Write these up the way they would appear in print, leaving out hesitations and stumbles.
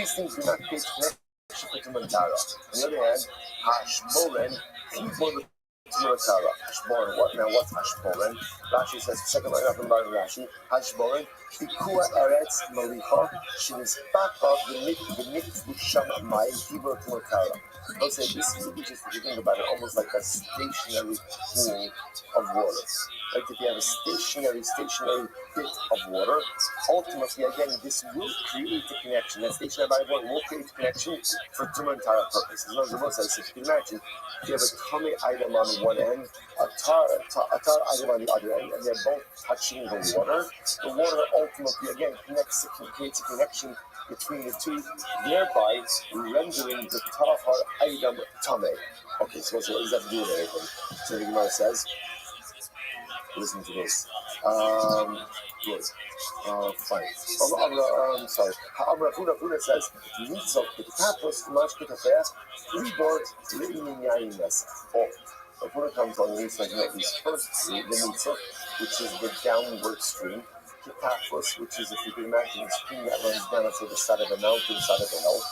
these things do not create connection for Tumantara. On the other hand, Hashboren, Chibor Tumantara. Hashboren, what now? What's Hashboren? Rashi says, second line up in Rashi, Hashboren, Ikua Eretz Malicha, she was back of the Mikvusham Mai, Chibor Tumantara. I'll say this is just, if you think about it, almost like a stationary pool of water. Like if you have a stationary bit of water, ultimately, again, this will create a connection. That stationary body of water will create a connection for Tumantara purposes. In other words, if you can imagine, if you have a tummy item on one end, a tar item on the other end, and they're both touching the water ultimately, again, creates a connection between the two, thereby rendering the tahar item tameh. Okay, so what does that do with anything? So the Gemara says, listen to this. Good. Fine. Sorry. Amra says, Mitzvah, the tapos, mashketafeh, reboard, le'inin yayinas. Oh, Pura comes on the inside, these first three, the Mitzvah, which is the downward stream. Kitafos, which is, if you can imagine, a stream that runs down to the side of the mountain, side of the hill.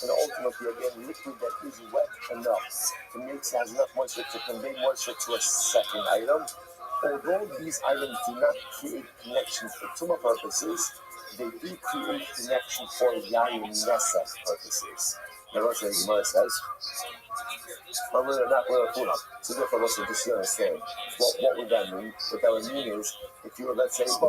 And ultimately, again, liquid that is wet enough to make has enough moisture to convey moisture to a second item. Although these items do not create connection for Tumah purposes, they do create connection for Yayin Nesa purposes. Now, what the Gemara says, so therefore, also just to understand what would that mean? What that would mean is, if you were, let's see, where do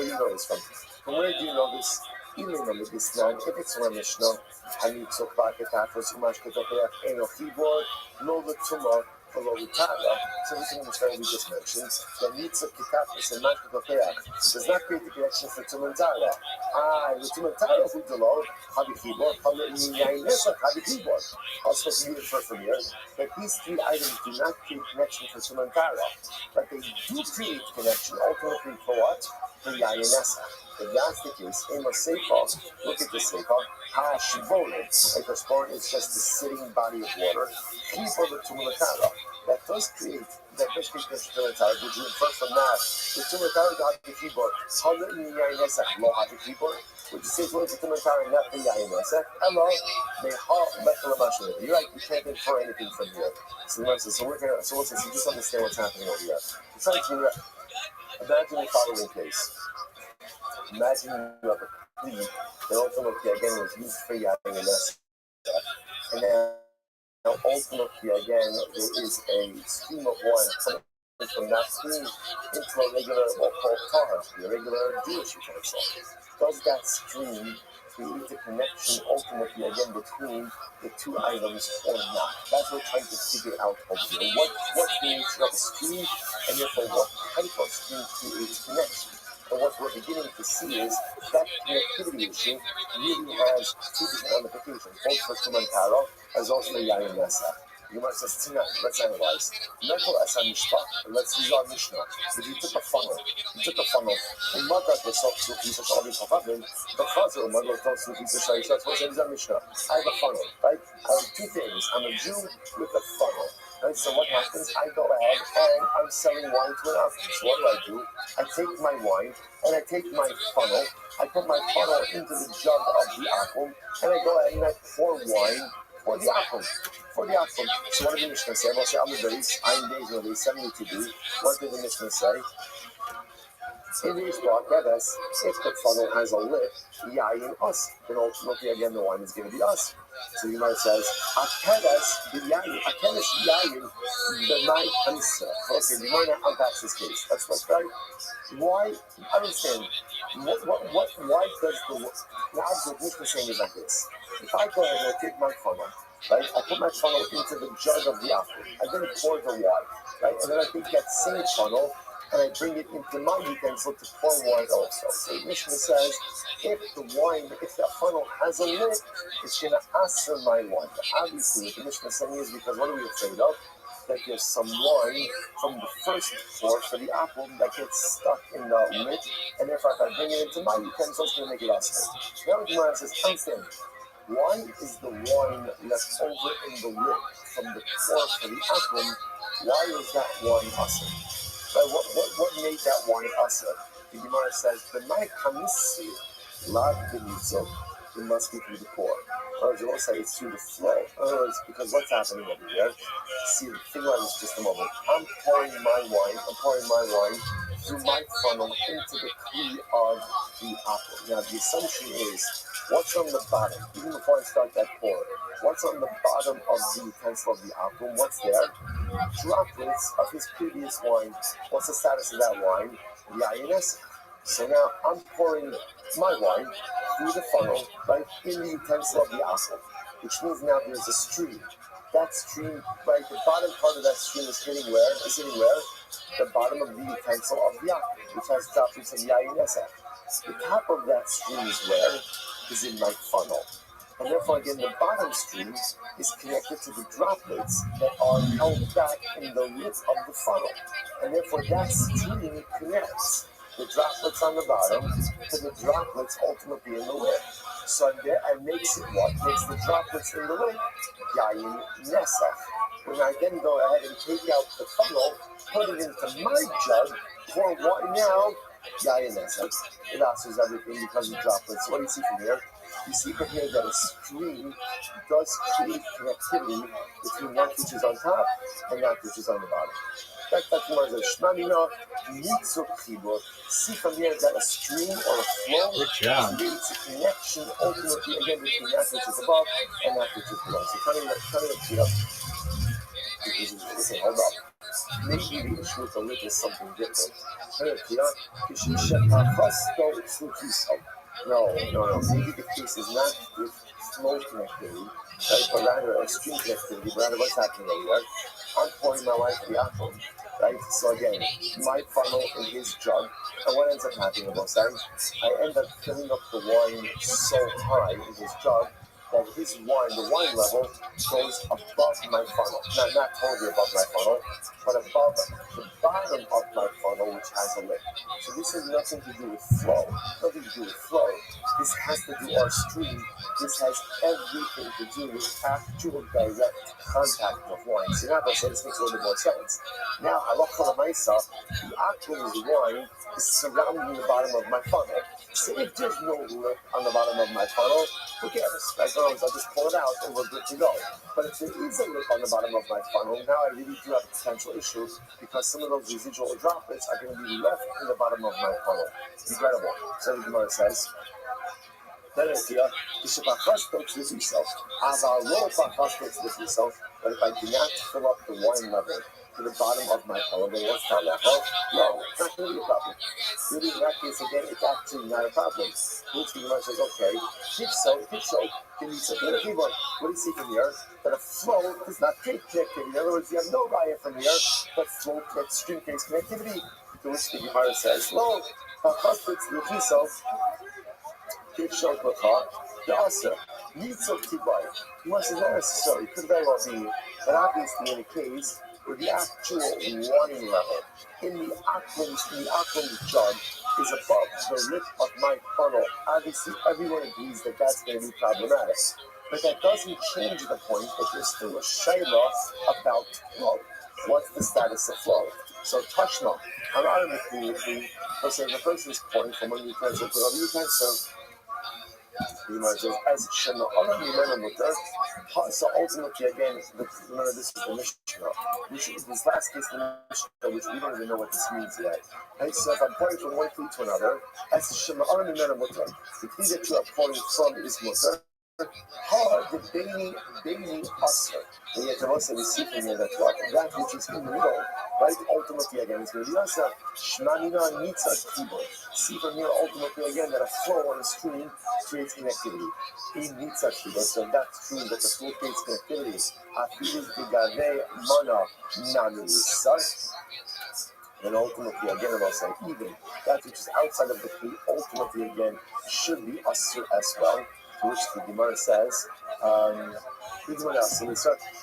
you know this from? From where do you know this? You remember this now. If it's from a Mishnah, I need to back it up for so much in a keyboard, no the tumor below the Tala. So we can understand what we just mentioned. The needs of Kitafis and Mashkatopea does not create the connection for Tumantara. The Tumantara who below have a keyboard, have a keyboard. Also, you infer from here that these three items do not create connection for Tumantara, but they do create connection ultimately for what? For Yayinesa. If that's the case, in the Sefer, look at the Sefer, Hashboren. A sport is just a sitting body of water. Keyboard the Tumantara. That does create connection to Tumantara. Would you infer from that? The Tumantara got the keyboard. How did Yayinesa lo have the keyboard? Would you say it's the Tumantara, not the Yayinesa? Hello, you're right, you can't infer anything from here. So we're going to, so just understand what's happening over here. Imagine the following case. Imagine you have a plea that ultimately again was used for Yayinesa. And now ultimately again there is a stream of water coming from that stream into a regular, what called tar, a regular Jewish utensil. Does that stream create a connection ultimately again between the two items or not? That's what we're trying to figure out over here. What's the nature of a stream, and therefore what type of stream creates connection? And what we're beginning to see is that connectivity issue really has two different ramifications, both for Tumantara as also for Yayinesa. You might say tonight, let's analyze. Let's use our Mishnah. If you took a funnel, and Magat was so to piece of Shavi Pavavin, the Chazer Magat talks to piece of Shavi Shavi. What's the Mishnah? I have a funnel, right? I have two things. I'm a Jew with a funnel. Right, so what happens? I go ahead and I'm selling wine to an artist. So what do? I take my wine and I take my funnel. I put my funnel into the jug of the apple and I go ahead and I pour wine for the apple. So what did the Mishnah say? Well, say, I'm days or 72 do. What did the Mishnah say? In the Kedes, if the funnel has a lip, yayin us, then ultimately again the wine is going to be us. So you might say, Kedes yayin, the night answer. Okay, we might not unpack this case. That's what's right. Why? I understand. Why does the Mishnah saying is like this? If I go ahead and I take my funnel, right? I put my funnel into the jug of the apple. I then pour the wine, right? And then I take that same funnel and I bring it into my utensil to pour wine also. So the Mishnah says, if the funnel has a lid, it's going to answer my wine. But obviously, what the Mishnah is saying is because what are we afraid of? That there's some wine from the first pour for the apple that gets stuck in the lid, and therefore if I bring it into my utensil, it's going to make it answer. Now the Gemara says, understand. Why is the wine left over in the lid from the pour for the apple? Why is that wine awesome? But what made that wine usher? The Gemara says, the night kamisi la benizot. It must be through the pour. Or as you will say, it's through the flow. In other words, because what's happening over here? See, think about this just a moment. I'm pouring my wine through my funnel into the key of the apple. Now, the assumption is, what's on the bottom? Even before I start that pour, what's on the bottom of the utensil of the apple? What's there? Droplets of his previous wine. What's the status of that wine? Yainess. So now I'm pouring my wine through the funnel, right, in the utensil of the apple, which means now there's a stream. That stream, right, the bottom part of that stream is hitting where? The bottom of the utensil of the apple, which has droplets of Yainess. The top of that stream is where? Is in my funnel. And therefore, again, the bottom stream is connected to the droplets that are held back in the lip of the funnel. And therefore, that stream connects the droplets on the bottom to the droplets ultimately in the lip. So there, and makes it what? Makes the droplets in the lip Yayin Nesach. When I then go ahead and take out the funnel, put it into my jug, pour what now? Yayin Nesach. It answers everything because of droplets. What do you see from here? You see from here that a stream does create connectivity between that which is on top and that which is on the bottom. That's more the Shmanina Mitzochibur. See from here that a stream or a flow creates a connection ultimately again between that which is above and that which is below. So turning it up. Listen, hold up. Maybe the issue with the lip is something different. No. Maybe the case is not with flow connectivity, right, but rather a stream connectivity, but rather what's happening over there. I'm pouring my wine to the apple, right? So again, my funnel in his jug, and what ends up happening most times, I end up filling up the wine so high in his jug that his wine, the wine level, goes above my funnel. Not totally above my funnel, but above the bottom of my funnel, which has a lip. So this has nothing to do with flow. Nothing to do with flow. This has to do our stream. This has everything to do with actual direct contact of wine. So now this makes a little bit more sense. Now, halacha l'maisa, the aqueous wine is surrounding the bottom of my funnel. So if there's no lip on the bottom of my funnel, who cares? Right? I'll just pull it out and we're good to go. But if there is a lip on the bottom of my funnel, now I really do have a potential issue because some of those residual droplets are going to be left in the bottom of my funnel. Incredible. So the Gemara says, but if I do not fill up the wine level to the bottom of my funnel, then what's that level? No, it's not going to be a problem. Really, in that case, again, it's actually not a problem. Which the Gemara says, okay, if so, can you say, what do you see from here? That a flow does not create connectivity. In other words, you have no riot from here, but flow creates stream creates connectivity. To which the Gemara says, no, the answer needs of Tibai. Must not necessary. It could very well be that obviously in a case where the actual wine level in the aqueous jug is above the lip of my funnel. Obviously, everyone agrees that that's going to be problematic. But that doesn't change the point that there's still a shayla about flow. What's the status of flow? So Tashma, I'm automatically, let's say the person's pouring from one utensil to another utensil. The Gemara says, as Shema Allah Mimena Mutter. So ultimately, again, remember this is the Mishnah. This last case, the Mishnah, which we don't even know what this means yet. Right? So if I'm pouring from one flute to another, as Shema Allah Mimena Mutter, the key that you are pouring from is Mutter. The daily usher. And yet also we see from here that what? That which is in the middle, right? Ultimately again it's going to be usher. Shmanina Nitza Kibur. See from here ultimately again that a flow on a stream creates connectivity. In Nitza Kibur, so that's true that the flow creates connectivity. Afilis Bigave Mana Nanu. And ultimately again I will say even that which is outside of the key ultimately again should be usher as well. To which the Gemara says,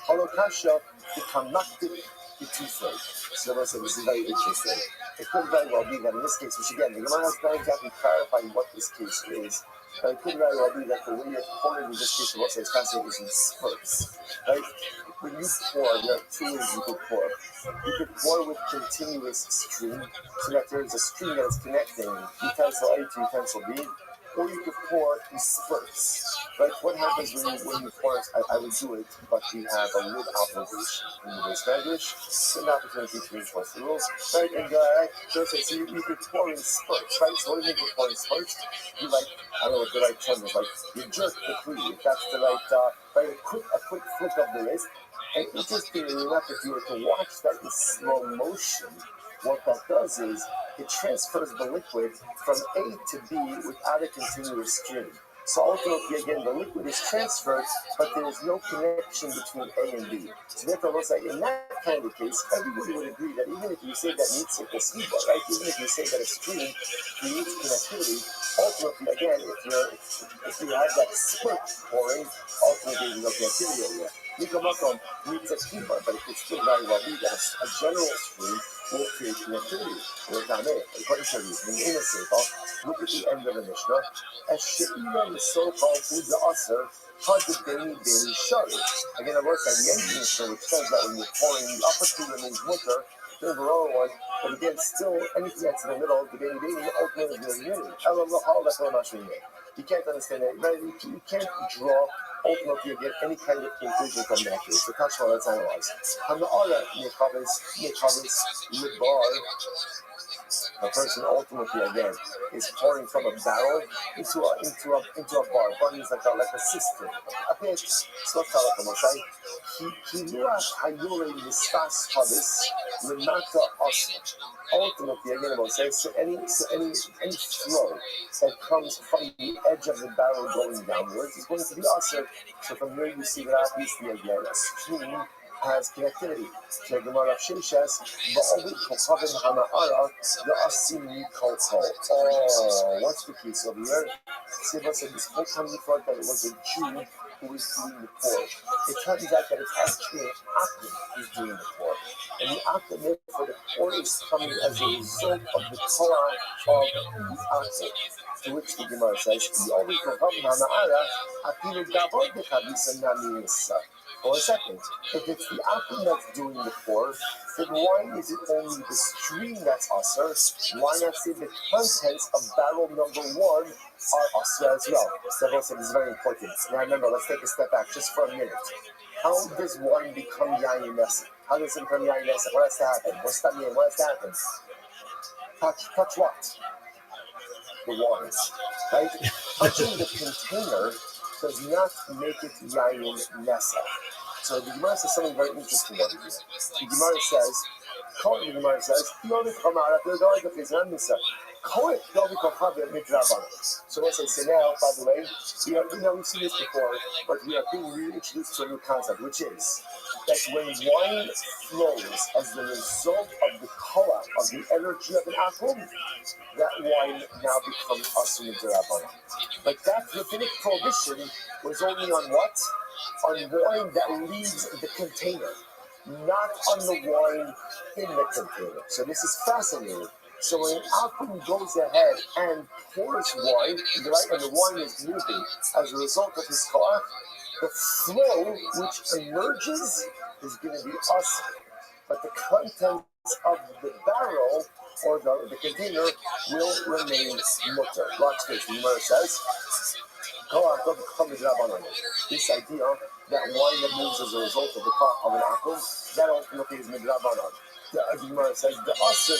Halokasha, the connected the twofold. So this is very interesting. It could very well be that in this case, which again, the Gemara has not exactly clarified what this case is, but it could very well be that the way you're pouring in this case of what is fascinating is in spurts, right? When you pour, there are two ways you could pour. You could pour with continuous stream, so that there is a stream that is connecting utensil A to utensil B, or you could pour in spurts. Right? What happens when you pour? I would do it, but we have a lid obligation in the base language. So an opportunity to enforce the rules. Right? And so you could pour in spurts, right? So what do you mean you pour in spurts? You I don't know what the right term is, you jerk the cleave. If that's the right, a quick flick of the wrist. And interestingly enough, if you were to watch that in slow motion, what that does is it transfers the liquid from A to B without a continuous stream. So ultimately, again, the liquid is transferred, but there is no connection between A and B. So therefore, looks like in that kind of case, everybody would agree that even if you say that needs a speed, right? Even if you say that a stream creates connectivity, ultimately, again, if you have that split pouring, ultimately there's no connectivity over there. Nikomakom needs a speed, but it could still very well be that a general stream will create connectivity. Look at the end of the Mishnah. As She'ila the so-called foods the Aser, Hadibeni Beni Shari. Again, the word at the end of the Mishnah, which says that when you're pouring the upper two remains mutter, the overall one, but again, still anything that's in the middle, the Beni Beni, ultimately is Beni. You can't understand that, right? You can't draw ultimately again any kind of conclusion from that case. So Tashma, let's analyze. Hama'ala Nekavis Libar. A person ultimately again is pouring from a barrel into a bar. Bar means like a cistern, a pit. It's not right? He hayure misfas chavis lemata asma. Ultimately, again, about saying so any flow that comes from the edge of the barrel going downwards is going to be usher. So from here you see that obviously again a stream has connectivity. So the Gemara says, "Ba'ovid kochavim hama'ara la'asim kolchol." Oh, what's the case over here? Siva said this whole time he thought that it was a Jew who was doing the pour. It turns out that it's actually an Akim who's doing the pour. And the Akim, therefore, the pour is coming as a result of the Torah of the Akim. To which the Gemara says, "Ba'ovid kochavim hama'ara afilu gavod b'chavisa nami nisa." For a second, if it's the Akim that's doing the pour, then why is it only the stream that's usher? Why not say the contents of barrel number one are usher as well? Several said this is very important. Now remember, let's take a step back just for a minute. How does wine become yayin nesa? How does it become yayin nesa? What has to happen? What's that mean? What has to happen? Touch what? The wine, right? Touching the container does not make it yayin nesa. So the Gemara says something very interesting over here. The Gemara says, so what I say now, by the way, we've seen this before, but we are being reintroduced to a new concept, which is that when wine flows as the result of the koach, of the energy of an akum, that wine now becomes asur midrabanan. But that rabbinic prohibition was only on what? On wine that leaves the container, not on the wine in the container. So this is fascinating. So when Akum goes ahead and pours wine, right, and the wine is moving as a result of his koach, the flow which emerges is going to be us, but the contents of the barrel or the container will remain mutter. Watch this. The Gemara says, this idea that wine that moves as a result of the koach of an akum, that ultimately is midrabanan. The Gemara says the aser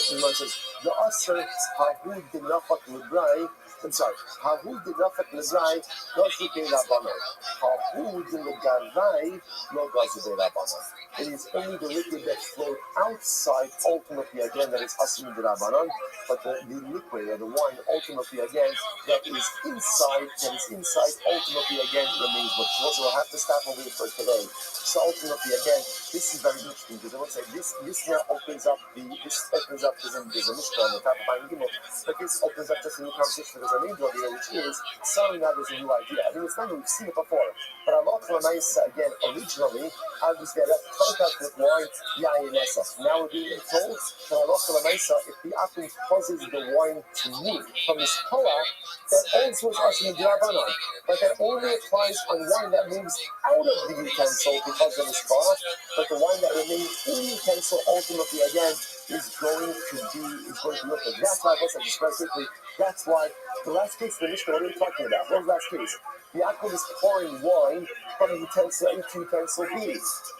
hahu denafak lebrai. I'm sorry, hahu denafak lebrai gazu beirabanan. Hahu delegavai lo gazu beirabanan. It is only the liquid that flowed outside, ultimately again, that is asur midrabanan, but the liquid or the wine, ultimately again, that is inside, ultimately again remains much. So we'll have to stop over here for today. So ultimately again, this is very interesting because I will say this now this opens up, there's a Mishnah on the top of Pine Gimel, but this opens up just a new conversation for the remainder of the year, which is selling that as a new idea. I mean, it's not that we've seen it before, but Allah again, originally, obviously, that contact with wine, yayin esaf. Now we're being told that Allah if the akum causes the wine to move from his koah, that also is ashim d'Rabbanan, but that only applies on wine that moves out of the utensil because of his koah, but the wine that remains in the utensil ultimately again is going to look like that's why I described quickly. That's why the last case the Mishnah, what are we talking about? What was the last case? The Yaakov is pouring wine from the utensil A to utensil B.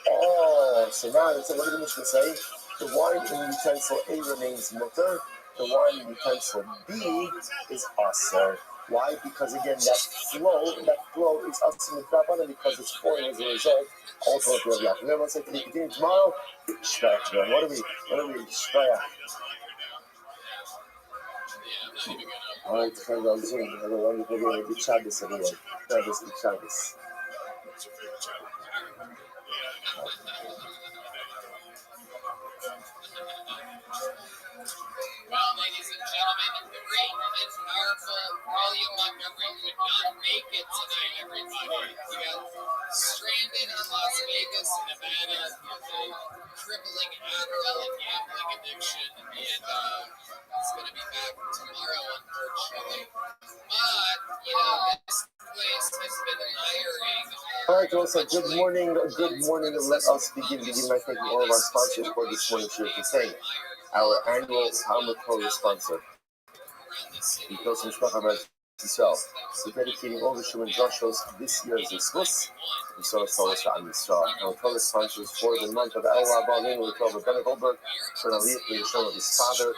Oh, so now what did the Mishnah say? The wine in utensil A remains mutter. The wine in utensil B is aser. Why? Because again, that flow is aser mitzvah because it's pouring as a result. Also, if you have everyone say, can you continue tomorrow? Shkaya. What are we? Shkaya. All right, friends on Zoom. Have a wonderful day. Good Shabbos, everyone. Shabbos, good Shabbos. Well, ladies and gentlemen, great and powerful volume on memory could not make it tonight, everybody. We got stranded in Las Vegas, Nevada, with a crippling Adderall and gambling addiction, and he's going to be back tomorrow, unfortunately. But, this place has been hiring. All right, also, good morning. Let us begin by thanking all of our sponsors for this morning's Shir Kisei. Our annual Talmud Torah sponsor, because we're dedicating all the Shur and Joshos this year as a schus. We saw the Torah to Am Yisrael. Our Torah sponsors for the month of El Rabbi, we call Ben Goldberg, for the Yishon of his father,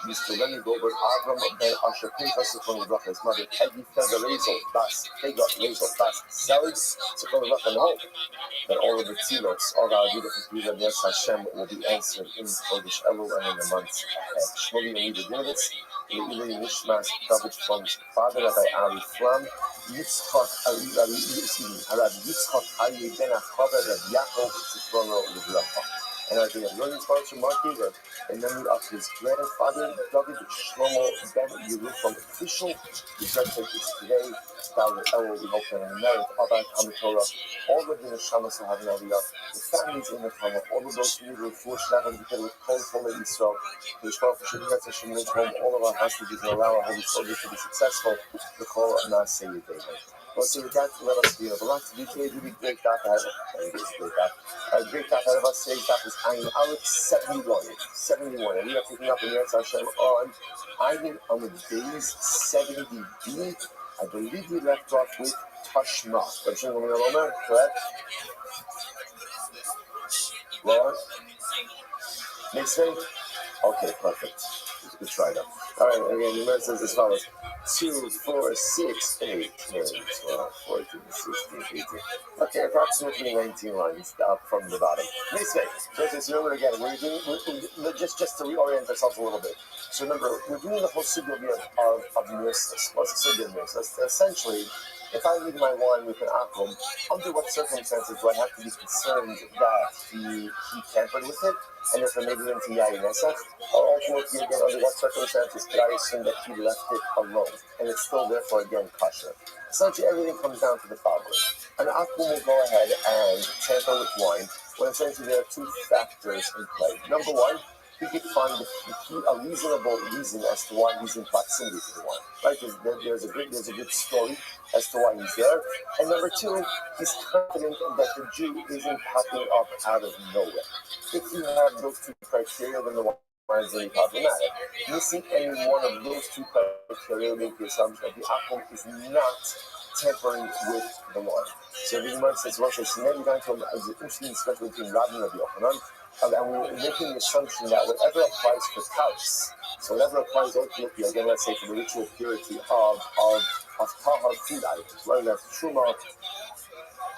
Mr. Lenny Goldberg, Avram Ben Asher Pinchas, his mother Peggy Federezel, Bas Pega Rezel, Bas Selig, Sekon Rach and Hope. That all of the tefillos, all our beautiful people, yes, Hashem will be answered in Kodesh Elul and in the months ahead. Shmoli and Yida Dinovitz, Le'ilei Nishmas, David from Father Rabbi Ali Flam, Yitzchak Ayi Ben Achaber Reb Yaakov Zichrono Livracha. And our learning sponsor, Mark Yeager, in memory of his grandfather, David Shlomo Ben Yerucham, official. His birthday is today. We hope that in the merit of our Talmud Torah, all of the Neshamas will have an Aliyah, the families in the Talmud, all of those who need to full Shlach together with Kol Chol Yisrael, the Yishpar for Shemini Hashem live home, all of our hostages and allow our Holy Soldiers to be successful, the Kol Anasei David. Well, so with that, let us be able to do today. We great daf ahead of great daf ahead of us. Today's daf is Ayin Aleph 71. And we are picking up in Eretz Hashem on Ayin on the days 70b. I believe we left off with Tashma. Correct? Lord? Makes sense? Okay, perfect. Good try though. All right, again, the verse says as follows: 2, 4, 6, 8, 10, 12, 14, 16, 18. Okay, approximately 19 lines up from the bottom. Next way, verses over again. We're just to reorient ourselves a little bit. So remember, we're doing the whole sugya of nurses. What's the sugya of nurses? Essentially, if I leave my wine with an akum, under what circumstances do I have to be concerned that he tampered with it, and if I made it into yayin esach, or ultimately again, under what circumstances could I assume that he left it alone, and it's still therefore again kosher? Essentially, everything comes down to the following: an akum will go ahead and tamper with wine when essentially there are two factors in play. Number one, he could find a reasonable reason as to why he's in proximity to the wine. Right? There's a good story as to why he's there. And number two, he's confident that the Jew isn't popping up out of nowhere. If you have those two criteria, then the wine is very problematic. Missing any one of those two criteria will make the assumption that the akum is not tampering with the wine. So the Gemara says, Rosh Hashanah, there's an interesting discussion between Rabbi and Rabbi Yochanan. And we're making the assumption that whatever applies for talis, so whatever applies ultimately, again, let's say for the ritual purity of tahar food items, whether that's truma,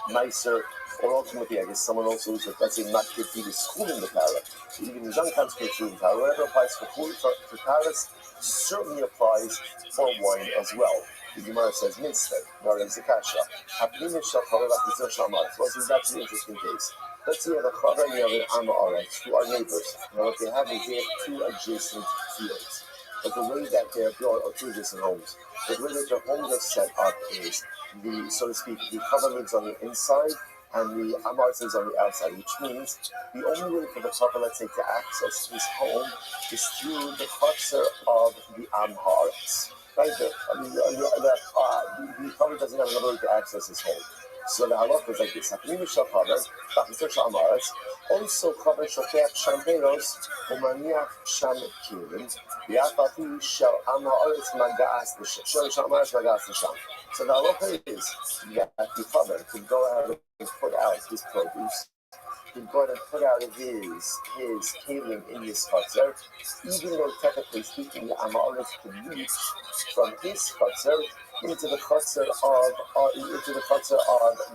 meiser, or ultimately, I guess someone also who's, let's say, not good food is schooling the tara, even the young comes to food tara, whatever applies for food, for talis, certainly applies for wine as well. The Gemara says, mitzvah, whereas the kasha, hapnim shachar, so this is actually an interesting case. Let's say you have a Chava and you have an Amaretz, who are neighbors. Now what they have is they have two adjacent fields. But the way that they're built, or two adjacent homes, but the way that their homes are set up is, the, so to speak, the Chava lives on the inside and the Amaretz lives on the outside, which means the only way for the Chava, let's say, to access his home is through the Chutzer of the Amaretz. Right there. I mean, the Chava doesn't have another way to access his home. So the halacha is like this: Hakmim Chaver, Bachmister Shamaretz, also Chaver Shoteach Shamperos, Umaniach Sham Kirin, Yafafi Shel Amaretz Magas Shel Shamaretz Magas Sham. So the halacha is that the Chaver could go out and put out his produce. He'd go ahead and put out his kalim in his chutzner, even though technically speaking, the Amaretz could reach from his chutzner into the chutzner of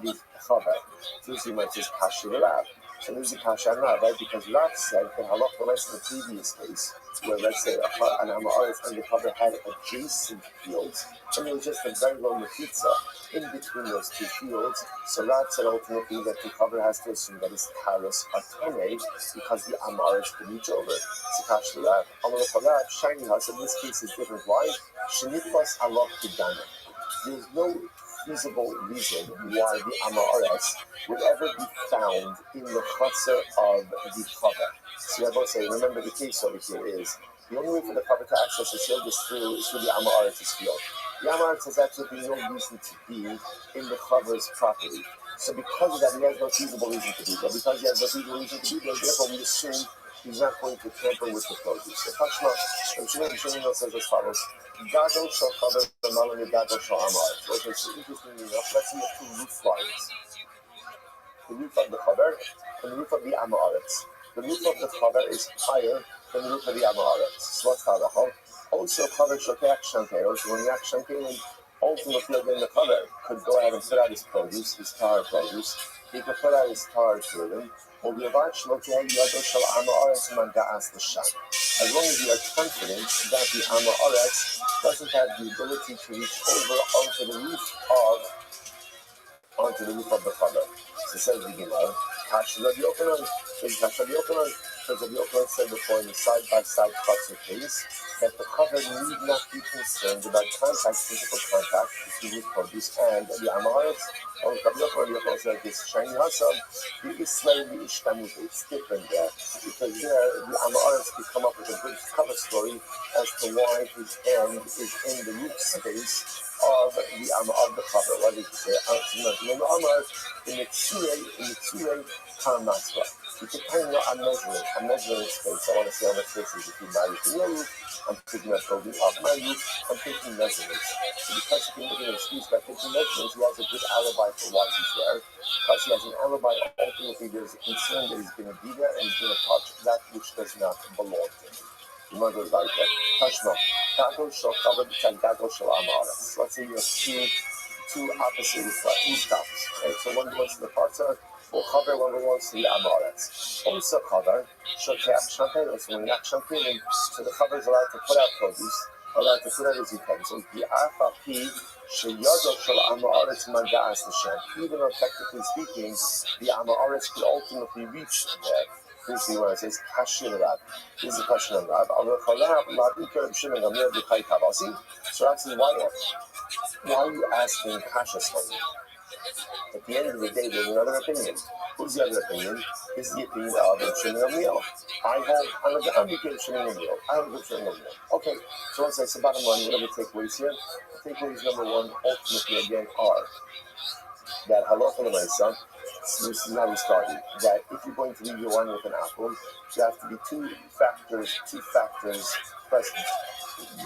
the Chaver. So this might just kasha Rav. So there's a kasha on Rav, right? Because Rav said that halacha less in the previous case, where let's say an Amaretz and the Chaver had adjacent fields, and there was just a very low mechitza in between those two fields. So Rav said ultimately that the Chaver has to assume that it's Taras Atene because the Amaretz could reach over. So kasha Rav, Rav, shiny house in this case is different. Why? Shenitlas halach kidana. There's no feasible reason why the Amaretz would ever be found in the chutzner of the Chaver. So I both say, remember the case over here is, the only way for the Chaver to access the field is through the Amaretz's field. The Amaretz has absolutely no reason to be in the Chaver's property. So because of that, he has no feasible reason to be there. Because he has no feasible reason to be there, therefore we assume he's not going to tamper with the produce. So Tashma, Shimon says as follows: Gadol shel Chaver v'malam Gadol shel Amaretz. Okay, so interestingly enough, let's see the two roof lines: the roof of the Chaver and the roof of the Amaretz. The roof of the Chaver is higher than the roof of the Amaretz. So what's halacha? Also, Chaver shoteach shamperos. When yak shamperim, ultimately again the Chaver could go ahead and put out his produce, his tar produce. He could put out his tar children. As long as you are confident that the Amaretz doesn't have the ability to reach over onto the roof of the Chaver. So says the Gemara, Kash Rabbi Yochanan, because Rabbi Yochanan said before in the side-by-side chutzner case that the Chaver need not be concerned about physical contact between his produce and the Amaretz. Rabbi Yochanan said this shiny hasam, the Israeli Ishtamut, it's different there, because there the Amaretz could come up with a good cover story as to why his hand is in the roof space of the Chaver. What did he say? In the Tzurei Kamatzva. You can kind of know I'm measuring space. I want to see how much space is between my roof and your roof. I'm picking up building off my roof. I'm taking measurements. So because he can make an excuse by taking measurements, he has a good alibi for why he's there. Because he has an alibi, ultimately there's a concern that he's going to be there and he's going to touch that which does not belong to him. The mother is like that. Tashma. Gadol shel Chaver b'tzad Gadol shel Amaretz. Let's say you have two opposite rooftops. Right? So one belongs to the Chatzar, or Chaver, one belongs to the Amaretz. Also Chaver, shoteach shamperos. When yak shamperim, so the Chaver is allowed to put out produce, allowed to put out his utensils. The Afapi sheyado shel Amaretz magas l'shem. Even though technically speaking, the Amaretz could ultimately reach there. Here's the one that says Kashir Rab. This is a question of Rab. So actually, why are you asking Kasha's home? At the end of the day, there's another opinion. Who's the other opinion? This is the opinion of Shimon Gamliel. I'm a good Shimon Gamliel. I have a good Shimon Gamliel. Okay, so let's say it's the bottom line. What are the takeaways here? The takeaways number one, ultimately again, are that halacha l'maisa. This is how we started. That if you're going to leave your wine with an apple, there have to be two factors present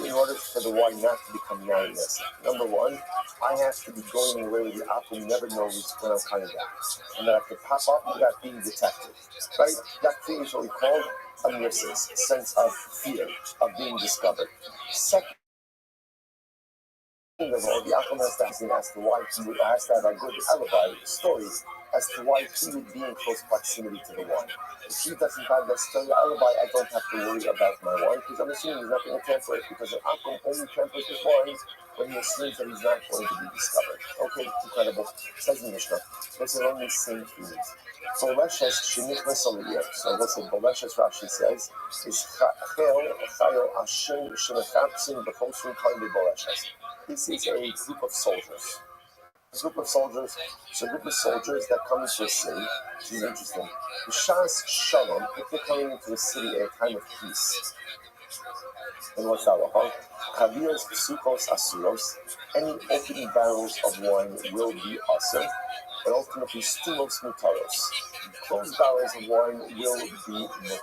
in order for the wine not to become yainess. Number one, I have to be going away with the apple never knows when I'm coming back. And I have to pop up without being detected. Right? That thing is what we call a nirsis, a sense of fear of being discovered. Second of all, the apple has to ask the wife, who has to have a good alibi story as to why he would be in close proximity to the wine. If he doesn't have necessarily alibi, I don't have to worry about my wine, because I'm assuming he's not going to tamper it, because an akum only tampers his wine when he assumes that he's not going to be discovered. Okay, incredible. Says the Mishnah. This is only same themes. Boleshes shenichnas aliyah. So listen, Boleshes Rashi says is chayil ashim shenechapsim b'chosun kalei Boleshes. This is a group of soldiers. A group of soldiers. It's a group of soldiers that come into a city. This is interesting. B'shas shalom, if they're coming into a city at a time of peace. And what's that about? Chavios psukos asuros. Any open barrels of wine will be asur. But ultimately, stumos mutaros. Closed barrels of wine will be mutter.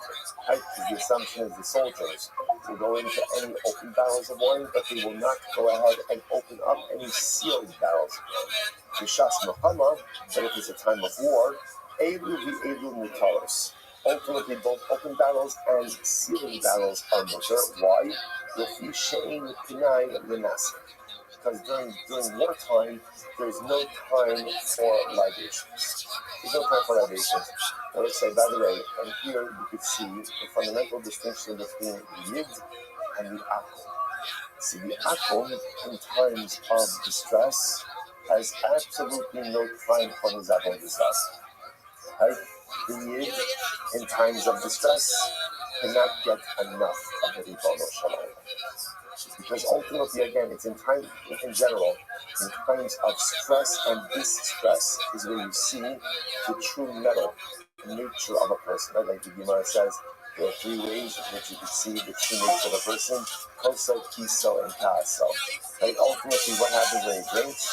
Right? Because the assumption is the soldiers will go into any open barrels of wine, but they will not go ahead and open up any sealed barrels of wine. B'shas Muhammad, but if it's a time of war, elu v'elu mutaros. Ultimately, both open barrels and sealed barrels are mutter. Why? Yofi she'ein pinai l'nasir. Because during wartime, there's no time for libations. There's no time for libations. I would say, by the way, and here you could see the fundamental distinction between the yid and the akum. See, the akum, in times of distress, has absolutely no time for his avodas. Right? The yid, in times of distress, cannot get enough of the Ribono Shalom. Because ultimately, again, it's in general, in times of stress and distress is where you see the true metal nature of a person. Right? Like the Gemara says, there are three ways in which you can see the true nature of a person: koso, kiso, and kaaso. Right? Ultimately, what happens when he drinks?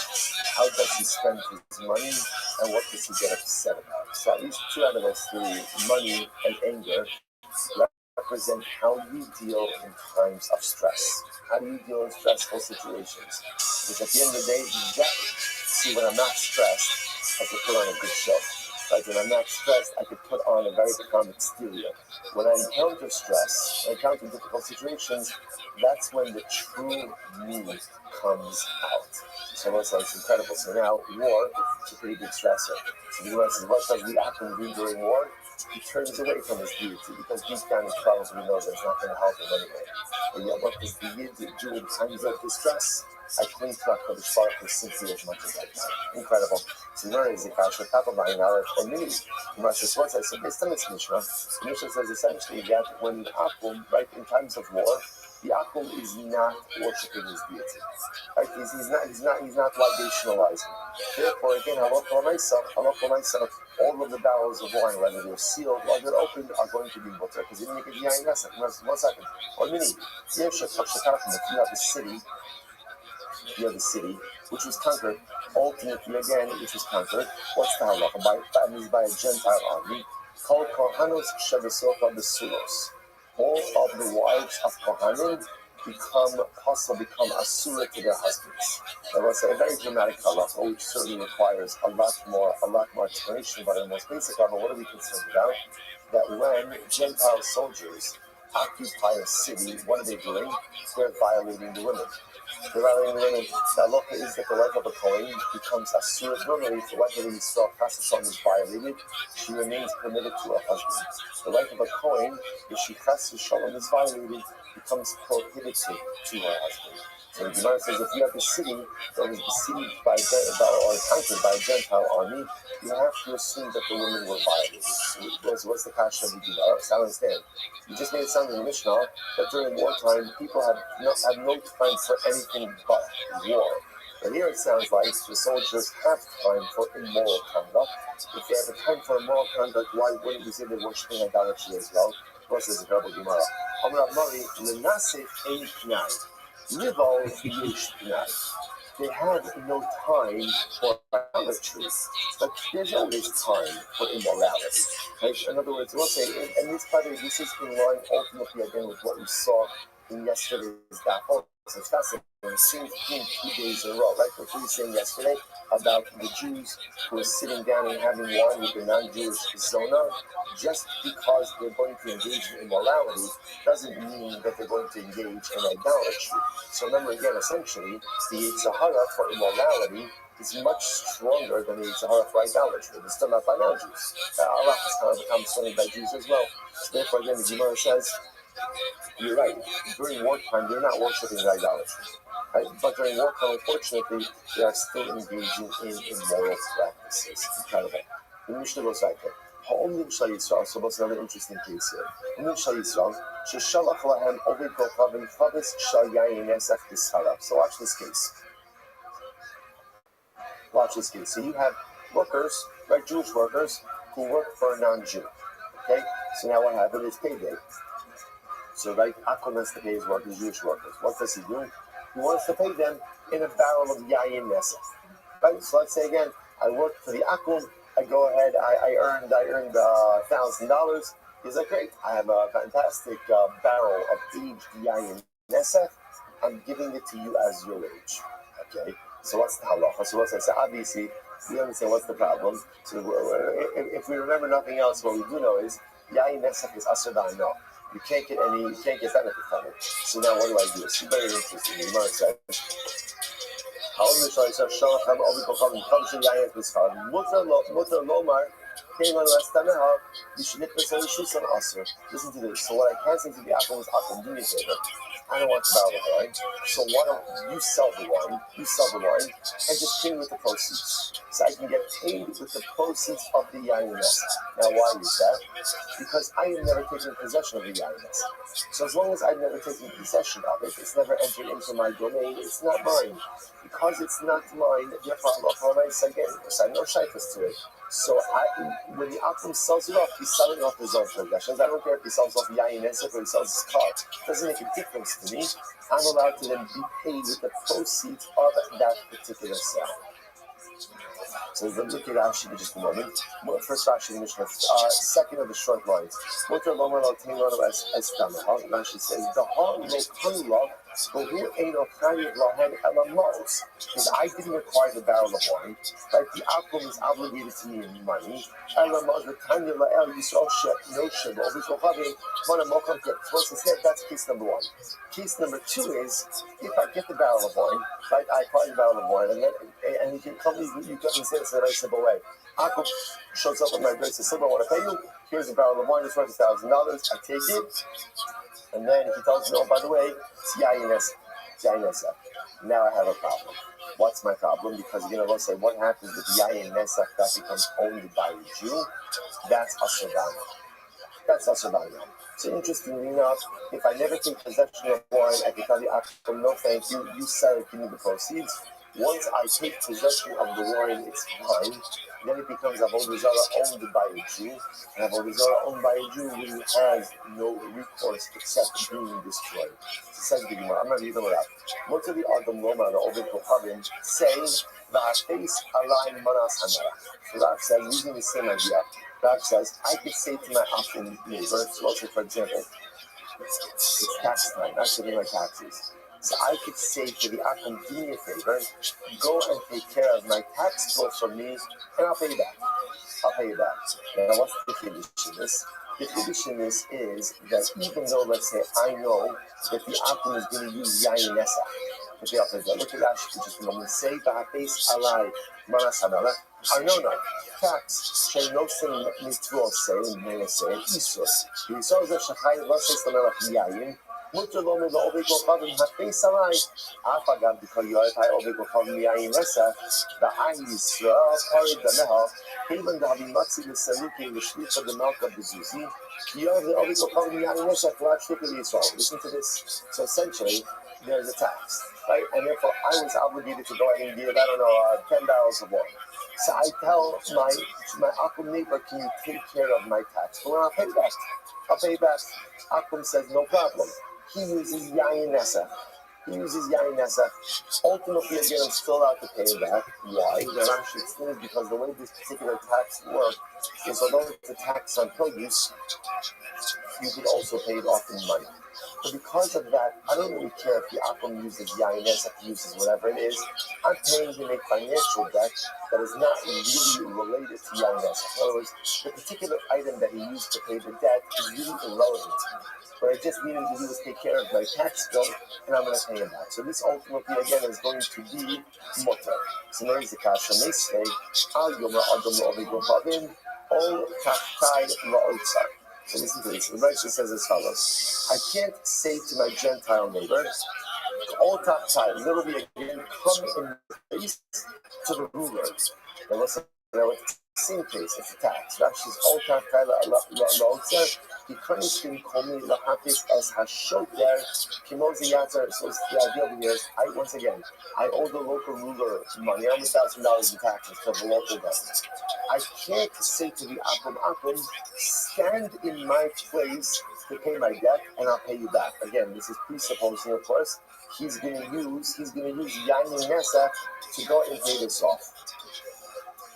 How does he spend his money? And what does he get upset about? So at least two out of those three, money and anger, represent how you deal in times of stress. How do you deal in stressful situations? Because at the end of the day, see, when I'm not stressed, I can put on a good show. Right? When I'm not stressed, I can put on a very calm exterior. When I encounter stress, when I encounter difficult situations, that's when the true me comes out. So it's incredible. So now, war is a pretty big stressor. So the U.S. says, what does the atom do during war? He turns away from his deity, because deep down he probably knows that it's not going to help him anyway. But yet, what does the yid do in times of distress? I cling to HaKadosh Baruch Hu simply as much as I can. Incredible. So there is a kasha kapabayin aleph or mini. Masha Swartz, so based on this Mishnah, the Mishnah says essentially that when the akum, right, in times of war, the akum is not worshiping his deity. Right? He's not libationalizing. Therefore, again, halakha myself, all of the barrels of wine, whether they're sealed or they're opened, are going to be mutter, because even if you get yain 1 second. Or mini, if you have the city which was conquered, ultimately again, which was conquered, what's the halacha? By a Gentile army, called Kohanos Shebesocha Besulos. All of the wives of Kohanim become asura to their husbands. That was a very dramatic halacha, which certainly requires a lot more explanation. But in the most basic level, what are we concerned about? That when Gentile soldiers occupy a city, what are they doing? They're violating the women. The halacha is that the wife of a Kohen becomes asura. Normally, if the wife of a Yisrael Chassidon is violated, she remains permitted to her husband. The wife of a Kohen, if she Chassidon is violated, becomes prohibited to her husband. So the Gemara says, if you have a city that was besieged or conquered by a Gentile army, you have to assume that the women were violated. So what's the kasha of the Gemara? So I understand. You just made it sound in the Mishnah that during wartime, people have no time for anything but war. But here it sounds like the soldiers have time for immoral conduct. If they have a time for immoral conduct, why wouldn't we say they're worshiping idolatry as well? Of course, there's a verbal Gemara. They have no time for idolatry, but there's always time for immorality. Right? In other words, we'll say, and this is in line ultimately again with what we saw in yesterday's daf. It's fascinating. The same thing 2 days in a row, right? What we were saying yesterday about the Jews who are sitting down and having wine with the non-Jewish zona, just because they're going to engage in immorality doesn't mean that they're going to engage in idolatry. So remember again, essentially, the Yitzhahara for immorality is much stronger than the Yitzhahara for idolatry. It's still not by non-Jews. Allah has kind of become stronger by Jews as well. So therefore, again, the Gemara says, you're right. During wartime, they're not worshiping idolatry. Right? But during wartime, unfortunately, they are still engaging in immoral practices. Incredible. The Mishnah goes like that. So what's another interesting case here? So watch this case. Watch this case. So you have workers, right, Jewish workers, who work for a non-Jew. Okay? So now what happened is payday. So right, Akum wants to pay his workers, Jewish workers. What does he do? He wants to pay them in a barrel of yayin nesef. Right? So let's say again, I work for the Akum. I go ahead. I earned $1,000. He's like, great. I have a fantastic barrel of aged yayin nesef. I'm giving it to you as your wage. Okay. So what's the halacha? So what's that? So obviously, we understand what's the problem. So if we remember nothing else, what we do know is yayin nesef is asur no. You can't get benefit from it. So now what do I do? It's very interesting. The Gemara says, listen to this. So what I can say to the Akum is, Akum, do me a favor. I don't want the barrel of wine. So why don't you sell the wine? You sell the wine and just pay me with the proceeds. So I can get paid with the proceeds of the yayin nesef. Now why is that? Because I have never taken possession of the yayin nesef. So as long as I've never taken possession of it, it's never entered into my domain, it's not mine. Because it's not mine, therefore I have no shaykhs to it. So when the Akum sells it off, he's selling off his own possessions. I don't care if he sells off yayin nesef or he sells his car. It doesn't make a difference to me. I'm allowed to then be paid with the proceeds of that particular sale. So let's look at Rashi for just a moment. First Rashi in the Mishnah, second of the short lines. Rashi says, because I didn't acquire the barrel of wine, right? The Akum is obligated to me in money. That's case number one. Case number two is, if I get the barrel of wine, right? I acquire the barrel of wine, and you can come, you can say this in a very simple way. Akum shows up at my place and says, I want to pay you. Here's a barrel of wine, it's worth $1,000. I take it, and then he tells me, oh, by the way, it's yayin nesef. Now I have a problem. What's my problem? Because you're going to say, what happens with yayin nesef that becomes owned by a Jew? That's asur. That's asur. So interestingly enough, if I never take possession of wine, I can tell the Akum, no thank you, you sell it, give me the proceeds. Once I take possession of the wine, it's mine. Then it becomes avodah zarah owned by a Jew. And avodah zarah owned by a Jew really has no recourse except being destroyed. So says the Gemara, I'm going to read them out. What do the Adam Roma, the Ovid Kohavim, say, V'hateis alai manas hanara. So Rav says, using the same idea, Rav says, I could say to my Akum neighbor, so let's say, for example, it's tax time, I should pay my taxes. So I could say to the Akum, do me a favor, go and take care of my tax bill for me, and I'll pay you back. I'll pay you back. Now, what's the chiddush in this? The chiddush in this is that even though, let's say, I know that the Akum is going to use yayin nesef. Okay, I'll say that. Look at that for just a moment. Say, v'hateis alai manas hanara. Arnona, tax, she'nosin mitzvot say, and they say, isos. Isos shachai v'ases l'melach yayin. Mutter lo me lo ovei kochavim hateis alai. Af agav because yoyet hai ovei kochavim yayin nesef. V'ayin Yisrael parid dameha. Even davi matzi l'seruki l'shlicha d'melka b'zuzi. Yoyet ovei kochavim yayin nesef. V'lat shlicha Yisrael. Listen to this. So essentially, there's a tax, right? And therefore, I was obligated to go ahead and give, 10 barrels of wine. So I tell my Akum neighbor, can you take care of my tax? Well, I'll pay back. I'll pay back. Akum says, no problem. He uses yayin nesef. Ultimately, again, I'm still out to pay back. Why? The Rashi explains because the way this particular tax works is although it's a tax on produce, you could also pay it off in money. But because of that, I don't really care if the Akum uses Yaines, if he uses whatever it is. I'm paying him a financial debt that is not really related to Yaines. In other words, the particular item that he used to pay the debt is really irrelevant. What I just needed to do was take care of my tax bill, and I'm going to pay him back. So this ultimately, again, is going to be mutter. So there is the kasha mesvei, al yomer adam lo'ovid v'chavim, ol tachtai la'otzar. So listen to this. The Rabbi says as follows: I can't say to my Gentile neighbor, "All top time," literally again, come in place to the ruler. Now listen, same case, it's a tax. Rashi's all top time la'otzar. He couldn't even call me lahafis as hashoter kimozi yatzar. So the idea over here is, once again, I owe the local ruler money, almost $1,000 in taxes to the local government. I can't say to the akum, stand in my place to pay my debt, and I'll pay you back. Again, this is presupposing, of course, he's going to use yayin nesa to go and pay this off.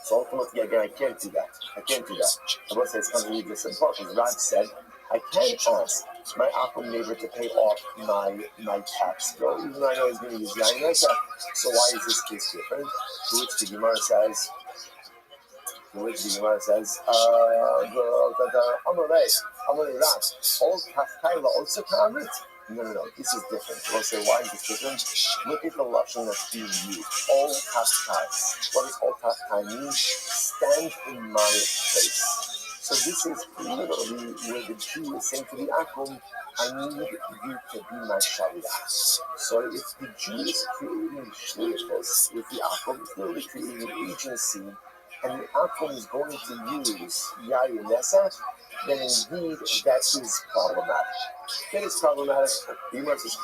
So ultimately, again, I can't do that. I will say it's something you just important. Rab said, I can't ask my akum neighbor to pay off my tax bill, even though I know he's going to use yayin nesa. So why is this case different? To which the Gemara says, No. This is different. We'll say, why is this different? Look at the lashon that's being used. All tachtai. What does all tachtai mean? Stand in my place. So this is literally where the Jew is saying to the akum, I need you to be my shaliach. So if the Jew is creating shlichus with the akum, it's literally creating an agency, and the akum is going to use yayin nesa, then indeed that is problematic. That is problematic. The Gemara says,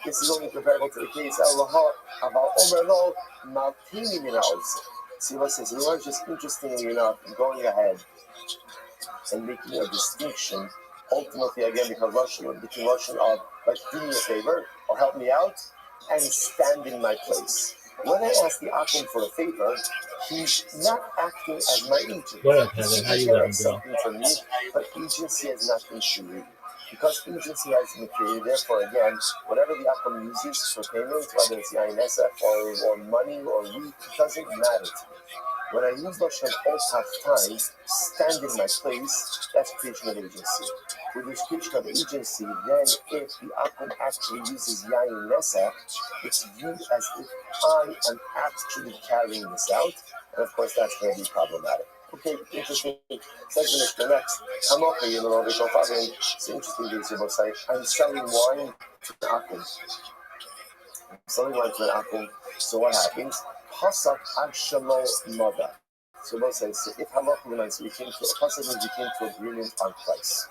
this is only comparable to the case about Omer Lo Maltini Mina also. See what it says? The Gemara is just interestingly enough going ahead and making a distinction, ultimately again between Russian of like do me a favor or help me out and stand in my place. When I ask the akum for a favor, he's not acting as my agent. What up, Heather? How you doing, something from me, but agency has not been created. Because agency has been created, therefore, again, whatever the akum uses for payment, whether it's yayin nesa or money or wheat, it doesn't matter to me. When I use lashon all time, stand in my place, that's creation of agency. With this creation of agency, then if the akum actually uses yayin nesa, it's viewed as if I am actually carrying this out, and of course that's going to be problematic. Okay, interesting. Says the next. I'm up here in the Rabbi. It's interesting these people say, I'm selling wine to the akum. So what happens? Hasak Agshalol Mother. So we'll say, so if halach we came to agreement on price.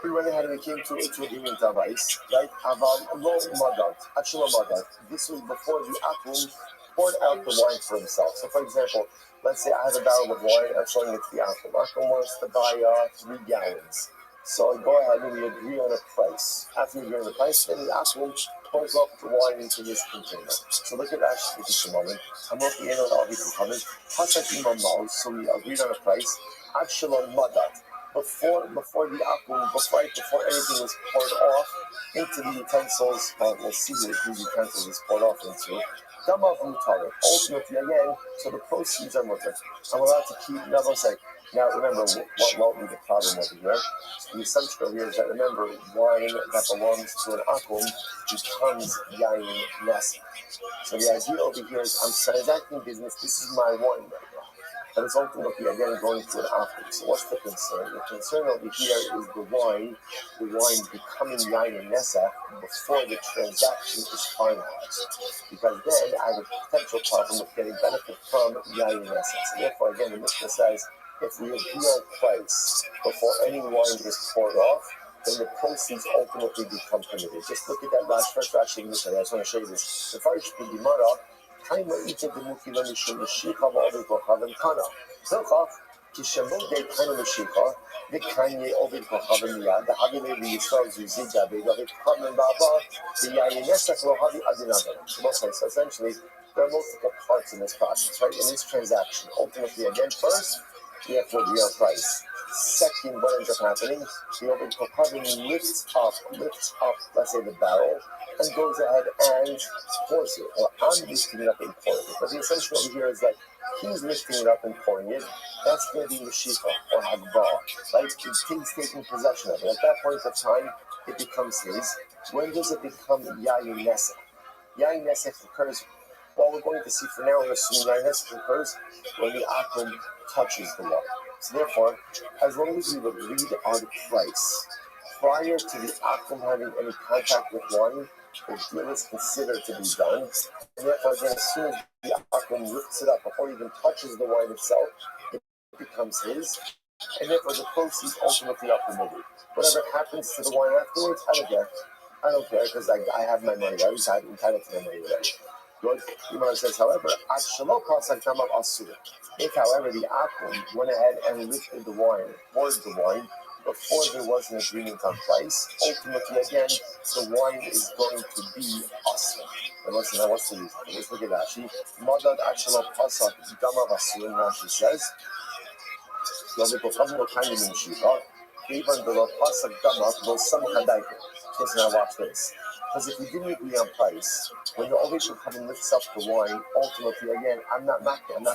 We went ahead and we came to agreement on price, right? Aval lo madat, Agshalol Madat. This was before the akum poured out the wine for himself. So for example, let's say I have a barrel of wine, I'm showing it to the akum. Akum wants to buy 3 gallons. So I go ahead and we agree on a price. After we agree on the price, then the akum pours up the wine into this container. So look at that for just a moment. I'm looking at all these comments. So we agreed on a price. Agshalon Madat. Before the akum, before anything was poured off into the utensils, we'll see what these utensils is poured off into. Damav Mutarit. Ultimately, again, so the proceeds are mutter. I'm allowed to keep. Now remember, what won't be the problem over here? The assumption over here is that, remember, wine that belongs to an akum becomes yayin nesa. So the idea over here is I'm transacting business, this is my wine right now. But it's ultimately, again, going to an akum. So what's the concern? The concern over here is the wine becoming yayin nesa before the transaction is finalized. Because then I have a potential problem of getting benefit from yayin nesa. So therefore, again, the Mishnah says, if we agree on price before any wine is poured off, then the proceeds ultimately become permitted. Just look at that first Rashi in Mishnah. I just want to show you this. The first the Gemara, Kaima Ita Demuki Lemishim Mashicha V'Ovid Kochaven Kana. Hilchach Kishamod De Kaina Mashicha the Kanye Ovid Kochaven Miyad the Havile V'Yisrael Zuzid David Ovid Kochaven Baba the Yayinesach Lohavi Adinadam. So essentially, there are multiple parts in this process, right? In this transaction, ultimately, again, first, therefore the real price. Second, what ends up happening, the open Kohavim lifts up, let's say, the barrel, and goes ahead and pours it. Or I'm lifting it up and pouring it. But the assumption over here is that he's lifting it up and pouring it. That's going to be Mashiach or Hagvah. Right? He's taking possession of it. At that point of time, it becomes his. When does it become Yayin Nesach? Yayin Nesach occurs, well, we're going to see for now, we're assuming Yayin Nesach occurs when the Akum touches the wine. So therefore, as long as we've agreed on price, prior to the Akum having any contact with wine, the deal is considered to be done. And therefore, again, as soon as the Akum lifts it up, before it even touches the wine itself, it becomes his. And therefore, the proceeds ultimately are permitted. Whatever happens to the wine afterwards, I don't care, because I have my money. I was entitled to my money already. Good. Imam says, however, if, however, the Akum went ahead and lifted the wine, poured the wine, before there was an agreement on price, ultimately, again, the wine is going to be asur. And listen, now what's the reason? Let's look at Rashi. Madad Achalo Pasak Gama Vasur, and Rashi says, listen, now watch this. Because if we didn't agree on price, when the Ovid Kohavim lifts up the wine, ultimately, again, I'm not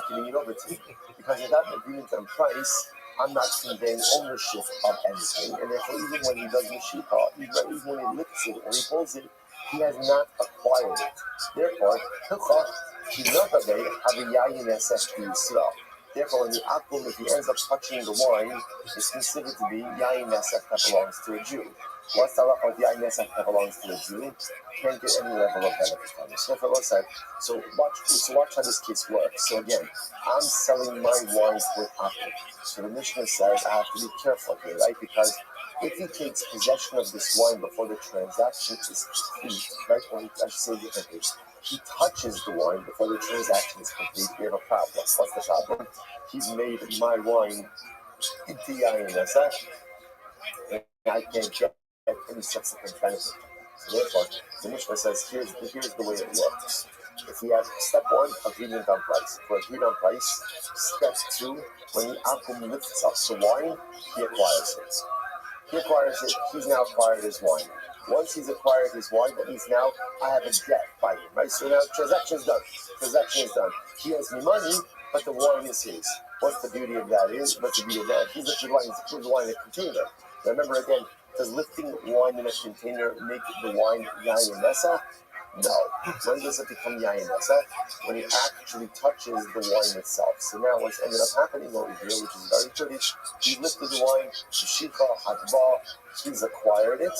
giving it over to you. Because without an agreement on price, I'm not conveying ownership of anything. And therefore, even when he does Mashiach, even when he lifts it or he pulls it, he has not acquired it. Therefore, therefore, when the Akum, if he ends up touching the wine, is considered to be Yayin Nesach that belongs to a Jew. What's the halacha of Yayin Nesach that belongs to a Jew? Can't get any level of benefit from it. So watch how this case works. So again, I'm selling my wine with Akum. So the Mishnah says I have to be careful here, right? Because if he takes possession of this wine before the transaction is complete, right? Or I should say differently, he touches the wine before the transaction is complete, we have a problem. What's the problem? He's made my wine into Yayin Nesach, and I can't get any subsequent benefit. So therefore, the Mishnah says, here's the way it works. If we have step one, agreement on price. If we're agreed on price, step two, when the Akum lifts up the wine, he acquires it. He's now acquired his wine. Once he's acquired his wine, that means now I have a debt by him, right? So now transaction is done. He owes me money, but the wine is his. What's the beauty of that is? He's lifting the wine in a container. Remember again, does lifting wine in a container make the wine Yayin Nesach? No. When does it become Yayin Nesach? When it actually touches the wine itself. So now what's ended up happening over here, which is very pretty, he lifted the wine, Mashiach, Hagvah, he's acquired it.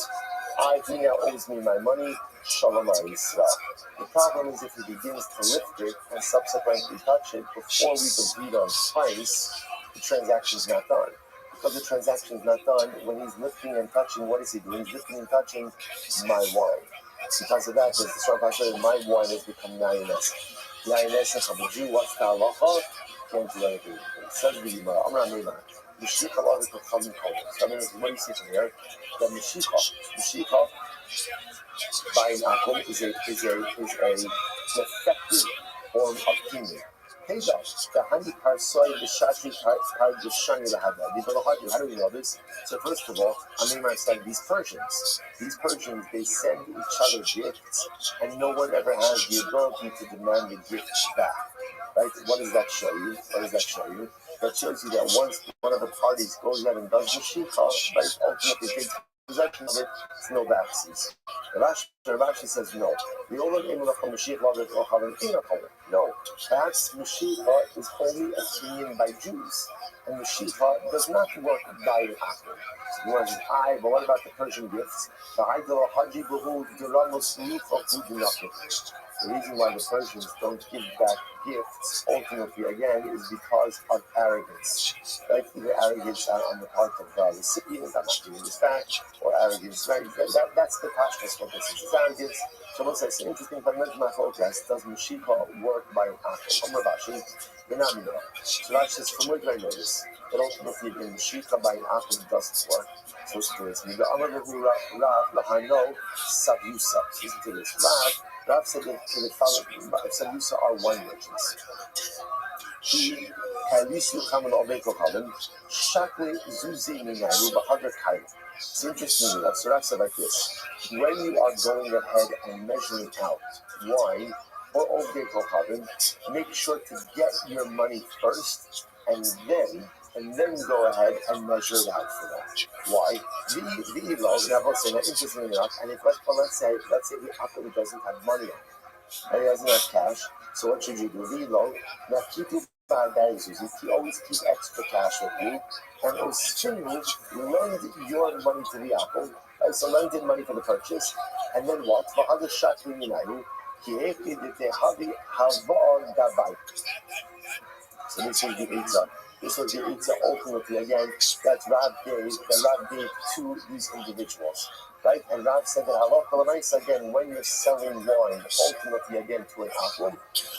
He now owes me my money, Shalom Yisrael. The problem is if he begins to lift it and subsequently touch it before we've agreed on price, the transaction is not done. Because the transaction is not done, when he's lifting and touching, what is he doing? He's lifting and touching my wine. Because of that, the strong passion, my wine has become Yayin Nesach. Yayin Nesach of a Jew, what's the halacha? Can't do anything. It says the Gemara, I'm not Mimah. Mashiach Allah is Kohavim Kodesh. So I mean, what do you see from here? That Mashiach buying Akum is an effective form of kingdom. How do we know this? So first of all, I mean, these Persians, they send each other gifts, and no one ever has the ability to demand the gift back. Right? What does that show you? That shows you that once one of the parties goes out and does the Mashiach, right, ultimately takes possession of it, it's no backsies. Rashi says no. No. Perhaps Mashiach is only a opinion by Jews, and Mashiach does not work by an Akum. So but what about the Persian gifts? The reason why the Persians don't give back gifts, ultimately, again, is because of arrogance. Right? Either arrogance on the part of the recipient, I'm not giving this back, or arrogance, right? That's the pashtus what this is. It's arrogance. So let's say it's interesting, but does Mashiach work by an Akum? So Rashi says, from where do I know this? But ultimately, again, Mashiach by an Akum doesn't work. So it's curious. Listen to this. Rav said that to the following, Savyusa are wine merchants. כי הליסו כמה לעובי כוכבים, שקלי זוזי מנהלו בחדר קייל. It's interesting enough, so that's like this. When you are going ahead and measuring out wine or Ovdei Kochavim, make sure to get your money first and then go ahead and measure it out for that. Why? The Elo, interestingly enough, and if let's say the Akam doesn't have money on it, and he doesn't have cash, so what should you do? The Elo, now keep your you always keep extra cash with you, and Osinu, lend your money to the Apple, so lend in money for the purchase, and then what? So this is the Eitzah. This was the Eitzah ultimately, again, that Rav gave to these individuals. Right? And Rav said that halacha l'maisa, again, when you're selling wine, ultimately, again, to an aqua,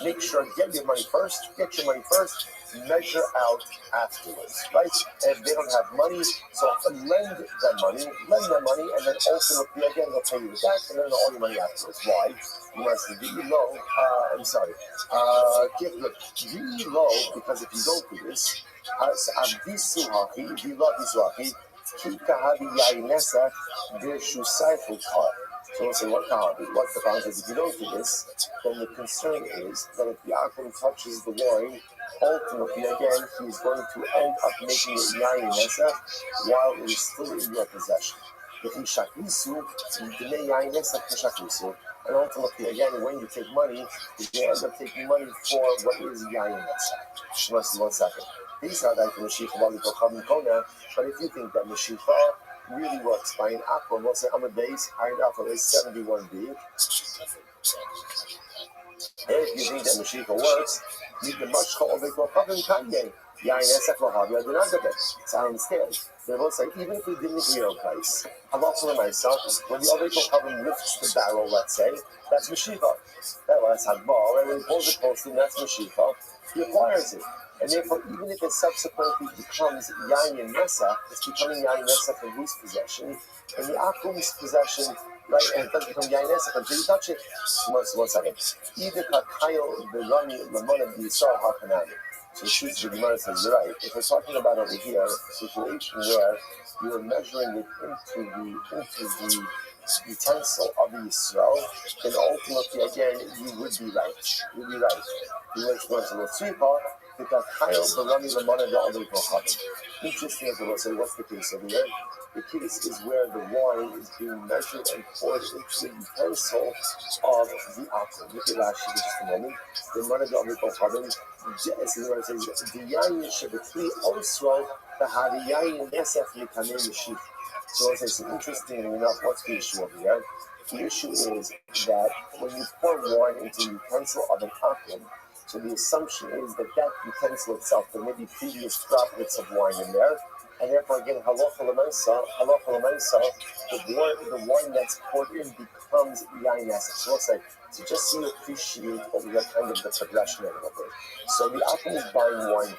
make sure, get your money first, measure out afterwards, right? And if they don't have money, so lend them money, and then ultimately, again, they'll pay you back, and then all your money afterwards. Why? You must be low, be low, because if you don't do this, so we'll say, what's the concept? If you don't do this, then the concern is that if the Akum touches the wine, ultimately, again, he's going to end up making it yayin nesach while it is still in your possession. If he shaklisu, you may yayin nesach shaklisu. And ultimately, again, when you take money, you end up taking money for what is yayin nesach. Just 1 second. These are like Mashiach, but if you think that Mashiach really works by an aqua, we'll say Amadeus, Hired Alpha is 71B. If you think that Mashiach works, you can much call the Kochavim Kanye. So I understand. They both say, even if we didn't agree on price, I'm also myself, when the other Kochavim lifts the barrel, let's say, that's Mashiach. That's Hagbal, and when he pulls it close to him, that's Mashiach. He acquires it. And therefore, even if it subsequently becomes Yayin Nesach, it's becoming Yayin Nesach in whose possession? In the Akum's possession, right? And it doesn't become Yayin Nesach until you touch it. 1 second. Either Kakayel, the Rami, Lamona, the Yisrael, Hakanami. So the truth of the Gemara says, you're right. If we're talking about over here, a situation where you are measuring it into the utensil of the Yisrael, then ultimately, again, you would be right. You would explain to the Tzripa, interesting as we'll say, what's the case over here? The case is where the wine is being measured and poured into the utensil of the Akum. Look at Rashi just a moment. The Mana of the Kochavim, the Yayin should be also the Yayin Nesef Mikanem Meshich. So it's interesting enough, what's the issue over here? The issue is that when you pour wine into the utensil of an Akum, so the assumption is that utensil itself, there may be previous droplets of wine in there, and therefore again, halacha l'maisa, the wine that's poured in becomes yayin nesach. So let's say, so just so you appreciate what we have kind of the progression of it. So the Akum is buying wine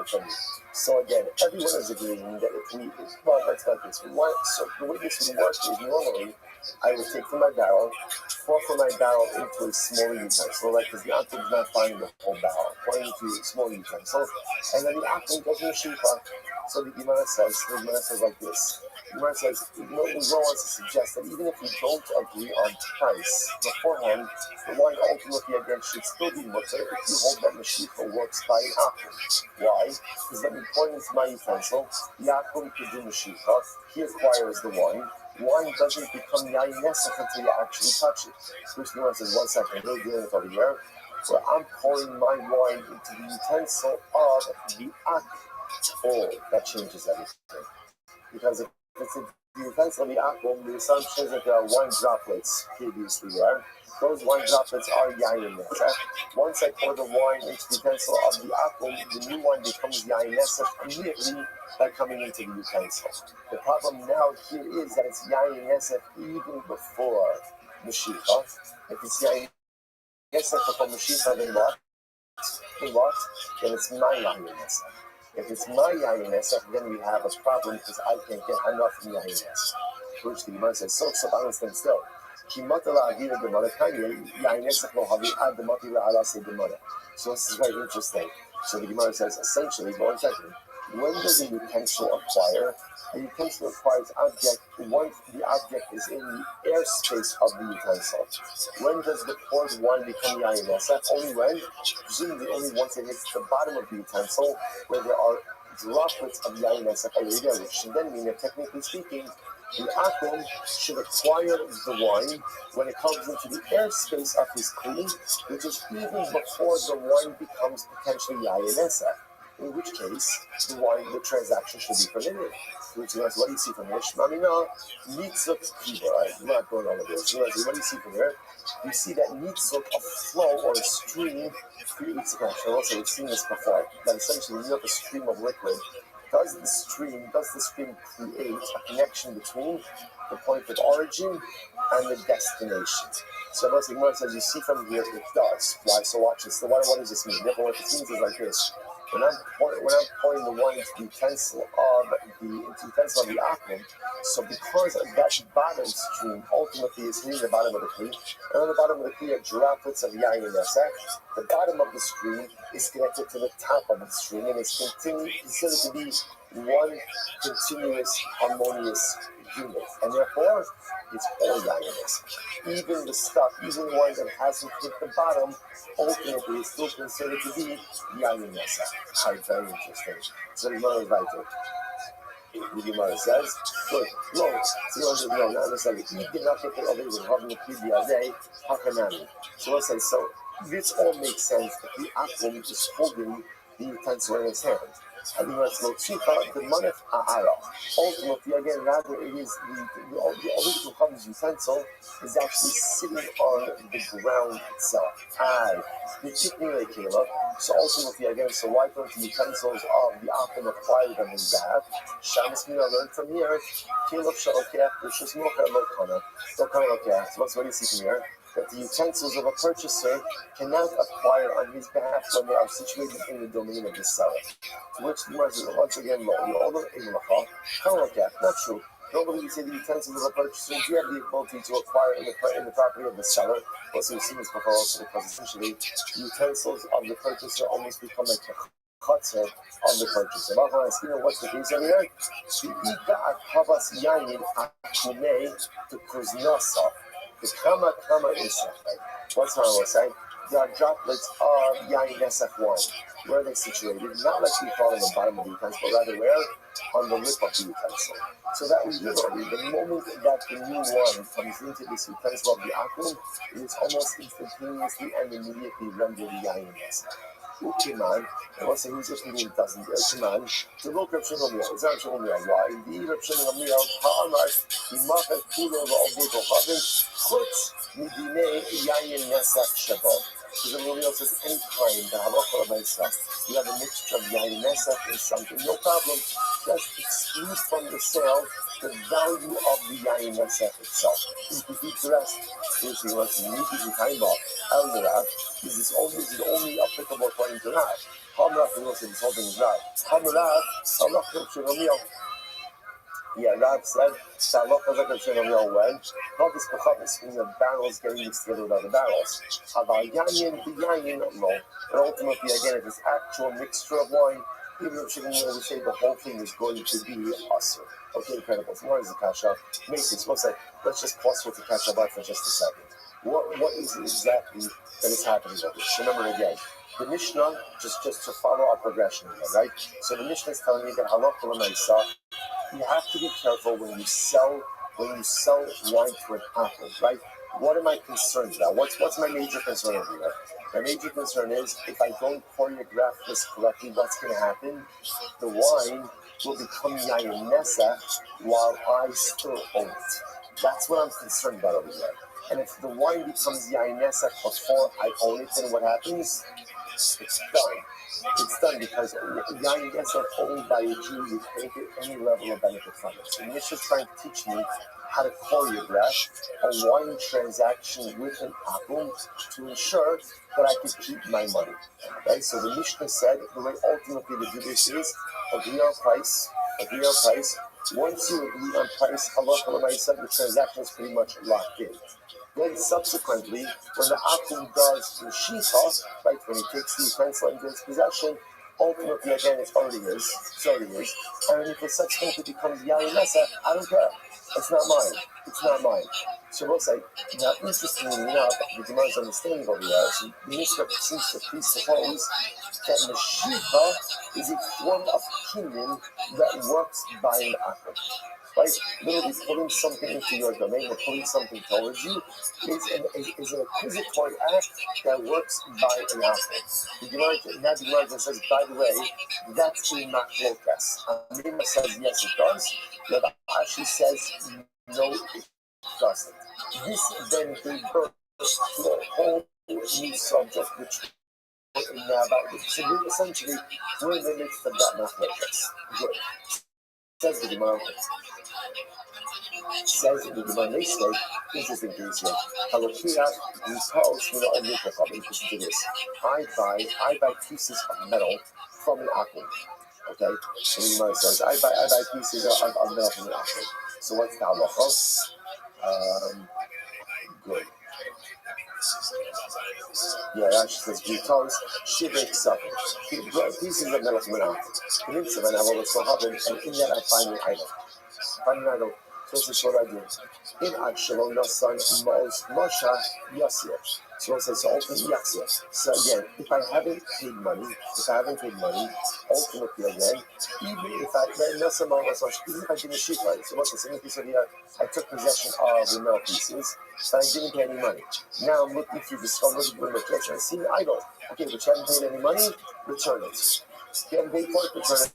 from you. So again, everyone is agreeing that if we, let's like this. So the way this would work is normally, I would take from my barrel, pour from my barrel into a smaller utensil, like because the Akum is not buying the whole barrel, pouring into a small utensil, and then the Akum goes in the Shifa. So the Gemara says like this. The Gemara says, the Gemara wants to suggest that even if we don't agree on price beforehand, the wine ultimately again should still be mutter if you hold that Mashiach works by an Akum. Why? Because let me pour into my utensil, the Akum could do Mashiach, he acquires the wine. Wine doesn't become yayin nesach until you actually touch it. Which Gemara says, 1 second, we're dealing with over here, where I'm pouring my wine into the utensil of the Akum. Oh, that changes everything. Because if it's in the utensil of the Akum, the assumption is that there are wine droplets previously there. Those wine droplets are yayin nesach. Once I pour the wine into the utensil of the Akum, the new wine becomes yayin nesach immediately by coming into the utensil. The problem now here is that it's yayin nesach even before Mashiach. If it's yayin nesach before Mashiach, then what? Then it's my yayin nesach. If it's my yayin nesach, then we have a problem because I can't get enough yayin nesach. Which the Gemara says, so I understand still. So this is very interesting. So the Gemara says, essentially, go on second. When does a utensil acquire? A utensil acquires object once the object is in the airspace of the utensil. When does the poured wine become yayin nesach? Only when, presumably only once it hits the bottom of the utensil, where there are droplets of yayin nesach already there, which should then mean that technically speaking, the akum should acquire the wine when it comes into the airspace of his kli, which is even before the wine becomes potentially yayin nesach. In which case, the transaction should be permitted. Which is, what do you see from here? Shmamina, mitzvah kiva. I'm not going on with this. What do you see from here? You see that mitzvah, a flow or a stream, creates a connection. Also, we've seen this before. That essentially, when you have a stream of liquid, does the stream create a connection between the point of origin and the destination? So the Gemara says, you see from here, it does. Why? So watch this. So what does this mean? Therefore, what this means is like this. When I'm pouring the wine into the utensil of the akum, so because of that bottom stream ultimately is hitting the bottom of the kli, and on the bottom of the kli are droplets of yayin nesach, the bottom of the stream is connected to the top of the stream and is considered to be one continuous harmonious unit, and therefore it's all yayin nesach. Even the wine that hasn't hit the bottom, ultimately is still considered to be yayin nesach. Very interesting. So the Gemara is right there. The Gemara says, good, no, not necessarily. So let's say, so this all makes sense that the akum is holding the utensil in his hand. I think that's Lotzika, the Manef Ahara. Ultimately, again, rather it is the original comes utensil is actually sitting on the ground itself. So ultimately, again, so why don't the utensils of the akum acquire them in that? Shamas Mina learned from here, Caleb Shalokeh, which is Mocha Lokana. So what do you see from here? That the utensils of a purchaser cannot acquire on his behalf when they are situated in the domain of the seller. To which the Gemara says, once again, not true. Normally, we say the utensils of a purchaser do have the ability to acquire in the property of the seller. Also, we've seen this before also because essentially the utensils of the purchaser almost become like the chotzer of the purchaser. What's the case over here? The kuznasa. The kama nesach. What's what I was saying? There are droplets of yayin nesach wine. Where are they situated? Not like we fall on the bottom of the utensil, but rather where? On the lip of the utensil. So that we literally, the moment that the new wine comes into this utensil of the akum, it is almost instantaneously and immediately rendered yayin nesach. Ukiman, and what's the reason it doesn't? Ukiman, the look of Shingamil, is not Shingamil. Why? The Eve of Shingamil, Ha'amar, Imachat Kulo, Va'obut, Chavin, Chutz, Midine, Yayin Nesach Shabbat. Because the Shingamil says, any time, the halacha of Islam, you have a mixture of Yayin Nesach and something, no problem, just exclude from the sale the value of the Yayin Nesach itself. If you keep the rest, which he wants to meet the time of El Rav, this is only applicable according to Rav. Hamrav, we will say this whole thing is Rav. Hamrav, Allah Shingamil. Yeah, Rav said, when not this kachabis, when the barrels getting mixed together with other barrels. No. And ultimately, again, if it's actual mixture of wine, even if Shingamil would say the whole thing is going to be usher. Okay, incredible. So what is the kasha? Mason, let's just pause with the kasha bar for just a second. What is it exactly that is happening with this? Remember again, the Mishnah, just to follow our progression here, right? So the Mishnah is telling you that halacha l'maisa, you have to be careful when you sell wine to an apple, right? What am I concerned about? What's my major concern over here? My major concern is if I don't choreograph this correctly, what's going to happen? The wine will become yayin nesach while I still own it. That's what I'm concerned about over here. And if the wine becomes yayin nesach before I own it, then what happens? It's done. It's done because yayin nesach owned by a Jew, you can't get any level of benefit from it. So Mishnah is trying to teach me how to choreograph a wine transaction with an akum to ensure that I could keep my money. Right? So the Mishnah said the way ultimately to do this is agree on price. Once you agree on price, halacha l'maisa, the transaction is pretty much locked in. Then subsequently, when the Akum does the Shita, right, when he takes the utensil into his possession, ultimately again it's already his. And if it subsequently becomes Yain Nasa, I don't care. It's not mine. It's not mine. So we'll say, now interestingly enough, the Gemara's understanding over here, so the Mishnah seems to presuppose that Mashiach is a form of kingdom that works by an act. Right? Literally pulling something into your domain or pulling something towards you is an acquisitory act that works by an act. The Gemara says, by the way, that's a machlokas. Amir says yes, it does. Rabbi actually says no, it doesn't. This then gave birth to a whole new subject, which so essentially we're in the midst of that mathematics. Good. Says the Gemara. Says the Gemara next day, interesting things here. Halakia, he tells me the Omrika, listen to this. I buy pieces of metal from an aqua. Okay? And the Gemara says, I buy pieces of metal from an aqua. So what's the halacha? Good. Yeah, it actually says, because shivik something. Pieces of metal from an aqua. Convince him, and I will still have it, and in that I find an idol. So this is what I do. In Akshalom Nasan Moshe Yasir. So it says, Yasir. So again, if I haven't paid money, ultimately again, even if I didn't ship right, so what's the same piece of here? I took possession of the metal pieces, but I didn't pay any money. Now I'm looking through discovery in the kitchen and see an idol. Okay, but you haven't paid any money, return it. If you haven't paid for it, return it.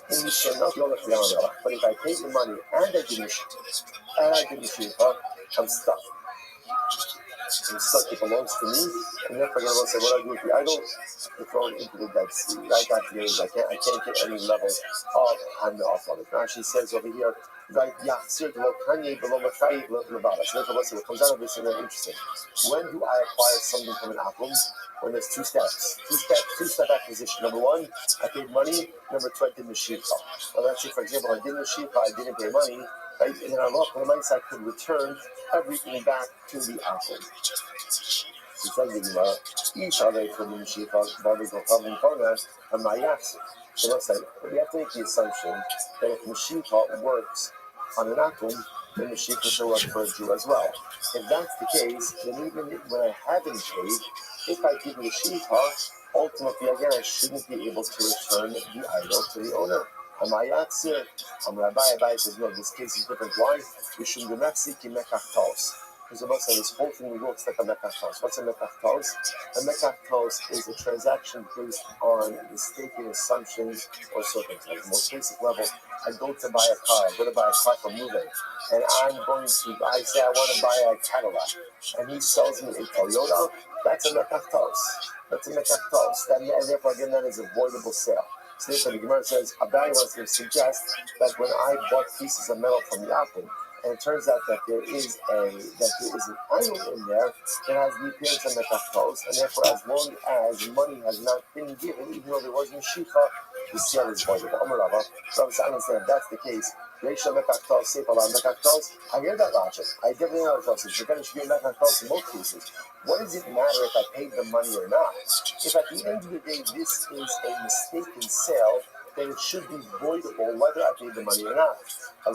And you shall not go to the but if I paid the money and I didn't ship, I'm stuck. It belongs to me, and therefore I'm going to say, what do I do with the idol? To throw it into the Dead Sea. Right after the I can't get any level of hand off of it. Now she says over here, right, so therefore what comes out of this is very interesting. When do I acquire something from an apple? When there's two steps. Two-step acquisition. Number one, I paid money. Number two, I did the shippa. Well, let's say, for example, I did the shippa, I didn't pay money. Right? And then on the money side, I could return everything back to the apple. Each other from the shippa, body go come and corner, and my yaksi. So let's say, we have to make the assumption that if Mashiach works on an atom, then Mashiach should work for a Jew as well. If that's the case, then even when I haven't paid, if I give Mashiach, ultimately again I shouldn't be able to return the idol to the owner. Amayatzir, Rabbi says, no, this case is different. Why? We shouldn't do Mexican mekachtos. Because the most of this whole thing looks like a mekachtos. What's a mekachtos? A mekachtos is a transaction based on mistaken assumptions or circumstances. The most basic level, I go to buy a car. I go to buy a car from moving. And I say I want to buy a Cadillac. And he sells me a Toyota. That's a mekachtos. And therefore, again, that is a voidable sale. So therefore, the Gemara says, Rabbi wants to suggest that when I bought pieces of metal from the apple, and it turns out that there is an idol in there that has the appearance of mekachtos, and therefore, as long as money has not been given, even though there was no shikha, the sale is voidable. Rabbi, so I understand if that's the case. I hear that logic. I definitely know what it is. But then it should be mekachtos in both cases. What does it matter if I paid the money or not? If at the end of the day this is a mistaken sale, then it should be voidable whether I paid the money or not. In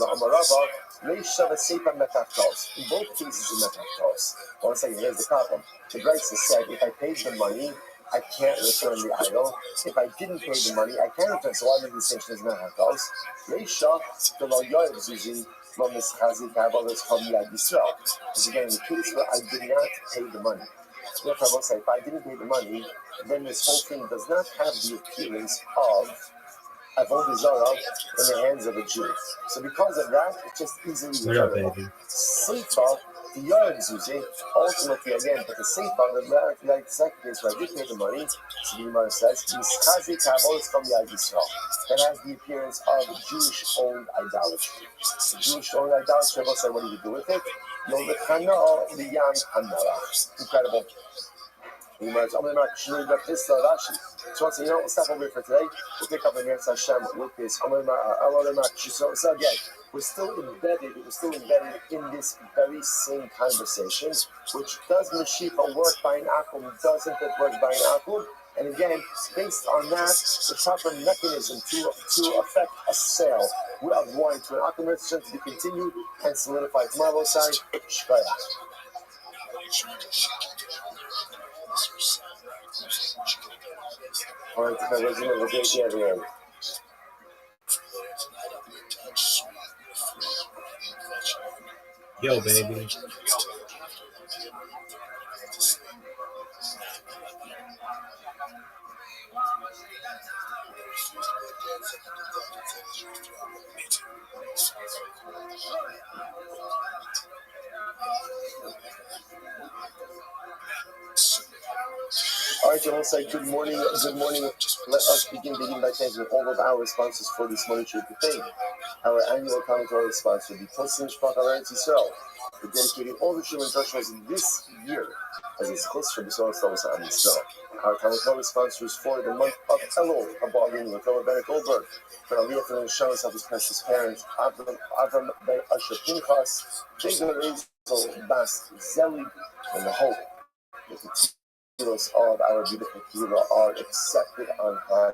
both cases in mekachtos. One second, here's the problem. The Grace has said if I paid the money, I can't return the idol. If I didn't pay the money, I can't return. So why the distinction is mekachtos? Because again, in the case where I did not pay the money, therefore I will say, if I didn't pay the money, then this whole thing does not have the appearance of Avodah Zarah in the hands of a Jew. So because of that, it's just easily returnable. Seifa, the Yard Zuzi, ultimately again, but the Seifa, the second case where I did pay the money, so the Gemara says, that has the appearance of Jewish-owned idolatry. The Jewish-owned idolatry, I will say, what do you do with it? Incredible. So once again, we'll stop over here for today. We'll pick up in Meretz Hashem with this. So again, we're still embedded in this very same conversation, which does Mashiach work by an akum, doesn't it work by an akum? And again, based on that, the proper mechanism to affect a sale of wine to an akum to be continued and solidified. Tomorrow, side, Shkaya. All right, the resume of the day, everyone. Yo, baby. All right, gentlemen, say good morning. Good morning. Let us begin by thanking all of our sponsors for this morning trip to thank our annual commentary sponsor, the Tosin Shpach Eretz Yisrael, for dedicating all the Shurim Joshua this year as it's close to the Yisrael Stavos on Yisrael. Our commentary sponsors for the month of Elul, Habadim, Rakel Bennett Goldberg, for Aliyah for the Neshama of his precious parents, Avram Ben Asher Pinchas, Bigger Israel Bas Zeli, and the hope that the tears of our beautiful Kira are accepted on high.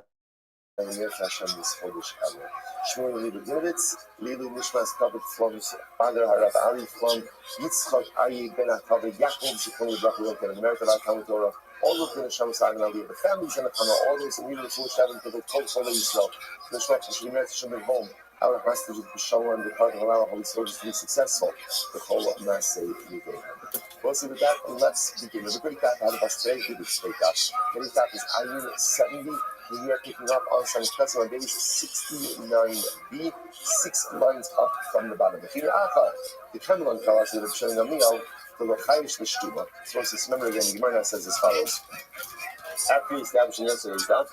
And Meretz Hashem this Chodesh Elul. Shmuel Lilu Lilu Nishmas Kavod from Father Harav Ali from Yitzchak Aryeh Ben Akav Yaakov Zikron Lebracha and the merit of our Talmud Torah. All of the Neshama Sagan Aliyah, the families in the Kama, all those in the Full Shavim to the Kol Yisrael, the Shmach Hashem Meretz Hashem at home. Our hostage of B'Shalom and the part of our Holy Spirit to be successful. The whole Maaseh Yidei. Well, so with that, let's begin. There's a great daf out of us today. We did this great daf. Today's daf is Ayin 70. We are picking up on some Kesem on days 69b, 6 lines up from the bottom. If you're the Kremlin Kalas that are showing a meal, the Lochayish the Shtuma. So let's just remember again, the Gemara says as follows. After establishing yesterday's daf,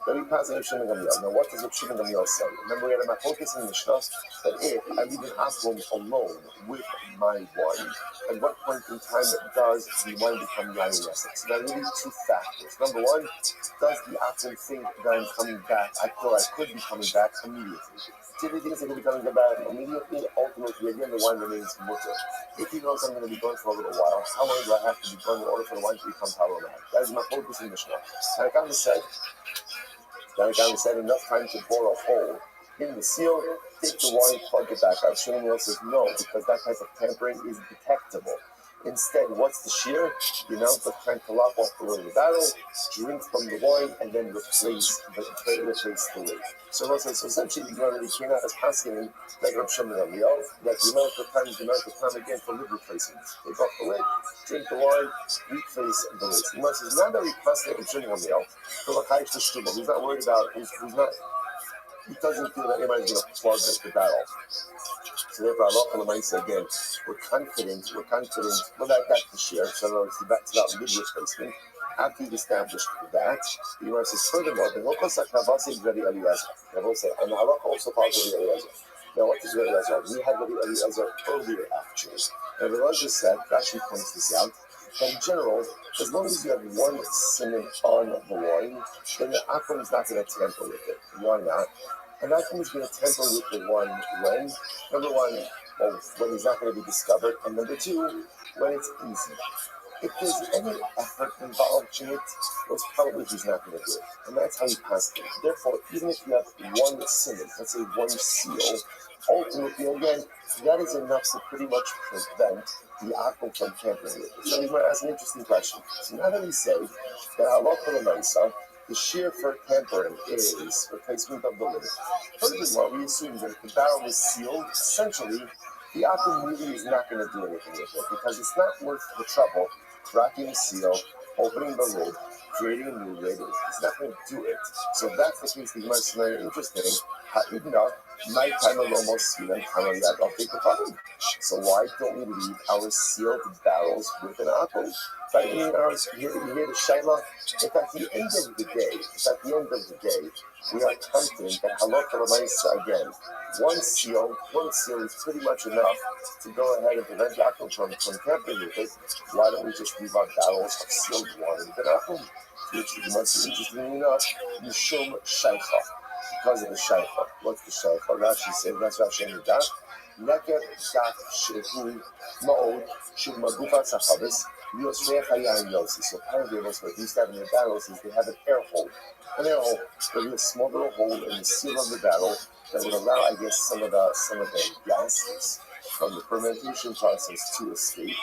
then we pass on Rav Shimon Gamliel. Now, what does Rav Shimon Gamliel say? Remember, we had a focus in the Mishnah that if I leave an akum alone with my wine, at what point in time does the wine become yayin nesek? So there are really two factors. Number one, does the akum think that I'm coming back? I could be coming back immediately. If he thinks I'm going to be coming back immediately, ultimately, again, the wine remains mutter. If he knows I'm going to be gone for a little while, how long do I have to be gone in order for the wine to become problematic? That is my focus in the Mishnah. Tanakama said enough time to bore a hole in the seal, take the wine, plug it back out. Shimon says no, because that type of tampering is detectable. Instead, what's the shear? The amount of time to lop off the lid of the barrel, drink from the wine, and then replace the lid. So essentially, the already came out as asking like Rav Shimon Gamliel, that the amount of time is the amount of time again for lid replacement. Take off the lid, drink the wine, replace the lid. The Gemara says, now that we passed it Rav Shimon Gamliel, he's not worried about, he doesn't feel that anybody's going to plug the barrel. So therefore, Allah again, we're confident, well, that's the share. So that's about lid replacement. After you've established that, the Gemara says, furthermore, the Hokos HaKavasi Rabbi Eliezer. They both say, and Allah also calls Rabbi Eliezer. Now, what is Rabbi Eliezer? We had Rabbi Eliezer earlier, actually. And Rabbi Eliezer said, Rashi points this out, that in general, as long as you have one simon on the wine, then the akum is not going to tamper with it. Why not? And akum is going to tamper with the wine when? Number one, when he's not going to be discovered, and number two, when it's easy. If there's any effort involved in it, it's probably he's not going to do it. And that's how he passed it. Therefore, even if you have one simon, let's say one seal, ultimately, again, that is enough to pretty much prevent the akum from tampering with it. So he's going to ask an interesting question. So now that we say that halacha the shear for tampering is replacement of the lid. Furthermore, we assume that if the barrel is sealed, essentially, the akum really is not going to do anything with it because it's not worth the trouble cracking the seal, opening the lid, creating a new lid. It's not going to do it. So if that's the case, the Gemara is very interesting. So why don't we leave our sealed barrels with an akum? But you hear the shaila. If at the end of the day, we are confident that halakha l'maisa again, one seal is pretty much enough to go ahead and prevent akum from tampering with it. Why don't we just leave our barrels of sealed wine with an akum? which must be interestingly enough, Mishum Shaicha, because of the Shaicha. What's the Shaicha? Rashi said, that's Rashi in the Daf. Leker Dak Shehu Ma'od Shub Magufat Sachavis Yosrei Chayayin Yosi. So apparently what they used to have in their barrels is they have an air hole. An air hole. There'll be a small little hole in the seal of the barrel that would allow, I guess, some of the gases from the fermentation process to escape.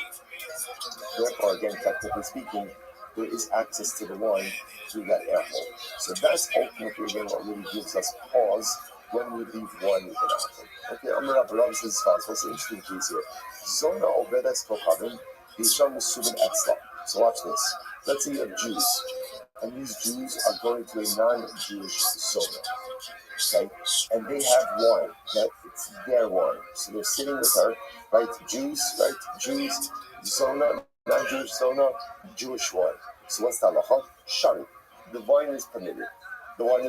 Therefore, again, technically speaking, there is access to the wine through that air hole. So that's ultimately again what really gives us pause when we leave wine with an apple. Okay, I'm Rabbi says as far as what's the interesting piece here. Zona obedes kochavim yisham mesubin etzla. So watch this. Let's say you have Jews, and these Jews are going to a non-Jewish zona. Okay, and they have wine that it's their wine. So they're sitting with her, right? Jews, zona, non-Jewish zona, Jewish wine. So what's the halacha? Shari. The wine is permitted. Why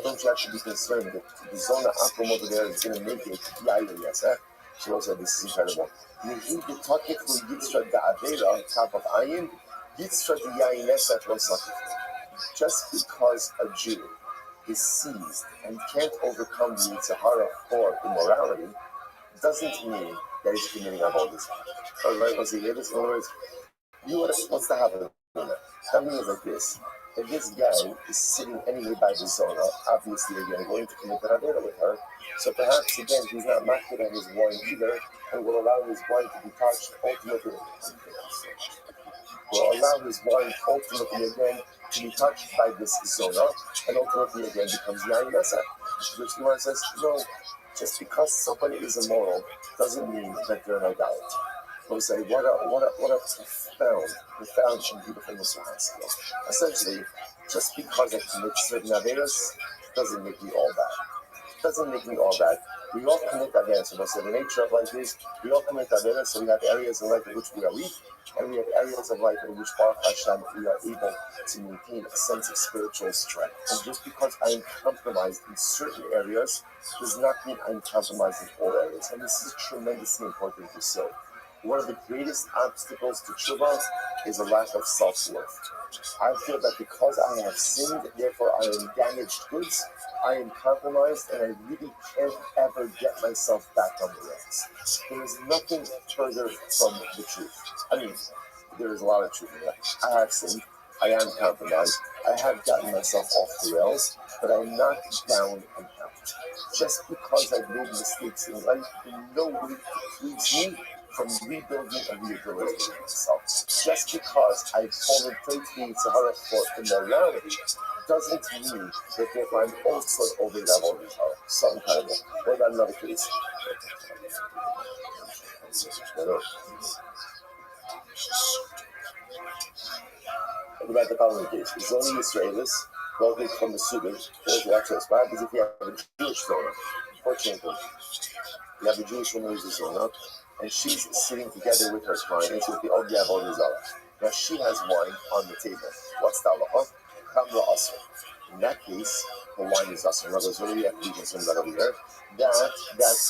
don't you actually be concerned that the zona akum over there is going to make it yayin yaseh? She also said this is incredible. Just because a Jew is seized and can't overcome the Sahara for immorality doesn't mean that he's committing avodas. All right, let's see. In other words, what's the happen? That means like this. If this guy is sitting anyway by the zona, obviously again going to commit avodah with her. So perhaps again he's not maked on his wine either, and will allow his wine to be touched ultimately. Will allow his wine ultimately again to be touched by this zona, and ultimately again becomes yayin nasa. Which the one says, no, just because somebody is immoral doesn't mean that they're an idolater. We'll say, what a profound and beautiful Muslim. Essentially, just because I commit certain averos doesn't make me all bad. We all commit averos. So the nature of life is we all commit averos. So we have areas of life in which we are weak, and we have areas of life in which Baruch Hashem we are able to maintain a sense of spiritual strength. And just because I am compromised in certain areas does not mean I'm compromised in all areas. And this is tremendously important to say. One of the greatest obstacles to tshuva is a lack of self-worth. I feel that because I have sinned, therefore I am damaged goods, I am compromised, and I really can't ever get myself back on the rails. There is nothing further from the truth. I mean, there is a lot of truth in that. I have sinned, I am compromised, I have gotten myself off the rails, but I'm not down and out. Just because I've made mistakes in life in no way precludes me from rebuilding and rehabilitating myself. Just because I've fallen prey to the Sahara for immorality doesn't mean that therefore I'm also over that all the time. So incredible. What about another case? What about the following case? Zoni Israelis, located from the Sudan, watch this. What happens if you have a Jewish zona? For example, you have a Jewish woman who's a zona, and she's sitting together with her clients with the Odia Vodazara. Now she has wine on the table. What's the halacha? Kamla Asr. In that case, the wine is Asr. In other words, what do we have to be concerned about over there? That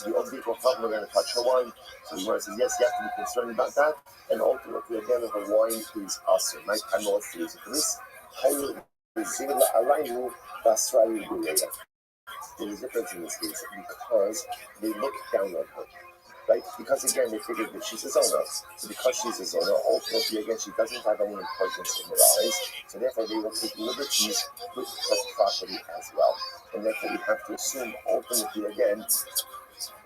the Odia Vodazara are going to touch her wine. So the Gemara says, yes, you have to be concerned about that. And ultimately, again, her wine is Asr. My time was to use it for this. There is a difference in this case because they look down on her. Right? Because again, they figured that she's a zona. So because she's a zona, ultimately again, she doesn't have any importance in their eyes. So therefore, they will take liberties with her property as well. And therefore, we have to assume, ultimately again,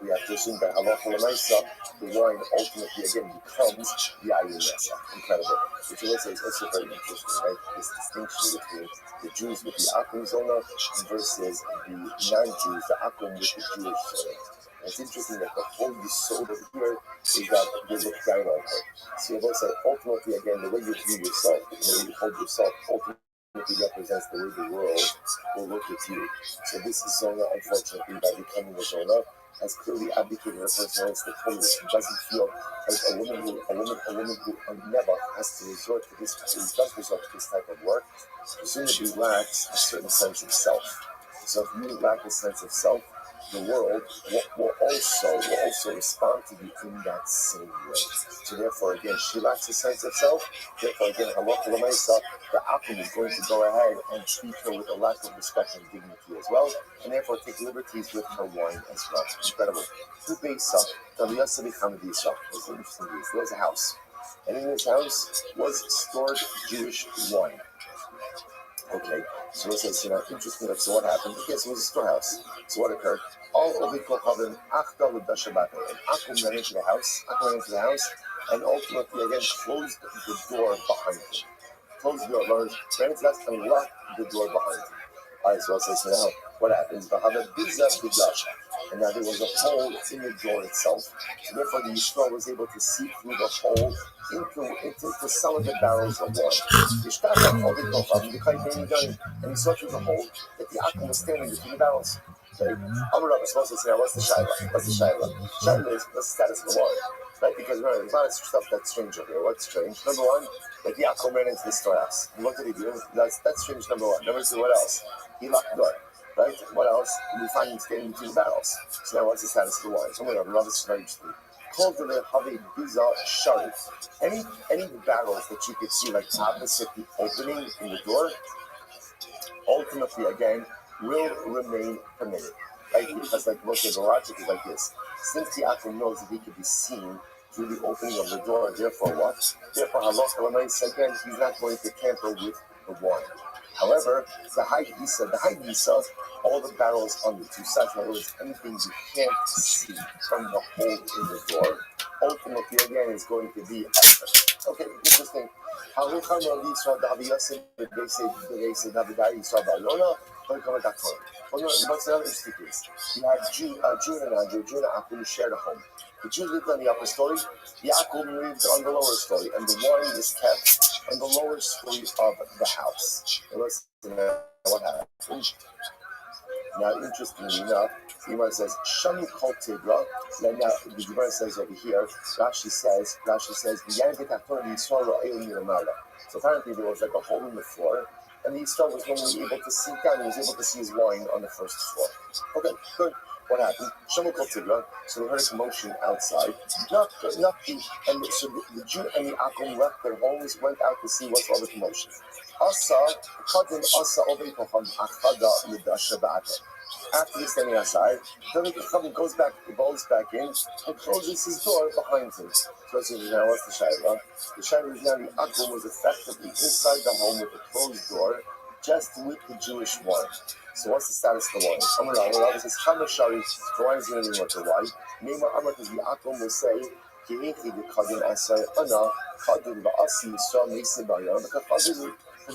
that halacha l'maisa, the wine ultimately again becomes yayin nasa. Incredible. Which I will say is also very interesting, right? This distinction between the Jews with the akum zona versus the non-Jews, the akum with the Jewish zona. It's interesting that the whole yisod over here is that they look down on her. So you will say, ultimately, again, the way you view yourself, the way you hold yourself, ultimately represents the way the world will look at you. So this is zona, unfortunately, by becoming a zona, has clearly abdicated her personality to holiness. She doesn't feel like a woman who never has to resort to this, who does resort to this type of work, presumably lacks a certain sense of self. So if you lack a sense of self, the world will also respond to you in that same way. So therefore, again, she lacks a sense of self. Therefore, again, halacha l'maisa, the akum is going to go ahead and treat her with a lack of respect and dignity as well, and therefore take liberties with her wine as well. Incredible. It's interesting. There was a house, and in this house was stored Jewish wine. Okay, so it says, interesting. So what happened? Okay, so it was a storehouse. So what occurred? All Ovi Kohavim, Achda L'Dashabata, and Akum went into the house, and ultimately again closed the door behind him. Closed the door, ran into that and locked the door behind him. Alright, so it says, now what happens? And now there was a hole in the door itself. So therefore the Yisrael was able to see through the hole into some of the barrels of wine. And he saw through the hole that the Akum was standing between the barrels. Okay? Rabbi is supposed to say, what's the Shaila? What's the status of the wine? Right, because remember, there's a lot of stuff that's strange over here. What's strange? Number one, that Yaakov ran into the storehouse. And what did he do? That's strange, number one. Number two, what else? He locked the door. Right? What else? We find him standing between the barrels. So now what's the status of the wine? So whatever, Rabbi is very interesting. Called to the Havi Biza Shari. Any barrels that you could see like opposite the opening in the door, ultimately again will remain permitted. Right? Because like most of the logic is like this. Since the Akum knows that he could be seen through the opening of the door, therefore what? Therefore, halacha l'maisa, again, he's not going to tamper with the wine. However, the high gisa, all the barrels on the two sides, in other words, anything you can't see from the hole in the door, ultimately again is going to be usher. Okay, interesting. Well, what's another interesting case? You had a Jew and Akum shared a home. The Jew lived on the upper story, the Akum lived on the lower story, and the wine was kept on the lower story of the house. And listen to what happened. Now, interestingly enough, the Gemara says, Shani Kol Tigra. Now, the Gemara says over here, Rashi says, so apparently there was like a hole in the floor, and the Yisrael was normally able to see down. He was able to see his wine on the first floor. Okay, good. What happened? Shani Kol Tigra. So they heard a commotion outside. So the Jew and the Akum left their homes, went out to see what's all the commotion. After he's standing outside, then the Chachamim goes back in and closes his door behind him. So now what's the Shaila? The Shaila is now the Akum was effectively inside the home with a closed door, just with the Jewish wine. So what's the status of the wine? Rabbi says, Chamashari, the wine is going to be what the wine. Neymar Amar, because the Akum will say, because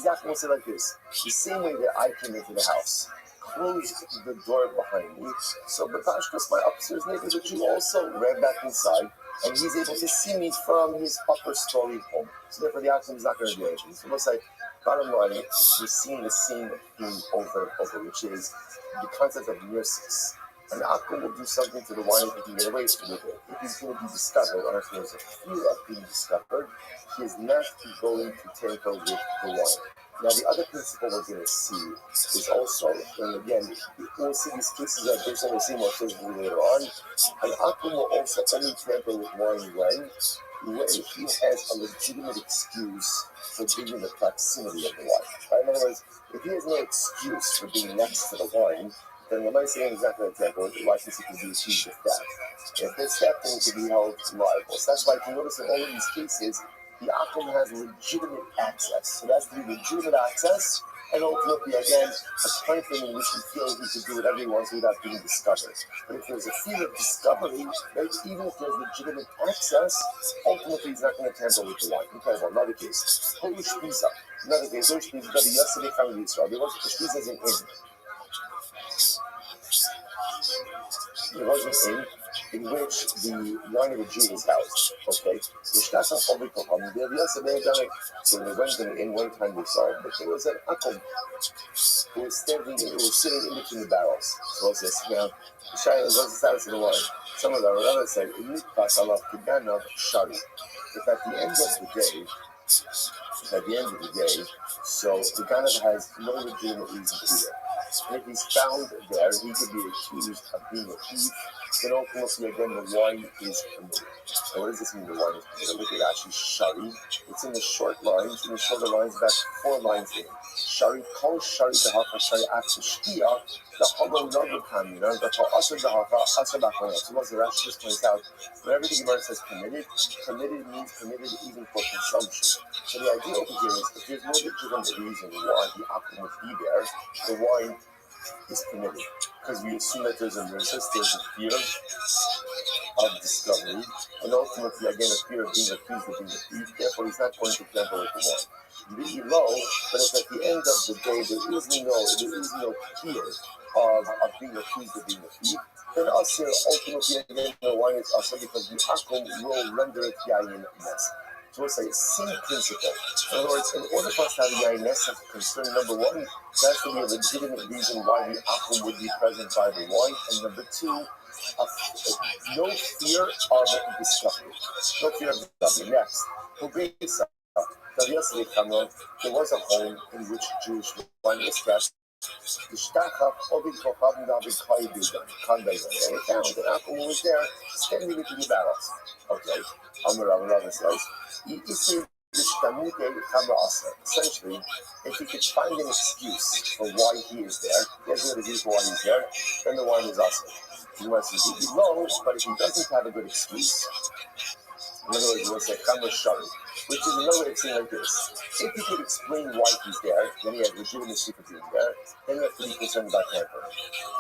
the Akum will say like this, the same way that I came into the house, closed the door behind me, so Batashkas, my upstairs neighbor, the Jew, also ran back inside, and he's able to see me from his upper story home. So therefore the Akum is not going to do anything. So we'll say, bottom line, we're seeing the same thing over, which is the concept of nurses. And the Akum will do something to the wine if he can get away with it. If he's going to be discovered, or if there's a fear of being discovered, he is not going to tamper with the wine. Now, the other principle we're going to see is also, and again, we'll see these cases are based on we'll see more physically later on. And Akum will also only tamper with wine when he has a legitimate excuse for being in the proximity of the wine. Right? In other words, if he has no excuse for being next to the wine, then the Messiah is not going to tamper with the license he can be accused of theft. If it's theft, then he can be held liable. So that's why if you notice in all of these cases, the Akum has legitimate access. So that's the legitimate access, and ultimately, again, a time frame in which he feels he can do whatever he wants without being discovered. But if there's a fear of discovery, right, even if there's legitimate access, ultimately he's not going to tamper with the wine. Incredible. Another case. Holy Shpiza. Another case. Holy Shpiza. The yesterday family Israel. There was Shpiza as an inn. There was an inn in which the wine of a Jew was housed. Okay? So when they went to the inn one time, they saw that there was an Akum who was sitting in between the barrels. So what's this? Now, what's the status of the wine? Some of the rabbis said, if at the end of the day, so the Ganav has no legitimate reason to be there. And if he's found there, he could be accused of being a thief. Then ultimately, again, the wine is permitted. Now, what does this mean, the wine is permitted? Look at actually shari. It's in the short lines, in the shorter lines, about 4 lines in. Shari, kol shari dahacha shari after shkia, the hobo logo kamina, the kol asher dahacha asher bachona. So what the Rashi just points out, whenever the Gemara says permitted, permitted means permitted even for consumption. So the idea over here is if there's no legitimate reason why the akum would be there, the wine is permitted. Because we assume that there's a fear of discovery, and ultimately, again, a fear of being accused of being a thief. Therefore, he's not going to tamper with the wine. Really low, but if at the end of the day there is no fear of being accused of being a thief, then also ultimately again the wine is also because the akum will render it yayin mess. So it's like same principle. In other words, in order for us to have yayin of concern, number one, there has to be a legitimate reason why the akum would be present by the wine, and number two, no fear of discovery. No fear of discovery. Next, who brings up there was a home in which Jewish wine was kept. The Shtachaf Ovid Kochav David Kandai. They found that Akum was there standing between the barrels. Okay, Amar says, essentially, if he could find an excuse for why he is there, he has no excuse for why he's there, then the wine is awesome. He wants to be low, but if he doesn't have a good excuse, in other words, it was a Kamar Shari, which is another way of saying like this. If he could explain why he's there, then he has legitimacy for being there, then you have to be concerned about tampering.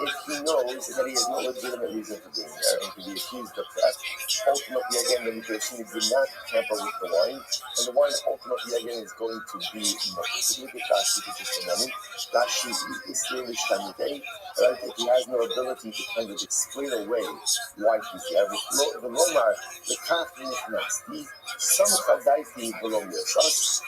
If he knows that he has no legitimate reason for being there and can be accused of theft, ultimately again, then he could assume he did not tamper with the wine, and the wine ultimately again is going to be Rashi, just a moment. Rashi is clearly Shtamite, right? If he has no ability to kind of explain away why he's there, the Lomar, the Kach Nichnas, some Chadaiti belong with us,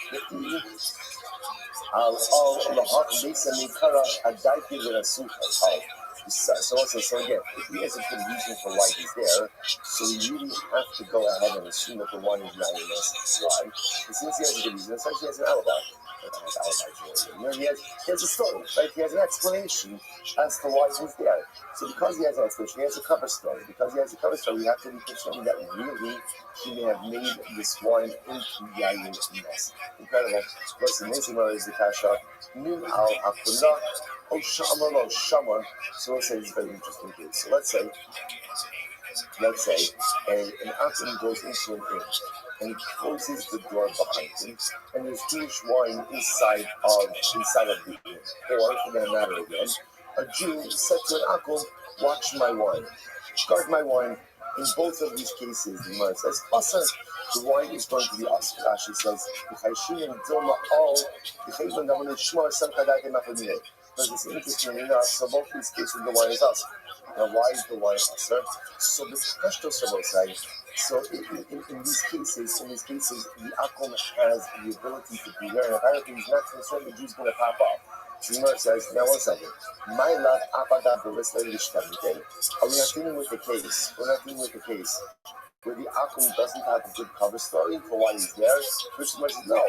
so again, if he has a good reason for why he's there, so we really have to go ahead and assume that the one is not in us. Why? Because since he has a good reason, essentially he has an alibi. He has a story, right? He has an explanation as to why he's there. So because he has an explanation, he has a cover story. Because he has a cover story, we have to be concerned that really he may have made this wine into yayin mess. Incredible. What's amazing about is the kasha. Min al hakuna o shamar lo shamar. So let's say it's a very interesting case. So let's say an akum goes into an inn and he closes the door behind him, and there's Jewish wine inside of the inn. Or, for that matter again, a Jew said to an akum, watch my wine, guard my wine. In both of these cases, the Gemara says, Asar, the wine is going to be Asar. Rashi says, because it's interesting enough, so both these cases, the wine is Asar. Now, why is the wine Asar? So the question is, so in these cases, the akum has the ability to be there, and apparently he's not concerned the Jew's going to pop up. So the Gemara says, now 1 second. My love, are we not dealing with the case? We're not dealing with the case where the akum doesn't have a good cover story for why he's there. Which says, no.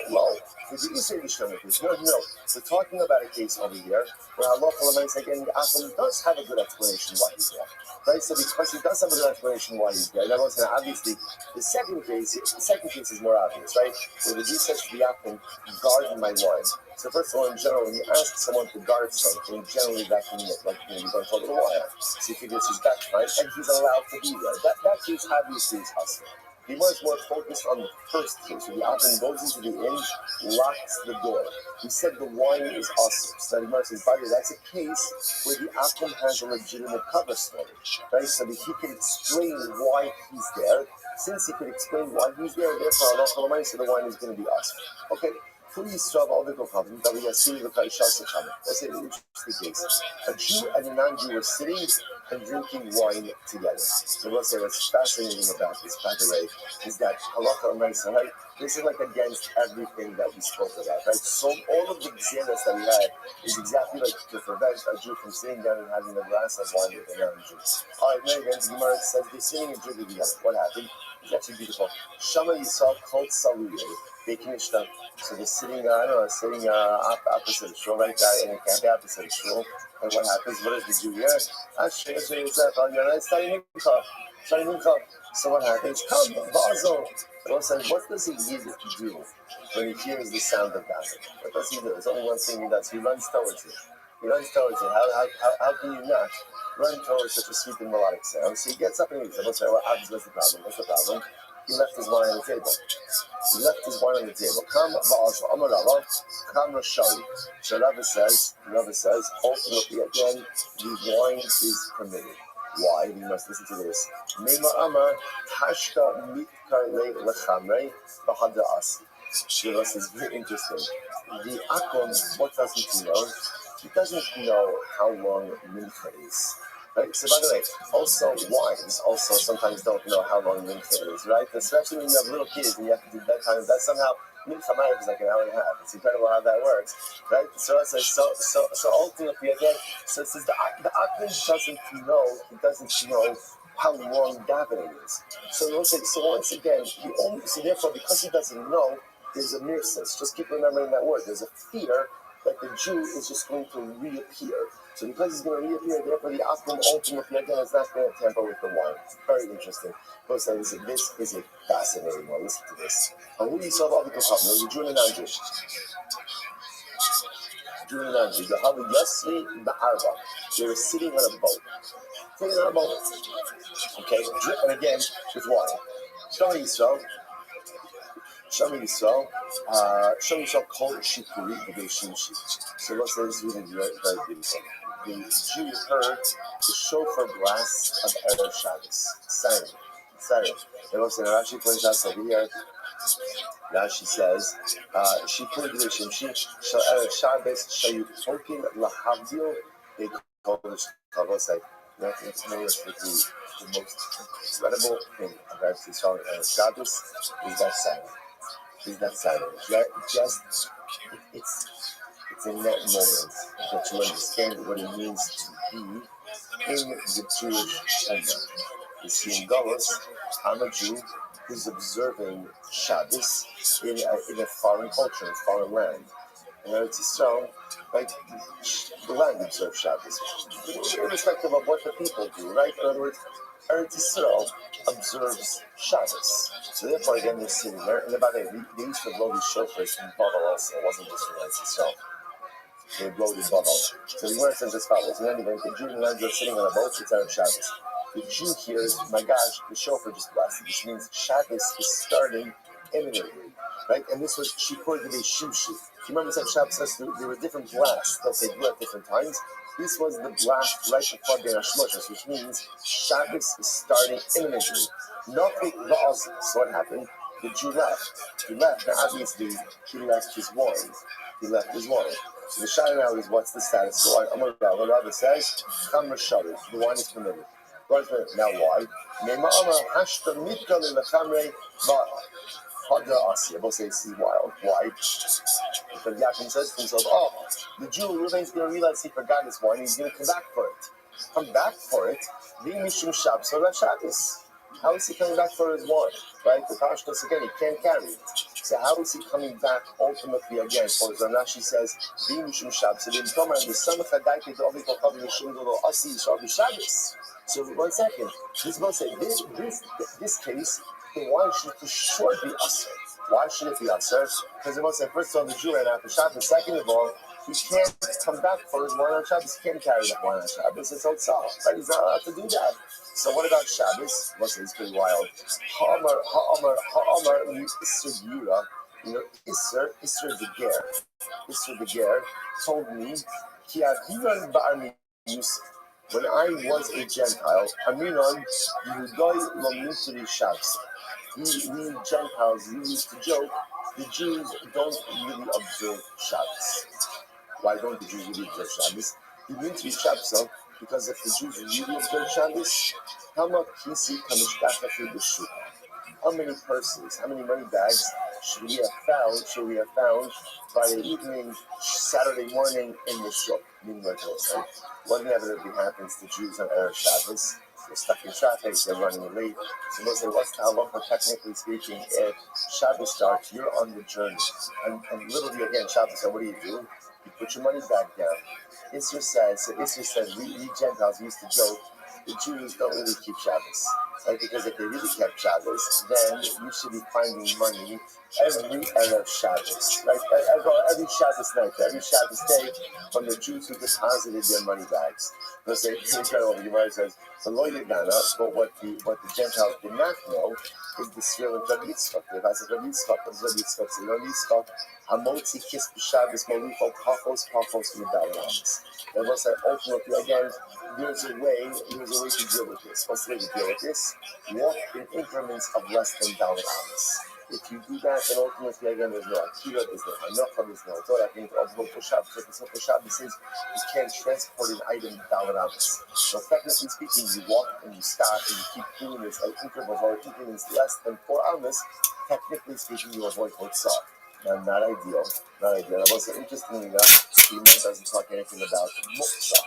For the Israeli Shemekis, no. We're talking about a case over here where Allah again, the akum does have a good explanation why he's there. Right? So because he does have a good explanation why he's there, obviously the second case is more obvious, right? Where the Jew says to the akum, guard my wine. So first of all, in general, when you ask someone to guard something, generally that can mean like you're going for a little while. So he figures he's back time and he's allowed to be there. That case obviously is hustling. He was more focused on the first case, where the akum goes into the inn, locks the door. He said the wine is awesome. So the Gemara says, by the way, that's a case where the akum has a legitimate cover story. Right? So that he can explain why he's there. Since he can explain why he's there, therefore Allah said the wine is going to be awesome. Okay? Let's say an interesting case. A Jew and a non-Jew were sitting and drinking wine together. So let's say what's fascinating about this, by the way, is that halacha and right? This is like against everything that we spoke about, right? So all of the examples that we had is exactly like to prevent a Jew from sitting down and having a glass of wine with a non-Jew. All right, now again, the Gemara says they're sitting and drinking together. What happened? It's actually beautiful. Shama Yisrael Kol Tzaluye Bekinishta. So they're sitting, opposite the shul, right? In a camp opposite the shul. And what happens? What does the Jew hear? So what happens? Come, Basil. The Lord says, what does he need to do when he hears the sound of battle? What does he do? There's only one thing he does. He runs towards it. He runs towards it. How can you not run towards such a sweet and melodic sound? So he gets up and he leaves. And we'll say, well, obviously, what's the problem? What's the problem? He left his wine on the table. He left his wine on the table. Come, Ba'asha, Amar Rava, come, Rashali. So Rabbi says, ultimately again, the wine is permitted. Why? We must listen to this. Neima Amar, Tashka Mitkar Le Lechamre, Bahada Asi. This is very interesting. The Akum, what doesn't he know? He doesn't know how long mincha is. Right? So by the way, also wives also sometimes don't know how long mincha is, right? Especially when you have little kids and you have to do bedtime. That somehow mincha is like an hour and a half. It's incredible how that works, right? So ultimately again, so it says the Akum doesn't know how long davening is. So once again, therefore because he doesn't know, there's a mirsis. Just keep remembering that word. There's a fear that the Jew is just going to reappear. So because he's going to reappear, therefore the Akum ultimately again is not going to tamper with the wine. It's very interesting. This is a fascinating one. Listen to this. And who do you saw all the Kocham? The Jew and the non-Jew. Jew and the non-Jew. The Havu Yasri Ba'arva. They were sitting on a boat. Sitting on a boat. Okay, and again with wine. Shema Yisrael. Shema Yisrael called Shipuri B'dei Shimshi. So let's read it very, very beautiful. The Jew heard the shofar blast of Erev Shabbos. Siren. And also Rashi points out over here. Rashi says, Shipuri B'dei Shimshi Shal Erev Shabbos Shayu Tokin Lahavdil. They call it Kavosai. Nothing familiar with the most incredible thing about this song Erev Shabbos is that silence. It's in that moment that you understand what it means to be in the Jewish Ummah. You see in Golos, I'm a Jew who's observing Shabbos in a foreign culture, in a foreign land. And Eretz Yisrael, right, the land observes Shabbos, irrespective of what the people do, right? In other words, Eretz Yisrael observes Shabbos. So therefore, again, they're sitting there. And by the way, they used to blow these shofars in Bavel also. It wasn't just in Eretz Yisrael. They blow in Bavel. So the word says as follows. In any event, the Jew and the non-Jew are sitting on a boat. It's Erev Shabbos. The Jew hears, my gosh, the shofar just blasted, which means Shabbos is starting imminently. Right? And this was Shipur B'dei Shimshi. You remember that Shabbos says there were different blasts that they blew at different times. This was the blast right before Bein HaShmoshes, which means Shabbos is starting imminently. Not with La'azim. So what happened? The Jew left. Now obviously, he left his wine. So the shayla now is, what's the status of the wine? Rabbi says, Cham Rashari, the wine is permitted. Now why? Both say this is wild. Why? Because Yaakov says to himself, the Jew Reuben's going to realize he forgot his wine, he's going to come back for it. How is he coming back for his wine? Right? The Pashtos again, he can't carry it. So how is he coming back ultimately again? For as Rashi says, so 1 second. This case, the wine should for sure be usher. Why should it be usher? Because the most first of all, the Jew ran out the Shabbos. Second of all, he can't come back for his wine on Shabbos. He can't carry that wine on Shabbos. It's outside. Right? He's not allowed to do that. So what about Shabbos? It's pretty wild. Ha'amar Isser Yura. Isser the Ger told me, Ki avivan ba'armi Yusuf. When I was a Gentile, Aminon Yehuday lo mitri Shabbos. We Gentiles, we used to joke, the Jews don't really observe Shabbos. Why don't the Jews really observe Shabbos? You need to be Shabbos, because if the Jews really observe Shabbos, how many purses, how many money bags should we have found by the evening, Saturday morning in the shul? Meaning what inevitably happens to Jews on Erev Shabbos? you're stuck in traffic, you're running late. So we'll say, what's the halacha, technically speaking, if Shabbos starts, you're on the journey. And literally, again, Shabbos, so what do? You put your money back down. Isser says, we Gentiles used to joke, the Jews don't really keep Shabbos. Right? Because if they really kept Shabbos, then you should be finding money every Erev Shabbos. Right? Every Shabbos night, every Shabbos day, from the Jews who deposited their money bags. They'll say, incredible, the Gemara says, the lo yagana, but what the Gentiles did not know is the sphere of Rabbi Yitzchak. If I said Rabbi Yitzchak, what does Rabbi Yitzchak say? Rabbi Yitzchak, Hamotzi kis b'Shabbos molifo pachos v'dalamas. And we'll say, ultimately, again, there's a way to deal with this. What's the way to deal with this? Walk in increments of less than $1. If you do that, then ultimately, again, there's no akira, there's no hanacha, there's no torah. I think Local Shabbos, Local Shabbos says you can't transport an item $1. So technically speaking, you walk and you stop and you keep doing this at intervals or increments less than 4 hours. Technically speaking, you avoid hotzah. Now, not ideal. I was interestingly enough, the Gemara doesn't talk anything about muktzah.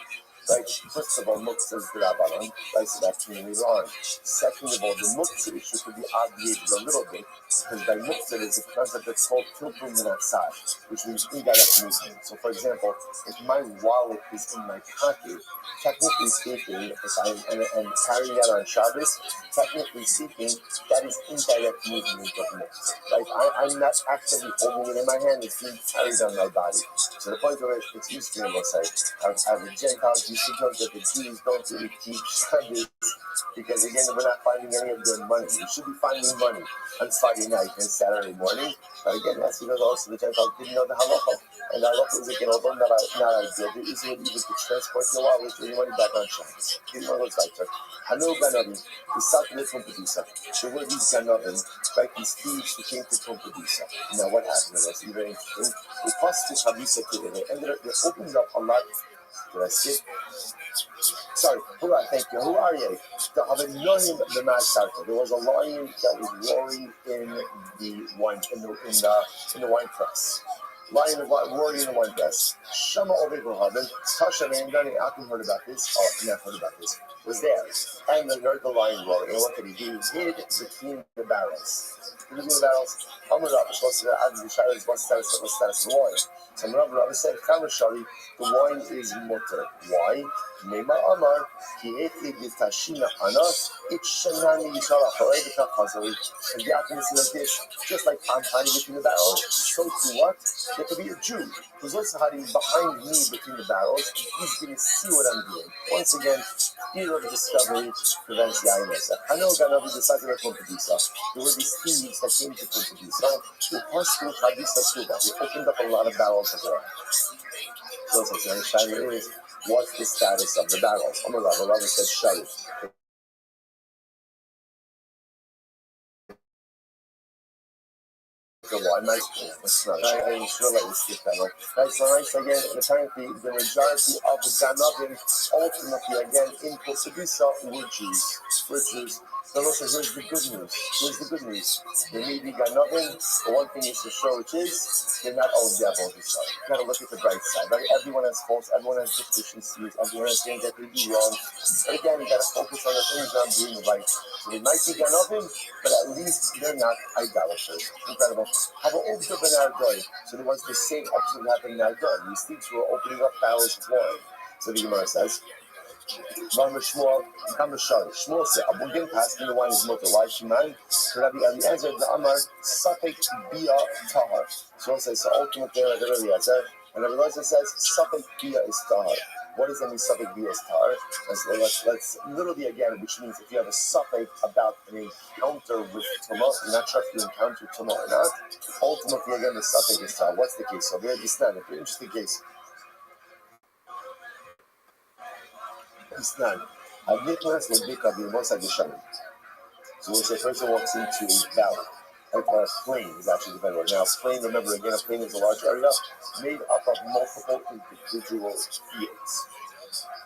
Right? First of all, muktzah is the rabbanon, right? So that's clearly wrong. Second of all, the muktzah issue could be obviated a little bit, because by muktzah there's a concept that's called tilpum minatzad, which means indirect movement. So, for example, if my wallet is in my pocket, technically speaking, if I'm and carrying that on Shabbos, technically speaking, that is indirect movement of muktzah. Right? I'm not actively holding it in my hand; it's being carried on my body. So the point of it, it's used to say, as a Gentiles, you should know that the Jews don't really keep Shabbos because, again, we're not finding any of their money. We should be finding money on Friday night and Saturday morning. But again, that's because also the Gentiles didn't know the halacha. And the halacha is, again, although not ideal, there is a way even to transport your wallet or your money back on Shabbos. Here's one of those factors. Hanu ganavim, the Satan from Pedisa. There were these ganavim, right? These thieves who came to Pedisa. Now, what happened? That's very interesting. They passed to Pedisa today. They opened up a lot. Did I skip? Sorry, thank you. Who are you? There was a lion that was roaring in the wine wine press. Lion roaring in the wine press. Shama Obegohaven, Tasha Mandani, Akim heard about this. Oh, not heard about this. Was there. And they heard the lion roaring. And what did he do? He hid between the barrels. Between the barrels, the wine. So Rabbi said, the wine is mutter. Why? Neymar Amar, Kieti Bitashina Anas, it's Shanani Yisara, and the alchemist is like this, just like I'm hiding between the barrels, so to what? There could be a Jew who's also hiding behind me between the barrels, and he's going to see what I'm doing. Once again, fear of discovery prevents the Ayinesa. I know Ganavi decided to come to Bisa. There were these thieves that came to come to Bisa. They passed through Hadisa Suda. They opened up a lot of barrels of wine. So it's very shiny is. What's the status of the barrels? Rabbi said, Shari. Why am I should let you skip that one. Right, so nice again, apparently the majority of the Ganavim ultimately again in Kosubisa were Jews. But also here's the good news. They may be Ganavim, but one thing is for sure, which is they're not all devil this side. You gotta look at the bright side. Right? Everyone has faults, everyone has deficiencies, everyone has things that they do wrong. But again, you gotta focus on the things that I'm doing right. So they might be Ganavim, but at least they're not idolaters. Incredible. Have an Ubda Ben Ardoy. So there was the same episode happening in Ardoy. These thieves were opening up barrels of wine. So the Gemara says, Shmuel said, Abu Gim passed in the wine is mutter. Why Shimon? Rabbi Eliezer the Amar Safek Bia Tahar. So it says, so ultimately, Rabbi Eliezer, and Rabbi Eliezer says, Safek Bia is Tahar. What does that mean, Safek Bia is Tahar? Let's literally again, which means if you have a Safek about an encounter with Tumah, you're not sure if you encounter Tumah or not, ultimately again, the Safek is Tahar. What's the case? So very interesting, very interesting case. Isnan. Admittance would make up the most addition. So when a person walks into a valley, like a plain is actually the better word. Now, a plain, remember again, a plain is a large area made up of multiple individual fields.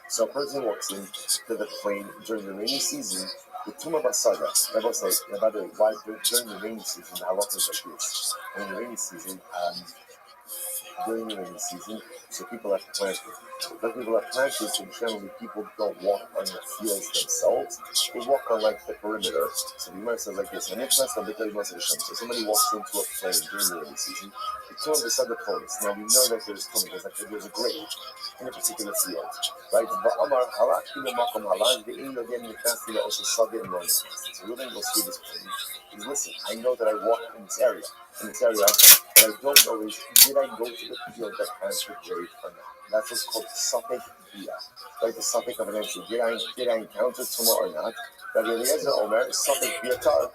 So a person walks into the plain during the rainy season, the Tumah Basaga. I will say, by the way, why during the rainy season, the halakha is like this. In the rainy season, during the rainy season, so people have planted. But people have planted, so generally people don't walk on the fields themselves. They walk on like the perimeter. So the Gemara says like this: so somebody walks into a plain during the rainy season. It's on the side of the place. Now we know that there's there's a grave in a particular field, right? So we're going to go through this plain. And listen, I know that I walked in this area. What I don't know is, did I go to the field that has the grave or not? That's what's called Safek Bia, right? The Safek of an entry. Did I encounter Tumah or not? Rabbi Eliezer Omer, Safek Bia Tar.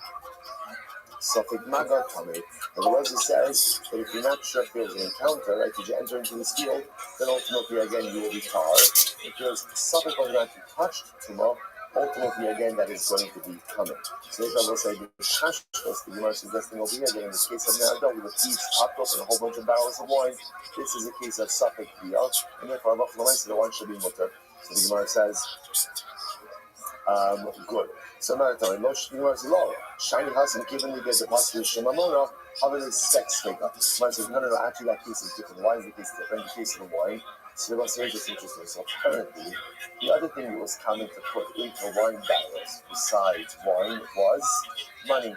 Safek Magar Tameh. And the Eliezer says that if you're not sure if there's an encounter, right, did you enter into this field, then ultimately again you will be tar. Because Safek was not touched Tumah, ultimately again that is going to be coming. So if I will say the Shashkos, the Gemara suggesting over here that in the case of Nardo, with the thieves popped up in a whole bunch of barrels of wine, this is a case of Safek Biyah, and therefore the wine should be mutter. So the Gemara says, good. So Maratoni, Moshe the Gemara says, lo, shiny house and given you get the possible Shemamona, how about this sex figure? The Gemara says, no, actually that case is different. Why is the case different? The case of the wine. So the Gemara says, interesting. So apparently, the other thing that was common to put into wine barrels besides wine was money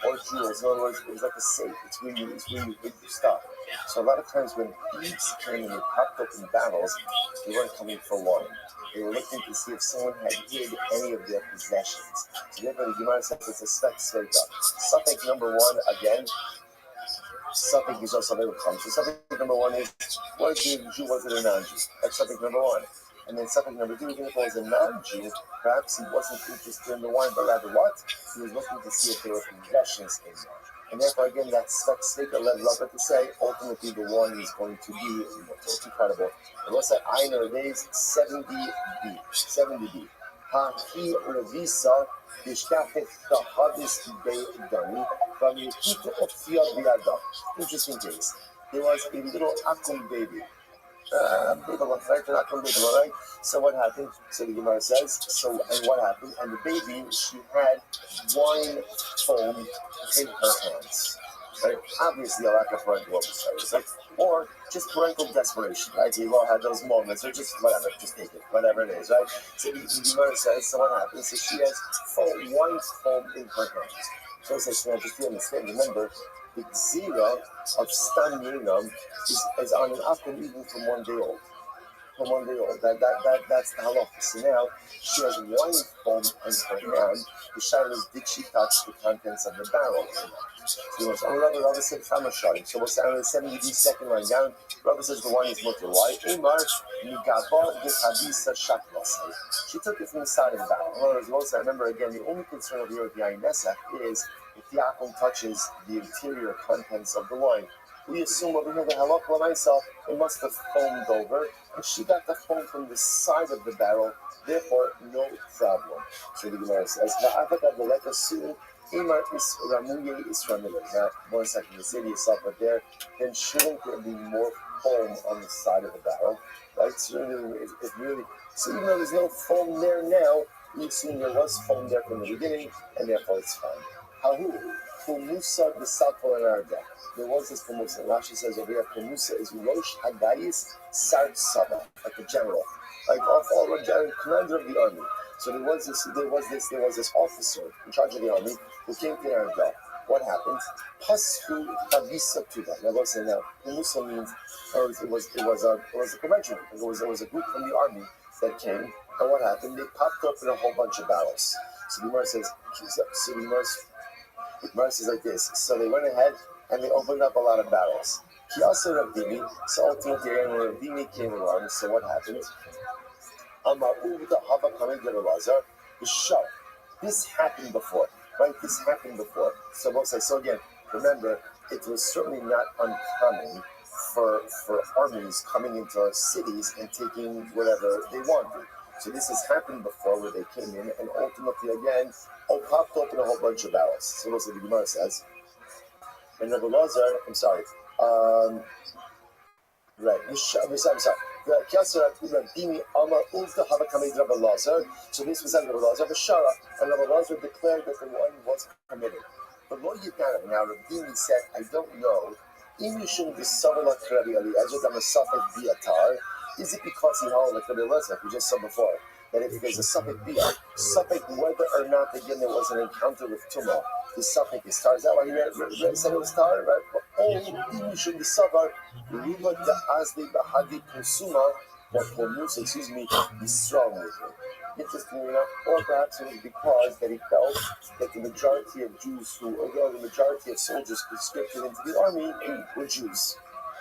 or jewels. In other words, it was like a safe. It's where you hid your stuff. So a lot of times when thieves came and they popped up in barrels, they weren't coming for wine. They were looking to see if someone had hid any of their possessions. So therefore the Gemara says it's a spec. Suffix number one, again, suffix is also very common. So suffix number one is, was it a Jew, was it a non-Jew? That's suffix number one. And then suffix number two, even if it was a non-Jew, perhaps he wasn't interested in the wine, but rather what? He was looking to see if there were possessions in there. And therefore, again, that's a level up to say, ultimately the wine is going to be incredible. And what's that? I know days 70B. 70B. Ha-hi revisa b'shtafet tahadis be'dani v'yekita ofia b'yada. Interesting case. There was a little akum baby. Right? So what happened? So the Gemara says, and what happened? And the baby, she had wine foam in her hands. Right? Obviously a lack of parental oversight, right? Or just parental desperation, right? We've all had those moments, or just whatever, just take it, whatever it is, right? So the Gemara says, so what happens? So she has wine foam in her hands. So it says, now just to understand, remember, the zera of Stam Yinam is on an akum even from 1 day old. From 1 day old. That's the halacha. So now she has wine foam in her hand. The shadow is, did she touch the contents of the barrel? So Rabbi said Chamashari. So we'll say on the 72nd line down, Rabbi says the wine is mutter. Why? Umar Migaba Gitadisa Shaklasai. She took it from the side of the barrel. In other words, also remember again, the only concern over here with the GUINNESS is if the akum touches the interior contents of the wine. We assume over here the halakha myself, it must have foamed over, and she got the foam from the side of the barrel, therefore no problem. So the Gemara says, now, 1 second, you say to yourself, but there, then shouldn't there be more foam on the side of the barrel, right? So even though there's no foam there now, we assume there was foam there from the beginning, and therefore it's fine. Pumusa the Sakal and Arda. There was this Pumusa. Rashi says over here, Pumusa is Rosh Hagayis Sart Saba, like a general, like all the general commander of the army. So there was this officer in charge of the army who came to Arda. What happened? Pashu Tavisa Tuba. Now go say now. Pumusa means, or it was a convention. It was a group from the army that came. And what happened? They popped up in a whole bunch of barrels. So the Gemara says, the Gemara says like this. So they went ahead and they opened up a lot of barrels. He also Rabbi. So ultimately, when Rabbi came along, so what happened? This happened before, right? This happened before. So again, remember, it was certainly not uncommon for armies coming into our cities and taking whatever they wanted. So this has happened before where they came in and ultimately again, popped open a whole bunch of barrels. So that's what the Gemara says. And Rabbi Lazar, I'm sorry. Right. I'm sorry. So this was Rabbi Lazar Bashara, and Rabbi Lazar declared that the wine was permitted. But now Rabbi said, I don't know Imishum Disavela Krabi Ali Ajit am a Safek Biatar. Is it because he held like Rabbi Elazar, we just saw before, that if there's a Safek Bia, Safek whether or not again there was an encounter with Tumah, the Safek is tar. Is that why he said it was tar? Right? Oh, Imishum Disavar, Ruba the Azli Bahadi Kusuma, or Hormuz, excuse me, is strong with him. Interestingly enough, or perhaps it was because that he felt that the majority of Jews the majority of soldiers conscripted into the army were Jews.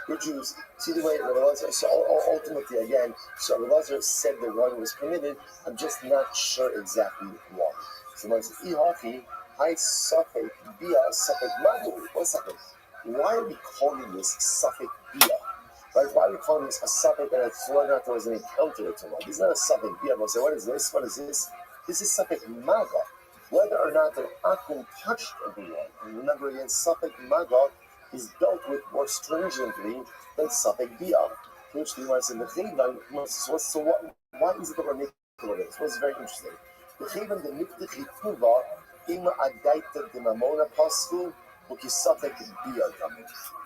We're Jews. See the way Rabbi Elazar, so ultimately again, so Rabbi Elazar said the one was permitted. I'm just not sure exactly why. So when I said, Ihafi, I Safek Bia, Safek Magu. 1 second. Why are we calling this Safek Bia? Right? Why are we calling this a Safek and it's whether or not there was an encounter with Tumah? This is not a Safek Bia. We'll say, what is this? What is this? This is Safek Maga. Whether or not the Akum touched everyone. And remember again, Safek Maga is dealt with more stringently than Safek Bia. Which the Gemara said, why is it that we're making of this? What's very interesting. The Chevan, the Miktich Tuva, Ima Adaita de Mamona Pasku, Safek Bia.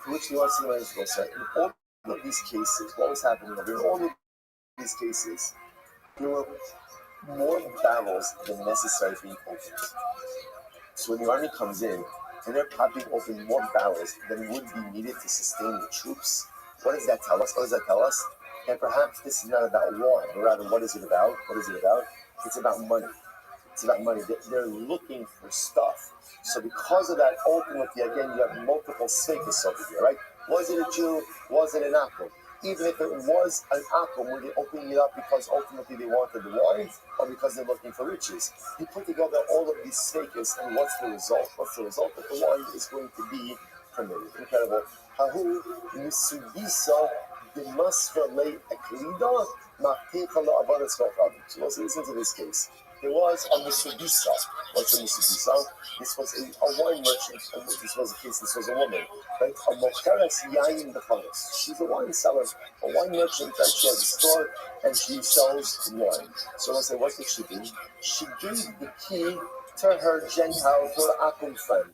Which the Gemara said, in all of these cases, what was happening in all of these cases, there were more battles than necessary being opened. So when the army comes in, and they're popping open more battles than would be needed to sustain the troops, what does that tell us? What does that tell us? And perhaps this is not about war, but rather what is it about? What is it about? It's about money. It's about money. They're looking for stuff. So because of that, ultimately, again, you have multiple safes over here, right? Was it a Jew? Was it an Akum? Even if it was an Akum, were they opening it up because ultimately they wanted the wine or because they're looking for riches? You put together all of these stakes, and what's the result? What's the result? That the wine is going to be permitted. Incredible. Hahu misugisa demasra le aklida ma'techa la'avadas v'achad. So let's listen to this case. There was a misugisa. What's a misugisa? This was a wine merchant. This was a case. This was a woman, right? A mocheres yayin b'chalos. She's a wine seller, a wine merchant. Right? She has a store and she sells wine. So let's say, what did she do? She gave the key to her Gentile, to her Akum friend,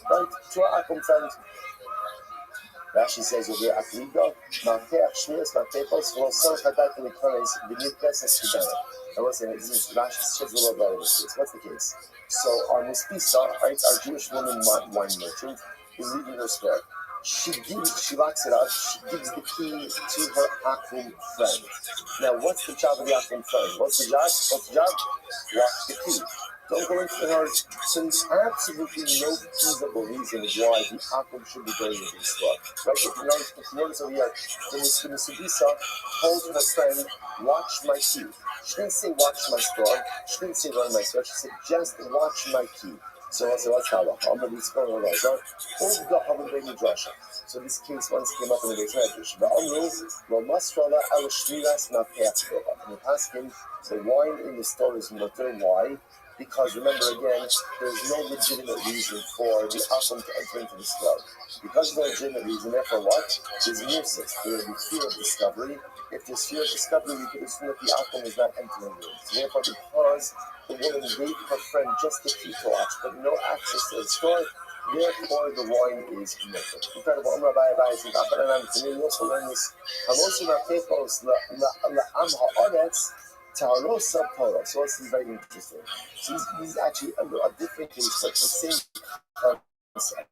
right? To her Akum friend. Rashi says over here, Akliga, Ma'teach Shmiras, Ma'tepos, V'losan Chadat L'Khanes, V'nirkes Eskedana. I was saying, this is Rashi sheds a little better in this case. What's the case? So our Muspisa, right, our Jewish woman wine merchant, is leaving her store. She locks it up, she gives the key to her Akum friend. Now, what's the job of the Akum friend? What's the job? Watch the key. Don't go into the heart. So there's absolutely no feasible reason why the Akum should be going into the store. Right? If you notice over here, the Misubisa told her friend, watch my key. She didn't say watch my store. She didn't say run my store. She said just watch my key. So let's say, what's halacha? I'm going to be spelling all that. So this case once came up in the Beis Medrash. And he asked him, the wine in the store is mutter. Why? Because remember again, there's no legitimate reason for the Akum to enter into the store. Because there's no legitimate reason, therefore what? There's nuisance. There will be fear of discovery. If there's fear of discovery, we could assume that the Akum is not entering the room. So therefore, because the woman gave her friend just the key to watch, but no access to the store, therefore the wine is mutter. Incredible. Rabbi says, we also learn this. So this is very interesting. So this is actually a different case, but the same concept.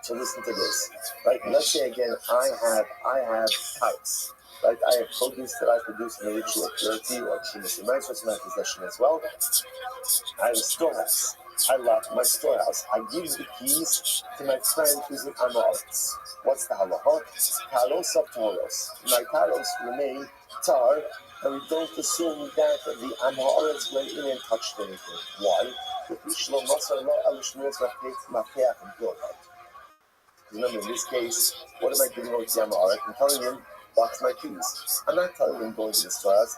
So listen to this, right? Let's say again, I have types, right? I have produce that I produce in the ritual purity or Shimas Yemais, what's my possession as well. I have a storehouse. I lock my storehouse. I give the keys to my friend who's in Amaretz. What's the halacha? Talos of Taros. My talos remain tar, and we don't assume that the Amaretz went in and touched anything. Why? Remember, in this case, what am I doing with the Amaretz? I'm telling him, watch my keys. I'm not telling him going to the storehouse.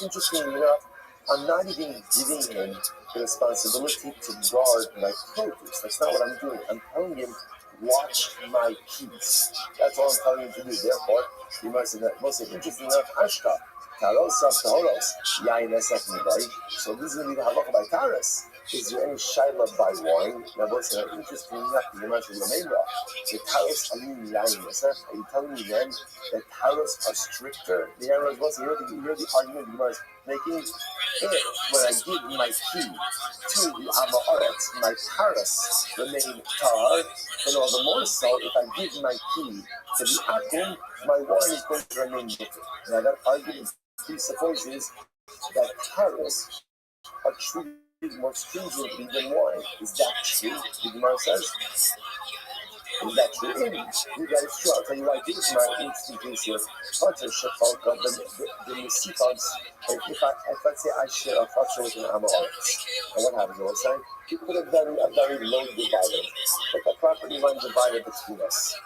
Interestingly enough, I'm not even giving him the responsibility to guard my produce. That's not what I'm doing. I'm telling him, watch my keys. That's all I'm telling him to do. Therefore, you must have that most interesting enough, Ashka. Taros of Taros. Yain Esek Nibai. So this is going to be the halacha by Taras. is there any shaila by wine? Now, what's interesting enough, the Gemara says, the taros alim yayin. Are you telling me then that taros are stricter? The answer is, what's the argument the Gemara is making? When I give my key to the Amaretz, my taros remain tar, then all the more so if I give my key to the Akum, my wine is going to remain bitter. Now, that argument presupposes that taros are treated more stringently than wine. Is that true? The Gemara says. Is that true? That is true. I'll tell you why. This is my interesting case here. The Mesifans, if let's say I share a fraction with an Amaretz, and what happens? You know what I'm saying? You put a very low divider, like a property line divider between us.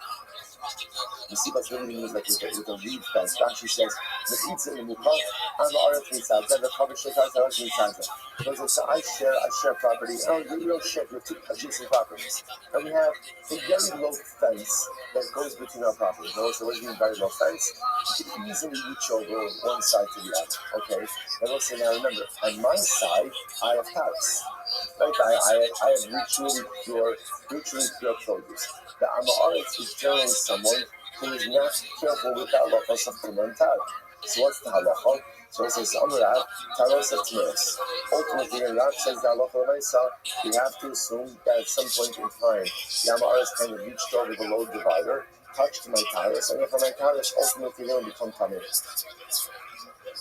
You see what's really means like with a reed fence. Rashi says, the pizza in the mukah, and the aretz inside. Then the cover shekar aretz inside. So I share property. And we don't share. We have two adjacent properties, and we have a very low fence that goes between our properties. So what do you mean very low fence? You can easily reach over one side to the other. Okay. And also now remember, on my side, I have taros. Right? I have ritually pure produce. The Amaretz is generally someone who is not careful with the halacha supplemental. So what's the halacha? So it says, Amarav, taros of tmeros. Ultimately, when Rav says the halacha of Isa, we have to assume that at some point in time, the Amaretz kind of reached over the load divider, touched my taros, and if my taros ultimately will become tamei.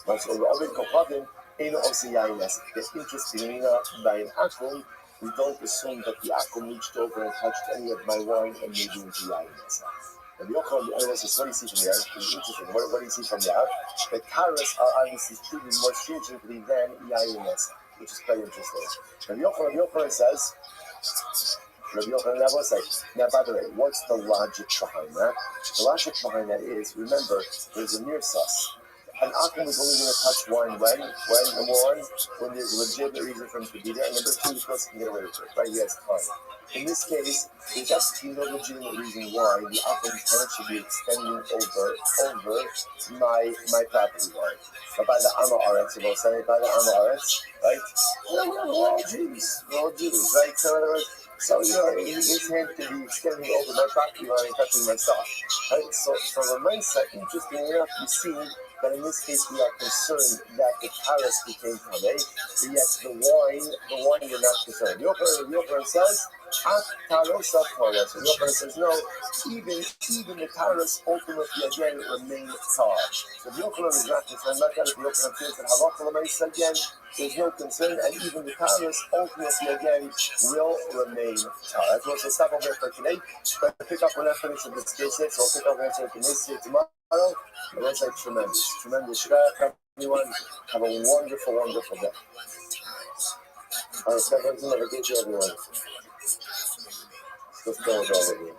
But so the other kohavim, interestingly enough, by an akum, we don't assume that the akum reached over and touched any of my wine and made it into yayin. And the Yochel, what do you see from there? It's interesting. What do you see from there? The taros are obviously treated more stringently than yayin, which is quite interesting. And the Yochel says, now, by the way, what's the logic behind that? The logic behind that is, remember, there's a mirsas. An akum is only going to touch wine when number one, when there's a legitimate reason for him to be there, and number two, because he can get away with it, right? He has time. In this case, there's absolutely no legitimate reason why the akum tenant should be extending over my property line. But by the Amaretz, we'll say by the Amaretz, right? We're all Jews, right? So his hand can be extending over my property line and touching my stuff, right? So from a mindset, interestingly enough, you see that in this case we are concerned that the taros became tamei, but yet the wine you're not concerned. The Yochanan says, taros of taros. The Yochanan says, no, even the taros ultimately again remain tar. So the Yochanan is not concerned about that. The Yochanan feels that halacha l'meisa again, there's no concern, and even the taros ultimately again will remain tar. That's what we'll stop over here for today. But pick up when I finish with this case next, so we'll pick up and answer the Knesset tomorrow. It was like tremendous. Everyone, have a wonderful day. All right, Steph, have a good day, everyone. Let's go with all of you.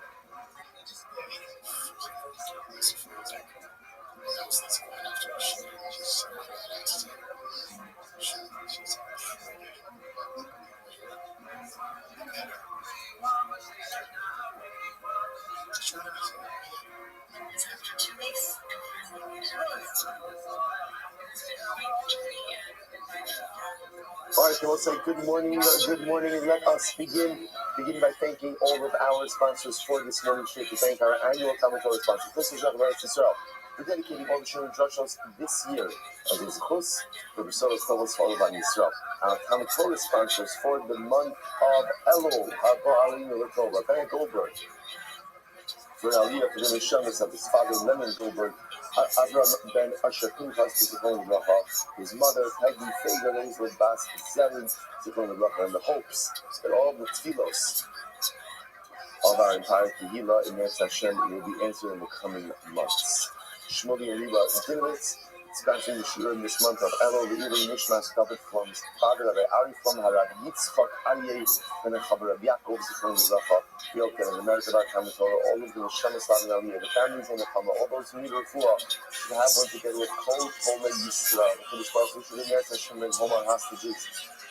All right, so we'll say good morning, and let us begin by thanking all of our sponsors for this morning's show. To thank our annual Talmud Torah sponsors. This is Rabbi for dedicating all the Shurim Drushos this year as a chus for the Soros Tovos for all of Yisrael. Our Talmud Torah sponsors for the month of Elul, Haba Alinu Latova, Ben Goldberg. For Aliyah, for the Neshamas of his father, Lemon Goldberg, Avram ben Asher Pinchas, his mother, Peggy Fager, Elizabeth Bas, Zelin, and the hopes that all the tefillos of our entire Kehillah in Eretz Hashem will be answered in the coming months. Shmuley and Riba Zinovitz, sponsoring the Shura in this month of Elul, the Uri Nishmas David from his father, Rabbi Ari from Harab Yitzchak Aryeh, and the Chaber Rabbi Yaakov, Zichron Lebracha, Yokel, and the merit of our Talmud Torah, all of the Neshamas Lavin Aliyah, the families and the Chama, all those who need refuah, to have one together with Kol Tolei Yisrael, for this powerful Shura in Eretz Hashem and Home hostages,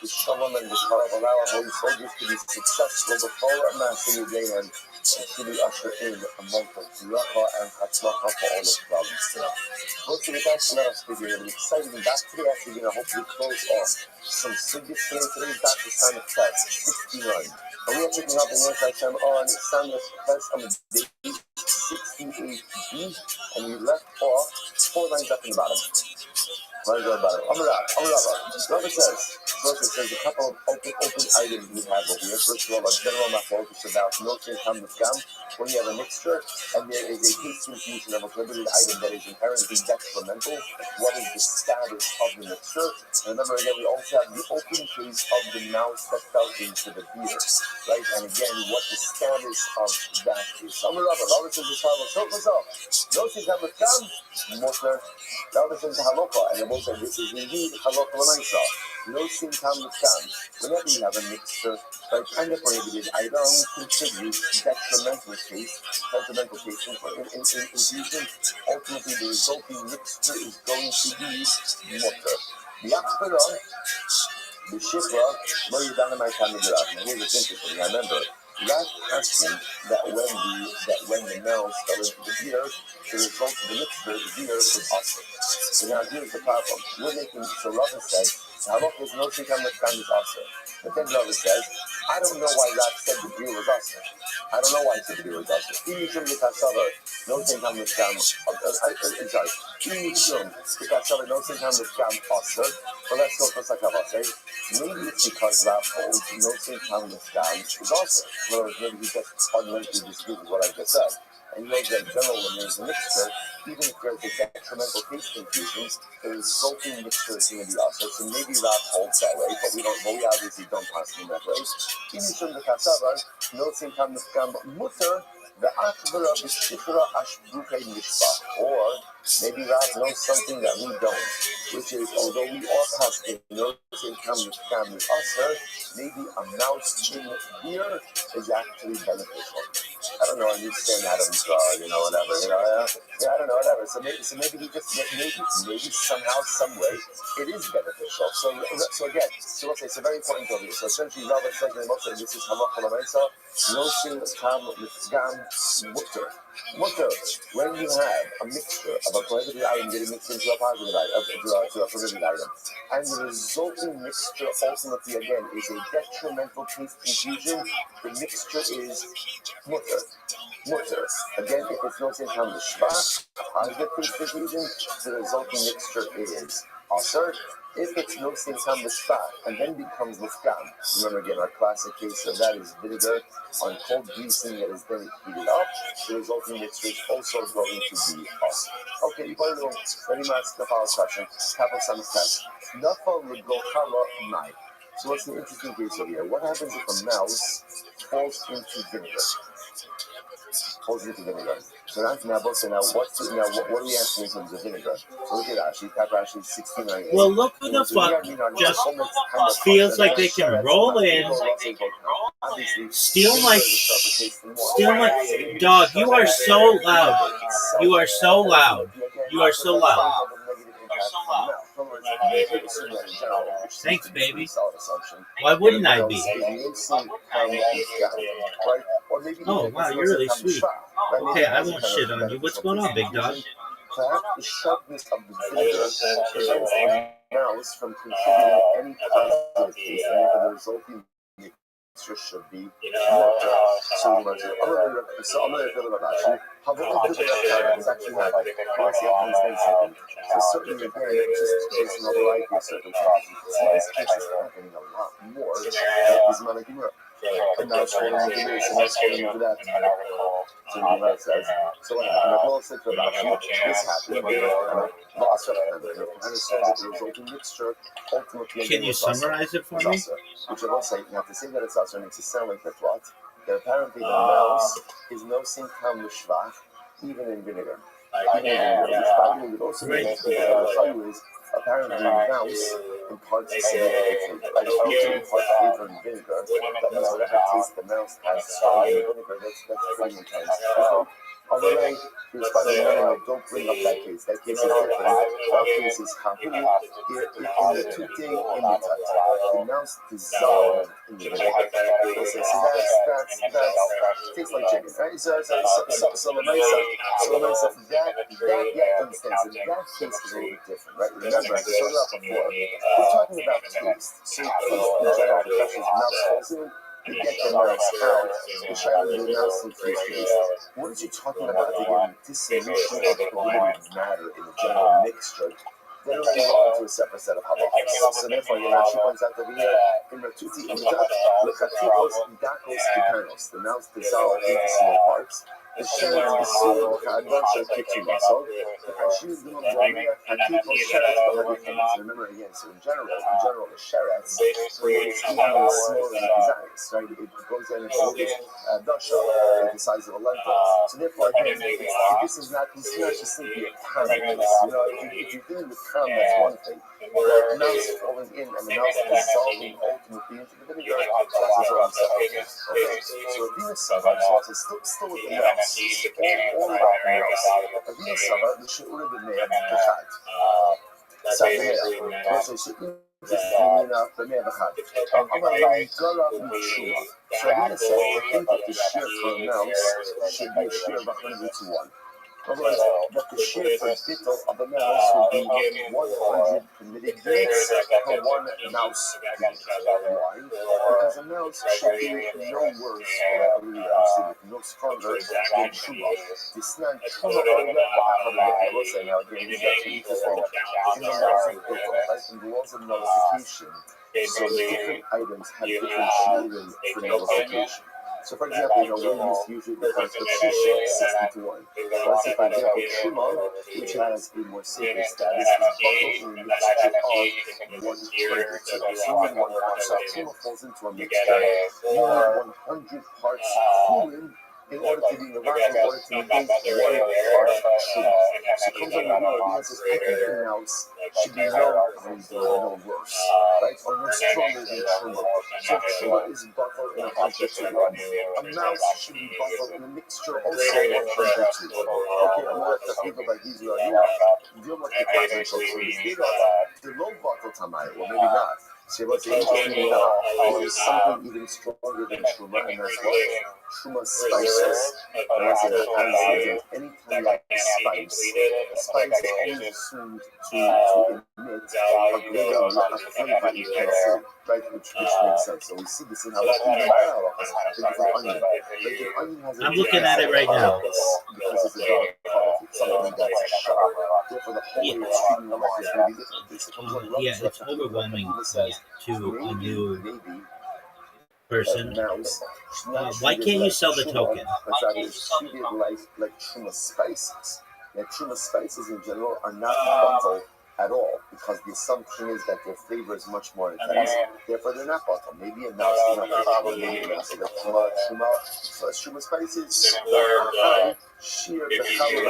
the Shalom and the Karav, allow our holy soldiers to be successful before a massive Yudayan, and truly usher in a month of Bracha and Hatzlacha for all of Klal Yisrael. Let's see the last video. I'm excited to be back today. Actually, going to hopefully close off some Sigis today. Today's back to Sandus Test 69. And we are picking up in North Hashem on Sandus Test on the day 68B. And we left off 4 lines up in the bottom. Right there, bottom. Rabbi says, first there's a couple of open items we have over here. First of all, a general mathematics about notion come with gum. When you have a mixture and there is a taste infusion of a prohibited item that is inherently detrimental, what is the status of the mixture? And remember again, we also have the open case of the mouse that fell into the beer, right? And again, what the status of that is. Rabbi says this follows. So what's up? Notion come with gum, mutter. Rabbi says halacha, and the most said this is indeed halacha l'maisa. No sin tam l'kam. Whenever you have a mixture, right, and a prohibited item contributes detrimental taste for infusion. Ultimately, the resulting mixture is going to be mutter. The akbara, the shifra, lo yidana my kamidrat. Here's what's interesting. I remember Rat asking that when the mouse fell into the beer, the result of the mixture, the beer was awesome. So now here's the problem. So Rabbi says, halacha is no shikam l'kam is awesome. But then Rabbi says, I don't know why Rat said the beer was awesome. I don't know why he said the beer was awesome. Imishum l'kasava, no shikam l'kam. I'm sorry. Imishum l'kasava, no shikam l'kam awesome. But let's go for sakavase. Maybe it's because Rat holds no shikam l'kam is awesome. In other words, maybe he just fundamentally disagrees with what I just said. And he knows that in general, when there's a mixture, even if there's a detrimental taste confusion, the resulting mixture is going to be awesome. So maybe Rab holds that way, but we obviously don't pass him that way. Imishum the kasava, no sin kam nifkam mutter, the akbara b'shifra ashbukei mishpah. Or maybe Rab knows something that we don't, which is, although we all pass him, no sin kam nifkam is usher, maybe a mouse in beer is actually beneficial. I don't know, I understand Adam's, whatever, I don't know, whatever. So maybe he just, maybe somehow, some way, it is beneficial. So again, we'll say it's a very important over here. So essentially, Rabbi says in the most this is halacha l'maisa, no sin tam l'fgam mutter. Mutter, when you have a mixture of a prohibited item getting mixed into a positive item, to a prohibited item, and the resulting mixture ultimately, again, is a detrimental taste confusion, the mixture is mutter. Again, if it's no sin tam l'shvach, positive taste confusion, the resulting mixture is asur. If it's no sin tam l'shvach and then becomes l'fgam, remember again, our classic case of that is vinegar on cold greasing that is then heated up, the resulting mixture is also going to be asur. Okay, you probably know, very much the follow-up question, couple some test. Nafal l'gochara mai. So what's the interesting case over here? What happens if a mouse falls into vinegar? So that's now, what are we asking in terms of vinegar? So look at Rashi, 69. Well, look who the fuck just feels like they can roll in, steal my dog. You are so loud. You are so loud. Thanks, baby. Why wouldn't I be? Oh, wow, you're really sweet. Okay, I won't shit on you. What's going on, big dog? Perhaps the sharpness of the vinegar prevents the mouse from contributing any positive taste, and therefore the resulting mixture should be more. So I'm going to feel about that. How about the it's actually not like something. So certainly again, just based on a variety of circumstances, this case is happening a lot more than is Malakimura. And now it's falling into this, and it's falling into that. So the Gemara says, so what happened? The whole said to Rashi, this happened, the Asr happened. And it says that the resulting mixture ultimately... Can you summarize it for me? Which I will say, now to say that it's Asr makes it sound like that's what? That apparently the mouse is no sin tam l'shvach, even in vinegar. Which by the way would also mean that what I'll tell you is, apparently the mouse imparts a significant flavor. Like if you impart flavor in vinegar, that means whatever taste the mouse has strong in vinegar, that's pretty intense. Alright, here's by the no, don't bring up that case. That case is different. That case is Hahu, in the two-day imitat. The mouse dissolved in the middle. So that's tastes like chicken, right? So that you have to understand. So that case is a little bit different, right? Remember, I started off before. We're talking about taste. So taste in general, the question is mouse falls in. You get the mouse out, the child of the mouse into his face. What are you talking about again? Dissolution of prohibited matter in a general mixture. Then already go into a separate set of halachas. So therefore, Rashi points out over here in Ratuti Imitat, Lechatikos Dakos Kitanos. The mouse dissolved into small parts. The sheret is sold Chadvan Shekitsu muscle. The Hashiv Dumam Jamia Hakikos Sheret Bahadikins. Remember again, so in general, the sherets, when it's even smaller than the desires, right? It goes in and it's dasha, like the size of a lentil. So therefore, again, this is not just simply a tam case. If you're dealing with tam, that's one thing. The mouse falling in and the mouse dissolving ultimately into the vinegar, that's its own separate. Okay, so Rabbi Sava, still with the mouse. All about the mouse. Rabbi Sava, the she'ur b'me'ah b'chad. Sa'me'ah. So Rabbi says, I think that the shear for a mouse should be a shear of 100 to 1. Otherwise, that the shear for bittul of a mouse would be 100 permitted units per one mouse unit. Why? Because a mouse should be no worse, or no stronger than Truma. This not Truma I will say now again, you got to eat this one. In the laws of bittul, in the laws of nullification, so different items have different shearing for nullification. So, for example, we use usually the concept of shisha, 60 to 1. Let's say, for example, Shimon, which has a more sacred status, is bottled in a mixture of 100. So, Shimon falls into a mixture. You need 100 parts Chulin in order to be Nirvana, in order to negate 1 part Shimon. So, it comes on the word, because I think the mouse should be no worse, right? Or no stronger than Shimon. So, Shimon is bottled in 100 to 1. A mouse should be bottled in a mixture also 100 to 1. Okay, I'm going to think about these are you don't like the presidential trees. The low bottle tamai, or maybe not. So what's interesting enough, there is something even stronger than Truma, and that's what Truma spices. And that's it. Anytime you have spice, the spice is only assumed to emit a flavor you can't see, right? Which makes sense. So we see this in how onion. I'm looking at it right now. Because it's a dark quality, something that's sharp. Therefore, the whole way it's treating them is going to be different. Yeah, it's overwhelming to a new person. Why can't you sell the token? It's treated like Truma spices. Like Truma spices in general are not bottled at all, because the assumption is that their flavor is much more intense. Therefore, they're not bottled. Maybe a mouse is not bottled. Maybe a mouse is like Truma spices. Sheer the color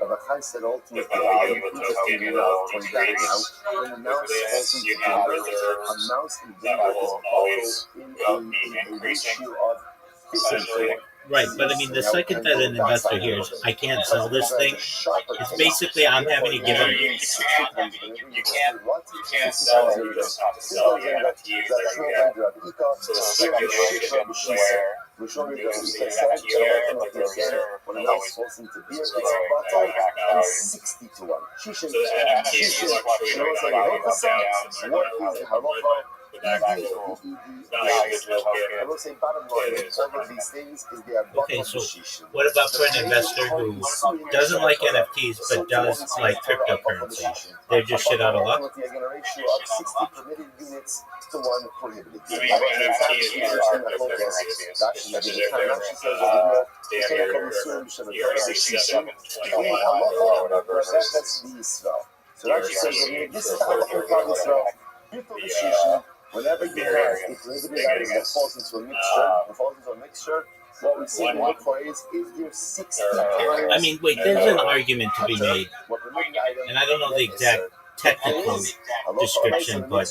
Rabbi said ultimately, you just need to point that now. When the mouse falls into vinegar, a mouse in vinegar is bottled in a ratio of 50 to 1. Right, but I mean, the second that an investor hears, I can't sell this thing, it's basically I'm having to give him. You can't sell it. It's not to sell the NFTs that you get. So the speculation where we're showing you when a mouse falls into beer, it's bottled and 60 to 1. So the NFTs fluctuate about what is the halacha? I will say bottom line, all of these things is they are okay, so what about for an investor who doesn't like NFTs but does like cryptocurrency? They're just shit out of luck? A ratio of 60 permitted units to 1 prohibited. So Rashi says, this is how the Israel. Whenever you have a prohibited item that falls into a mixture, what we see in the for is there 60 times. I mean, wait, there's an argument to be made, and I don't know the exact technical description, but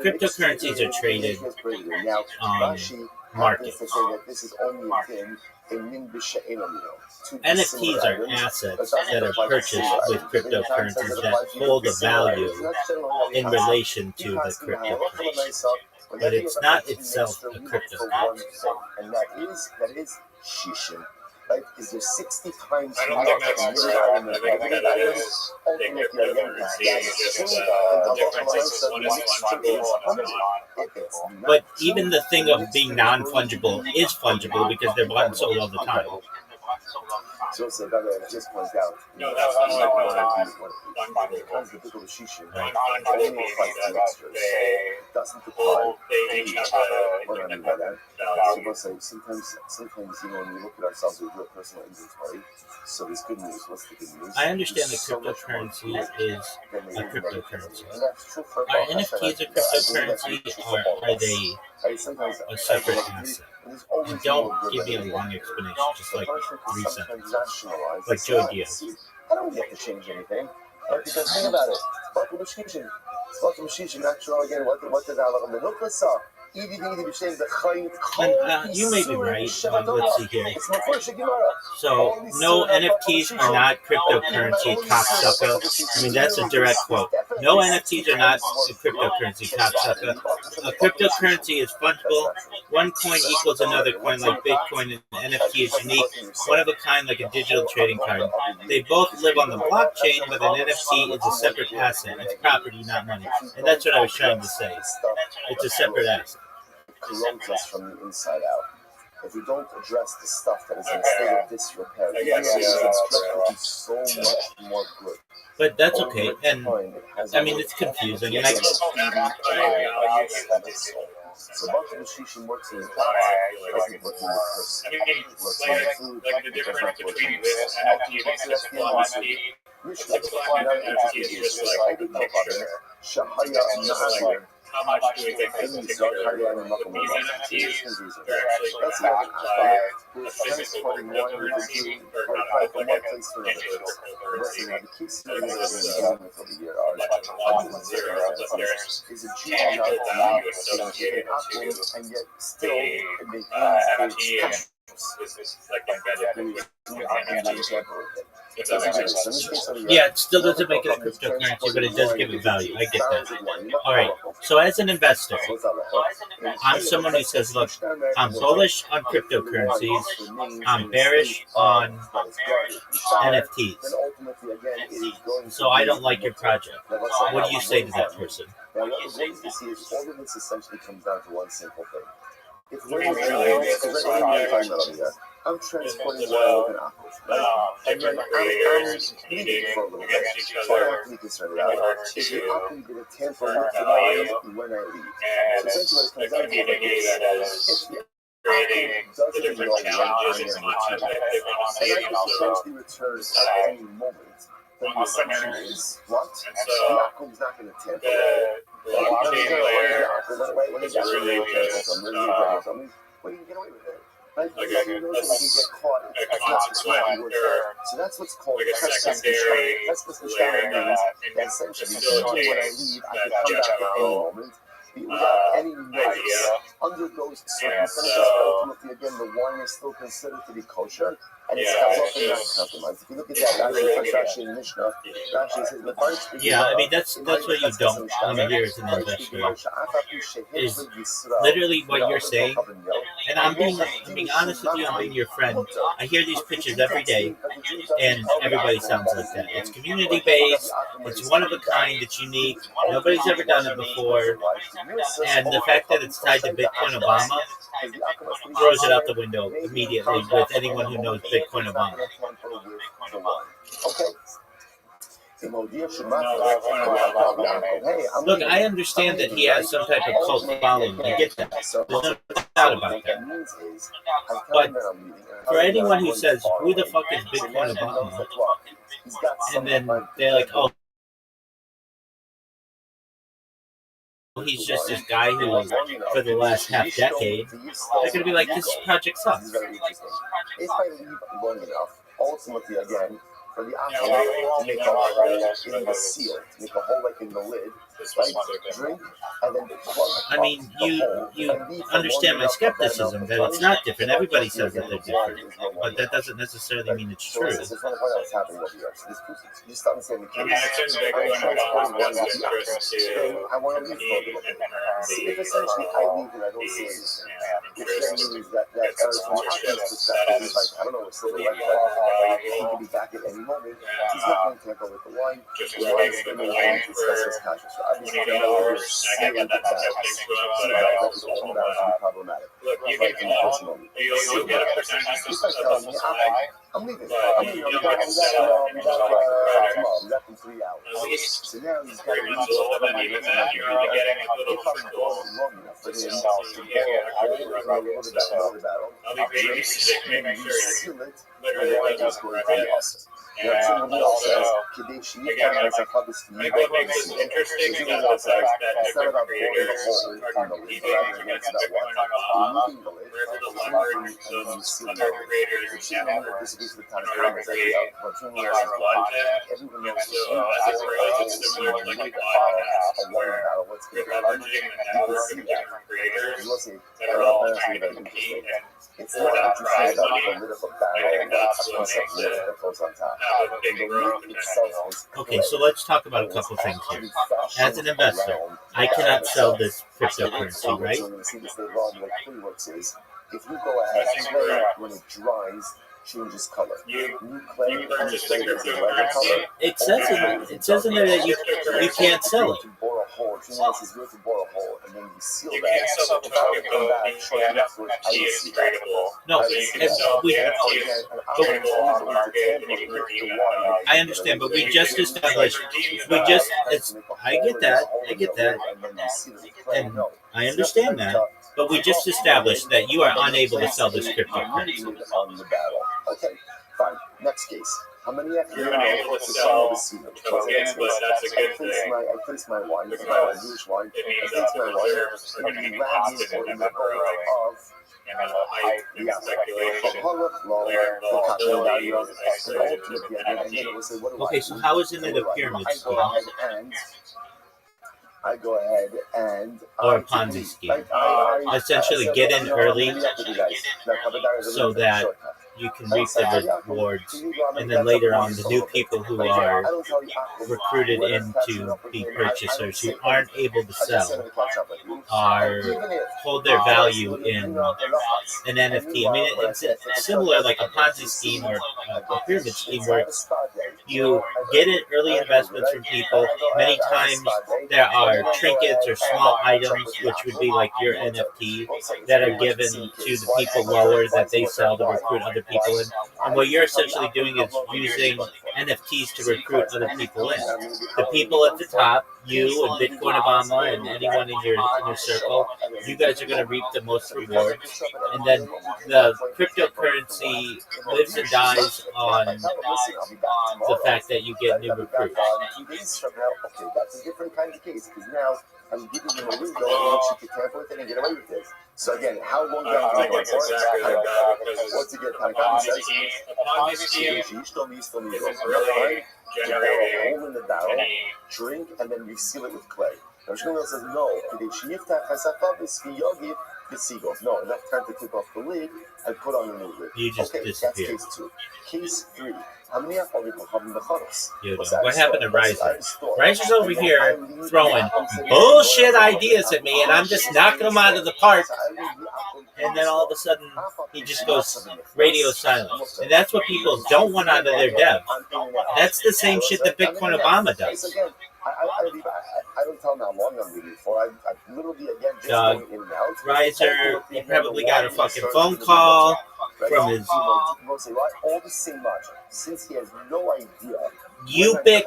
cryptocurrencies are traded market. To say that this is only a thing in NFTs are assets that are purchased with cryptocurrencies that hold a value in relation to the cryptocurrency. But it's not itself a cryptocurrency. And that is shishin. Right? Is there 60 times I don't think that's true. I think that is they get rid of it. It's just the difference is one is fungible and it's not. But even the thing of being non-fungible is fungible because they're bought and sold all the time. So it's about it just points out. No, that's not what Because the people of shishin non-fungible only fight the extras. Doesn't apply. They each have a What I mean by that? value. So sometimes when we look at ourselves, we do a personal inventory. So there's good news. What's the good news? I understand that cryptocurrency is a cryptocurrency. And that's true for Are NFTs a cryptocurrency, or are they a separate asset? And don't give me a long explanation, just like 3 sentences, like Joe Diaz. I don't get to change anything. Right? Because think about it. Natural again. What did Allah say? You may be right. Let's see here. So, no, NFTs are not cryptocurrency, cocksucker. I mean, that's a direct quote. No, NFTs are not a cryptocurrency, cocksucker. A cryptocurrency is fungible. One coin equals another coin, like Bitcoin, and NFT is unique, one of a kind, like a digital trading card. They both live on the blockchain, but an NFT is a separate asset. It's property, not money. And that's what I was trying to say. It's a separate asset. Corrodes us from the inside out. If we don't address the stuff that is in a state of disrepair, the construct will be so much more good. But that's okay, and I mean it's confusing. And so much of the shishin works in the pot, doesn't work in the person. Like the difference between this NFT and this NFT. NFT is just like a picture. How much do we think this particular these NFTs are actually backed by a physical cryptocurrency or not like a digital cryptocurrency? Ones and zeros, but there's tangible value associated to the NFT, and this is like embedded with the NFT. If that makes sense. Yeah, it still doesn't make it a cryptocurrency, but it does give it value. I get that. All right. So as an investor, I'm someone who says, look, I'm bullish on cryptocurrencies. I'm bearish on NFTs. So I don't like your project. What do you say to that person? Now, what we're going to see is all of this essentially comes down to one simple thing. If I'm transporting oil with an aqua, right? And then I'm bleeding for a little bit. So I don't have to be concerned about it. Is the aqua going to tamper with the volume when I leave? So essentially what it comes down to is if the aqua doesn't know when I'm going to return, and I can potentially return at any moment, then the assumption is what? The aqua is not going to tamper with it. When it's really what do you get away with it? Right? So that's what's called like a secondary layer means that essentially when I leave, I can come back at any moment without any notice. Under those circumstances, ultimately, again, the wine is still considered to be kosher, and it's often not compromised. If you look at that Rashi in Mishnah, Rashi says the first. Yeah, I mean that's what you don't want to hear as an investor. Is literally what you're saying, and I'm being honest with you. I'm being your friend. I hear these pitches every day, and everybody sounds like that. It's community based. It's one of a kind. It's unique. Nobody's ever done it before. And the fact that it's tied to Bitcoin Obama throws it out the window immediately with anyone who knows Bitcoin Obama. Look, I understand that he has some type of cult following. I get that. There's no doubt about that. But for anyone who says, who the fuck is Bitcoin Obama? And then they're like, oh, he's just this guy who, for the last half decade, they're going to be like, this project sucks. If I leave long enough, ultimately, again, for the aqua to make a hole in the seal, to make a hole like in the lid, Right? Drink and then plug I mean, you understand my skepticism that it's not different. Everybody says that they're different, but that doesn't necessarily mean it's true. So this is one of what's happening over here. So this person, you start understanding the case. I want to leave for a little bit. See, if essentially I leave and I don't say anything, which then means that from Aki's perspective, he's like, I don't know what's still the right thing. He could be back at any moment. He's not going to tamper with the wine. He's going to discuss his conscience. So obviously, the melody is silly with that. That is all about to be problematic. Like in personally. You'll get a percentage He's like telling me, I'm leaving. I'm back in 3 hours. So now he's got to reach all the money. If I'm going long enough for him to go over the battle, drink, and reseal it, and then just go to the awesome. Now, Timothy says, Kadeshi, as a public Maybe what makes this interesting is that it's not about creators are competing against Bitcoin on the we're able to leverage those other creators and networks to create large content. So as it relates to similar to like podcasts where you're leveraging the network of different creators that are all trying to compete and for that prize money, I think that's what makes it have a big growth potential. Okay, so let's talk about a couple things here. As an investor, I cannot sell this cryptocurrency, right? If you go ahead and play when it dries, changes color. You purchase the cryptocurrency. It says in there that you can't sell it. To bore a hole, 2 minutes is good to bore a hole, and then you seal You that. can't sell the token, but NFT is tradable. No, So you can sell the NFT is tradable on the market, and you can redeem it. I understand, but we just established. I get that, and I understand that. But we just established that you are unable to sell this cryptocurrency. Okay, fine. Next case. How many after You're unable to sell tokens, but that's a good thing. I place my wine, it's my Jewish wine. It means I that place my the wine, reserves are going to be constant and ever growing. And then the hype and speculation where the volatility is isolated. Okay, so how isn't it a pyramid scheme? I go ahead and or a Ponzi scheme? Essentially, get in early so that you can reap the rewards, and then later on, the new people who are recruited in to be purchasers who aren't able to sell hold their value in an NFT. I mean, it's similar like a Ponzi scheme or a pyramid scheme where you get in early investments from people. Many times there are trinkets or small items, which would be like your NFT, that are given to the people lower that they sell to recruit other people in. And what you're essentially doing is using NFTs to recruit other people in. The people at the top, you and Bitcoin Obama and anyone in your circle, you guys are going to reap the most rewards. And then the cryptocurrency lives and dies on the fact that you get new recruits. Okay, that's a different kind of case, because now I'm giving them a window in which you can tamper with it and get away with this. So again, how long do I think it's exactly like that, because once again, a Ponzi scheme isn't really generating hole in the barrel, any drink, and then reseal it with clay. Now, Shmuel says, no, no, enough time to take off the lid and put on a new lid. You just disappeared. That's case 2. Case 3. What happened to Riser? Riser's over here throwing bullshit ideas at me, and I'm just knocking them out of the park. And then all of a sudden, he just goes radio silent. And that's what people don't want out of their dev. That's the same shit that Bitcoin Obama does. I don't tell him how long I'm leaving for. I literally, again, just going in and out. Riser, he probably got a fucking phone call from his... All the same logic. Since he has no idea... Ubik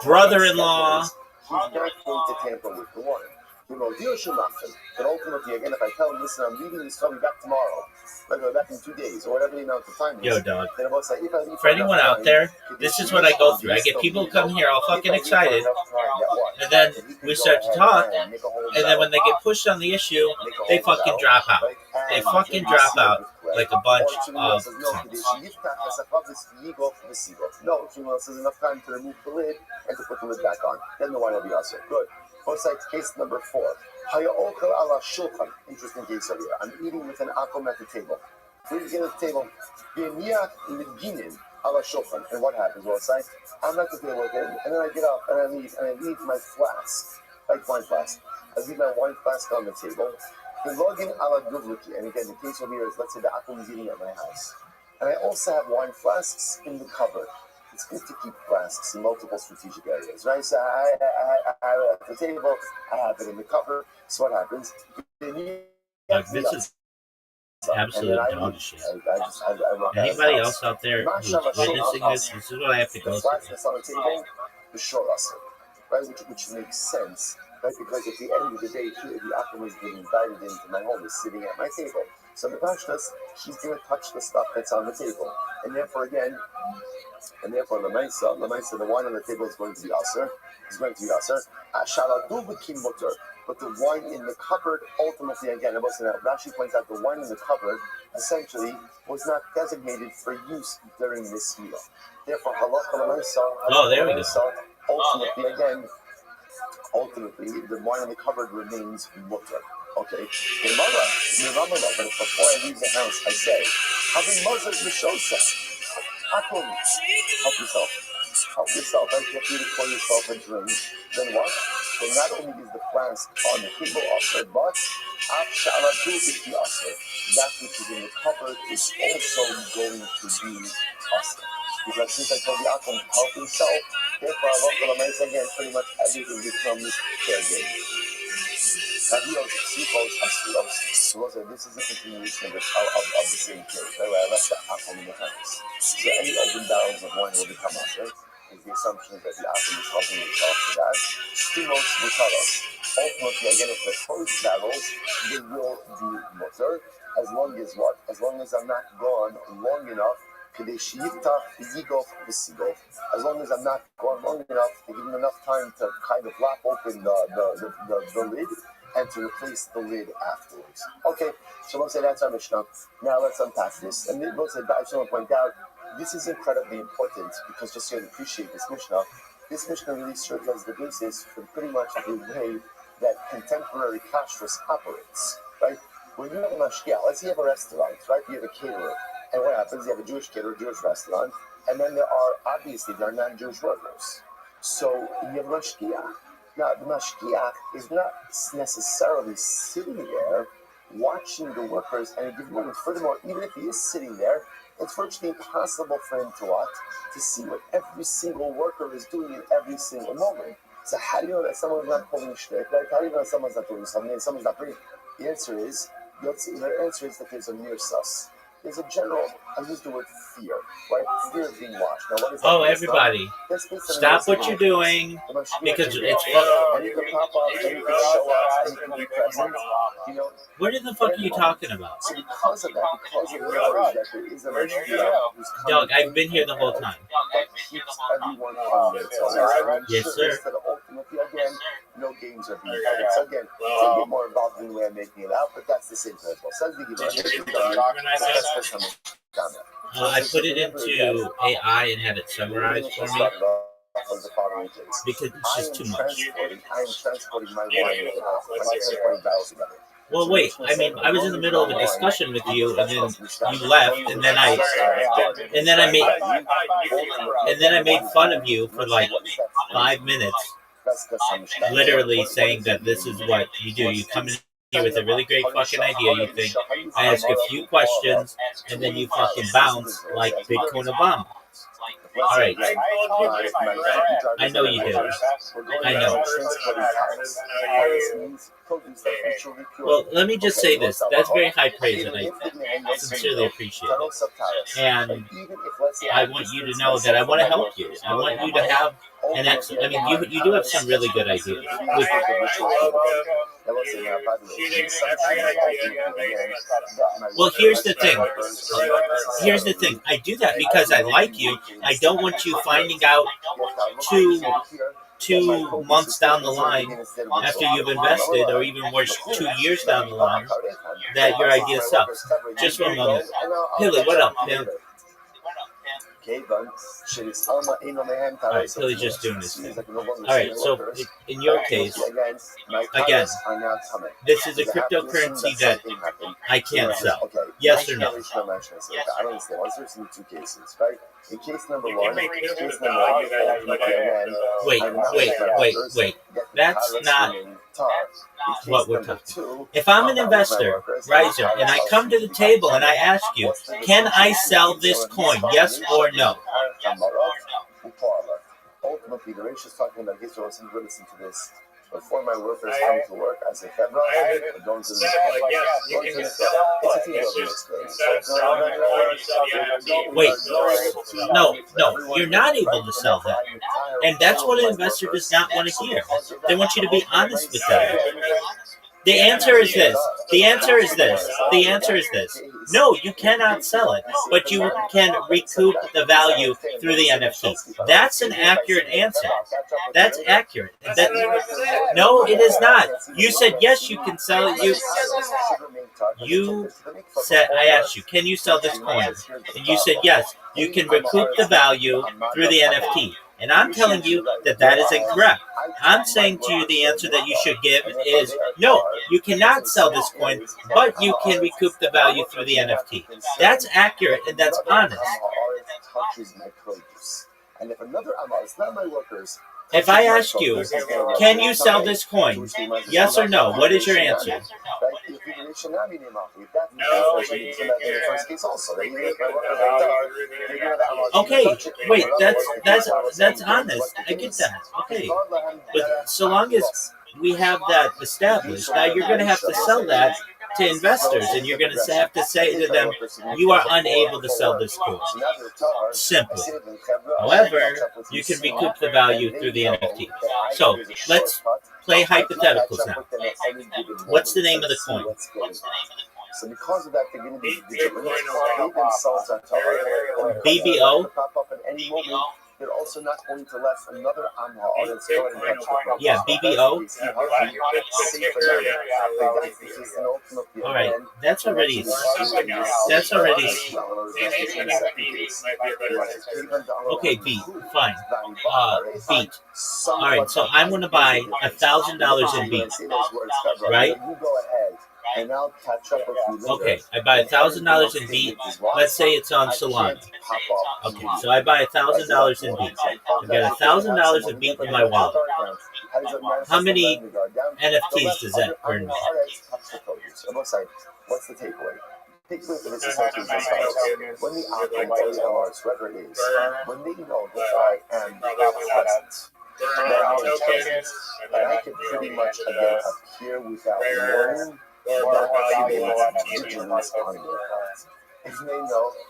brother-in-law... He's not going to tamper with the water. But ultimately, again, if I tell him, listen, I'm leaving this coming back tomorrow, back in 2 days, or whatever the amount of time is. Yo, dog. For anyone out there, this is what I go through. I get people who come here all fucking excited, and then we start to talk, and then when they get pushed on the issue, they fucking drop out. They fucking drop out. like a bunch of no, songs. No, Shmuel says enough time to remove the lid and to put the lid back on. Then the wine will be also good. Case number 4. Interesting case over here. I'm eating with an akum at the table. Please get at the table. And what happens? Well, it's like I'm at the table with him, and then I get up and I leave my flask, like wine flask. I leave my wine flask on the table. And again, the case over here is, let's say the akum is eating at my house. And I also have wine flasks in the cupboard. It's good to keep flasks in multiple strategic areas, right? So I have it at the table, I have it in the cupboard. So what happens? This is absolute dog shit. Anybody else out there who's witnessing this is what I have to go through. That's on the table, the short usher, right? Which makes sense, right? Because at the end of the day, the akum is being invited into my home, is sitting at my table. So the pashtas, he's going to touch the stuff that's on the table, and therefore the wine on the table is going to be usher. It's going to be usher. But the wine in the cupboard, ultimately, again, Rashi points out the wine in the cupboard essentially was not designated for use during this meal. Therefore, there we go. Ultimately, the wine in the cupboard remains mutter. Okay. But before I leave the house, I say, having muzzled the shosa. Help yourself. I get you to pour yourself a drink. Then what? So not only is the flask on the table offered, but that which is in the cupboard is also going to be offered. Because since I told the akum help himself, therefore again, pretty much everything becomes fair game. So this is a continuation of the same case, right? Where I left the akum in the house. So any open barrels of wine will become usher. Is the assumption that the akum is helping himself to that. Stimos mutaros. Ultimately, again, if they're closed barrels, they will be mutter. As long as what? As long as I'm not gone long enough. As long as I'm not gone long enough to give him enough time to kind of lap open the lid and to replace the lid afterwards. Okay, so let's say that's our Mishnah. Now let's unpack this. And I just want to point out, this is incredibly important because just so you appreciate this Mishnah really serves as the basis for pretty much the way that contemporary kashrus operates, right? When you have a mashgiach, let's say you have a restaurant, right? You have a caterer. And what happens? You have a Jewish caterer, Jewish restaurant, and then there are non-Jewish workers. So you have a mashgiach. Now, the mashgiach is not necessarily sitting there watching the workers and giving them. Furthermore, even if he is sitting there, it's virtually impossible for him to see what every single worker is doing in every single moment. So how do you know that someone's not pulling shtick? Right? How do you know that someone's not doing something and someone's not doing it? The answer is that there's a mere sus. There's a general, I use the word fear, right? Fear of being watched. Now, what is that? Everybody, stop what you're doing because it's fucking. And you can pop up, and you can show up, and you can be present. What in the fuck are you talking about? So because of that there is a who's Doug, I've been here the whole time. That keeps everyone on. Yes, sir. Ultimately, again, no games are being played. So again, to get more involved in the way I'm making it out, but that's the same principle. So I put it into AI and had it summarized for me because it's just too much. I am transporting my wine transporting barrels together. Well, wait. I mean, I was in the middle of a discussion with you, and then you left, and then I made fun of you for like 5 minutes, literally saying that this is what you do. You come in here with a really great fucking idea. You think I ask a few questions, and then you fucking bounce like Bitcoin Obama. All right. I know you do. I know. Well, let me just say this. That's very high praise, and I sincerely appreciate it. And I want you to know that I want to help you. I want you to have an excellent. I mean, you do have some really good ideas. Well, here's the thing. I do that because I like you. I don't want you finding out too 2 months down the line, after you've invested, or even worse, 2 years down the line, that your idea sells. Just 1 moment. Hilly, what up, Hilly? Alright, Hilly's just doing this thing. Alright, so in your case, again, this is a cryptocurrency that I can't sell. Yes or no? I don't understand. Why is there two cases, right? In case number one, wait. That's not what we're talking. If I'm an investor, riser, and I come to the table and I ask you, can I sell this coin? Yes or no? Ultimately, the Reish is talking about his role. Somebody listen to this. Before my workers come to work as a federal, going to the Wait, no, you're not able to sell that. And that's what an investor does not want to hear. They want you to be honest with them. The answer is this. No, you cannot sell it, but you can recoup the value through the NFT. That's an accurate answer. That's accurate. No, it is not. You said, yes, you can sell it. You said, I asked you, can you sell this coin? And you said, yes, you can recoup the value through the NFT. And I'm telling you that is incorrect. I'm saying to you the answer that you should give is no, you cannot sell this coin, but you can recoup the value through the NFT. That's accurate and that's honest. And if another Amal, it's not my workers. If I ask you, can you sell this coin? Yes or no? What is your answer? Okay, wait, that's honest. I get that. Okay, but so long as we have that established, now you're going to have to sell that to investors, and you're going to have to say to them, you are unable to sell this coin. Simple. However, you can recoup the value through the NFT. So let's play hypotheticals now. What's the name of the coin? So because of that, they're going to be BBO? They're also not going to let another Amal. Yeah, BBO. All right, that's already. Okay, beat. Fine. Beat. All right, so I'm going to buy $1,000 in beat, right? And I'll catch up with you later. Okay, I buy $1,000 in beat. Let's say it's on Solana. Okay, so I buy $1,000 in beat. I've got $1,000 in beat in my wallet. How many NFTs does that earn me? What's the takeaway? Takeaway for this is something as follows. When the Amal's, whoever it is, when they know that I am present, and I can pretty much again appear without warning.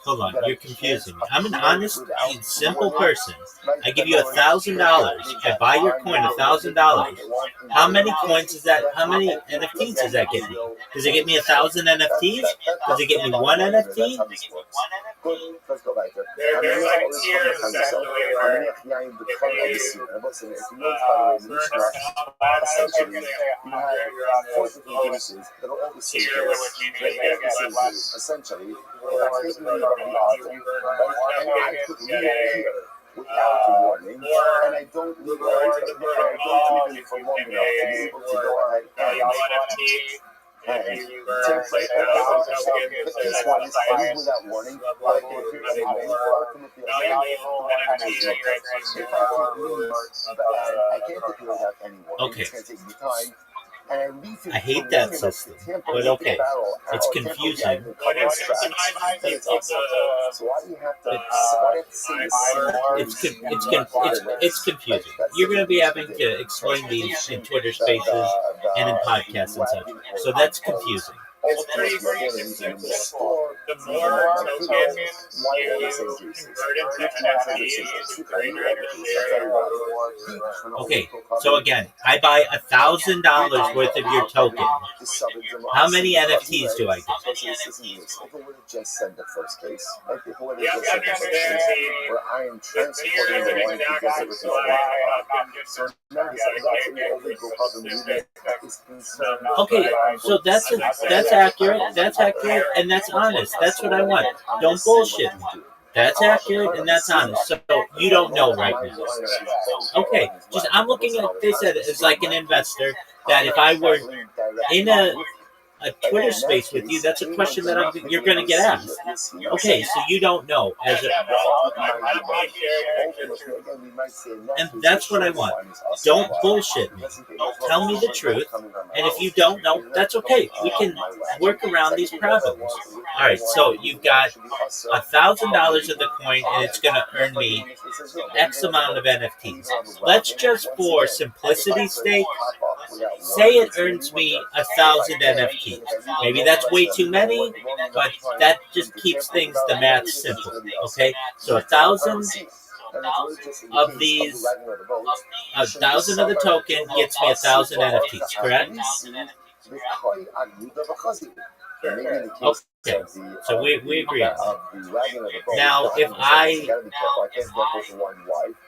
Hold on, you're confusing me. I'm an honest, simple person. I give you $1,000. I buy your coin $1,000. How many coins is that? How many NFTs does that get me? Does it get me 1,000 NFTs? Does it get me one NFT? Let's go back there. Essentially, I'm taking the object, and I could reappear without a warning, and I don't need for long enough to be able to go ahead and template this one is free without warning, but I can appear anyway. Ultimately, I can't appear without any warning. Okay. It's going to take me time. I hate that system, but okay, it's confusing. It's confusing. You're going to be having to explain these in Twitter Spaces and in podcasts and such. So that's confusing. the more tokens you convert into NFTs, the greater the share of Okay, so again, I buy $1,000 worth of your token. How many NFTs do I get? If it would have just said the first case, like if it would Yeah, have just said the first case, where I am transporting the one who does everything so now it's actually only go up and movement is concerned. Okay, so that's accurate. That's accurate, and that's honest. That's what I want. Don't bullshit me. That's accurate and that's honest. So you don't know right now. Okay, just I'm looking at this as like an investor. That if I were in a Twitter space with you, that's a question that you're going to get asked. Okay, so you don't know as a, and that's what I want. Don't bullshit me. Tell me the truth, and if you don't know, that's okay. We can work around these problems. All right, so you've got $1,000 of the coin, and it's going to earn me X amount of NFTs. Let's just, for simplicity's sake, say it earns me 1,000 NFTs. Maybe that's way too many, but that just keeps things, the math simple. Okay, so 1,000 of these, 1,000 of the token gets me 1,000 NFTs, correct? Okay, so we agree. Now, if I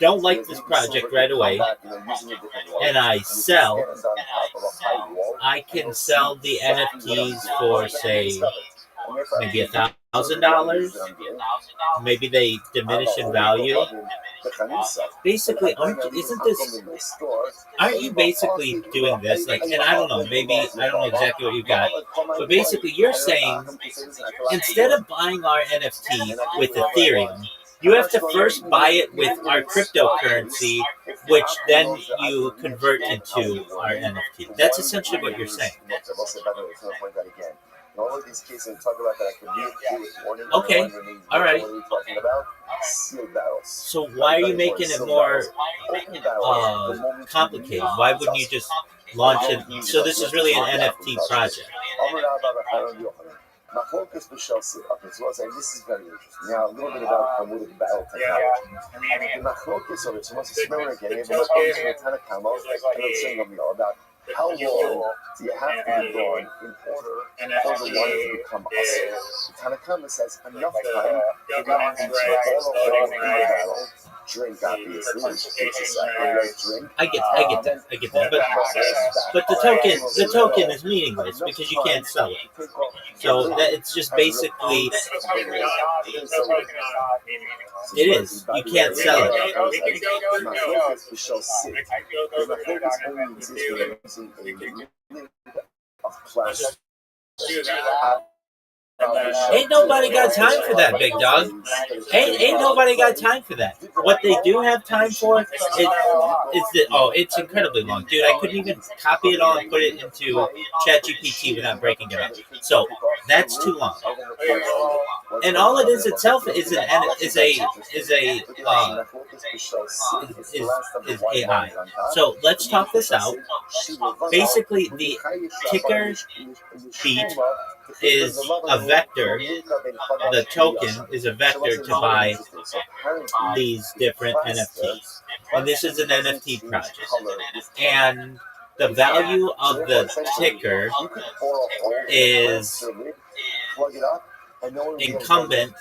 don't like this project right away, and I sell, I can sell the NFTs for, say, maybe $1,000. Maybe they diminish in value. Basically, aren't you basically doing this? Like, and I don't know, maybe I don't know exactly what you got, but basically, you're saying instead of buying our NFT with Ethereum, you have to first buy it with our cryptocurrency, which then you convert into our NFT. That's essentially what you're saying. All of these cases talk about that I can with warning. Okay, all right. What are we talking about? Sealed battles. So why are you making it more complicated? Why wouldn't you just launch it? So this is really an NFT project. Okay, so let's say this is very interesting. Now, a little bit about Talmudic battle technology. The machlokes over so much similar again, but a ton of camels, and I'm saying about how long do you have to be gone in order for the one to become us? The Tanakh says enough time to go into all of the battle. Drink, obviously, which is drink. I get that. But the token is meaningless because you can't sell it. So that it's just basically it is. You can't sell it. Ain't nobody got time for that, big dog. Ain't nobody got time for that. What they do have time for is it's incredibly long, dude. I couldn't even copy it all and put it into ChatGPT without breaking it up. So that's too long. And all it is itself is AI. So let's talk this out. Basically, the ticker beat is a vector. The token is a vector to buy these different NFTs. And this is an NFT project. And the value of the ticker is incumbent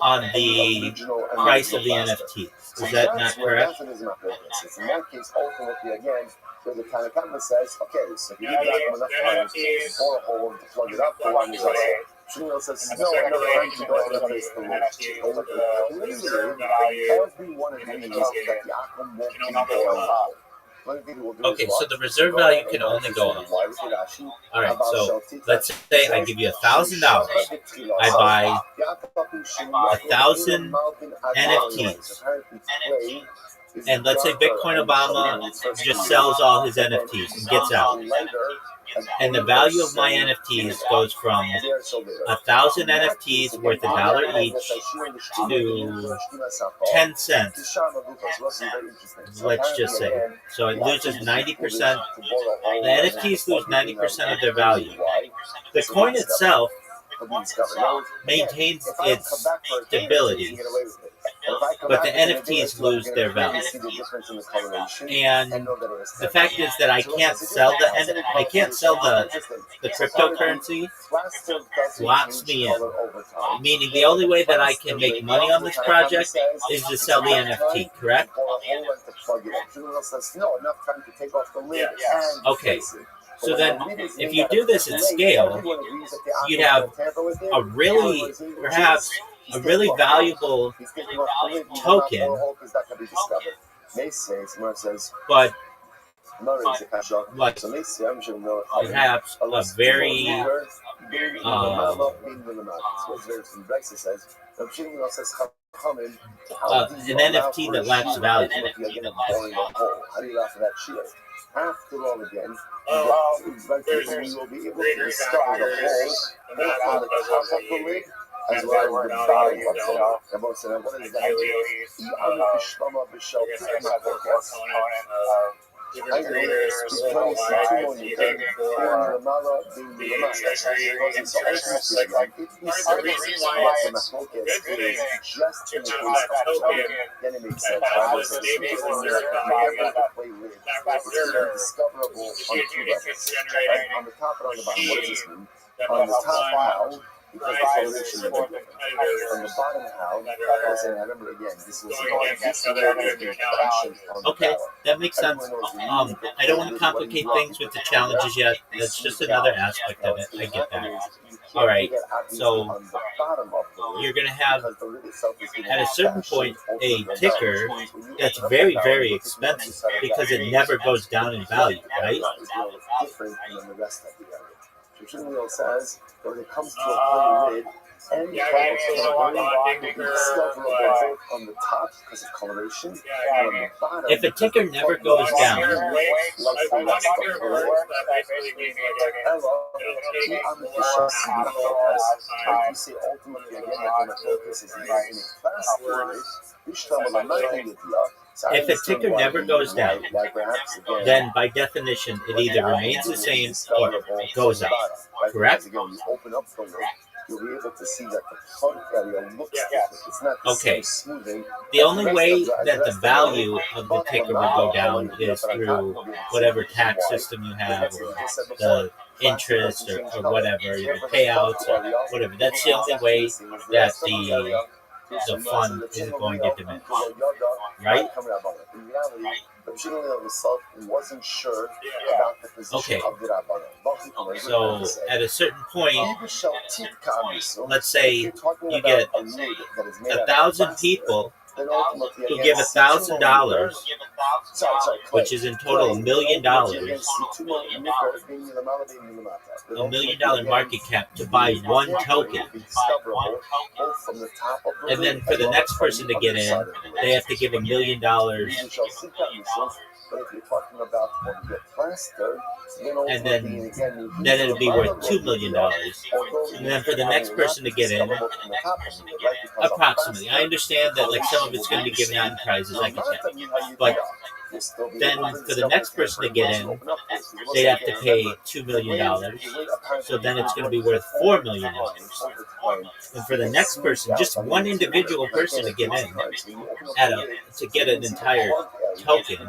on the price of the NFTs. Is that not correct? In that case, ultimately, again, where the Tanakh says, okay, so if you give enough time for a hole to plug it up, the line is us. Shmuel says, no, I never time to go to the place to live. Every one of these that the Akum won't keep going. Okay, so the reserve value can only go up. All right, so let's say I give you $1,000. I buy 1,000 NFTs. And let's say Bitcoin Obama just sells all his NFTs and gets out. And the value of my NFTs goes from 1,000 NFTs worth $1 each to 10 cents. Let's just say. So it loses 90%. The NFTs lose 90% of their value. The coin itself maintains its stability, but the NFTs lose their value. And the fact is that I can't sell the cryptocurrency locks me in. Meaning the only way that I can make money on this project is to sell the NFT, correct? Okay. So then, if you do this at scale, you'd have perhaps a really valuable token, but perhaps a very an NFT that lacks value. After all, again, we will be able to discover the whole, both on the top of the lid as well as the bottom of the lid. What is that? On the top, how? Because the correlation is different. On the bottom, how? As I remember again, this was okay, that makes sense. I don't want to complicate things with the challenges yet. That's just another aspect of it. I get that. All right, so you're going to have, at a certain point, a ticker that's very, very expensive because it never goes down in value, right? Wheel says when it comes to a play lid, and discoverable on the top because of coloration, and on the bottom. If a ticker never goes down, if a ticker never goes down, then by definition it either remains the same or goes up. Correct? You'll be able to see that the front area looks different. It's not the same smoothing. The only way that the value of the ticker will go down is through whatever tax system you have, or the interest, or whatever, the payouts, or whatever. That's the only way that the fund is going to diminish. Right? Wasn't sure about the position of the Rabbanon. So at a certain point, let's say you get 1,000 people who give $1,000, which is in total $1 million, $1 million market cap to buy one token. And then for the next person to get in, they have to give $1 million. And then it'll be worth $2 million. And then for the next person to get in, approximately. I understand that like some of it's going to be given out in prizes, I can tell. But then for the next person to get in, they have to pay $2 million. So then it's going to be worth $4 million. And for the next person, just one individual person to get in, to get an entire token,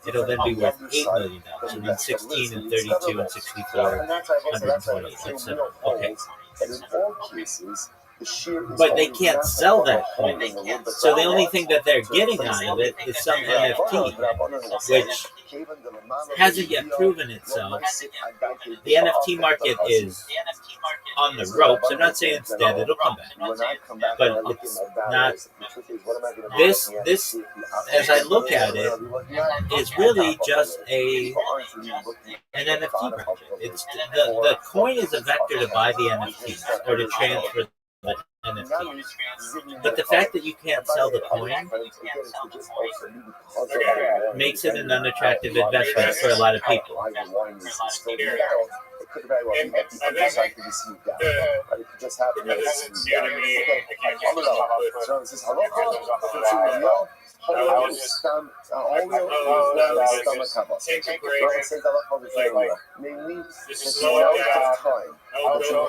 it'll then be worth $8 million. And then 16 and 32 and 64, 120, etc. Okay. But they can't sell that coin. So the only thing that they're getting out of it is some NFT, which hasn't yet proven itself. The NFT market is on the ropes. I'm not saying it's dead, it'll come back. But it's not. This, as I look at it, is really just an NFT project. It's the coin is a vector to buy the NFT or to transfer the NFT. But the fact that you can't sell the coin makes it an unattractive investment for a lot of people. I'll go through all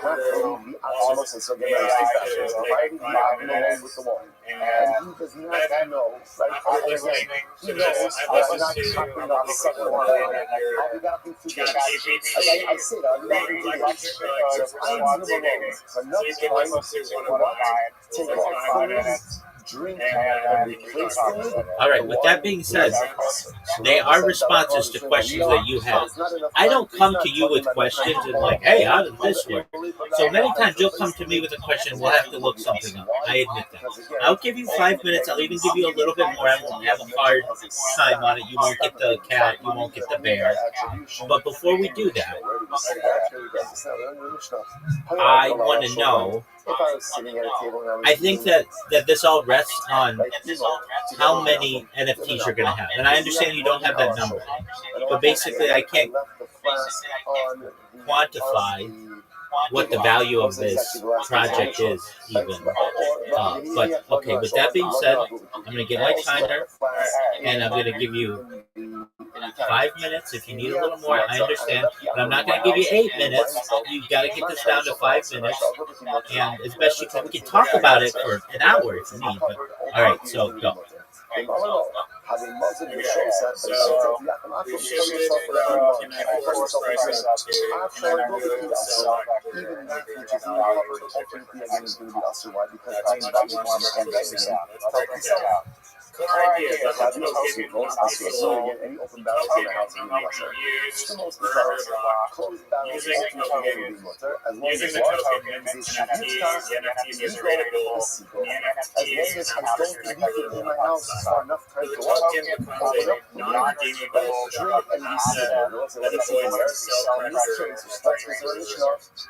the AI to like find minutes, with the one. and And he does not know, right? after listening He to knows this, that I I'm listened not to talking a about couple something before that your I'll be back in 2 chat days. GPT I say that, I'll be back in 2 days. lecture So I leave him alone for enough so you can time listen to to one of mine, take like off 5 food, minutes, drink, and and then replace talk food. about it. All right, with that being said, they are responses to questions that you have. I don't come to you with questions and like, hey, how does this work? So many times you'll come to me with a question, we'll have to look something up. I admit that. I'll give you 5 minutes, I'll even give you a little bit more. I won't have a hard time on it. You won't get the cat, you won't get the bear. But before we do that, I want to know, I think that this all rests on how many NFTs you're going to have. And I understand you don't have that number. But basically, I can't quantify what the value of this project is, even. But, okay, with that being said, I'm going to get my timer, and I'm going to give you 5 minutes. If you need a little more, I understand. But I'm not going to give you 8 minutes. You've got to get this down to 5 minutes. And as best you can, we can talk about it for an hour if you need. But, all right, so go. So we shifted from connect force prices to connect goods, sell vector, and figure out value for different prices. That's much more structured system. Let's break it down. Core idea is that the token must be sold. The token can no longer be used, burned, or locked. Using the token means an NFT. The NFT is readable. The NFT is not restricted to the outside. So the token becomes a non-redeemable asset that avoids the sell pressure of primary reserves.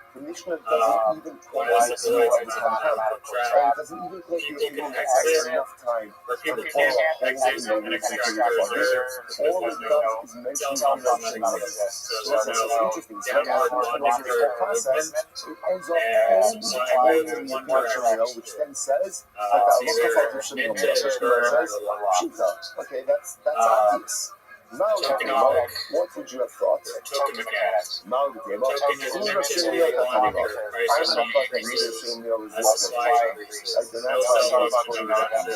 What else is going to automatic trap? People can exit, or people can't exit and extract the reserve because there's no sell function that exists. So there's no downward one-order movement, and so I move in one direction. It's either minted or burned or locked. Okay, that's obvious. Tokenomic What would you have thought? token mechanics. Token is minted day one because prices increases as supply increases. No sell function option.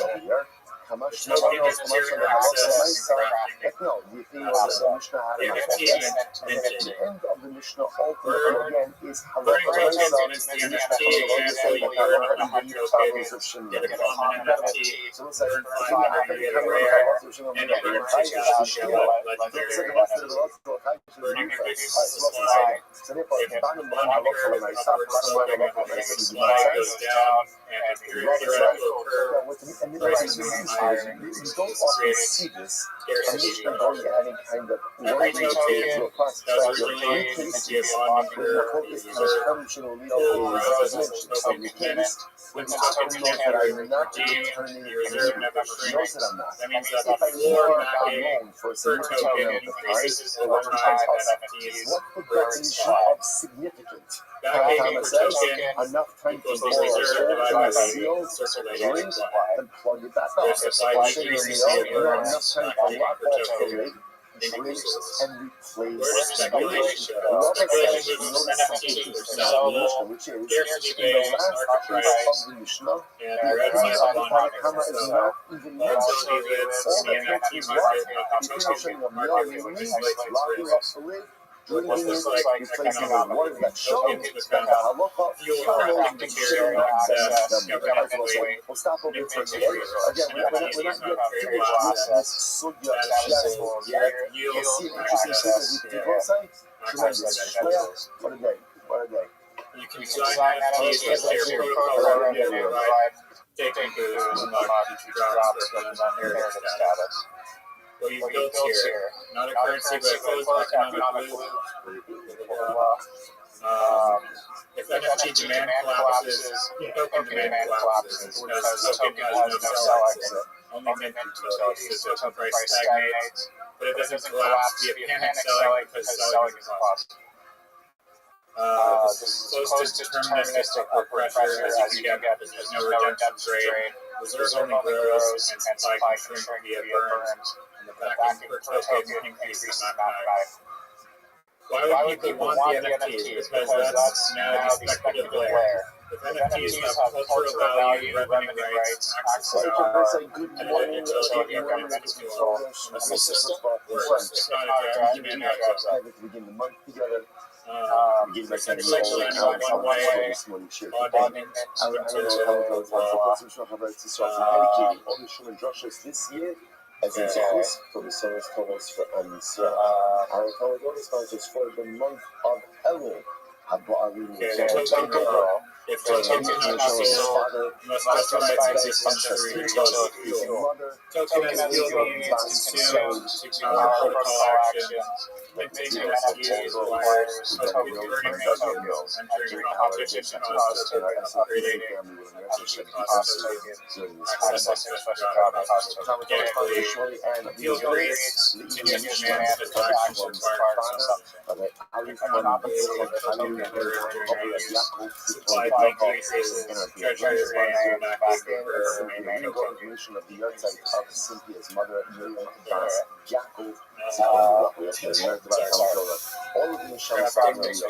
The token is tier access and crafting. The NFT is minted. Burning tokens mints the NFT. Example, you burn 100 tokens, get a common NFT, burn 500, you get a rare, and you burn 2,000, you get a legendary NFT. Burning increases the supply. If one curve is upward sloping, the supply goes down, and a theoretical curve, prices move higher and increases, creating scarcity of every token that was originally meant to be a bonding curve is reserved. Pool grows as the token is minted. When the token is minted or redeemed, the reserve never shrinks. That means that the floor mapping per token increases over time and NFTs grow in supply. Backing per token equals the reserve divided by the circulating supply. If supply decreases, the burns backing per token increases. Where does speculation go? Speculation moves from NFT to sellable, scarcity-based, market price, and the red side of bond. So volatility lives in the NFT market, but the token market which inflates risk. What this looks like economically. Tokens become fuel for material access, governmental weight, minting resource. NFTs no tradable assets that will yield access and credentials. You can design NFTs with their protocol override, taking boost, unlock future drops, represent narrative status. What you've built here, not a currency, but a closed economic loop. If NFT demand collapses, token demand collapses because token has no sell exit, only mint utility, so token price stagnates, but it doesn't collapse via panic selling because selling is impossible. This is close to deterministic upward pressure as you can get because there's no redemption trade. Reserve only grows and supply can shrink via burns, and the backing per token increases mathematically. Why would people want the NFTs? Because that's now the speculative layer. If NFTs have cultural value, revenue rights, access to power, and an ability to government to control a system, works. It's not a drag demand drives up. begin the month together. It's like running on one way, bonding this year, as in Zechus, for the Soros Toros for Amisra. Our Toros sponsors for the month of Elul. If tokens are not sold, you must justify its existence through utility fuel. Token as fuel means it's consumed to power protocol action. Minting NFTs requires token burning no tokens, entering competition to cost a token, creating competition cost a token, accessing special cost organically. Appeal creates continuous demand for transactions requiring some token burning supply increases, treasury remain active for remaining token. Information of the outside of Cynthia's mother, Miriam Das Jackal. All of the Mishal families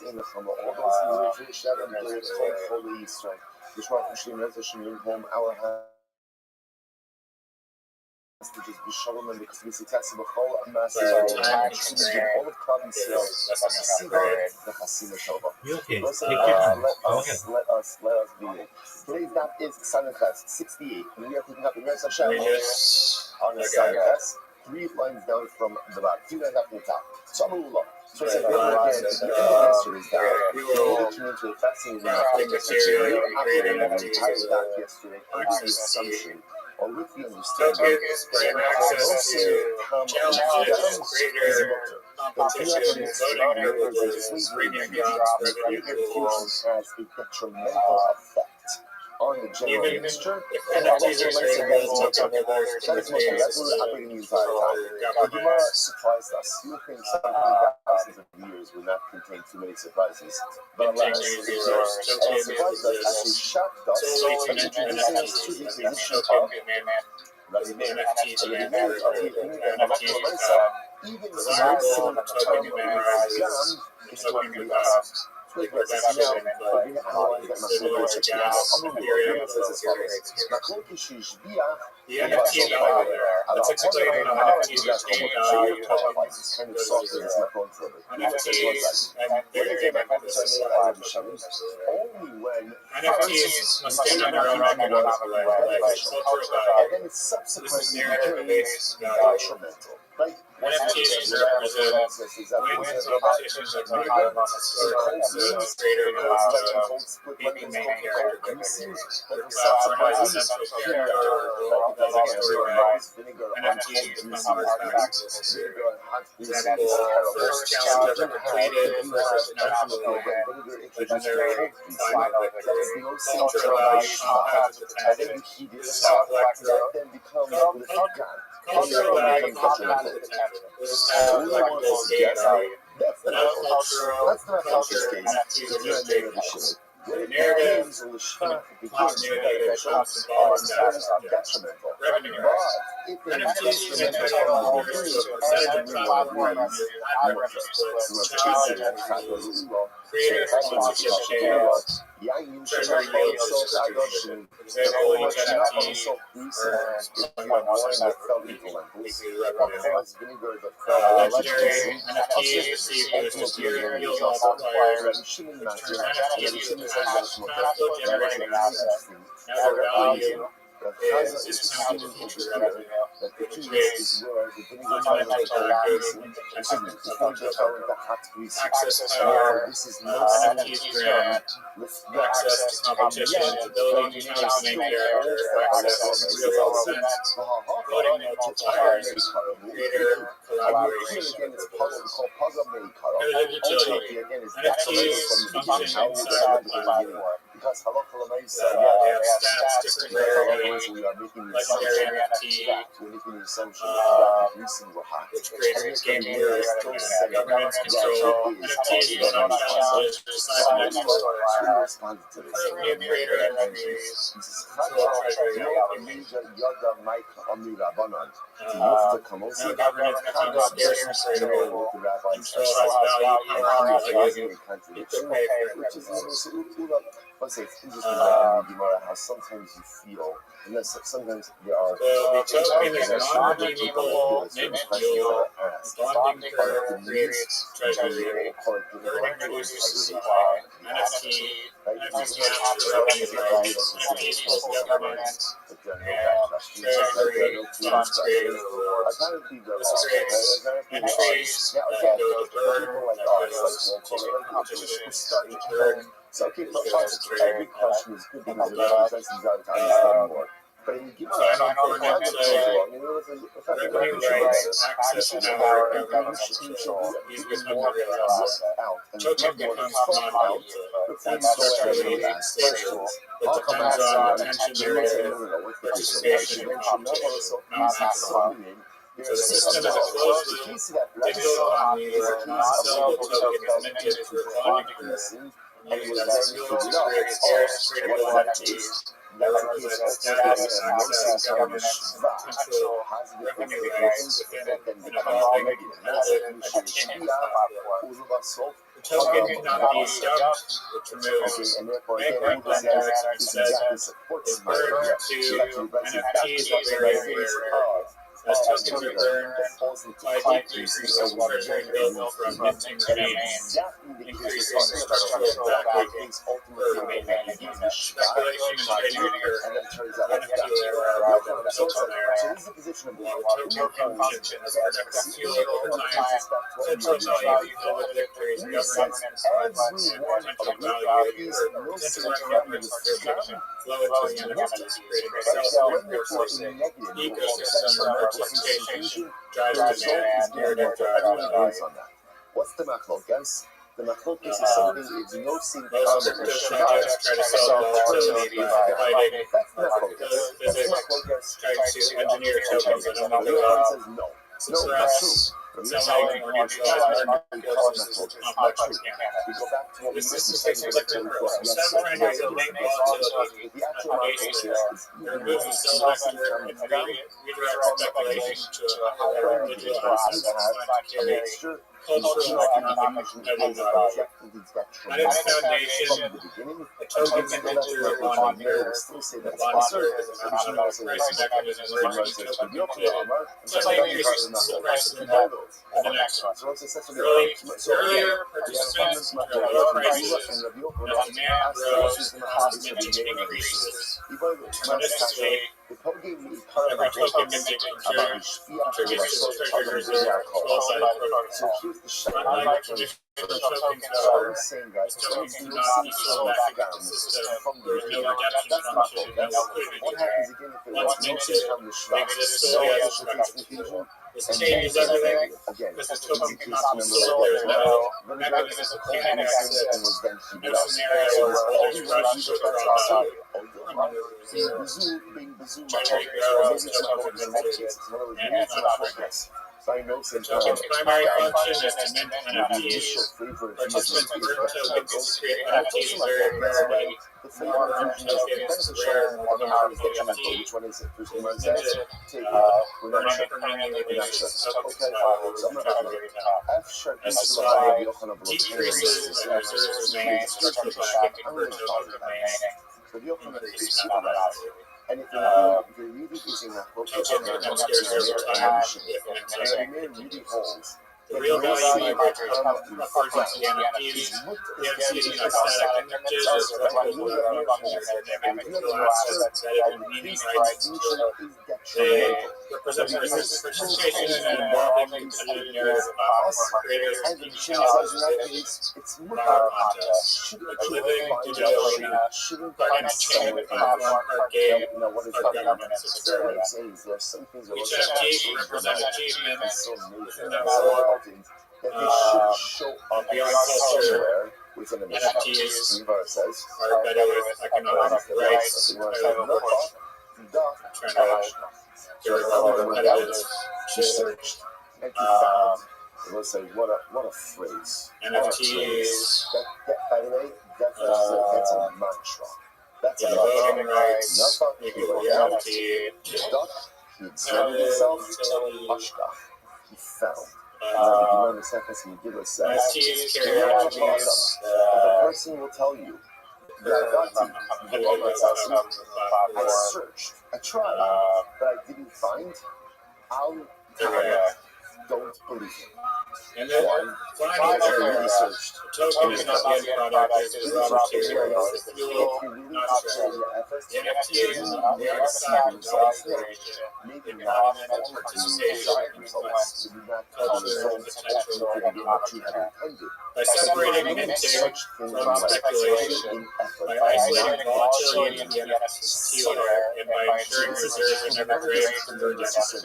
in the summer, all those who Shadow Blades, Holy Easter, which were actually in home, our which is Bishalom, because we see Tassi Bachol, Master, all of Cotton Sales, the Hasina Shalva. Let us be it. Today's date is Sanachas 68, and we are picking up in Res Hashem on the Sanachas, 3 lines down from the bottom, 2 lines up from the top. Samullah. So it's like, again, the end of yesterday's down. We will tune into a fascinating material creating entire doc yesterday under the assumption, or with the understanding, tokens bring access to challenges, greater competition, voting privileges, premium jobs, revenue pools. Has a detrimental effect on the general Even mixture. if NFTs are available, token holders in the days The Gemara surprised us. You would think some thousands of years would not contain too many surprises. But alas, it surprised us, actually shocked us, and introducing us to the position of Rabbi NFT demand even the very same term is going to be us. with reduction, but similar to gas, Ethereum, the NFT value there. Let's explain how NFTs exchange value tokens goes to zero. NFTs and their agreement with the system. NFTs must stand on their own economic legs, cultural value. This is narrative-based value. NFTs represent wins on positions of value or greater being main character. The platform has a central character role because of storyline. NFTs become artifacts. Example, first challenge ever completed, first national event, legendary final victory. Cultural value compounds with attention. This is how cultural value compounds with attention. This is how collectibles gain value. Without culture, NFTs are just data points. The narrative continuity that comes to all status objects. Revenue rights. NFTs can entitle holders to a percentage of platform revenue splits, challenges, creator sponsorship scales, treasury yield distribution. Example, each NFT earns 1.1% weekly revenue. Legendary NFTs receive boosted yield multipliers, which turns NFTs into cash flow generating assets. Now their value is discounted to future revenue, which creates fundamental goods and access to power, NFTs grant access to competition, ability to choose main character, access to real-world events, voting multipliers, creator collaboration. Utility. NFTs function inside the platform. They have stats, different rarities, So we are making the legendary assumption NFT, that we're making the assumption that increasing were hot. which And creators, yet game the world is theory, still saying governance that control, it is NFTs with some challenges, decide the next story. Who responded to this? New creator entries, control treasury allocation. Now governance becomes scarce and stable. Control has value, power, legacy. People pay for Which is it. let's say it's interesting that in Gemara how sometimes you feel, and then sometimes there are The token is non-redeemable mint yield, bonding curve creates treasury, burning reduces supply, NFT, NFTs capture revenue rights, NFTs plus governance, and treasury funds create rewards. This creates entries that go to burn, that goes to competition, to burn. so okay, every question is good because it represents the desire to understand more. But in Final important revenue rights, access and power, governance control. These become the real asset. Token becomes non-fungible. That's structurally stable. It depends on attention narrative, participation, competition, not central. So the system is a closed loop, digital economy where a non-sellable token is minted through a bonding curve and used as fuel to create scarce, critical NFTs that represent status, access, governance, and control, revenue rights within an evolving, multi-chain platform. The token cannot be dumped, which removes bankrupt lenders and instead is burned to NFTs are very rare. As tokens are burned, supply decreases as treasury built from minting remains, increasing structural backing for maintaining speculation and trading occur. NFT are rather built on their token function as productive fuel over time, potential value for the victories, governance, potential value or potential revenue for flow into the NFTs, creating a self-reinforcing ecosystem. Participation drives demand, narrative drives value. What's the machlok, guys? The machlok is something it's no single Most crypto projects try to solve volatility by fighting physics, try to engineer tokens that only go up, suppress selling or neutralize market forces into complex mechanics. This system takes a different approach. Instead of trying to eliminate volatility at the base layer, it removes the self-vector and redirects speculation to a higher individualized asset to carry cultural and economic value. At its foundation, a token minted through a bonding curve. The bonding curve is a nominal pricing mechanism where each new token minted slightly increases the price of the net of the next one. Earlier participants enjoy low prices, and as demand grows, the minting increases. Tremendously, every token minted contributes to the treasury reserve controlled by the protocol. Unlike traditional tokens, however, these tokens do not be sold back into the system. There is no redemption function, no liquidity drain. Once minted, they exist solely as a speculative. This changes everything because the token cannot be sold. There is no mechanism to panic exit, no scenario where holders rush to withdraw value. Treasury grows, tokens are minted, and function. Token's primary function is to mint NFTs. Participants burn tokens to create NFTs very rarely. More burn tokens, rare, more powerful NFT. Minted, burning permanently reduces tokens value over treasury time. As supply decreases and reserves remain, structural backing per token remaining, increase net value. And if you're really using that Tokens become scarcer over time with minting. The real value of upwards into the NFTs, the NFTs are not static images, as replicable functions are dynamic digital assets that have meaning rights to they represent participation in an evolving competitive narrative where creators and challenge power contests. A living digital arena, part entertainment platform, part game, part governance experience. Each NFT represents achievement within the world. Beyond culture, NFTs are better with economic rights, She searched and she found. Let's say, what a phrase. NFTs. By the way, that's a mantra. That's a mantra. He examined himself. Ashka. He found. The person will tell you, I searched, I tried, but I didn't find. Don't believe it. And then finally, researched. Token is not the end product, it is raw materials, the fuel, not stress. The NFT is on the other side, maybe an element of participation, influence, culture, and potential long-term. By separating intent from speculation, by isolating volatility in the NFT layer, and by ensuring reserves are never graded for their deficit,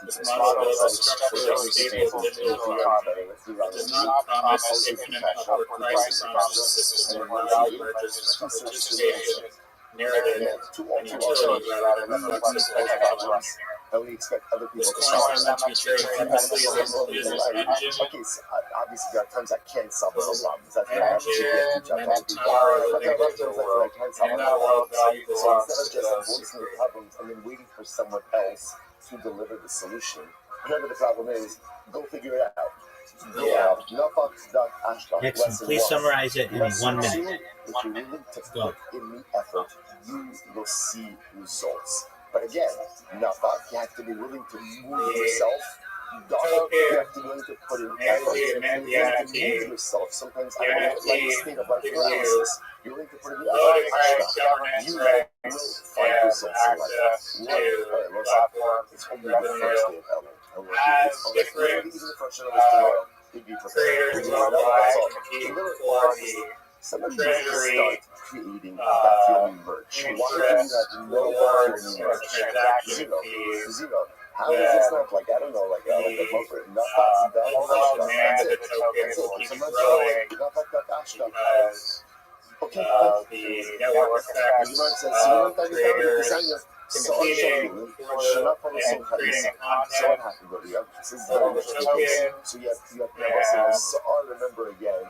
this model builds a structurally stable digital economy. It does not promise infinite upward price, it promises a system where value emerges from participation, narrative, and utility rather than reflexive technology. And we expect other people to coin is meant to be traded endlessly as a business engine. Okay, so obviously there are times I can't solve those problems. That's Engine meant to power everything in the world, and in that world value belongs to those who create. Problems and then waiting for someone else to deliver the solution. Whatever the problem is, go figure it out. Nixon, please summarize it in 1 minute. If you're willing to put in the effort, you will see results. But again, you have to be willing to move yourself. You have to be willing to put in effort. You have to move yourself. Sometimes I don't like the state of life analysis. You're willing to put in the effort. You will find results in life. It's only the first day of Different creators worldwide competing for the treasury, creating that feeling merch. interest, rewards, or transaction fees. Zero. How is this not like, I don't know, like a buffer? Overall demand of the token will keep growing because the network effects of creators competing for and creating content for the token. So you have remember again.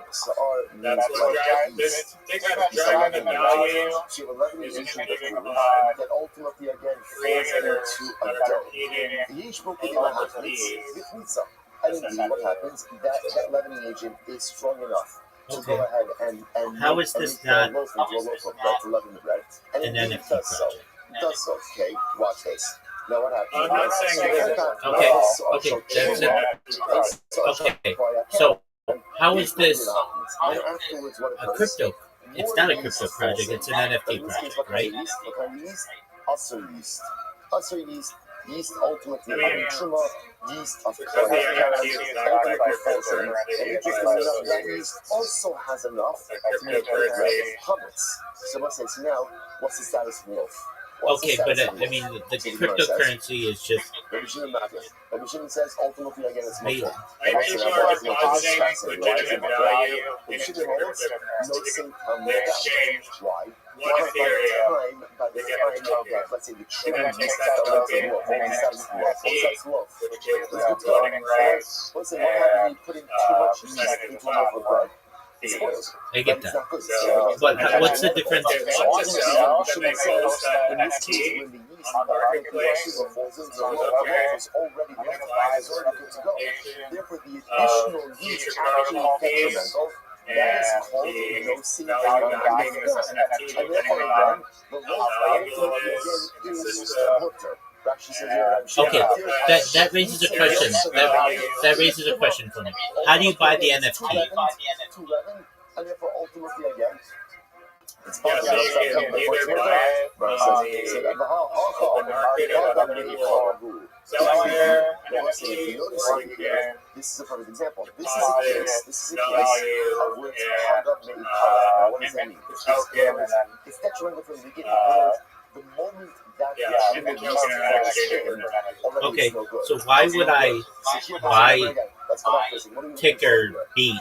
That's what drives they got driving the value is depending upon that ultimately again creators that are competing along with fees. And indeed, what happens? That leavening agent is strong enough to go ahead and how is this not to leaven the bread? And an indeed, NFT it does so. project? It does so. Okay, watch this. Now what happens? I'm not saying it isn't. Okay, that's it. Okay, so how is this a crypto? It's not a crypto project, it's an NFT project, right? Yeast ultimately truma, yeast of because the NFT is not like cryptocurrency, that yeast also has enough to make hummus. So what says now, what's the status of wolf? Okay, but I mean, the cryptocurrency is just Rabbi says ultimately again it's made. People are depositing legitimate value into cryptocurrency. They exchange one Ethereum, they get a token, and then take that token and make an NFT, which gives them voting rights and percentage of platform fees. I get that. So, But what's the difference? If they want to sell, then they post an NFT on Marketplace, on the token, minimize representation of future protocol fees, and the value backing this NFT depending on how valuable it is in the system. Okay, that raises a question. That raises a question for me. How do you buy the NFT? Yeah, so you can either buy it from the open market at other people selling their NFT, or you can This is a perfect example. deposit This is a the case value of which what does that mean? the token, and then It's detrimental from the beginning. The moment that the token and exchange for an NFT. Okay, so why would I buy ticker beat,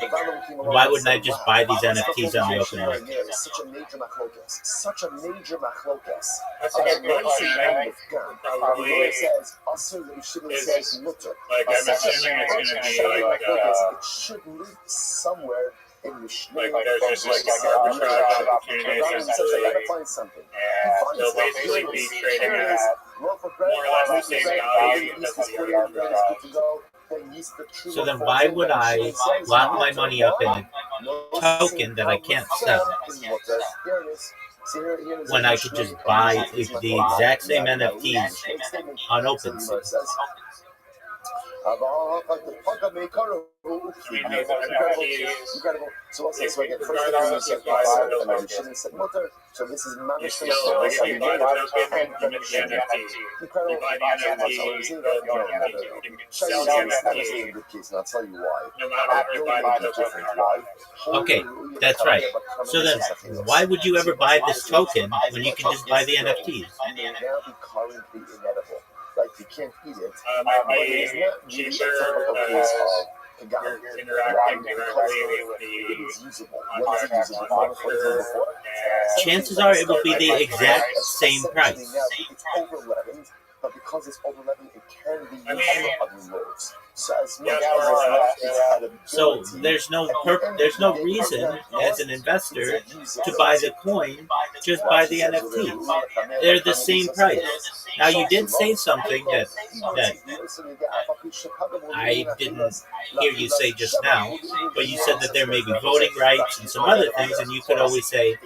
why wouldn't I just buy these NFTs on the open market? It's such a major machlokas. Such a major machlokas. That's a good question. Probably, It says, also, it says, mutter. like, I'm assuming it's going to be like It should live somewhere in the like there's just like an arbitrage opportunity essentially, find something. and they'll basically be trading at more or less the same value as the arbitrage. So then why would I lock my money up in a token that I can't sell when I could just buy the exact same NFTs on OpenSea? Incredible. So also, so again, first thing is so this is management. I'll tell you why. Okay, that's right. So then, why would you ever buy this token when you can just buy the NFTs? Like you can't eat it. Might be cheaper because you're interacting directly with the chances are it will be the exact same price. It's over 11, but because it's over 11, it can be used for other loads. So there's no reason as an investor to buy the coin, just buy the NFTs. They're the same price. Now you did say something that I didn't hear you say just now, but you said that there may be voting rights and some other things, and you could always say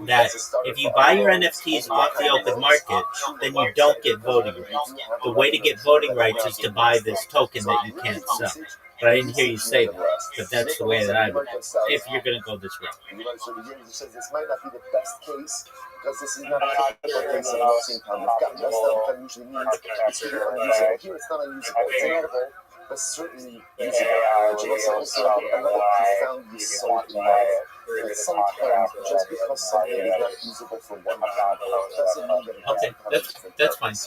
that if you buy your NFTs off the open market, then you don't get voting rights. The way to get voting rights is to buy this token that you can't sell. But I didn't hear you say that. But that's the way that I would, if you're going to go this route. This might not be the best case, because this is not a typical case of not seeing pound of gum. That's not what that usually means. It's really unusable. Here it's not unusable. It's inedible, but certainly usable. Which is also another profound result in life. That sometimes, just because something is not usable for one time, doesn't mean that it doesn't come that's fine.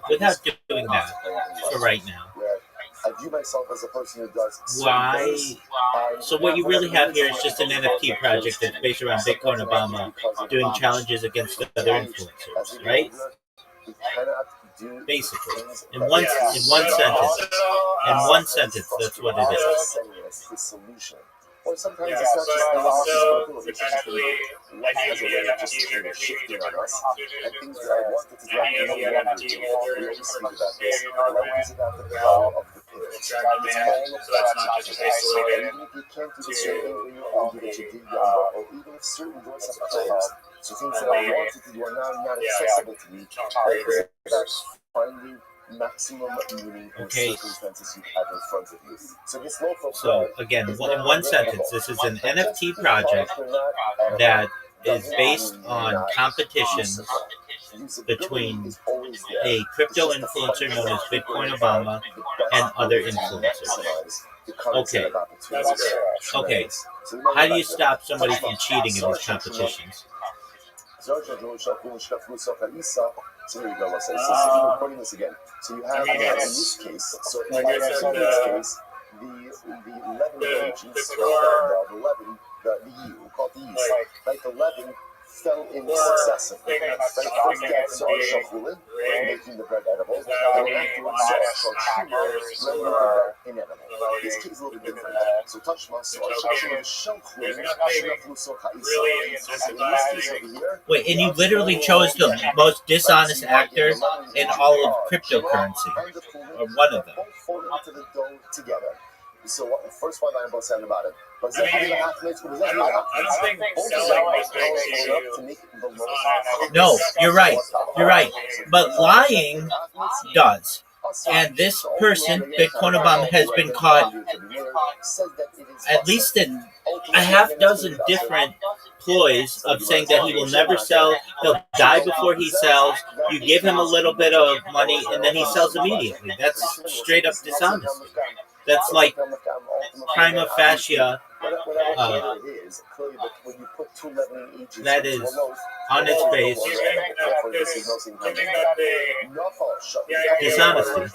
Without doing that for right now. I view myself as a person who does. Why? So what you really have here is just an NFT project that's based around Bitcoin Obama doing challenges against other influencers, right? Basically, in one sentence, that's what it is. Or sometimes Yeah, it's not just the so responsibility, it's just potentially life has a way of just kind of shifting on us. And things that I wanted to do, I no longer do. We always speak about this. Life is about the power of the pivot. It's all so that's not just isolated even if you can't do the same thing when you're older that you did younger, or even if certain doors have closed, so things that I wanted to do are now not accessible to me. Life is about finding maximum meaning in circumstances you have in front of you. So again, in one sentence, this is an NFT project that is based on competitions between a crypto influencer known as Bitcoin Obama and other influencers. Okay. How do you stop somebody from cheating in these competitions? So here you go. Let's say, so you're recording this again. So you have, in this case, so in this case, the 11 agents, the 11, the U, we'll call it the U's, like the 11 fell in successively. Like first get Shachulin, making the bread edible, and afterwards Shachulin, rendering the bread inedible. This case is a little bit different. So Tashma, so Shachulin, wait, and you literally chose the most dishonest actor in all of cryptocurrency, or one of them. Together. So first one line both sound about it. But I don't think selling just makes you No, you're right. But lying does. And this person, Bitcoin Obama, has been caught at least in a half dozen different ploys of saying that he will never sell, he'll die before he sells, you give him a little bit of money, and then he sells immediately. That's straight up dishonesty. That's like prima facie Whatever it is, clearly when you put two leavening agents that into is a loaf, on its base dishonesty. If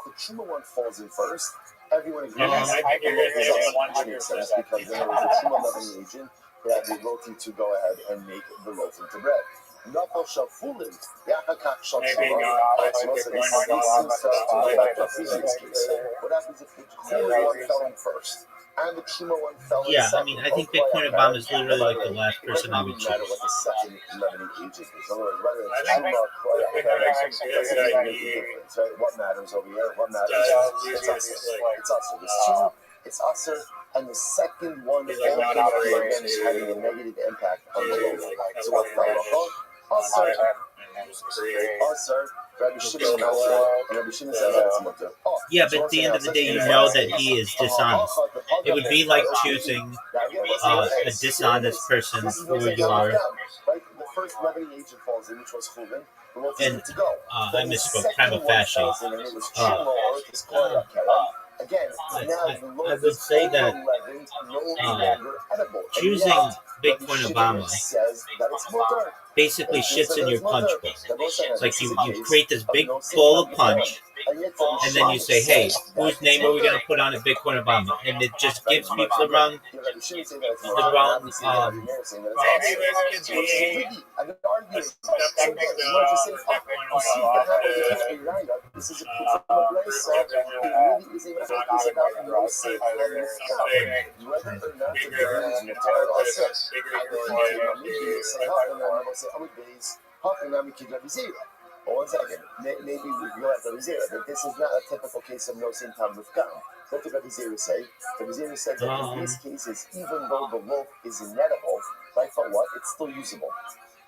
the truma one falls in first, everyone agrees the loaf is us, which makes sense because then there was a truma leavening agent that had the ability to go ahead and make the loaf into bread. Nafal shafulin, yachakach shafulin. So this seems to go back to the previous case. What happens if the truma one fell in first and the truma one fell in second? I mean, I think Bitcoin Obama is literally like the last person I would choose. It doesn't what the second leavening agent is. In other words, whether it's truma or clay, it doesn't make a difference, right? What matters over here? What matters? It's us. It's us. So there's two. It's usher, and the second one is having a negative impact on the loaf. So what's the halacha? Usher, Rabbi Shimon and Rabbi Shimon says that it's mutter. Yeah, but at the end of the day, you know that he is dishonest. It would be like choosing a dishonest person who you are. The first leavening agent falls in, which was chulin. And I misspoke, prima facie. Again, I would say that choosing Bitcoin Obama basically shits in your punch bowl. It's like you create this big bowl of punch, and then you say, hey, whose name are we going to put on it? Bitcoin Obama. And it just gives people the wrong this is a proof of a grace. It really is a focus about no safe whether or not the Bitcoin is Mutar also. But one second, maybe we go at the Rizera, but this is not a typical case of no sin tam with gum. What did Rabbi Zera say? Rabbi Zera said that in these cases, even though the loaf is inedible, right, but what? It's still usable.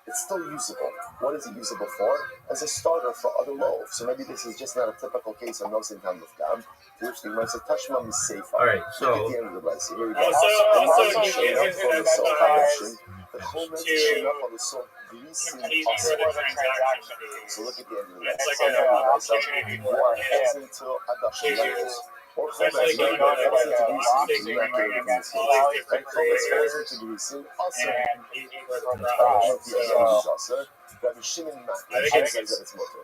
It's still usable. What is it usable for? As a starter for other loaves. So maybe this is just not a typical case of no sin tam with gum. Which the Gemara said, Tashmam is safe. All right, so at the end of the blessing. Here we go. The chomet shenach on the soul greasing also. So look at the end of the lesson. Or falls into adoption levels. Or chomet falls into greasing. And chomet falls into greasing also. Rabbi Shimon says that it's mutter.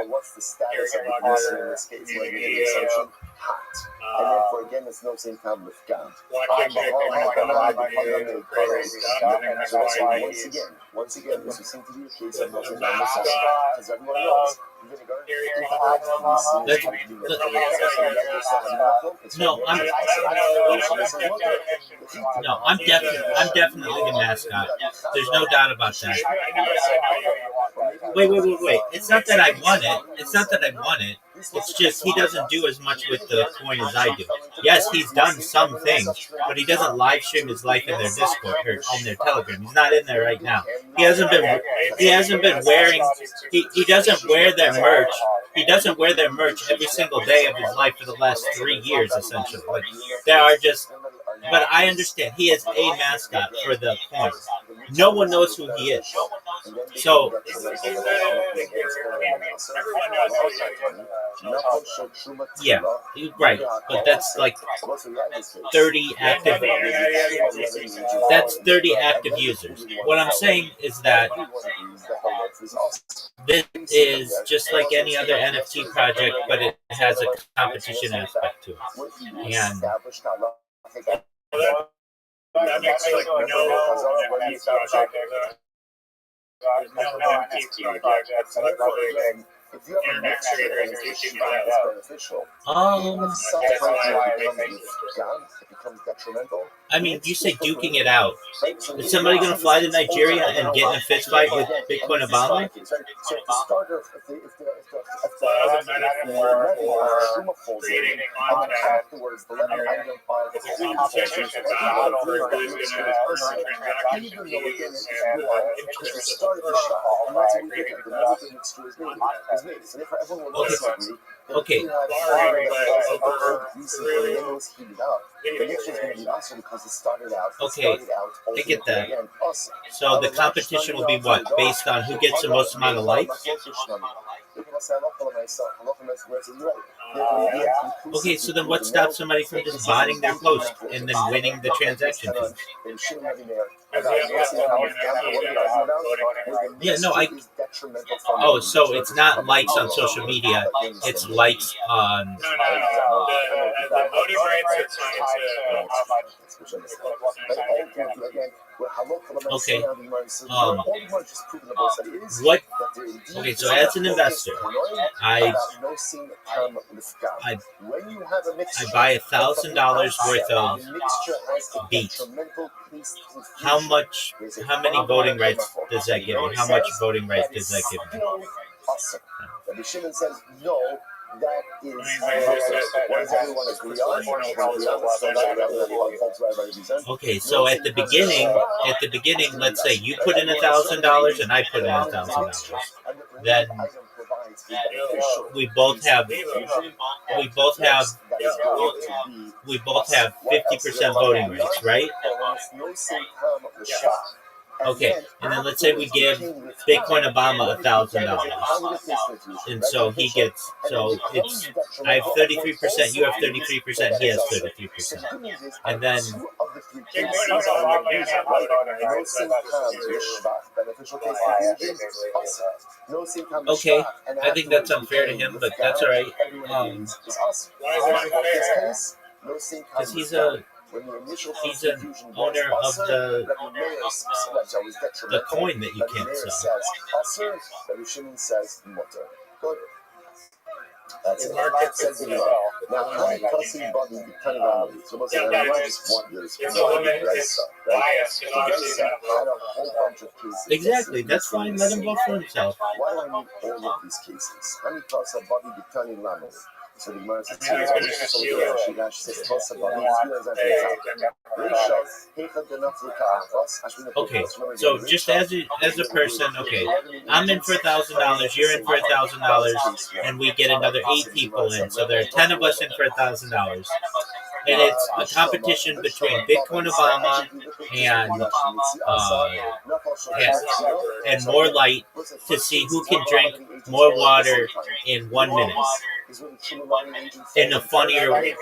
What's the status of the greasing in this case? We're making the assumption hot. And therefore, again, it's no same time with gum. So once again, this seems to be the case of no same time with gum. Because everyone knows vinegar. I'm definitely the mascot. There's no doubt about that. Wait. It's not that I want it. It's just he doesn't do as much with the coin as I do. Yes, he's done some things, but he doesn't live stream his life in their Discord or on their Telegram. He's not in there right now. He hasn't been wearing. He doesn't wear their merch. He doesn't wear their merch every single day of his life for the last 3 years, essentially. Like there are just. But I understand he is a mascot for the coin. No one knows who he is. So, yeah, right. But that's like 30 active. That's 30 active users. What I'm saying is that this is just like any other NFT project, but it has a competition aspect to it. And that makes like no NFT project. There's no NFT project. That's probably if you have a mixture of beneficial, it becomes detrimental. I mean, you say duking it out. Is somebody going to fly to Nigeria and get in a fist fight with Bitcoin Obama? So if the starter, if the creating content, afterwards, the level identifies it's a competition battle for who's going to earn transactions because the starter is shot, and that's what we get. The negative mixture is made. So therefore, everyone will disagree. Okay. The mixture is going to be awesome because it started out. Okay, I get that. So the competition will be what? Based on who gets the most amount of likes? Okay, so then what stops somebody from just buying their post and then winning the transaction fees? Yeah, no, Oh, so it's not likes on social media; it's likes on. No. The voting rights are tied to Okay. What? Okay, so as an investor, I buy $1,000 worth of beet. How many voting rights does that give me? How much voting rights does that give me? Rabbi Shimon says no. That is what does everyone agree on? Okay, so at the beginning, let's say you put in $1,000 and I put in $1,000. Then we both have 50% voting rights, right? Okay, and then let's say we give Bitcoin Obama $1,000, and so he gets. So it's I have 33%, you have 33%, he has 33%, and then. Okay, I think that's unfair to him, but that's all right. Because he's an owner of the coin that you can't sell. That's it. Now, how cussing body becoming on so most of them just want this Exactly, that's fine. Let him vote for himself. Why do I need all of these cases? How many cussing body becoming lamb? So the Gemara says, okay, so just as a person, okay, I'm in for $1,000, you're in for $1,000, and we get another 8 people in, so there are 10 of us in for $1,000. And it's a competition between Bitcoin Obama and More Light to see who can drink more water in 1 minute. In a funnier way.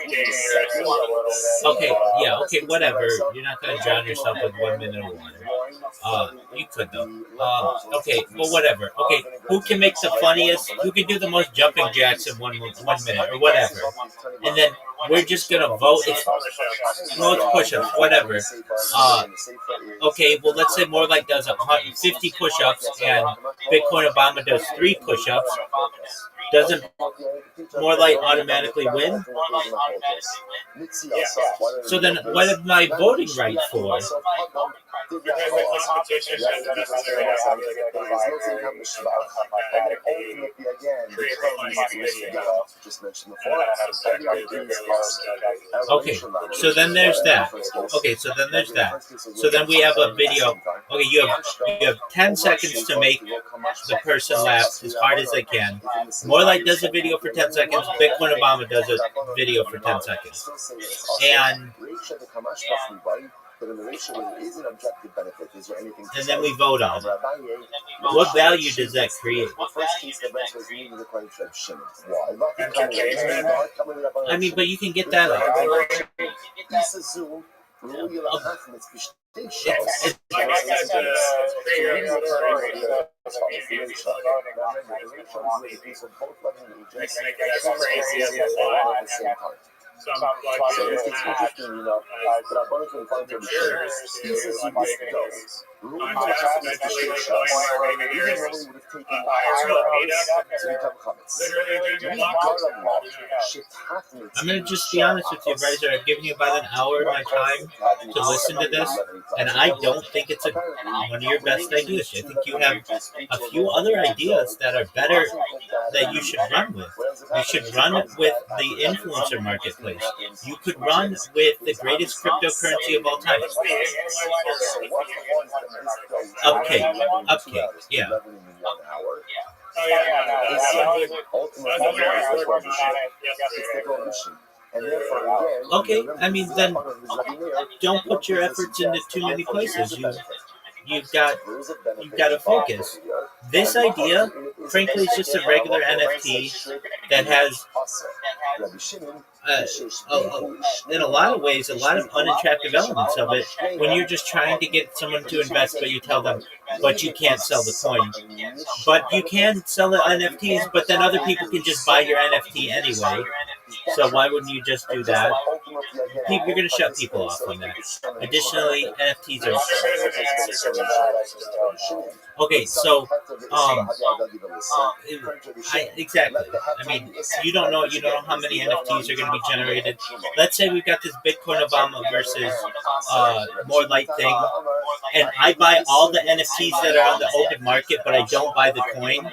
Okay, yeah, okay, whatever. You're not going to drown yourself with 1 minute of water. You could though. Okay, well, whatever. Okay, who can make the funniest? Who can do the most jumping jacks in 1 minute or whatever? And then we're just gonna vote. It's push-ups, whatever. Okay, well, let's say More Like does 50 push-ups and Bitcoin Obama does 3 push-ups. Doesn't More Light automatically win? So then, what am I voting right for? Okay, so then there's that. So then we have a video. Okay, you have 10 seconds to make the person laugh as hard as they can. More Light does a video for 10 seconds. Bitcoin Obama does a video for 10 seconds. And then we vote on it. What value does that create? I mean, but you can get that So it's interesting, I'm going to just be honest with you, Riser. I've given you about an hour of my time to listen to this, and I don't think it's one of your best ideas. I think you have a few other ideas that are better that you should run with. You should run with the influencer marketplace. You could run with the greatest cryptocurrency of all time. Upcake, yeah. Okay, I mean, then don't put your efforts into too many places. You've got to focus. This idea, frankly, is just a regular NFT that has, in a lot of ways, a lot of unattractive elements of it. When you're just trying to get someone to invest, but you tell them, but you can't sell the coin. But you can sell the NFTs, but then other people can just buy your NFT anyway. So why wouldn't you just do that? You're going to shut people off on that. Additionally, NFTs are... Okay, so exactly. I mean, you don't know how many NFTs are going to be generated. Let's say we've got this Bitcoin Obama versus more light thing, and I buy all the NFTs that are on the open market, but I don't buy the coin.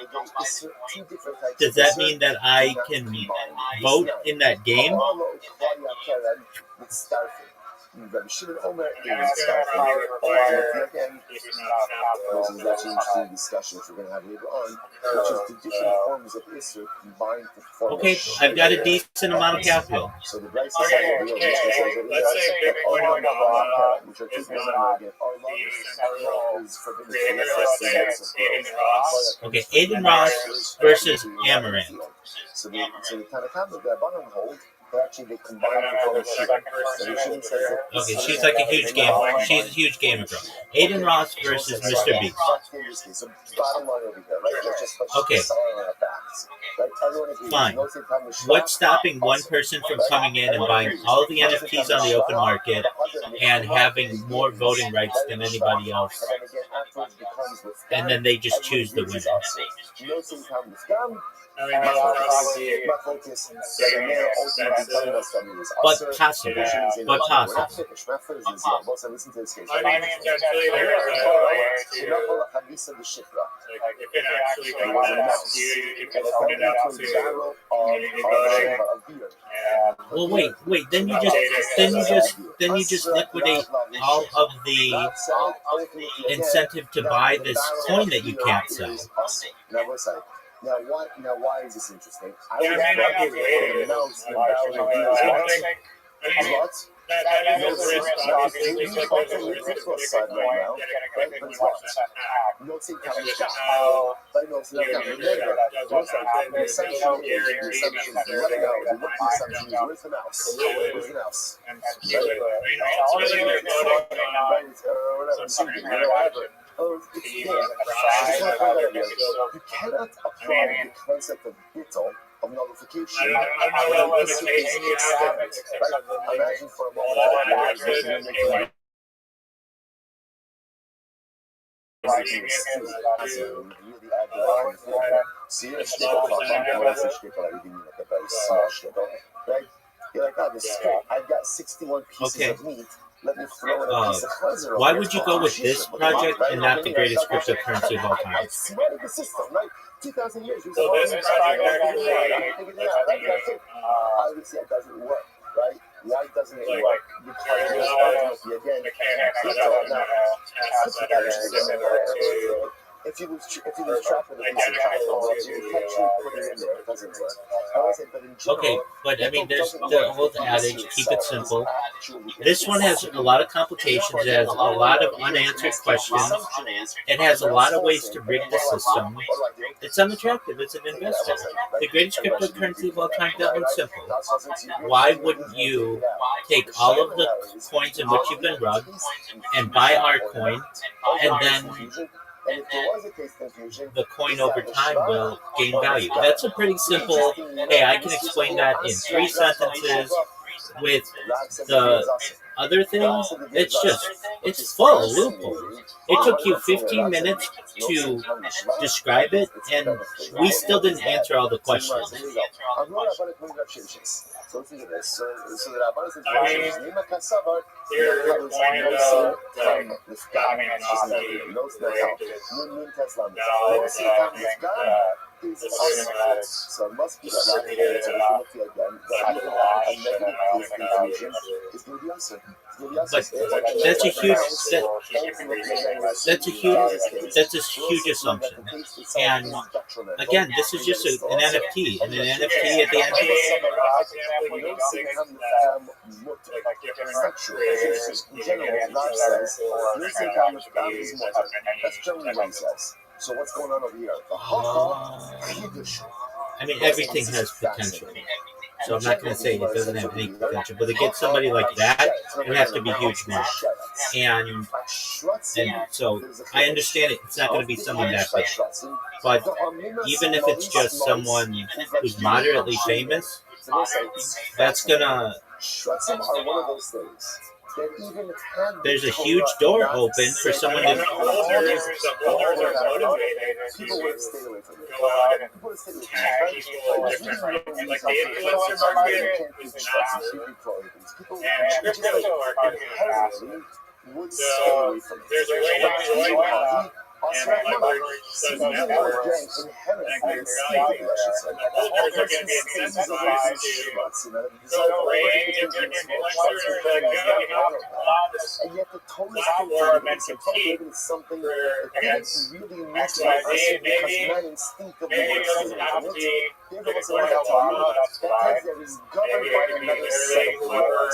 Does that mean that I can vote in that game? Rabbi Shimon Omer is again, this is actually an interesting discussion which we're going to have later on, which is the different forms of Isser combined to form. Okay, I've got a decent amount of capital. So the Bryce says, let's say Bitcoin, which are two things again, is forbidden. Okay, Aiden Ross versus Amaranth. So the Tanakh that Rabbanan hold. Actually, they combine to form a Shiva. Okay, she's like a huge game. She's a huge gamer girl. Aiden Ross versus Mr. Beast. Okay. Fine. What's stopping one person from coming in and buying all the NFTs on the open market and having more voting rights than anybody else? And then they just choose the winner. But possible. But possible. Well, wait. Then you just liquidate all of the incentive to buy this coin that you can't sell. Now, why is this interesting? I You cannot apply the concept of bittul, of nullification. Imagine for a moment right? You're like, oh, this is great. I've got 61 pieces of meat. Let me throw in a piece of chazar. Why would you go with this project and not the greatest cryptocurrency of all time? It's running the system, right? 2,000 years. Obviously, it doesn't work, right? Why doesn't it work? Because ultimately, again, if you lose track of the piece of capital, you intentionally put it in there, it doesn't work. Okay, but I mean, there's the old adage, keep it simple. This one has a lot of complications. It has a lot of unanswered questions. It has a lot of ways to rig the system. It's unattractive. It's an investment. The greatest cryptocurrency of all time, that one's simple. Why wouldn't you take all of the coins in which you've been rugged and buy our coin, and then the coin over time will gain value? That's a pretty simple, hey, I can explain that in 3 sentences. With the other things, it's full of loopholes. It took you 15 minutes to describe it, and we still didn't answer all the questions. So listen to this. So the so it must be that but that's a huge assumption. And again, this is just an NFT, and an NFT at the end. That's generally what he says. So what's going on over here? The I mean, everything has potential. So I'm not going to say it doesn't have any potential, but to get somebody like that, it would have to be huge money. And so I understand it. It's not going to be someone that big. But even if it's just someone who's moderately famous, that's going to... There's a huge door open for someone to... People would have stayed away from it. People would have stayed away from it. Like the influencer market is massive. Would stay away from it. There's a way to join that. And leverage those networks and their value. The holders are going to be incentivized to create different influencers that go and yet the total platform and compete against XYZ. Maybe there's an opportunity to deploy Obama, that's fine. Maybe it could be literally whoever,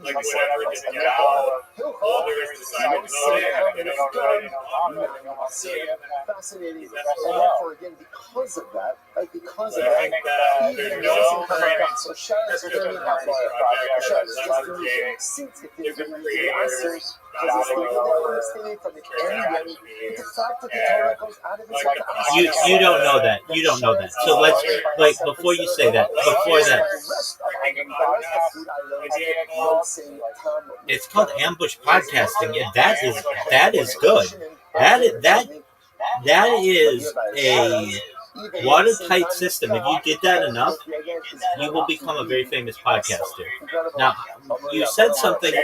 like whatever the Dow holders decide to vote in, and they don't vote in Obama. Fascinating, and therefore again, because of that, because of that, there's no craving. so shadows are going to have different creators. You don't know that. You don't know that. So let's, like, before you say that, before that, it's called ambush podcasting, and that is good. That is a watertight system. If you did that enough, you will become a very famous podcaster. Now, you said something.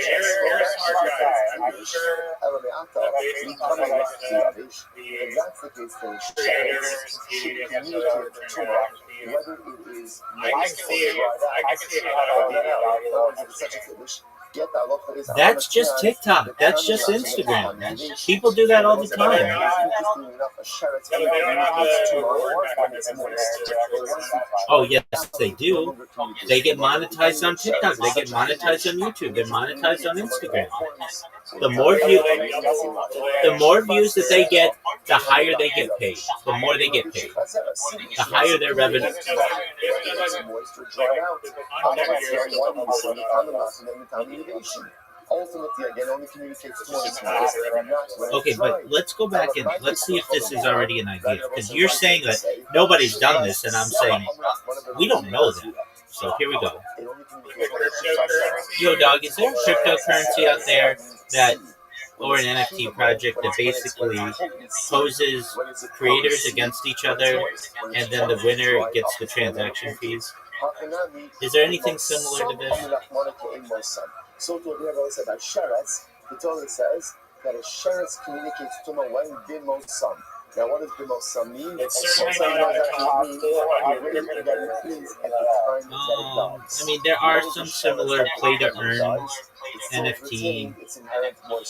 That's just TikTok. That's just Instagram. People do that all the time. Oh, yes, they do. They get monetized on TikTok. They get monetized on YouTube. They're monetized on Instagram. The more views that they get, the higher they get paid. The more they get paid, the higher their revenue. Okay, but let's go back and let's see if this is already an idea. Because you're saying that nobody's done this, and I'm saying we don't know that. So here we go. Yo, dog, is there a cryptocurrency out there that, or an NFT project that basically poses creators against each other, and then the winner gets the transaction fees? Is there anything similar to this? So to the level said that Sheretz, the Torah says that a Sheretz communicates to my one bimos sum. Now, what does bimos sum mean? It's certainly not a top 400 I mean, there are some similar play-to-earn NFT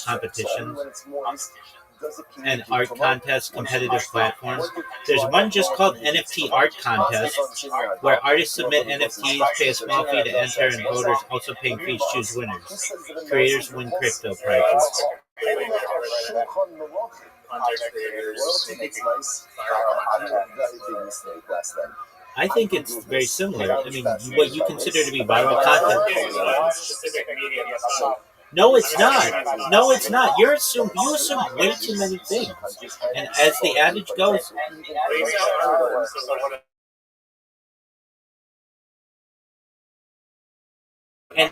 competitions and art contest competitive platforms. There's one just called NFT Art Contest, where artists submit NFTs, pay a small fee to enter, and voters also paying fees choose winners. Creators win crypto prizes. I think it's very similar. I mean, what you consider to be viral content. No, it's not. No, it's not. You assume way too many things. And as the adage goes, and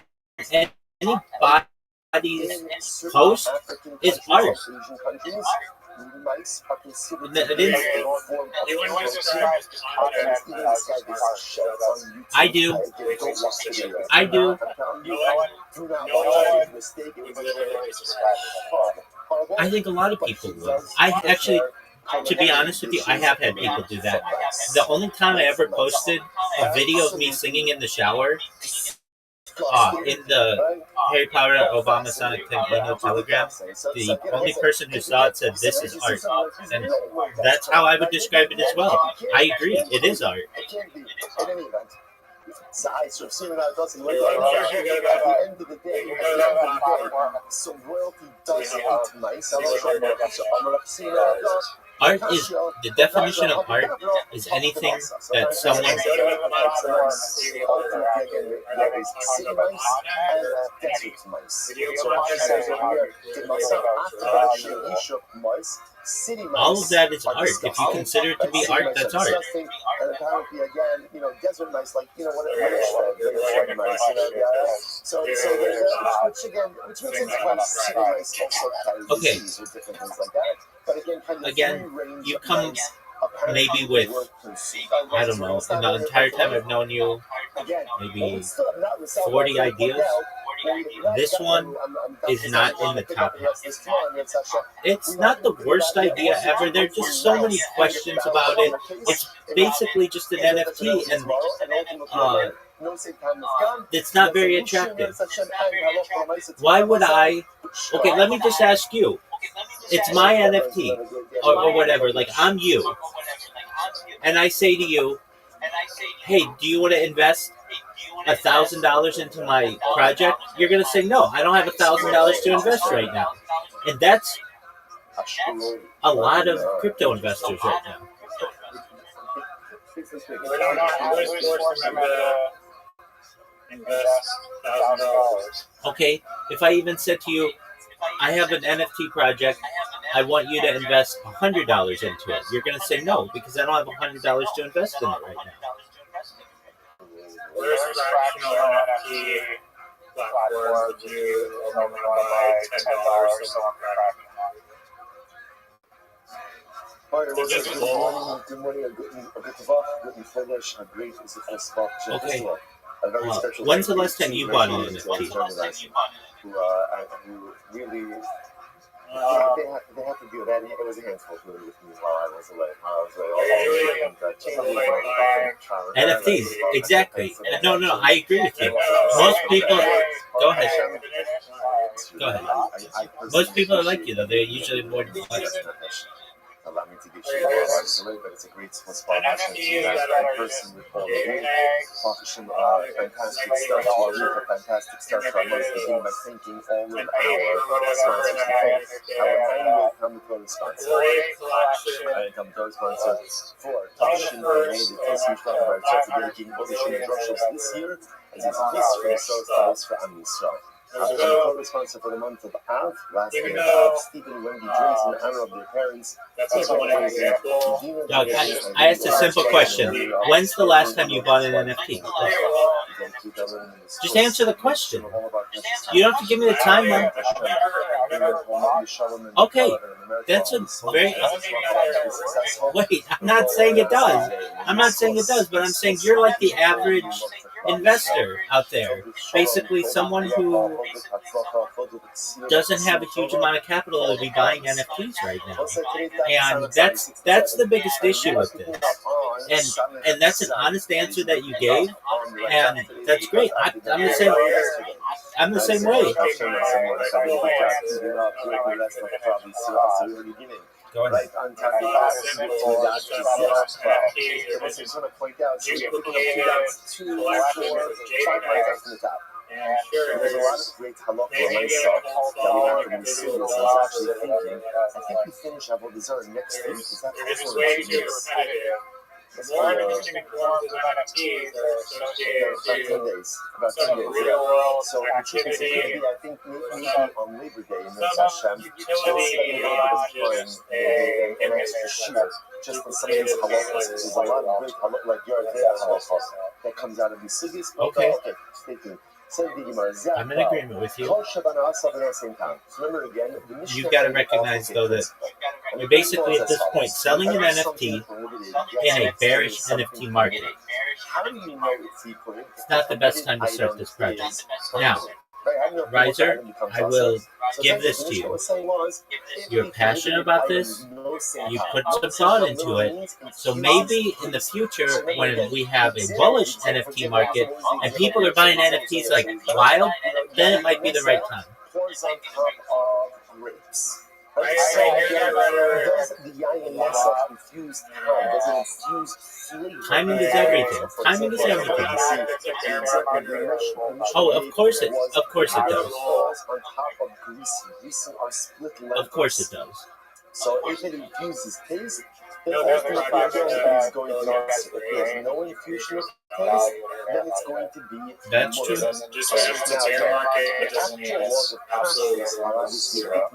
anybody's post is art. I do. I think a lot of people will. I actually, to be honest with you, I have had people do that. The only time I ever posted a video of me singing in the shower, in the Harry Potter Obama Sonic Telegram, the only person who saw it said, "This is art." And that's how I would describe it as well. I agree, it is art. So royalty does eat mice. Art is the definition of art is anything that someone. All of that is art. If you consider it to be art, that's art. And apparently, again, desert mice, like, what mice, so which makes sense why city mice also carry disease or different things like that. But again, you come maybe with, I don't know, in the entire time I've known you, maybe 40 ideas. This one is not in the top half. It's not the worst idea ever. There are just so many questions about it. It's basically just an NFT, and it's not very attractive. Why would I? Okay, let me just ask you. It's my NFT, or whatever. Like, I'm you. And I say to you, hey, do you want to invest $1,000 into my project? You're going to say, no, I don't have $1,000 to invest right now. And that's a lot of crypto investors right now. Okay, if I even said to you, I have an NFT project, I want you to invest $100 into it. You're going to say no, because I don't have $100 to invest in it right now. There's fractional NFT platforms that you only buy $10 or so on Good morning, okay. When's the last time you bought an NFT? Who really, they have to do that. It was a handful really with me while I was away. NFTs, exactly. No, I agree with you. Most people, go ahead. Most people are like you, though. They're usually more than allow me to give you more advice a little bit. It's a great spot in person with Paul fantastic start to our week, a fantastic start to our month, beginning by thanking all of our sponsors. Our commutatory sponsor. Our commutatory sponsor for Tashin Made the Tashin from our church dedicating position and drushes this year as it's this from South for Am Yisrael. Our sponsor for the month of Av, last year of Stephen, Wendy, Joyce, in honor of their parents. I asked a simple question. When's the last time you bought an NFT? Just answer the question. You don't have to give me the timeline. Okay, that's a very... Wait, I'm not saying it does. But I'm saying you're like the average investor out there. Basically, someone who doesn't have a huge amount of capital to be buying NFTs right now. And that's the biggest issue with this. And that's an honest answer that you gave, and that's great. I'm the same way. Go ahead. Right on top of that, I just want to point out, so we're putting up 2, 4, 5 lines on the top. There's a lot of great halakha myself that we have to be serious. I was actually thinking, I think we finish Avodah Zarah next week. Is that also way too repetitive? The more interesting forms of NFTs are associated about 10 days. Real world so activity. I think maybe on Labor Day in Hashem, utility lodges an extra shear just on some of these halakhas. There's a lot of great halakha, like your halakhas that comes out of these sugis. Okay. Stay tuned. I'm in agreement with you. You've got to recognize, though, that you're basically at this point selling an NFT in a bearish NFT market. It's not the best time to start this project. Now, Riser, I will give this to you. You're passionate about this. You put some thought into it. So maybe in the future, when we have a bullish NFT market and people are buying NFTs like wild, then it might be the right time. Timing is everything. Oh, of course it does. Of course it does. So if it infuses taste, then ultimately again it is going to answer. If there's no infusion of taste, then it's going to be That's more true. expensive. Just because it's a bear market, it doesn't mean it's absolutely zero.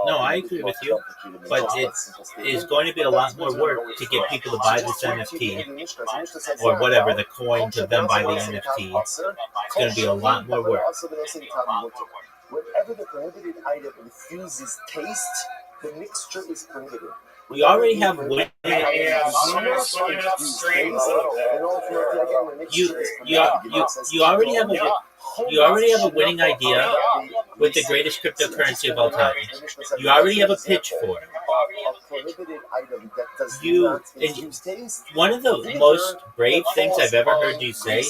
No, I agree with you, but it is going to be a lot more work to get people to buy this NFT or whatever, the coin, to then buy the NFT. It's going to be a lot more work. Whenever the prohibited item infuses taste, the mixture is prohibited. We already have winning. You already have a winning idea with the greatest cryptocurrency of all time. You already have a pitch for it. One of the most brave things I've ever heard you say,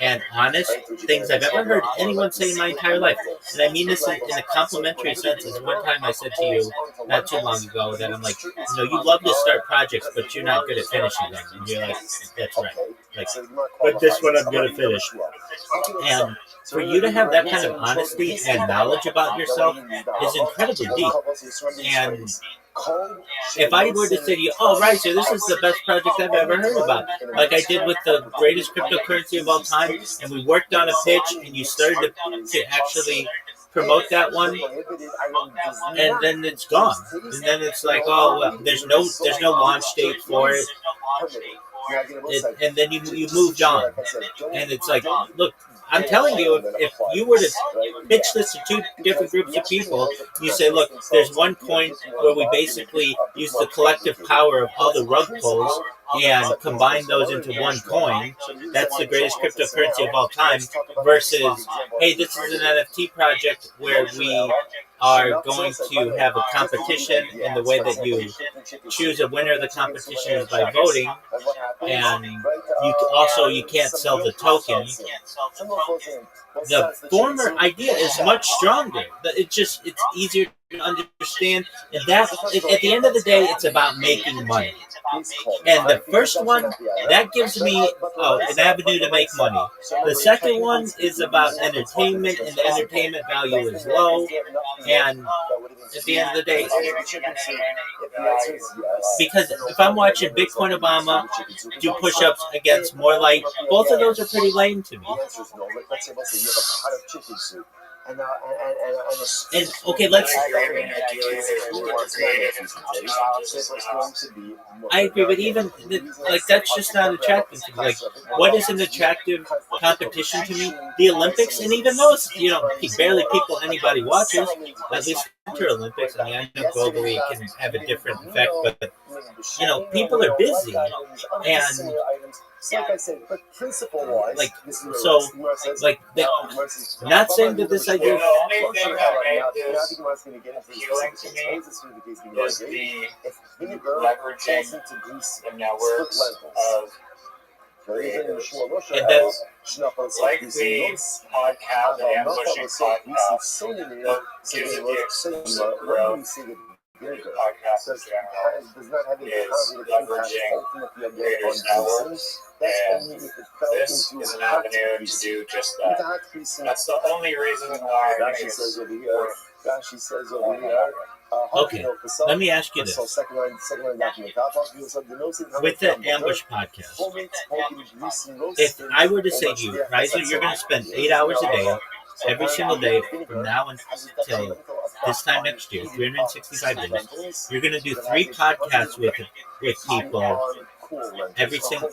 and honest things I've ever heard anyone say in my entire life, and I mean this in a complimentary sense, is one time I said to you not too long ago that I'm like, you love to start projects, but you're not good at finishing them. And you're like, that's right. Like, but this one I'm going to finish. And for you to have that kind of honesty and knowledge about yourself is incredibly deep. And if I were to say to you, oh, right, so this is the best project I've ever heard about, like I did with the greatest cryptocurrency of all time, and we worked on a pitch, and you started to actually promote that one, and then it's gone. And then it's like, oh, well, there's no launch date for it. And then you moved on. And it's like, look, I'm telling you, if you were to pitch this to two different groups of people, you say, look, there's one coin where we basically use the collective power of all the rug pulls and combine those into one coin. That's the greatest cryptocurrency of all time, versus, hey, this is an NFT project where we are going to have a competition, and the way that you choose a winner of the competition is by voting, and you can't sell the token. The former idea is much stronger. It's easier to understand, and that at the end of the day, it's about making money. And the first one, that gives me an avenue to make money. The second one is about entertainment, and the entertainment value is low. And at the end of the day, because if I'm watching Bitcoin Obama do push-ups against more light, both of those are pretty lame to me. And okay, let's. I agree, but even like that's just not attractive to me. Like, what is an attractive competition to me? The Olympics, and even though it's barely anybody watches, at least Winter Olympics. I mean, I know globally it can have a different effect, but people are busy, and. Like I said, but principle-wise, not saying that this idea. The only thing that made this appealing to me is the leveraging the networks of creators. And then, like the podcast, the ambushing podcast, that gives it the exclusive growth. Podcast in general is leveraging creators' networks, and this is an avenue to do just that. That's the only reason why I think it's worth. Okay, let me ask you this. With the Ambush podcast, if I were to say to you, Riser, you're going to spend 8 hours a day, every single day from now until this time next year, 365 days, you're going to do 3 podcasts with people, every single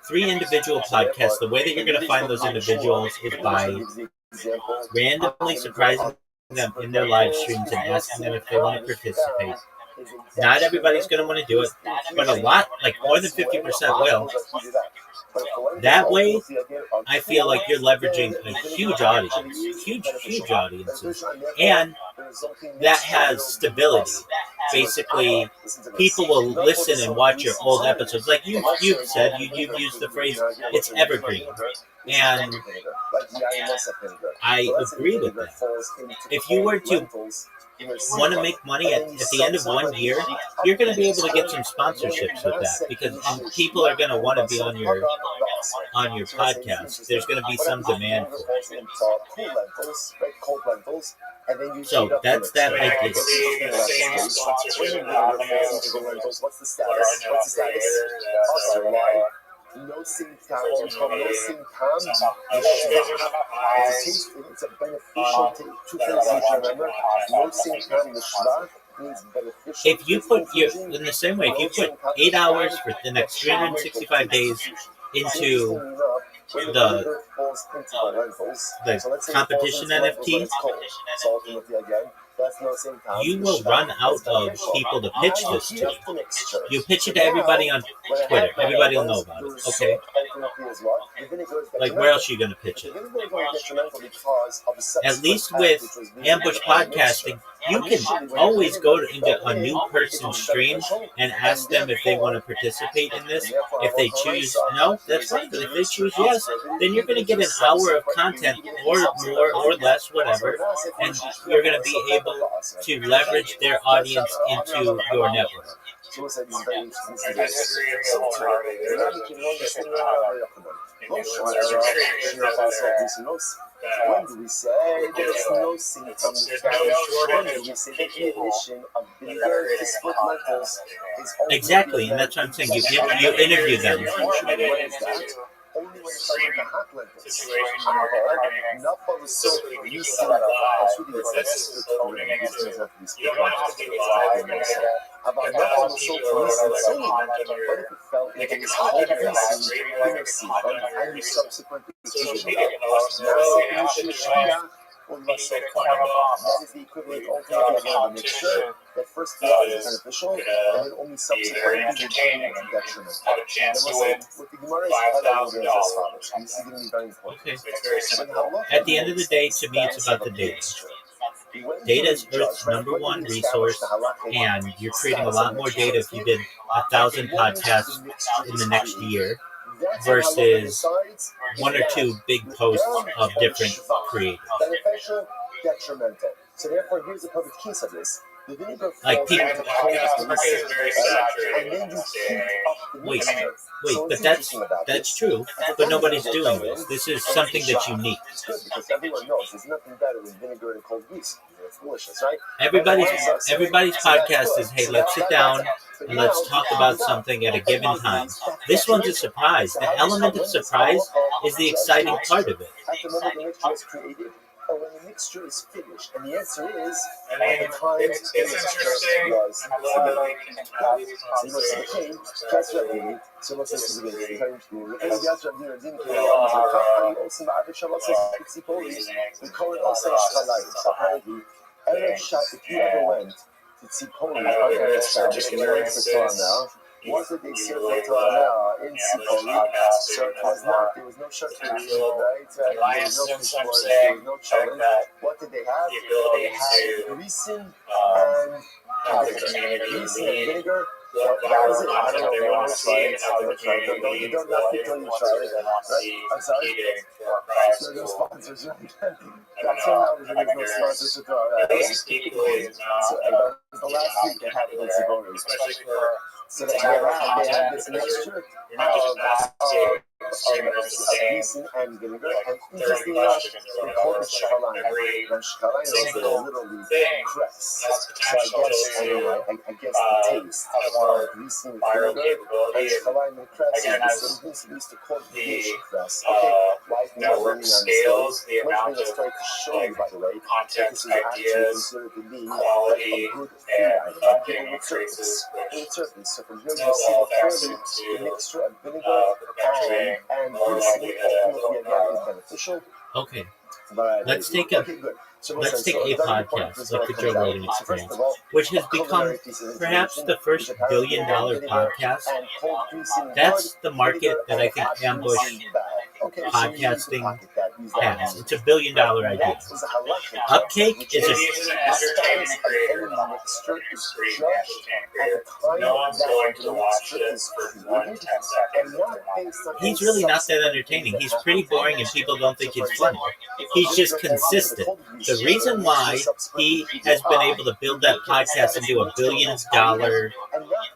3 individual podcasts. The way that you're going to find those individuals is by randomly surprising them in their live streams and asking them if they want to participate. Not everybody's going to want to do it, but a lot, like more than 50% will. That way, I feel like you're leveraging a huge audience, huge audiences, and that has stability. Basically, people will listen and watch your old episodes. Like you've said, you've used the phrase, it's evergreen. And I agree with that. If you were to want to make money at the end of 1 year, you're going to be able to get some sponsorships with that, because people are going to want to be on your on your podcast, there's going to be some demand for it. Cool lentils, right? Cold lentils, and then you So that's that idea. When the lentils, what's the status? What's the status? Also, why? No symptom, what we call no symptom. It's a beneficial to things you should remember. No symptom, the shva means beneficial. If you put in the same way, if you put 8 hours for the next 365 days into the competition NFT, you will run out of people to pitch this to. You pitch it to everybody on Twitter. Everybody will know about it. Okay. Like, where else are you going to pitch it? At least with Ambush Podcasting, you can always go into a new person's stream and ask them if they want to participate in this. If they choose no, that's fine. But if they choose yes, then you're going to get an hour of content, or more or less, whatever, and you're going to be able to leverage their audience into your network. So it's very interesting. When do we say there's no symptom? When do we say the condition of vinegar to split lentils is only Exactly, and that's what I'm saying. You interview them. When is that? Only when it's like the hot lentils. Not for the soap recent. It's really about not for the soap recent solely, but if it felt like it was cold recent, dinner seed, and you subsequently that is the equivalent ultimately of a mixture. That first thought is beneficial, and then only subsequently is detrimental. What the Gemara is highlighting is as follows. This is going to be very important. Okay. At the end of the day, to me, it's about the data. Data is Earth's #1 resource, and you're creating a lot more data if you did 1,000 podcasts in the next year versus 1 or 2 big posts of different creators. Beneficial, detrimental. So therefore, here's the perfect case of this. The vinegar Like people, and then you keep up the mixture. wait, but that's true. But nobody's doing this. This is something that's unique. It's good because everyone knows there's nothing better than vinegar and cold grease. It's delicious, right? Everybody's podcast is, hey, let's sit down and let's talk about something at a given time. This one's a surprise. The element of surprise is the exciting part of it. At the moment the mixture is created, or when the mixture is finished, and the answer is at the time the mixture was created. So what's this is again? We call it also shchalayim. So apparently, every shot if you ever went to Tzipori, just in the Torah now. What did they serve the Torah in Tzipori? So it was not, there was no charcuterie, right? There was no fish board, there was no challenge. What did they have? They had griesin and vinegar. That was it. I don't know if they want to try it. You don't have to tell you try it. Right? I'm sorry. There are no sponsors, right? That's how there's no sponsors to throw out. So the last week they had it in Tzipori. So they had this mixture of griesin and vinegar, and interestingly enough, they call it shchalayim. And shchalayim is literally cress. So I guess the taste of griesin and vinegar and shchalayim and cress is the same thing. So we used to call it fish cress. Okay, life now running on the scales. One thing I started to show you, by the way, this is actually considered to be a good food item. People would surface. So from here you see the mixture of vinegar and griesin ultimately again is beneficial. Okay. Let's take a podcast like the Joe Rogan Experience, which has become perhaps the first $1 billion podcast. That's the market that I think Ambush podcasting has. It's $1 billion idea. Uptake is he's really not that entertaining. He's pretty boring and people don't think he's funny. He's just consistent. The reason why he has been able to build that podcast into $1 billion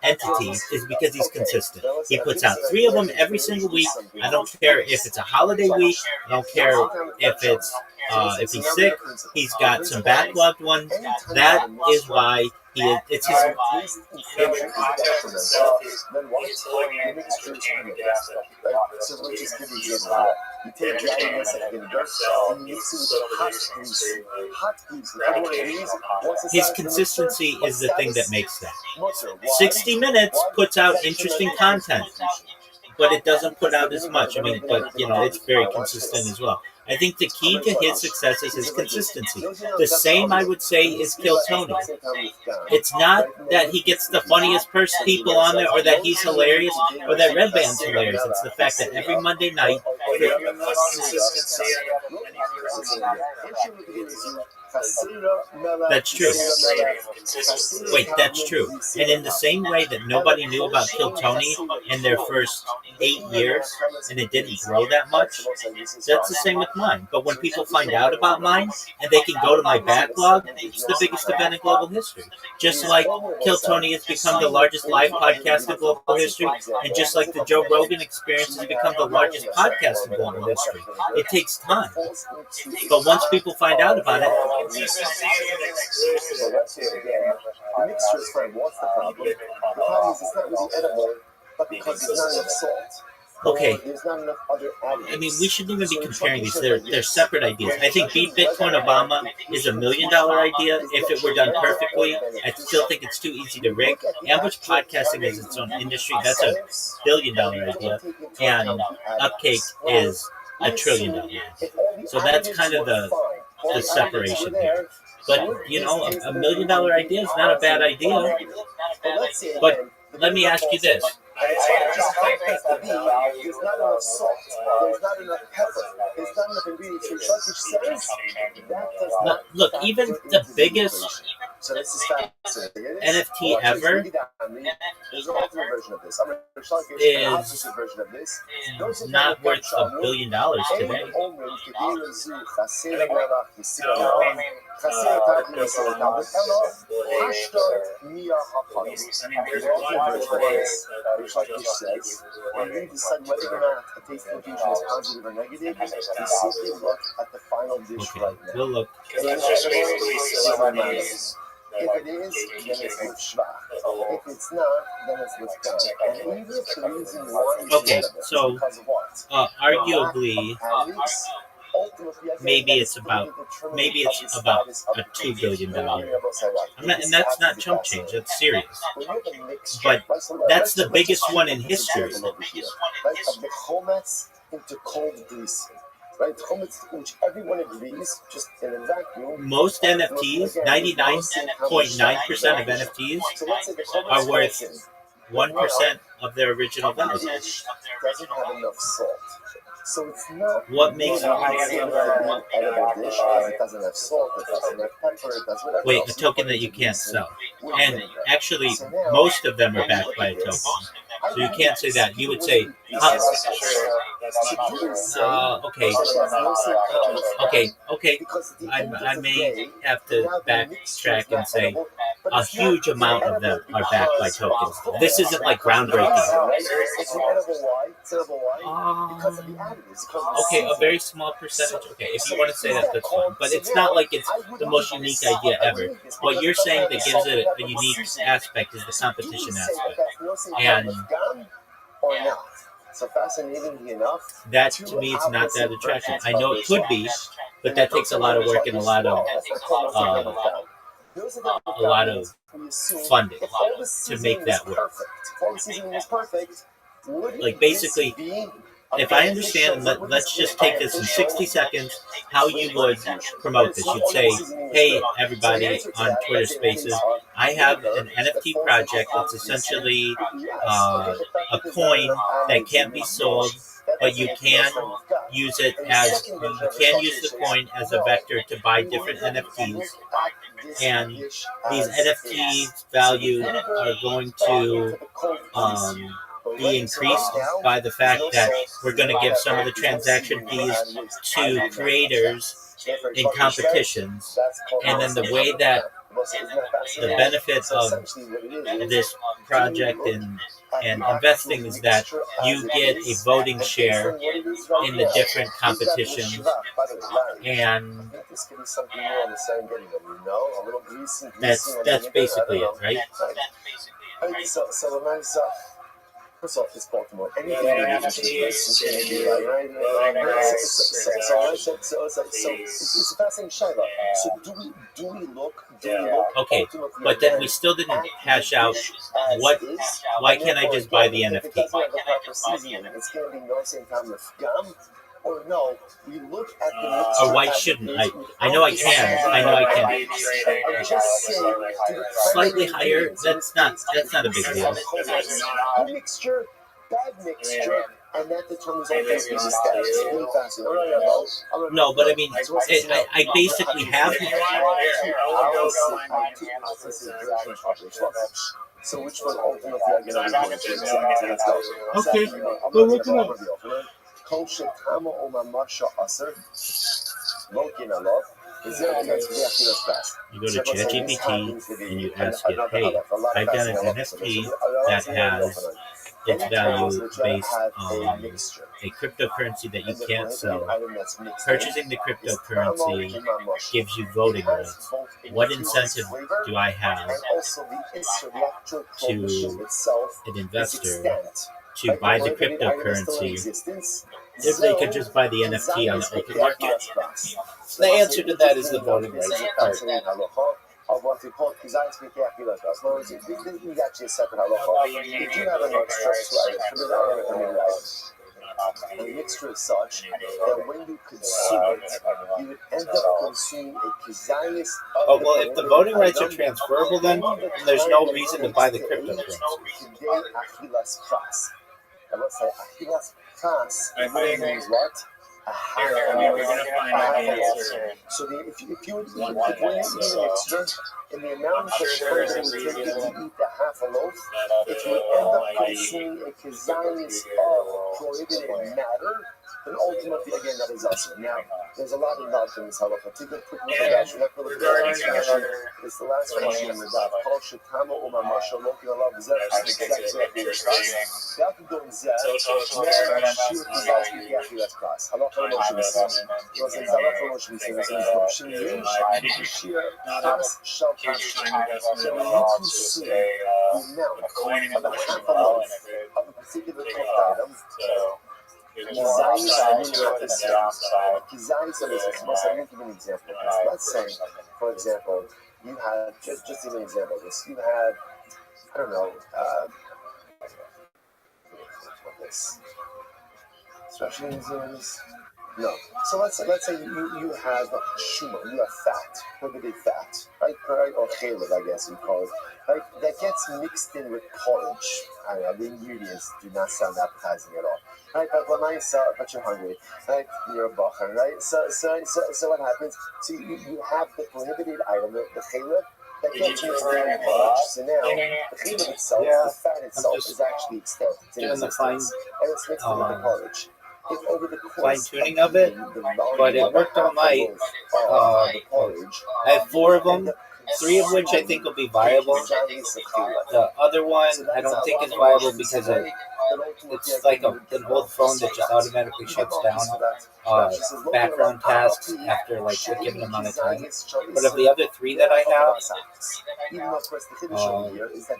entity is because he's consistent. He puts out 3 of them every single week. I don't care if it's a holiday week. I don't care if he's sick. He's got some backlogged ones. That is why it's his. You take dry mess like vinegar and you mix it with hot grease. His consistency is the thing that makes that. 60 Minutes puts out interesting content, but it doesn't put out as much. I mean, but it's very consistent as well. I think the key to his success is his consistency. The same, I would say, is Kill Tony. It's not that he gets the funniest people on there, or that he's hilarious, or that Red Band's hilarious. It's the fact that every Monday night. That's true. Wait, that's true. And in the same way that nobody knew about Kill Tony in their first 8 years, and it didn't grow that much, that's the same with mine. But when people find out about mine, and they can go to my backlog, it's the biggest event in global history. Just like Kill Tony has become the largest live podcast in global history, and just like the Joe Rogan Experience has become the largest podcast in global history. It takes time. But once people find out about it, the mixture is fine. What's the problem? The problem is it's not really edible, but because there's not enough salt. Okay. There's not enough other additives. I mean, we shouldn't even be comparing these. They're separate ideas. I think Beat Bitcoin Obama is $1 million idea if it were done perfectly. I still think it's too easy to rig. Ambush podcasting is its own industry. That's $1 billion idea. And Upcake is $1 trillion idea. So that's kind of the separation here. But, $1 million idea is not a bad idea. But let me ask you this. There's not enough salt. There's not enough pepper. There's not enough ingredients. So Chucky says that does not. Look, even the biggest NFT ever is not worth $1 billion today. When we decide whether or not a taste infusion is positive or negative, we simply look at the final dish right now. We'll look. If it is, then it's with schwach. If it's not, then it's with gan. And even if the reason why it's so because of what? Arguably, maybe it's about a $2 billion. And that's not chump change. That's serious. But that's the biggest one in history. Into cold grease. Right, which everyone agrees, just in a vacuum. Most NFTs, 99.9% of NFTs, are worth 1% of their original value. Doesn't have enough salt. So it's not what makes an edible dish because it doesn't have salt, it doesn't have pepper, it does whatever. Wait, a token that you can't sell. And actually, most of them are backed by a token. So you can't say that. You would say, okay. I may have to backtrack and say a huge amount of them are backed by tokens. This isn't like groundbreaking. Okay, a very small percentage. Okay, if you want to say that, that's fine. But it's not like it's the most unique idea ever. What you're saying that gives it a unique aspect is the competition aspect. And so fascinatingly enough, that to me is not that attractive. I know it could be, but that takes a lot of work and a lot of funding to make that work. Like basically, if I understand, let's just take this in 60 seconds, how you would promote this. You'd say, hey, everybody on Twitter Spaces, I have an NFT project. It's essentially a coin that can't be sold, but you can use the coin as a vector to buy different NFTs. And these NFTs value are going to be increased by the fact that we're going to give some of the transaction fees to creators in competitions. And then the way that the benefit of this project and investing is that you get a voting share in the different competitions, and that's basically it, right? First off, it's Baltimore. Anything you do is just right? So it's a fascinating shaila. So do we look? Okay, but then we still didn't hash out why can't I just buy the NFT? It's going to be no same time with gum. Or no, we look at the mixture. Or why shouldn't I? I know I can. Slightly higher. That's not a big deal. Good mixture, bad mixture, and that determines all things in status. No, but I mean, I basically have. So which one ultimately I get on the Okay, go look it up. כל שכמה או ממש עשר, לא כן עליו, וזה מצביע הכי לספס. You go to ChatGPT and you ask it, hey, I've got an NFT that has its value based on a cryptocurrency that you can't sell. Purchasing the cryptocurrency gives you voting rights. What incentive do I have to an investor to buy the cryptocurrency if they could just buy the NFT on the open market? The answer to that is the voting rights part. Of what we call Kizayis Mikiakilas. In other words, we got you a separate halacha. If you have an extra and the mixture is such that when you consume it, you would end up consuming a Kizayis. Oh, well, if the voting rights are transferable, then there's no reason to buy the cryptocurrency. I will say Achilas Pras means what? So if you would eat a mixture, in the amount of sugar that it would take you to eat the half a loaf, if you end up consuming a kazayis of prohibited matter, then ultimately, again, that is us. Now, there's a lot involved in this halacha. Take a quick look at that. You have to look at the last question. It's the last question in the daf. Kol shetama u'mamasha loki alav zeh. That could go in zeh. Now, shir kizayis mikiachilas kras. Halacha Moshe Mishnah. It was in halacha Moshe Mishnah. It was in shir kras shal kashim. So when you consume the amount of a half a loaf of a particular cooked item, Kizayis, give an example. Let's say, for example, you had, just give an example of this, you had, I don't know, special ingredients? No. So let's say you have shuma, you have fat, prohibited fat, right? Or chalev, I guess you call it, right? That gets mixed in with porridge. I don't know, the ingredients do not sound appetizing at all. Right, but you're hungry, right? You're a bacher, right? So what happens? So you have the prohibited item, the chalev, that gets mixed in with porridge. So now the chalev itself, the fat itself, is actually extant. It's in existence, and it's mixed in with the porridge. Over the fine-tuning of it, but it worked all night. I have 4 of them, 3 of which I think will be viable. The other one I don't think is viable because it's like an old phone that just automatically shuts down background tasks after like a given amount of time. But of the other 3 that I have,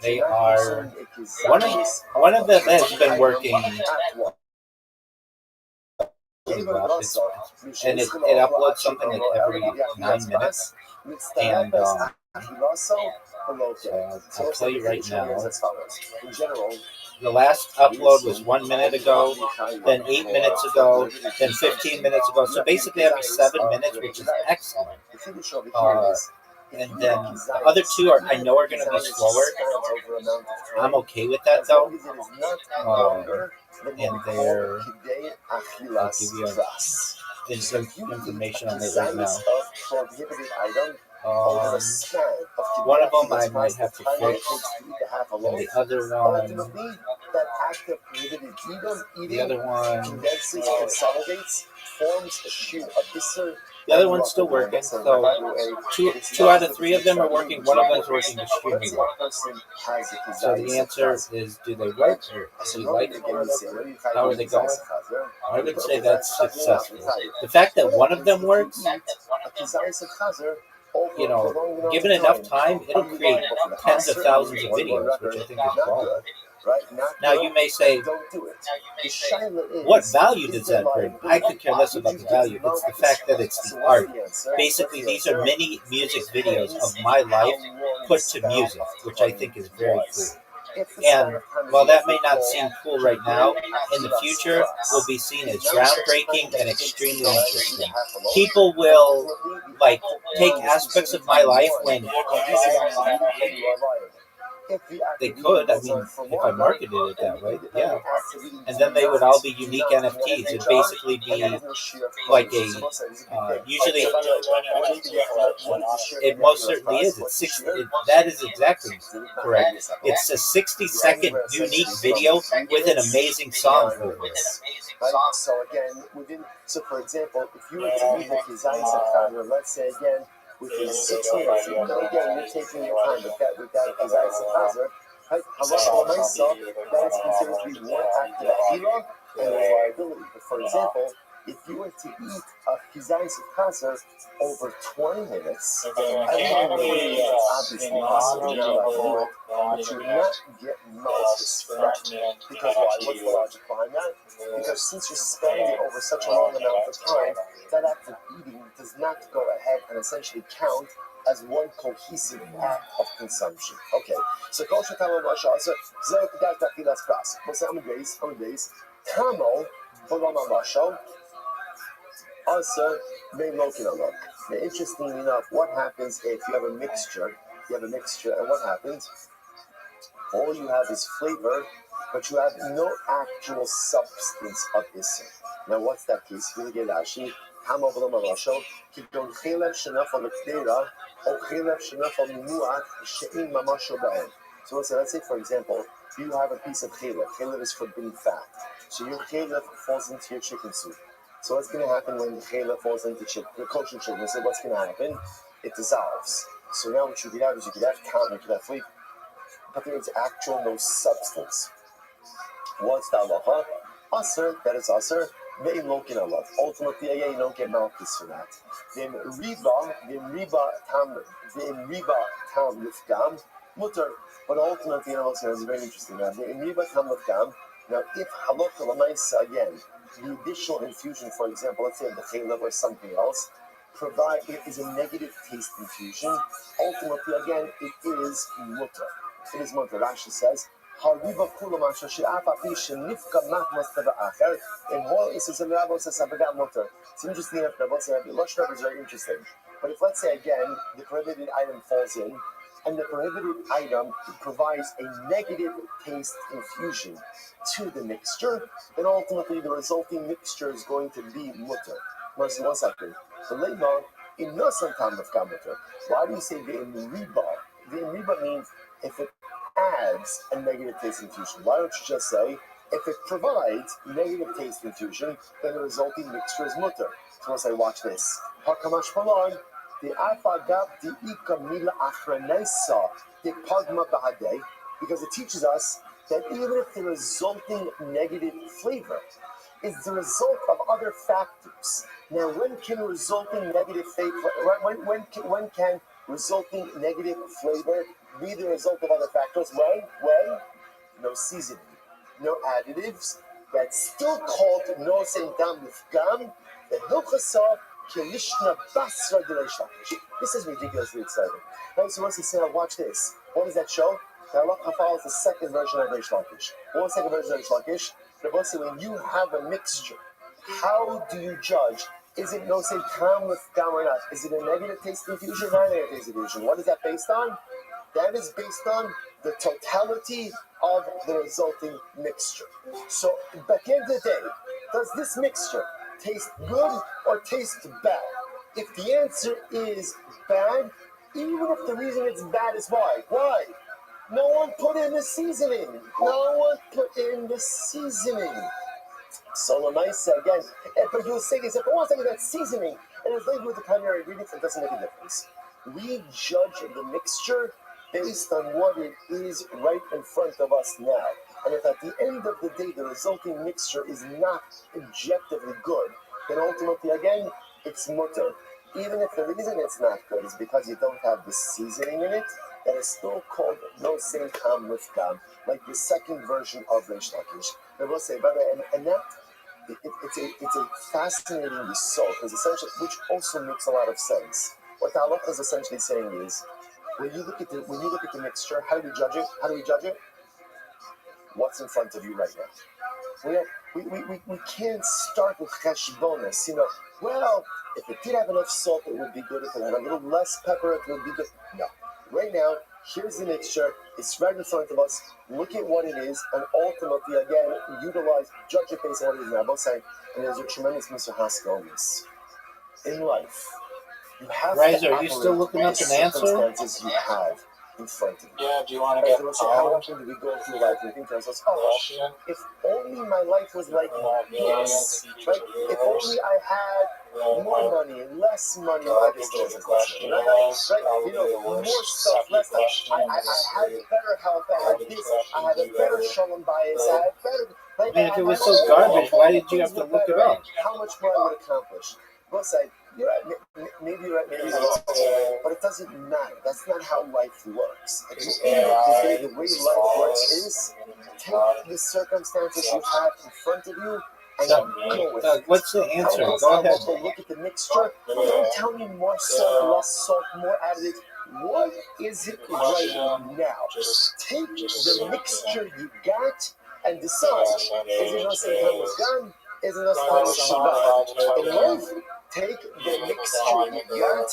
they are one of them has been working. And it uploads something like every 9 minutes, and I'll tell you right now, the last upload was 1 minute ago, then 8 minutes ago, then 15 minutes ago, so basically every 7 minutes, which is excellent. And then the other 2 I know are going to be slower. I'm okay with that though. And they're, I'll give you some information on it right now. One of them I might have to fix, and the other one, condenses, consolidates, forms a shoe, a bisser. The other one's still working. So two out of three of them are working. One of them is working extremely well. So the answer is, do they work, or do you like them, or how are they going? I would say that's successful. The fact that one of them works, given enough time, it'll create tens of thousands of videos, which I think is baller. Now you may say, what value does that bring? I could care less about the value. It's the fact that it's the art. Basically, these are mini music videos of my life put to music, which I think is very cool. And while that may not seem cool right now, in the future will be seen as groundbreaking and extremely interesting. People will take aspects of my life when they could. I mean, if I marketed it that way, yeah. And then they would all be unique NFTs. It'd basically be like a, usually, it most certainly is. That is exactly correct. It's a 60-second unique video with an amazing song over it. So again, so for example, if you were to read the Kizai Sakhaner, let's say again, within 6 minutes, even though again you're taking your time with that Kizai Sakhaner, right? Halacha myself, that is considered to be one act of achila and liability. But for example, if you were to eat a Kizai Sakhaner over 20 minutes, I don't know it's obviously possible you're not allowed to do it, but you would not get malchus for that. Because why? What's the logic behind that? Because since you're spending it over such a long amount of time, that act of eating does not go ahead and essentially count as one cohesive act of consumption. Okay, so Kol Shetama Masha, so Zeh Kedat Achilas Pras. We'll say on the base, Kamo, Bolama Masha, also, May Lokinalok. Now, interestingly enough, what happens if you have a mixture? And what happens? All you have is flavor, but you have no actual substance of Isser. Now, what's that case? If you look at Rashi, Hamo Bolama Masha, Kidon Chelev Shenaf al Kdera, or Chelev Shenaf al Muat, She'in Mamasho Ba'en. So let's say, for example, you have a piece of chelev. Chelev is forbidden fat. So your chelev falls into your chicken soup. So what's going to happen when the chelev falls into the kosher chicken? So what's going to happen? It dissolves. So now what you could have is you could have count, you could have flavor, but there is actual no substance. What's the halacha? Aser, that is aser. Ve'im lokin alav. Ultimately, you don't get malchus for that. Then riba tam lifgam mutter. But ultimately, it's very interesting. Now, riba tam lifgam. Now, if halacha l'maisa again, the additional infusion, for example, let's say the chelev or something else, it is a negative taste infusion. Ultimately, again, it is mutter. It is mutter. Rashi says, "Hariba kula masha she'afa pisha nifka machmas teva acher." In whole, it says, "Rabbi says abagat mutter." It's interesting enough. Rabbi says, "Lush is very interesting." But if let's say again, the prohibited item falls in, and the prohibited item provides a negative taste infusion to the mixture, then ultimately the resulting mixture is going to be mutter. One second. The lema in nosan tam of mutter. Why do you say the riba? The riba means if it adds a negative taste infusion. Why don't you just say if it provides negative taste infusion, then the resulting mixture is mutter? So let's say, watch this. Hakamash palon. The afagab the ikamila achranesa the pagma bahadei, because it teaches us that even if the resulting negative flavor is the result of other factors. Now, when can resulting negative flavor? When can resulting negative flavor be the result of other factors? When no seasoning, no additives. That's still called no sentam mifgam. The hilchasa. This is ridiculously exciting. Right, so once he said, watch this. What does that show? The halacha follows the second version of Reish Lakish. What's the second version of Reish Lakish? The say when you have a mixture, how do you judge? Is it no say tam with gam or not? Is it a negative taste infusion or not a negative taste infusion? What is that based on? That is based on the totality of the resulting mixture. So, back in the day, does this mixture taste good or taste bad? If the answer is bad, even if the reason it's bad is why? Why? No one put in the seasoning. So Lamaisa again, but you'll say, but one second, that seasoning And as long as with the primary ingredients, it doesn't make a difference. We judge the mixture based on what it is right in front of us now. And if at the end of the day the resulting mixture is not objectively good, then ultimately again it's mutter. Even if the reason it's not good is because you don't have the seasoning in it, that is still called no same kam with kam, like the second version of Reish Lakish. I will say, brother, and that it's a fascinating result, because essentially, which also makes a lot of sense. What the halacha is essentially saying is, when you look at the mixture, how do we judge it? How do we judge it? What's in front of you right now? We can't start with cheshbonis. Well, if it did have enough salt, it would be good. If it had a little less pepper, it would be good. No. Right now, here's the mixture. It's right in front of us. Look at what it is, and ultimately, again, judge it based on what it is. And I will say, and there's a tremendous mitzvah on this. In life, you have Riser, are you still looking up an answer? Circumstances you have in front of you. Yeah, do you want to get how often do we go through life and think to ourselves, oh, if only my life was like this. Like, if only I had more money, less money, I guess there was a question. Right? More stuff, less stuff. I had better health, I had this, I had a better shalom bias, I had better... Like, I mean, if it was so garbage, why did you have to look it up? How much more I would accomplish. Both sides. You're right, maybe you're right, maybe you're wrong. But it doesn't matter. That's not how life works. At the end of the day, the way life works is take the circumstances you have in front of you and go with it. What's the answer? Go ahead. Look at the mixture. Don't tell me more salt, less salt, more added. What is it right now? Take the mixture you got and decide. Is it us in Gun? Is it us in Shabbat? In life, take the mixture you got,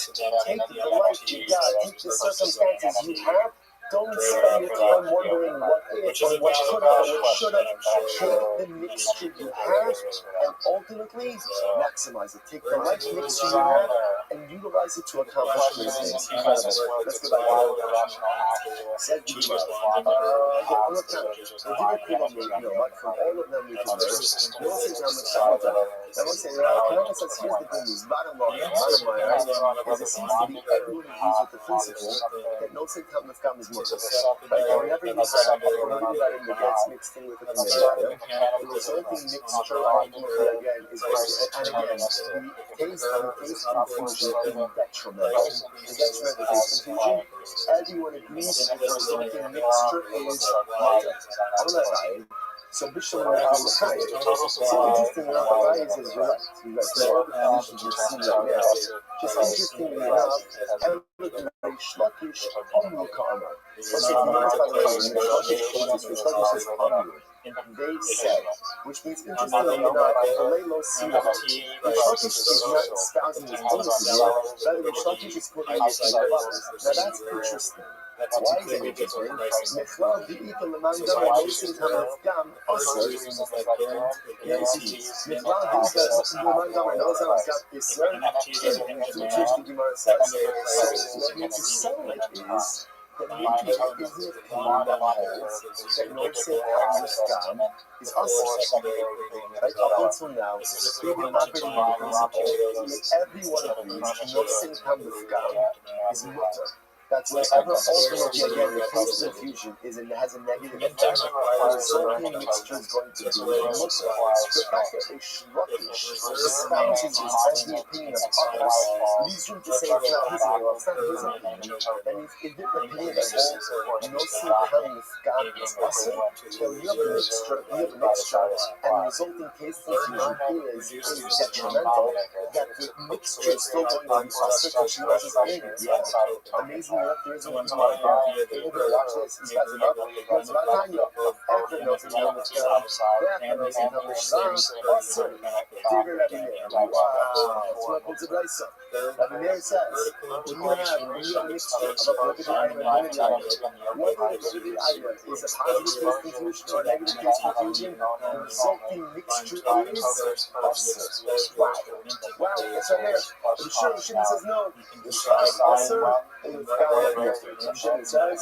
take the life you got, take the circumstances you have. Don't spend your time wondering what if, or what could have, or what should have. Take the mixture you have and ultimately maximize it. Take the life mixture you have and utilize it to accomplish great things. Incredible. Let's go back to said Gemara. From all of them we can learn. We'll say down the side. I will say, Kanaka says, here's the good news. Bottom line, is it seems to be everyone agrees with the principle that no Satan of Kam is more. Right? And whenever you have a community that gets mixed in with the community, the resulting mixture ultimately again is and again the taste confusion is detrimental. The detrimental taste confusion. Everyone agrees that the resulting mixture is matter. So Bishop and Rabbi L'chaim. So interesting enough, Rabbi says you're right. All the conditions you're seeing right now. Just interestingly enough, everything Reish Lakish on the Karma. What's the difference by the way? Reish Lakish is on you. They said, which means interestingly enough, Lelo Sina. Reish Lakish is not espousing his policy here, rather Reish Lakish is quoting his verses. Now that's interesting. Why is it interesting? Mechlal di'ita lemanda v'nosim hamafgam asr. Mechlal di'ita lemanda v'nosim hamafgam isr. Which the Gemara says. So what makes it sound like is that maybe it isn't a opinion that holds that nosim hamafgam is asr. Right up until now, we've been operating with the principle that everyone agrees nosim hamafgam is mutter. That's whenever ultimately again the taste confusion has a negative effect. The resulting mixture is going to be mutter. The fact that Reish Lakish espouses this as the opinion of others leads him to say it's not his opinion. It's not his opinion. That means if the opinion that holds no sin with God is awesome, then you have a mixture, and the resulting taste confusion is detrimental. That the mixture is still going to be awesome because she knows his opinion. Yeah, amazing. There is one tomorrow. Watch this. He's got enough. Because by the time you after nothing, you have after nothing, awesome. David Rabbi Meir. Wow. That's what puts it right up. Rabbi Meir says, when you have a mixture of a prohibited item and limited item, whether the prohibited item is a positive taste confusion or a negative taste confusion, the resulting mixture is awesome. Wow. Wow. That's right there. The Shimon says no. It's awesome. And the Shimon says,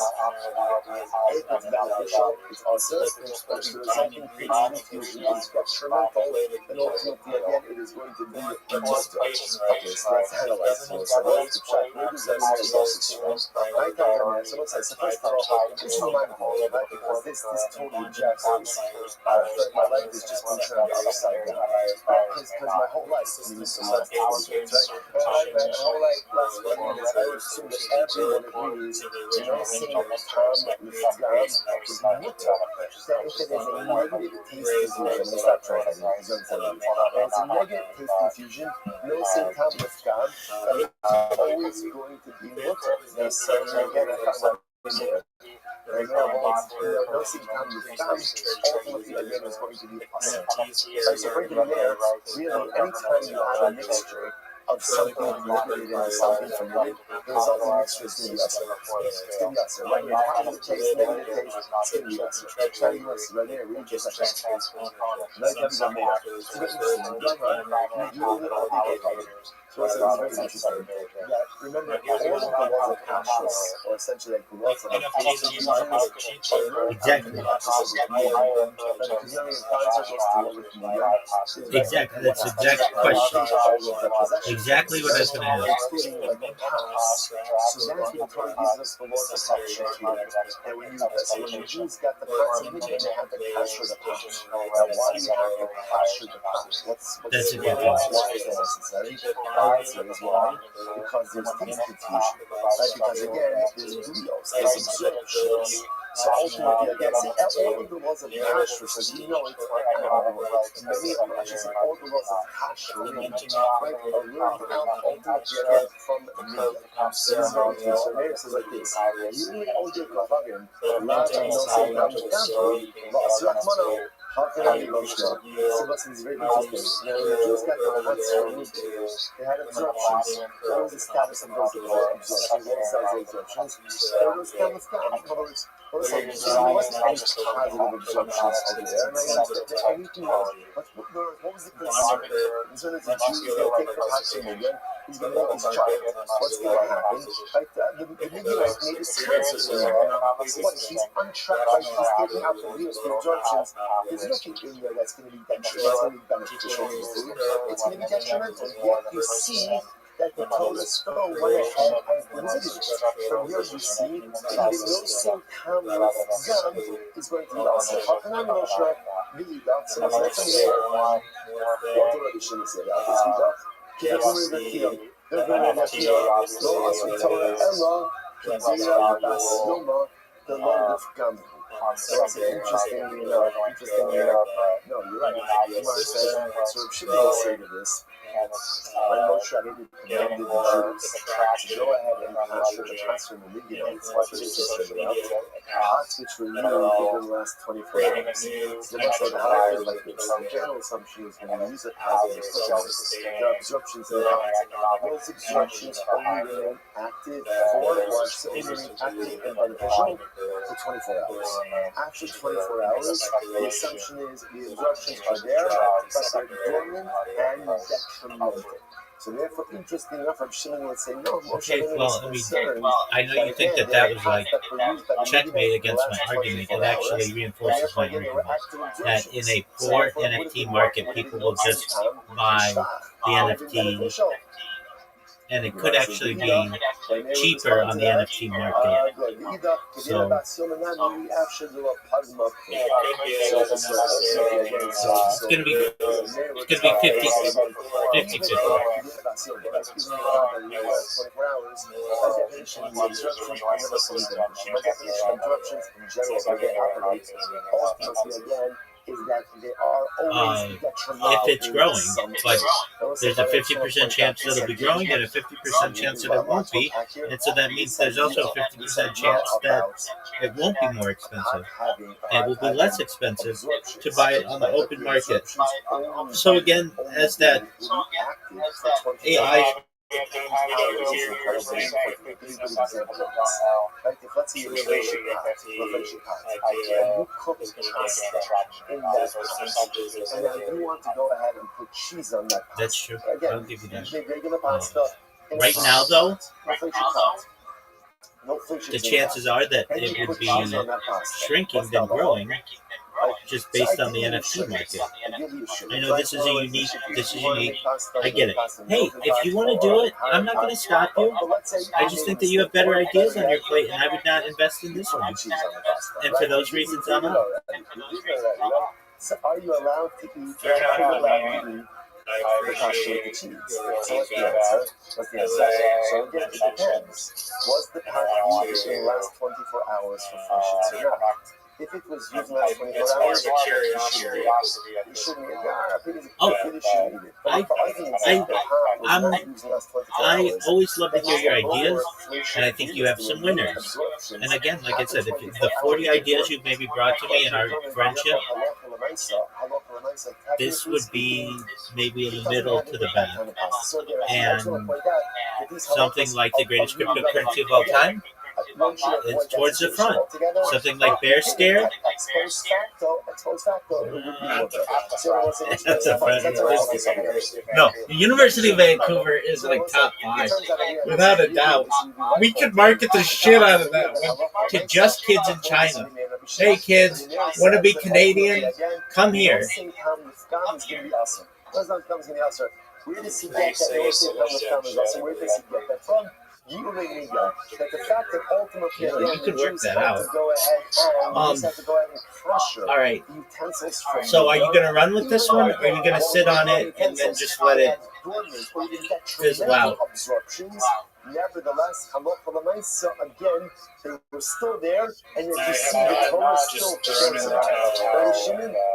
it's beneficial, it's awesome. something creating confusion is detrimental, and ultimately, again, it is going to be a muster. Okay, so let's analyze. So what's the check? Where does that mean is also strong? Right down there, so let's say, so first of all, this is my fault, right? Because this totally jacks this. My life is just been turned upside down. Because my whole life, I mean, this is the last 4 years, right? My whole life, last 4 years, I would assume that everyone agrees, you know, saying Tom Litzgan is mutter. That if it is a negative taste confusion, let me stop trying to because I'm telling you. It's a negative taste confusion, no saying Tom Litzgan, it's always going to be mutter. Now, so again, I found right now, no saying Tom Litzgan, ultimately, again, is going to be awesome. Right, so bringing it there, really, anytime you have a mixture of something prohibited and something permitted, the resulting mixture is going to be usher. It's going to be usher. Right here, positive taste, negative taste, it's going to be usher. Try to use right there, read just like that. Like that is a mayor. It's very interesting. You do it all the so it's very interesting. Yeah, remember, all of the laws of kashrus, or essentially like the laws of Exactly. Exactly. That's the exact question. Exactly what I was going to ask. So that's what Torah gives us the laws of kashrus. And when the Jews got the pots of meat, they had the kashrus of pots. Now, why do you have the kashrus of pots? That's a good one. Why is that necessary? Answer is why? Because there's taste confusion, right? Because again, there's videos, there's absorptions. So ultimately, again, see, all of the laws of kashrus, as you know, it's many of us, all the laws of kashrus, right, are learned out ultimately again from media. So this is very interesting. So Meir says like this: "You all your kavagim, not to know say now the temple, v'asrat mano." How can I be emotional? So listen, it's very interesting. Now, the Jews got the pots from meat. They had absorptions. What was the status of those absorptions? What size of absorptions? There was kind of in other words, there wasn't any positive absorptions over there. And I understood that anything else. What was the concern? And so there's a Jew, he's going to take the pots from Midian, he's going to make his child. What's going to happen? Like the Midianite made his cancer surgery. So what? He's untrapped, right? He's taking out the absorptions. There's nothing in there that's going to be beneficial to the food. It's going to be detrimental. Yet you see that the Torah still went ahead and permitted it. From here you see that even no same Tam Gam is going to be also. How can I know sure? So that's only there. What Torah shouldn't say that? Is Vida? Kivur V'Kiyam. They're going to V'Kiyam. Lo Asu Torah Ella. Kivira Bas Yoma. The Lord of Gam. So it's interesting, no, you're right. Gemara says, so Rabbi will say to this, when Moshe Rabbeinu commanded the Jews to go ahead and pasture the pots from the Midianites, what did he say about pots which were used within the last 24 hours? So the Moshe Rabbeinu is like this. The general assumption is when you use a pot as a cookout, there are absorptions in the pot. Those absorptions only remain active and beneficial for 24 hours. After 24 hours, the assumption is the absorptions are there, but they're dormant and detrimental. So therefore, interesting enough, Rabbi Shimon would say, no, okay, well, I know you think that was like checkmate against my argument. It actually reinforces my argument that in a poor NFT market, people will just buy the NFT, and it could actually be cheaper on the NFT market. So it's going to be 50-50. Is that they are always if it's growing, but there's a 50% chance that it'll be growing and a 50% chance that it won't be, and so that means there's also a 50% chance that it won't be more expensive. It will be less expensive to buy it on the open market. So again, as that AI Let's say you inflation pot, and you cook pasta in that pot, and now you want to go ahead and put cheese on that pot. That's true. Again, I'll give you that. Regular pasta. Right now, though, no the chances are that it would be shrinking than growing just based on the NFT market. I know this is unique. I get it. Hey, if you want to do it, I'm not going to stop you. I just think that you have better ideas on your plate, and I would not invest in this one. And for those reasons, I'm out. So are you allowed to eat? The kosher with the cheese. So what's the answer? So again, it depends. Was the pot used in the last 24 hours for functions or not? If it was used in the last 24 hours, you shouldn't eat it. I always love to hear your ideas, and I think you have some winners. And again, like I said, if the 40 ideas you've maybe brought to me in our friendship, this would be maybe in the middle to the back. And something like the greatest cryptocurrency of all time, it's towards the front. Something like Bear Scare. No, the University of Vancouver is like top 5, without a doubt. We could market the shit out of that one to just kids in China. Hey kids, want to be Canadian? Come here. Where does he get that from? You that the fact that ultimately you can work that out. Have to go ahead and pressure all right. the utensils. So are you going to run with this one, or are you going to sit on it and then just let it fizzle out? Nevertheless, again, they were still there, and yet you see the Torah still present.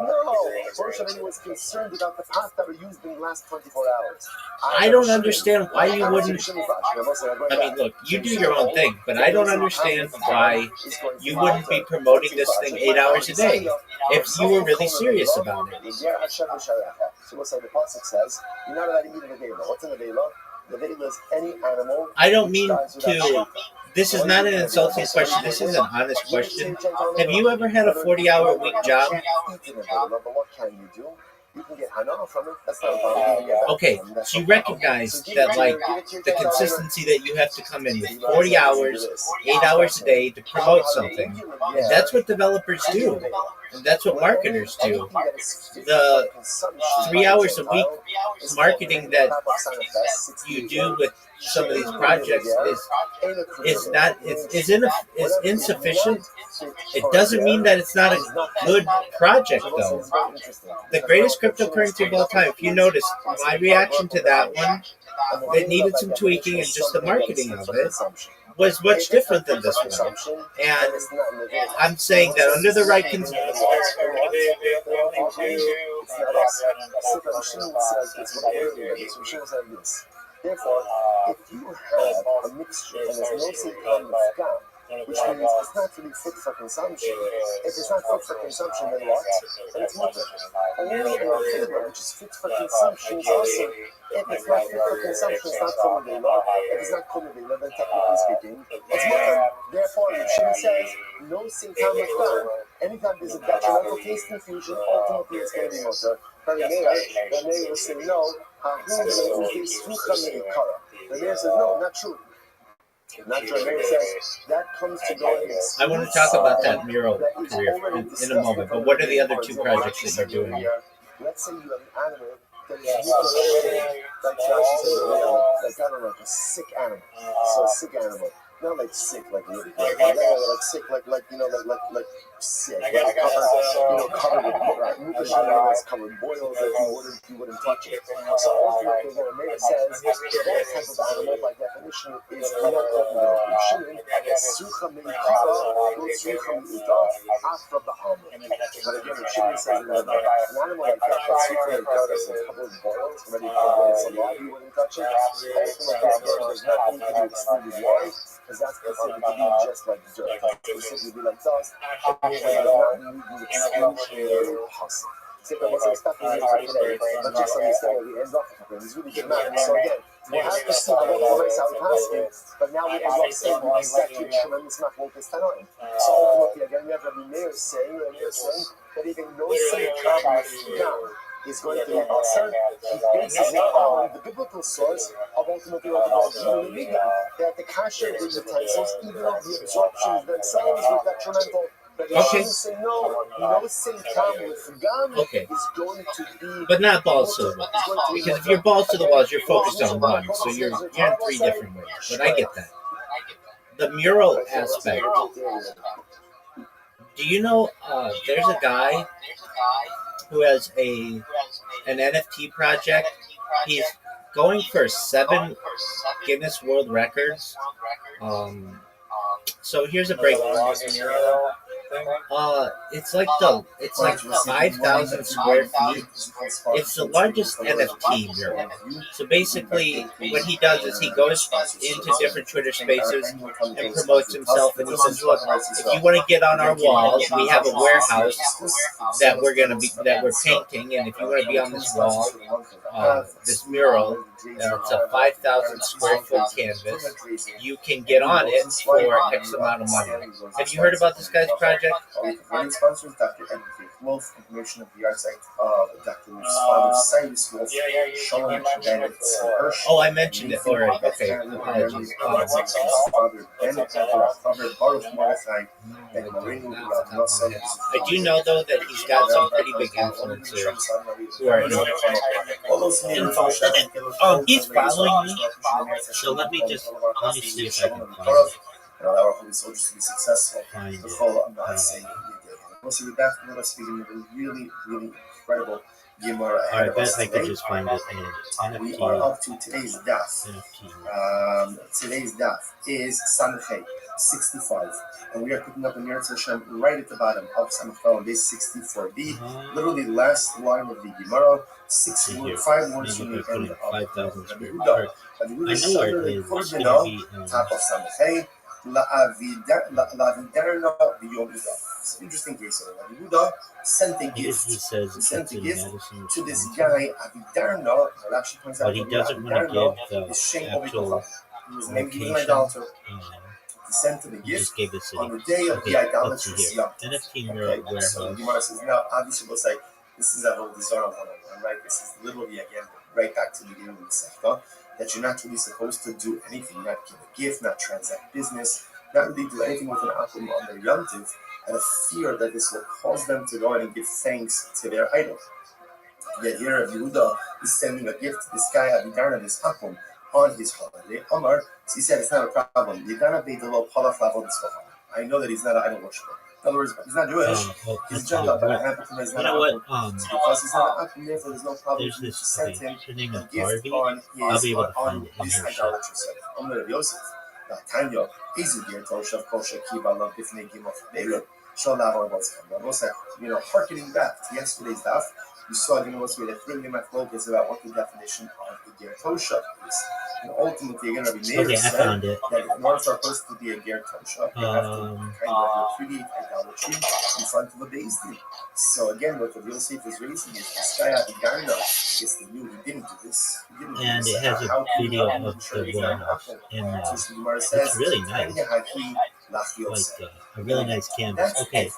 No, Torah was concerned about the pots that were used in the last 24 hours. I don't understand why you wouldn't. I mean, look, you do your own thing, but I don't understand why you wouldn't be promoting this thing 8 hours a day if you were really serious about it. So what's like the pasuk says, you're not allowed to eat an avela. What's an avela? The avela is any animal. I don't mean to. This is not an insulting question. This is an honest question. Have you ever had a 40-hour-a-week job? But what can you do? You can get hana from it. That's not a problem. Okay, so you recognize that, like, the consistency that you have to come in with 40 hours, 8 hours a day to promote something. And that's what developers do. And that's what marketers do. The 3 hours a week marketing that you do with some of these projects is insufficient. It doesn't mean that it's not a good project, though. The greatest cryptocurrency of all time, if you notice, my reaction to that one, it needed some tweaking, and just the marketing of it was much different than this one. And I'm saying that under the right Therefore, if you have a mixture and there's no secret which means it's not really fit for consumption. If it's not fit for consumption, then what? Then it's mutter. Only an avela which is fit for consumption is also. If it's not fit for consumption, it's not kol avela. If it's not kol avela, then technically speaking, it's mutter. Therefore, the Shimon says, no sinkam mafkan. Anytime there's a detrimental taste confusion, ultimately it's going to be mutter. The mayor will say no. The mayor says no, not true. Not true. The mayor says that comes to go in. I want to talk about that mural career in a moment. But what are the other two projects that you're doing here? Let's say you have an animal that is like Josh said, like a sick animal. So a sick animal. Not like sick, like really bad. Like sick, like sick. Covered with covered boils that you wouldn't touch it. So ultimately, the mayor says that type of animal, by definition, is not open. Sucha meikara, not sucha meikara, after the almond. But again, the Shimon says an animal like that, sucha meikara, is covered with boils, ready for when it's alive, you wouldn't touch it. Ultimately, there's not need to be excluded. Why? Because that's considered to be just like dirt. That's considered to be like dust. It does not need the exclusionary hustle. So what's expected today, but just understand where we end up with it's really dramatic. So again, we have to see what how we pass it, but now we end up saying exactly a tremendous amount of focus tonight. So ultimately, again, we have Rabbi Meir saying that even no single is going to be answered. He bases it on the biblical source of ultimately what the Bible that the kasher of the utensils, even of the absorptions themselves, were detrimental. But Okay. say no, same time with Gam Okay. is going to be. But not balls to the walls. Because if you're balls to the walls, you're focused on one. So you're in three different ways. But I get that. The mural aspect. Do you know there's a guy who has an NFT project? He's going for 7 Guinness World Records. So here's a breakdown. It's like 5,000 square feet. It's the largest NFT mural. So basically, what he does is he goes into different Twitter spaces and promotes himself. And he says, "Look, if you want to get on our wall, we have a warehouse that we're painting, and if you want to be on this wall, this mural, it's a 5,000 square foot canvas. You can get on it for X amount of money." Have you heard about this guy's project? Running sponsors, Dr. Edward Wolf, information of the art site of Dr. Wolf's father, Cyrus Wolf, Sean Bennett Hirsch. Oh, I mentioned it already. Okay, apologies. Father Bennett covered Baruch Mordechai and Moreno. I do know, though, that he's got some pretty big influencers who are Oh, he's following me. So let me see if I can find it. Our holy soldiers to be successful. Find it. I'm not saying we'll see with that. Let us begin with a really, really incredible Gemara. I bet I could just find it in NFT. We are up to today's daf. Today's daf is Sanchei 65, and we are picking up the Meretz Hashem right at the bottom of Sanchei on base 64b, literally last line of the Gemara. 5 words from the end of 5,000 square feet. I know where it is. It's going to be top of Sanchei. It's an interesting case. Yehuda sent a gift. He says he sent a gift to this guy, Avidarna. But he doesn't want to give the actual location. He sent him a He just gift gave the city. on the day of the Let's idolatrous see here. Yom. NFT warehouse. So the Gemara says, now obviously we'll say, this is a whole Zara 101, right? This is literally, again, right back to the beginning of the Sefta, that you're not really supposed to do anything, not give a gift, not transact business, not really do anything with an akum on their Yom Tiv, and a fear that this will cause them to go ahead and give thanks to their idol. Yet here, Yehuda is sending a gift to this guy, Avidarna, this akum, on his holiday. Omar, so he said it's not a problem. I know that he's not an idol worshiper. In other words, he's not Jewish. He's a Gentile, but I happen to know he's not You know what? Because he's not an akum, therefore there's no problem. There's this. Sent Okay, him the name a of gift Barbie. on I'll be able to find on it in his her shop. idolatry site. I'm going to Yosef. Tanya, Izugir, Toshav, Kosha, Kiva, Love, Bifnei, Gimov, David, Shalav, hearkening back to yesterday's daf, you saw, what's with the thing in my focus about what the definition of the Ger Toshav is. And ultimately, you're going to be made found it. that in order for a person to be a Ger Toshav, you have to kind of repudiate idolatry in front of a Beis Din. So again, what the real safe is raising is this guy Avidarna is the new, he didn't do this. And it has a video of the warehouse. And it's really nice. Like a really nice canvas. Okay,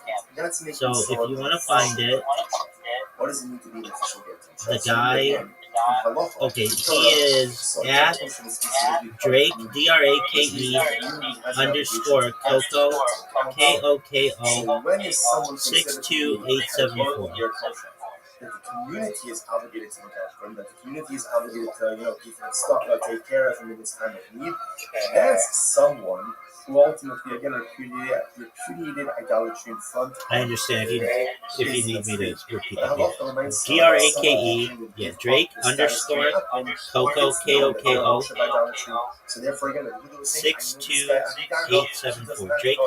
so if you want to find it, what does it mean to be an official Ger? the guy, okay, he is at Drake, DRAKE _Coco, KOKO 62874. That the community is obligated to look out for him, that the community is obligated to, keep him stuck, take care of him in this time of need. That's someone who ultimately, again, repudiated idolatry in front. I understand if you need me to repeat that. DRAKE, yeah, Drake _Coco, KOKO So therefore, again, 62874. Drake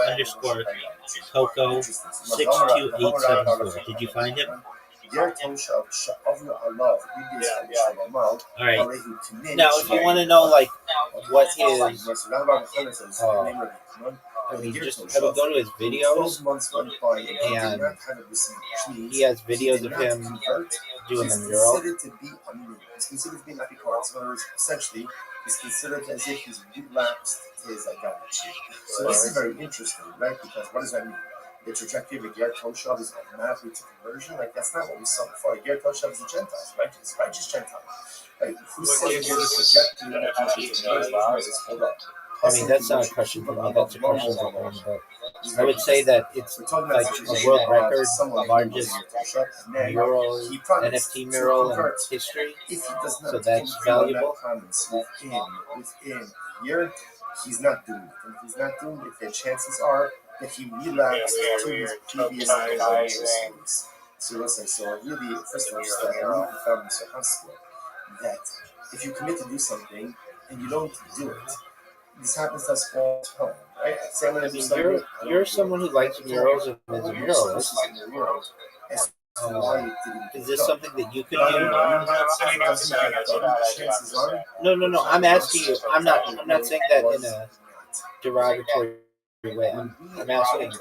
_Coco 62874. Did you find him? Alright. Now, if you want to know, what his, I would go to his videos, and he has videos of him doing the mural. It's considered to be an apicard. So in other words, essentially, it's considered as if he's relapsed his idolatry. So this is very interesting, right? Because what does that mean? The trajectory of a Ger Toshav is automatically to conversion. That's not what we saw before. A Ger Toshav is a Gentile, right? It's righteous Gentile. Who says the trajectory of a conversion? I mean, that's not a question for me. That's a question for him. But I would say that it's like a world record largest mural, NFT mural in history. If he does not So that's fulfill that valuable. promise within a year, he's not doomed. And if he's not doomed, the chances are that he relapsed to his previous ways. So really, first of all, just I really found this so that if you commit to do something and you don't do it, this happens to us all the time, right? Say I'm going to do something. You're someone who likes murals and is a muralist. Is this something that you could do? No. I'm asking you. I'm not saying that in a derogatory way. I'm asking.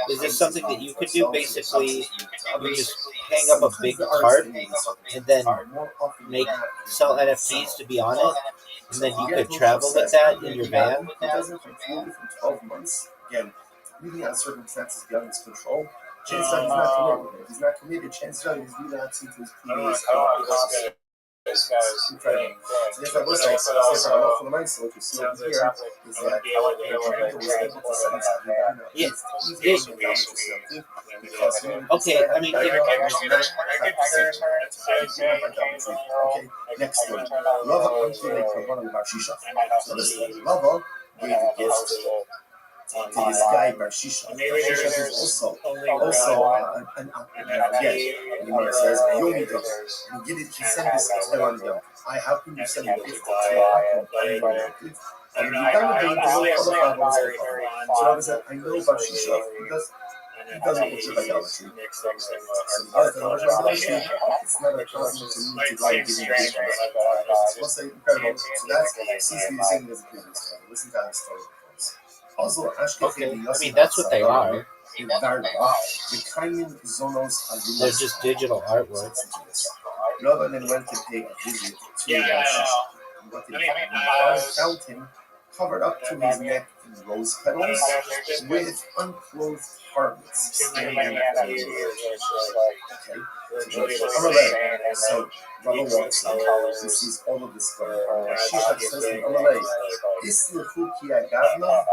Is this something that you could do? Basically, you just hang up a big cart and then sell NFTs to be on it, and then you could travel with that in your van. He doesn't conclude from 12 months. Again, really on circumstances beyond his control. Chances are he's not committed. If he's not committed, chances are he's relapsing to his previous habits. This guy's incredible. So if I was like, so I'm off on the mind, so what you see over here is that the drinker was able to send Okay, I mean, okay, next one. Lava until Karban Barshisha. So this one, Lava gave a gift to this guy Barshisha. Barshisha is also an yes. He says, Yomi does. He sent this to them on the how can you send a gift to Akon? And you kind of qualify what's going on. So I was like, I know Barshisha because he doesn't worship idolatry. It's not a problem to me to go and give him a What's incredible? So that's seems to be the same as a previous story. Listen to how the story goes. Also, okay, I mean, that's what they are. They're just digital artwork. Rabbi then went to pay a visit to Rashi. What did he find? Found him covered up to his neck in rose petals with unclothed harlots standing at the okay. So Rabbi walks in, he sees all of this going on. Shishak says to Amalei, Islichu ki agavna.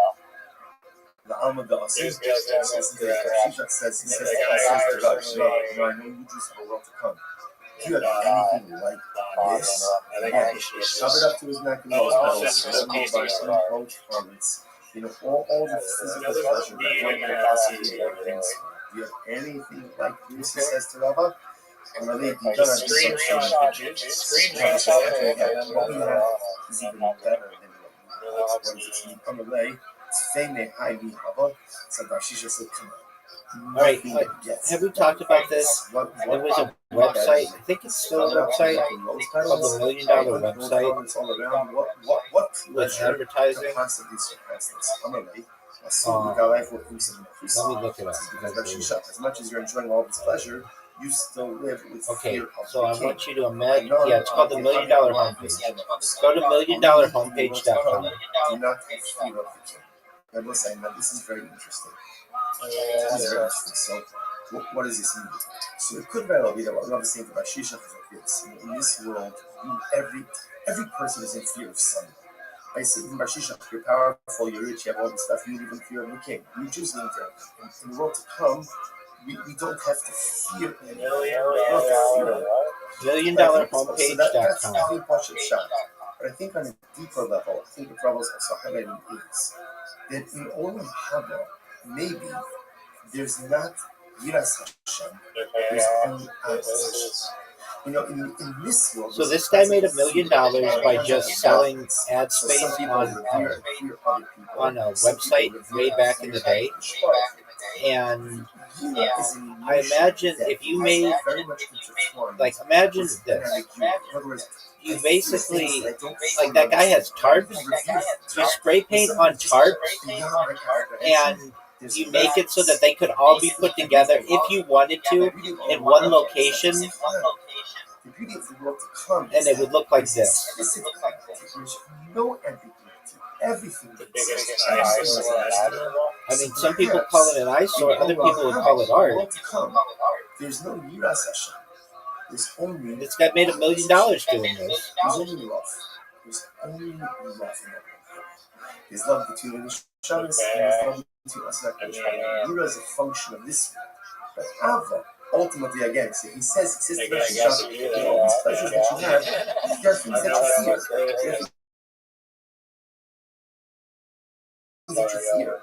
The Alma the Asis. Shishak says, he says to God, no, I know you just have a world to come. Do you have anything like this? Again, covered up to his neck in rose petals, surrounded by unclothed garments. You know, all the physical pleasure that one can possibly brings. Do you have anything like this? He says to Rabbi. And really, you don't have what we have is even better than what is it? On the way, Fame Ivy Hava. So Barshisha said, come on. All right, have we talked about this? There was a website, I think it's still a website, called the $1 Million website with advertising. Let me look it up. As much as you're enjoying all this pleasure, you still live with fear. So I want you to imagine, it's called the $1 Million homepage. Go to $1millionhomepage.com. Do not have fear of the king. I will say that this is very interesting. So, what does this mean? So it could very well be that what Rabbi is saying about Shishak is like this. In this world, every person is in fear of someone. I say even by Shishak, you're powerful, you're rich, you have all this stuff, you live in fear of the king. You just need to, in the world to come, we don't have to fear anyone. $1millionhomepage.com. But I think on a deeper level, I think the troubles also highlighting is that in Olam Haba, maybe there's not Yiras Hashem, there's only Adas. You know, in this world. So this guy made $1 million by just selling ad space on a website way back in the day. And I imagine if you made, imagine this. You basically, that guy has tarps. You spray paint on tarps, and you make it so that they could all be put together if you wanted to in one location, and it would look like this. No ambiguity. Everything. I mean, some people call it an eyesore, other people would call it art. There's no Yiras Hashem. There's only. This guy made $1 million doing this. There's only love. There's only love in that. There's love between the Shabbos and there's love to us that Yira is a function of this. But Ava, ultimately, again, so he says to Rashi, all these pleasures that you have, there are things that you fear. There are things that you fear.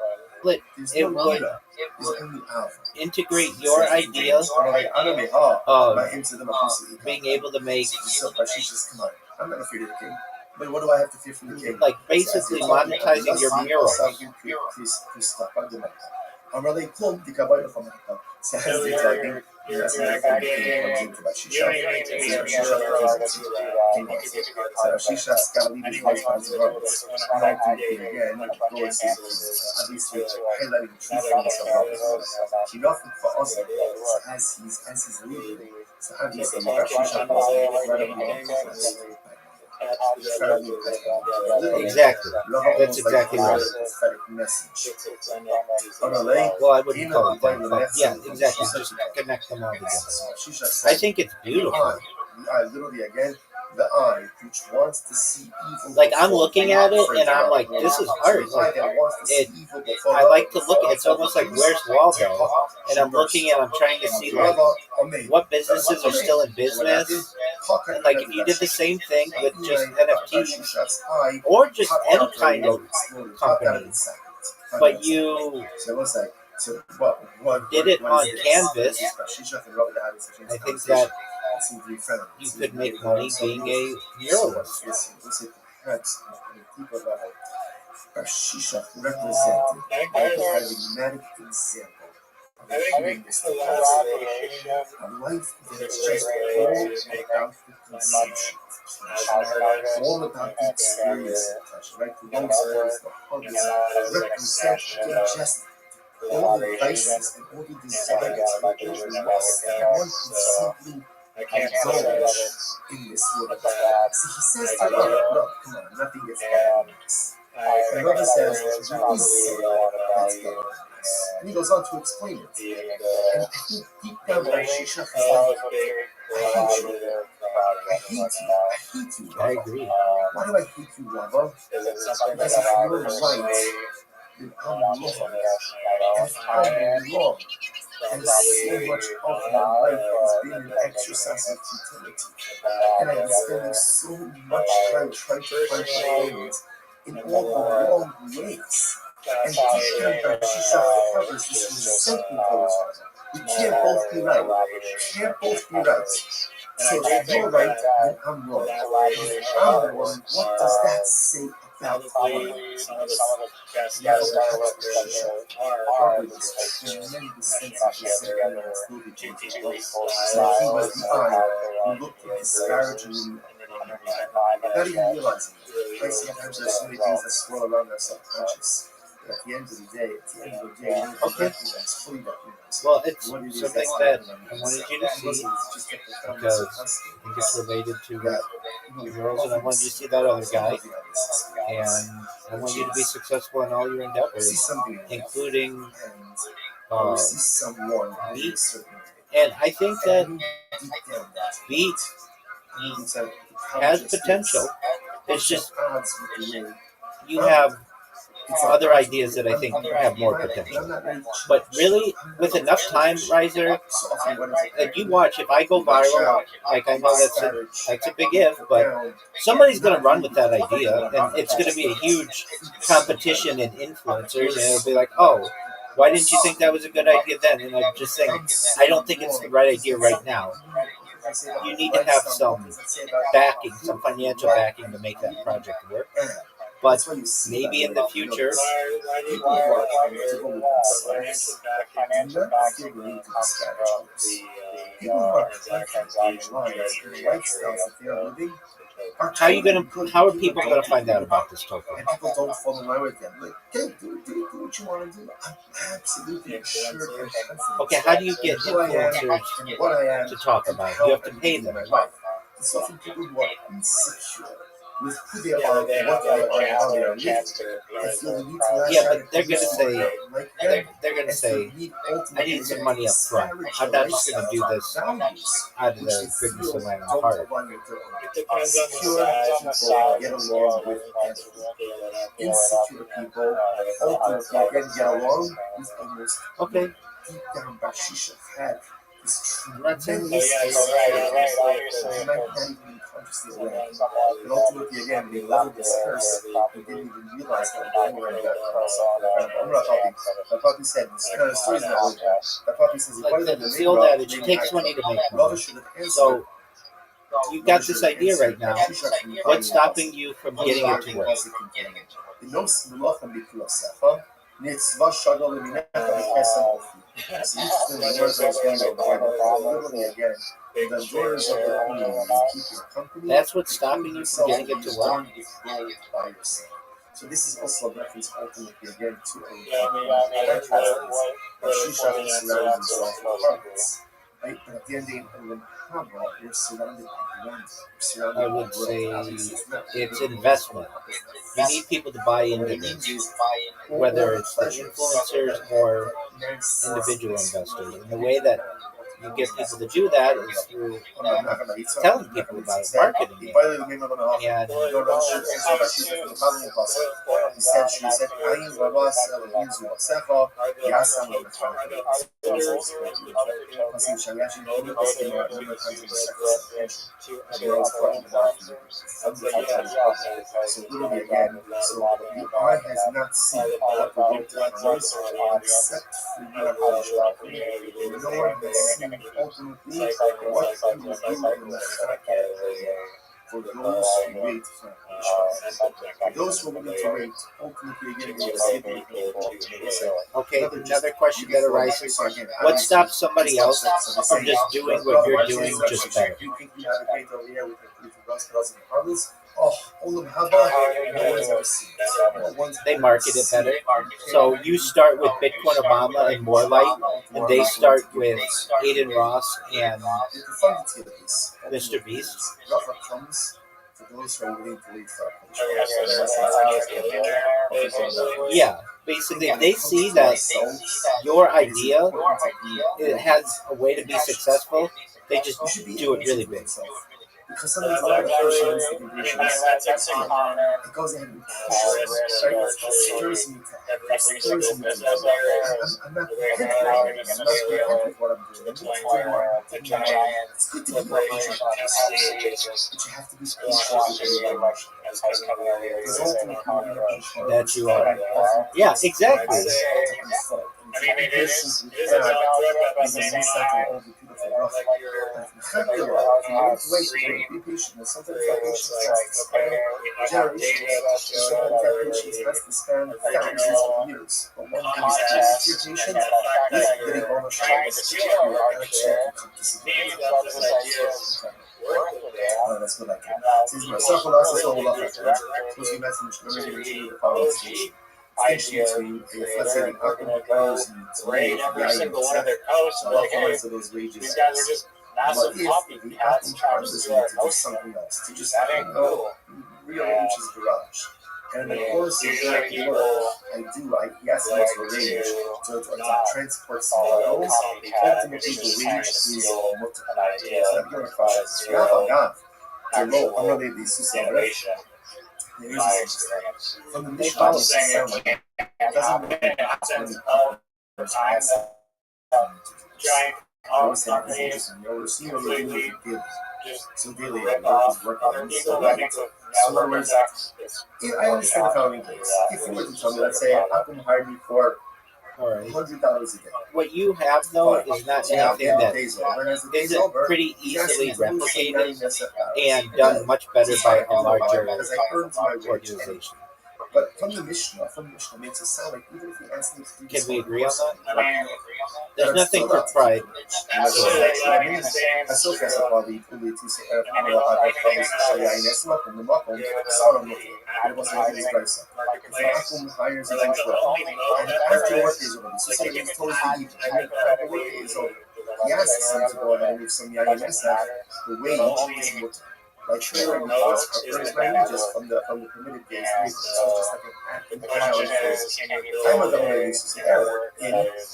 But There's it no would Yira. There's only Ava. integrate your idea of being able to make, I'm not afraid of the king. But what do I have to fear from the king? like, basically monetizing your murals. So as they talking, that's when the king comes into Bashisha. So Bashisha's got to leave his life on his roads. And I think again, goes obviously highlighting the truthfulness of Rabbi. He often for us, as he's leaving, so obviously Bashisha was incredibly impressed. Exactly. That's exactly right. Well, I wouldn't call it that, but yeah, exactly. Just connect them all together. I think it's beautiful. Literally again, the eye which wants to see evil. Like, I'm looking at it and I'm like, this is art. Like, I like to look at it. It's almost like, where's Waldo? And I'm looking and I'm trying to see, like, what businesses are still in business. And, like, if you did the same thing with just NFTs or just any kind of company, but you did it on canvas, I think that you could make money being a muralist. Shisha represented a paradigmatic example of a life that is just all about the consumption, all about the experience, right? The ones that is the hardest represent just all the vices and all the desires and all the lusts that one could simply indulge in this world. See, he says to Rabbi, no, come on, nothing gets better than this. And Rabbi says, there is something that's better than this. And he goes on to explain it. And I think deep down, Shishach is like, I hate you. I hate you. I hate you, Rabbi. I agree. Why do I hate you, Rabbi? Because if you're right, then I'm wrong. And if I'm wrong, and so much of my life has been an exercise of futility. And I've been spending so much time trying to find fulfillment in all the wrong ways. And deep down, Barshisha covers this resentment towards her. We can't both be right. We can't both be right. So if you're right, then I'm wrong. If I'm wrong, what does that say about our lives? You have this tremendous sense of perseverance, so he was the eye who looked disparagingly, not even realizing it. I see sometimes there's so many things that swirl around our subconscious. But at the end of the day, we don't recognize, fully recognize. Well, it's something that I wanted you to see because I think it's related to girls, and I wanted you to see that other guy, and I want you to be successful in all your endeavors, including beat. And I think that beat has potential. It's just you have other ideas that I think have more potential. But really, with enough time, Riser, and you watch, if I go viral, like, I know that's a big if, but somebody's going to run with that idea, and it's going to be a huge competition in influencers, and it'll be like, oh, why didn't you think that was a good idea then? And I'm just saying, I don't think it's the right idea right now. You need to have some backing, some financial backing to make that project work. But maybe in the future, how are people gonna find out about this token? And people don't fall in line with them. Like, hey, do what you want to do. I'm absolutely sure. Okay, how do you get influencers to talk about it? You have to pay them. It's often people who are insecure. with who they are, what they are, and how they are living. If you need to lash Yeah, out but they're gonna say like they're gonna say, I need some money up front. I'm not just gonna do this out of the goodness of my own heart. It depends on the size Get along with insecure people, ultimately get along with almost Okay, deep down Bashisha had this I'm not saying tremendous right. they might not even be consciously aware. But ultimately, again, they leveled this curse, they didn't even realize that they were in that I'm not talking. My puppy said, the story's not over. My puppy says, like it's the old adage, it takes money to make money. So you got this idea right now. What's stopping you from getting it to work? Mitzvah shagol l'minecha b'chesed ofi. So each of the words I was going to literally again, the doors of the community keep your company. That's what's stopping you from getting it to work. By yourself. So this is also a reference ultimately again to Shushan surrounded himself with apartments. Right? But at the end of the Haba, we're surrounded by land. We're surrounded I by would say growth. it's investment. You need people to buy into this, whether it's the influencers or individual investors. And the way that you get people to do that is through telling people about it, marketing it. And She said, "Ayin Rabas Elohim Zuvasecha Yasam Lemechar." So literally again, so the eye has not seen what the road to Christ except for you and no one has seen ultimately what he will do in the for those who wait for For those who are willing to wait, ultimately again they will see the okay, another question that arises: what stops somebody else from just doing what you're doing just better? You think you have a great idea with the Rothschilds and Harleys? Oh, Olam Haba, no one's ever seen it. They market it better. So you start with Bitcoin Obama and More Light, and they start with Aiden Ross and Mr. Beast. Rafa comes for those who are willing to wait for Yeah, basically, if they see that your idea it has a way to be successful, they just do it really big. Because sometimes a lot of person needs to be gracious. It goes ahead and stirs me. I'm not content with what I'm doing. It's good to be patient, but you have to be patient. That you are. Yeah, exactly. Be patient. Sometimes that patience has to span generations. Sometimes that patience has to span thousands of years. But one thing is if you're patient, this is getting on the shoulders. You are actually come to see that's what I can. Since myself will also so will supposed to be message the following station. Between, let's say, the Akron and raid every single one of their coasts. Like, hey, these guys are just massive copycats trying to do our coast something else. To just that ain't cool. Rearrange his garage. And of course, usually work, he asked me to arrange to transport some metals. Ultimately, the wage is multiplied. It's not going to cost. I'm not going to see innovation. My experience. From the mission, I'm saying it doesn't make sense of the time that giant companies completely just rip off other people. That makes it never affects this. I understand the following case. If you were to tell me, let's say, Apple hired me for $100 a day. What you have, though, is not anything that isn't pretty easily replicated and done much better by a larger organization. But from the Mishnah makes it sound like even if he asked me to do Can we agree on that? I mean, there's nothing for pride. I still guess about the ability to say, hires a bunch of and after work is over, so somebody is totally the work is over. He asks him to go ahead and make some the wage is what Like sharing notes is languages from the primitive days. So it's just like an act of challenge phrases. I'm a double uses error in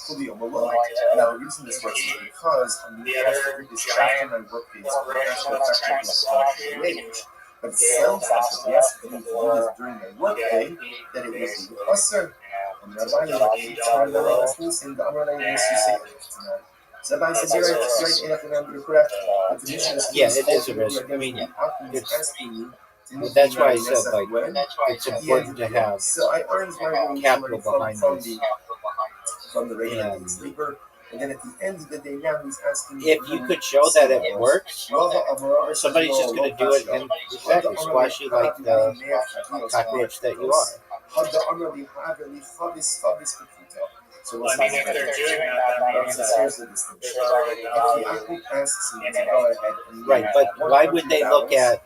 Julio Malone. Now the reason this works is because I'm being asked to do this after my work days. That's what effectively the language. But it sounds like if you ask me to do this during my work day, that it would be usher. I'm not buying it. I'm not listening to Amar Language you say tonight. So Rabbi says you're right, and if I'm correct, the definition is Yeah, it is a risk. I mean, it's, that's why I said, like, it's important to have capital behind this. From the regular sleeper. And then at the end of the day, now he's asking if you could show that it works, somebody's just going to do it and exactly squash you like the cockroach that you are. So I mean, if they're doing that means there's already right, but why would they look at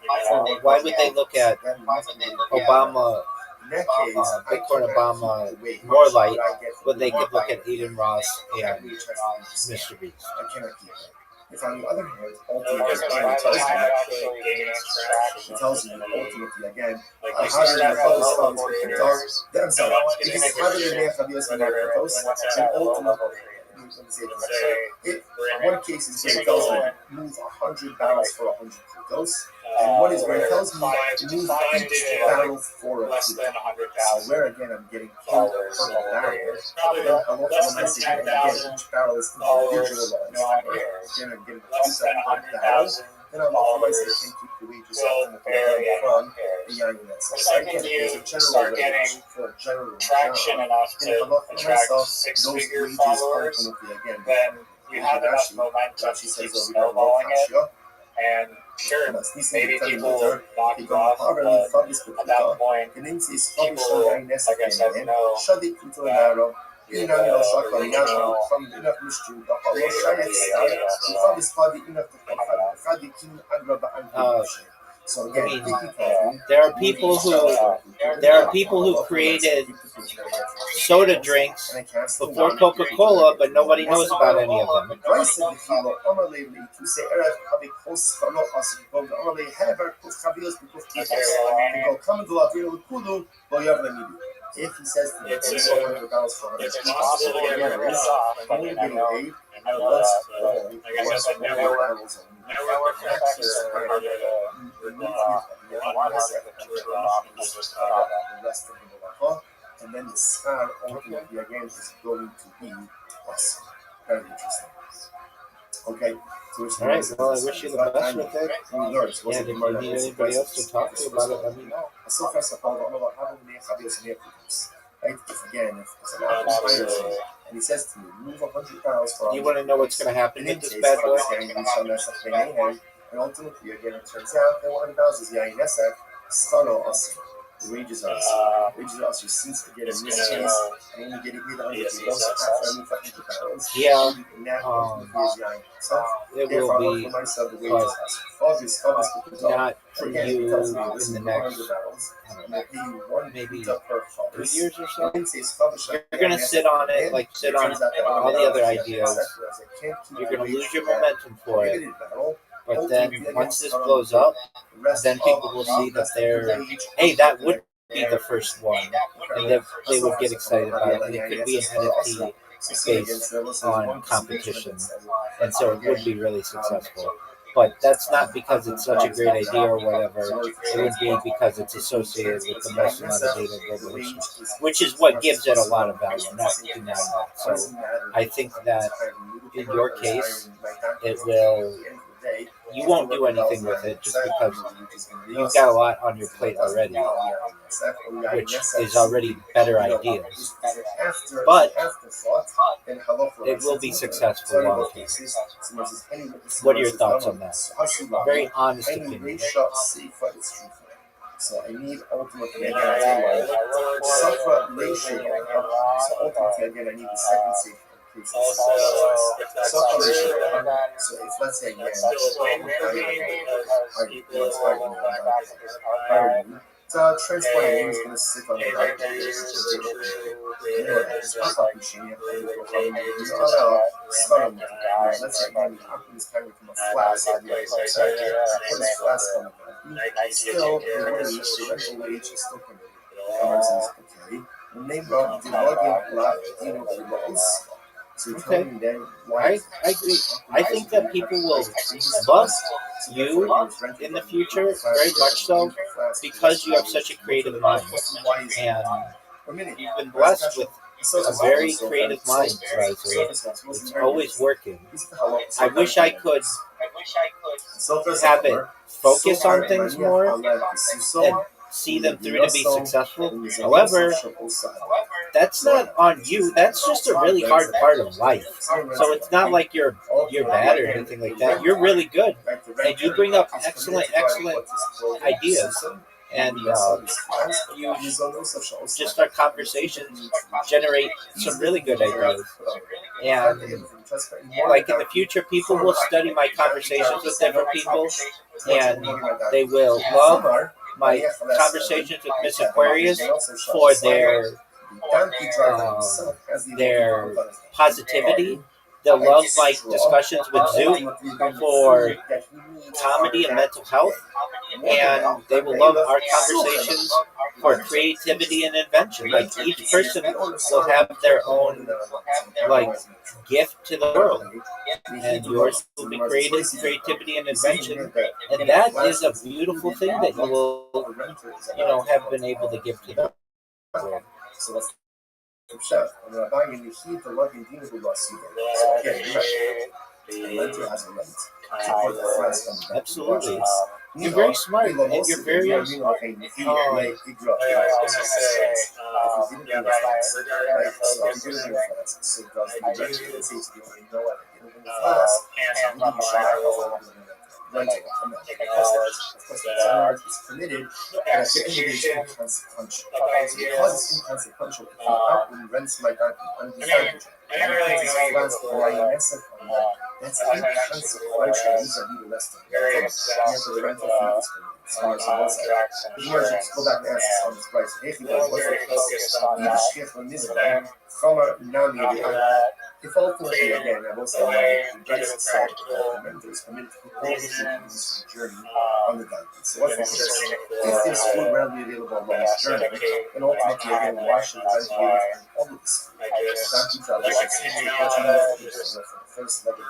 Obama, Bitcoin Obama more like when they could look at Eden Ross and Mr. Beast? I cannot keep it. If on the other hand, it tells you ultimately again, how do you how this comes with the dogs? I'm sorry, because how do you make Javier and ultimately, one case is where it tells me move 100 barrels for 100 kudos, and one is where it tells me to move each barrel for a kudo. So where again I'm getting killed per barrel, then I'm also when I say again each barrel is individualized. Again I'm getting 200 barrels. Then I'm also when I say can keep the wages from the young that's so again there's a general range for a general traction enough to attract six-figure followers, then you have enough momentum to keep snowballing it. And sure, maybe people will knock you off, but at that point, people, like I said, know so again, there are people who created soda drinks before Coca-Cola, but nobody knows about any of them. If he says to me, it's possible to get rid of stuff, and I know that, like I said, network effects are harder to one market than to just the rest of the halacha, and then the schar ultimately again is going to be us. Very interesting. Okay. So all right, well, I wish you the best with it. And if you need anybody else to talk to about it, let me know. Right? If an apple hires me, and he says to me, move 100 barrels for you want to know what's going to happen with this bad boy? And ultimately, again, it turns out that 100 barrels is Yain Nesek, Stano Asim. The wages are also since to get a miscase, and only getting rid of 100 barrels. Yeah, it will be, but not for you in the next, maybe 3 years or so. You're going to sit on it, like sit on all the other ideas. You're going to lose your momentum for it. But then once this blows up, then people will see that hey, that would be the first one. And they would get excited about it. And it could be an NFT based on competition. And so it would be really successful. But that's not because it's such a great idea or whatever. It would be because it's associated with the most amount of data globalization, which is what gives it a lot of value, not denying that. So I think that in your case, it will. You won't do anything with it just because you've got a lot on your plate already, which is already better ideas. But it will be successful long term. What are your thoughts on that? Very honest opinion. So I need ultimately again, I tell you what, Safra Leisha, so ultimately again, I need the second safe. So if let's say again, transporting is going to sit on the right. Let's say again, is coming from a flask. What is flask coming from? Still, the rental wage is still coming. Okay. When they brought the luggage black, so Okay. I agree. I think that people will love you in the future very much so because you have such a creative mind. And you've been blessed with a very creative mind, Razer. It's always working. I wish I could have it focus on things more and see them through to be successful. However, that's not on you. That's just a really hard part of life. So it's not like you're bad or anything like that. You're really good, and you bring up excellent ideas. And you just our conversations generate some really good ideas. And like in the future, people will study my conversations with different people, and they will love my conversations with Miss Aquarius for their positivity. They'll love my discussions with Zoo for comedy and mental health. And they will love our conversations for creativity and invention. Like each person will have their own gift to the world. And yours will be creativity and invention. And that is a beautiful thing that you will, have been able to give to the world. Absolutely. You're very smart and you're very permitted because it's inconsequential if you out and rents like that undesired. That's inconsequential. These are the rest of the rental fees. Go back and ask on this price. If you guys if ultimately, again, I will say, the renter is committed to the journey on the donkey. So what's interesting? If there's food readily available along this journey, then ultimately, again, why should the renter all of this food? Donkey travels for the first leg of the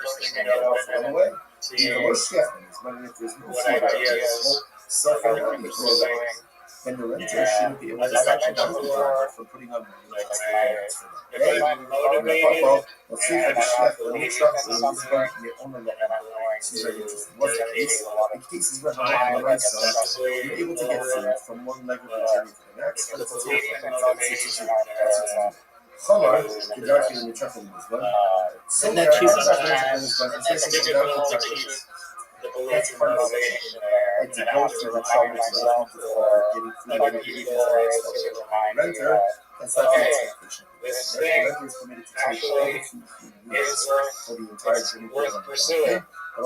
on the way. The worst is when if there's no food available, suffering and the renter shouldn't be able to stop the donkey driver from putting on money for that. Let's see if the chef or the truck is going to be on the line. This is very interesting. What's the case? The case is where on the right side, you're able to get food from one leg of the journey to the next, but it's a total Hamar, the darker in the truck in this one. So that's part of the it's a goes to the trouble for getting food renter. That's not the expectation. The renter is committed to take all the food he needs for the entire journey. But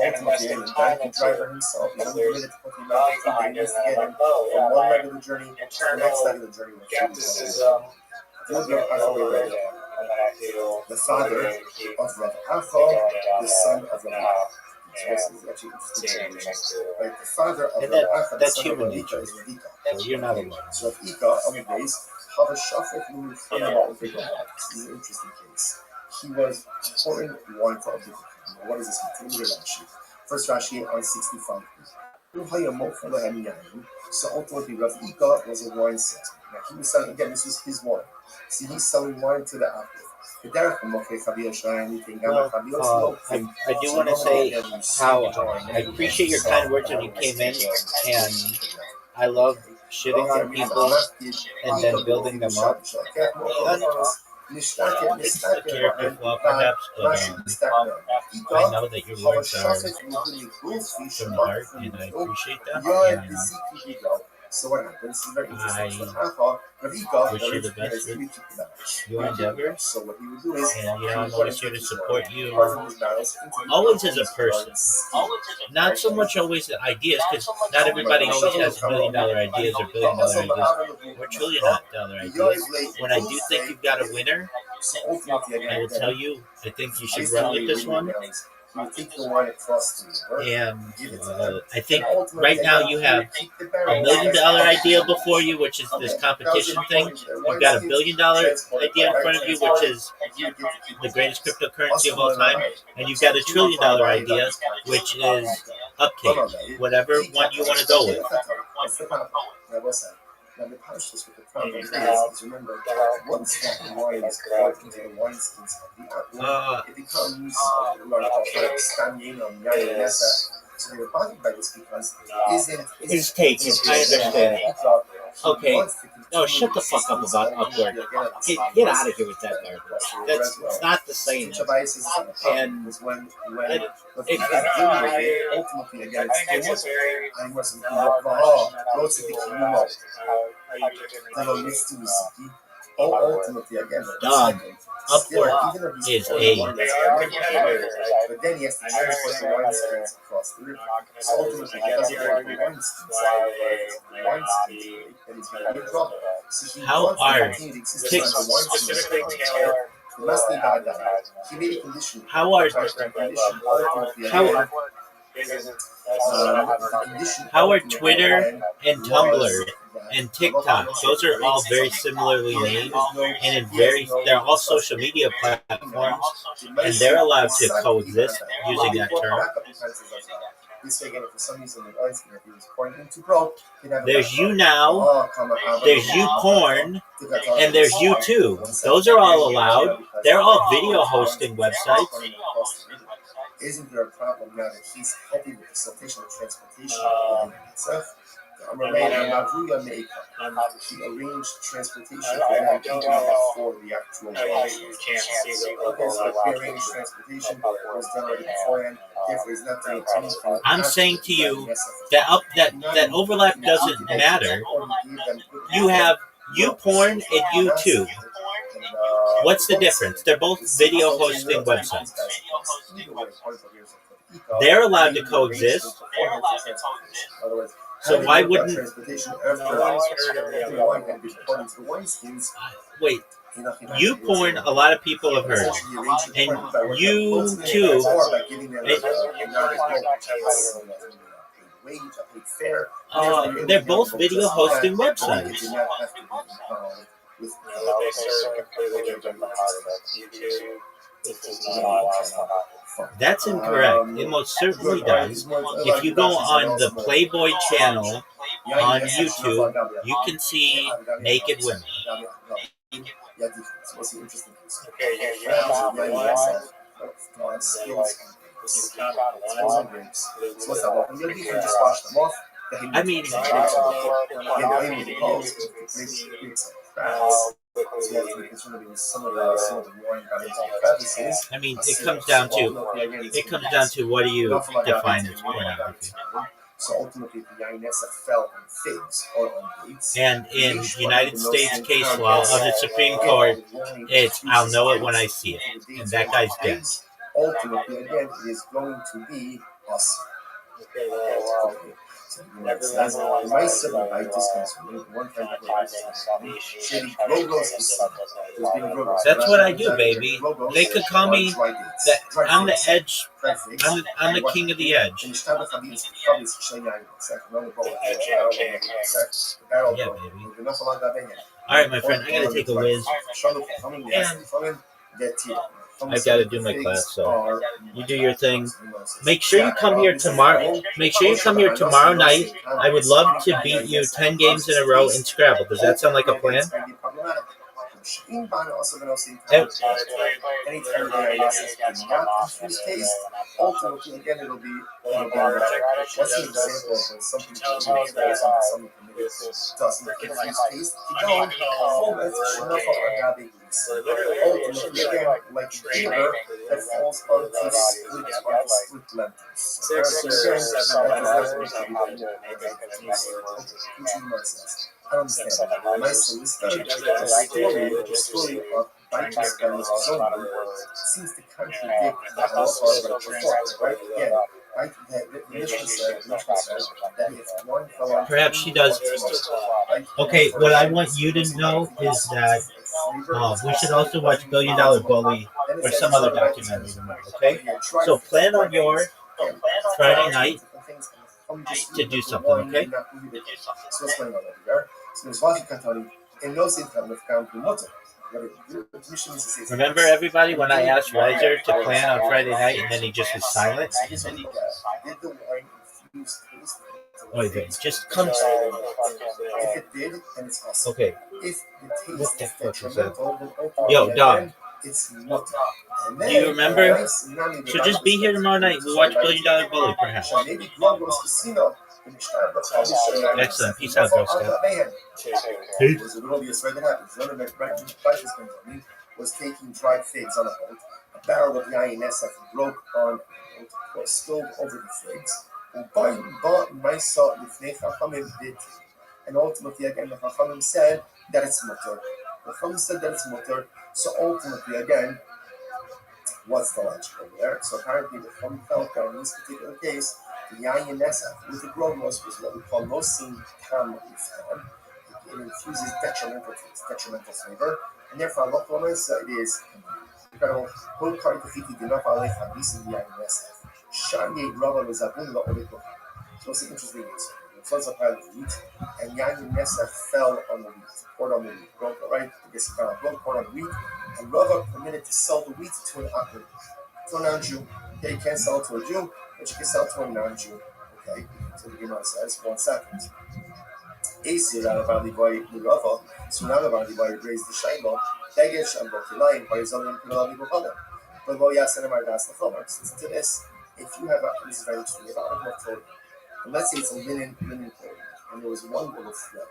ultimately, the donkey driver himself is only committed to put the amount of food he needs to get him from one leg of the journey to the next leg of the journey. The father of Rabbi, the son of Rabbi. Right, the father of Rabbi, that's human nature. So you're not alone. So Ika, on the base, have a shuffle moving from the big This is an interesting case. He was pouring wine for a big. What does this mean? Rashi. First Rashi on 65. So ultimately, Rav Ika was a wine salesman. Now he was selling, again, this was his wine. See, he's selling wine to the apple. I do want to say how I appreciate your kind words when you came in, and I love shitting on people and then building them up. It's a character flaw, perhaps, but I know that your words are from the heart, and I appreciate that. So what happens? It's very interesting. I wish you the best with your endeavors. So what he would do is, And I'm always here to support you. Always as a person. Not so much always the ideas, because not everybody always has $1 million ideas or $1 billion ideas or $1 trillion ideas. When I do think you've got a winner, I will tell you, I think you should run with this one. And I think right now you have $1 million idea before you, which is this competition thing. You've got $1 billion idea in front of you, which is the greatest cryptocurrency of all time. And you've got $1 trillion idea, which is upcake, whatever one you want to go with. Now, the punishment with the problem is remember, once that wine is poured into the wineskins of the apple, it becomes standing on Yanesa. So they were bothered by this because His takes, I understand. Okay. No, shut the fuck up about Upward. Get out of here with that garbage. It's not the same. And ultimately, again, it's ultimately, again, Dog. Upward is a. But then he has to transport the wineskins across the river. So ultimately, he doesn't want the wineskins. And he's going to be in trouble. So How are How are Twitter and Tumblr and TikTok? Those are all very similarly named, and they're all social media platforms, and they're allowed to coexist using that term. There's you now, there's you porn, and there's YouTube. Those are all allowed. They're all video hosting websites. Isn't there a problem now that he's happy with the facilitation of transportation itself? He arranged transportation for the actual transportation was done already beforehand. Therefore, he's not doing anything. I'm saying to you that overlap doesn't matter. You have YouPorn and YouTube. What's the difference? They're both video hosting websites. They're allowed to coexist. So why wouldn't... Wait, YouPorn, a lot of people have heard. And YouTube... they're both video hosting websites. That's incorrect. It most certainly does. If you go on the Playboy channel on YouTube, you can see naked women. I mean, it comes down to what do you define as pornography. So ultimately, the Yanesa fell on figs or on dates. And in United States case law of the Supreme Court, it's I'll know it when I see it, and that guy's dead. Ultimately, again, it is going to be us. That's what I do, baby. They could call me that. I'm the edge. I'm the king of the edge. Yeah, baby. All right, my friend. I gotta take a whiz. I've got to do my class, so you do your thing. Make sure you come here tomorrow. Make sure you come here tomorrow night. I would love to beat you 10 games in a row in Scrabble. Does that sound like a plan? Any time that ISS did not infuse taste, ultimately again it'll be rejected. What's an example of when something contains something doesn't infuse taste? Keep going. Ultimately again, like vinegar that falls onto split lentils. I don't understand. My solicitor, the story of Baitus seems to contradict the halacha of the right? Again, right? The Mishnah said that if one fell on Perhaps she does. Okay, what I want you to know is that we should also watch $1 Billion Bully or some other documentary tomorrow, okay? So plan on your Friday night to do something, okay? Remember, everybody, when I asked Reiser to plan on Friday night and then he just was silent? Wait, just come. If it did, then it's awesome. Okay. If the taste what the is fuck is that? detrimental, Yo, dog. It's not. Do you remember? So just be here tomorrow night. We'll watch $1 Billion Bully, perhaps. Excellent. Peace out, Girl Scout. It was a little obvious right that happens. One of the was taking dried figs on a boat. A barrel of yayin nesach broke on a boat, spilled over the figs. And ultimately, again, the Chachamim said that it's mutter. The Chachamim said that it's mutter. So ultimately, again, what's the logic over there? So apparently, the Chachamim felt that in this particular case, the yayin nesach with the gronos was what we call nosin tam iftan. It infuses detrimental taste, detrimental flavor, and therefore, Allah promise it is. So it's an interesting answer. The floods up pile of wheat, and yayin nesach fell on the wheat, poured on the wheat, broke, right? I guess it fell on poured on the wheat, and Rabbi permitted to sell the wheat to an akum, to a non-Jew. Okay, you can't sell it to a Jew, but you can sell it to a non-Jew. Okay, so the Gemara says, 1 second. So now the boy raised the shaila. Listen to this. If you have this is very interesting. And let's say it's a linen clothing, and there was one little thread,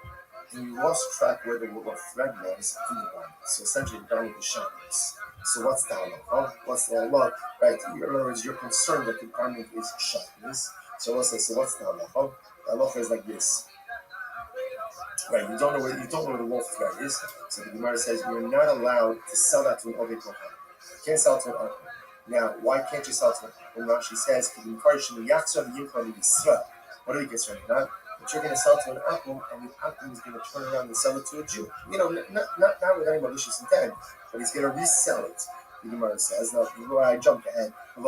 and you lost track where the little thread was in the garment. So essentially, the garment was shyness. So what's the halacha? What's the halacha? Right. In other words, you're concerned that the garment is shyness. So let's say, so what's the halacha? The halacha is like this. Right, you don't know where the wolf thread is. So the Gemara says you're not allowed to sell that to an Oved Kohen. You can't sell it to an Akum. Now, why can't you sell it to an Akum? Rashi says, what do we get started on? But you're going to sell it to an Akum, and the Akum is going to turn around and sell it to a Jew. You know, not with any malicious intent, but he's going to resell it. The Gemara says, now, I jumped ahead. You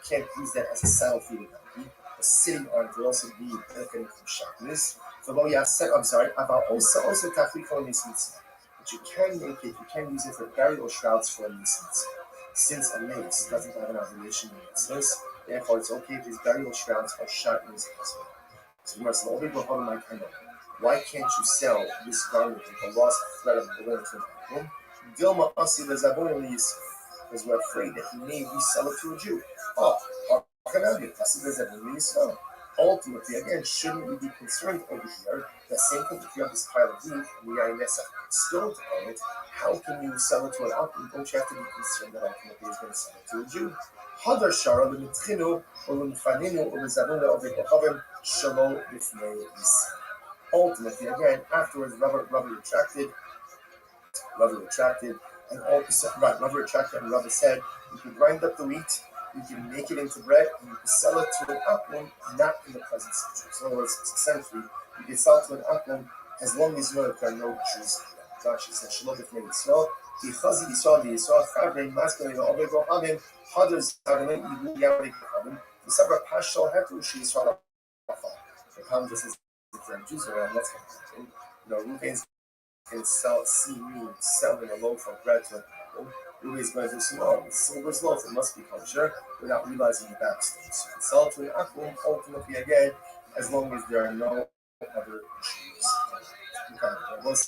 can't use that as a saddle for the donkey. Sitting on it will also be benefiting from sharpness. I'm sorry, about also tafrikol nismitzvah. But you can make it, you can use it for burial shrouds for a nismitzvah. Since a mace doesn't have an obligation in mitzvahs, therefore it's okay if his burial shrouds are shot in his husband. So you must know, why can't you sell this garment with the lost thread of the linen to an Akum? Dilma asi lezabon liyisuf, because we're afraid that he may resell it to a Jew. Ultimately, again, shouldn't we be concerned over here? The same thing if you have this pile of wheat and the yayin nesach spilled on it, how can you sell it to an akum? Don't you have to be concerned that ultimately he's going to sell it to a Jew? Hadar shara l'mitchinu u'l'mfaninu u'l'zavun le'oved kohavim shalo b'fnei yisrael. Ultimately, again, afterwards, Rabbi retracted, and all right. Rabbi retracted, and Rabbi said, you can grind up the wheat. You can make it into bread, and you can sell it to an akum, not in the presence of Jews. In other words, essentially, you can sell it to an akum as long as you know that there are no Jews there. Rashi says, "Shalom b'fnei Yisrael, because Yisrael v'Yisrael chavrein maskelim v'ovei kohanim hadar zarim yibu yavei kohanim v'sabra pashal hetu sheYisrael afal." The problem is if there are Jews around, let's get it. You know, Reuven's can see me selling a loaf of bread to an akum. Ruby's going to do small. The silver's loaf, it must be kosher, without realizing the backstory. So you can sell it to an akum, ultimately, again, as long as there are no other Jews. Okay, let's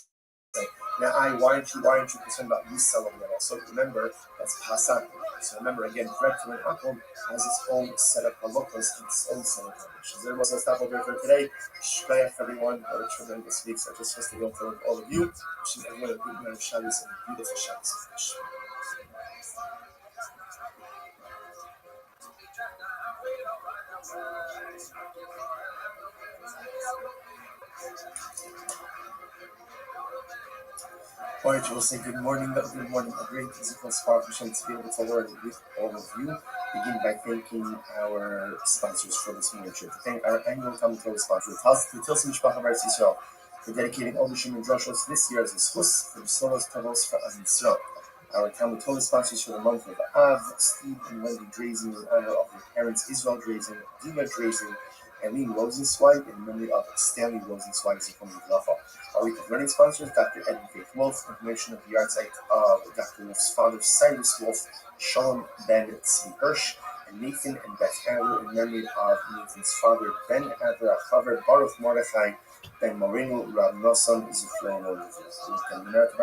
say, Now, why aren't you concerned about reselling it? Also, remember that's pasak. So remember again, bread from an apple has its own set of halachos, its own set of conditions. There was a stop over for today. Shkayach everyone, what a tremendous week. So I just supposed to go to all of you. Wishing everyone a good night of Shabbos and a beautiful Shabbos. All right, we'll say good morning, a great physical spark to be able to learn with all of you. Begin by thanking our sponsors for this morning trip. Thank our annual Talmud Torah sponsor, the Tilson Mishpacha Eretz Yisrael, for dedicating all the Shimon Droshos this year as a schus for the Solos Tavos for Az Yisrael. Our Talmud Torah sponsors for the month of Av, Steve and Wendy Drazen in honor of their parents Israel Drazen, Dima Drazen, Eileen Rosenzweig in memory of Stanley Rosenzweig Zichron Livracha. Our week of learning sponsors, Dr. Ed and Faith Wolf, information of the yard site of Dr. Wolf's father, Cyrus Wolf, Shalom Ben Tzvi Hirsch, and Nathan and Beth Adler in memory of Nathan's father, Ben Adler, Chaver Baruch Mordechai, Ben Moreno, Rab Nosson, Zuflon, and America,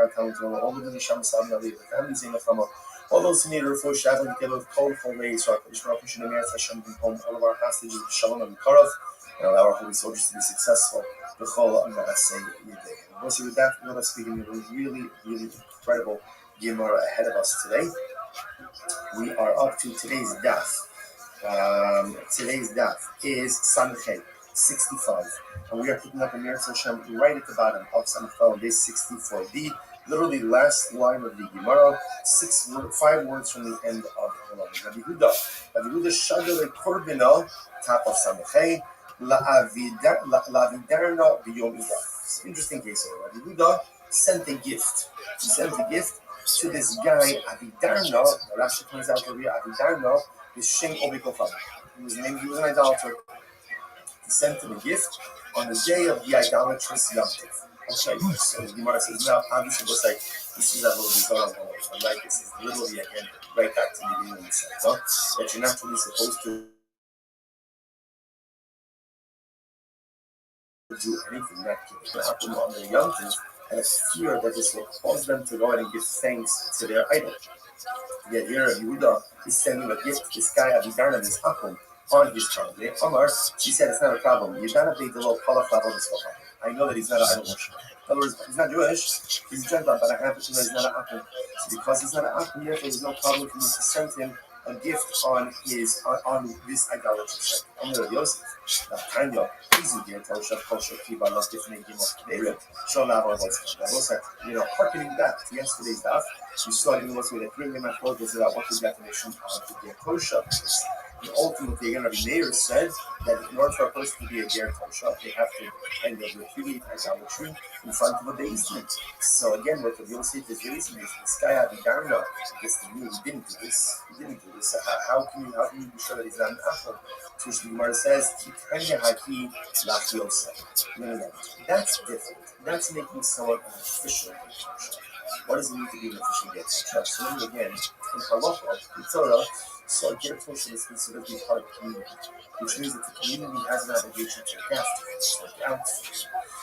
all the Nisham Sam Navi, the families in the Fama, all those who need a refuah, Shavon, Gilov, Kol, Cholei, so Ishmael, Kushin, Emet, Hashem, home, all of our hostages, Shalom, and Karov, and allow our holy soldiers to be successful. With that, let us begin with a really, really incredible Gemara ahead of us today. We are up to today's daf. Today's daf is Samchay 65, and we are picking up in Meretz Hashem right at the bottom of Samchay on day 64b, literally last line of the Gemara, 5 words from the end of Rabbi Yehuda Shadel Korbina, top of Samchay. La'avidarna b'yom Ida. It's an interesting case here. Rabbi Yehuda sent a gift. He sent a gift to this guy, Avidarna. Rashi points out over here, Avidarna is Shem Obikofav. He was an idolater. He sent him a gift on the day of the idolatrous Yom Tov. Okay, so the Gemara says, now, obviously, it looks like this is a little bizarre. I like this. It's literally, again, right back to the beginning of the sentence, that you're not really supposed to do anything that can happen on the young things, and a fear that this will cause them to go ahead and give thanks to their idol. Yet here Yehuda is sending a gift to this guy Avidarna, this Akum, on his child. Omar, she said it's not a problem. You gotta be the little cauliflower this will happen. I know that he's not an idol worshiper. In other words, he's not Jewish, he's Gentile, but I happen to know he's not an Akum. So because he's not an Akum, therefore there's no problem for me to send him a gift on his on this idolatry. I'm going to Yosef. Tanya, easy here, Tosha, Kosher, Kiba, Los different Gimos, show now our voice. Harkening back to yesterday's daf, you saw in what's with a premium and focus about what the definition of the Kosher is. And ultimately, again, Rabbi Meir said that in order for a person to be a Ger Tosha, they have to kind of repudiate idolatry in front of a basement. So again, what the Yosef is releasing is this guy Avidarna, because he didn't do this. How can you be sure that he's not an apple? To which the Gemara says, no. That's different. That's making someone an official Ger Tosha. What does it mean to be an official Ger Tosha? So again, in Halacha, in Torah, so a Ger Tosha is considered to be part of the community, which means that the community has an obligation to look out.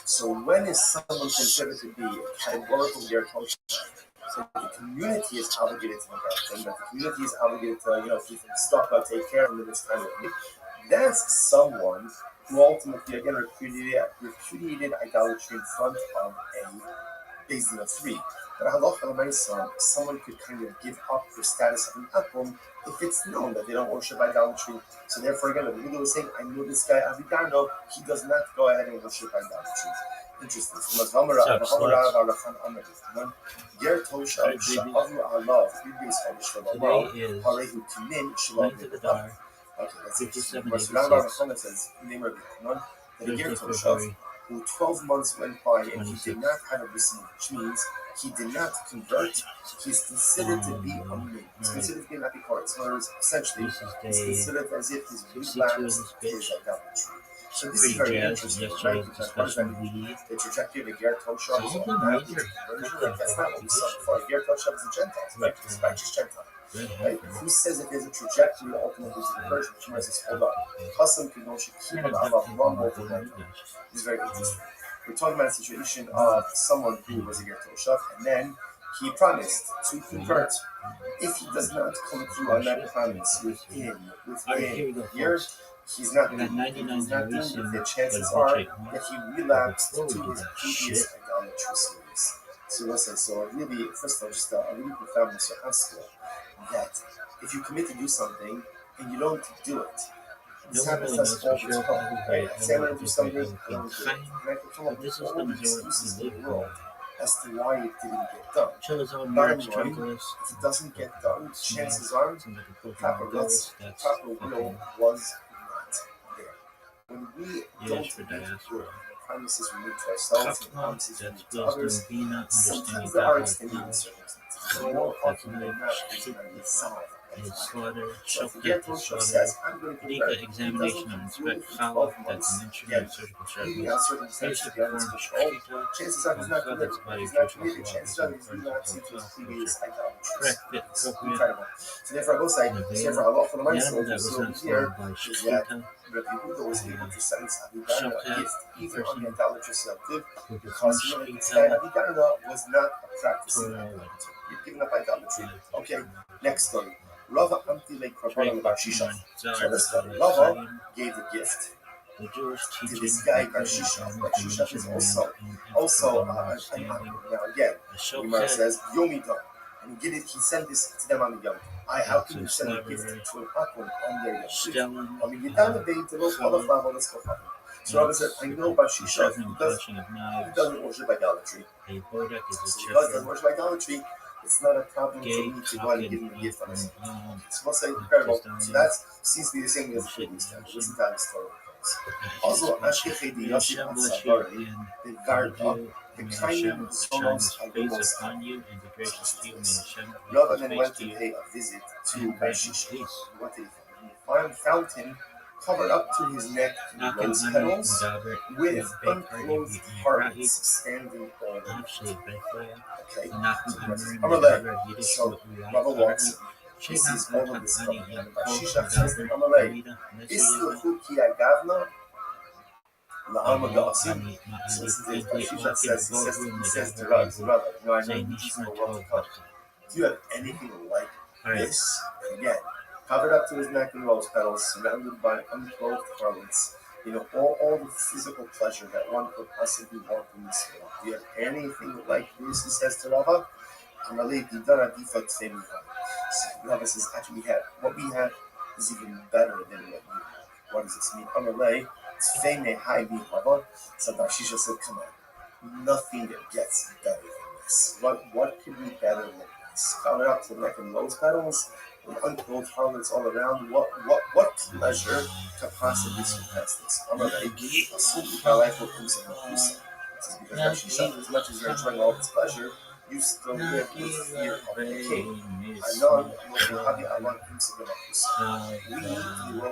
So when is someone considered to be a categorical Ger Tosha? So the community is obligated to look out them, that the community is obligated to, keep them stock up, take care of them in this kind of way. That's someone who ultimately, again, repudiated idolatry in front of a basin of 3. But halacha, someone could kind of give up the status of an akum if it's known that they don't worship idolatry. So therefore, again, the Buddha was saying, I know this guy Avidarno, he does not go ahead and worship idolatry. Interesting. Ger Tosha Sha'avu Allah, 3 days Today is okay, that's 57 it. Says, that a Ger Tosha, who 12 months went by and he did not have a receipt, which means he did not convert, he's considered to be a min. He's considered to be an apikoros. In other words, essentially, he's considered as if he's relapsed his idolatry. So this is very interesting, right? Because what does that mean? The trajectory of the Ger Tosha is all that. That's not what we saw before. Ger Tosha is a Gentile, right? It's not just Gentile. Right? Who says that there's a trajectory ultimately to the version? She says, hold on. Chasam Kedosh Kiba Alav Ram Both of them. It's very interesting. we're talking about a situation of someone who was a Ger Toshav, and then he promised to convert. If he does not come through on that promise within a year, he's not doing it. The chances are that he relapsed to his previous idolatrous ways. So listen, so really, first of all, just a really profound Mr. that if you commit to do something and you don't do it, this happens to us all the time, right? Say I'm going to do something, I don't do it. And I can come up with all the excuses in the world as to why it didn't get done. Bottom line, if it doesn't get done, chances are the proper will was not there. When we don't make promises we make to ourselves and promises we make to others, sometimes there are extenuating circumstances. More often than not, it's going to be solved. So if the Ger Toshav says, I'm going to convert, examination and inspect follow that's an instrument of surgical maybe on circumstances beyond his control, chances are he's not committed. He's not committed. Chances are he's relapsing to his previous idolatries. Incredible. So therefore, I will say, so for Allah for the Ma'aseh, what we see over here is that Rabbi Yehuda was able to sentence Abidana a gift, even on the idolatrous subject, because Abidana was not a practicing idolater. You're giving up idolatry. Okay, next story. Rava Amtile Korban Barshisha. So let's start. Rava gave a gift to this guy Barshisha. Barshisha is also an Akron. Now again, Gemara says Yomidon, and he sent this to them on the Yom. How can you send a gift to an Akron on their Yom? I mean, you down the day to go qualify. Let's go. So Rava said, I know Barshisha he doesn't worship idolatry. So he doesn't worship idolatry. It's not a problem for me to go and give him a gift on his own. So what's incredible? So that seems to be the same as the previous time. Listen to how the story goes. Also, Ashkechei the Yossi Atzavare, the Garda, the kind souls of the Most High. Rava then went to pay a visit to Barshisha. What did he find? He found him covered up to his neck in rose petals with unclothed harlots standing all around. Okay, so Rava walks. He sees all of this coming. And Barshisha says to Amalei, Isluchu ki agavna la'alma ga'asim. So this is it. Barshisha says to Rava, I know you just know what to come. Do you have anything like this? Again, covered up to his neck in rose petals, surrounded by unclothed harlots. All the physical pleasure that one could possibly want in this world. Do you have anything like this? He says to Rava. So Rava says, actually, what we have is even better than what you have. What does this mean? So Barshisha said, come on, nothing gets better than this. What could be better than this? Covered up to the neck in rose petals, with unclothed harlots all around. What pleasure could possibly surpass this? Because Barshisha, as much as you're enjoying all this pleasure, you still live with fear of the king. We, the world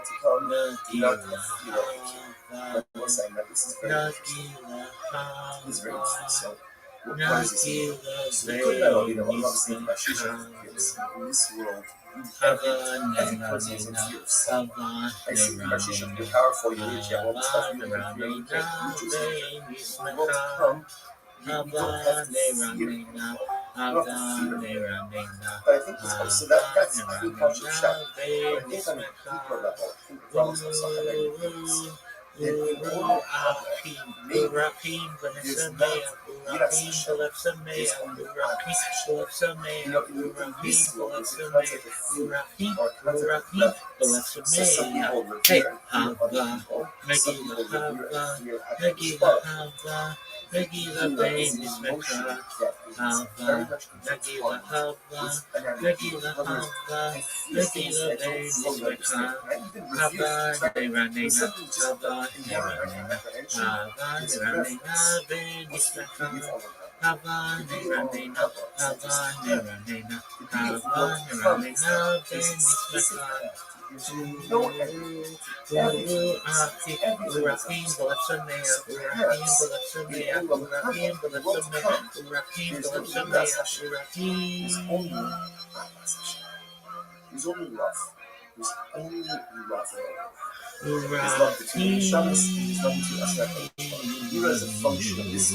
to come, do not have fear of the king. But we're saying that this is very interesting. This is very interesting. So, what does this mean? So, we could not be the one of saying Barshisha is in this world. Every person is in fear of sin. I see Barshisha, you're powerful, you're rich, you have all this stuff, you don't have fear, you can't choose anything. The world to come, you don't have to fear. You don't have to fear. But I think it's so that's I think how should shout. But I think on a deeper level, I think the problem is also having things. Then in order to have that, maybe there's not relaxation, there's only relaxation. In this world, there's a concept of fear, or a concept of love. So some people revere and fear other people. Some people revere and fear having this love. Fear is an emotion that is very much intertwined with anonymity. In other words, I fear things that I don't fully understand. And I even revere things. So something just inherent apprehension is reverence. What's the beauty of all of that? The beauty of all of that is the beauty of what comes is explicit. There's no end to everything. Everything is understood. So perhaps in all of the world to come, there's no relaxation. There's only relaxation. There's only love. There's only love. There's love between the Shabbos, there's love between us and Hira is a function of this.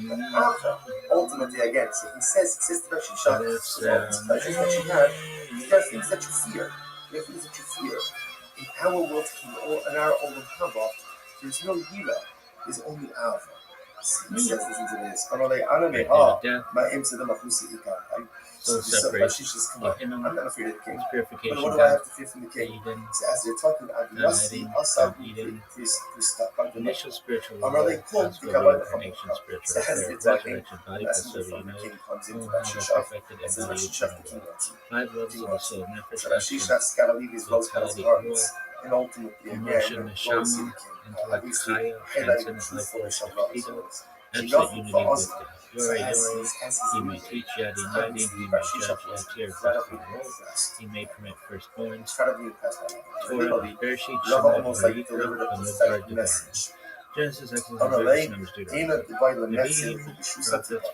But Ava, ultimately, again, so he says to Bashisha, with all these pleasures that you have, there are things that you fear. There are things that you fear. In our world, in our own Haba, there's no Hira. There's only Ava. He says, listen to this. So separate. I'm not afraid of the king. Purification. But what do I have to fear from the king? Eden, So as they're talking about Eden, the initial spiritual Amrali love, Kum possible Tikaba reincarnation, spiritual So as affair, they're talking, resurrection, the body, messenger custody, from the king comes into how Bashishaf perfected and says and valued Bashishaf the from king wants you. 5 levels of the soul, nefesh, So action, Bashishaf's got to leave his rose colored vitality, garments ruah, and ultimately emotion, again go and see the neshama, king. At intellect, least kaya, highlighting the transcendent life force, truthfulness of Rabbi's Shekhinah, words. absolute Enough unity for with us. God. So Yore, as Yore, he's he may teach Yadin Yadin, he may judge Yatir Bechorot, he may permit firstborns, Torah, Bereshit, Lava Shemot, almost like Vayikra, delivered a Bamidbar, prophetic Devar, message. Genesis, Exodus, On a Leviticus, lake, Numbers, Dina Deuteronomy, divide the message Nevi'im, of the Shusa prophets,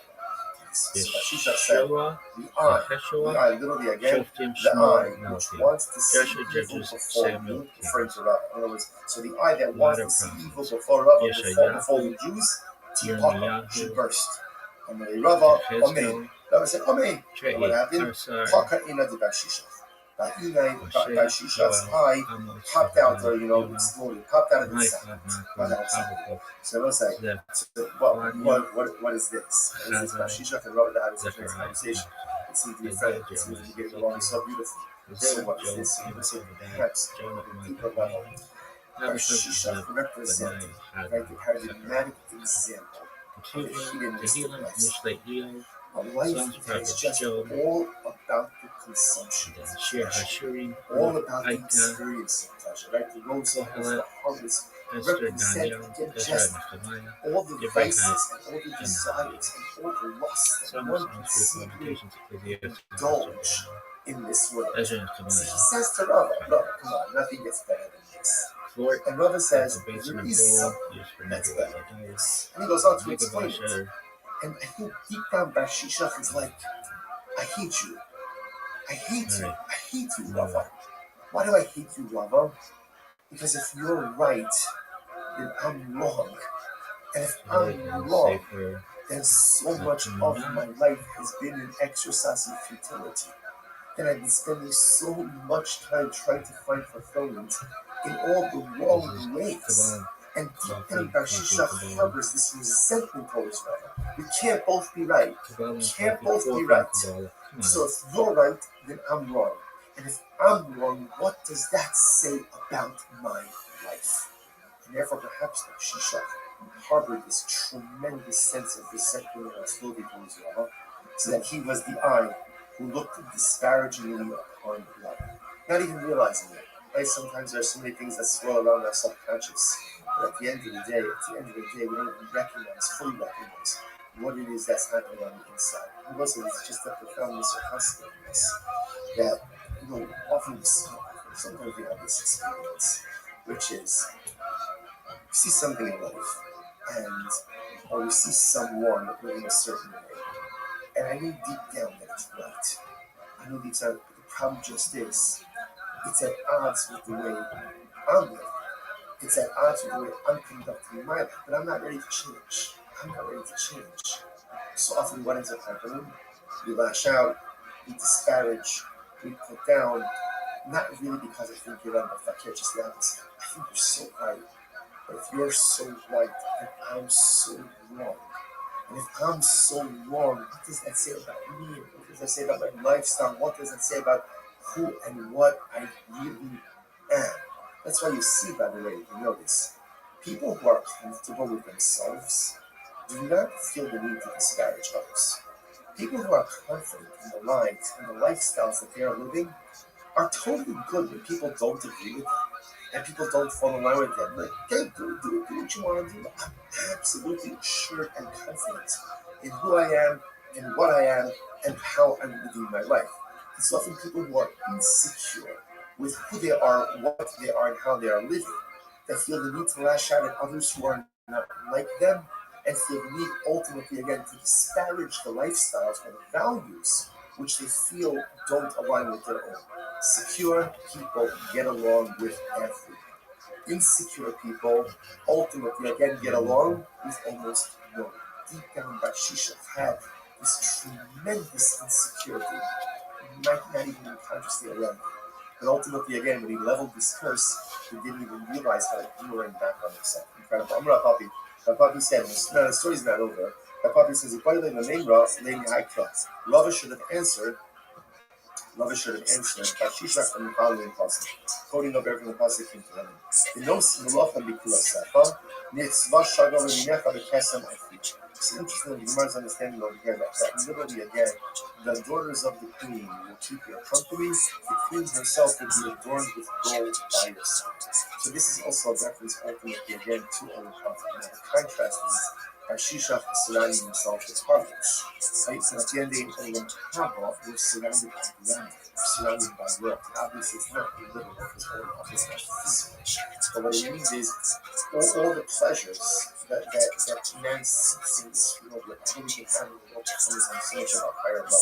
So Bashisha said, Yeshua, the Yeshua, eye, literally again, Shoftim, the eye Shmuel, which Malachi, wants to see Joshua, evil Judges, before Samuel, you, referring to Rabbi. In other words, so the eye that lot wants of to see evil prophets, before Rabbi, before Yeshayahu, the Jews, Tipaka should Yirmiyahu, burst. And when Rabbi, Amen. Hezkel, Rabbi said, Amen. And what Trei, happened? Tarsar, Paka ina de Bashisha. Moshe, Bashisha's Joel, eye Amos, popped out, or Yonah, slowly popped out of the Micah, side. Malcolm, Habakkuk, So let's say, Zev, so Vanya, what is this? What is this? Haggai, Bashisha and Rabbi having such a nice Zechariah, conversation. It seems to be Isaiah, frank. It seems Jeremiah, to be getting along so Ezekiel, beautifully. So Isaiah, what is Joel, this? You would Amos, say Obadiah, perhaps Jonah, on a Micah, deeper level. Nahum, Habakkuk, Barshisha Zev, represented, Benaiah, right, the Haggai, paradigmatic Zechariah, example of a Ketuvim, hedonistic Tehillim, life. Mishlei Iyov, A life Psalms, that is Proverbs, just Job, all about the consumption and then of Shir pleasure, Hashurim, all Ruth, about the Aika, experience of pleasure, right? The rose petals, Kohelet, the harvest Esther, represent Daniel, again Ezra, just Nehemiah, all the Deborah, vices and all the and desires and all the lusts that Some one Psalms, can Ruth, simply Lamentations, Ecclesiastes, Esther, indulge Daniel, in this world. Ezra, and So he Nehemiah, says to Rava, look, come on, nothing gets better than this. Fort, And Rava like says, a basin there of is gold something used for that's Nebuah, better than Adiah, this. And he goes on to explain it. Megabashar, And I think deep down Barshisha is like, I hate you. I hate you. Alright, I hate you, Rava. Why do I hate you, Rava? Because if you're right, then I'm wrong. And if I'm wrong, Safer, then so much of my life has been in exercise and futility. Then I've been spending so much time trying to find fulfillment in all the wrong ways. And deep down, Barshisha harbors this resentment towards Rava. We can't both be right. We can't both be right. So if you're right, then I'm wrong. And if I'm wrong, what does that say about my life? And therefore, perhaps Barshisha harbored this tremendous sense of resentment and hostility towards Rava, so that he was the eye who looked disparagingly upon love, not even realizing it. Right? Sometimes there are so many things that swirl around our subconscious, but at the end of the day, we don't fully recognize what it is that's happening on the inside. And also, it's just a profound sarcasticness that, often sometimes we have this experience, which is we see something in life, or we see someone living a certain way, and I know deep down that it's right. I know deep down, but the problem just is, it's at odds with the way I'm living. It's at odds with the way I'm conducting my life, but I'm not ready to change. I'm not ready to change. So often what ends up happening, we lash out, we disparage, we put down, not really because I think you're unfakir, just the opposite. I think you're so right. But if you're so right, then I'm so wrong. And if I'm so wrong, what does that say about me? What does that say about my lifestyle? What does that say about who and what I really am? That's why you see, by the way, if you notice, people who are comfortable with themselves do not feel the need to disparage others. People who are confident in the lives and the lifestyles that they are living are totally good when people don't agree with them and people don't fall in line with them. Like, okay, do what you want to do. I'm absolutely sure and confident in who I am, in what I am, and how I'm living my life. It's often people who are insecure with who they are, what they are, and how they are living, that feel the need to lash out at others who are not like them, and feel the need ultimately, again, to disparage the lifestyles or the values which they feel don't align with their own. Secure people get along with everyone. insecure people ultimately again get along with almost no one. Deep down, Bakshisha had this tremendous insecurity, not even consciously aware of it. But ultimately, again, when he leveled this curse, he didn't even realize how to boomerang back on himself. Incredible. I'm Papi. Papi said, no, the story's not over. Papi says, Rava should have answered. Rava should have answered by Shishak from the following passage, quoting over from the passage came to heaven. The nos melochem bikula sefa, nitzvah shagor v'minecha b'kesem afri. It's interesting the Gemara's understanding over here that literally again, the daughters of the queen will keep your company. The queen herself will be adorned with gold by your side. So this is also a reference ultimately again to Olam Haba. Now the contrast is Shishak is surrounding himself with harlots. Right? So at the end of Olam Haba, we're surrounded by glamour, we're surrounded by wealth. And obviously it's not literal because Olam Haba is not physical. But what it means is all the pleasures that man seeks in this world, like everything can have in the world comes on so much of a higher level.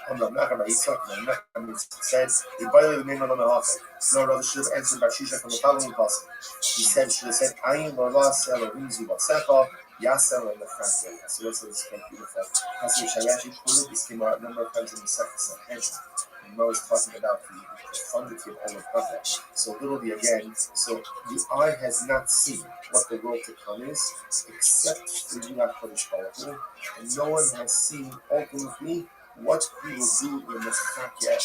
I'm not going to Yitzhak, I'm not going to said, he violated the name of the Hafez. No, Rabbi should have answered by Shishak from the following passage. He should have said, Ayin Loras Elohim Zubasecha, Yasel and the Frank. So this is quite beautiful. Passage I actually quoted this came out a number of times in the second Sanhedrin. And Mo is talking about the profundity of Olam Haba. So literally again, so the eye has not seen what the world to come is, except for you, HaKadosh Baruch Hu, and no one has seen ultimately what he will do in the Chakya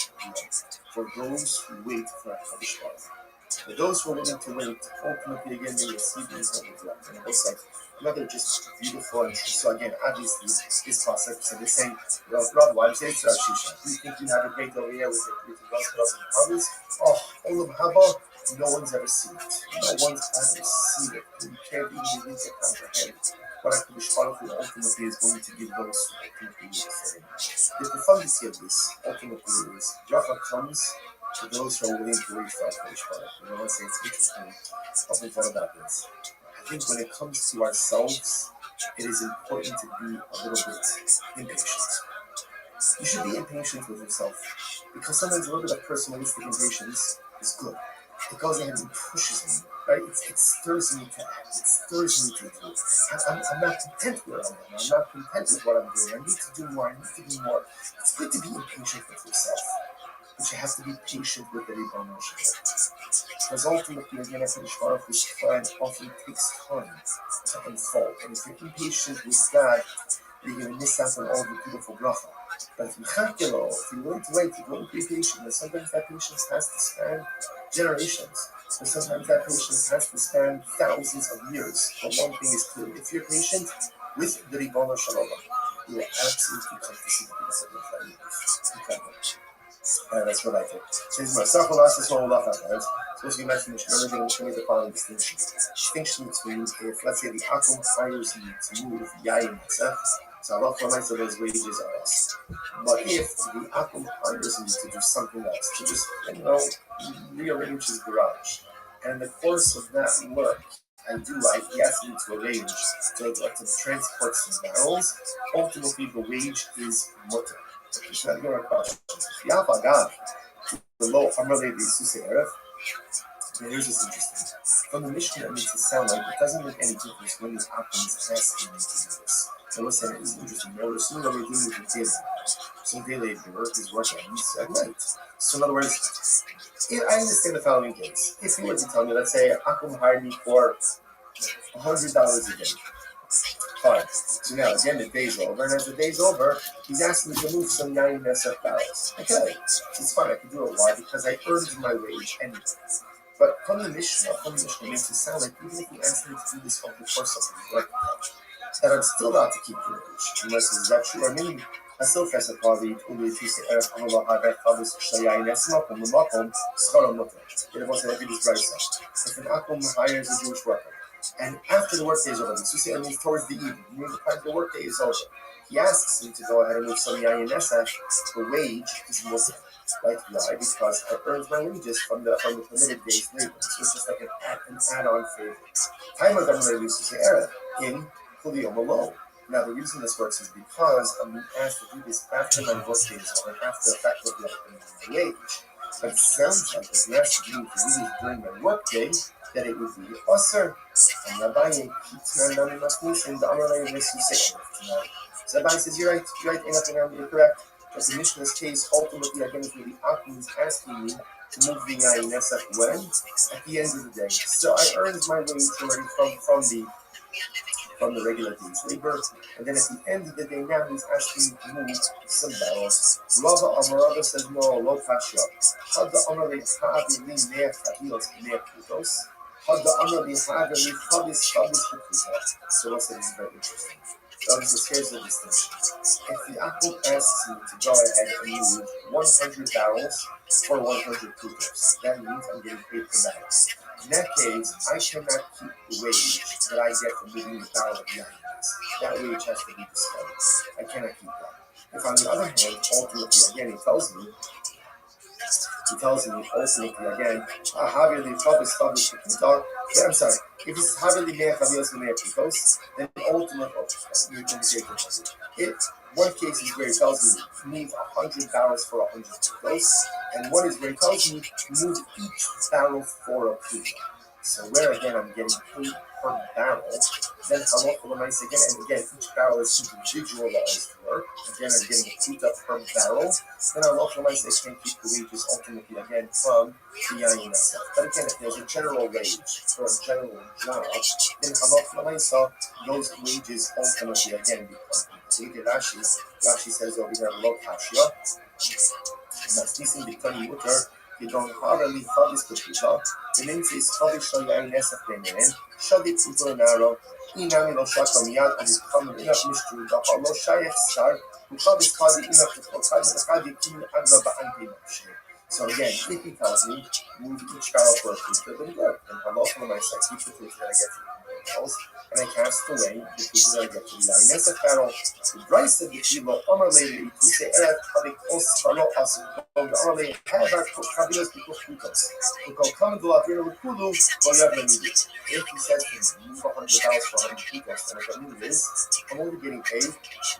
for those who wait for HaKadosh Baruch Hu. For those who are willing to wait, ultimately again they receive these things. And it looks like another just beautiful and so again, obviously this process, so they're saying, well, Rabbi, why do you say it's Shisha? Do you think you have a great over here with the gospels and others? Oh, Olam Haba, no one's ever seen it. No one's ever seen it. You can't even begin to comprehend what HaKadosh Baruch Hu ultimately is going to give those who ultimately wait for him. The profundity of this ultimately is Rafa comes to those who are willing to wait for HaKadosh Baruch Hu. You know, it's interesting. I've often thought about this. I think when it comes to ourselves, it is important to be a little bit impatient. You should be impatient with yourself because sometimes a little bit of personalistic impatience is good. It goes ahead and pushes me, right? It stirs me to act. It stirs me to do. I'm not content where I am. I'm not content with what I'm doing. I need to do more. I need to do more. It's good to be impatient with yourself, but you have to be patient with the Rebbe. Because ultimately, again, HaKadosh Baruch Hu's plan often takes time to unfold. And if you're impatient with God, you're going to miss out on all the beautiful bracha. But if you're willing to wait, you're willing to be patient, and sometimes that patience has to span generations. And sometimes that patience has to span thousands of years. But one thing is clear, if you're patient with the Ribbon Shalom, you will absolutely come to see the beautiful that you live. Incredible. That's what I think. Since my Sachol asked us all about that, supposed to be mentioned in the show the following distinction. Distinction between if, let's say, the Akum hires you to move Yayin Mitzvah, so Allah provides that those wages are us. But if the Akum hires you to do something else, to just, rearrange his garage, and in the course of that work, he asked me to arrange to transport some barrels, ultimately the wage is mutter. It's not your question. Here's what's interesting. From the Mishnah, it makes it sound like it doesn't make any difference when the Akum is asking you to do this. So what's that? It's interesting. Now, assuming that we're dealing with a daily. Some daily labor is work ends at night. So in other words, I understand the following case. If you were to tell me, let's say, Akum hired me for $100 a day. Fine. So now, again, the day's over, and as the day's over, he's asking me to move some 9 barrels. Okay, it's fine. I can do it. Why? Because I earned my wage anyway. But from the Mishnah makes it sound like even if he asked me to do this over the course of the work, that I'm still allowed to keep the wage. Unless is that true? I mean, I still face a quality to be to say, if an Akum hires a Jewish worker, and after the workday is over, the means towards the evening, the workday is over, he asks me to go ahead and move some Yayin Nesach, the wage is Muslim. Like why? Because I earned my wages from the permitted day's labor. So it's just like an add-on favor. Time of them used to say in Kuliyom alone. Now the reason this works is because I'm asked to do this after my workday is over and after the fact of my wage. But it sounds like if you asked me to do this during my workday, that it would be usher. And Rabbi Kitna Nami Masnisin, the Amalei Resusay. So Rabbi says, you're right, you're correct. But the Mishnah's case, ultimately, again, is really Akum is asking me to move the Yain Nesach when? At the end of the day. So I earned my wage already from the regular day's labor, and then at the end of the day now he's asking me to move some barrels. Rava says no, lo kasha. Hadda Amar Havi li neach habilos neach putos. Hadda Amar Havi li chabis putos. So what's that? Is very interesting. So here's the distinction. If the Akum asks me to go ahead and move 100 barrels for 100 putos, that means I'm getting paid per barrel. In that case, I cannot keep the wage that I get from moving the barrel of the items. That wage has to be discarded. I cannot keep that. If on the other hand, ultimately, again, he tells me ultimately again, I'm sorry, if it's Havili Mea Chavios Mea Picos, then ultimately, one case is where he tells me move 100 barrels for 100 picos, and one is where he tells me move each barrel for a pico. So where again I'm getting paid per barrel, then halacha l'maisa again, and again each barrel is individualized work. Again I'm getting a pita per barrel. Then halacha l'maisa I can keep the wages ultimately again from the yayin itself. But again, if there's a general wage for a general job, then halacha l'maisa those wages ultimately again become. So you get Rashi says over here lo kashya. Masnisin b'tani mutar. You don't hardly publish the people. The name says publish on your nest of feminine. Shall be put on arrow. Inami no shot from yard and become enough mystery. The hollow shayach star who publish party enough to proclaim the Hadi King Agraba and Pinochet. So again, if he tells me move each barrel for a pizza, then good. And I'm also on my side, keep the pizza that I get to the house, and I cast away the pizza that I get to the Inessa barrel. The rice of the kilo, Omar lady, Pizza Erat, Hadi Kos, Falo As, Omar lady, Hava, Kabilas, Picos, who go come to La Vira with Kulu, or you have no need. If he says to me, move 100 barrels for 100 Picos, then what I mean is, I'm only getting paid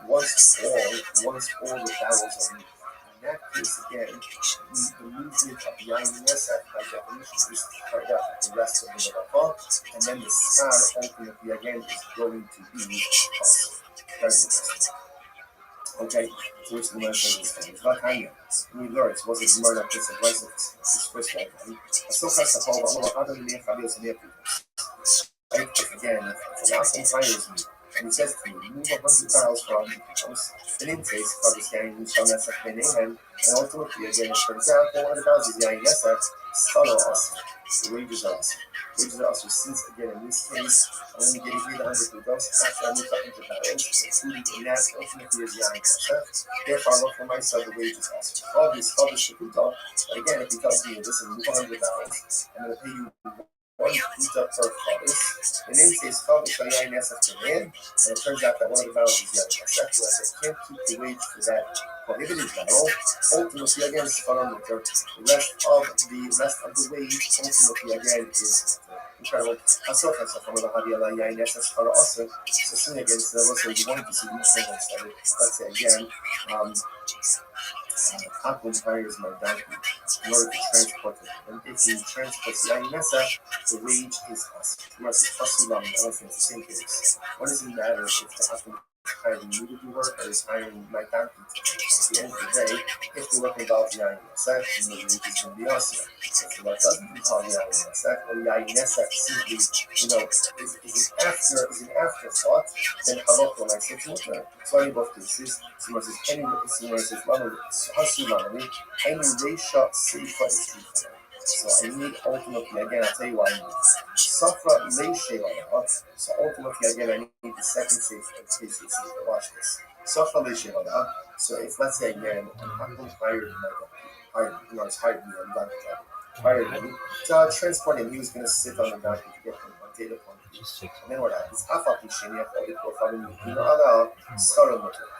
once all the barrels are moved. In that case, again, the movement of the Yain Nesach by definition is to carry out the rest of the Melacha, and then the Skar ultimately again is going to be very interesting. Okay, so which the Gemara says is Vatanya. We learned was it the murder of this advice of this first guy. So fast the Paul, I'm going to Fabios and right? Again, if the Asim hires me, and he says to me, move 100 barrels for 100 peoples, then in case of this guy, we shall not have and ultimately, again, for example, 100 barrels is Yain Nesach, Stalo Asim. The wages are Asim. Wages are Asim, since, again, in this case, I'm only getting paid 100 peoples, after I move 100 barrels, including in that, ultimately is Yain Nesach. Therefore, I look for myself, the wages are Asim. Obviously, Shekuta, but again, if he tells me, listen, move 100 barrels, I'm going to pay you one pizza per Chavis. The name says Chavis for Yain Nesach and it turns out that one of the barrels is Yain Nesach, whereas I can't keep the wage for that prohibited barrel. Ultimately, again, it's Chalam Mutter. The rest of the wage, ultimately, again, is incredible. Asaf from the Hadiala Yain Nesach Chara also. So soon again, so that was you wanted to see these things started. Let's say again, Akum hires my donkey in order to transport it. And if he transports Yain Nesach, the wage is us. Unless it's Hasulam, I don't think it's the same case. What does it matter if the Akum is hiring me to do work or is hiring my donkey to do work? At the end of the day, if the work involves Yain Nesach, then the wage is going to be us. If the work doesn't involve Yain Nesach, or Yain Nesach simply, is an afterthought, then halach when I say mutter. So in both cases, someone says Hasulam, any Reisha Seifa is Seifa. So I need ultimately, again, I'll tell you why I need this. Safra Leishevada. So ultimately, again, I need the second Seifa. Watch this. Safra Leishevada. So if, let's say, again, Akum hired me, hired me to transport him. He was going to sit on the donkey to get from one data point. And then what happens?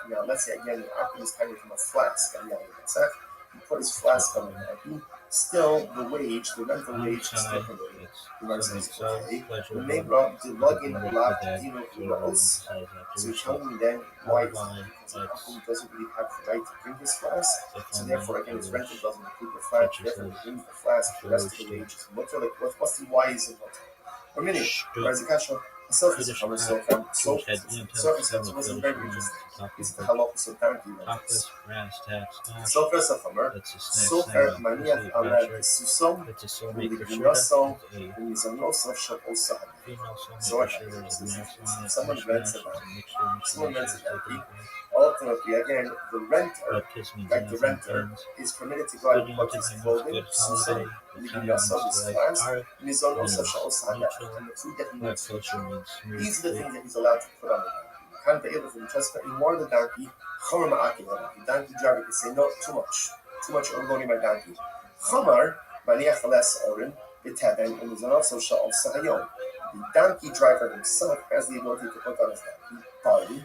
Now, let's say again, Akum is coming from a flask. He put his flask on the donkey. Still, the rental wage is still prohibited. Gemara says, So, okay. pleasure. The name brought the login Remember lab that dino sort of rules. exercise So after tell yourself. me then why is Why it because the it's Akum doesn't really have the right to bring this flask. if So only therefore again it his was rental doesn't include the flask, such therefore as he brings the flask, the rest of the Roasted. wages. Mutter, like what's the why is it mutter? Or meaning, Shtuk. whereas the kasha himself is a Yiddish hammer, Kat, so Jewish head so intel, wasn't Phillips, very interesting. Talk It's with the the halakha so donkey rentals. Tapas, brass tacks, gosh, So first of hammer, that's a so snack far snack, maniach pussy, alad basher, susam, that's a with soulmate the prosciutto, gunaso, that's a and mizanos shal osa. female So soulmate what prosciutto, happens there's a is male soulmate someone rents mishmash, a it's a donkey, mixture, someone rents a mishmash, donkey. take Ultimately, again, the renter, what kiss means like the nothing, renter, pins, is permitted to go out good and put yontif his means clothing, good susam, holiday, and the L'chaim gunaso, means his to like class, art, and his own means also shal osa neutral, and the food that he black needs for the kosher journey. means smooth, These are the thick, things that he's allowed to put on the donkey. You can't be able to just any more the donkey. Chomer ma'akim the donkey driver can say no, too much overloading my donkey. Chomer maniach les orin b'teben and is also shal sahayom. The donkey driver himself has the ability to put on his donkey barley,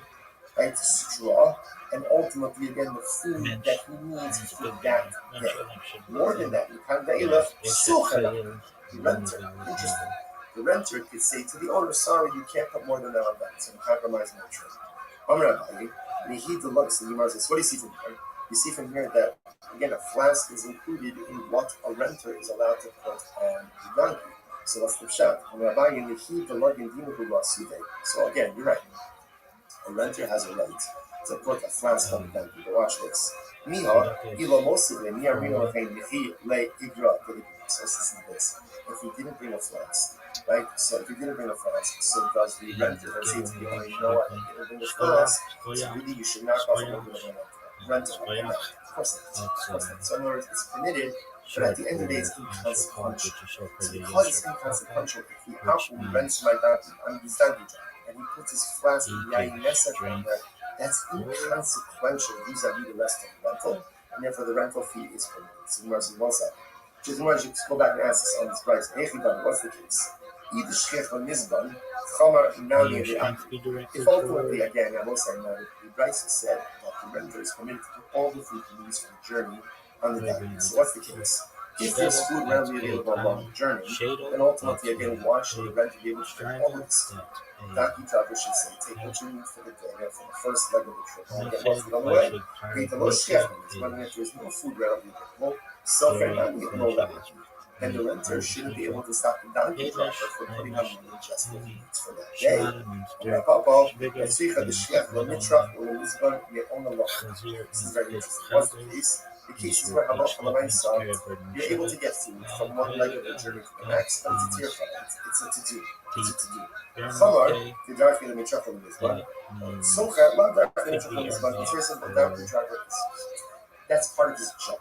right, straw, and ultimately again the food mensch, that he needs means for good that guy, day. mensch, More than that, you can't ve'ilach suchana. The renter, interesting. The renter could say to the owner, sorry, you can't put more than that on that, so you compromise my trade. Rabbi, and he deluxe in Gemara says, what do you see from here? You see from here that, again, a flask is included in what a renter is allowed to put on the donkey. So what's the pshat? Rabbi, and he deluxe in Dinu. So again, you're right. A renter has a right to put a flask on the donkey. But watch this. Miha, ilo mosile, miha rino rein, mihi le igra, so listen to this. If he didn't bring a flask, right? So if he didn't bring a flask, so does the renter then say to the owner, you know what, if you didn't bring a flask, so really you should not offer to the renter. Of course not. So in other words, it's permitted, but at the end of the day, it's inconsequential. So because it's inconsequential, if he actually rents my donkey, I'm his donkey driver, and he puts his flask in the Yainesa on there, that's inconsequential vis-a-vis the rest of the rental, and therefore the rental fee is permitted. So the mercy one second. Just want you to go back and ask us on this price. What's the case? Either shech or nisban, chomer now if ultimately again, I will say now the price said that the renter is permitted to put all the food he needs for the journey on the donkey. So what's the case? If there's food readily available along the journey, then ultimately again, why should the renter be able to bring all of this food? Donkey driver should say, take what you need for the day, and for the first leg of the trip, and get most of it on the way. Create the low shech when there is no food readily available. And the renter shouldn't be able to stop the donkey driver from putting on the just what he needs for that day. This is very interesting. What's the case? The case is where you're able to get food from one leg of the journey to the next, but it's a tier five. It's a to-do. It's a to-do. Chamar, the driver in the mitzvah in this one. Socha, love driver in the mitzvah in this one. It's very simple. Donkey driver is, that's part of his job.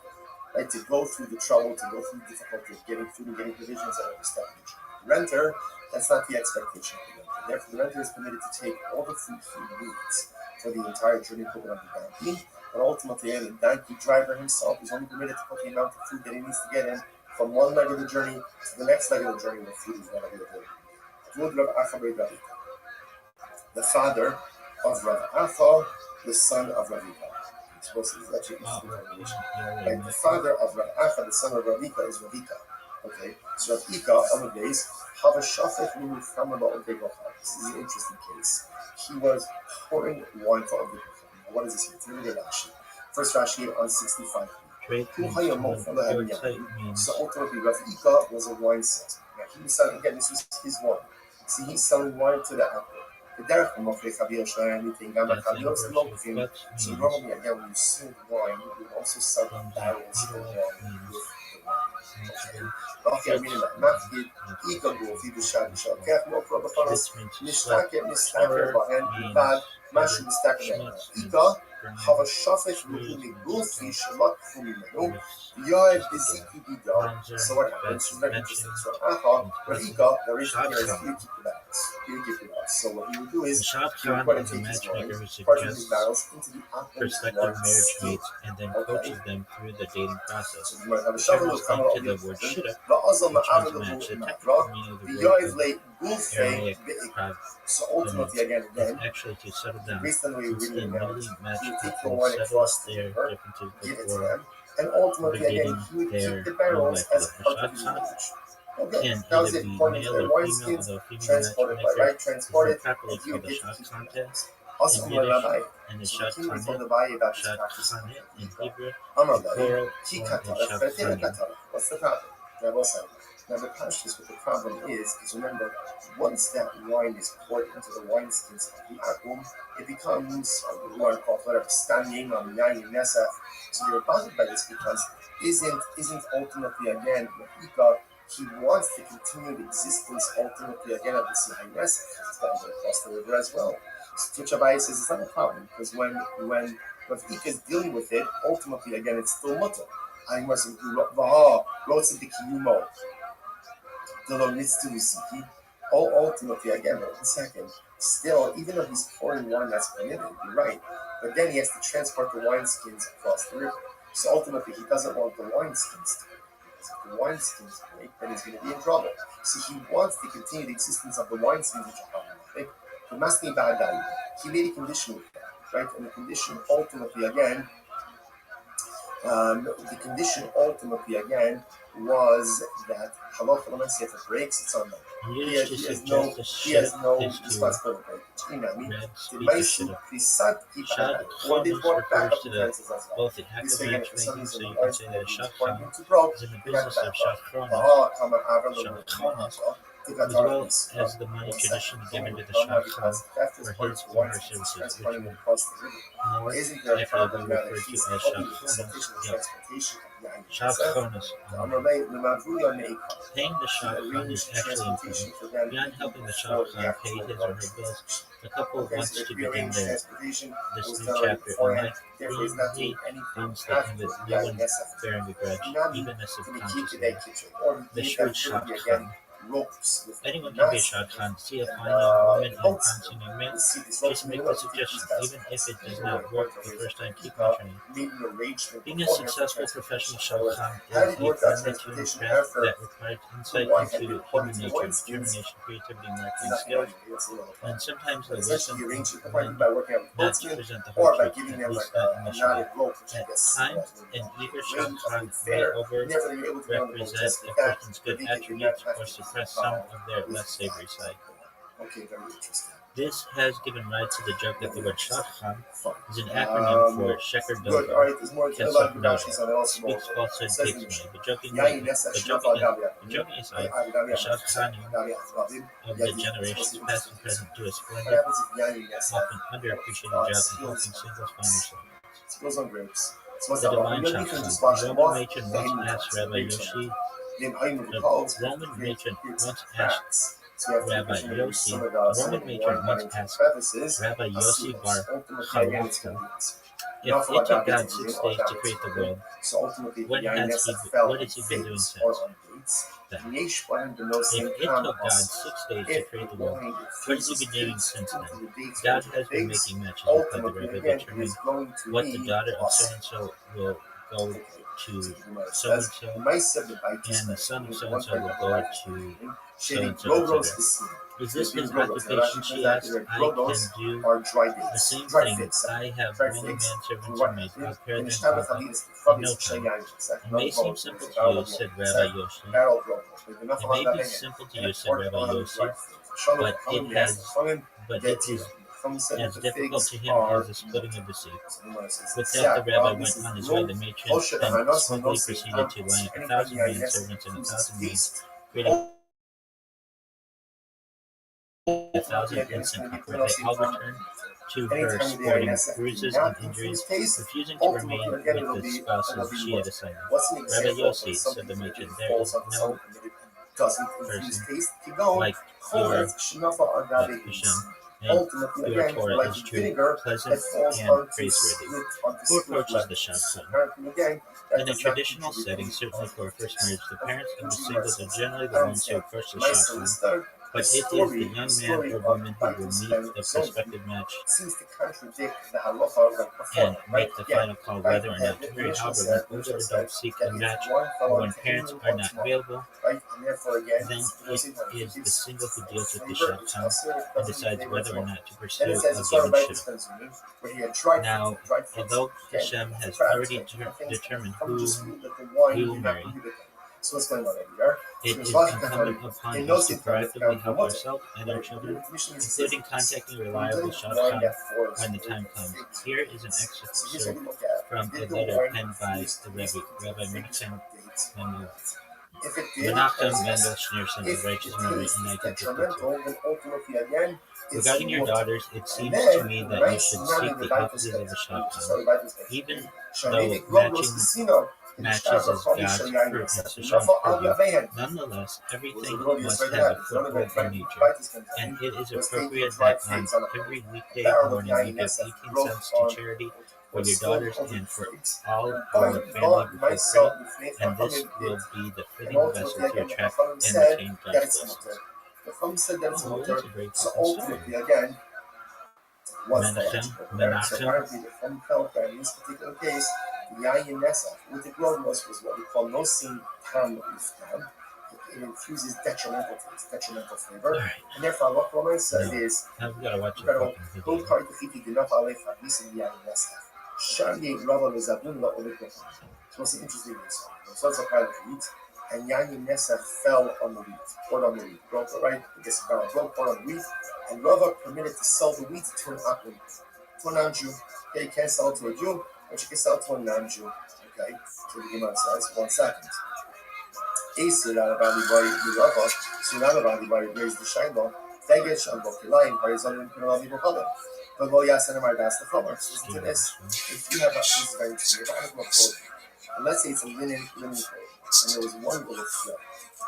Right, to go through the trouble, to go through the difficulty of getting food and getting provisions and understanding the renter, that's not the expectation of the renter. Therefore, the renter is permitted to take all the food he needs for the entire journey put on the donkey, but ultimately, the donkey driver himself is only permitted to put the amount of food that he needs to get in from one leg of the journey to the next leg of the journey where food is readily available. The father of Rav Acha, the son of Rav Ika. Like the father of Rav Acha, the son of Ravika, is Ravika. Okay, so Ravika on the base have a shafek minu chamaba obegocha. This is an interesting case. He was pouring wine for obegocha. What is this here? It's really good Rashi. First Rashi on 65. So ultimately, Ravika was a wine salesman. Now he was selling again. This was his wine. See, he's selling wine to the apple. So normally, again, when you sold wine, you would also sell the barrels of wine with the wine. Okay, meaning that Mafkid, Ika Gofi, Bishad, Bishad, Kef, no problem, Mistaker, Bahan, Bad, Mashu, Mistaker, Ika, have a Shafek, Ruhumi, Gofi, Shamak, Fumimenu, Yoy, Biziki, Bida. So what happens? Very interesting. So, Aha, Ika, the rich here is you keep the balance. You keep the balance. So what he would do is, he would put and take his wine, part of his barrels into the prospective marriage mates and then coaches them through the dating process. So you might have a The shovel term of is linked to the word shidduch, which means match. The technical meaning of the word Aramaic so ultimately, again, is actually to settle down. based on the way you're Instead, reading it now, newly matched you take the people wine settle across the their river, differences give it to before them, and ultimately, again, beginning he would their keep the new barrels life as together. part of his marriage. Okay, can that was either it. be According to male their or wine female, skins, although female transported by matchmaker right, is transported, more properly and you called a get to keep shadchan it. Also, in Amar Yiddish, Rabbi, and a so the king told shadchanet, Rabbi about this practice. shadchanet in Hebrew, Amar a Rabbi, plural Ki form of katara, fretele shadchanim. katara. What's the problem? Rabbi said. Now the pashtus with the problem is remember, once that wine is poured into the wineskins of the akum, it becomes, we want to call it whatever, standing on Yayin Nesa. So you're bothered by this because isn't ultimately again he wants to continue the existence ultimately again of this Yayin Nesa. It's got to go across the river as well. So Tuchabai says it's not a problem because when Ika is dealing with it, ultimately again it's still mutter. I must ultimately, again, wait a second. Still, even though he's pouring wine that's permitted, you're right. But then he has to transport the wineskins across the river. So ultimately, he doesn't want the wineskins to break. Because if the wineskins break, then he's going to be in trouble. So he wants to continue the existence of the wineskins, which are problematic. But Masni Ba'adai, he made a condition with that, right? And the condition ultimately, again, the condition ultimately again was that halacha l'maaseh if it breaks, it's on them. He has no responsibility for it. The ma'asim prisat kipadan. Or they brought back up the fences as well. Both the act This of way, for some matchmaking, so reason, you the can say that a shadchan to broke, is in the they got business back of up. shadchanos, as well as the money traditionally given to the shadchan for his or her services, which would more accurately be referred to as shadchanos. Shadchanos. Paying the shadchan is actually important. Beyond helping the shadchan pay his or her bills, the couple wants to begin this new chapter in life freely funds that end with no one bearing a grudge, even a subconscious one. The shrewd shadchan. Anyone can be a shadchan. See a fine young woman and promising young man. Just make the suggestion, even if it does not work the first time, keep mentioning. Being a successful professional shadchan is a firmly tuned craft that requires insight into human nature, determination, creativity, marketing skills, and sometimes the wisdom of men not to present the whole truth, at least not initially. At times, an eager shadchan may over-represent a person's good attributes or suppress some of their less savory side. Okay, very interesting. This has given rise to the joke that the word shadchan is an acronym for sheker Good. dover, All right, there's more. kesef noda, speaks falsehood, takes money. But joking aside, the shadchanim of the generations past and present do a splendid, often underappreciated job in helping singles find themselves. Goes on grapes. The divine shadchan. The Roman matron once asked Rabbi Yossi. The Roman matron once asked Rabbi Yossi Bar Charotka if it took God 6 days to create the world, what has he been doing since then? If it took God 6 days to create the world, what has he been doing since then? God has been making matches, replied the Rabbi, determining what the daughter of so-and-so will go to so-and-so, and the son of so-and-so will go to so-and-so, etc. Is this his occupation, she asked. I can do the same thing. I have many manservants and maids. I'll pair them in no time. It may seem simple to you, said Rabbi Yossi. It may be simple to you, said Rabbi Yossi, but it is as difficult to him as the splitting of the sea. With that, the rabbi went on his way. The matron then smugly proceeded to line up 1,000 manservants and 1,000 maids, creating 1,000 instant people. They all returned to her sporting bruises and injuries, refusing to remain with the spouses she had assigned them. Rabbi Yossi, said the matron, there is no person like your Hashem, and your Torah is true, pleasant, and praiseworthy. Who approaches the shadchan? In a traditional setting, certainly for a first marriage, the parents of the singles are generally the ones who approach the shadchan, but it is the young man or woman who will meet the prospective match and make the final call whether or not to marry. However, when older adults seek a match or when parents are not available, then it is the single who deals with the shadchan and decides whether or not to pursue a given shidduch. Now, although Hashem has already determined who he will marry, So what's going on over there? It is incumbent upon us to proactively help ourselves and our children, including contacting reliable shotgun when the time comes. Here is an excerpt from a letter penned by the Rabbi Menachem Mendel Schneerson, a righteous memory in 1952. Regarding your daughters, it seems to me that you should seek the opposite of a shotgun, even though matches is God's fruit and Sashan's purview. Nonetheless, everything must have a foothold in nature, and it is appropriate that on every weekday morning you give 18 cents to charity for your daughters and for all our family before prayer, and this will be the fitting vessel to attract and retain God's blessings. Oh, that's a very So powerful ultimately, story. again, what's the Menachem, So Menachem. apparently the Chum felt that in this particular case, the Yayin Nesach, what the blood was what we call nosin tam iftam. It infuses detrimental taste, detrimental flavor. All right. And therefore, what Roman said No. is, Now we gotta watch the incredible, fucking go video. party the fiti do not alef at least in the Yayin Nesach. Shani Rava Lozabun la Olekot. So what's the interesting news? The results of pilot wheat, and Yayin Nesach fell on the wheat, or on the wheat, broke, right? I guess about broke or on the wheat, and Rava permitted to sell the wheat to an Akum, to a non-Jew. Okay, you can't sell it to a Jew, but you can sell it to a non-Jew. Okay, so the Gemara says, 1 second. Raised the Shiloh, Vegesh and Bokilaim, Horizon Pinami Bokalim. But Boyas and that's the Chomer. So listen to this. If you have a piece of very clear, and let's say it's a linen clothing, and there was one little thread,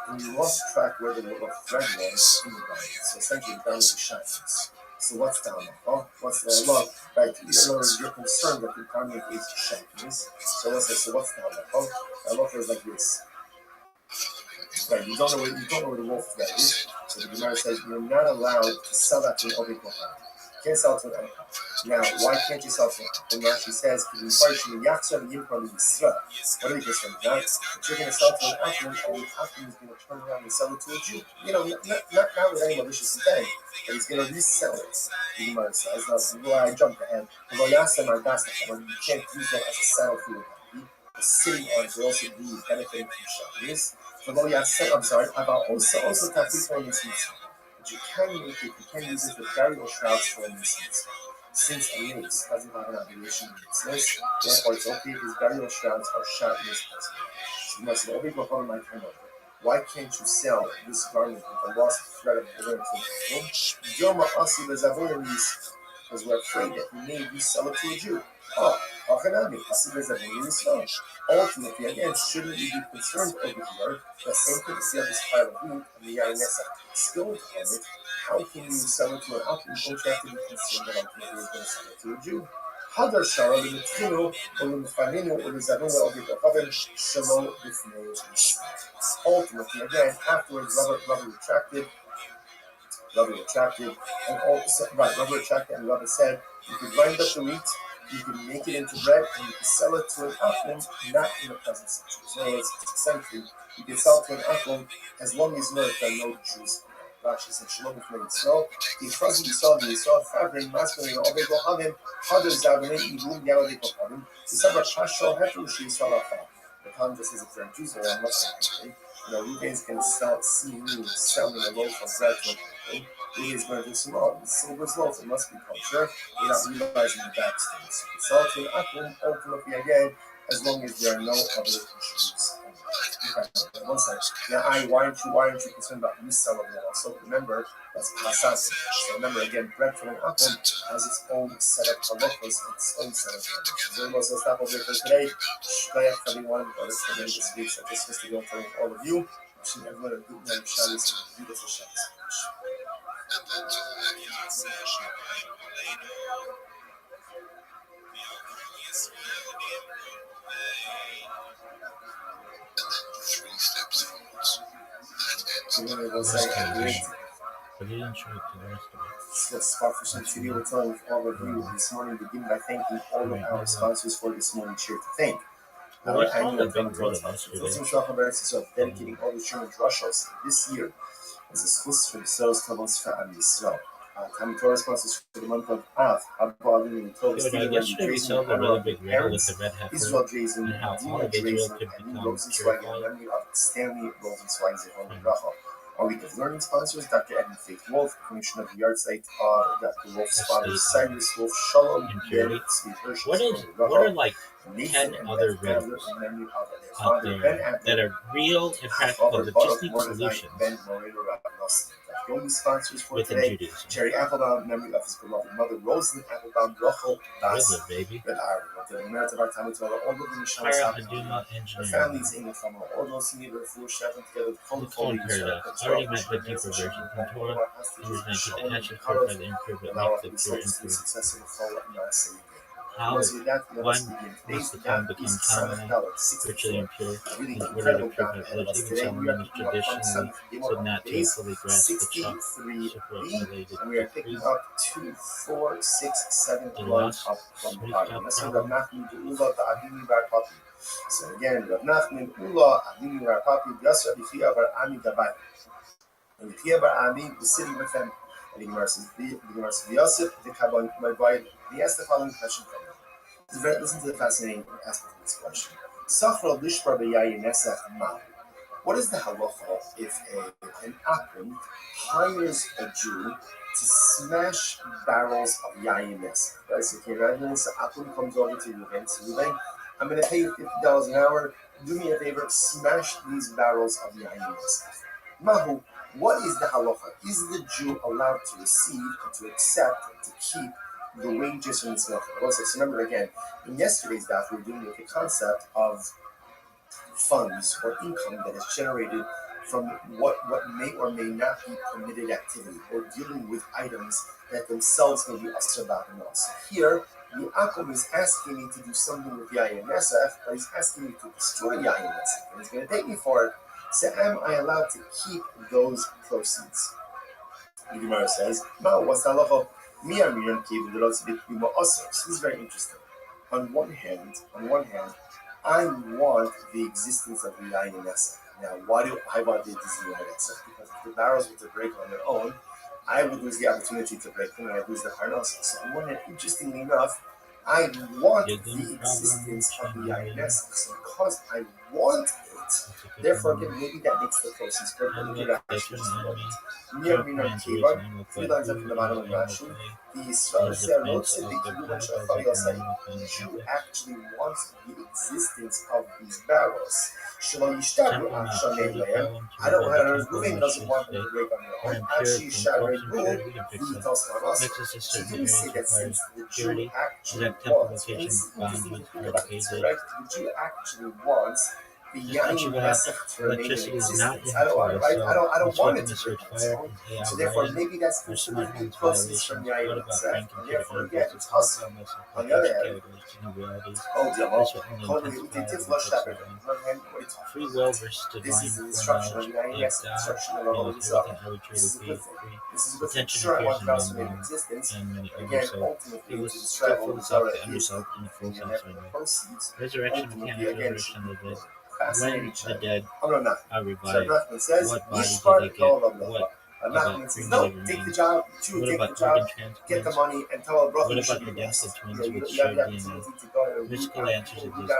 and you lost track where the little thread was in the garment. So essentially, the garment is shines. So what's down there? Oh, what's the law? Right, in other words, you're concerned that the garment is shines. So let's say, so what's down there? Oh, the law is like this. Right, you don't know where the wolf thread is. So the Gemara says you're not allowed to sell that to an Obi Kohan. You can't sell it to an Obi. Now, why can't you sell it to an Obi? And now she says, what are we just saying that? But you're going to sell it to an Obi, and the Akim is going to turn around and sell it to a Jew. You know, not with any malicious intent, but he's going to resell it. The Gemara says, now, I jumped ahead. You can't use that as a saddle for your body. Sitting on to also be benefiting from Shabbos. I'm sorry, about also Tafis for instance. But you can make it, you can use it with burial shrouds for instance. Since a mace doesn't have an obligation in its list, therefore it's okay if his burial shrouds are shot in this place. So you must every go home my turn over. Why can't you sell this garment with the lost thread of the winter? Because we're afraid that we may resell it to a Jew. Ultimately, again, shouldn't we be concerned over here that same thing see this pile of wheat and the Yainesa skilled on it? How can you sell it to an Akim? Don't you have to be concerned that ultimately is going to sell it to a Jew? Hadar Shara, Limitino, or Limfanino, or Lizavina of the Kohaven, Shalom Bifnei. Ultimately, again, afterwards, Rabbi retracted, and also, right, Rabbi retracted, and Rabbi said, you could grind up the wheat, you can make it into bread, and you can sell it to an Akum, not in the present century. So it's essentially, you can sell it to an Akum as long as you know that there are no Jews. Rashi said, Shalom B'fnei Yisrael, because you saw the Yisrael fabric, masculine, and Obed Bohamim, Hadar Zavanim, Ibum Yavadei Bohamim, the Sabra Pashal Hetu, She Yisrael Afam. The Talmud just says if they're Jews, they're not Muslim. You know, Reuben's going to see me selling a loaf of bread to a people. Reuben's going to do some wrong. The silver's loaf, it must be kosher. You're not realizing the backstory. So you sell it to an Akum, ultimately again, as long as there are no other issues. Okay, 1 second. Now, why aren't you concerned about reselling it also? Remember, that's pasas. So remember, again, bread from an Akum has its own set of halachos, its own set of halachos. So we'll stop over here for today. Shkoyach, everyone. Let's begin this week. So this was to go for all of you. Wishing everyone a good night of Shabbos and a beautiful Shabbos. So then we'll say, But he didn't show it to the rest of it. Let's start for some video return with all of you this morning. Begin by thanking all of our sponsors for this morning's share to thank. Well, it's all the big brother yesterday. Dedicating all the German drushos this year as a schus for the Sales Kavos for Am Yisrael. Torah sponsors for the month of Av. Yesterday we solved a really big riddle with the red heifer Israel Jason, and how all Dina of Israel Drazen, could and become Rosenzweig, purified. in memory of Stanley Rosenzweig, Zichron Bracha. Our week of learning sponsors Dr. Edmund Faith Wolf, Commissioner of the Yard Site of Dr. Wolf's father, Cyrus Wolf, Shalom, Impurity. Tzvi Hirsch, What are like Nathan 10 and other Beth Adler, riddles in memory of their out father, Ben there Adler, that are real and practical Father that Baruch just need Mordechai, solutions Ben Moreno Rabbi Nosson. The only sponsors for within today, Judaism? Jerry Applebaum, in memory of his beloved mother, Rosalind Applebaum, Rachel Das, Riddler, baby. Ben Aaron, of the merit of our time as well, all of the Nishama Kara Sabbath, Aduma the Engineering. families in the family, all those who need their food, Shabbat together, the The clone paradox. Already met the deeper version from Torah and originated the action purify the impure but make the pure impure. How one must become Tama, virtually impure, in order to purify others. Even Solomon is traditionally said not to fully grasp the chakra-related and we are picking decrees. up 2, 4, 6, 7 The lines lost up from the sweet bottom. cup Let's problem. Rav Nachman Ula the Avini Bar Papi. So again, Rav Nachman Ula Avini Bar Papi Yasra B'Chia Bar Ami Gabai. And B'Chia Bar Ami was sitting with them. And the Gemara says, Yosef the Kabbalah, my bride. He asked the following question from him. Listen to the fascinating aspect of this question. Sachra Lishbar B'Yayin Nesach Ma. What is the halacha if an Akum hires a Jew to smash barrels of yayin nesach? Right? So if you're imagine this, Akum comes over to Ruben, says, Ruben, I'm going to pay you $50 an hour. Do me a favor, smash these barrels of yayin nesach. Mahu, what is the halacha? Is the Jew allowed to receive and to accept and to keep the wages from this halacha? So remember again, in yesterday's daf, we were dealing with the concept of funds or income that is generated from what may or may not be permitted activity, or dealing with items that themselves may be asr and also. Here, the Akum is asking me to do something with Yayin Nesach, but he's asking me to destroy Yayin Nesach, and he's going to take me for it. So am I allowed to keep those proceeds? The Gemara says, "No, what's the halacha? This is very interesting. On one hand, I want the existence of the Yayin Nesach. Now, why do I want the existence of the Yayin Nesach? Because if the barrels were to break on their own, I would lose the opportunity to break them, and I'd lose the harnos. So on one hand, interestingly enough, I want the existence of the Yayin Nesach. So because I want it, therefore, again, maybe that makes the proceeds great, but maybe that actually is important. Three lines up from the bottom of Rashi. The Yisrael said, the Jew actually wants the existence of these barrels. I don't want to Ruben doesn't want them to break on their own. Actually, so do we say that since the Jew actually wants, and this is interesting to think about this, correct? The Jew actually wants the Yayin Nesach to remain in existence. I don't want it to break on its own. So therefore, maybe that's considered the proceeds from Yayin Nesach, and therefore, again, it's hustle. On the other hand, free will versus divine this is an instruction of Yayin Nesach, instruction of Allah Himself. This is a good thing. This is a good thing. Sure, I want God's to remain in existence. Again, ultimately, to describe what Torah is, and the proceeds, resurrection ultimately, mechanics, again, resurrection of the dead. fascinating When each the other. dead So are revived, Nachman says, what body do Yishbar they get? What? What Nachman says, about no, take the job, Jew, What take the about job, organ get the transplants? money, and tell a brother What you should about be identical blessed. twins You with have the shared opportunity DNA? to go to a Mystical answers root exist,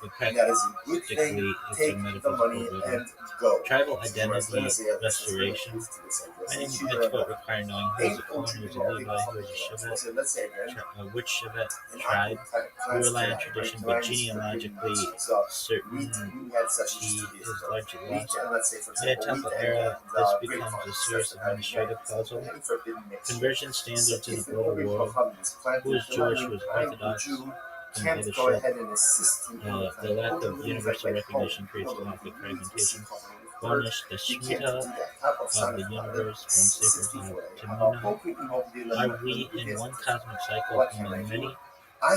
but and that is a good thing. practically it's a Take the metaphysical money riddle. and go. Tribal identity restoration. Many mitzvot require knowing who is a Kohen, who is a Levi, who is a Shevet, Let's say again, which Shevet tribe. We rely on tradition, but genealogically certain we had such he issues is largely lost. and let's say for In a example, temple era, this becomes a serious administrative puzzle. Conversion standards in the global world. Who is Jewish, who is Orthodox, and other go shit. ahead and assist him. The lack of universal recognition creates a lack of fragmentation. Bonish, the Shemitah of the universe, one sacred Tamuna. Are we in one cosmic cycle among many?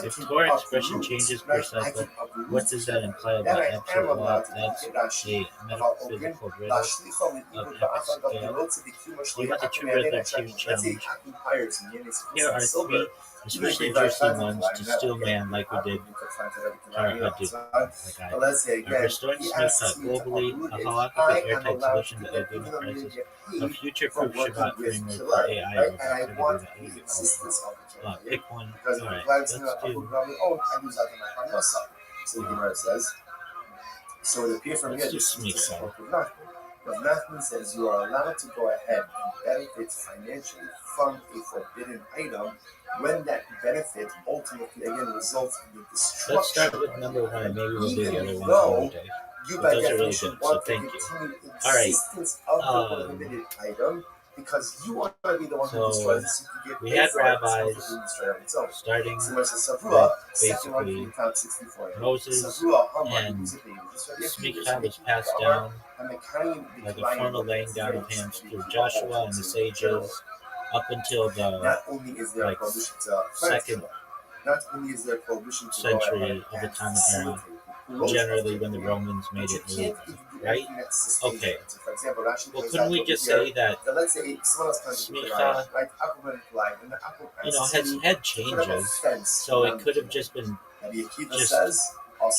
If Torah expression changes per cycle, what does that imply about absolute law? That's a metaphysical riddle of epic scale. Even the true riddler challenge. Here are three especially juicy ones, to steal man like we did, But let's say of again, restoring he Smith asks thought me to globally, uproot a it. halachic I and am airtight allowed solution to to get agreement denominated crisis, paid a future-proof for working Shabbat with framework killer, for AI right? robots. And I We're want gonna do the that existence of the killer. pick one. Because if All the right, plants let's are do. on their own, I lose out on my parnasa. So the Gemara says, so it appears from here Let's do this is the Smicha. support of Nachman. But Nachman says you are allowed to go ahead and benefit financially from a forbidden item when that benefit ultimately again results in the destruction. Let's start with number one, and maybe we'll do the other Even ones though another day. you But by those are really definition good, so want to thank you. continue All right, existence of the prohibited item because you want to be the one who so destroys it. So you get we paid had for it, rabbis so it doesn't destroy on its own. starting So much as with Savua, second one basically from count 64. Moses Savua, Haman, and Yusufim, Smicha was passed down like a formal laying down of hands through Joshua and the sages up until the not only is there a like prohibition to second not only is there a prohibition to century of the Common Era, generally when the Romans made it illegal, right? Okay. For example, Rashi Well, points couldn't out we over just here say that, that let's say someone else comes to the Smicha, like Aquaman Fly, and the Aquaman has had changes, so it could have just been just.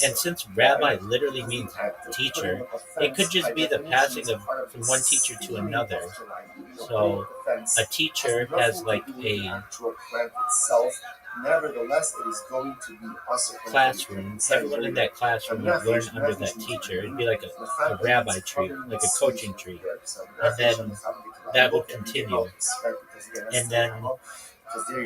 And since rabbi literally means teacher, it could just be the passing of from one teacher to another. So a teacher has like a nevertheless, it is going to be also classroom. Everyone in that classroom would learn under that teacher. It'd be like a rabbi tree, like a coaching tree. And then that would continue. And then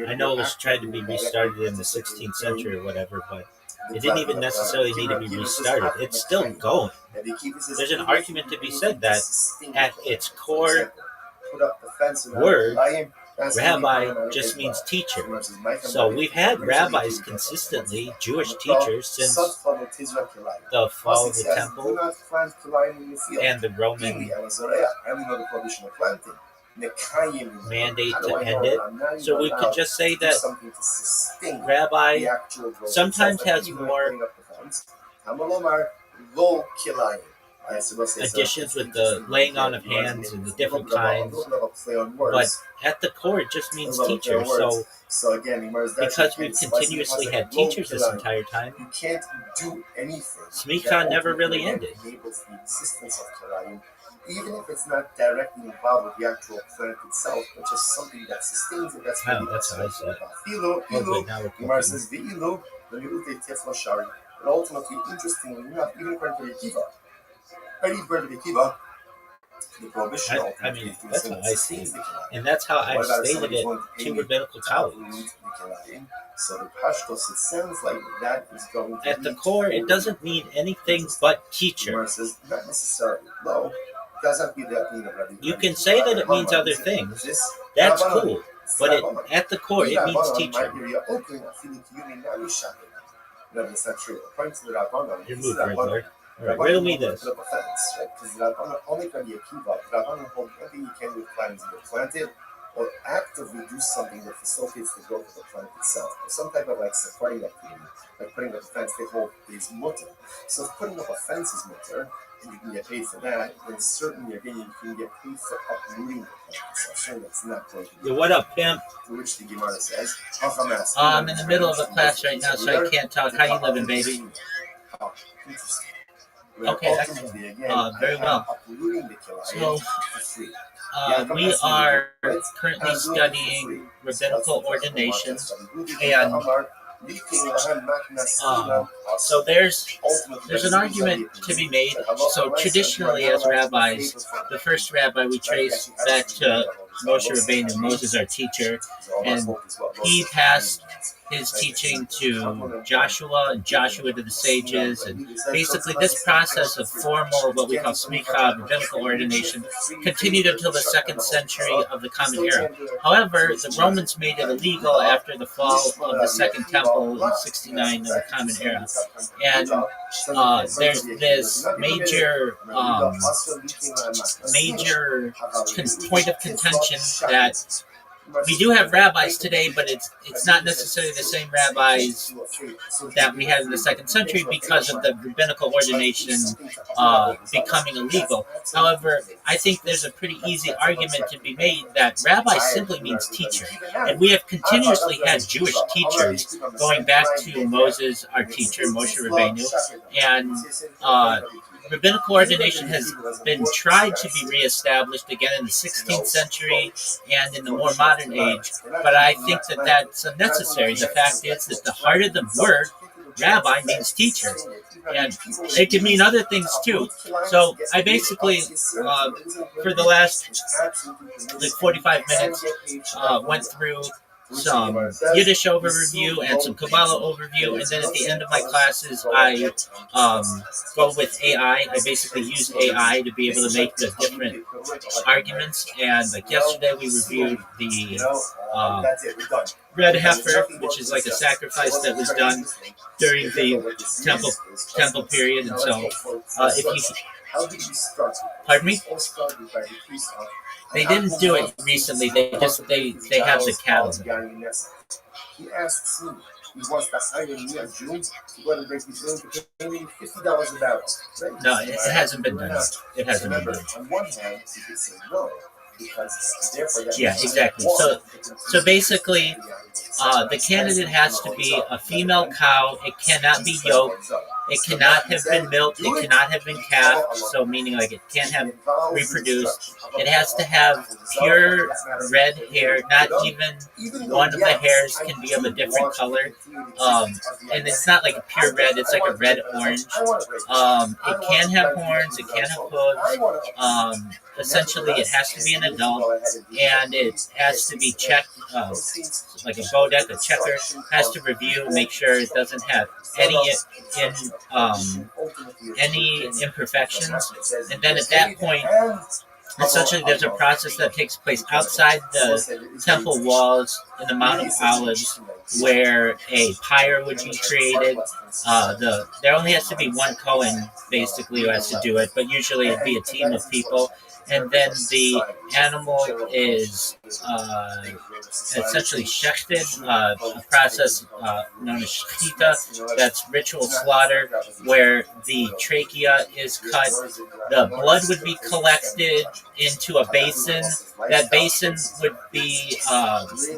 I know it was tried to be restarted in the 16th century or whatever, but it didn't even necessarily need to be restarted. It's still going. There's an argument to be said that at its core word, rabbi just means teacher. So we've had rabbis consistently, Jewish teachers, since the fall of the temple and the Roman mandate to end it. So we could just say that rabbi sometimes has more additions with the laying on of hands and the different kinds, but at the core it just means teacher. So because we've continuously had teachers this entire time, you can't do anything. Smicha never really ended. Even if it's not directly involved with the actual plant itself, but just something that sustains it. That's how I see it. Gemara says, but ultimately, interestingly enough, even according to Yekiva, the prohibition I mean, that's how I see it. And that's how I've stated it to rabbinical colleagues. So the Pashtos, it sounds like that is going to at the core, it doesn't mean anything but teacher. Says, not necessarily. No, doesn't mean that mean you can say that it means other things. That's cool. But at the core, it means teacher. No, that's not true. According to the Rabbanon, Your move, Riddler. All right, riddle me this. Because the Rabbanon only can be a kiva. The Rabbanon hold nothing you can do with plants either planted or actively do something that facilitates the growth of the plant itself. Or some type of like supporting activity, like putting up a fence, they hold is mutter. So if putting up a fence is mutter, and you can get paid for that, then certainly again you can get paid for uprooting the plant itself. So that's not going to be. Yo, what up, pimp? To which the Gemara says, I'm in the middle of a class right now, so I can't talk. How you living, baby? Interesting. Okay, excellent. Very well. So, we are currently studying rabbinical ordination, and so there's an argument to be made. So traditionally, as rabbis, the first rabbi we trace back to Moshe Rabbeinu, Moses, our teacher, and he passed his teaching to Joshua and Joshua to the sages, and basically this process of formal, what we call smicha, rabbinical ordination, continued until the 2nd century of the Common Era. However, the Romans made it illegal after the fall of the Second Temple in 69 of the Common Era, and there's this major point of contention that we do have rabbis today, but it's not necessarily the same rabbis that we had in the 2nd century because of the rabbinical ordination becoming illegal. However, I think there's a pretty easy argument to be made that rabbi simply means teacher. And we have continuously had Jewish teachers going back to Moses, our teacher, Moshe Rabbeinu, and rabbinical ordination has been tried to be reestablished again in the 16th century and in the more modern age, but I think that that's unnecessary. The fact is that the heart of the word rabbi means teacher, and it can mean other things too. So I basically, for the last 45 minutes, went through some Yiddish overview and some Kabbalah overview, and then at the end of my classes, I go with AI. I basically use AI to be able to make the different arguments. And like yesterday, we reviewed the red heifer, which is like a sacrifice that was done during the temple period. And so, if you pardon me. They didn't do it recently. They have the cattle. He asks me, he wants to hire me a Jew to go to the base willing to pay me $50 a barrel. Right? No, it hasn't been done. It hasn't been done. On one hand, he could say no, because therefore that yeah, exactly. So basically, the candidate has to be a female cow. It cannot be yoked. It cannot have been milked. It cannot have been calved. So meaning like it can't have reproduced. It has to have pure red hair. Not even one of the hairs can be of a different color. And it's not like a pure red. It's like a red orange. It can have horns. It can have hooves. Essentially, it has to be an adult, and it has to be checked, like a bodek, a checker, has to review, make sure it doesn't have any imperfections, and then at that point, essentially, there's a process that takes place outside the temple walls in the Mount of Olives, where a pyre would be created. There only has to be one Kohen, basically, who has to do it, but usually it'd be a team of people. And then the animal is essentially shechted, a process known as shechita. That's ritual slaughter, where the trachea is cut. The blood would be collected into a basin. That basin would be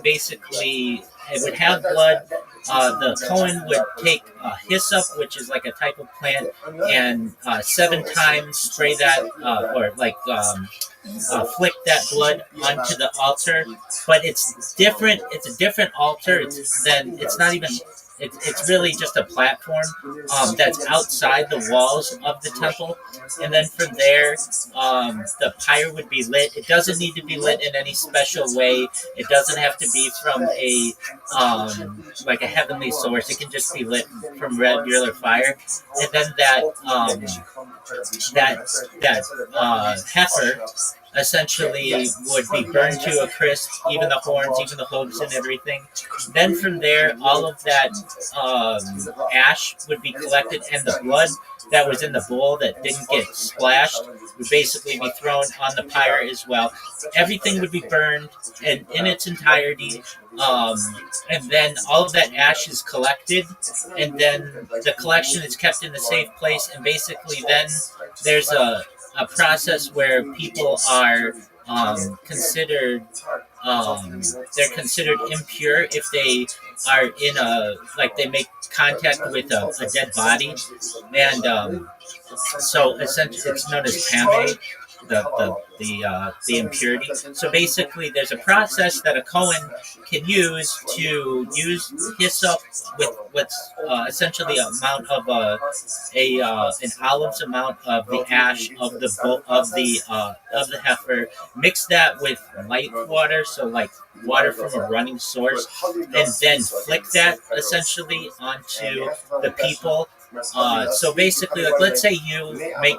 basically, it would have blood. The Kohen would take hyssop, which is like a type of plant, and 7 times spray that, or like flick that blood onto the altar. But it's different. It's a different altar. It's not even. It's really just a platform that's outside the walls of the temple, and then from there, the pyre would be lit. It doesn't need to be lit in any special way. It doesn't have to be from a like a heavenly source. It can just be lit from regular fire, and then that heifer essentially would be burned to a crisp, even the horns, even the hooves and everything. Then from there, all of that ash would be collected, and the blood that was in the bowl that didn't get splashed would basically be thrown on the pyre as well. Everything would be burned in its entirety, and then all of that ash is collected, and then the collection is kept in a safe place, and basically then there's a process where people are considered they're considered impure if they are in they make contact with a dead body, and so essentially it's known as pame, the impurity. So basically, there's a process that a Kohen can use to use hyssop with what's essentially an amount of an olive's amount of the ash of the heifer. Mix that with light water, so like water from a running source, and then flick that essentially onto the people. So basically, like, let's say you make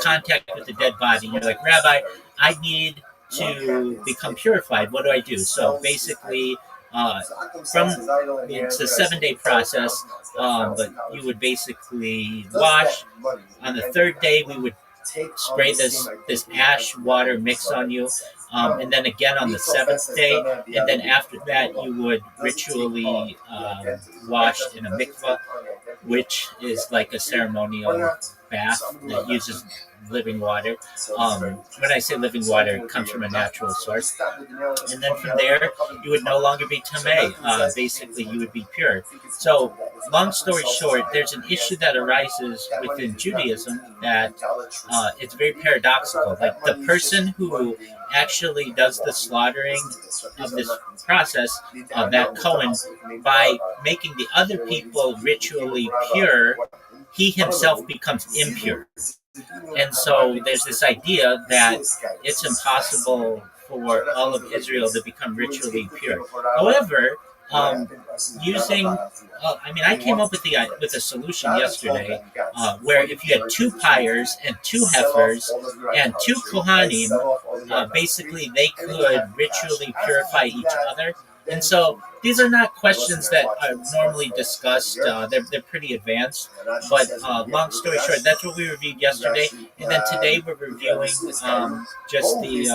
contact with a dead body, and you're like, Rabbi, I need to become purified. What do I do? So basically, it's a 7-day process, but you would basically wash. On the 3rd day, we would spray this ash water mix on you. and then again on the seventh day, and then after that you would ritually wash in a mikvah, which is like a ceremonial bath that uses living water. When I say living water, it comes from a natural source. And then from there, you would no longer be tamei. Basically, you would be pure. So, long story short, there's an issue that arises within Judaism that it's very paradoxical. Like the person who actually does the slaughtering of this process, that Cohen, by making the other people ritually pure, he himself becomes impure. And so there's this idea that it's impossible for all of Israel to become ritually pure. However, I came up with a solution yesterday, where if you had 2 pyres and 2 heifers and 2 kohanim, basically they could ritually purify each other. And so these are not questions that are normally discussed. They're pretty advanced. But long story short, that's what we reviewed yesterday. And then today we're reviewing just the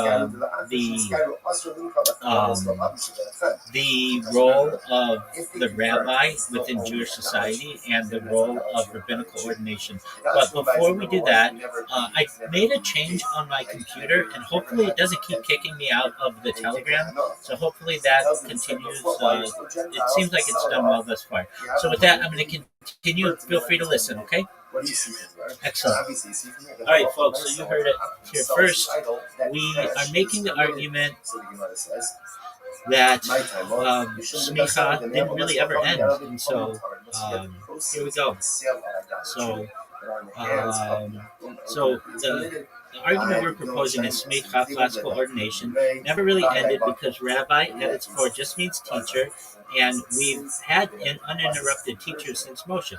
role of the rabbi within Jewish society and the role of rabbinical ordination. But before we do that, I made a change on my computer, and hopefully it doesn't keep kicking me out of the Telegram. So hopefully that continues. It seems like it's done well thus far. So with that, I'm going to continue. Feel free to listen, okay? Excellent. All right, folks, so you heard it here first. We are making the argument that smicha didn't really ever end. And so here we go. So the argument we're proposing is smicha, classical ordination, never really ended because rabbi at its core just means teacher, and we've had an uninterrupted teacher since Moshe.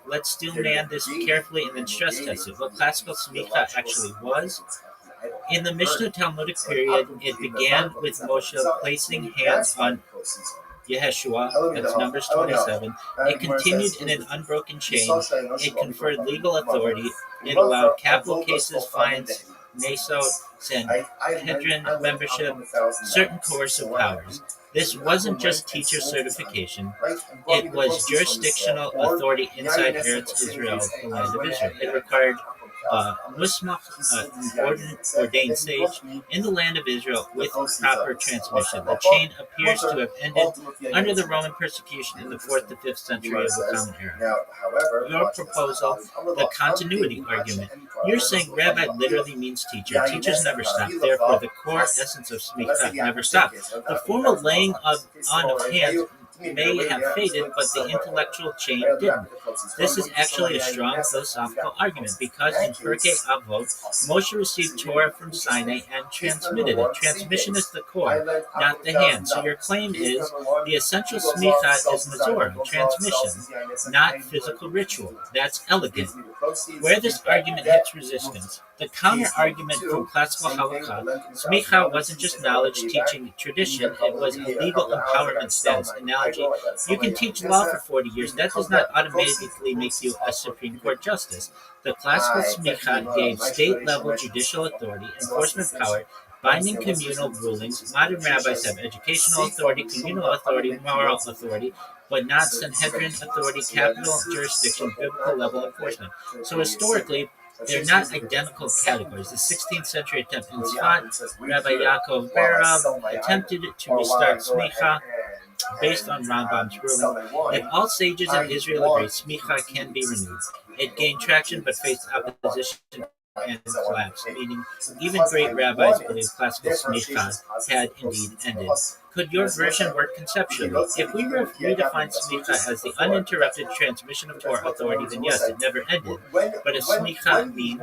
Let's still man this carefully and then stress test it. What classical smicha actually was. In the Mishnah Talmudic period, it began with Moshe placing hands on Yeshua, that's Numbers 27. It continued in an unbroken chain. It conferred legal authority. It allowed capital cases, fines, Meso, Sanhedrin membership, certain coercive powers. This wasn't just teacher certification. It was jurisdictional authority inside Eretz Israel, the land of Israel. It required musmach, ordained sage, in the land of Israel with proper transmission. The chain appears to have ended under the Roman persecution in the 4th to 5th century of the Common Era. Your proposal, the continuity argument. You're saying rabbi literally means teacher. Teachers never stop. Therefore, the core essence of smicha never stopped. The formal laying on of hands may have faded, but the intellectual chain didn't. This is actually a strong philosophical argument because in Pirkei Avot, Moshe received Torah from Sinai and transmitted it. Transmission is the core, not the hand. So your claim is the essential smicha is Mizorah, transmission, not physical ritual. That's elegant. Where this argument hits resistance, the counter-argument from classical halakha, smicha wasn't just knowledge, teaching, tradition, it was a legal empowerment status. Analogy, you can teach law for 40 years, that does not automatically make you a Supreme Court justice. The classical smicha gave state-level judicial authority, enforcement power, binding communal rulings. Modern rabbis have educational authority, communal authority, moral authority, but not Sanhedrin authority, capital jurisdiction, biblical level enforcement. So historically, they're not identical categories. The 16th century attempt in Tzfat, Rabbi Yaakov Berab attempted to restart smicha based on Rambam's ruling. If all sages in Israel agree, smicha can be renewed. It gained traction but faced opposition and collapsed, meaning even great rabbis believe classical smicha had indeed ended. Could your version work conceptually? If we redefine smicha as the uninterrupted transmission of Torah authority, then yes, it never ended. But if smicha means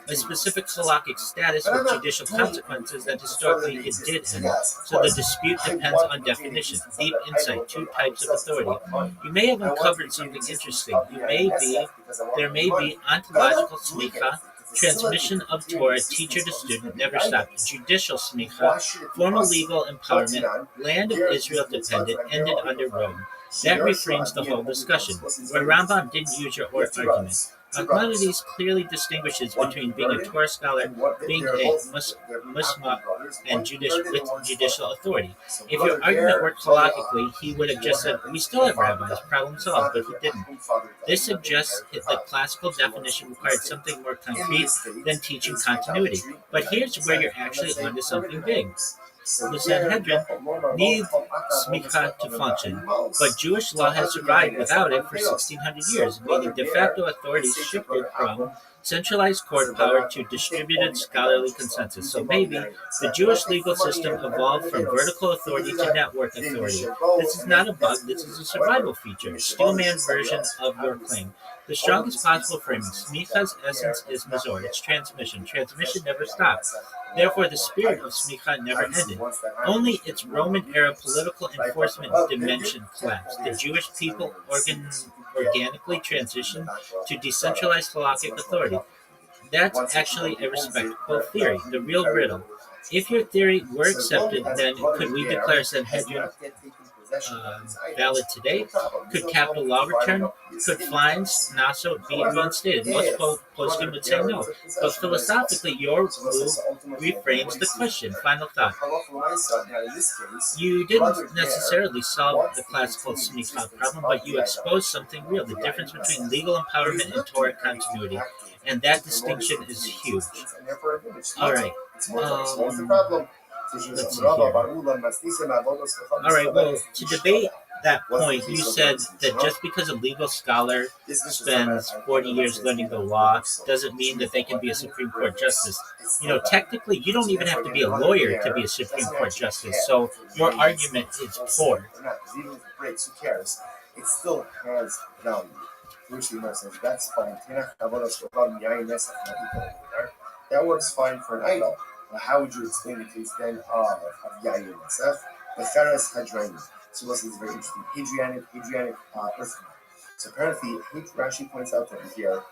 a specific halakhic status with judicial consequences, then historically it did end. So the dispute depends on definition, deep insight, 2 types of authority. You may have uncovered something interesting. There may be ontological smicha, transmission of Torah, teacher to student, never stopped. Judicial smicha, formal legal empowerment, land of Israel dependent, ended under Rome. That reframes the whole discussion. Where Rambam didn't use your argument, Maimonides clearly distinguishes between being a Torah scholar, being a Muslim, and judicial authority. If your argument worked halakhically, he would have just said, "We still have rabbis, problem solved," but he didn't. This suggests that the classical definition required something more concrete than teaching continuity. But here's where you're actually onto something big. The Sanhedrin need smicha to function, but Jewish law has survived without it for 1600 years, meaning de facto authorities shifted from centralized court power to distributed scholarly consensus. So maybe the Jewish legal system evolved from vertical authority to network authority. This is not a bug, this is a survival feature. Steelman version of your claim. The strongest possible framing. Smicha's essence is mazor, it's transmission. Transmission never stops. Therefore, the spirit of smicha never ended. Only its Roman-era political enforcement dimension collapsed. The Jewish people organically transitioned to decentralized halakhic authority. That's actually a respectable theory, the real riddle. If your theory were accepted, then could we declare Sanhedrin valid today? Could capital law return? Could fines also be reinstated? Most poskim would say no. But philosophically, your move reframes the question. Final thought. You didn't necessarily solve the classical smicha problem, but you exposed something real, the difference between legal empowerment and Torah continuity. And that distinction is huge. All right. Let's see here. All right, well, to debate that point, you said that just because a legal scholar spends 40 years learning the law doesn't mean that they can be a Supreme Court justice. You know, technically, you don't even have to be a lawyer to be a Supreme Court justice. So your argument is poor. Even if it breaks, who cares? It still has value. Which the Gemara says, that's fine. That works fine for an idol. Well, how would you explain the case then of Yair Nesef? The Feres Hadrani. So listen, it's very interesting. Hadrianic earthquake. So apparently, Rashi points out that here,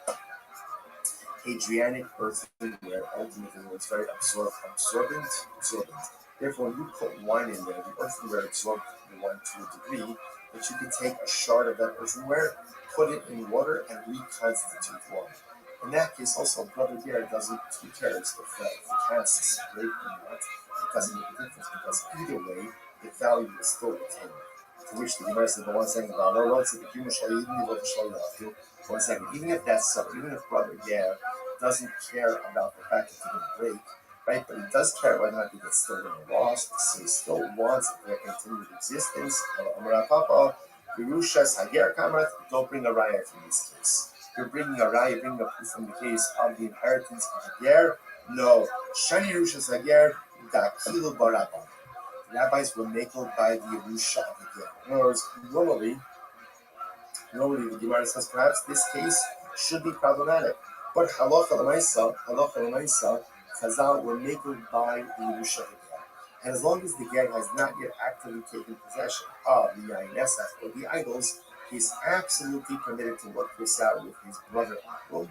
Hadrianic earthenware ultimately was very absorbent. Therefore, when you put wine in there, the earthenware absorbed the wine to a degree that you could take a shard of that earthenware, put it in water, and reconstitute water. In that case, also, brother here doesn't, who cares if the casts break or not, it doesn't make a difference, because either way, the value is still retained. To which the Gemara said, one second, even if that's so, even if brother here doesn't care about the fact that it's going to break, right, but he does care whether or not it gets stolen or lost, so he still wants their continued existence. Don't bring a riot in this case. You're bringing a raya, you're bringing a proof from the case of the inheritance of Hager. No. Shani Yerushas Hager, Dakilu Barabba. Rabbis were makled by the Yerusha of Hager. In other words, normally the Gemara says perhaps this case should be problematic. But halacha l'maisa, Chazal were makled by the Yerusha of Hager. And as long as the Ger has not yet actively taken possession of the Yain Nesach or the idols, he's absolutely permitted to work this out with his brother. Right?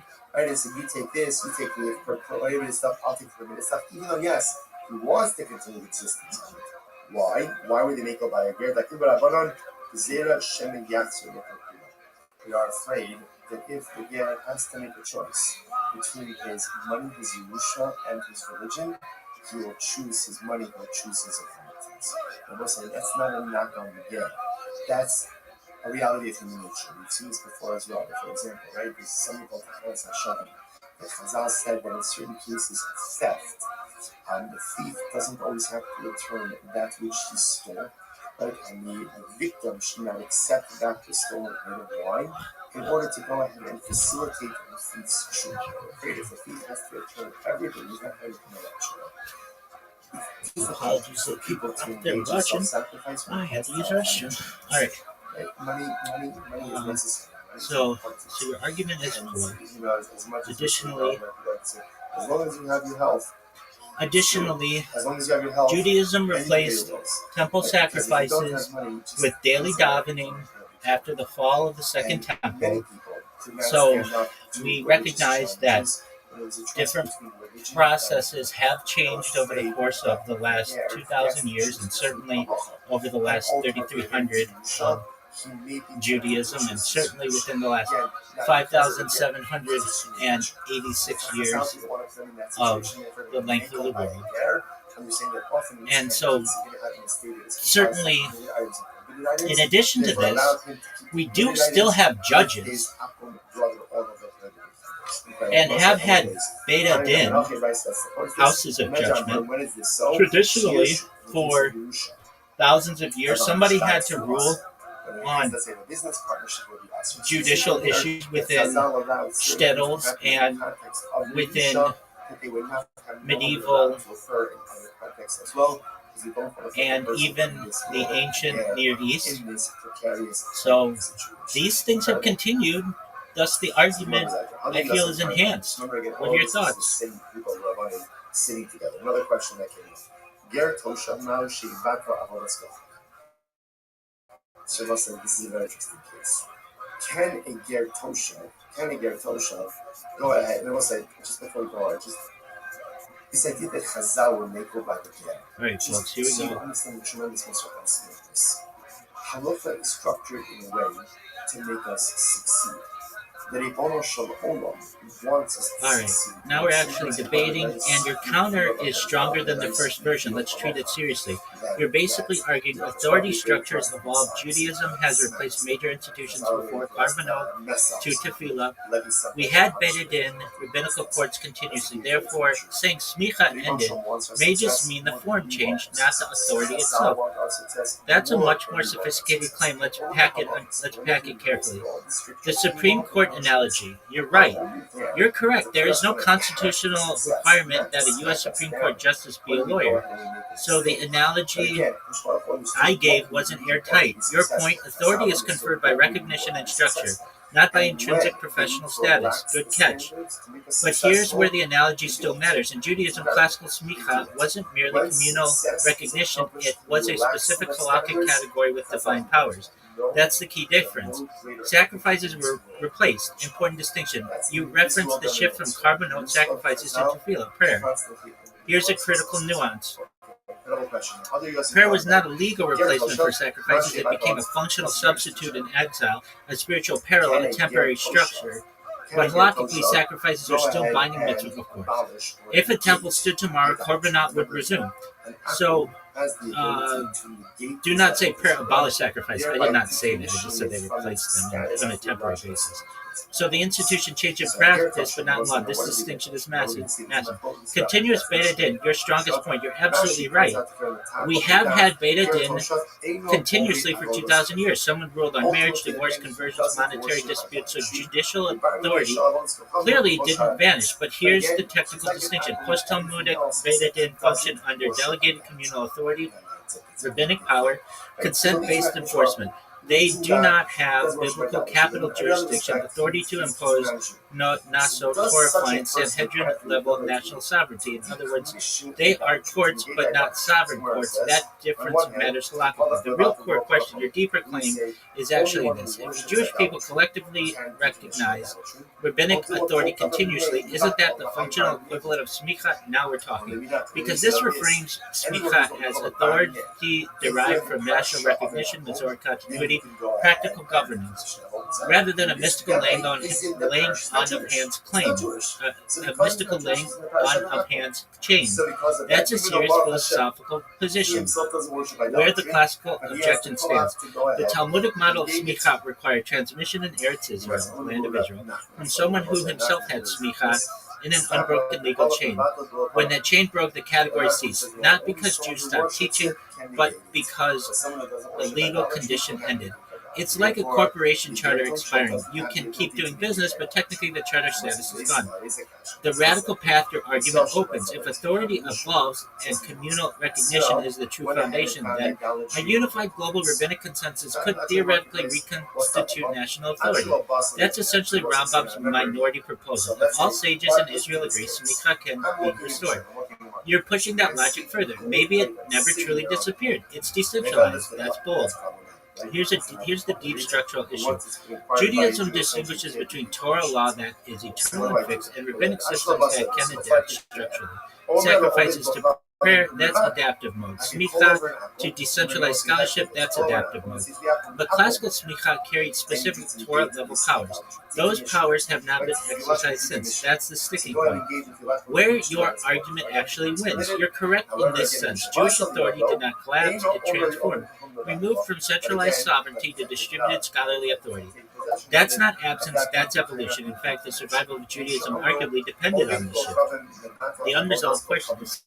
And so you take this, you take the prohibited stuff, I'll take the permitted stuff, even though, yes, he wants to continue existence of it. Why? Why would they make up by a ger? We are afraid that if the ger has to make a choice between his money, his Yerusha, and his religion, he will choose his money, he'll choose his inheritance. And we're saying that's not a knock on the ger. That's a reality of human nature. We've seen this before as well. For example, right? There's something called Techeres HaShavim. The Chazal said that in certain cases of theft, the thief doesn't always have to return that which he stole, right? And the victim should not accept back the stolen item of wine in order to go ahead and facilitate the thief's shul. If the thief has to return everything, he's not going to come out shul. Apologies to people out there watching. I had to use our restroom. All right. Money is necessary. So your argument is poor. Additionally, as long as you have your health. Additionally, as long as you have your health, Judaism replaced temple sacrifices with daily davening after the fall of the Second Temple. So we recognize that different processes have changed over the course of the last 2,000 years, and certainly over the last 3,300 Judaism, and certainly within the last 5,786 years of the length of the world. And so, certainly, in addition to this, we do still have judges and have had Beta Din, houses of judgment, traditionally for thousands of years. Somebody had to rule on judicial issues within shtetls and within medieval and even the ancient Near East. So these things have continued. Thus, the argument, I feel, is enhanced. What are your thoughts? Sitting together. Another question that came up. Ger Toshav now she vatra avodaskov. So listen, this is a very interesting case. Can a Ger Toshav go ahead? And we'll say just before we go on, just this idea that Chazal will make go back again. Right, folks, here we go. Understand the tremendous consequences of this. Halacha is structured in a way to make us succeed. The Ribono Shel Olam wants us to succeed. Alright, now we're actually debating, and your counter is stronger than the first version. Let's treat it seriously. You're basically arguing authority structures evolved. Judaism has replaced major institutions before Karbanot to Tefillah. We had Beta Din, rabbinical courts continuously. Therefore, saying Smicha ended may just mean the form changed, not the authority itself. That's a much more sophisticated claim. Let's pack it carefully. The Supreme Court analogy. You're right. You're correct. There is no constitutional requirement that a U.S. Supreme Court justice be a lawyer. So the analogy I gave wasn't airtight. Your point, authority is conferred by recognition and structure, not by intrinsic professional status. Good catch. But here's where the analogy still matters. In Judaism, classical smicha wasn't merely communal recognition. It was a specific halakhic category with divine powers. That's the key difference. Sacrifices were replaced. Important distinction. You referenced the shift from Karbanot sacrifices to Tefillah, prayer. Here's a critical nuance. Prayer was not a legal replacement for sacrifices. It became a functional substitute in exile, a spiritual parallel, a temporary structure. But halakhically, sacrifices are still binding mitzvot, of course. If a temple stood tomorrow, Korbanot would resume. So, do not say prayer abolish sacrifice. I did not say that. I just said they replaced them on a temporary basis. So the institution changed in practice, but not in law. This distinction is massive. Continuous Beta Din, your strongest point. You're absolutely right. We have had Beta Din continuously for 2,000 years. Someone ruled on marriage, divorce, conversions, monetary disputes. So judicial authority clearly didn't vanish. But here's the technical distinction. Post-Talmudic Beta Din functioned under delegated communal authority, rabbinic power, consent-based enforcement. They do not have biblical capital jurisdiction, authority to impose Naso, Torah, Sanhedrin-level national sovereignty. In other words, they are courts, but not sovereign courts. That difference matters halakhically. The real core question, your deeper claim, is actually this. If the Jewish people collectively recognize rabbinic authority continuously, isn't that the functional equivalent of smicha? Now we're talking. Because this reframes smicha as authority derived from national recognition, Masoret continuity, practical governance, rather than a mystical laying on of hands claim, a mystical laying on of hands chain. That's a serious philosophical position, where the classical objection stands. The Talmudic model of smicha required transmission in Eretz Israel, land of Israel, from someone who himself had smicha in an unbroken legal chain. When that chain broke, the category ceased, not because Jews stopped teaching, but because the legal condition ended. It's like a corporation charter expiring. You can keep doing business, but technically the charter status is gone. The radical path your argument opens. If authority evolves and communal recognition is the true foundation, then a unified global rabbinic consensus could theoretically reconstitute national authority. That's essentially Rambam's minority proposal. If all sages in Israel agree, smicha can be restored. You're pushing that logic further. Maybe it never truly disappeared. It's decentralized. That's bold. Here's the deep structural issue. Judaism distinguishes between Torah law that is eternal and fixed and rabbinic systems that can adapt structurally. Sacrifices to prayer, that's adaptive mode. Smicha to decentralized scholarship, that's adaptive mode. But classical smicha carried specific Torah-level powers. Those powers have not been exercised since. That's the sticking point. Where your argument actually wins. You're correct in this sense. Jewish authority did not collapse, it transformed. Removed from centralized sovereignty to distributed scholarly authority. That's not absence, that's evolution. In fact, the survival of Judaism arguably depended on this shift. The unresolved question is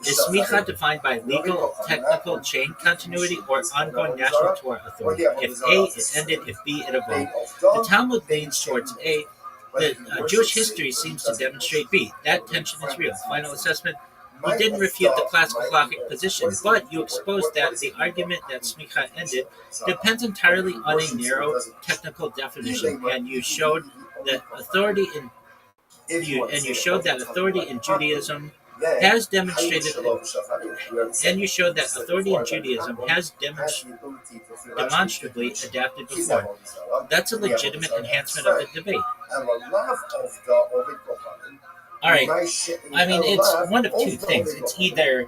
smicha defined by legal, technical chain continuity or ongoing national Torah authority? If A, it ended. If B, it evolved. The Talmud leans towards A. The Jewish history seems to demonstrate B. That tension is real. Final assessment. You didn't refute the classical halakhic position, but you exposed that the argument that smicha ended depends entirely on a narrow technical definition, and you showed that authority in Judaism has demonstrated, demonstrably adapted before. That's a legitimate enhancement of the debate. All right. I mean, it's one of two things. It's either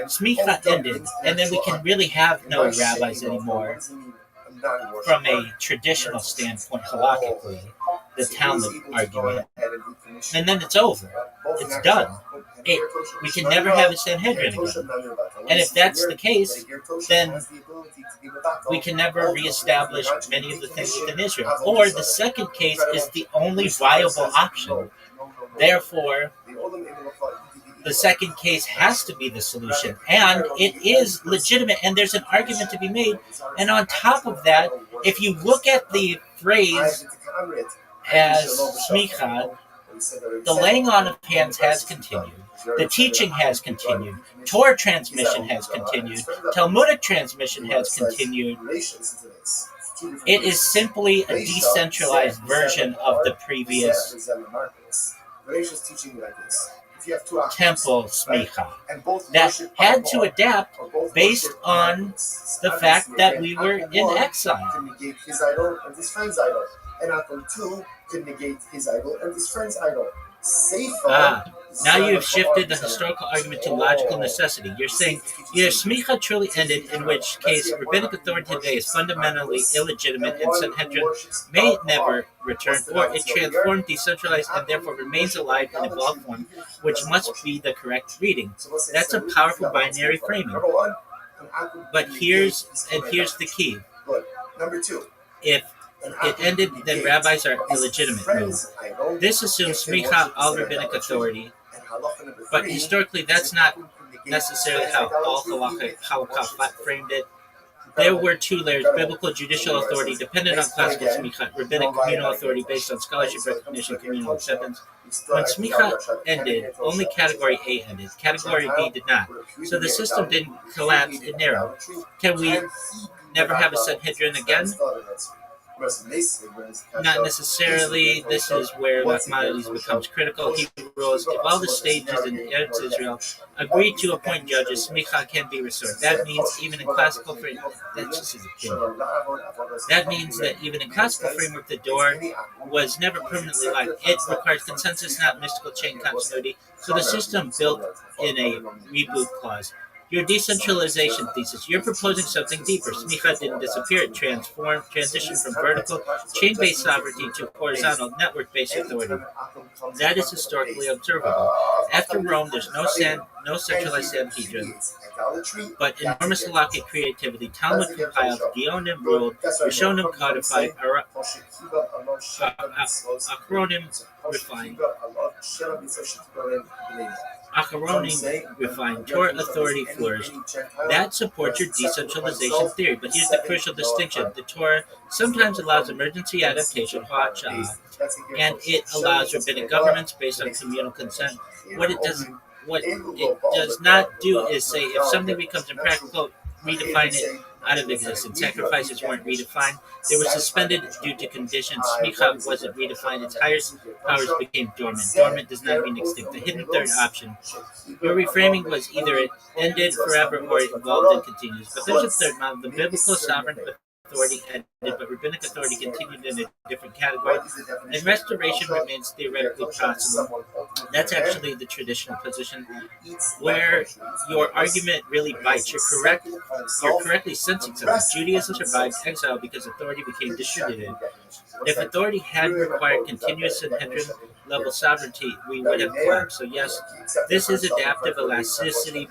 smicha ended, and then we can really have no rabbis anymore from a traditional standpoint, halakhically, the Talmud argument, and then it's over. It's done. We can never have a Sanhedrin again. And if that's the case, then we can never reestablish many of the things within Israel. Or the second case is the only viable option. Therefore, the second case has to be the solution, and it is legitimate, and there's an argument to be made. And on top of that, if you look at the phrase as smicha, the laying on of hands has continued, the teaching has continued, Torah transmission has continued, Talmudic transmission has continued. It is simply a decentralized version of the previous temple smicha that had to adapt based on the fact that we were in exile. And Atom 2 could negate his idol and his friend's idol. Now you've shifted the historical argument to logical necessity. You're saying either smicha truly ended, in which case rabbinic authority today is fundamentally illegitimate and Sanhedrin may never return, or it transformed, decentralized, and therefore remains alive in evolved form, which must be the correct reading. That's a powerful binary framing. But here's the key. Number 2. If it ended, then rabbis are illegitimate. No. This assumes smicha all rabbinic authority, but historically that's not necessarily how all halakha framed it. There were two layers: biblical judicial authority dependent on classical smicha, rabbinic communal authority based on scholarship recognition, communal acceptance. When smicha ended, only category A ended. Category B did not. So the system didn't collapse, it narrowed. Can we never have a Sanhedrin again? Not necessarily. This is where Mathematics becomes critical. Hebrew rules. If all the stages in Eretz Israel agree to appoint judges, smicha can be restored. That means even in classical framework, that's just his opinion. That means that even in classical framework, the door was never permanently locked. It requires consensus, not mystical chain continuity. So the system built in a reboot clause. Your decentralization thesis. You're proposing something deeper. Smicha didn't disappear. It transitioned from vertical, chain-based sovereignty to horizontal, network-based authority. That is historically observable. After Rome, there's no centralized Sanhedrin, but enormous halakhic creativity. Talmud compiled, Geonim ruled, Rishonim codified, Acharonim refined, Torah authority flourished. That supports your decentralization theory. But here's the crucial distinction. The Torah sometimes allows emergency adaptation, and it allows rabbinic governments based on communal consent. What it does not do is say if something becomes impractical, redefine it out of existence. Sacrifices weren't redefined. They were suspended due to conditions. Smicha wasn't redefined. Its highest powers became dormant. Dormant does not mean extinct. The hidden third option. Your reframing was either it ended forever or it evolved and continues. But there's a third model, the biblical sovereign authority ended, but rabbinic authority continued in a different category, and restoration remains theoretically possible. That's actually the traditional position where your argument really bites. You're correct. You're correctly sensing something. Judaism survived exile because authority became distributed. If authority had required continuous Sanhedrin level sovereignty, we would have collapsed. So yes, this is adaptive elasticity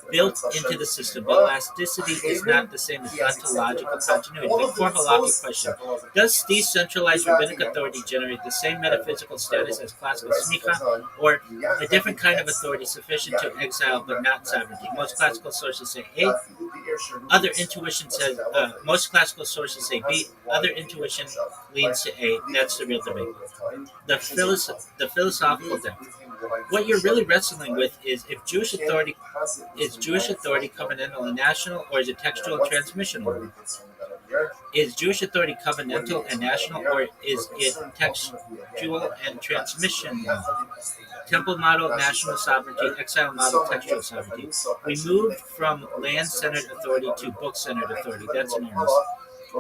built into the system, but elasticity is not the same as ontological continuity. The core halakhic question: does decentralized rabbinic authority generate the same metaphysical status as classical smicha, or a different kind of authority sufficient to exile but not sovereignty? Most classical sources say A. Other intuition says most classical sources say B. Other intuition leans to A. That's the real debate. The philosophical depth. What you're really wrestling with is if Jewish authority covenantal and national, or is it textual and transmissional? Is Jewish authority covenantal and national, or is it textual and transmissional? Temple model, national sovereignty; exile model, textual sovereignty. We moved from land-centered authority to book-centered authority. That's enormous.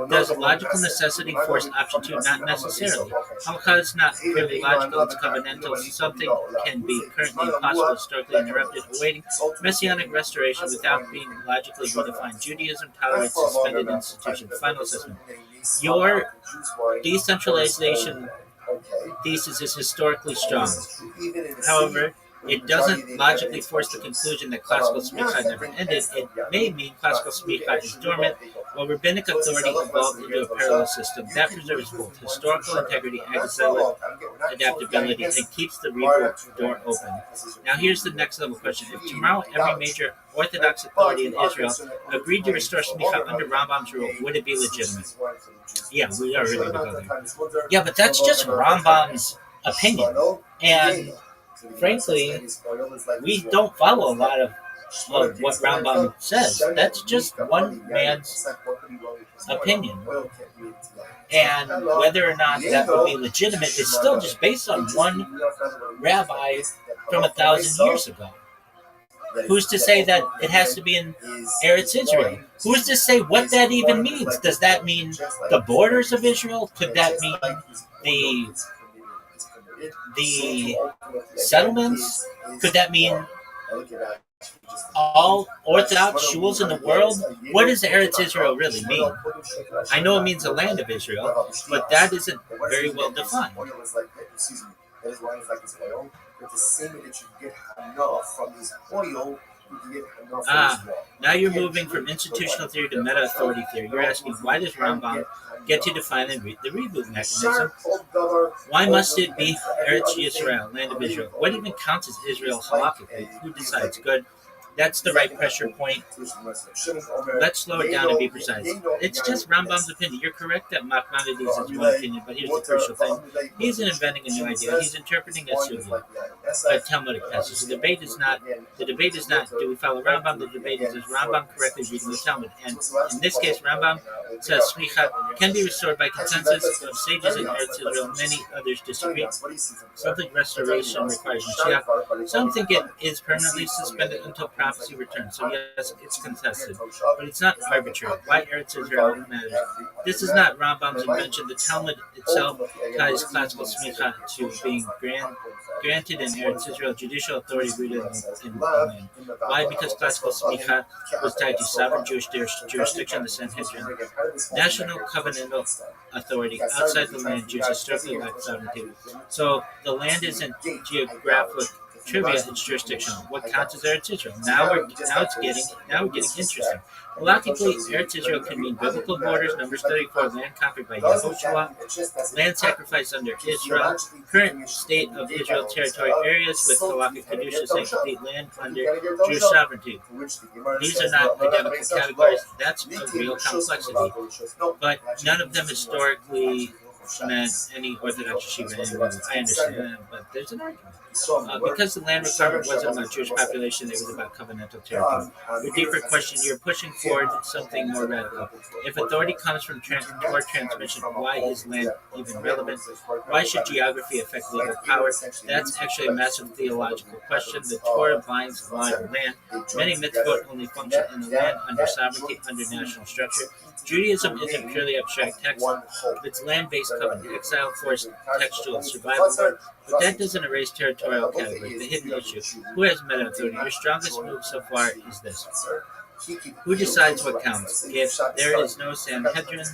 Does logical necessity force option 2? Not necessarily. Halakha is not purely logical, it's covenantal. Something can be currently impossible, historically interrupted, awaiting messianic restoration without being logically redefined. Judaism tolerates suspended institutions. Final assessment. Your decentralization thesis is historically strong. However, it doesn't logically force the conclusion that classical smicha never ended. It may mean classical smicha is dormant, while rabbinic authority evolved into a parallel system that preserves both historical integrity and exilic adaptability and keeps the rebirth door open. Now here's the next level question. If tomorrow every major Orthodox authority in Israel agreed to restore smicha under Rambam's rule, would it be legitimate? Yeah, we are really going to go there. Yeah, but that's just Rambam's opinion. And frankly, we don't follow a lot of what Rambam says. That's just one man's opinion. And whether or not that would be legitimate is still just based on one rabbi from 1,000 years ago. Who's to say that it has to be in Eretz Israel? Who's to say what that even means? Does that mean the borders of Israel? Could that mean the settlements? Could that mean all Orthodox shuls in the world? What does Eretz Israel really mean? I know it means the land of Israel, but that isn't very well defined. Now you're moving from institutional theory to meta-authority theory. You're asking, why does Rambam get to define the reboot mechanism? Why must it be Eretz Yisrael, land of Israel? What even counts as Israel halakhically? Who decides? Good. That's the right pressure point. Let's slow it down and be precise. It's just Rambam's opinion. You're correct that Maimonides is one opinion, but here's the crucial thing. He isn't inventing a new idea. He's interpreting a Talmudic passage. The debate is not, do we follow Rambam? The debate is Rambam correctly reading the Talmud? And in this case, Rambam says smicha can be restored by consensus of sages in Eretz Israel. Many others disagree. Some think restoration requires Mashiach. Some think it is permanently suspended until prophecy returns. So yes, it's contested, but it's not arbitrary. Why Eretz Israel matters. This is not Rambam's invention. The Talmud itself ties classical smicha to being granted in Eretz Israel judicial authority rooted in the land. Why? Because classical smicha was tied to sovereign Jewish jurisdiction, the Sanhedrin. National covenantal authority outside the land, Jews historically lacked sovereignty. So the land isn't geographic trivia, it's jurisdictional. What counts as Eretz Israel? Now we're getting interesting. Logically, Eretz Israel can mean biblical borders, Numbers 34, land conquered by Yehoshua, land sacrificed under Israel, current state of Israel territory, areas with halakhic kedusha, sanctity, land under Jewish sovereignty. These are not identical categories. That's a real complexity, but none of them historically than any Orthodox yeshiva anyway. I understand that, but there's an argument. Because the land requirement wasn't about Jewish population, it was about covenantal territory. Your deeper question, you're pushing forward something more radical. If authority comes from Torah transmission, why is land even relevant? Why should geography affect legal power? That's actually a massive theological question. The Torah binds law and land. Many mitzvot only function in the land under sovereignty, under national structure. Judaism isn't purely abstract text. It's land-based covenant. Exile forced textual survival mode. But that doesn't erase territorial categories. The hidden issue. Who has meta authority? Your strongest move so far is this. Who decides what counts? If there is no Sanhedrin,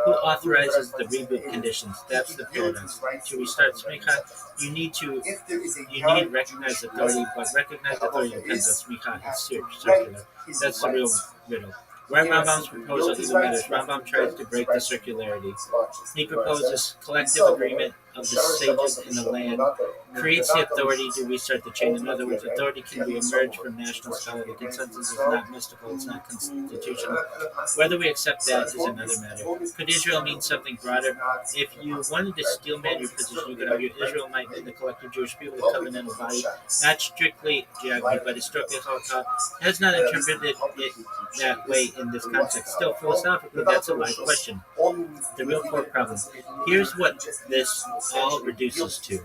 who authorizes the reboot conditions? That's the paradox. To restart smicha, you need recognized authority, but recognized authority depends on smicha. It's circular. That's the real riddle. Where Rambam's proposal even matters. Rambam tries to break the circularity. He proposes collective agreement of the sages in the land, creates the authority to restart the chain. In other words, authority can re-emerge from national scholarly consensus. Is not mystical, it's not constitutional. Whether we accept that is another matter. Could Israel mean something broader? If you wanted to steelman your position, you could argue Israel might mean the collective Jewish people, the covenantal body, not strictly geography, but historically Holocaust. Has not interpreted it that way in this context. Still, philosophically, that's a live question. The real core problem. Here's what this all reduces to.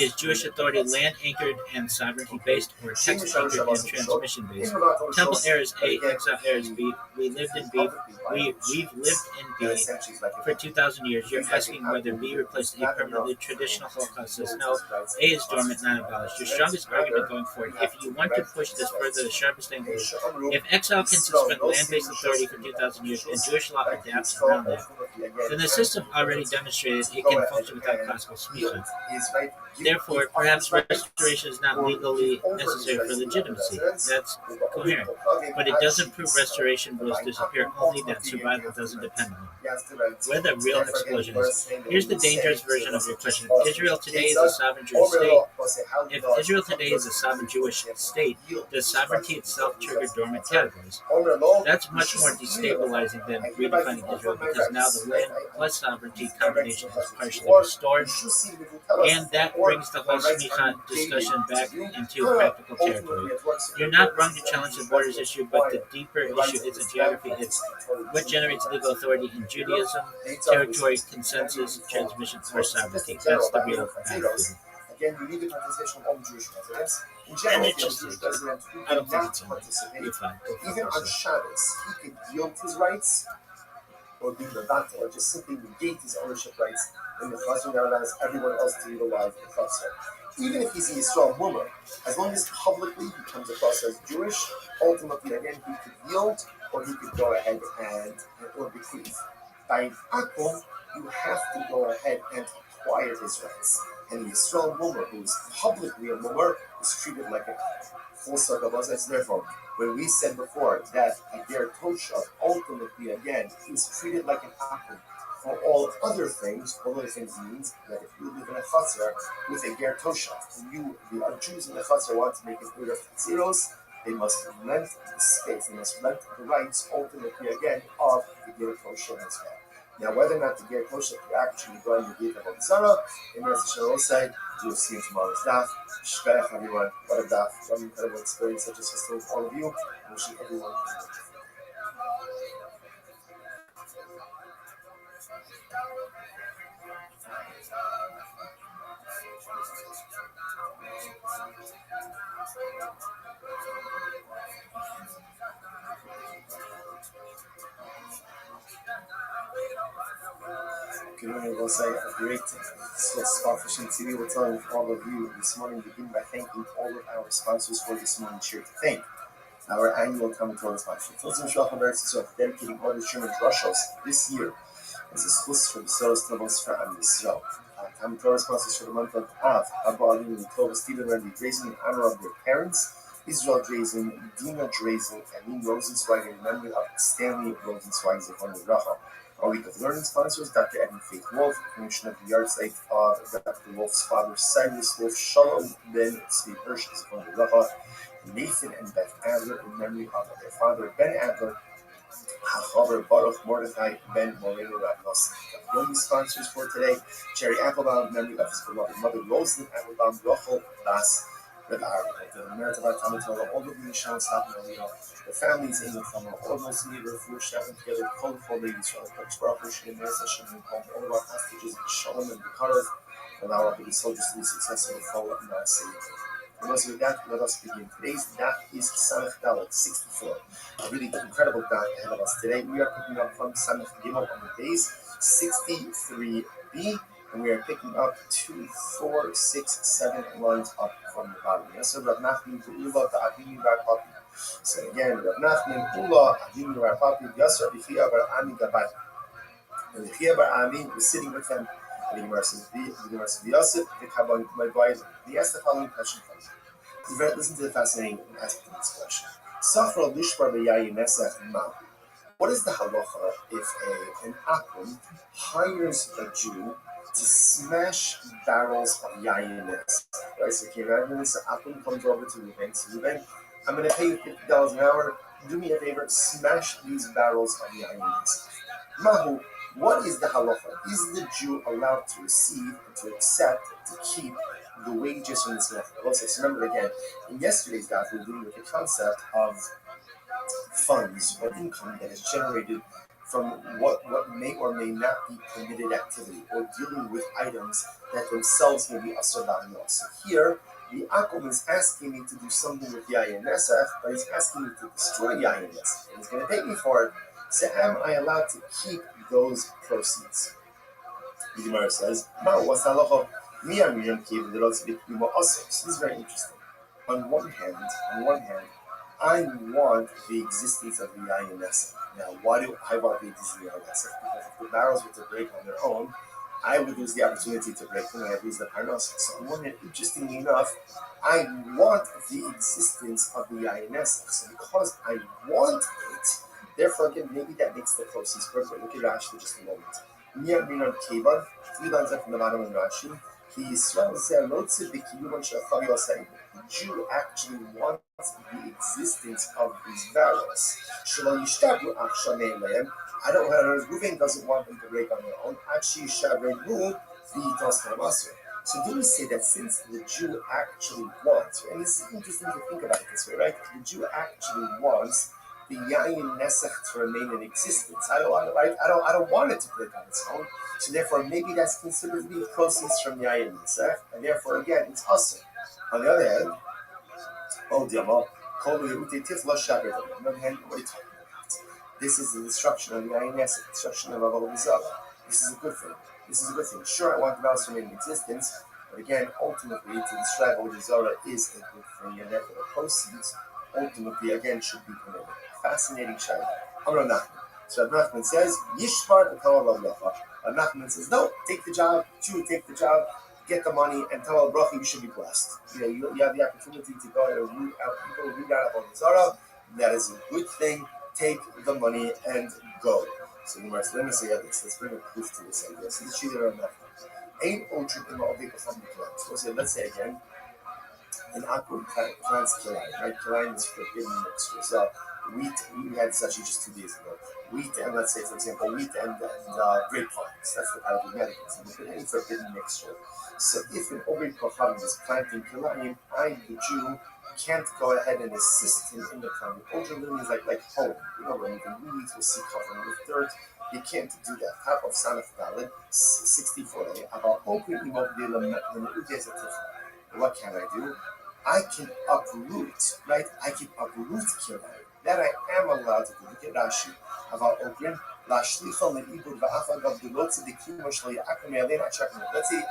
Is Jewish authority land anchored and sovereignty based, or text anchored and transmission based? Temple errors A, exile errors B. We've lived in B for 2,000 years. You're asking whether B replaced A permanently. Traditional Holocaust says no. A is dormant, not abolished. Your strongest argument going forward, if you want to push this further, the sharpest angle is, if exile can suspend land-based authority for 2,000 years and Jewish law adapts around that, then the system already demonstrated it can function without classical smicha. Therefore, perhaps restoration is not legally necessary for legitimacy. That's coherent. But it doesn't prove restoration rules disappear, only that survival doesn't depend on them. Where the real explosion is. Here's the dangerous version of your question. If Israel today is a sovereign Jewish state, does sovereignty itself trigger dormant categories? That's much more destabilizing than redefining Israel, because now the land plus sovereignty combination is partially restored, and that brings the whole smicha discussion back into practical territory. You're not wrong to challenge the borders issue, but the deeper issue is a geography. It's what generates legal authority in Judaism, territory, consensus, transmission, or sovereignty. That's the real battlefield. Again, you need the participation of Jewish residents. In And general, it's just, Jewish resident who I don't did think not it's participate, fine. even on Shabbos, he could yield his rights, or be levat, or just simply negate his ownership rights in the Chazar that allows everyone else to utilize the Chazar. Even if he's a Yisrael woman, as long as publicly he comes across as Jewish, ultimately, again, he could yield, or he could go ahead and or bequeath. By Akum, you have to go ahead and acquire his rights. And the Yisrael woman, who is publicly a woman, is treated like a full circle of us. Therefore, when we said before that a ger toshav ultimately again is treated like an akum for all other things means that if you live in a chatzar with a ger toshav, and the Jews in the chatzar want to make an order of zeros, they must rent the space, they must rent the rights ultimately again of the ger toshav as well. Now, whether or not the ger toshav could actually go and negate the Zara, in the Shalom side, you'll see in tomorrow's daf. Shkayach everyone, what a daf, what an incredible experience such as this with all of you. Wishing everyone. Good morning, we'll say a great Sparfish and TV. We're telling all of you this morning, begin by thanking all of our sponsors for this morning's share to thank. Our annual Torah sponsor, dedicating all the Sherman Drushos this year as a schus for the Soros Tavos for Am Yisrael. Torah sponsors for the month of Av, Abba Alin and Tova Stephen Randy Drazen in honor of their parents, Israel Drazen, Dina Drazen, and Lynn Rosenzweig in memory of Stanley Rosenzweig Zechon Racha. Our week of learning sponsors, Dr. Edmund Faith Wolf, commissioner of the yahrzeit of Dr. Wolf's father, Cyrus Wolf, Shalom Ben Tzvi Hirsch Zechon Racha, Nathan and Beth Adler in memory of their father, Ben Adler, Hachaber Baruch Mordechai Ben Moreno Rabnos. Yomi sponsors for today. Jerry Applebaum, memory of his beloved mother, Rosalind Applebaum, Rochel Bas, Red Arab, the merit of our Tamatola, all of the Nishon, Stop the families in the family, almost neither four seven together, Kol Kol ladies, Baruch Hashem, Mercy Hashem, all of our hostages, Shalom and Bekaros, allow our big soldiers to be successful, follow up, and not say and also with that, let us begin. Today's daf is Samech Dalet 64. A really incredible daf ahead of us today. We are picking up from Samech Gimel on the base 63b, and we are picking up 2, 4, 6, 7 lines up from the bottom. Yes, so Rav Nachman Ula Ta'avini Bar Papi. So again, Rav Nachman Ula Ta'avini Bar Papi. Yes, Rabbi Chia Bar Ami Gabai. And Chia Bar Ami was sitting with them. And the Gemara says, Yosef, my boy, he asked the following question. Listen to the fascinating aspect of this question. Safra Lishbar B'Yayin Nesach Ma. What is the halacha if an Akum hires a Jew to smash barrels of Yayin Nesach? Right, so this Akum comes over to Ruben. So Ruben, I'm going to pay you $50 an hour. Do me a favor, smash these barrels of Yayin Nesach. Mahu. What is the halacha? Is the Jew allowed to receive and to accept, to keep the wages from this method? So remember again, in yesterday's daf, we were dealing with the concept of funds or income that is generated from what may or may not be permitted activity, or dealing with items that themselves may be asur b'amiyot. So here, the Akum is asking me to do something with Yayin Nesach, but he's asking me to destroy Yayin Nesach, and he's going to pay me for it. So am I allowed to keep those proceeds? The Gemara says, what's the halacha? So this is very interesting. On one hand, I want the existence of the Yayin Nesach. Now, why do I want the existence of the Yayin Nesach? Because if the barrels were to break on their own, I would lose the opportunity to break them, and I'd lose the parnos. So on one hand, interestingly enough, I want the existence of the Yayin Nesach. So because I want it, therefore, again, maybe that makes the proceeds perfect. Look at Rashi for just a moment. Miyam Minan Kevan, 3 lines up from the bottom of Rashi. The Jew actually wants the existence of these barrels. I don't know, Reuven doesn't want them to break on their own. So do we say that since the Jew actually wants, and this is interesting to think about it this way, right? The Jew actually wants the Yayin Nesach to remain in existence. I don't want it to break on its own. So therefore, maybe that's considered to be proceeds from Yayin Nesach, and therefore, again, it's asur. On the other hand, on the other hand, what are you talking about? This is the destruction of the Yayin Nesach, destruction of Avodah Zarah. This is a good thing. Sure, I want the mouse to remain in existence, but again, ultimately, to destroy Avodah Zarah is a good thing, and therefore the proceeds ultimately, again, should be permitted. Fascinating shayla. Rav Nachman. So Rav Nachman says, Yishbar v'kol Rav Nachman says, no, take the job, Jew, take the job, get the money, and tell Al Bracha you should be blessed. You have the opportunity to go and root out people, root out Avodah Zarah. That is a good thing. Take the money and go. So let me say this. Let's bring a proof to this idea. So this is Rav Nachman. Ain't Ochrit in Ma'avik B'cham B'klam. So let's say again, an Akum plants kilayim, right? Kilayim is forbidden mixture. So wheat, we had this actually just 2 days ago. Wheat and, let's say, for example, wheat and grapevines. That's the type of medicines. And any forbidden mixture. So if an Ovid Kochanim is planting kilayim, I, the Jew, can't go ahead and assist him in the planting. Ovid literally is like home. Removing weeds, we'll see covering with dirt. You can't do that. Top of Samech Dalet 64. About Ovid what can I do? I can uproot, right? I can uproot kilayim. That I am allowed to do. Look at Rashi. About Okrin. Let's say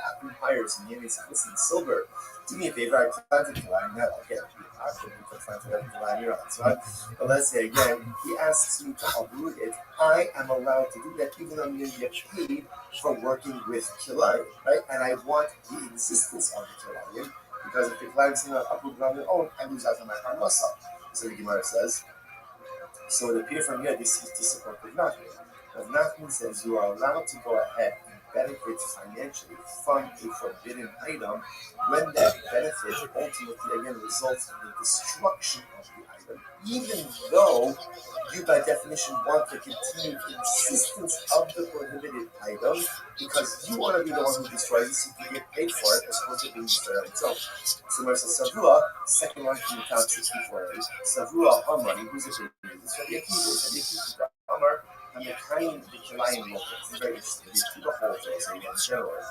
Akum hires me and he says, listen, Silver, do me a favor, I planted kilayim. Now I'll get Akum to plant kilayim, you're right. But let's say again, he asks me to uproot it. I am allowed to do that even though I'm going to get paid for working with kilayim, right? And I want the existence of the kilayim. Because if the kilayim is not uprooted on their own, I lose out on my parnasa. So the Gemara says, so it appears from here, this is to support Rav Nachman. Rav Nachman says you are allowed to go ahead and benefit financially from a forbidden item when that benefit ultimately again results in the destruction of the item, even though you by definition want the continued existence of the prohibited item because you want to be the one who destroys it so you can get paid for it as opposed to being destroyed on its own. So there's a Savua, second one from the top 64. Savua Amari, who's a big this Rabbi Akiva, Amar, and the kind of the Kilayim local. It's very interesting. These two holds also in general.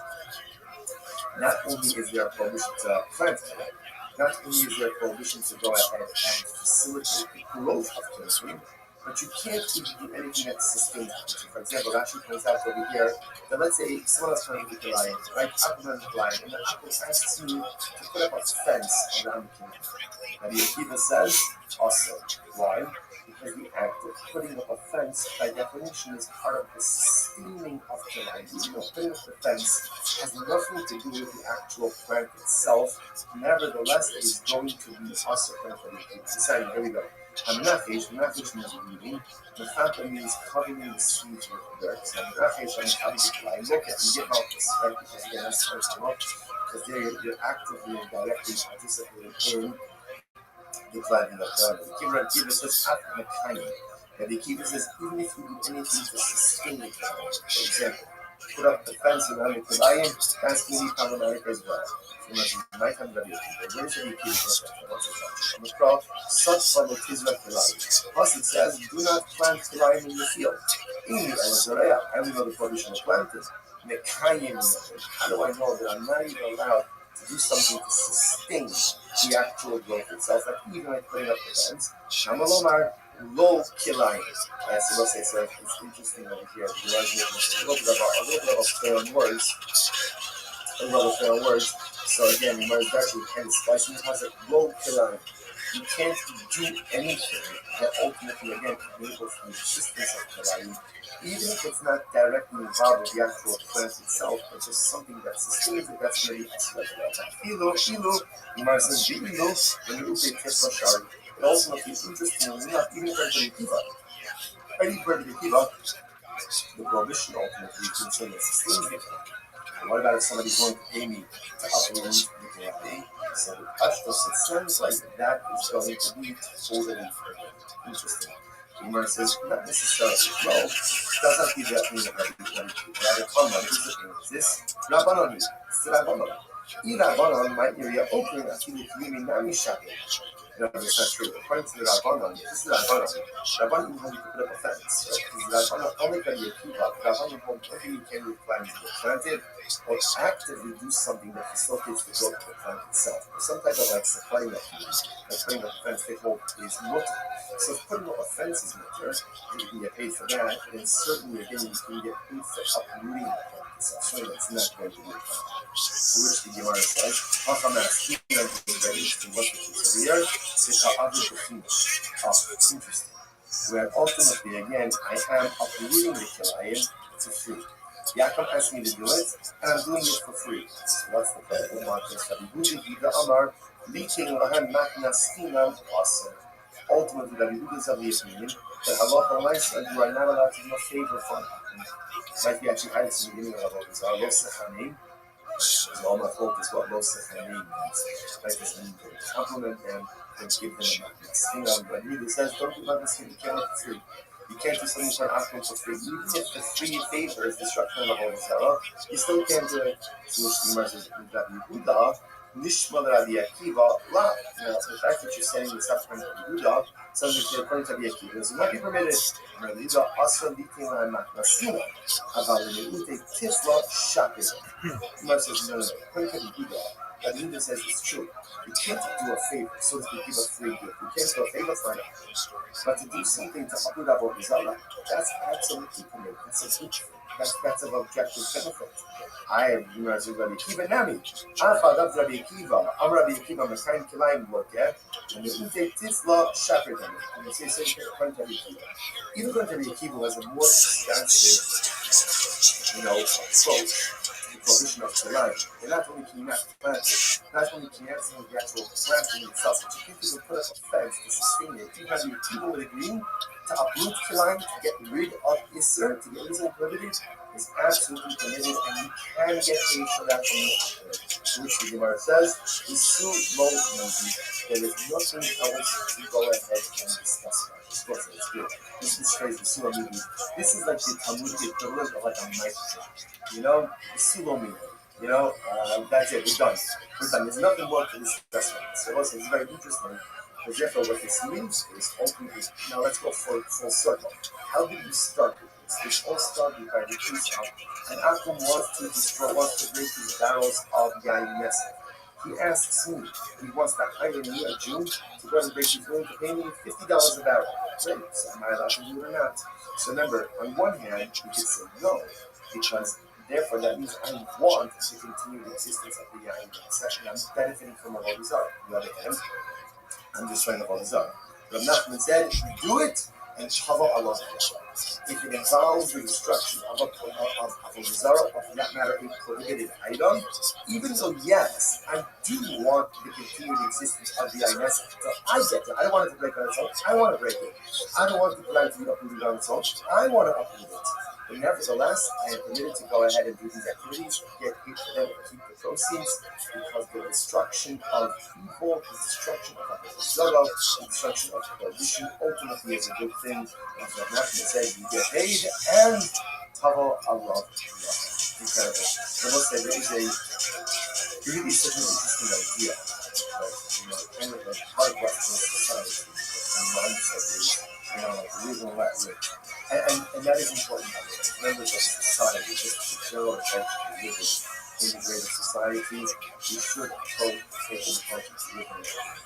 Not only is there a prohibition to plant Kilayim, not only is there a prohibition to go ahead and facilitate the growth of Kilayim, but you can't even do anything that sustains it. For example, Rashi points out over here that let's say someone else trying to do Kilayim, right? Apple and Kilayim, and the Apple asks you to put up a fence around the Kilayim. Rabbi Akiva says, also, why? Because the act of putting up a fence, by definition, is part of the sustaining of Kilayim. Putting up the fence has nothing to do with the actual plant itself. Nevertheless, it is going to be also benefiting. Deciding, here we go. Nafish means weeding. Mefata means covering the seeds with dirt. So nafish and having the Kilayim. Look at you get out this, right? Because again, that's first of all, because there you're actively and directly participating in the planting of the Kilayim says after the Kilayim. And the Kilayim says even if you do anything to sustain the Kilayim, for example, put up the fence around the Kilayim, that's going to be problematic as well. So night time Rabbi Akiva. Where is Rabbi Akiva? What's it called? Such for the Tizra Kilayim. Plus it says, do not plant Kilayim in the field. I only know the prohibition of planting. How do I know that I'm not even allowed to do something to sustain the actual growth itself? Like even like putting up the fence. Shamalomar low Kilayim. So let's say, so it's interesting over here. A little bit of a play on words. So again, you might actually kind of splicing the concept low Kilayim. You can't do anything that ultimately, again, enables the existence of Kilayim, even if it's not directly involved with the actual plant itself, but just something that sustains it. That's really excellent. Ilu, Gemara says, Ilu, when you say Tesla Shari, it also makes it interesting enough, even if Rabbi Akiva. Rabbi Akiva, the prohibition ultimately concerns the sustains it. What about if somebody's going to pay me to uproot the Kilayim? So the Pashtos, it sounds like that is going to be totally interesting. Gemara says, not necessarily. No, it does not give that meaning of Rabbi Akiva. Rather, Kama, is this Rabbanon? It's the Rabbanon. Rabbanon might be opening Akiva Kimi Nami Shaki. No, it's not true. According to the Rabbanon, this is Rabbanon even you could put up a fence. Right? Because Rabbanon only can be a kiva. Rabbanon hold everything you can with plants to get planted or actively do something that facilitates the growth of the plant itself. Or some type of like supplying that kiva, like putting up a fence they hold is mutter. So if putting up a fence is mutter, you can get paid for that, then certainly again you can get paid for uprooting the plant itself. So that's not going to be a problem. To which the Gemara says, Hachamas, even though it's very interesting what the kids are here, it's interesting. Where ultimately, again, I am uprooting the Kilayim to free. Yaakov asked me to do it, and I'm doing it for free. So what's the problem? Ultimately, Rabbi Yehuda is of the opinion that halacha lifestyle you are not allowed to do a favor for him. Like he actually had it in the beginning of the Zohar, Lo Sechanim. All my fault is what Lo Sechanim means. Like this means to compliment them and give them a matnas. But Yehuda says, don't do matnas, you can't let it free. You can't do something for an Afghan for free. Even if the free favor is destruction of the Zohar, you still can't do it. So which the Gemara says, Rabbi Yehuda, Nishma Rabbi Akiva, la. The fact that you're saying this up from Rabbi Yehuda, sounds like you're according to Rabbi Akiva. This will not be permitted. Rabbi Yehuda, Asra Litin La Matnasina, Aval Leute Tisla Shakir. The Gemara says, no. According to Rabbi Yehuda, Rabbi Yehuda says it's true. You can't do a favor, so to give a free gift. You can't do a favor for an but to do something to uproot Avodah Zarah, that's absolutely permitted. That's a good thing. That's of objective benefit. I am Rabbi Akiva Nami. Afadav Rabbi Akiva. I'm Rabbi Akiva. Mekayim Kilayim Lokeh. And the Ute Tisla Shapir Dami. And they say something according to Rabbi Akiva. Even according to Rabbi Akiva has a more extensive, approach to the prohibition of Kilayim. And not only can you not plant it, not only can you not see the actual planting itself, but you can put up a fence to sustain it. Even Rabbi Akiva would agree to uproot Kilayim, to get rid of Isser, to get rid of prohibited, is absolutely permitted, and you can get paid for that from the operator. Which the Gemara says is so low easy. There is nothing else to go ahead and discuss about. Listen, it's good. This is crazy. Sulamidi. This is like the Talmudic equivalent of like a microphone. You know, Sulamidi. You know, that's it. We're done. We're done. There's nothing more to discuss. So listen, it's very interesting. Because therefore, what this means is ultimately. Now let's go full circle. How did we start with this? This all started by the case of an Akum wants to bring his barrels of guiness. He asks me, he wants to hire me, a Jew, to go to the base. He's willing to pay me $50 a barrel. Great. So am I allowed to do it or not? So remember, on one hand, you could say no, because therefore that means I want to continue the existence of the Yain session. I'm benefiting from a Avodah Zarah. On the other hand, I'm just trying to Avodah Zarah. Rav Nachman said, do it and Chava Allah. If it involves the destruction of a Zarah, or for that matter, a prohibited item, even though, yes, I do want the continued existence of the Ines, so I get it. I don't want it to break on its own. I want to break it. I don't want the plant to be uprooted on its own. I want to uproot it. But nevertheless, I am permitted to go ahead and do these activities, get paid for them, and keep the proceeds, because the destruction of evil, the destruction of Zara, the destruction of prohibition, ultimately is a good thing. As Rav Nachman said, you get paid, and Tavo Allah. Incredible. I must say, there really is such an interesting idea. Kind of like hard Western society, and mindset is, like live and let live. And that is important. Members of society, just the general approach to living in the greater society, we should take an approach to living.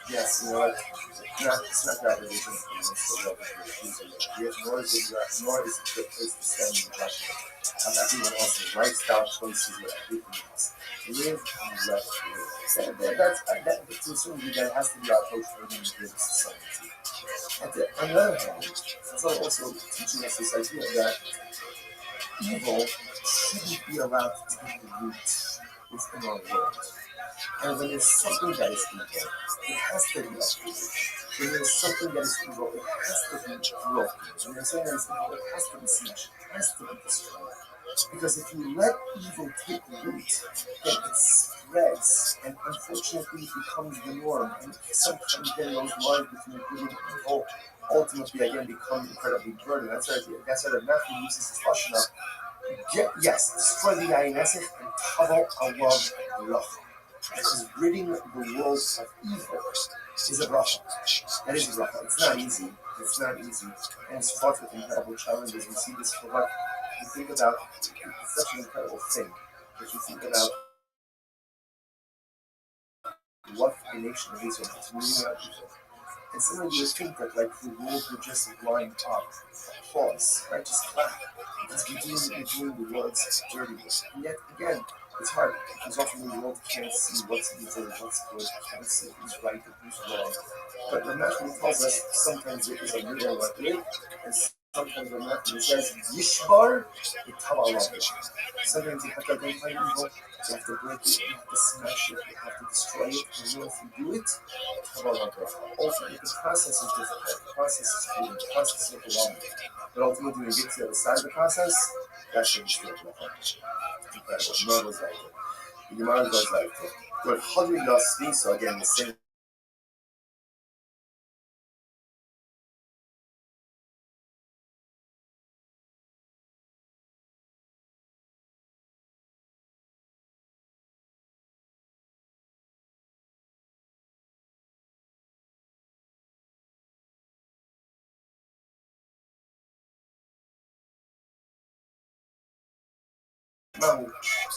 Yes, it's not that religion is the love of the nor is it the place to stand in judgment of everyone else's lifestyle choices or everything else. Live and let live. That's assuming that has to be our approach for living in the greater society. On the other hand, it's also teaching us this idea that evil shouldn't be allowed to take root within our world. And when there's something that is evil, it has to be uprooted. When there's something that is evil, it has to be broken. When there's something that is evil, it has to be smashed. It has to be destroyed. Because if you let evil take root, then it spreads, and unfortunately it becomes the norm. And sometimes then those lines between good and evil ultimately again become incredibly blurred. And that's why the Matthew uses this lashon of yes, destroy the Ayinesif and Tavo Allah Brach. Because ridding the world of evil is a bracha. That is a bracha. It's not easy. And it's fraught with incredible challenges. We see this for what you think about. It's such an incredible thing. If you think about what the nation of Israel is rooting out evil. And sometimes you think that like the world would just line up, applause, right? Just clap. Because you're doing the world's dirty work. And yet again, it's hard because often the world can't see what's evil, what's good, can't see who's right and who's wrong. But the Matthew tells us sometimes it is a middle like live, and sometimes the Matthew says Yishbar Itaballah. Sometimes you have to identify evil, you have to break it, you have to smash it, you have to destroy it, and if you do it, Itaballah. Ultimately, the process is difficult, the process is cruel, the process is overwhelming. But ultimately, when you get to the other side of the process, that's when you feel incredible. Gemara goes like that. The Gemara goes like that. But Hadri Yasvi, so again, the same.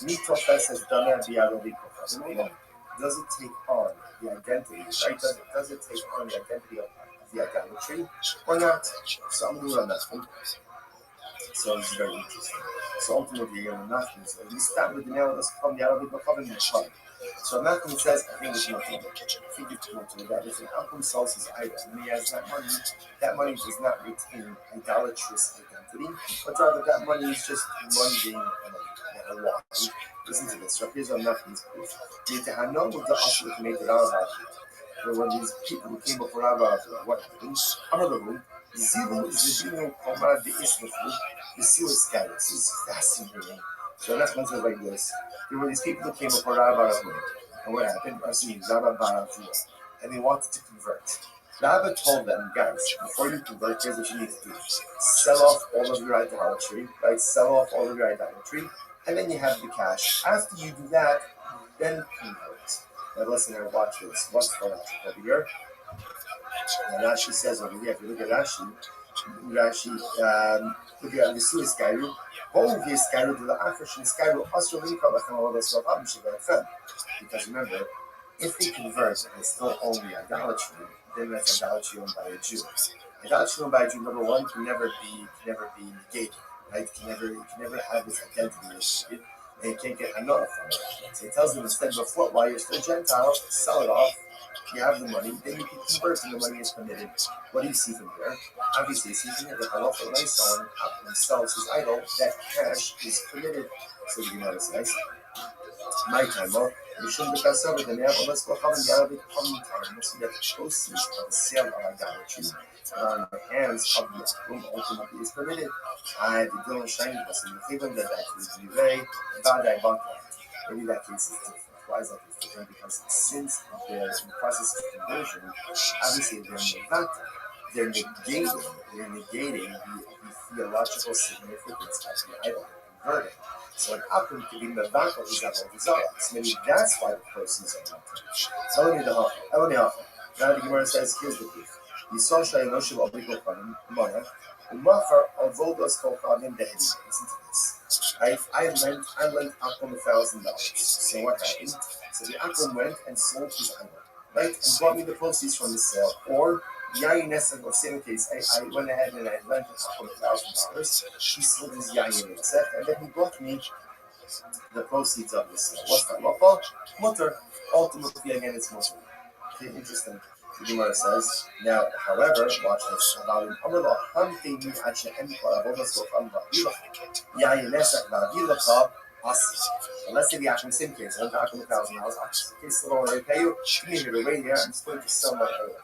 Me professes Dana Biaroviko. Does it take on the identity, right? Does it take on the identity of the idolatry or not? So I'm doing on that one. So it's very interesting. So ultimately, you're nothing. So we start with the nail, let's come the Arabic Bakavin Mishkan. So Malcolm says, I think it's nothing. I think it's nothing. That if an Malcolm sells his item and he has that money does not retain idolatrous identity, but rather that money is just mundane and why. Listen to this. So here's what Malcolm's proof. Yetehano with the Ashur made the Rabbi. When these people who came before Rabbi, what happened? Honorable. Zero Zidino Komad the Ismafu, the seal is scattered. This is fascinating. So that's one like this. There were these people who came before Rabbi, and what happened? And they wanted to convert. Rabbi told them, guys, before you convert, here's what you need to do. Sell off all of your idolatry, right? Sell off all of your idolatry, and then you have the cash. After you do that, then convert. Now listen here, watch this. What's the logic over here? And Rashi says over here, if you look at Rashi, look at the Suez Kairu, because remember, if we convert and it's still only idolatry, then that's idolatry owned by a Jew. Idolatry owned by a Jew, number one, can never be negated, right? Can never have this identity, and you can't get another from it. So he tells them instead before, while you're still Gentile, sell it off. You have the money, then you can convert, and the money is permitted. What do you see from here? Obviously, you see from here that halacha when someone sells his idol, that cash is permitted. So the Gemara says, my time, you shouldn't be over the now, let's go come and gather the coming time. So that the proceeds of the sale of idolatry are in the hands of the whom ultimately is permitted. I the Dylan Shiny was in the kingdom that actually be very bad. I bought that. Maybe that case is different. Why is that different? Because since they're in the process of conversion, obviously they're negating the theological significance of the idol they're converting. So an outcome to be mevakal is that desire. So maybe that's why the proceeds are not touched. Eleni now the Gemara says, here's the proof. Yisrael shayinoshim obligo panim umachar avodas kol chavim dehedi. Listen to this. I lent Akum $1,000. So what happened? So the Akum went and sold his idol, right? And brought me the proceeds from the sale. Or Yayin Nesach, or same case, I went ahead and I lent Akum $1,000. He sold his Yayin Nesach, and then he brought me the proceeds of the sale. What's that? Well, mutter. Ultimately, again, it's mutter. Okay, interesting. The Gemara says, now, however, watch this. Let's say the action same case. I'm talking $1,000. Okay, so I pay you. Give me here, wait here. I'm just going to sell my oil.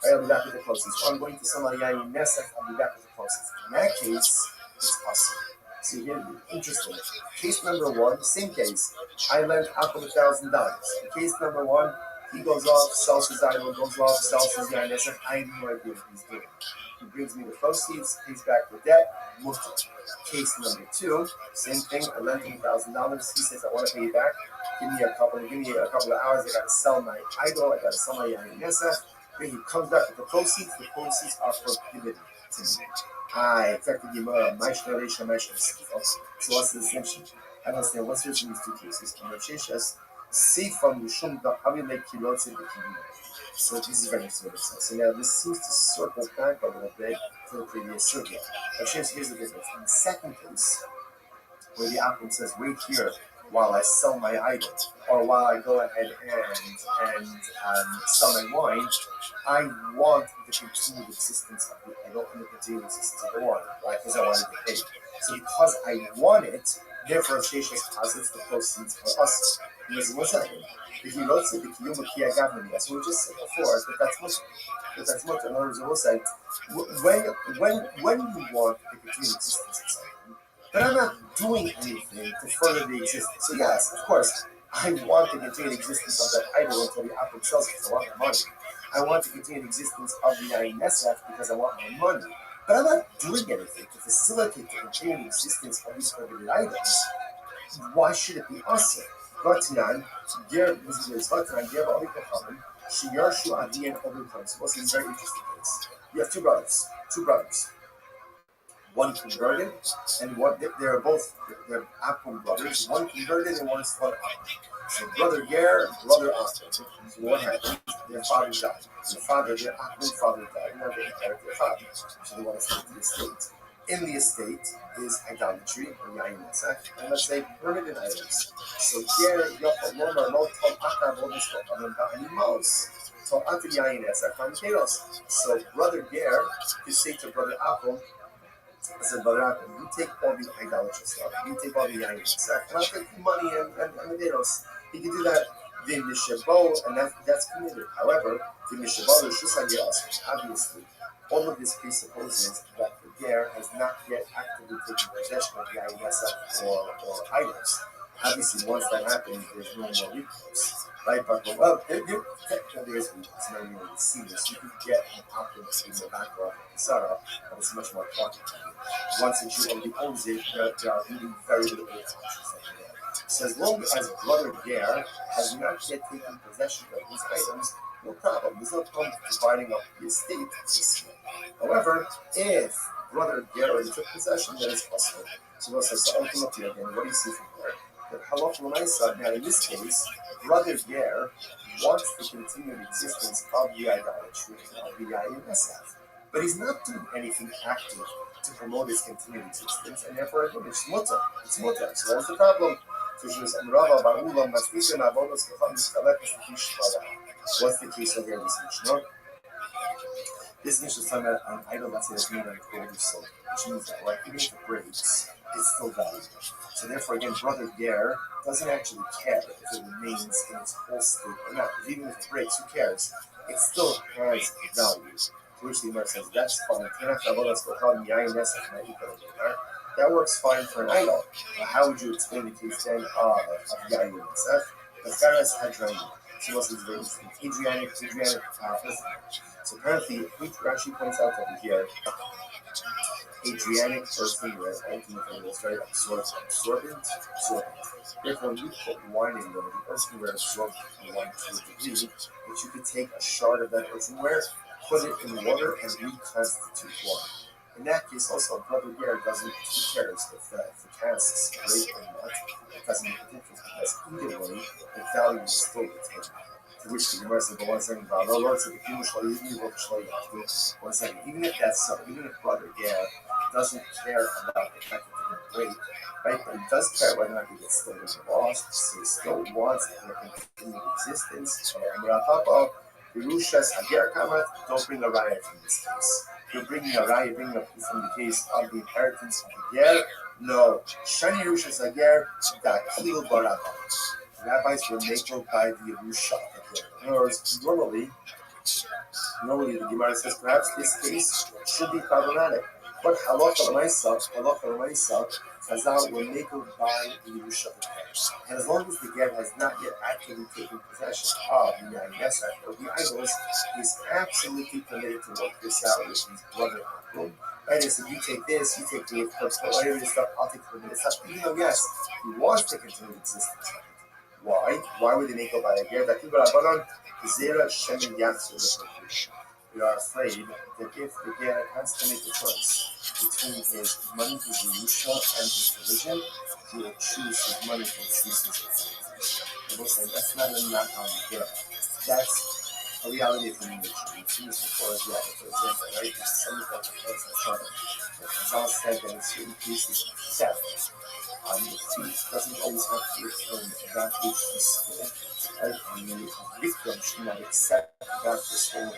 I'll be back with the proceeds. Or I'm going to sell my yayin nesach. I'll be back with the proceeds. In that case, it's awesome. See here, interesting. Case number one, same case. I lent Akum $1,000. Case number one. He goes off, sells his idol, goes off, sells his yain nesach. I have no idea what he's doing. He brings me the proceeds, pays back the debt, mutter. Case number two, same thing. I lent him $1,000. He says, I want to pay you back. Give me a couple of hours. I got to sell my idol. I got to sell my yain nesach. Then he comes back with the proceeds. The proceeds are prohibited to me. I affected the my generation. So what's the distinction? I understand what's the difference in these two cases. So this is very interesting. So now this seems to circle back a little bit to the previous survey. But here's the difference. In the second case, where the Akum says, wait here while I sell my idol, or while I go ahead and sell my wine, I want the continued existence of the idol and the continued existence of the wine, right? Because I wanted to pay. So because I want it, therefore Sheshas posits the proceeds for us. Listen, what's happening? If you don't say the Kiyuma Kia Gavani, that's what we just said before, but that's much. In other words, we'll say, when you want the continued existence of something, but I'm not doing anything to further the existence. So yes, of course, I want the continued existence of that idol until the Akum sells it because I want the money. I want the continued existence of the Yain Nesach because I want my money. But I'm not doing anything to facilitate the continued existence of these prohibited items. Why should it be awesome? This is a very interesting case. You have two brothers. One converted, and they're Akum brothers. One converted and one is not Akum. So brother Ger, brother Akum. So what happened? Their father died. Their Akum father died. Now they inherit their father. So they want to stay to the estate. In the estate is idolatry, or yain nesach, and let's say permitted items. So Ger, Yopal, Lomar, Lo, Tol, Akar, Bodis, Tol, Animals. Tol, Ati, yain nesach, Fankeros. So brother Ger could say to brother Akum, I said, brother Akum, you take all the idolatry stuff, you take all the yain nesach, and I'll take the money and the Deros. He can do that. Vim Mishabot, and that's committed. However, Vim Mishabot is just like yours. Obviously, all of this presupposes that the Ger has not yet actively taken possession of the Yain Nesach or items. Obviously, once that happens, there's no more recourse, right? But well, there is recourse. Now you already see this. You can get an opulence in the background of the Sarah, but it's much more quantitative. Once a Jew already owns it, there are really very little options that you get. So as long as brother Ger has not yet taken possession of these items, no problem. There's no problem dividing up the estate piecemeal. However, if brother Ger already took possession, then it's possible. So ultimately, again, what do you see from there? That halacha l'maisa, now in this case, brother Ger wants to continue the existence of the idolatry of the Yayin, but he's not doing anything active to promote his continued existence, and therefore again, it's mutter. It's mutter. So what's the problem? What's the case over here in this Mishnah? This Mishnah is talking about an idol that's made out of gold or silver, which means that, like, even if it breaks, it's still valuable. So therefore, again, brother Ger doesn't actually care if it remains in its whole state or not. Even if it breaks, who cares? It still has value. To which the Gemara says, that's fine. That works fine for an idol. How would you explain the case then of Yayin Nesef? The Pharaoh's Hadraim. So what's his name? Adrianic. So apparently, Rashi points out over here, Adrianic earthenware ultimately was very absorbent. Therefore, when you put wine in there, the earthenware absorbs the wine to a degree that you could take a shard of that earthenware, put it in water, and reconstitute wine. In that case, also, brother Ger doesn't care if the cask is great or not. It doesn't make a difference because either way, the value is still retained. To which the Gemara said, one second, even if that's so, even if brother Ger doesn't care about the fact that they're great, right? But he does care whether or not he gets stolen or lost, so he still wants their continued existence. Don't bring a riot from this case. You're bringing a riot, bringing up from the case of the inheritance of the Ger. No, Shani Rushas Ager, Dakil Barabba. Rabbis were making by the Yerusha. In other words, normally the Gemara says perhaps this case should be problematic. But halacha l'maisa, Chazal will make by the Yerusha. And as long as the Ger has not yet actively taken possession of the Yayin or the idols, he is absolutely permitted to work this out with his brother. Right? So you take this, you take the whatever this stuff, I'll take the minute stuff. Even though, yes, he wants to continue existence. Why? Why would they make up by a Ger? We are afraid that if the Ger has to make a choice between his money, his Yerusha, and his religion, he will choose his money and choose his religion. And we'll say that's not a knock on the Ger. That's a reality of human nature. We've seen this before as well. For example, right? There's something called the Chazal. Chazal said that in certain cases, theft. The thief doesn't always have to return that which he stole. Right? And the victim should not accept that for stolen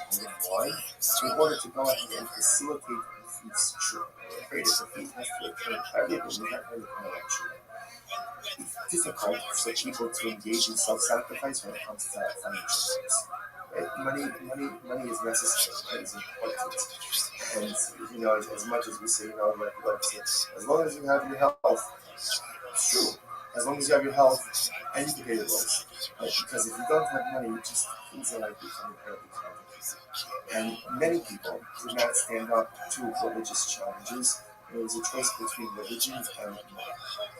wine in order to go ahead and facilitate the thief's trip. We're afraid if the thief has to return everything, that really actually. It's difficult for people to engage in self-sacrifice when it comes to financial things. Right? Money is necessary. Money is important. And as much as we say, as long as you have your health. It's true. As long as you have your health and you can pay your bills. Right? Because if you don't have money, things are like become incredibly complicated. And many people did not stand up to religious challenges. There was a choice between religion and money.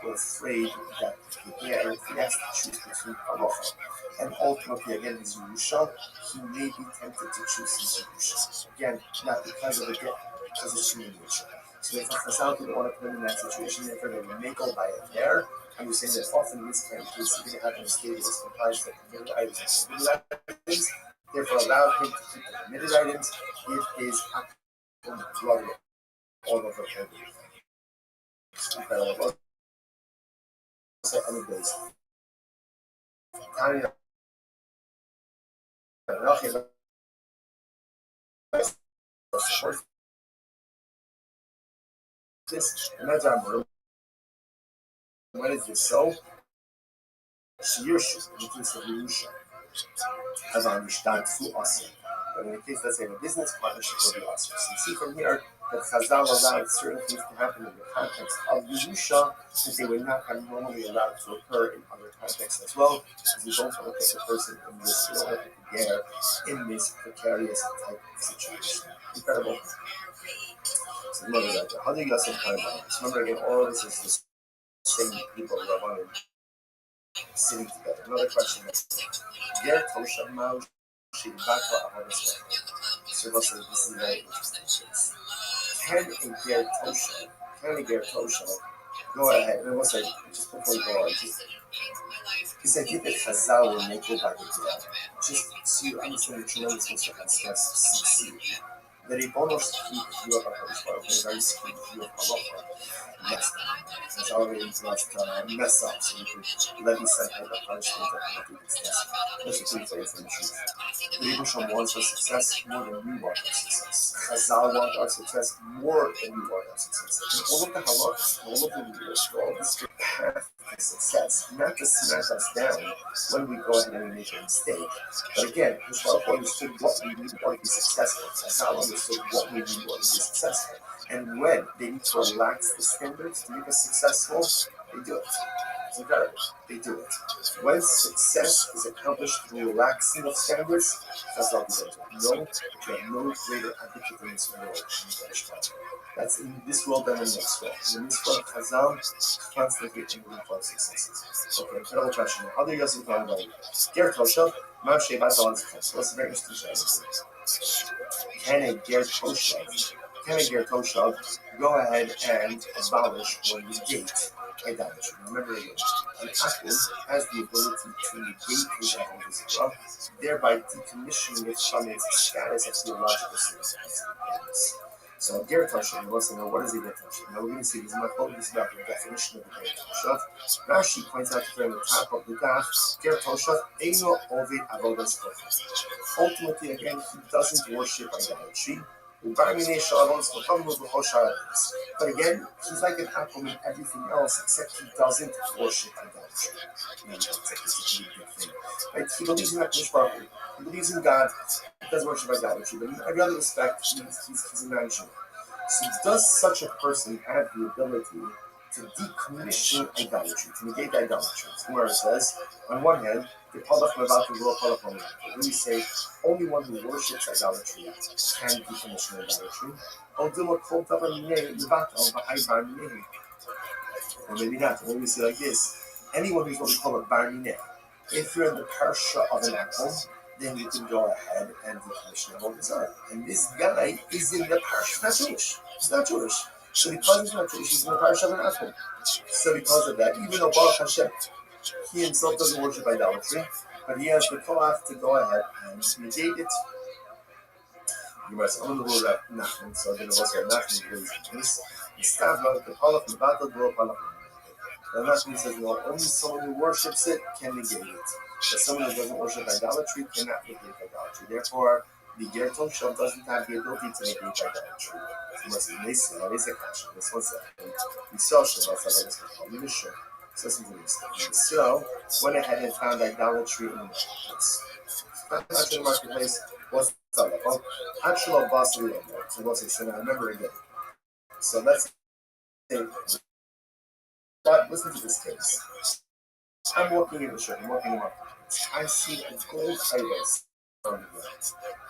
We're afraid that he has to choose between halacha and ultimately, again, his Yerusha. He may be tempted to choose his Yerusha. Again, not because of the debt, because it's human nature. So if Chazal didn't want to put him in that situation, therefore they would make all by it there. And we're saying that often in this kind of case, you're going to have an estate that is comprised of committed items and permitted items. Therefore, allow him to keep the permitted items if his brother all over him. When is this so? Shirshu, in the case of Yerusha, as on Mishnah to us. But in the case, let's say, of a business partnership will be us. So you see from here, that Chazal allowed certain things to happen in the context of Yerusha that they would not have normally allowed to occur in other contexts as well, because we don't want to put the person in this, we don't want to put the Ger in this precarious type of situation. Incredible. So remember that. How do you guys kind of remember again, all of this is the same people who are sitting together. Another question is, Ger Tosha Mao Shibaka Ahodesma. So this is very interesting. Can a Ger Tosha go ahead? And we'll say, just before we go on, because I think that Chazal will make it back again. Just so you understand the tremendous Mr. Hatzkas succeed. The Ribonos keep you up a very skilled view of Halacha. Yes, it's already just mess up, so you could levy some kind of punishment that can do this. Let's just say it's the truth. The Rebbe wants our success more than we want our success. Chazal want our success more than we want our success. And all of the halachas, all of the rules, all the strict path to success, not to smash us down when we go ahead and we make a mistake. But again, Hishmael understood what we need in order to be successful. Chazal understood what we need in order to be successful. And when they need to relax the standards to make us successful, they do it. It's incredible. They do it. When success is accomplished through relaxing of standards, that's all we do. No, you have no greater advocate in this world than Hishmael. That's in this world than in the next world. In this world, Chazal constantly moving for successes. Okay, incredible question. How do you guys define value? Ger Tosha, Mam Shebat Al Success. So that's a very interesting question. Can a Ger Tosha go ahead and abolish or negate idolatry? Remember again, an Akum has the ability to negate his idolatry, thereby decommissioning it from its status of theological significance. So Ger Tosha, you want to know what is a Ger Tosha? Now we're going to see this is about the definition of the Ger Tosha. Rashi points out here on the top of the daf, Ger Tosha, Eino Ovid Avodas Kocha. Ultimately, again, he doesn't worship idolatry. But again, he's like an Akum in everything else, except he doesn't worship idolatry. It's a big thing. Right? He believes in HaKadosh Baruch Hu. He believes in God. He doesn't worship idolatry. But in every other respect, he's a non-Jew. So does such a person have the ability to decommission idolatry, to negate idolatry? Where it says, on one hand, the Palach Mevat and Lo Palach Mevat. When we say only one who worships idolatry can decommission idolatry, or maybe not. When we say like this, anyone who's what we call a bar mineh, if you're in the parsha of an akum, then you can go ahead and decommission Avodah Zarah. And this guy is in the parsha. He's not Jewish. He's not Jewish. So because he's not Jewish, he's in the parsha of an akum. So because of that, even though Baruch Hashem, he himself doesn't worship idolatry, but he has the koach to go ahead and negate it. You must own the rule of Nachman, so then also Nachman believes in this. The Palach and Battle Gro Palach. And Nachman says, no, only someone who worships it can negate it. But someone who doesn't worship idolatry cannot negate idolatry. Therefore, the Ger Tosha doesn't have the ability to negate idolatry. It must be Mesa, there is a question. This one second. We saw Shabbat, this called Mishnah. So listen to this. So went ahead and found idolatry in the marketplace. Found idolatry in the marketplace. What's up? Well, actual boss we don't know. So what's it? So now remember again. So let's say, but listen to this case. I'm walking in the shop. I'm walking in the marketplace. I see a gold iris on the ground.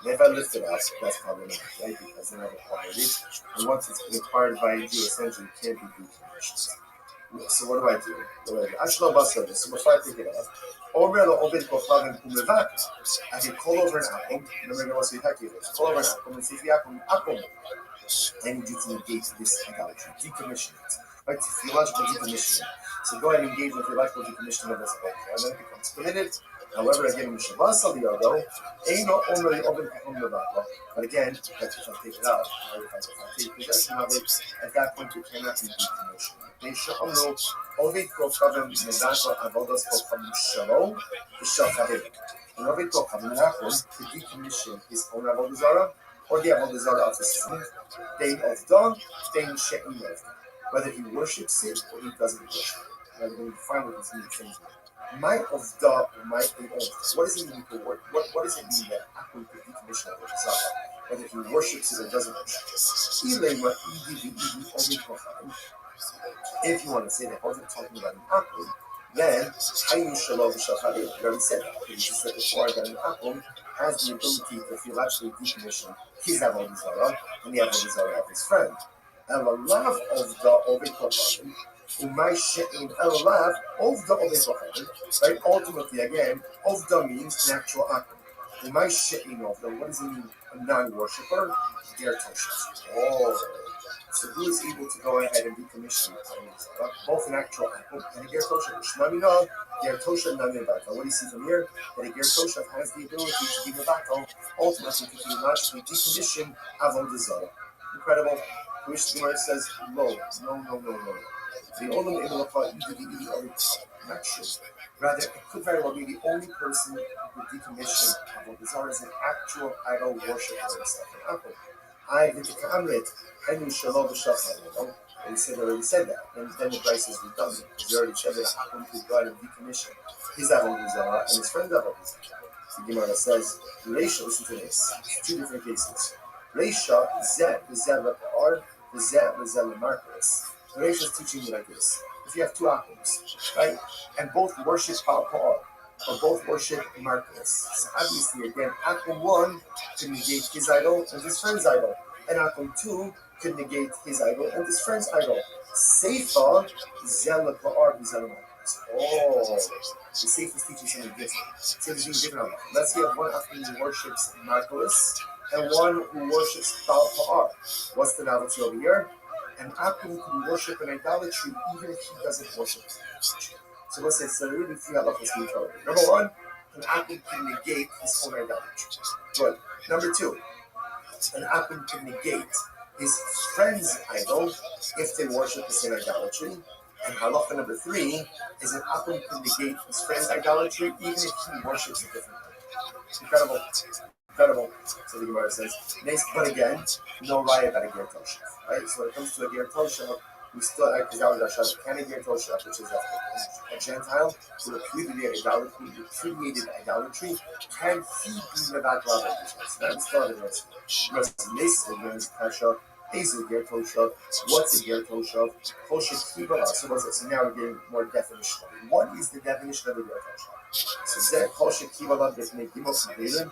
And if I lift it up, that's problematic, right? Because then I've acquired it. And once it's been acquired by a Jew, essentially it can't be decommissioned. So what do I do? Actual boss service. So before I pick it up, I can call over an akum. Remember what's the call over an akum and say, akum. I need you to engage this idolatry, decommission it, right? Theological decommissioning. So go ahead and engage with theological decommissioning of this idolatry, and then it becomes permitted. However, again, but again, if I take it out, or if I take possession of it, at that point it cannot be decommissioned. And Ovid Kochav to decommission his own Avodah Zarah or the Avodah Zarah of his son, Dein Ovdon, Dein She'in Ovdon. Whether he worships it or he doesn't worship it. Whether we find what these new things mean. My of the my what does it mean to work? What does it mean that Akum could decommission of the Zara? Whether he worships it or doesn't worship it. If you want to say that wasn't talking about an Akum, then Hayu Shalom Shachari, we already said that. We just said before that an Akum has the ability to feel actually decommission his Avodah Zarah and the Avodah Zarah of his friend. And the love of the Oved Kohanim, Umay She'in Elav of the Oved Kohanim, right? Ultimately, again, of the means natural Akum. Umay She'in of the, what does it mean? A non-worshipper? Ger Toshes. Oh. So who is able to go ahead and decommission both an actual Akum and a Ger Toshev? Shmamina, Ger Toshev, Nami-Bato. What do you see from here? That a Ger Toshev has the ability to be Mebato, ultimately to theologically decommission Avodah Zarah. Incredible. Which the Gemara says, no. The Olam Emelachah, not true. Rather, it could very well be the only person who could decommission Avodah Zarah is an actual idol worshiper himself. I did the Kamrit, Henu Shalom B'Shachar, and he already said that. And then the price is redundant. He already said that Akum could go ahead and decommission his Avodah Zarah and his friend's Avodah Zarah. The Gemara says, Reisha, listen to this. Two different cases. Reisha, Zeh Lepa'ar, Zeh Lemarcus. Reisha is teaching you like this. If you have two Akums, right, and both worship Pa'ar, or both worship Marcus. So obviously, again, Akum 1 can negate his idol and his friend's idol, and Akum 2 can negate his idol and his friend's idol. Seifa, Zela Pa'ar, Zela Marcus. Oh, the Seifa is teaching something different. So there's different. Let's say you have one Akum who worships Marcus and one who worships Pa'ar. What's the novelty over here? An Akum can worship an idolatry even if he doesn't worship it. So let's say, so there are really three halachas we cover. Number one, an Akum can negate his own idolatry. Good. Number two, an Akum can negate his friend's idol if they worship the same idolatry. And halacha number three is an Akum can negate his friend's idolatry even if he worships a different idol. Incredible. So the Gemara says, but again, no raya about a ger toshav. Right? So when it comes to a ger toshav, we still have can a ger toshav, which is a Gentile who repudiated idolatry, can he be mevat rabbi? That's still the rest. Is a ger toshav? What's a ger toshav? So now we're getting more definition. What is the definition of a ger toshav? So that kosher kibbutz that make gimos and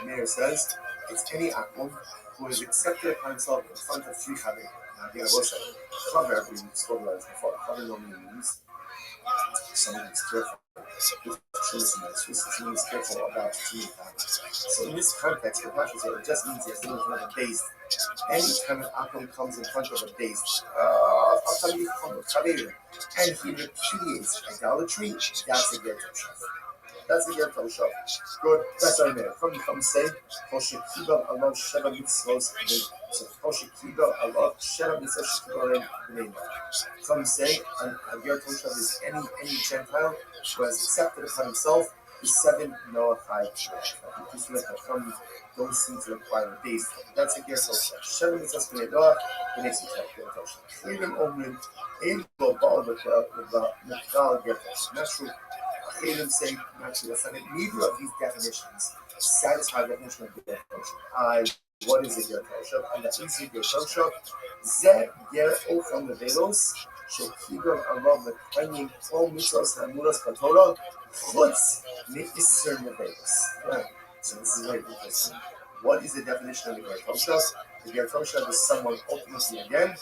Meir says it's any Akum who is accepted upon himself in front of three Chavim. Chaver, we spoke about this before. Chaver normally means someone who's careful. Someone who's careful about three Chavim. So in this context, the Pasha said it just means he has to be in front of a base. Anytime an Akum comes in front of a base, and he repudiates idolatry, that's a ger toshav. That's the ger toshav. Good. That's our name. From say, Koshekiba Allah Sheva Mitzvos. So Koshekiba Allah Sheva Mitzvos Shekibah B'nei. From say, a ger toshav is any Gentile who has accepted upon himself the 7 Noachai Shech. From don't seem to require a base. That's a ger toshav. Sheva Mitzvos B'nei makes it ger toshav. Freedom Omrim in global with the Mechal ger toshav. That's true. Chayyim say naturally, neither of these definitions satisfy the definition of ger toshav. What is a ger toshav? And that is a ger toshav. Ze ger ochel nevelos shekiber alav lekayim kol mitzvos hamuros katorah chutz me'isser nevelos. So this is very interesting. What is the definition of a ger toshav? The ger toshav is someone ultimately again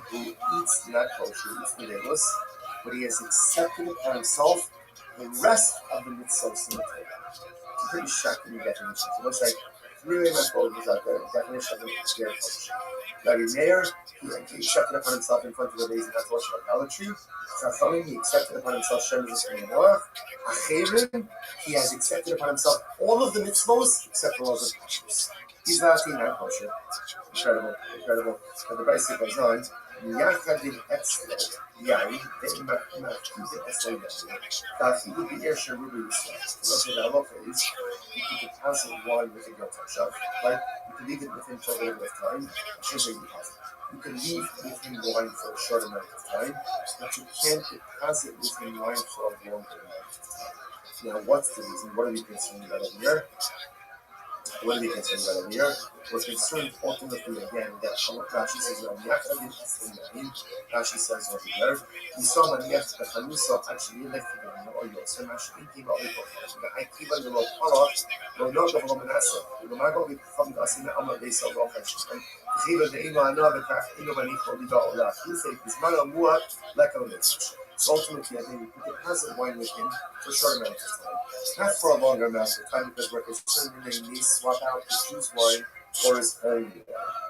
who eats not kosher, eats nevelos, but he has accepted upon himself the rest of the mitzvos in the Torah. It's a pretty shocking definition. So it looks like three main methodologies out there. The definition of the ger toshav. Rabbi Meir, he accepted upon himself in front of the base and not worship idolatry. Chachamim, he accepted upon himself Shem Yisrael Noach. Acherim, he has accepted upon himself all of the mitzvos except for all the kosher. He's not kosher. Incredible. But the Brisa goes on. Yachadin Etzler, Yari, Machid Etzler, Tachi would be Air Sharubi Yisrael. What the halacha is, you keep a constant wine with a ger toshav, right? You can leave it within for a little bit of time. It should be positive. You can leave with him wine for a short amount of time, but you can't deposit with him wine for a longer amount of time. Now, what's the reason? What are we concerned about over here? What are we concerned about over here? We're concerned ultimately again that Rashi says Rashi says over here, we saw Maniach the Chanusa actually elected in the oil. So Rashi came out with the Akiva the Lopala, no, not the Homanasa. The Mago with from us in the Amma they saw Rokash. And Kiva the Ima another craft, Inomanico, Liga Ola. He said, Bismana Muat, like a message. So ultimately, I think we can deposit wine with him for a short amount of time. Not for a longer amount of time because we're concerned that they may swap out his juice wine for his own wine.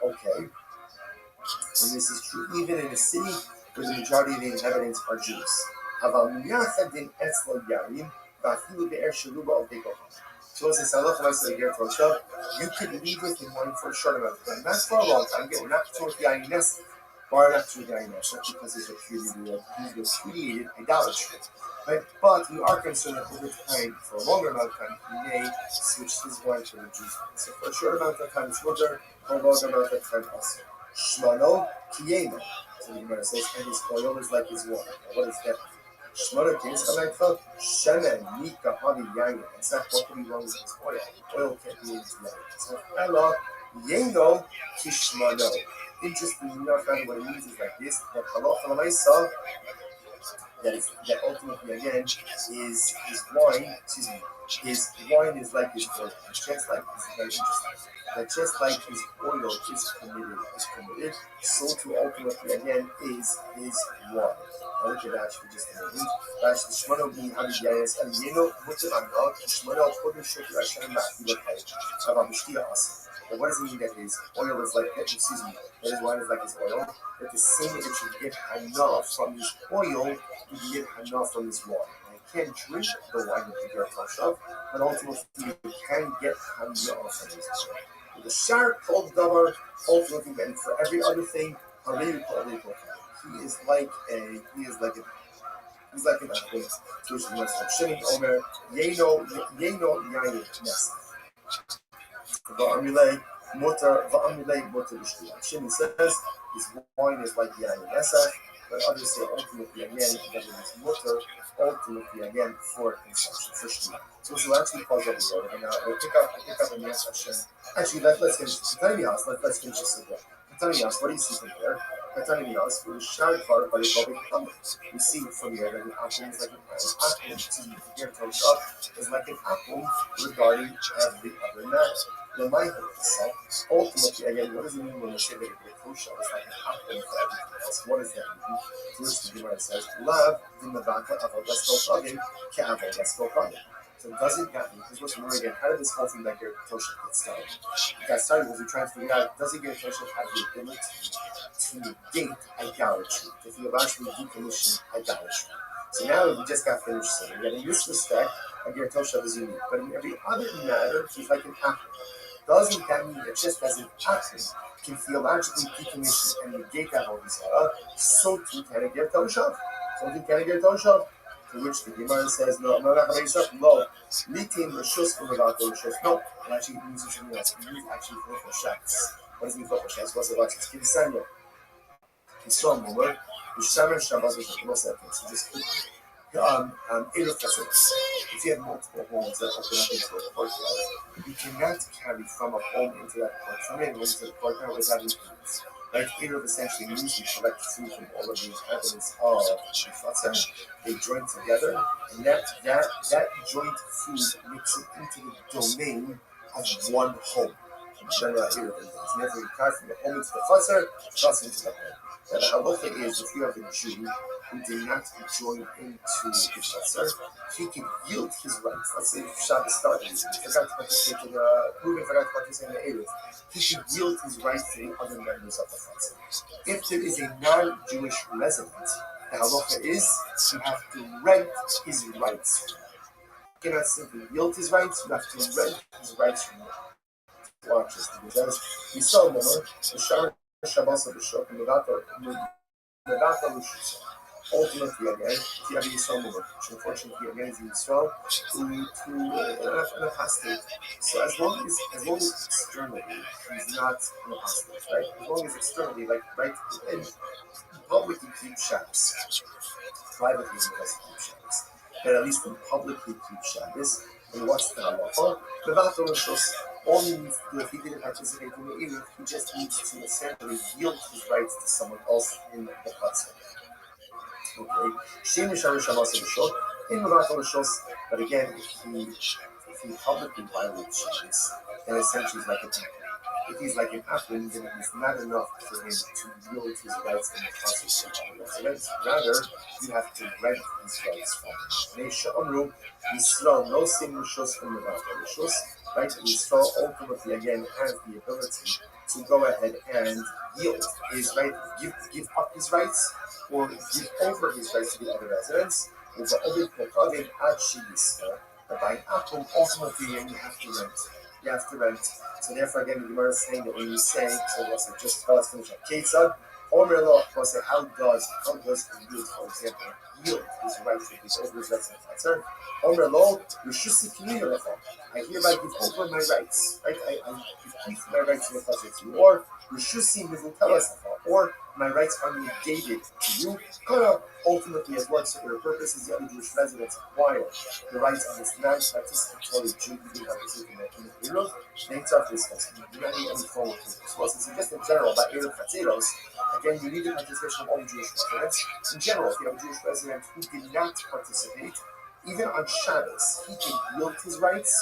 Okay. And this is true even in a city where the majority of the inhabitants are Jews. So as this halacha says here, you could leave with him wine for a short amount of time. Not for a long time. Again, we're not towards the Ayinas. Why not to the Ayinas? Not because it's a created idolatry. Right? But we are concerned that over time, for a longer amount of time, he may switch his wine to the juice wine. So for a short amount of time, it's water. For a longer amount of time, also. Shmano kiyema. So the Gemara says, and his oil is like his wine. Now, what is that? Shmano kiyema. Shemen nika havi yayin. It's not what can be wrong with his oil. Oil can't be in his wine. So ella yeno kishmano. Interestingly enough, what it means is like this: that halacha l'maisa. That ultimately again is his wine. Excuse me. His wine is like his oil. Just like this is very interesting. That just like his oil is permitted, so to ultimately again is his wine. Now look at that for just a moment. That's the shmano being habiyayas and yeno mutzavanga shmano kodesh shotu Hashem ma'afilakai. About b'shtia asa. But what does it mean that his oil is like that? Excuse me. That his wine is like his oil. That the same that you get hana from his oil, you get hana from his wine. Can't drink the wine with the Gertoshav, but ultimately you can get hana from his wine. The shark called davar, ultimately, and for every other thing, he is like an athlete. So it's the Shimon Omer, Yeno Yayin Nest. Va'amilei Mutter B'shtia. Shimon says his wine is like Yayin Nesach, but others say ultimately again that it is Mutter, ultimately again for consumption, for Shtia. So we'll actually pause over here, and we'll pick up in the next session. Actually, let's finish Katanias. Let's finish this again. Katanias, what do you see from here? Katanias, we shared part by the public comments. We see from here that an apple is like an apple. Here comes up is like an apple regarding every other matter. The mind of itself, ultimately, again, what does it mean when we say that a kosher is like an apple for everything else? What does that mean? First, the Gemara says, "Love the mabaka of a vessel plugin, ka'av a vessel plugin." So doesn't that mean, because listen, again, how did this whole thing that get Tosha get started? It got started because we're trying to figure out, does it get Tosha have the ability to negate idolatry, if you actually decommission idolatry? So now we just got finished saying that in this respect, Agir Tosha is unique, but in every other matter, he's like an apple. Doesn't that mean that just as an apple can theologically decommission and negate that whole desire, so too can Agir Tosha? So too can Agir Tosha? To which the Gemara says, no, litin reshus umevato reshus. No, it actually means something else. It means actually for shacks. What does it mean for shacks? What's the watch? It's Kirisanya. Yisrael Momer, Yisrael Shabbat is the most evidence. So just Erev Kassetz. If you have multiple homes that open up into a courtyard, you cannot carry from a home into that courtyard, into the courtyard without influence. Like Erev essentially means you collect food from all of the inhabitants of Shifatzer. They join together, and that joint food makes it into the domain of one home. Erev is never carried from the home into the Fatzer, just into the home. Now the halacha is if you have a Jew who did not join into the Fatzer, he can yield his rights. Let's say if Shabbos started, he forgot to participate in the Erev. He can yield his rights to the other members of the Fatzer. If there is a non-Jewish resident, the halacha is you have to rent his rights. You cannot simply yield his rights, you have to rent his rights from him. Watch this, because we saw more, the Shabbos of the Shop, and the Data Lushus. ultimately, again, if you have a Yisrael woman, which unfortunately, again, is a Yisrael, an apostate. So as long as externally he's not an apostate, right? As long as externally, like, right, and publicly keep Shabbos, privately he doesn't keep Shabbos, but at least in publicly keep Shabbos. And what's the halacha? Mevatel Rishos. All he needs to do if he didn't participate in the Eruv, he just needs to essentially yield his rights to someone else in the Chatzar. Okay. Shem Yishar Shabbos Rishos. In Mevatel Rishos. But again, if he publicly violates Shabbos, then essentially he's like a temple. If he's like an Afrin, then it is not enough for him to yield his rights in the process of residence. Rather, you have to rent his rights from him. Amru, Yisrael, no same Rishos from the Rishos, right? Yisrael ultimately, again, has the ability to go ahead and yield his right, give up his rights, or give over his rights to the other residents. With the other Pekavim, Achi Yisrael, but by Akum, ultimately, you have to rent. You have to rent. So therefore, again, the Gemara is saying that when you say, so let's say, just let's finish up. Ketzad, Omer Lo, we'll say, how does the yield, for example, yield his right to his over his rights in the Chatzar? Omer Lo, Rishusi Kinina Lechon. I hereby give over my rights, right? I give my rights in the Chatzar to you, or Rishusi Mivutelas Lechon, or my rights are negated to you. Ultimately, as what for the purposes the other Jewish residents acquire the rights of this non-participatory Jew who did participate in the Eruv, they start discussing any form of purpose. So just in general about Eruv Chatzeros, again, you need the participation of all Jewish residents. In general, if you have a Jewish resident who did not participate, even on Shabbos, he can yield his rights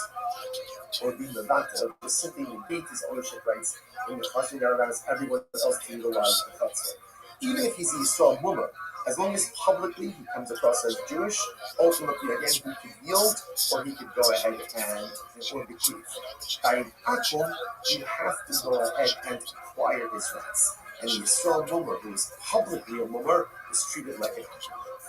or be the doctor, or just simply negate his ownership rights in the Chatzar that allows everyone else to utilize the Chatzar. Even if he's a Yisrael woman, as long as publicly he comes across as Jewish, ultimately, again, he could yield or he could go ahead and or bequeath. By an action, you have to go ahead and acquire his rights. And the Yisrael woman, who is publicly a woman, is treated like a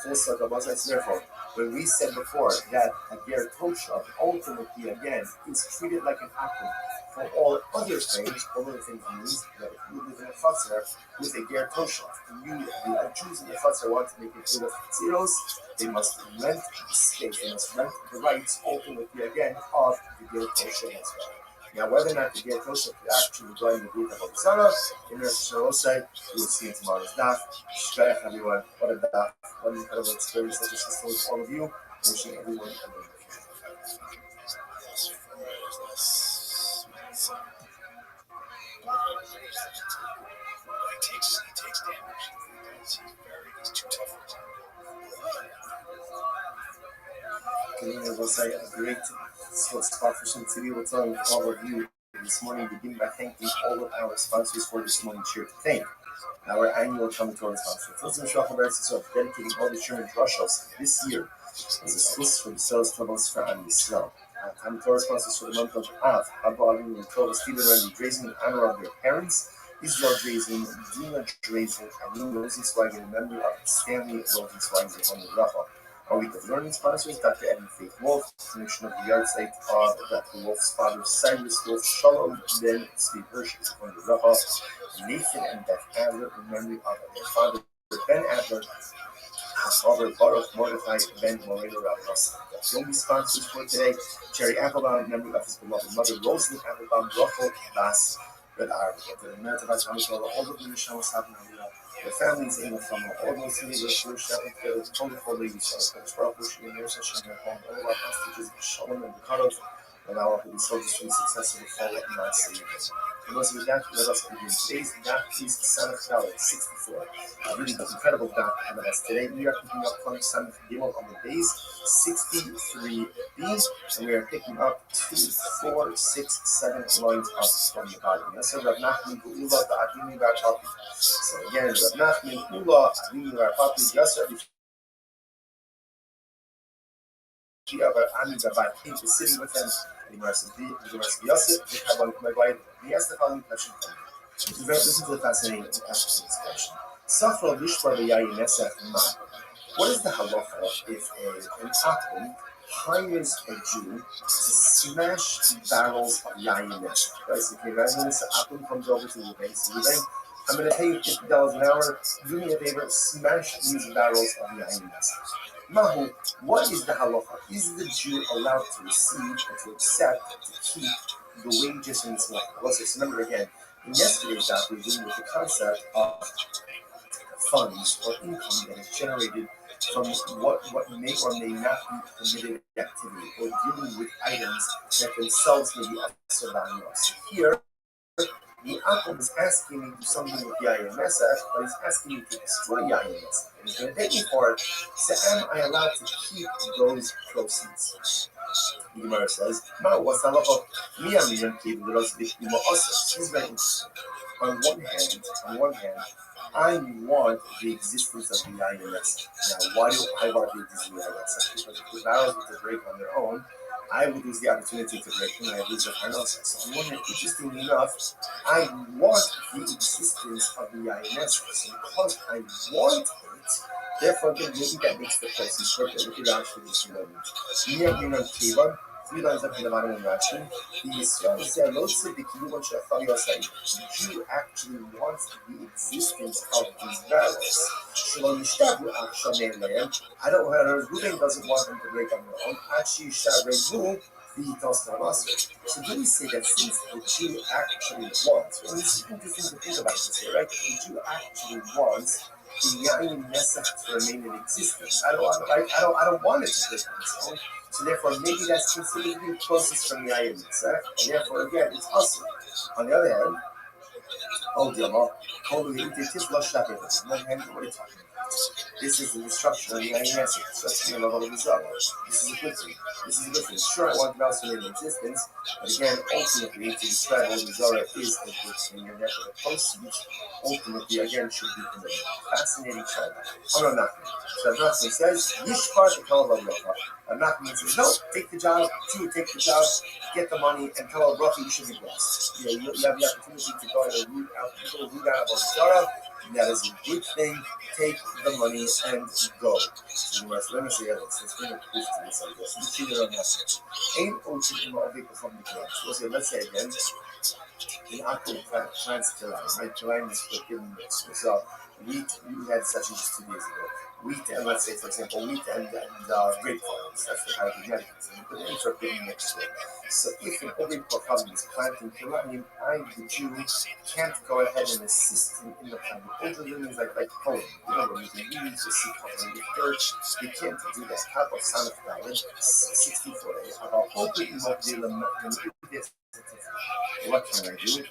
full circle. Therefore, when we said before that a ger toshav ultimately, again, is treated like an akum for all other things, all other things means that if you live in a Chatzar with a ger toshav, and the Jews in the Chatzar want to make it full of Chatzeros, they must rent the space, they must rent the rights, ultimately, again, of the ger toshav as well. Now, whether or not the ger toshav could actually join the group of Obisara, in the Shorosai, we will see in tomorrow's daf. Shkayach, everyone. What a daf. What an incredible experience that this is with all of you. Wishing everyone a good I will say a great spot for some to be able to tell all of you this morning, beginning by thanking all of our sponsors for this morning's share to thank our annual Talmud Torah sponsor, dedicating all the Sherman Drushos this year as a Swiss for the sales troubles for Am Yisrael. Talmud Torah sponsors for the month of Av, Abba Avinu and Tova, Stephen Randy Drazen in honor of their parents, Israel Drazen, Dina Drazen, and Lou Rosenzweig in memory of Stanley Rosenzweig on the Rafa. Our week of learning sponsors, Dr. Eddie Faith Wolf, commission of the yard site of Dr. Wolf's father, Cyrus Wolf, Shalom, Ben Steve Hirsch is on the Rafa, Nathan and Beth Adler in memory of their father, Ben Adler, Father Baruch Mordechai, Ben Moreno Rabbi. The only sponsors for today, Jerry Applebaum in memory of his beloved mother, Rosalind Applebaum, Rachel Bas, Red Arab, the American all of the Nishamos have the families in the family, all those who need to worship together, wonderful ladies, all our hostages, Shalom and Bekaros, and our Holy Soldiers to be successful fall in my Savior. For those of that, let us begin today's daf is Samach Dalet 64. Really the incredible daf ahead of us today. We are picking up from Samach Gimel on the days 63b, and we are picking up 2, 4, 6, 7 lines up from the bottom. That's Rav Nachman Ula Ba'adini Ba'Papi. So again, Rav Nachman Ula Ba'adini Ba'Papi. Yes, Rabbi is sitting with them. This is a fascinating expression. What is the halacha if an akum hires a Jew to smash barrels of yayin? Basically, when this akum comes over to the bank, I'm going to pay you $50 an hour. Do me a favor, smash these barrels of yain nasa. Mahu, what is the halacha? Is the Jew allowed to receive or to accept, to keep the wages in this life? Let's remember again, in yesterday's daf, we were dealing with the concept of funds or income that is generated from what may or may not be permitted activity, or dealing with items that themselves may be also value. So here, the Akum is asking me to do something with Yayin Mesach, but he's asking me to destroy Yayin Mesach. And he's going to pay me for it. So am I allowed to keep those proceeds? The Gemara says, "Ma what's halacha? Mi amiyam kiv l'ros b'chimo osas." This is very interesting. On one hand, I want the existence of the Yayin Mesach. Now, why do I want the existence of the Yayin Mesach? Because if the barrels were to break on their own, I would lose the opportunity to break them, and I lose the financial. So on one hand, interestingly enough, I want the existence of the Yayin Mesach. So because I want it, therefore, again, maybe that makes the process perfect. Look at actually this language. We have been on Kiva. 3 lines up in the bottom of Rashi. The Yisrael said, "Lo tzedek yivon she'afal yosai." The Jew actually wants the existence of these barrels. Shelo yishtavu achshav me'aleim. I don't want her. Reuben doesn't want them to break on their own. Achi yishav v'yitos namaser. So do we say that since the Jew actually wants, and it's interesting to think about this here, right? The Jew actually wants the Yayin Mesach to remain in existence. I don't want it to break on its own. So therefore, maybe that's considered to be closest from the Yayin Mesach, and therefore, again, it's awesome. On the other hand, oh dear Lord, on one hand, what are you talking about? This is the destruction of the Yayin Mesach. So that's the level of the Zara. This is a good thing. Sure, I want the mouse to remain in existence, but again, ultimately, to describe what the Zara is a good thing, and therefore the proceeds, ultimately, again, should be permitted. Fascinating child. Oh, no, nothing. So Nachman says, Yishpar the Kalav Yocha. Nachman says, no, take the job, take the job, get the money, and tell Rabbi you should be blessed. You have the opportunity to go and root out of Zara. That is a good thing. Take the money and go. So let me say this. Let's bring a proof to this, I guess. Let's see it on that. Ain't Ochi in Ma'avik from the Quran. Let's say again. In Akum plants Kilayim, right? Kilayim is for giving mix. So wheat, we had session just 2 days ago. Wheat and, let's say, for example, wheat and grape farms. That's the kind of Americans. And you put in for giving mix. So if an Ovid Kochavi is planting Kilayim, I, the Jew, can't go ahead and assist him in the planting. Ovid means like pulling. You know, when you can use the seed covering with dirt, you can't do that. How about Son of God? 64 about Ovid Mobilim. What can I do?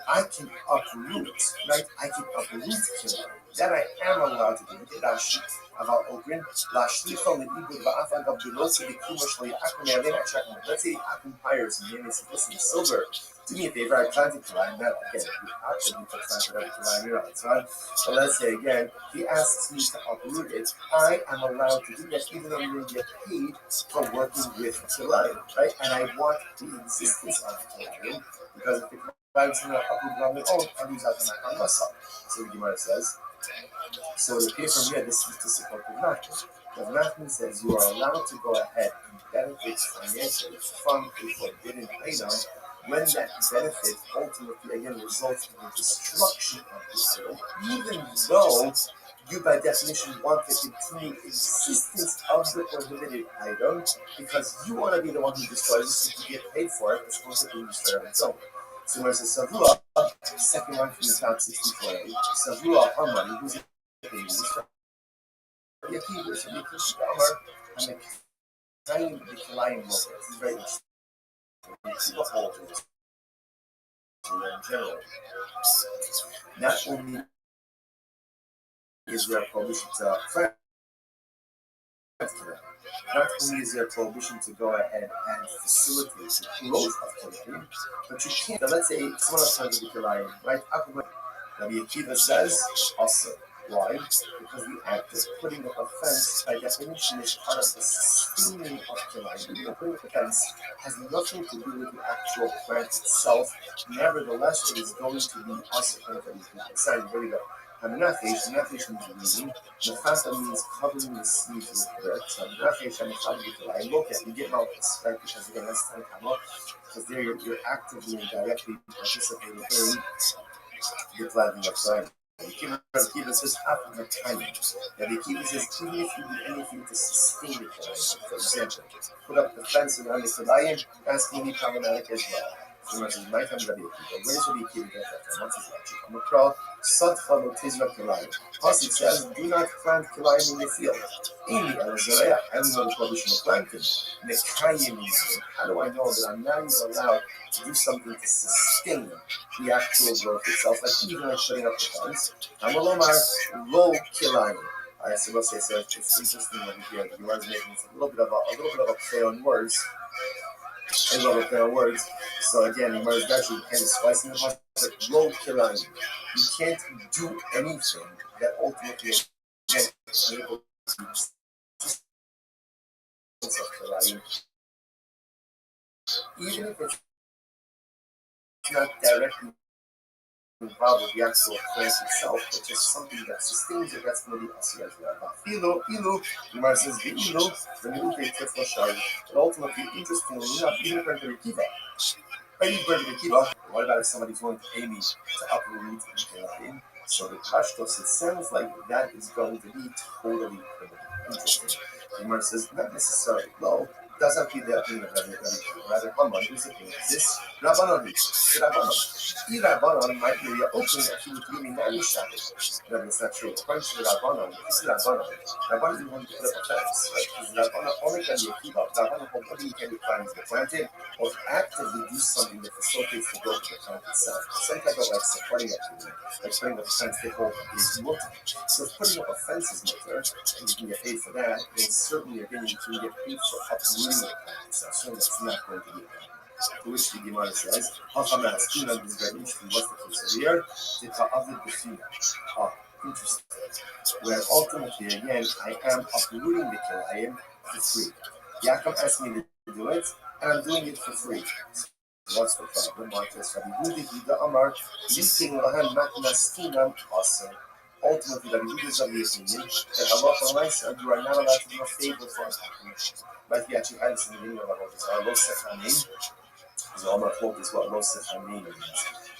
I can uproot, right? I can uproot Kilayim. That I am allowed to do. Look at that sheet. About Ogrin, Lashlichon, the Ibud, Ba'afan, Gabdulosi, the Kumashli, Akum, they're not checking. Let's say Akum hires me and they say, listen, Silver, do me a favor, I planted Kilayim. Now, again, we actually planted every Kilayim you're on. So let's say again, he asks me to uproot it. I am allowed to do that even though I'm going to get paid for working with Kilayim, right? And I want the existence of Kilayim because if the Kilayim is not uprooted on their own, I lose out on my muscle. So the Gemara says, so it appears from here, this is to support the Nachman. The Nachman says you are allowed to go ahead and benefit financially from a forbidden item when that benefit ultimately again results in the destruction of the item, even though you by definition want the continued existence of the prohibited item because you want to be the one who destroys it so you get paid for it as opposed to being destroyed on its own. So when it says Savua, second one from the top 64, Savua Harmony, who's the Yakiva, so Yakiva Damar, and the Kilayim Locus. This is very interesting. Yakiva holders, in general, not only is there a prohibition to plant Kilayim, not only is there a prohibition to go ahead and facilitate the growth of Kilayim, but you can't. Now let's say someone else plants the Kilayim, right? Rabbi Akiva says also. Why? Because the act of putting up a fence, by definition, is part of the sustaining of Kilayim. Putting up a fence has nothing to do with the actual plant itself. Nevertheless, it is going to be also kind of a sign. Here we go. Nefesh means reading. Nefasa means covering the seeds with dirt. So Nefesh and Nefasa, look at you get Malchus, right? Because again, that's Tanakama. Because there you're actively and directly participating in the planting of soil. The Kiva says after the timing. Now the Kiva says even if you do anything to sustain the Kilayim, for example, put up the fence around the Kilayim, that's going to be problematic as well. So much as my time Rabbi Akiva. Where does Rabbi Akiva get that from? What's his logic? Amakra, Sadcha lo tizra Kilayim. Pasuk says, do not plant Kilayim in the field. Amy Elazareh, I don't know the prohibition of planting. Mekayim means, how do I know that I'm not even allowed to do something to sustain the actual growth itself, like even like putting up the fence? Amalomar, lo Kilayim. Alright, so let's say, so it's interesting over here. The Gemara is making a little bit of a play on words. A little bit of words. So again, the Gemara is actually kind of splicing the process. Like, lo Kilayim. You can't do anything that ultimately again is able to even if it's not directly involved with the actual plant itself, but just something that sustains it, that's going to be asiyah as well. Ilu, the Gemara says, the ilu, the mi'utei tifla shari. But ultimately, interestingly enough, even according to the Kiva, what about if somebody's willing to pay me to uproot the Kilayim? So the Pashtos, it sounds like that is going to be totally interesting. The Gemara says, not necessarily low. Doesn't be the opinion of Rabbi. Rather, Haman, who's the opinion? This Rabbanon, the Rabbanon might be open that he would give me any shadow. That is not true. According to the Rabbanon, this is Rabbanon is going to put up a fence. Right? Rabbanon only can be a kiva. Rabbanon only can be planting the planting or actively do something that facilitates the growth of the plant itself. Some type of like supporting activity, like putting up a fence they hold is mutter. So if putting up a fence is mutter, and you can get paid for that, then certainly again you can get paid for uprooting the plant itself. So that's not going to be a problem. To which the Gemara says, Hachamas, this is very interesting. What's the case here? Interesting. Where ultimately, again, I am uprooting the Kilayim for free. Yaakov asked me to do it, and I'm doing it for free. So what's the problem? Marcus, Rabbi Yehuda Amar, Listing Lahan Matnastinam Asa. Ultimately, Rabbi Yehuda is of the opinion that Allah said you are not allowed to do a favor for us. But he actually had this in the beginning of our Lo Sechanim. So Omar quote is what Lo Sechanim means.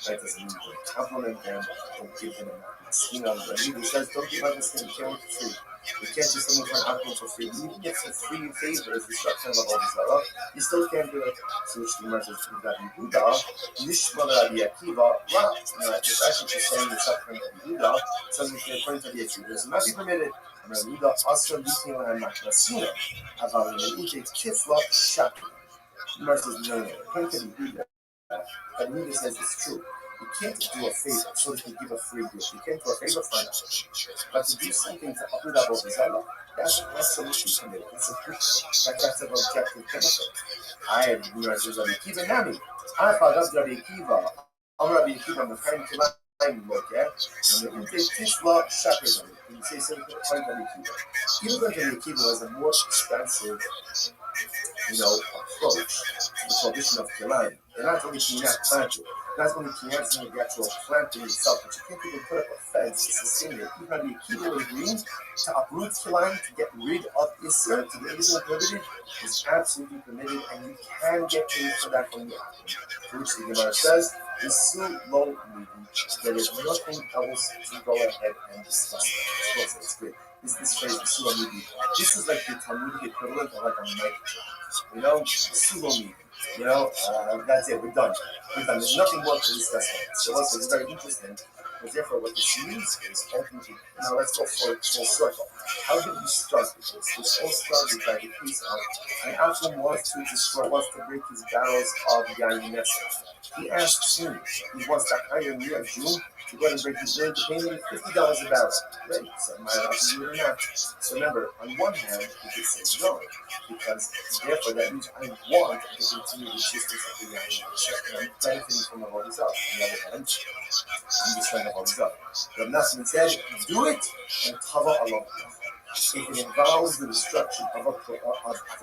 That doesn't mean to compliment them, don't give them a skin on them. He says, don't give them a skin, you can't work for free. You can't just someone for an alcohol for free. You can get some free favors, destruction of all this love. You still can't do it. So which the message from Rabbi Yehuda, Nishma Rabbi Akiva, wow. The fact that you're saying the suffering of Yehuda, something according to the Akiva, does not be permitted. Rabbi Yehuda, Asra Litin and Maknasina, about the Ute Tifla Shaki. The message, no. According to Yehuda, Rabbi Yehuda says it's true. You can't do a favor so that you give a free gift. You can't do a favor for an but to do something to uproot Abo Vizala, that's absolutely committed. It's a good thing. That's an objective benefit. I had Rabbi Akiva Nami. I thought of Rabbi Akiva. I'm Rabbi Akiva, the friend to my look at. And the Tishla Shakazam. You say something to Rabbi Akiva. Even though Rabbi Akiva was a more expensive, approach to the prohibition of Kilayim. They're not only Kinyat planted. Not only Kinyat is the actual planting itself, but you can't even put up a fence to sustain it. Even Rabbi Akiva would agree to uproot Kilayim, to get rid of Isser, to get rid of prohibited, is absolutely permitted, and you can get paid for that from the Akim. To which the Gemara says, Isu lo midi. There is nothing else to go ahead and discuss. It's great. This phrase, Isu lo midi. This is like the Talmudic equivalent of like a mic drop. Isu lo midi. That's it. We're done. There's nothing more to discuss. So also, it's very interesting. Because therefore, what this means is ultimately, let's go for full circle. How did we start with this? This all started by the case of an Absalom wants to break his barrels of Yain. He asks him, he wants to hire me a Jew to go and break his barrel to pay me $50 a barrel. Right? So am I allowed to do it or not? So remember, on one hand, you could say no, because therefore that means I want to continue the existence of the Yain. I'm benefiting from the Lord's up. On the other hand, I'm just trying to hold it up. But Nassim said, do it and cover along. If it involves the destruction of a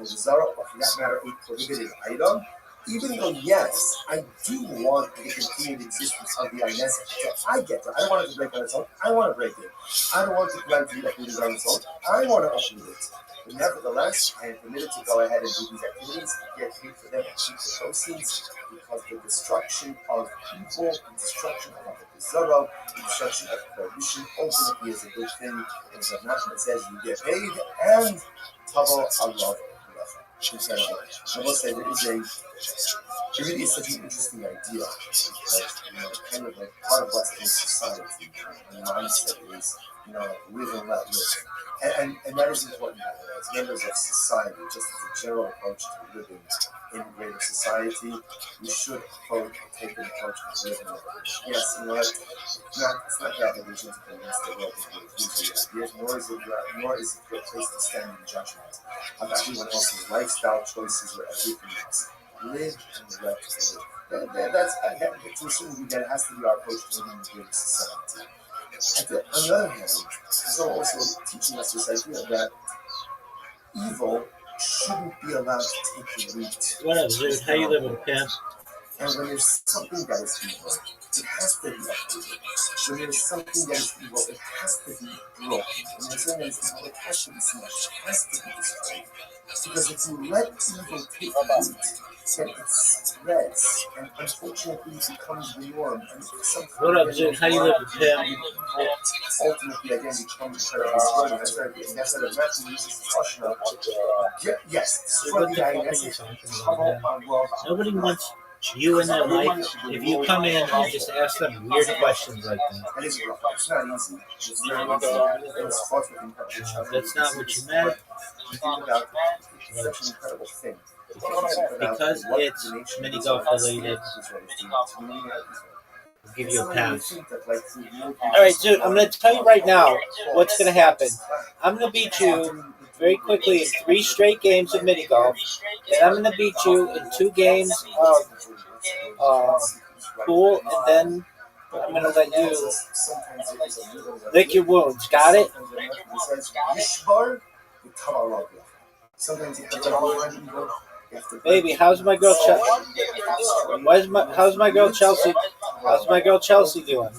Zara, or for that matter, a prohibited item, Even though, yes, I do want the continued existence of the INS, I get that. I don't want it to break on its own. I want to break it. I don't want it to be uprooted on its own. I want to uproot it. But nevertheless, I am permitted to go ahead and do these activities, get paid for them, and keep the proceeds, because the destruction of people, the destruction of the Zara, the destruction of prohibition ultimately is a good thing. And so Nachman says you get paid and Tavo Allah. Incredible. I will say it really is such an interesting idea, because, kind of like part of Western society and mindset is, live and let live. And that is important as members of society, just as a general approach to living in greater society. We should take an approach to living and let live. Yes, it's not that religion to convince the world of the ideas, nor is it your place to stand in judgment of everyone else's lifestyle choices or everything else. Live and let live. That's to assume that has to be our approach to living in greater society. On the other hand, he's also teaching us this idea that evil shouldn't be allowed to take the lead. What up, dude? How you living, Pam? And when there's something that is evil, it has to be uprooted. When there's something that is evil, it has to be broken. When there's something that is evil, it has to be smashed. It has to be destroyed. Because if you let evil take root, then it spreads, and unfortunately it becomes the norm. And what up, dude? How you living, Pam? Ultimately, again, becomes destroyed. That's why Matthew uses Ashna. Yes, destroy the INS. Nobody wants you in their life. If you come in and just ask them weird questions like that. It is rough. It's not easy. It's not easy. That's not what you meant. It's such an incredible thing. Because it's mini golf related, I'll give you a pass. Alright, dude, I'm going to tell you right now what's going to happen. I'm going to beat you very quickly in 3 straight games of mini golf. Then I'm going to beat you in 2 games of pool, and then I'm going to let you lick your wounds. Got it? Baby, how's my girl Chelsea? How's my girl Chelsea? How's my girl Chelsea doing?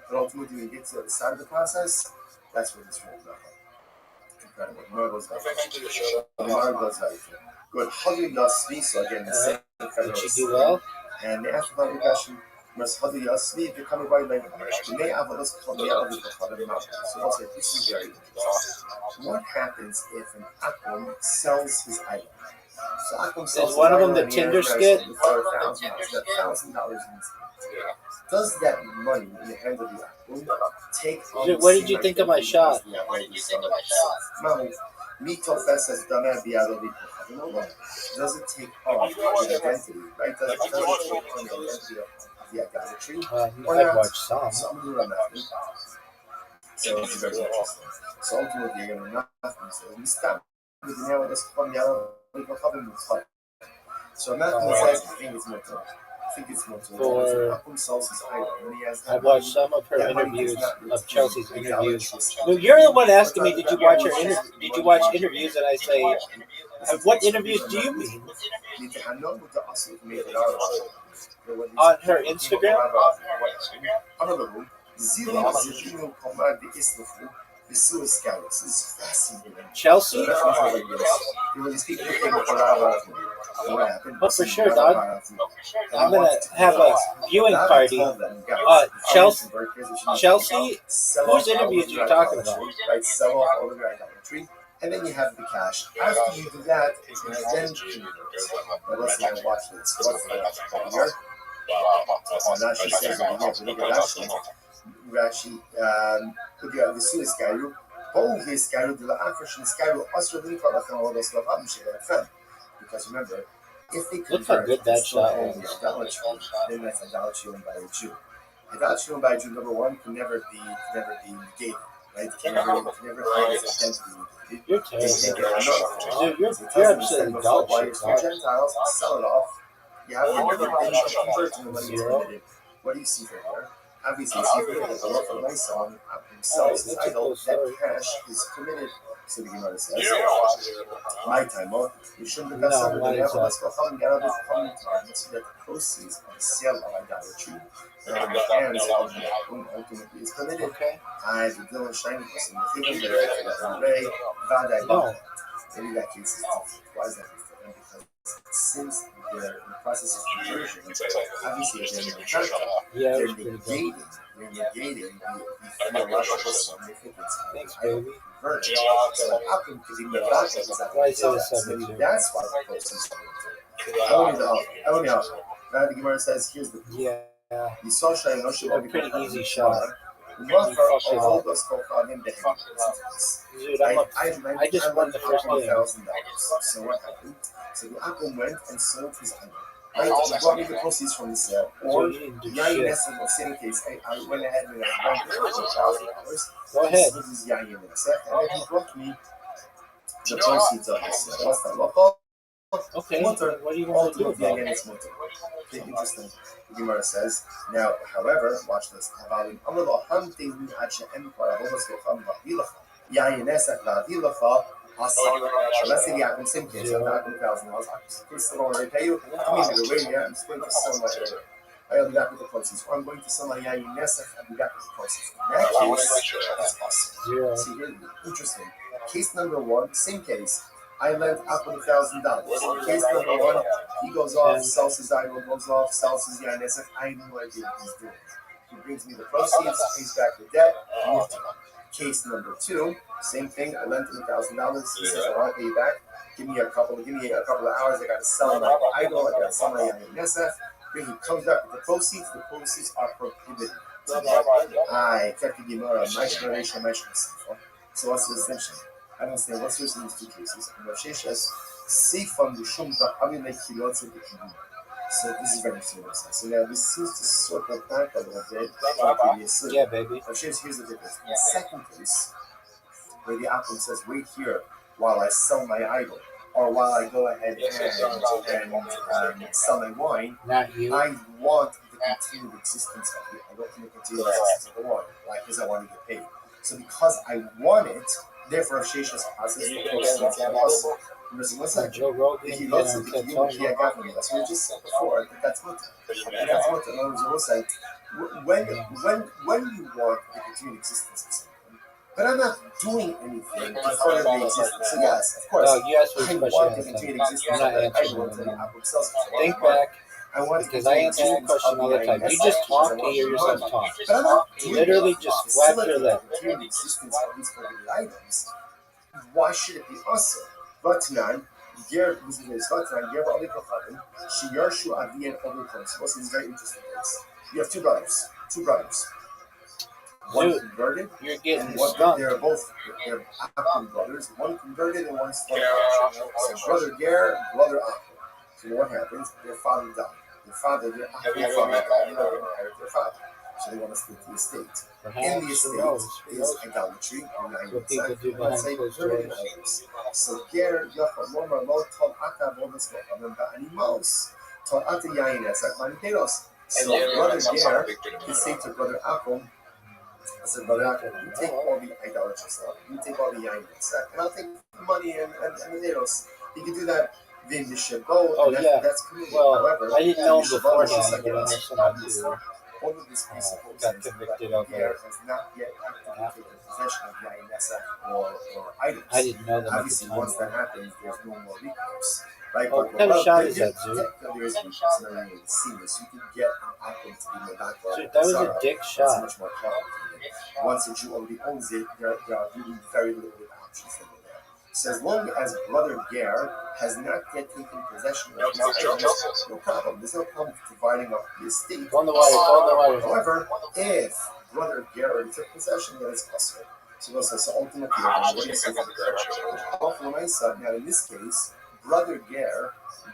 But ultimately, when you get to the other side of the process, that's what it's really about. Incredible. Gemara goes like, good. Hadu Yasvi, so again, the same incredible. Did she do well? And the after that question, must Hadu Yasvi, if you're coming by like, you may have a list of the other So I'll say, this is very interesting. What happens if an Akum sells his item? So Akum sells is one of them the Tinder skit? For $1,000 does that money in the hands of the Akum take on what did you think of my shot? Does it take on the identity, right? Does it take on the identity of the idolatry? I've watched some. So it's very interesting. So ultimately, you're going to nothing. So nothing says, I think it's more I watched some of her interviews, of Chelsea's interviews. Well, you're the one asking me, did you watch interviews? And I say, what interviews do you mean? On her Instagram? Chelsea? But for sure, dog. I'm gonna have a viewing party. Chelsea? Whose interviews are you talking about? And then you have the cash. After you do that, then let's not watch this. Here. Now she says Rashi, the Suez Cairo, all this Cairo, the African Cairo, because remember, if they look how good that shot was. Then that's idolatry owned by a Jew. Idolatry owned by a Jew, number one, can never be negated, right? Can never hide its identity. You're terrible. Dude, you're absolutely dog shit, dog. Gentiles sell it off. You have zero. What do you see from here? Obviously, see from the love of my son himself, his idol, that cash is permitted So the Gemara says, my time off, you shouldn't have No, got why is that? let's go home and get out of this so that the proceeds of the sale of idolatry and ultimately is permitted. Okay. I the Dylan Shining person, the thing that Ray, Vadai, No. maybe that case is different. Why is that different? Because since they're in the process of conversion, obviously they're in the contract. Yeah, They're it's pretty good. negating the theological significance of Thanks, the idol baby. conversion. So how can the doctor is that Why is it a so subject maybe here? that's why the person's I want to now the Gemara says, here's the proof. Yeah. You saw Shai Moshe A pretty easy shot. Dude, I'm I just won the first game. So what happened? So the Apple went and sold his idol. Right? He brought me the proceeds from the sale. Or Dude, you didn't do Yayin shit. Nessa, in the same case, I went ahead and I bought $1,000. Go ahead. This is Yayin Nessa, and then he brought me the proceeds of the sale. What's that? Local? Okay. Mutter. What do you want to do Ultimately, about again, it? it's mutter. Okay, interesting. The Gemara says, now, however, watch this. Let's say the Akum same case, the Akum $1,000. Okay, so don't worry, pay you. I mean, the way I'm just going to sell my I only got with the proceeds. Or I'm going to sell my Yayin Nesach and we got with the proceeds. In that case, it's awesome. Zero. See here, interesting. Case number one, same case. I lent Akum $1,000. Case number one, he goes off, sells his idol, goes off, sells his Yayin Nesach. I have no idea what he's doing. He brings me the proceeds, pays back the debt, moved on. Case number two, same thing. I lent him $1,000. He says, I want to pay you back. Give me a couple of hours. I got to sell my idol. I got to sell my Yayin Nesach. Then he comes back with the proceeds. The proceeds are prohibited. I kept the Gemara. So what's the distinction? I don't understand what's the difference in these two cases. And Rav Sheshes, Seifam Dushum V'Havim Lekilot V'Kidim. So this is very serious. So now this seems to circle back a little bit. Yeah, baby. Rav Sheshes, here's the difference. In the second case, where the Akum says, wait here while I sell my idol, or while I go ahead and sell my wine, Not you. I want the continued existence of it. I don't want the continued existence of the wine. Why? Because I want to get paid. So because I want it, therefore, if Sheshes passes the proceeds of us, Joe Rogan if he and loves it, Ted that's Tony. what we just said before. That's what. That's what. In other words, we'll say when you want the continued existence of something, but I'm not doing anything to further the existence. So yes, of course, No, you asked me I a question want the last time. continued existence I'm of not the answering idol it until the anymore. apple sells it. Think back, I want because I answer your question all the time. You just talk to hear yourself talk. But I'm not doing Literally it. just flap your lip. The continued existence of these prohibited items. Why should it be also? Vatnan, Ger, this is Vatnan, Ger Ba'ali Kochavim, Shiyarshu Aviyan Ovikon. So this is very interesting case. You have two brothers. One Dude, converted, you're getting and one, skunked. they're Akum brothers. One converted and one still. So brother Ger, brother Akum. So what happens? Their father died. Their Akum father died. They don't inherit their father. So they want to split the estate. In Perhaps, the who estate knows? is idolatry. What people do Let's behind say closed perverted doors. idols. So Ger Yachal Lomar Lo Tol Ata Bodas Kochavim Ba'animos Tol Ata Yayin Esach Maniperos. So brother Ger can say to brother Akum, I said, brother Akum, you take all the idolatry stuff, you take all the Yayin Esach, and I'll take the money and the neros. You can do that. Then the Shabbat, Oh, and yeah. that's committed. Well, However, I didn't know him the Shabbat beforehand, is just like but I know it's someone obvious. who All of this presupposes got convicted of Ger it. has not yet actively taken possession of Yayin Esach or items. I didn't know them at the Obviously, time. once that happens, there's no more recourse. Right? Oh, what kind of shot is that, Zoo? There is recourse, and everything is seamless. You can get an Akum to be Medakla. Dude, that was a dick That's shot. much more complicated. Once that you already owns it, there are really very limited options for you there. So as long as brother Ger has not yet taken possession of his items, no problem. There's no problem dividing up the estate. Go on the wire, go on the wire. However, if brother Ger already took possession, then it's possible. So ultimately, what do you say for the Ger? Now, in this case, brother Ger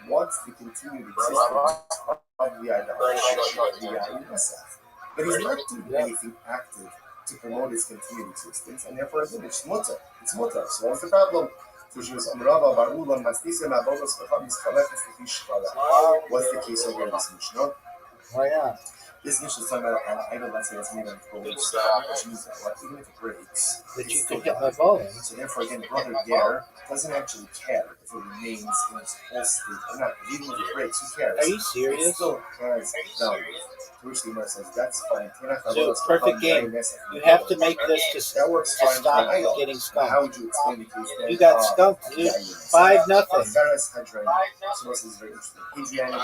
wants to continue the existence of the idolatry, but he's not doing anything active to promote its continued existence, and therefore it's mutter. It's mutter. So what's the problem? What's the case over in this Mishnah? Why not? This mission is talking about an idol, let's say it's made of gold, which means that even if it breaks, But it's you still could hit valid. my ball in. So therefore, again, brother Ger doesn't actually care if it remains in its whole state or not. Even if it breaks, who cares? Are you It serious? still has value. To which the Gemara says, that's fine. So, perfect game. You have to make this That works to fine for stop an idol. getting How skunked. would you explain the case then? You got skunked, dude. 5-0. Saras Hadran. So this is very interesting. Adrianic.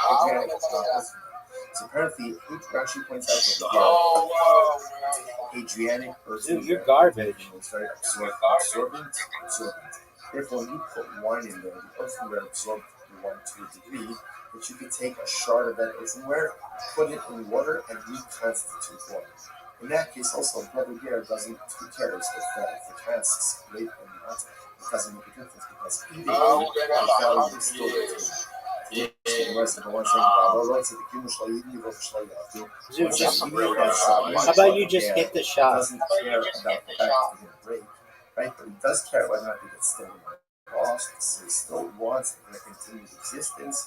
So apparently, Rashi points out that Adrianic person. Dude, you're garbage. It's very absorbent. Therefore, when you put wine in there, the earthenware absorbs the wine to a degree that you could take a shard of that earthenware, put it in water, and reconstitute water. In that case, also, Brother Ger doesn't, who cares if the casks break or not? It doesn't make a difference because either way, the value is still retained. How about you just hit the shot? Doesn't care about the fact that it's going to break, right? But he does care whether or not it gets stolen or lost. So he still wants it to continue existence.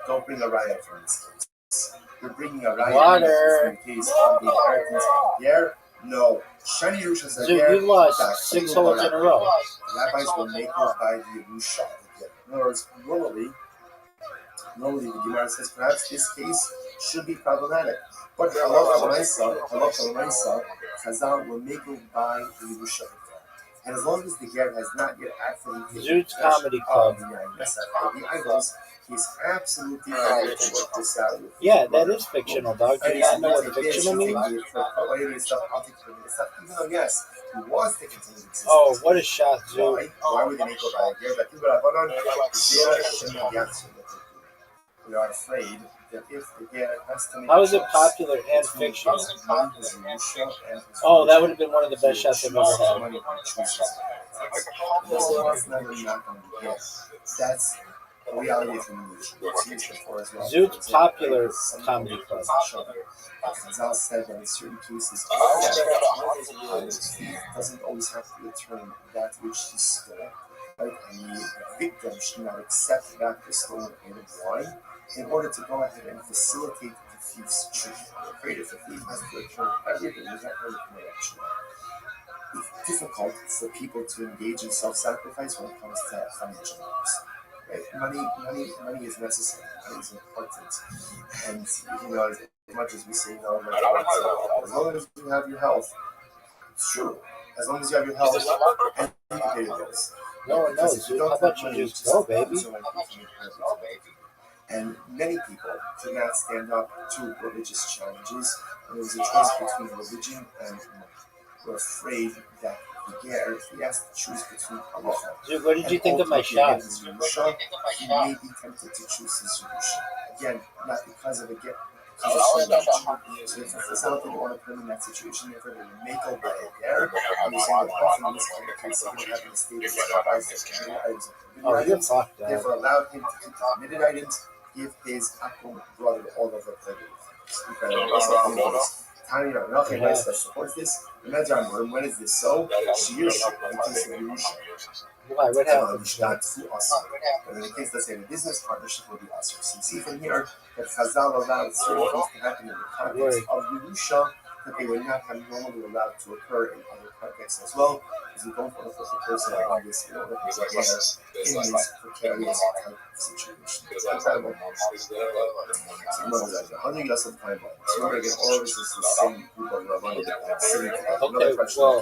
Don't bring a raya from this case. You're bringing a raya in the case of the inheritance of Ger. No. Shani Yerusha Dude, you lost 6 holes in a row. Rabbis will make us by the Yerusha. In other words, normally the Gemara says perhaps this case should be problematic. But halacha l'maisa, Chazal will make it by the Yerusha. And as long as the Ger has not yet actually Zoot's Comedy Club. The idols, he's absolutely able to work this out. Yeah, that is fictional, dog. Do you not know what fictional means? Even though, yes, he was the continued existence. Oh, what a shot, Zoot. Why would they make it by a Ger? We are afraid that if the Ger has to make How is it popular and fictional? Oh, that would have been one of the best shots I've ever had. That's a reality from the Zoot's popular comedy club. Chazal said that in certain cases, he doesn't always have to return that which he stole. Right? And the victim should not accept back the stolen item of wine in order to go ahead and facilitate the thief's truth. I'm afraid if the thief has to return everything, he's not going to commit action. It's difficult for people to engage in self-sacrifice when it comes to financial matters. Right? Money is necessary. Money is important. And as much as we say, as long as you have your health, it's true. As long as you have your health, and you can pay your bills. No, Zoot. How about you just go, baby? And many people could not stand up to religious challenges. There was a choice between religion and money. We're afraid that the Ger, if he has to choose between halacha. Dude, what did you think of my shot? He may be tempted to choose his Yerusha. Again, not because of a Ger. So if it's not that they want to put him in that situation, therefore they will make a by a Ger. I'm saying that often in this kind of case, they don't have in the state of sacrifice items. Oh, you're fucked up. Therefore, allowed him to keep the committed items, give his Akum brother all of the privileges. Tanya Rachel that supports this. When is this so? Why? What happened? But in the case, let's say the business partnership will be us. So you see from here that Chazal allowed certain things to happen in the context of Yerusha that they would not have normally allowed to occur in other contexts as well, because we don't want to put the person on this, in this precarious type of situation. It's incredible. How do you get some time on? So we're going to get all of this is the same group of Rabbi. Okay, well,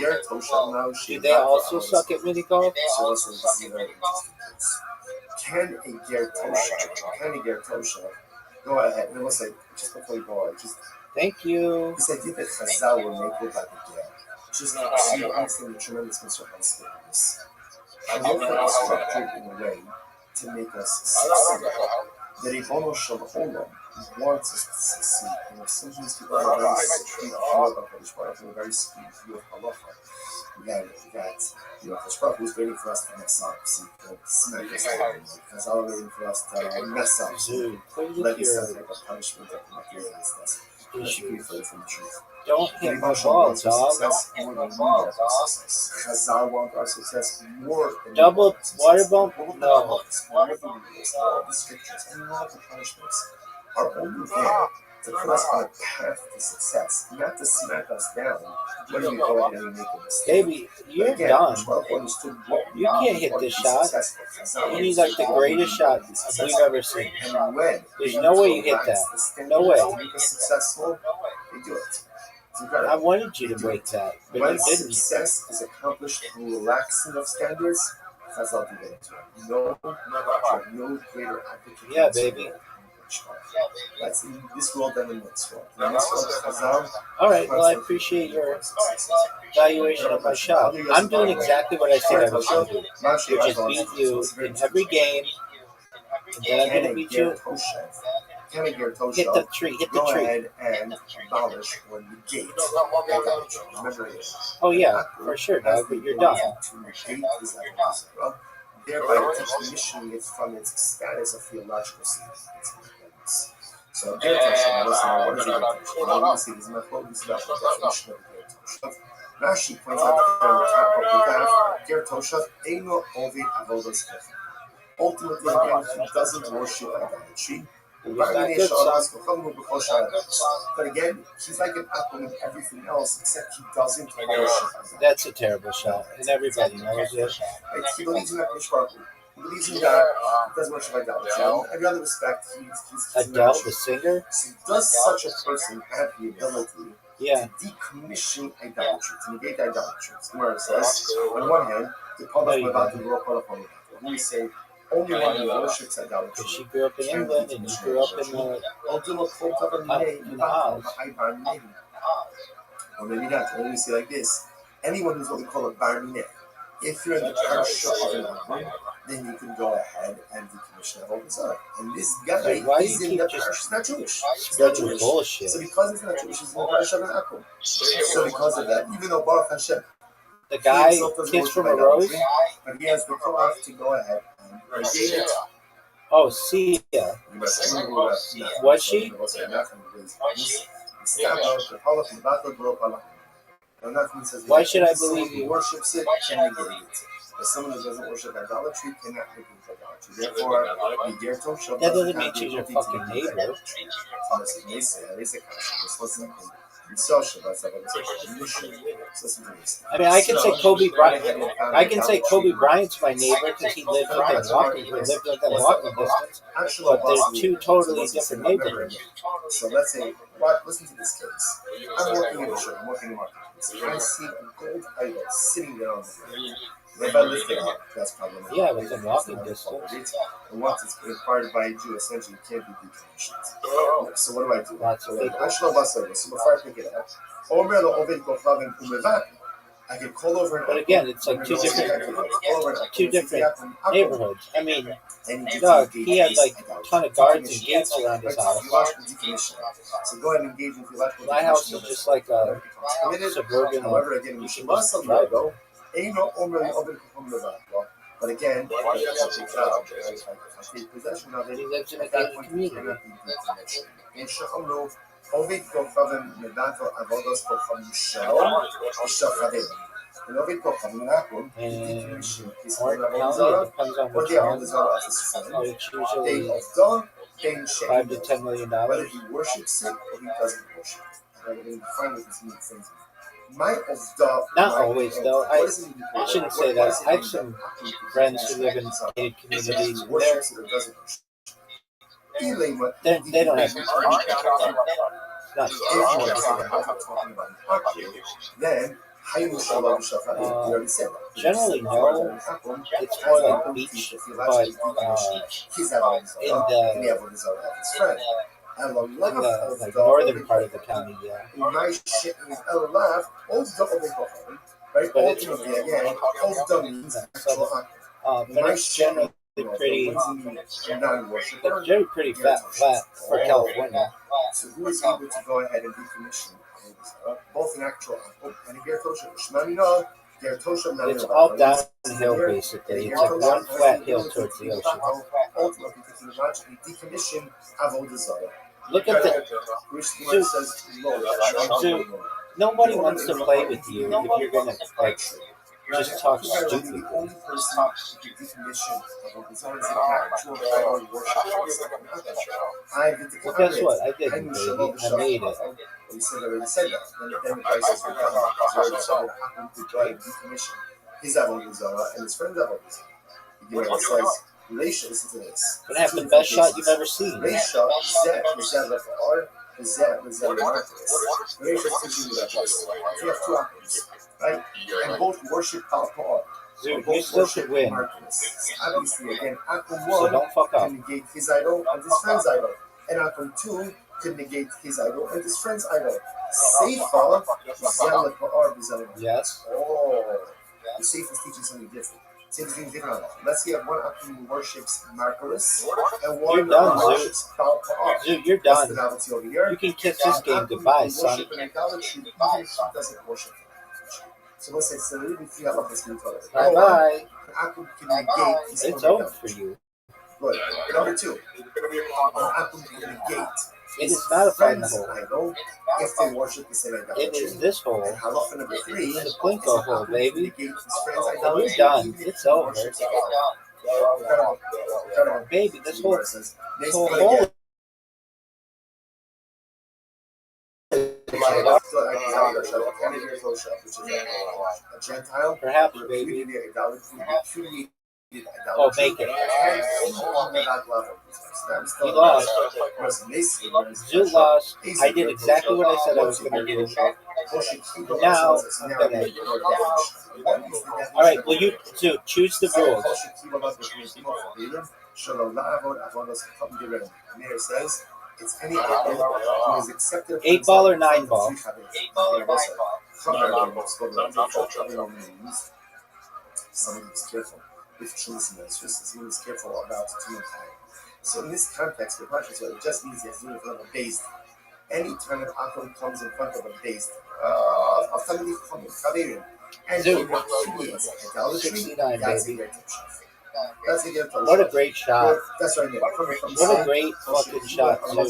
Ger Tosha now. Do they also suck at mini golf? So this is a very interesting case. Can a Ger Tosha go ahead? And we'll say, just before you go on, just thank you. this idea that Chazal will make it by the Ger. Just so you understand the tremendous concern on this. Halacha is structured in a way to make us succeed. That a Bono Shel Olam wants us to succeed. Sometimes people have a very skewed view of HaKadosh Baruch Hu, a very skewed view of halacha. That HaKadosh Baruch Hu is waiting for us to mess up, so he could smack us down. Because I'm waiting for us to mess up, so let me some type of punishment that can appear against us. That should be further from the truth. Don't hit my ball, dog. Success more than we want our success. Chazal want our success more than Double water bump? No. All the scriptures and all the punishments are only there to put us on a path to success, not to smack us down when we go ahead and make a mistake. Baby, you're Again, done. You can't hit this shot. You need like the greatest shot we've ever seen. And when There's no way you hit that. No way. To make us successful, they do it. I wanted you to break that, but When you didn't. success is accomplished through relaxing of standards, Chazal do that. No greater application. Yeah, baby. That's in this world than in the next world. In the next world, Chazal. All right, well, I appreciate your evaluation of my shot. I'm doing exactly what I said I was going to do, which is beat you in every game, and then I'm going to beat you. Hit the tree, hit the Go tree. ahead and abolish or negate. Remember it. Oh, yeah, for sure, dog, but you're done. To negate this idol, thereby diminishing it from its status of theological significance. So, what is Rashi points out from the top of the graph, Ger Toshav Eino Ovid Avodas Kefir. Ultimately, again, he doesn't worship idolatry. But again, he's like an apple in everything else, except he doesn't worship idolatry. That's a terrible shot, and everybody knows it. He believes in HaKadosh Baruch Hu. He believes in God. He doesn't worship idolatry. In every other respect, he's Adele, the singer? So does such a person have the ability Yeah. to decommission idolatry, to negate idolatry? Gemara says, on one hand, the public about the world, we say only one who worships idolatry. She grew up in England, and you grew up in the house. Or maybe not. Or maybe say like this: anyone who's what we call a bar mineh. If you're in the parsha of an album, then you can go ahead and decommission the whole design. And this guy is in the parsha. He's not Jewish. He's not Jewish. Bullshit. So because he's not Jewish, he's in the parsha of an album. So because of that, even though Baruch Hashem, the guy Kiss from a Rose, but he has the koach to go ahead and negate it. Oh, see ya. Was she? Why should I believe you? Who worships it can negate it. But someone who doesn't worship idolatry cannot negate idolatry. Therefore, that doesn't mean she's your fucking neighbor. I mean, I can say Kobe Bryant. I can say Kobe Bryant's my neighbor because he lived within walking distance. But they're two totally different neighborhoods. So let's say, listen to this case. I'm working in the shop. I'm working in the marketplace. I see a gold idol sitting there on the ground. If I lift it up, that's problematic. Yeah, within walking distance. And once it's acquired by a Jew, essentially it can't be decommissioned. So what do I do? Lots of it. So before I pick it up, I can call over and But again, it's like two different neighborhoods. I mean, dog, he had like a ton of guards and gates around his house. So go ahead and engage in theological. My house is just like a suburban. However, again, you should must drive though. But again, possession of it. He lives in a gated community. עובד כוכבים מדעת עבודות כוכבים שלו ושחרים. ועובד כוכבים נעקון, כיסוי לעבוד זרה, or the עבוד זרה as his friend. They don't gain shame. $5 to $10 million. Whether he worships it or he doesn't worship it. I'm going to define what this means. Not always, though. I shouldn't say that. I have some friends who live in gated communities. They don't have generally, no. It's more like beach, but in the like northern part of the county, yeah. But it's generally pretty. It's very pretty flat for California. So who is able to go ahead and decommission both an actual and a Gertosha? It's all downhill basically. It's like one flat hill towards the ocean. Ultimately, because you logically decommission Avodah Zarah. Look at that. So nobody wants to play with you if you're gonna like just talk stupid. The only person who can decommission Avodah Zarah is an actual idol worship. Well, guess what? I didn't, baby. I made it. You said already said that. Then the prices will come up because you already said that happened to try and decommission his Avodah Zarah and his friend's Avodah Zarah. You know, it says, Reisha, listen to this. Gonna have the best shot you've ever seen. Reisha, Zeh, Lefa'ar, Zeh, Lemartis. Reisha is teaching you that place. So you have two apples, right? And both worship Pa'ar. Dude, you still should win. Obviously, again, Apple So 1 don't fuck up. can negate his idol and his friend's idol. And Apple 2 can negate his idol and his friend's idol. Seifa, Zeh, Lefa'ar, Zeh. Yes. Oh, the Seifa is teaching something different. Different. Let's see, one Apple who worships Marcus and one You're done, who worships Pa'ar. Dude, you're done. That's the novelty over here. You can kiss this game goodbye, son. Worship an idolatry, even if he doesn't worship it. So let's say, so let me figure out what this means. Bye bye. Apple can negate his It's own over for you. Good. Number 2, Apple can negate It his is not a friend's final hole. idol if they worship the same idolatry. It is this hole. And halacha number 3, The Plinko hole, baby. negate his friend's And idolatry. you're done. even if It's he over. worships it. Baby, this whole Next whole one hole. again. Which is a Gentile. Perhaps, baby. Oh, make it. He lost. Zoo lost. I did exactly what I said I was going to do. Now, I'm going to. Alright, well, you Zoo, choose the rules. Mayor says it's any who is accepted. 8-ball or 9-ball? Somebody is careful. If truthfulness, just someone is careful about doing time. So in this context, the Pasha said it just means he has to do it in front of a based. Any time an Akum comes in front of a based, a family coming, Chavirim, and he repudiates idolatry, 69, that's a baby. great That's a great What a great shot. That's right. What a great fucking shot, too.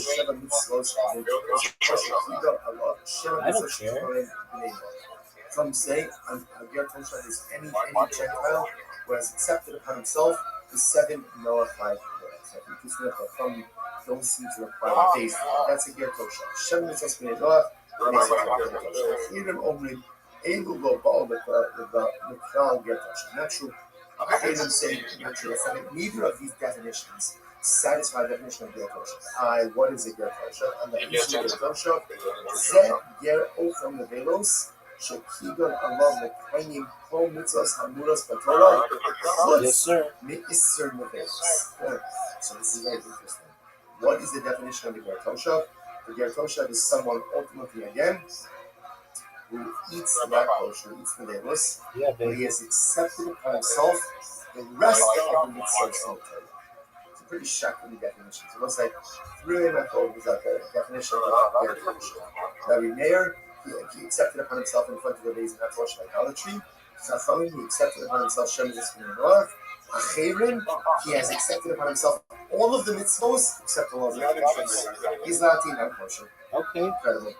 I don't care. From saying, Ger Tosha is any Gentile who has accepted upon himself the 7 Noahide words. From don't seem to require faith. That's a Ger Tosha. 7 mitzvahs b'nei Noach makes it a Ger Tosha. Even only Elu lo ba'al with the Mikral Ger Tosha. Not true. I hear them saying, not true. It's not neither of these definitions satisfy the definition of Ger Tosha. What is a Ger Tosha? And the definition of Ger Tosha, Zeh Ger O from the Velos. Shekigon Allah Mekayim Kol Mitzvahs Hamuras Batorah. Yes, sir. Me'isser Nevelos. So this is very interesting. What is the definition of the Ger Tosha? The Ger Tosha is someone ultimately again who eats that kosher, eats the Nevelos, Yeah, but he baby. has accepted upon himself the rest of the mitzvahs of the Torah. It's a pretty shocking definition. So let's say three and a half is like a definition of Ger Tosha. Rabbi Meir, he accepted upon himself in front of the days of not worship idolatry. Chachamim, he accepted upon himself Shem Ziskin Noach. Achirim, he has accepted upon himself all of the mitzvos except the laws of the He's not in that portion. Okay. Incredible.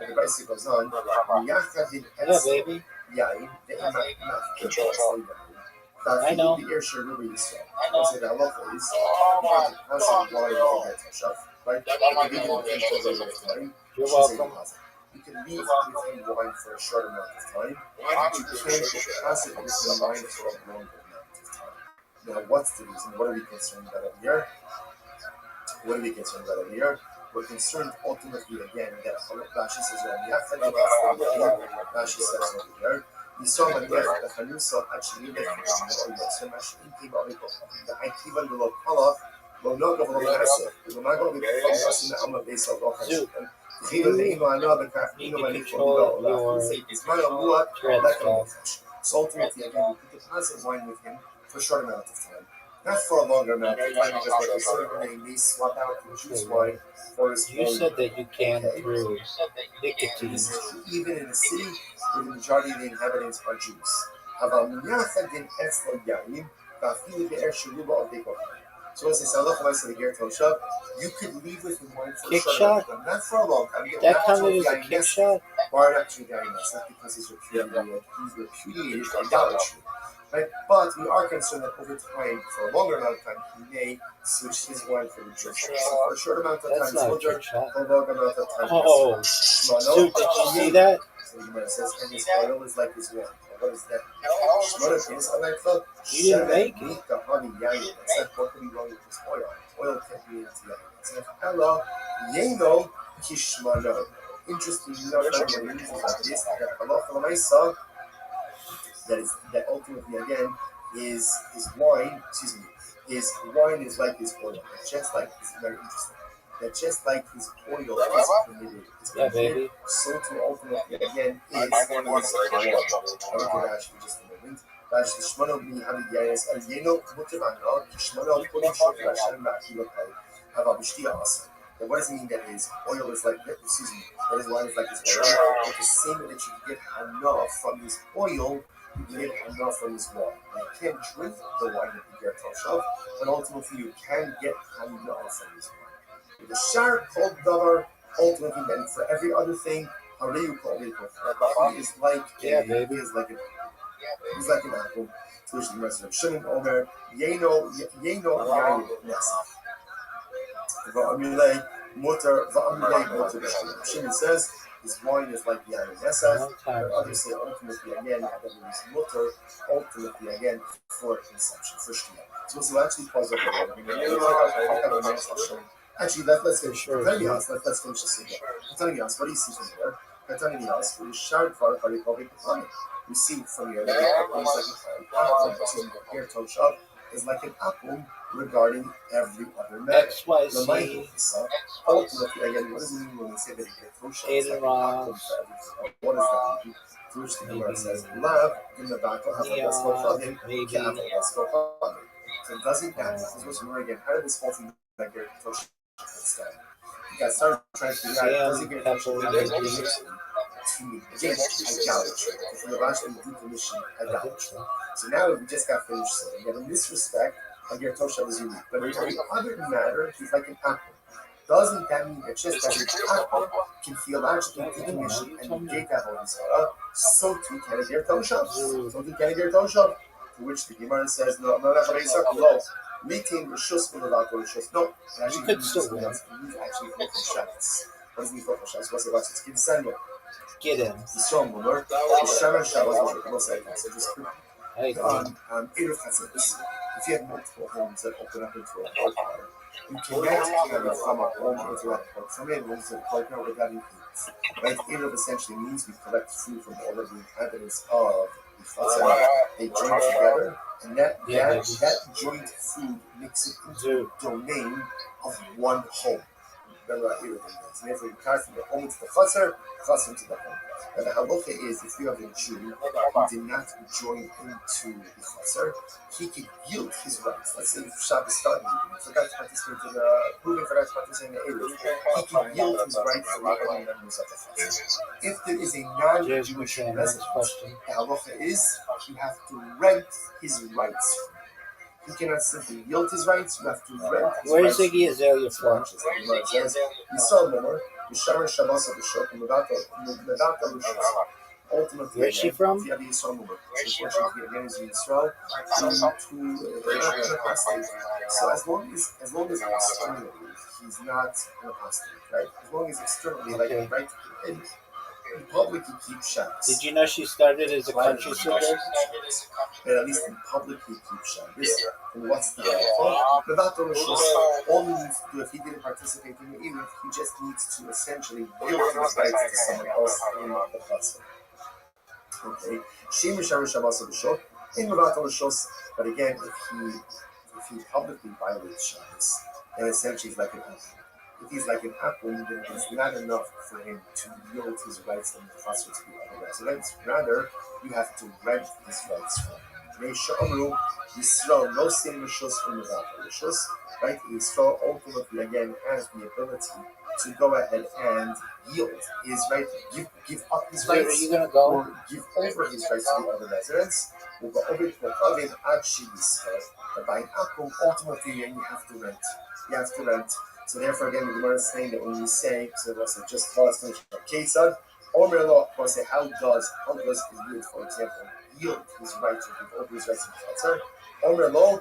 And the Brisa goes on. Yeah, baby. I know. The air sure really is so. I say that locally is right? You're welcome. You can leave within wine for a short amount of time, but you can't deposit within wine for a longer amount of time. Now, what's the reason? What are we concerned about over here? We're concerned ultimately again that Rashi says Rashi says over here. You saw my death, the Hanusa actually the Akiva below Kala will not go below the Hasa. It will not go below the Hasa in the Amma base of the You can control your thread stuff. So ultimately, again, you could deposit wine with him for a short amount of time. not for a longer amount of time, because what they said when they may swap out the juice wine for his You said that you can through nicotine. This is true even in a city where the majority of the inhabitants are Jews. So as they say, you could leave with him wine for Kick a short shot? time, not for a long time. That counted as a kick shot? Or actually, that's not because he's repudiated idolatry. Right? But we are concerned that over time, for a longer amount of time, he may switch his wine for the juice. So for a short amount of That's time, not a for kick shot. a long amount of time. Oh, dude, did you see that? So the Gemara says, and his oil is like his wine. What is that? You didn't make it. That's not what could be wrong with his oil. Oil can't be into yayin. It's like hello, yeno kishmano. Interesting enough, when he uses like this, that halacha l'maisa, that ultimately again is his wine. Excuse me, his wine is like his oil. Just like it's very interesting. That just like his oil is permitted, Yeah, baby. so to ultimately again is his wine. I look at actually just a moment. Shmano b'ni hamid yayis al yeno mutivano shmano kodim shokir Hashem ba'akilokai hava b'shtia asa. Then what does it mean that his oil is like? Excuse me, that his wine is like his oil? It's the same way that you get enough from his oil. You get enough from his wine. You can't drink the wine that you get toshav, but ultimately you can get enough from his wine. The shar called davar, ultimately then for every other thing, hareyu called it. He is like baby. He's like an apple. So the rest of Shimon Omer, Yeno Yayin Nesach. Va'amilei Motor. Shimon says his wine is like Yayin Nesach. Others say ultimately again that it is Motor, ultimately again for consumption, for shtia. So we'll actually pause over there. Actually, let's finish. Let's finish this again. What do you see from here? We see from here that the apple is like an apple regarding every other matter. XYZ. Ultimately, again, what does it mean when we say that it is like an apple for everything? What does that mean? First, the Gemara says, "Love in the back of the So doesn't that? This was again. How did this whole thing like get kosher? You guys started trying to figure out does it get kosher to negate idolatry? If we actually decommission idolatry. So now we just got finished saying that in this respect, Agir Toshav is unique. But in every other matter, he's like an apple. Doesn't that mean that just as an apple can theologically decommission and negate that whole Israel, so too can Agir Toshav? So too can Agir Toshav? To which the Gemara says, no. Meeting Rishus without Rishus. No, You could still win. Actually for Shabbos. What does he for Shabbos? What's it about? It's Kid Samuel. Get him. He's strong, remember? Shabbos was so just quickly. If you have multiple homes that open up into a courtyard, you cannot carry from a home into a courtyard. Some homes that courtyard without any heat. Right? Eruv essentially means we collect food from all of the inhabitants of the Chatzar. They join together, and that joint food makes it into the domain of one home. And therefore, you carry from the home into the Chatzar into the home. And the halacha is, if you have a Jew who did not join into the Chatzar, he can yield his rights. Let's say if Shabbos started, he forgot to participate in the proving, forgot to participate in the Eruv. He can yield his rights to the other members of the Chatzar. If there is a non-Jewish resident, the halacha is you have to rent his rights. You cannot simply yield his rights, you have to rent his rights. Where is Iggy Azalea from? It says, Yisrael Yishar Shabbos B'Shok Medata Rishos. Ultimately, where is she from? So as long as externally he's not an apostate, right? As long as externally, like right in public he keeps Shabbos. Did you know she started as a country singer? But at least in public he keeps Shabbos. And what's the Medata Rishos? All he needs to do if he didn't participate in the Eruv, he just needs to essentially yield his rights to someone else in the Chatzar. Okay, but again, if he publicly violates Shabbos, then essentially he's like an apple. If he's like an apple, then it's not enough for him to yield his rights in the Chatzar to the other residents. Rather, you have to rent his rights from him. Yisrael, no sin Rishus from the Rishus, right? Yisrael ultimately again has the ability to go ahead and yield his right, give up his Are rights, you gonna go? or give over his rights to the other residents. But by Akum, ultimately, you have to rent. You have to rent. So therefore, again, the Gemara is saying that when we say, so we'll say just let's finish up Kesad, Omer Law, we'll say how does Israel, for example, yield his rights or give over his rights to the Chatzar? Omer Law,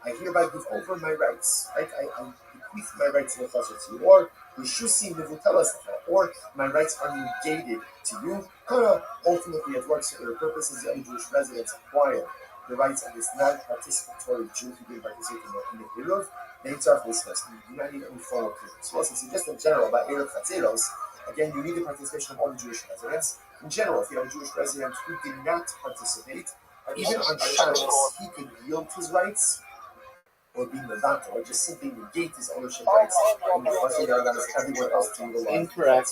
I hereby give over my rights. Right? I bequeath my rights to the Chatzar to you, or my rights are negated to you. Ultimately, it works for the purposes of Jewish residents acquire the rights of this non-participatory Jew who didn't participate in the Eruv. They start this first. You do not need any formal clearance. So also, just in general about Eruv Chatzeros, again, you need the participation of all the Jewish residents. In general, if you have a Jewish resident who did not participate, even on Shabbos, he could yield his rights or be Mevatel, or just simply negate his ownership rights and the Chazir Yargan as everywhere else to utilize. Incorrect.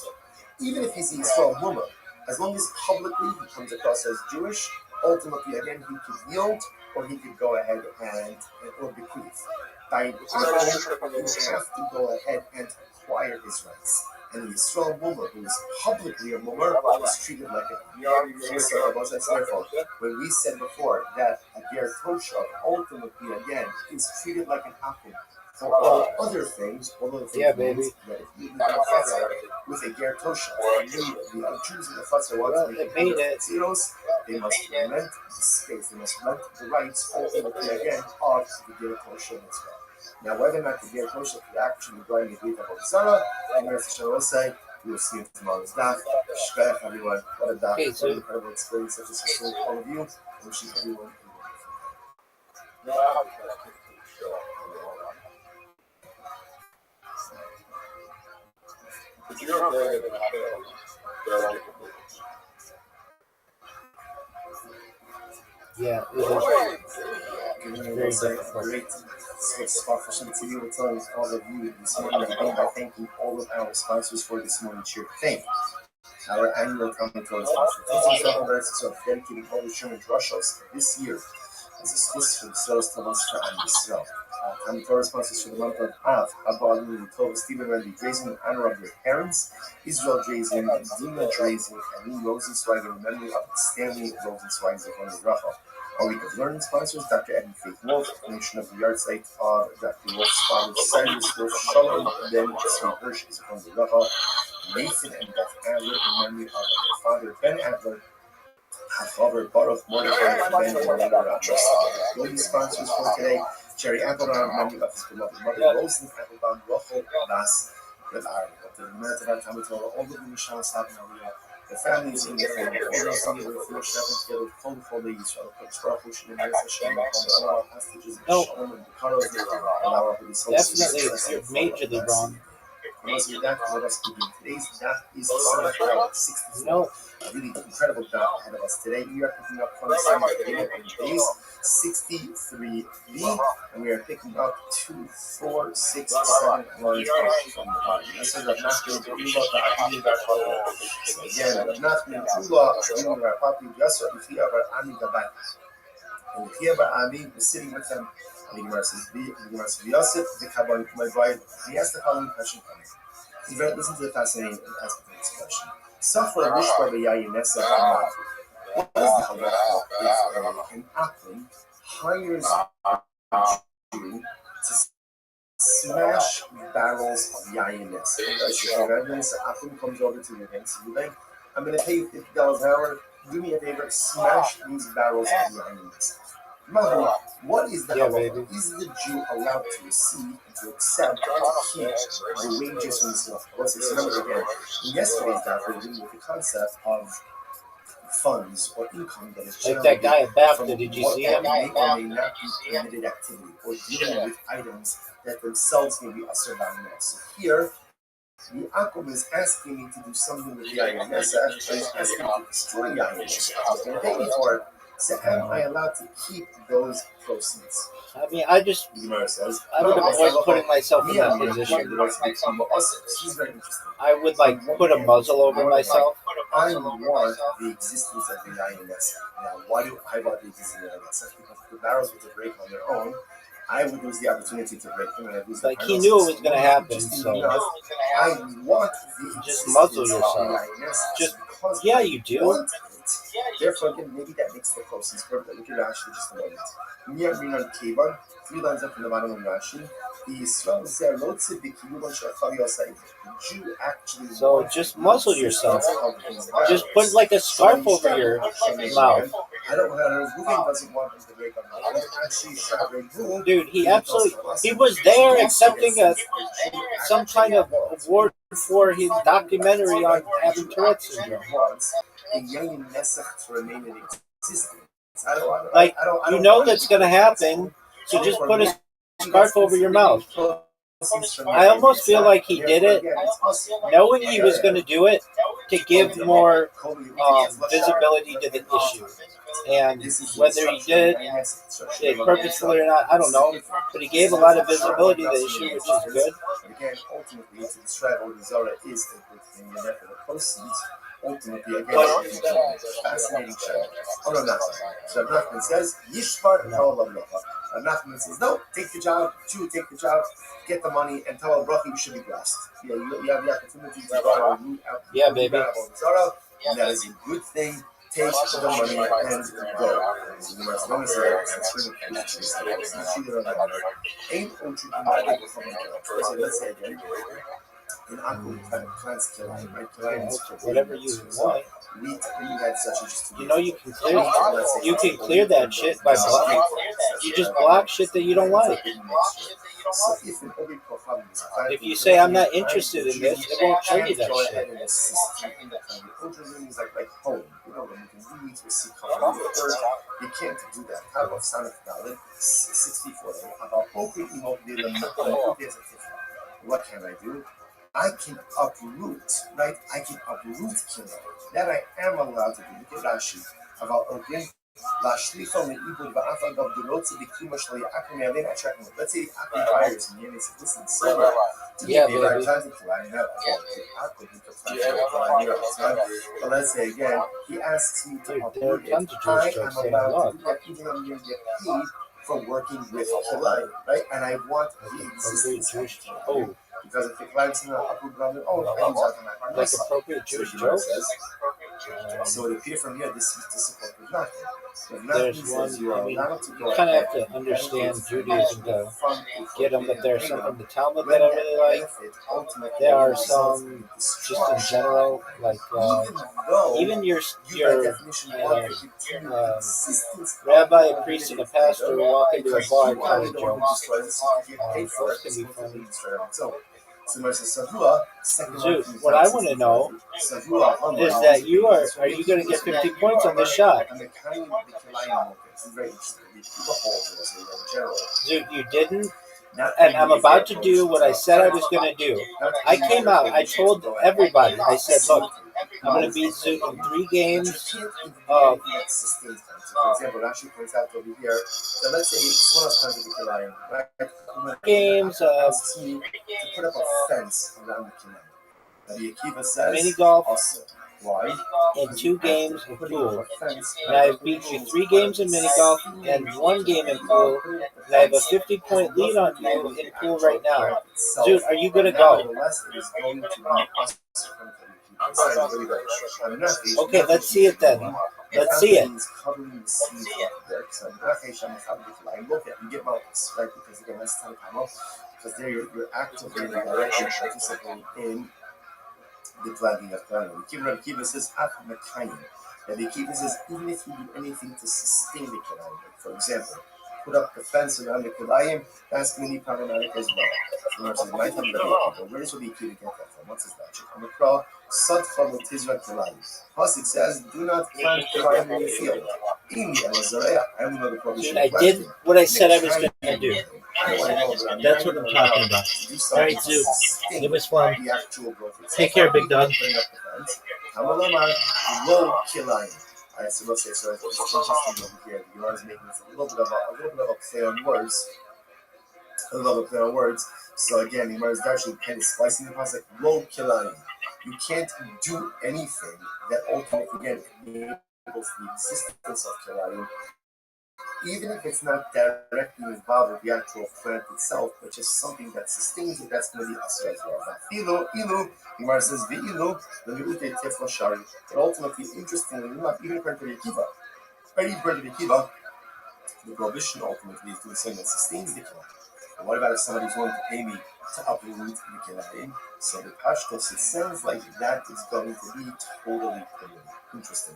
Even if he's a Yisrael woman, as long as publicly he comes across as Jewish, ultimately, again, he could yield or he could go ahead and or bequeath. By Akum, you have to go ahead and acquire his rights. And the Yisrael woman, who is publicly a woman, is treated like a therefore, when we said before that a ger toshav ultimately again is treated like an akum for all other things, although yeah, baby, that if you live with a ger toshav, the Jews in the Chatzar want to make zeros, they must rent the space, they must rent the rights ultimately again of the ger toshav as well. Now, whether or not the ger toshav could actually bring the Brit of Zara, and the rest will say, we will see it tomorrow's daf. Shkayach, everyone. What a daf. Okay, what an incredible experience such as for all of you. I wish everyone a yeah, it is very difficult. Great spot for some to you. We're telling all of you this morning again by thanking all of our sponsors for this morning's share. Thank our annual commentary sponsors. So dedicating all the Sherman Drushos this year as a Swiss for the Sales to us for Israel. Commentary sponsors for the month of Av, Abba Lulu, Tova, Stephen Randy, Drazen in honor of your parents, Israel Drazen, Dina Drazen, and Lee Rosenzweiger in memory of Stanley Rosenzweiger on the Rachel. Our week of learning sponsors, Dr. Eddie Faith Wolf, donation of the yard site of Dr. Wolf's father, Cyrus Wolf, Shalom, then Sri Hirsch is on the Rachel, Nathan and Beth Adler in memory of their father, Ben Adler, However, Baruch Mordechai and Ben Mordechai. We'll be sponsors for today. Jerry Applebaum, memory of his beloved mother, Rosen Applebaum, Rachel Bas, Red Ireland. The Meritavat Tamatora, all of the Mishal Sabinaria, the families in the family, all those things were for Shepherd Field, Kol Kol Yisrael, Baruch Hashem, and Hashem, all our hostages, and Shalom, and Karos, and our Holy Souls. Definitely, you're majorly wrong. Unless you're that, let us begin. Today's daf is 64. No. A really incredible daf ahead of us today. We are picking up from the beginning of days 63b, and we are picking up 2, 4, 6, 7 lines from the bottom. This is Rav Nachman Ben Ula, so again, Rav Nachman Ben Ula, reading our Papi Yasser, B'chia Bar Ami Gabai. And B'chia Bar Ami was sitting with them. And the Gemara says, Yosef, the Kabbalah, my bride, he asked the following question coming. Listen to the fascinating aspect of this question. Safra Rishbar B'yayin Nesa Hamad. What is the halacha if an Akum hires a Jew to smash barrels of Yayin Nesa? Akum comes over to you and says, I'm going to pay you $50 an hour. Do me a favor, smash these barrels of Yayin Nesa. What is the halacha? Is the Jew allowed to receive and to accept and to keep the wages from this law? Let's remember again, in yesterday's daf, we were dealing with the concept of funds or income that is generated like that guy at BAFTA, did you see him? May or may not be permitted activity, or dealing with items that themselves may be asur b'amina. So here, the Akum is asking me to do something with the Yayin Nesa, and he's asking me to destroy Yayin Nesa. I was going to pay me for it. So am I allowed to keep those proceeds? I mean, I would avoid putting myself in that position. This is very interesting. I would put a muzzle over myself I want the existence of the INS. Now, why do I want the existence of the INS? Because if the barrels were to break on their own, I would lose the opportunity to break them, and I'd lose Like, he knew it was going to happen, so I want the just muzzle existence yourself. of the INS. Just, because yeah, I you do. want it. Therefore, again, maybe that makes the closest word, but look at Rashi for just a moment. Near Minan Kevan, 3 lines up from the bottom of Rashi, the Yisrael Zerlotze Bikiyuban Shachari Osai. The Jew actually. So just muzzle yourself. Just put like a scarf over your mouth. I don't know. Ruben doesn't want him to break on the actually, dude, he was there accepting some kind of award for his documentary on having Tourette's syndrome. Like, you know that's going to happen, so just put a scarf over your mouth. I almost feel like he did it knowing he was going to do it to give more visibility to the issue. And whether he did it purposefully or not, I don't know. But he gave a lot of visibility to the issue, which is good. Again, ultimately, to describe what Zara is a good thing, and therefore the proceeds, ultimately, again, fascinating show. Oh, no, not so. Nachman says, Yishbar and Tawal Bracha. Nachman says, no, take the job, Jew, take the job, get the money, and Tawal Bracha, you should be blessed. You have the opportunity to go root out. Yeah, baby. Zara, and that is a good thing. Take the money and go. Let's say again, in Akku plants Kilayim, right? Whatever you want. Wheat, that's such just you know you can clear that shit by blocking. You just block shit that you don't like. If you say I'm not interested in this, it won't show you that shit. Like home, you know, when you can read to see comfort, you can't do that. How about Sonic Valid 64? What can I do? I can uproot, right? I can uproot Kila. That I am allowed to do. Look at Rashi. About again. Let's say the Akku hires me and he says, listen, sir, yeah, baby. But let's say again, he asks me to uproot it. I am allowed to do that even though I'm going to get paid for working with Kilayim, right? And I want the existence of because if the client's in an upward brother, I use that on my like appropriate Jewish jokes. So it appears from here this is to support the nothing. There's one, I mean, you kind of have to understand Judaism to get them, but there's some from the Talmud that I really like. There are some just in general, like even your rabbi, a priest, and a pastor who walk into a bar and tell jokes. Those can be funny. Dude, what I want to know is that are you going to get 50 points on this shot? Dude, you didn't? And I'm about to do what I said I was going to do. I came out, I told everybody, I said, look, I'm going to beat Zoot in 3 games of... For example, Rashi points out over here that let's say one of times of the Kilayim, right? Games of to put up a fence around the Kilayim. Rabbi Akiva says mini golf. Also, why? And 2 games of pool. And I've beat you 3 games in mini golf and 1 game in pool. And I have a 50-point lead on you in pool right now. Dude, are you gonna go? Okay, let's see it then. Let's see it. Because there you're actively directly participating in the planting of Kilayim. The Kiva says, and the Kiva says, even if you do anything to sustain the Kilayim, like for example, put up the fence around the Kilayim, that's going to be problematic as well. So where does the Kiva get that from? What's his logic? On the crawl, Sadcha Mutizra Kilayim. Pasuk says, do not plant Kilayim in the field. I did what I said I was going to do. That's what I'm talking about. All right, Zoot. It was fun. Take care, big dog. Alright, so let's say, so it's interesting over here. The Gemara is making this a little bit of a play on words. A little bit of a play on words. So again, the Gemara is actually kind of splicing the pasuk. Lo Kilayim. You can't do anything that ultimately, again, enables the existence of Kilayim, even if it's not directly involved with the actual plant itself, but just something that sustains it, that's going to be Asr as well. Ilu, Gemara says, Ve'ilu, the Mi'ute Tefla Shari. But ultimately, interestingly enough, even according to Yekiva, the prohibition ultimately is doing something that sustains the Kilayim. And what about if somebody's willing to pay me to uproot the Kilayim? So the Pashtos, it sounds like that is going to be totally permitted. Interesting.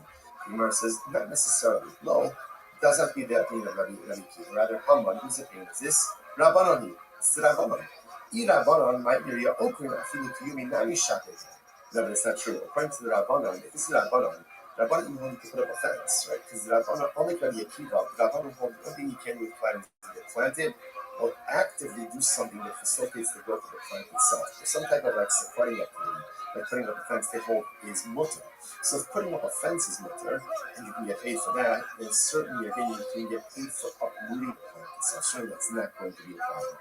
Gemara says, not necessarily. No, it doesn't have to be the opinion of Rabbi Kiva. Rather, Haman, whose opinion is this? Rabbanoni. It's the Rabbanon. Rabbanon might be a okrin afilu kiyumi nami shakeh. No, but it's not true. According to the Rabbanon, if it's the Rabbanon even hold to put up a fence, right? Because the Rabbanon, only Rabbi Akiva, the Rabbanon hold one thing you can do with plants to get planted, or actively do something that facilitates the growth of the plant itself. There's some type of like supporting activity, like putting up a fence they hold is mutter. So if putting up a fence is mutter, and you can get paid for that, then certainly again you can get paid for uprooting the plant itself. Certainly that's not going to be a problem.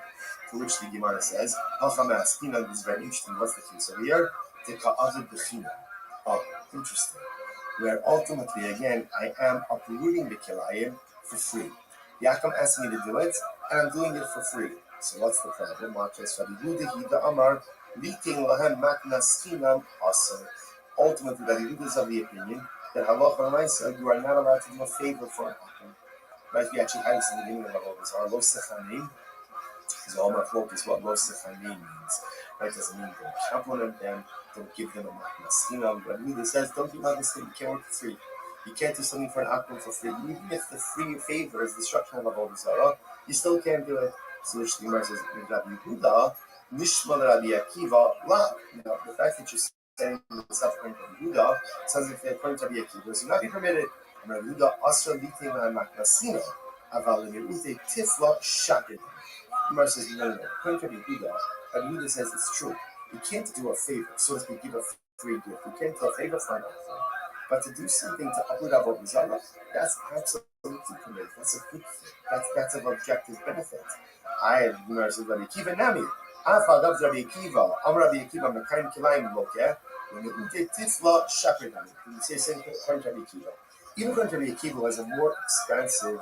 To which the Gemara says, Hachamaskina, this is very interesting. What's the case over here? Teka'avid b'china. Oh, interesting. Where ultimately, again, I am uprooting the Kilayim for free. Yaakov asked me to do it, and I'm doing it for free. So what's the problem? Ultimately, Rabbi Yehuda is of the opinion that halacha l'maisa, you are not allowed to do a favor for an akum. Right? We actually had this in the beginning of our Zohar, lo sechanim, because all my folk is what lo sechanim means. Right? Doesn't mean don't compliment them, don't give them a matnaskinam. Rabbi Yehuda says, don't give out this thing, you can't work for free. You can't do something for an akum for free. Even if the free favor is destruction of Avodah Zarah, you still can't do it. So the Gemara says, Rabbi Yehuda, Nishma Rabbi Akiva, la. Now, the fact that you're saying this up according to Rabbi Yehuda sounds like they're according to Rabbi Akiva, so you're not being permitted. Rabbi Yehuda, Asra Litim Maknasina, Aval Ute Tifla Shakid. Gemara says, no. According to Rabbi Yehuda says it's true. You can't do a favor, so as to give a free gift. You can't do a favor for an akum. But to do something to uproot Avodah Zarah, that's absolutely permitted. That's a good thing. That's an objective benefit. I have Rabbi Akiva Nami. Afadav Rabbi Akiva. Rabbi Akiva Mekaim Kilayim Lokeh. When you Tifla Shakir Nami. You say same according to Rabbi Akiva. Even according to Rabbi Akiva has a more expansive,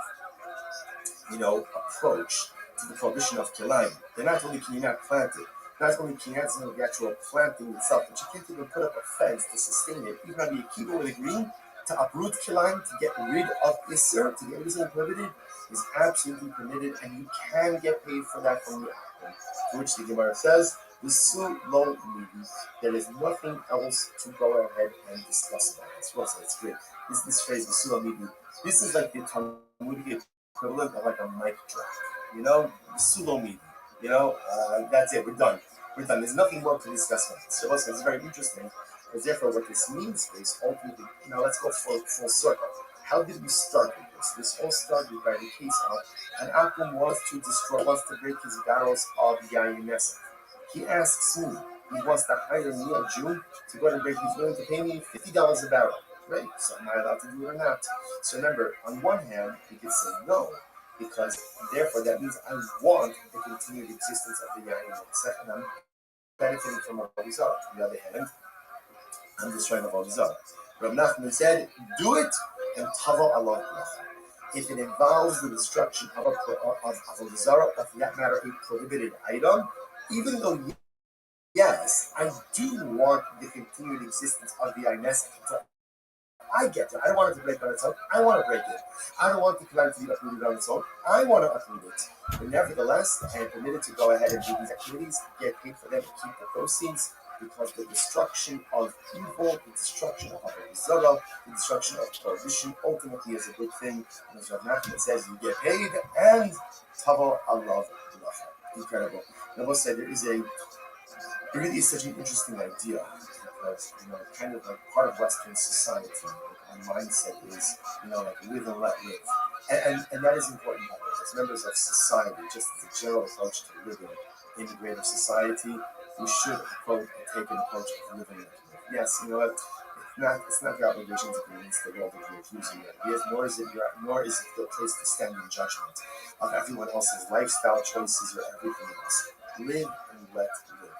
approach to the prohibition of Kilayim. They're not only can you not plant it, not only can you not the actual planting itself, but you can't even put up a fence to sustain it. Even Rabbi Akiva would agree to uproot Kilayim, to get rid of Isser, to get rid of something prohibited, is absolutely permitted, and you can get paid for that from the akum. To which the Gemara says, "V'su lo midi." There is nothing else to go ahead and discuss about this. Well, so it's great. This phrase, "V'su lo midi," this is like the Talmudic equivalent of like a mic drop. "V'su lo midi." That's it. We're done. There's nothing more to discuss about this. So it's very interesting. Because therefore, what this means is ultimately, let's go full circle. How did we start with this? This all started by the case of an akum wants to break his barrels of yayin nesef. He asks me, he wants to hire me, a Jew, to go and break. He's willing to pay me $50 a barrel, right? So am I allowed to do it or not? So remember, on one hand, he could say no, because therefore that means I want the continued existence of the yayin nesef, and I'm benefiting from Avodah Zarah. On the other hand, I'm destroying Avodah Zarah. Rabbi Nachman said, do it, and tavo Allah. If it involves the destruction of Avodah Zarah, or for that matter, a prohibited item, even though, yes, I do want the continued existence of the Ines. I get it. I don't want it to break on its own. I want to break it. I don't want the Kilayim to be uprooted on its own. I want to uproot it. But nevertheless, I am permitted to go ahead and do these activities, get paid for them, and keep the proceeds, because the destruction of evil, the destruction of Avodah Zarah, the destruction of prohibition ultimately is a good thing. And as Rav Nachman says, you get paid and tavo Allah. Incredible. And I must say, it really is such an interesting idea, because kind of like part of Western society, our mindset is like live and let live, and that is important. As members of society, just as a general approach to living in a greater society, we should take an approach of living like live. Yes, you know what? It's not your obligation to convince the world that you're refusing your ideas, nor is it the place to stand in judgment of everyone else's lifestyle choices or everything else. Live and let live.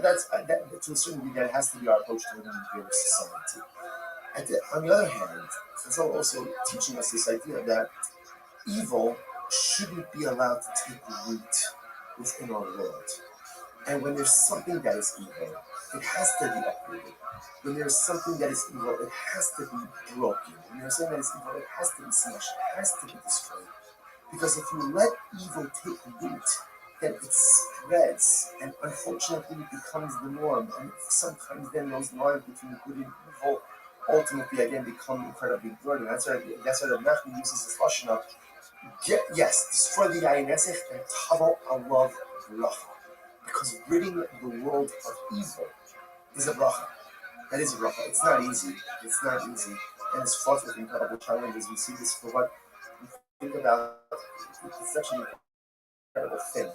That's to a certain degree, that has to be our approach to living in a society. On the other hand, it's also teaching us this idea that evil shouldn't be allowed to take root within our world. And when there's something that is evil, it has to be uprooted. When there's something that is evil, it has to be broken. When there's something that is evil, it has to be smashed. It has to be destroyed. Because if you let evil take root, then it spreads, and unfortunately it becomes the norm. And sometimes then those lines between good and evil ultimately again become incredibly blurred. And that's why the Nachman uses this lashon of yes, destroy the Yayin Esech and Tavo Allah bracha. Because ridding the world of evil is a bracha. That is a bracha. It's not easy. It's not easy. And it's fraught with incredible challenges. We see this for what we think about. It's such an incredible thing.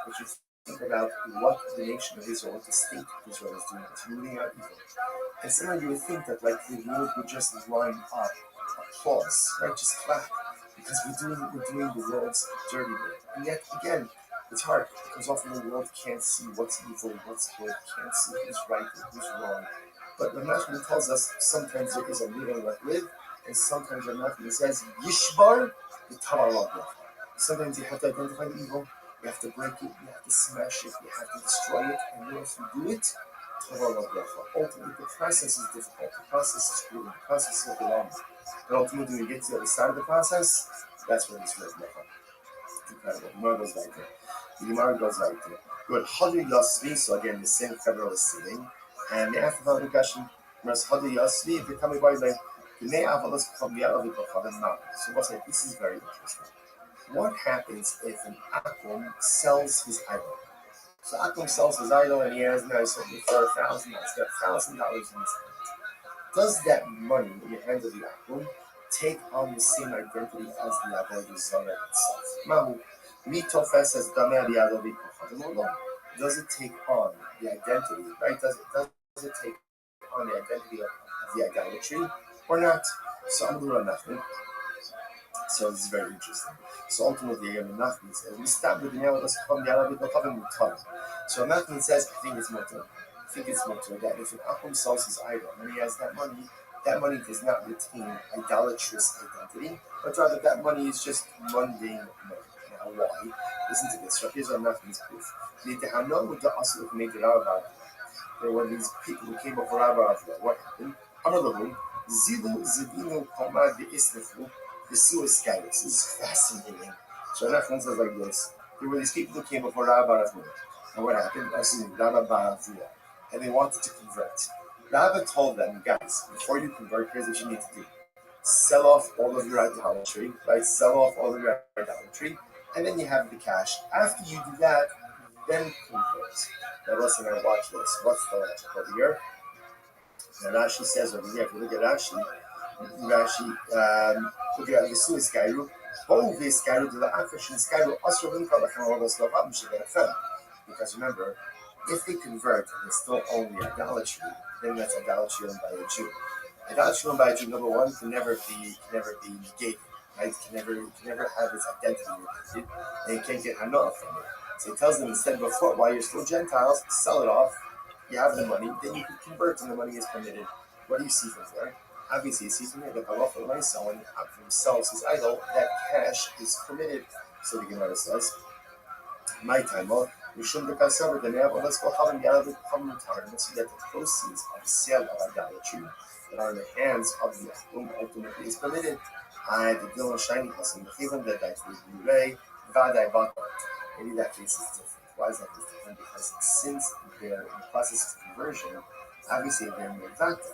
If you think about what the nation of Israel, what the state of Israel is doing, it's rooting out evil. And somehow you would think that like the world would just line up, applause, right? Just clap. Because we're doing the world's dirty work. And yet again, it's hard because often the world can't see what's evil, what's good, can't see who's right and who's wrong. But the Nachman tells us sometimes there is a live and let live, and sometimes the Nachman says, Yishbar v'tavar. Sometimes you have to identify the evil, you have to break it, you have to smash it, you have to destroy it, and if you do it, ultimately the process is difficult, the process is cruel, the process is overwhelming. But ultimately when you get to the other side of the process, that's when it's worth bracha. Incredible. The Gemara goes right there. The Gemara goes right there. Good. Hadri Yasvi, so again, the same federal is sitting. And the after the question, Ras Hadri Yasvi, if you tell me why they, so what's it? This is very interesting. What happens if an Akum sells his idol? So Akum sells his idol and he has now sold it for $1,000. He's got $1,000 in his hand. Does that money in the hands of the Akum take on the same identity as the Avodah Zarah itself? Mahu, mitofes as dameh biyado v'kochadim. Does it take on the identity, right? Does it take on the identity of the idolatry or not? So I'm going to do So this is very interesting. So ultimately, again, the Nachman says, "We stop with the name of us from the Arabic of having mutar." So Nachman says, "I think it's mutar. I think it's mutar that if an Akum sells his idol and he has that money does not retain idolatrous identity, but rather that money is just mundane money." Now, why? Listen to this. So here's our Nachman's proof. There were these people who came up for Rabbi. What happened? Zilu zidinu komad v'isnefu. The Suez guy. This is fascinating. So Nachman says like this. There were these people who came before Rabbi and what happened? And they wanted to convert. Rabbi told them, guys, before you convert, here's what you need to do. Sell off all of your idolatry, right? Sell off all of your idolatry, and then you have the cash. After you do that, then convert. Now listen, I watch this. What's the logic over here? Now Rashi says over here, if you look at Rashi, look at the Suez guy. Because remember, if they convert and they still own the idolatry, then that's idolatry owned by a Jew. Idolatry owned by a Jew, number one, can never be negated, right? Can never have its identity repeated, and you can't get hanoah from it. So he tells them instead, before, while you're still Gentiles, sell it off. You have the money, then you can convert, and the money is permitted. What do you see from there? Obviously, you see from here that halacha when someone sells his idol, that cash is permitted. So the Gemara says, "My time, we shouldn't have covered the name. Let's go have the common see that the proceeds of the sale of idolatry that are in the hands of the Akum ultimately is permitted. I the Dylan Shiny Hassan, even that Blu-ray, Vadai Bata. Maybe that case is different. Why is that different? Because since they're in the process of conversion, obviously they're nevata.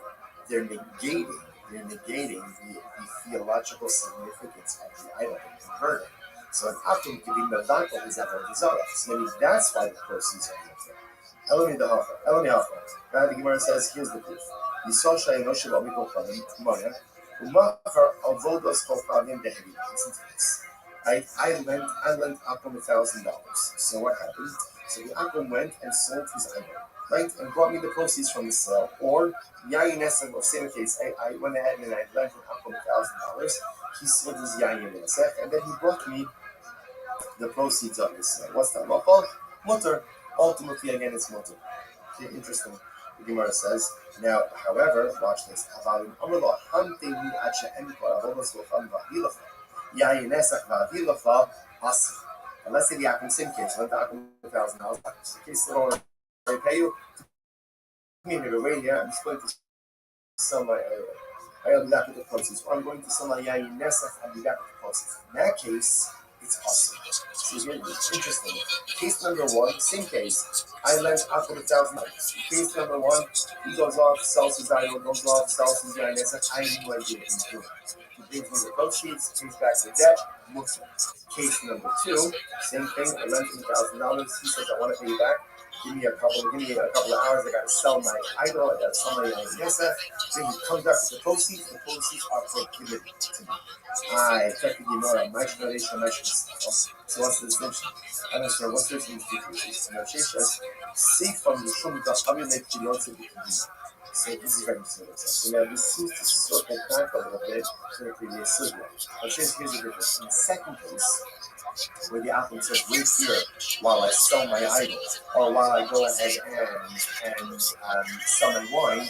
They're negating the theological significance of the idol and converting. So an Atum giving the Vata is Avodah Zarah. So maybe that's why the proceeds are different. Eloni the Hafa. Now the Gemara says, here's the proof. Yisrael Shayinoshe B'Amikol Pravim Tomorrow. Umachar Avodos Kol Pravim Dehevi. Listen to this. I lent Akum $1,000. So what happened? So the Akum went and sold his idol, right, and brought me the proceeds from the sale. Or Yayin Esech, of same case, I went ahead and I lent Akum $1,000. He sold his Yayin Esech, and then he brought me the proceeds of the sale. What's that? Mutter. Ultimately, again, it's mutter. Interesting. The Gemara says, now, however, watch this. And let's say the Akum Sim case, went to Akum $1,000. The case they don't pay you. Me in the way here, I'm just going to sell my I'm going to sell my Yayin Nesach and be back with the process. In that case, it's awesome. So it's interesting. Case number one, same case. I lent after $1,000. Case number one, he goes off, sells his idol, goes off, sells his Yayin Nesach. I have no idea what he's doing. He brings me the proceeds, pays back the debt, Muslim. Case number two, same thing. I lent him $1,000. He says, I want to pay you back. Give me a couple of hours. I gotta sell my idol. I gotta sell my Yesa. Then he comes back with the proceeds. The proceeds are prohibited to me. I check the Gemara. My tradition, my so what's the distinction? I'm not sure what's the distinction. And says, see from the Shum the Abimelech to the Yotze. So this is very interesting. So now this seems to circle back a little bit to the previous Sugya. But here's the difference. In the second case, where the athlete says, wait here while I sell my idol, or while I go ahead and sell my wine,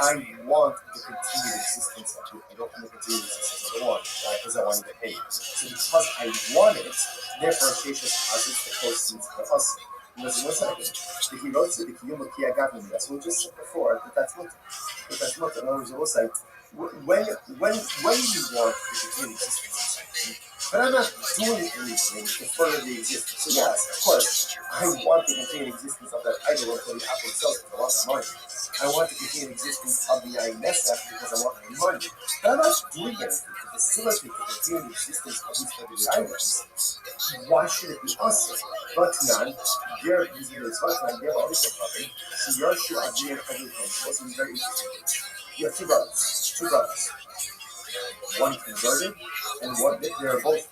I want the continued existence of it. I don't want the continued existence of the wine, because I want to get paid. So because I want it, therefore Sheshus posits the proceeds for us. Listen, one second. If he wrote to the Kiyuma Kia Gavin, that's what we just said before, but that's not. In other words, it was like, when you want the continued existence, but I'm not doing anything to further the existence. So yes, of course, I want the continued existence of that idol until the apple itself because I want the money. I want the continued existence of the Nessa because I want my money. But I'm not doing anything to facilitate the continued existence of these particular items. Why should it be us? But none, they're using this Vatnan, they're always coming. So your shoe are doing everything. This is very interesting. You have two brothers. One converted, and one they're both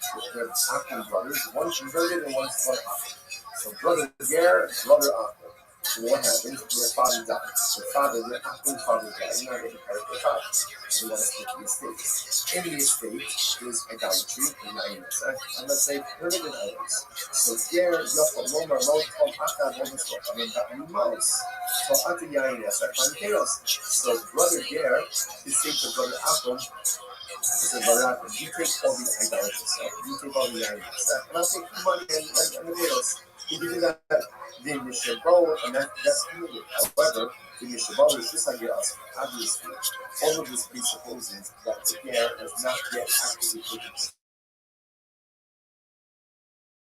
Akim brothers. One converted and one's one Akim. So brother Ger, brother Akim. So what happens? Their father died. Their Akim father died. Now they inherit their father. So they want to split the estate. In the estate is idolatry and Yainesa, and let's say primitive items. So Ger, Yofo, Lomar, Lo, Tom, Akkad, Lomas, I mean, that mouse. So Ata Yainesa, Klankeros. So brother Ger is saying to brother Akim, so you take all the idolatry stuff, you take all the idolatry stuff, and I'll take the money and the bills. If you do that, then the Shabbat, and that's good. However, the Shabbat is just like your husband. Obviously, all of this presupposes that the care has not yet actively taken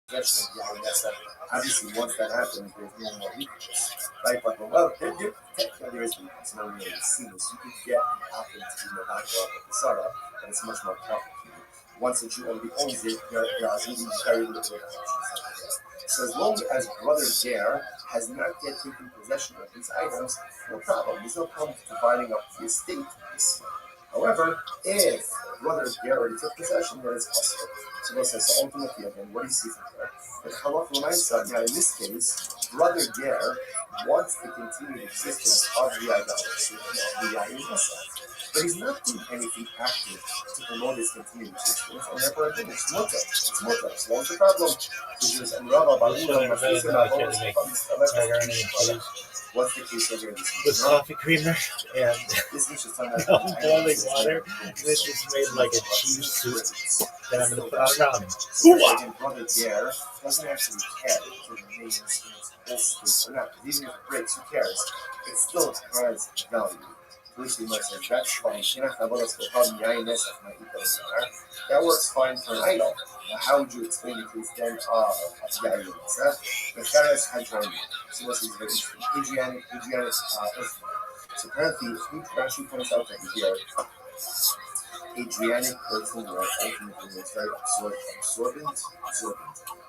possession of the idolatry. Obviously, once that happens, there's no more weakness, right? But technically there is weakness, no really seamless. You could get happen to be Mahaka of the Sarah, and it's much more complicated. Once the Jew only owns it, there are very little options. So as long as brother Ger has not yet taken possession of these items, no problem. There's no problem dividing up the estate this year. However, if brother Ger already took possession, then it's possible. So we'll say, so ultimately, again, what do you see from there? But Halach L'maisa, now in this case, brother Ger wants the continued existence of the idolatry of the Yain, but he's not doing anything active to promote his continued existence, and therefore it's mutter. So what's the problem? Which is what's the case over this? With coffee creamer and This is just talking about boiling water. This is made like a cheese soup that I'm going to put on ramen. So brother Ger doesn't actually care if it remains in its whole state or not. Even if it breaks, who cares? It still has value. Which we must say, that's fine. That works fine for an idol. Now, how would you explain the case then of Yayin? The Pharis had joined you. So what's these very Adrianic earth. So apparently, Rashi points out that here, Adrianic earthenware ultimately is very absorbent.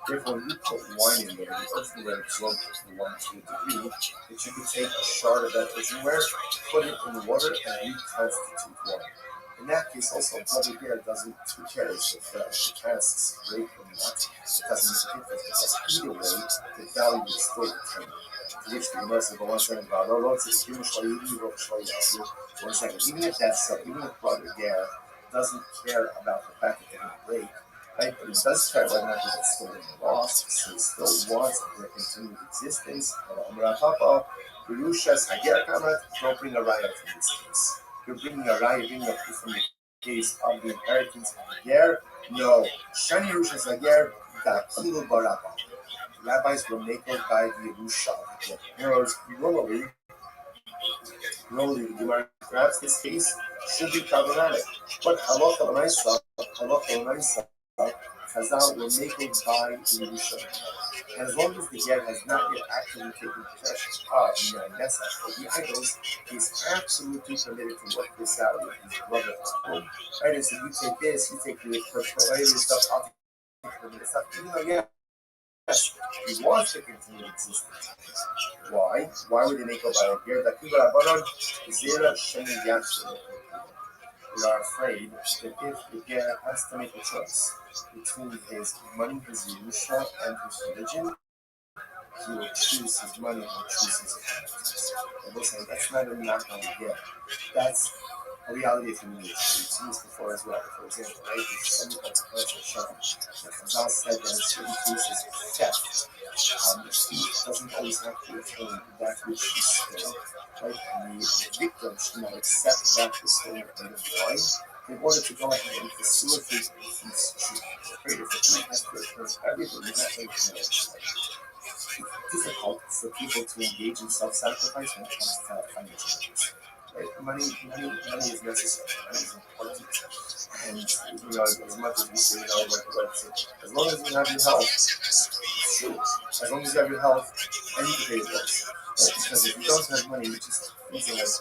Therefore, when you put wine in there, the earthenware absorbs the wine to a degree that you could take a shard of that earthenware, put it in the water, and reconstitute water. In that case, also, brother here doesn't care if the casks break or not. It doesn't make a difference because either way, the value is still retained. To which the Gemara says, but one second, even if that's so, even if brother Ger doesn't care about the fact that they're going to break, right? But he does care whether or not they get stolen or lost, so he still wants their continued existence. Yerushas Hager Kamat, don't bring a riot in this case. You're bringing a riot, bringing a proof from the case of the inheritance of Hager. No. Shani Yerushas Hager, Dakilu Barapa. Rabbis were naked by the Yerusha. In other words, normally, the Gemara grabs this case should be problematic. But halacha l'maisa, Chazal were naked by the Yerusha. And as long as the Ger has not yet actually taken possession of the Nessa or the idols, he's absolutely permitted to work this out with his brother. Right? And so you take this, you take the proprietary stuff, I'll take the permitted stuff. Even though, yes, he wants to continue existence. Why? Why would they make a by a Ger? We are afraid that if the Ger has to make a choice between his money, his Yerusha, and his religion, he will choose his money and choose his inheritance. And we'll say that's not a knock on the Ger. That's a reality of human nature. We've seen this before as well. For example, right? There's something called commercial showing. Chazal said that in certain cases, theft. The thief doesn't always have to return that which he stole, right? And the victim should not accept that which stolen item wine in order to go ahead and facilitate the thief's truth. If the thief has to return everything, he's not going to know. It's difficult for people to engage in self-sacrifice when it comes to financial matters. Right? Money is necessary. Money is important. And as much as we say, as long as you have your health, it's true. As long as you have your health, and you can pay your bills. Right? Because if you don't have money, you just easily have to.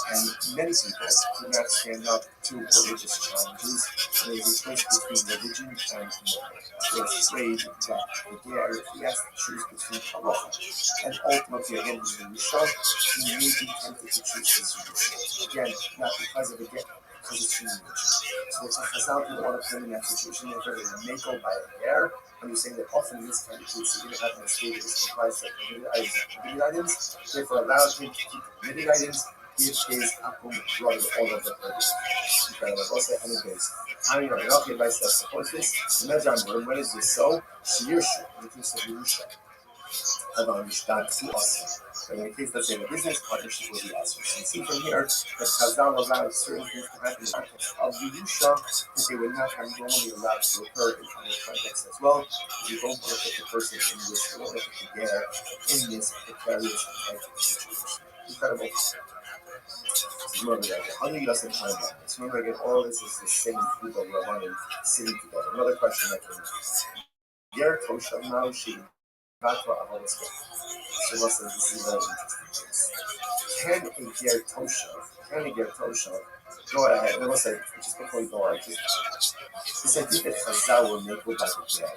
And many people do not stand up to religious challenges. There's a choice between religion and money. They're afraid that the Ger, if he has to choose between halacha and ultimately again his Yerusha, he may be tempted to choose his Yerusha. Again, not because of the Ger, because it's human nature. So it's like Chazal didn't want to put him in that situation. They're going to make or by a Ger. And you're saying that often in this kind of case, you're going to have an estate that is comprised of permitted items. Therefore, allow him to keep the permitted items. Each is Akum brother all of the purpose. Incredible. Also, 100 days. How do you know? You're not advice that supports this. Imagine when is this so? Shirshu, in the case of Yerusha. In the case, let's say the business partnership will be awesome. So you see from here that Chazal allowed certain things to happen in the context of Yerusha that they would not have normally allowed to occur in other contexts as well. You don't want to put the person in this order together in this precarious type of situation. Incredible. Remember that 100 less than time on this. Remember again, all this is the same people who are running, sitting together. Another question that came up. Ger Tosha now she got to Avodah. So listen, this is a very interesting case. Can a Ger Tosha go ahead? Let us say, just before we go on, this idea that Chazal will make with the Ger.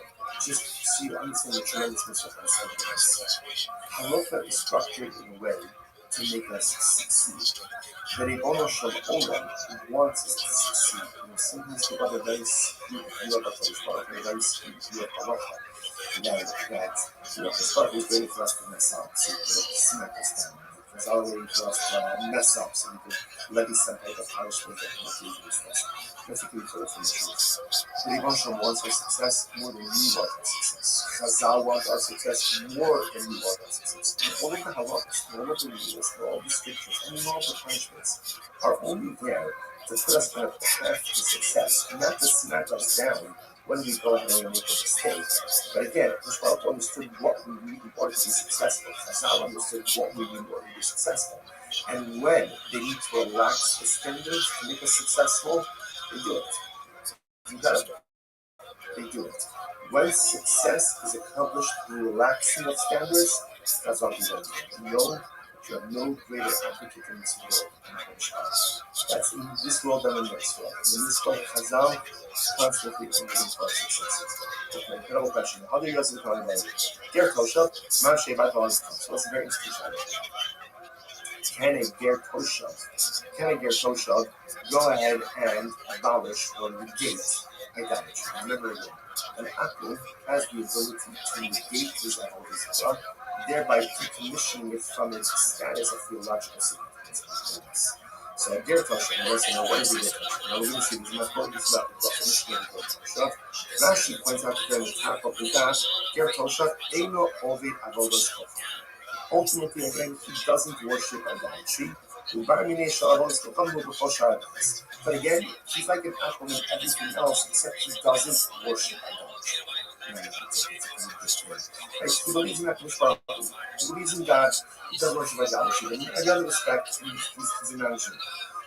Just so you understand the tremendous misunderstanding of this. Halacha is structured in a way to make us succeed. That a owner shall own wants us to succeed. Sometimes the other very skewed view of a very skewed view of halacha. That the start is ready for us to mess up, so you can smack us down. It's all ready for us to mess up, so we can levy some type of punishment that cannot be against us. Basically, for the truth. The Rebbe wants our success more than we want our success. Chazal wants our success more than we want our success. And all of the halachas, all of the rules, all the scriptures, and all the punishments are only there to put us on a path to success, not to smack us down when we go ahead and make a mistake. But again, Mishpach understood what we really wanted to be successful. Chazal understood what we really wanted to be successful. And when they need to relax the standards to make us successful, they do it. Incredible. They do it. When success is accomplished through relaxing of standards, that's what we want. Know that you have no greater advocate in this world than Hashem. That's in this world than in the next world. In this world, Chazal constantly committing for our successes. Okay, incredible question. How do you guys talk about it? Ger Tosha, Ma'am Sheba Tosh. So that's a very interesting question. Can a Ger Tosha go ahead and abolish or negate idolatry? Remember again, an Akul has the ability to negate his idolatry, thereby decommissioning it from its status of theological significance. So a Ger Tosha, now let's know what is a Ger Tosha. Now we're going to see this much more about the definition of a Ger Tosha. Rashi points out that in the top of the Ger Tosha, Eino Ovid Avodas Chofar. Ultimately, again, he doesn't worship idolatry. But again, he's like an apple in everything else, except he doesn't worship idolatry. Right? He believes in Hakadosh Baruch Hu. He believes in God. He doesn't worship idolatry. But in any other respect, he's a non-Jew.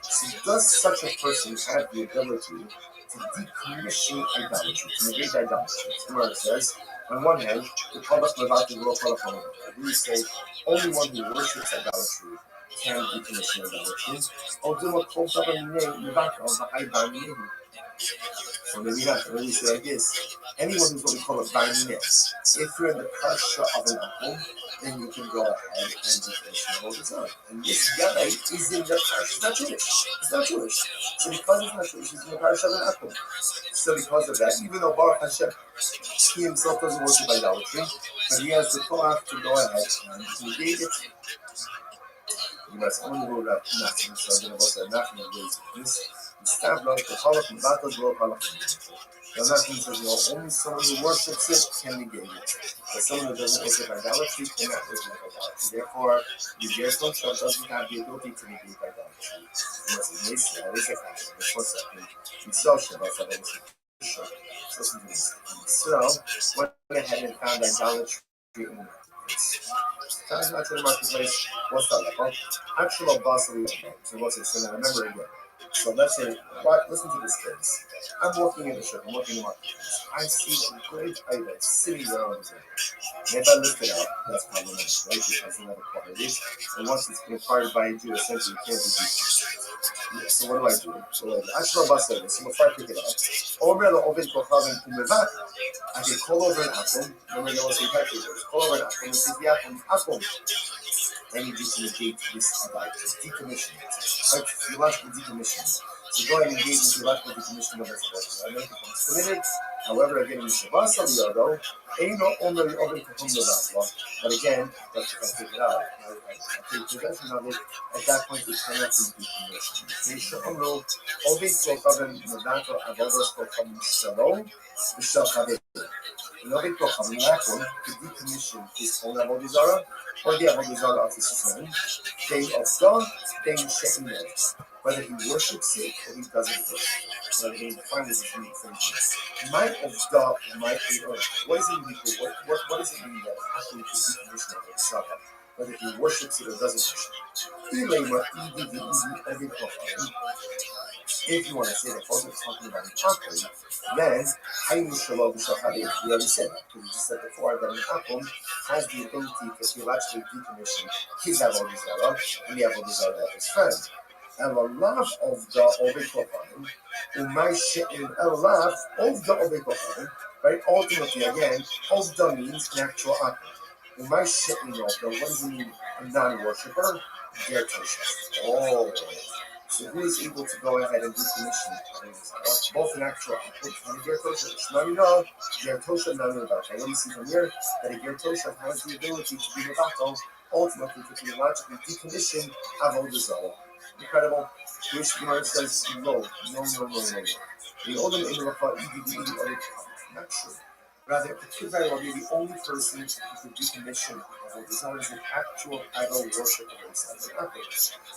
So does such a person have the ability to decommission idolatry, to negate idolatry? Where it says, on one hand, the Kabbalah Levat will follow. We say only one who worships idolatry can decommission idolatry. So maybe not. Maybe we say like this: anyone who's what we call a barnines. If you're in the parsha of an apple, then you can go ahead and decommission all the time. And this guy is in the parsha. He's not Jewish. He's not Jewish. So because he's not Jewish, he's in the parsha of an apple. So because of that, even though Baruch Hashem, he himself doesn't worship idolatry, but he has the Torah to go ahead and negate it. You must only rule that nothing. So I'm going to say nothing against this. Stab like the halach and battles will halach. The nothing says only someone who worships it can negate it. But someone who doesn't worship idolatry cannot worship idolatry. Therefore, the Gerson doesn't have the ability to negate idolatry. Unless it makes it, it's a fashion. It's what's happening. It's social. That's how it is. So, went ahead and found idolatry in the marketplace. Found idolatry in the marketplace. What's that like? Actual boss of the so what's it? So now remember again. So let's say, listen to this case. I'm walking in the shop, I'm walking in the marketplace. I see a great item sitting there on the ground. And if I lift it up, that's problematic, right? Because it's not acquired. And once it's been acquired by a Jew, essentially it can't be used. So what do? So actually, Rabbi said this. So before I pick it up, I can call over an apple. Remember, you always say call over an apple and say the apple. And you just negate this idolatry, decommission it. Right? Theological decommission. So go ahead and engage in theological decommission of this abortion. I know it becomes committed. However, again, in the Shabbat Saliyago, ain't no only open to whom the but again, that's if I take it out. I take possession of it. At that point, it cannot be decommissioned. They should only Ovid Kochaven Modato Avodos Kochaven Shalom, the Shalchavim. Ovid Kochaven Lakon to decommission his own Avodizara or the Avodizara of his son, day of God, day Shekin whether he worships it or he doesn't worship it. So again, the final decision is might of God might be earth. What does it mean? What does it mean that actually to decommission of the Sabbath? Whether he worships it or doesn't worship it. If you want to say that Paul is talking about it properly, then Hainu Shalom B'Shachadeh. We already said that, because we just said before that an Akum has the ability to theologically decommission his Avodizara and the Avodizara of his friend. And a lot of the Obekofanim, a lot of the Obekofanim, right? Ultimately, again, of the means natural Akum. What does it mean? A non-worshipper? Their Oh. So who is able to go ahead and decommission both an actual Akum and a Gertosha? Shmamino, Gertosha, Nanudach. I already see from here that a Gertosha has the ability to be Mevato, ultimately to theologically decommission Avodizara. Incredible. Jewish Gemara says no. The Olam in the not true. Rather, it could very well be the only person who can decommission of a desire is an actual idol worshiper inside the Akum.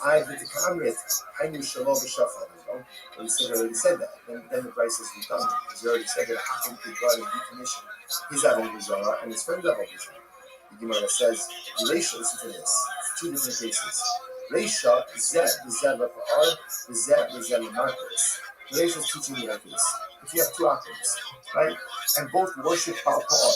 I did the Kamrit, I knew Shalom B'Shafar. We already said that. Then the price is redundant. Because we already said that Akum could go out and decommission his Avodizara and his friend's Avodizara. The Gemara says, Reisha, listen to this. It's two different cases. Reisha, Zed L'Pa'ar, Zed L'Marcos. Reisha is teaching me like this. If you have two Akums, right, and both worship Baal Pa'ar,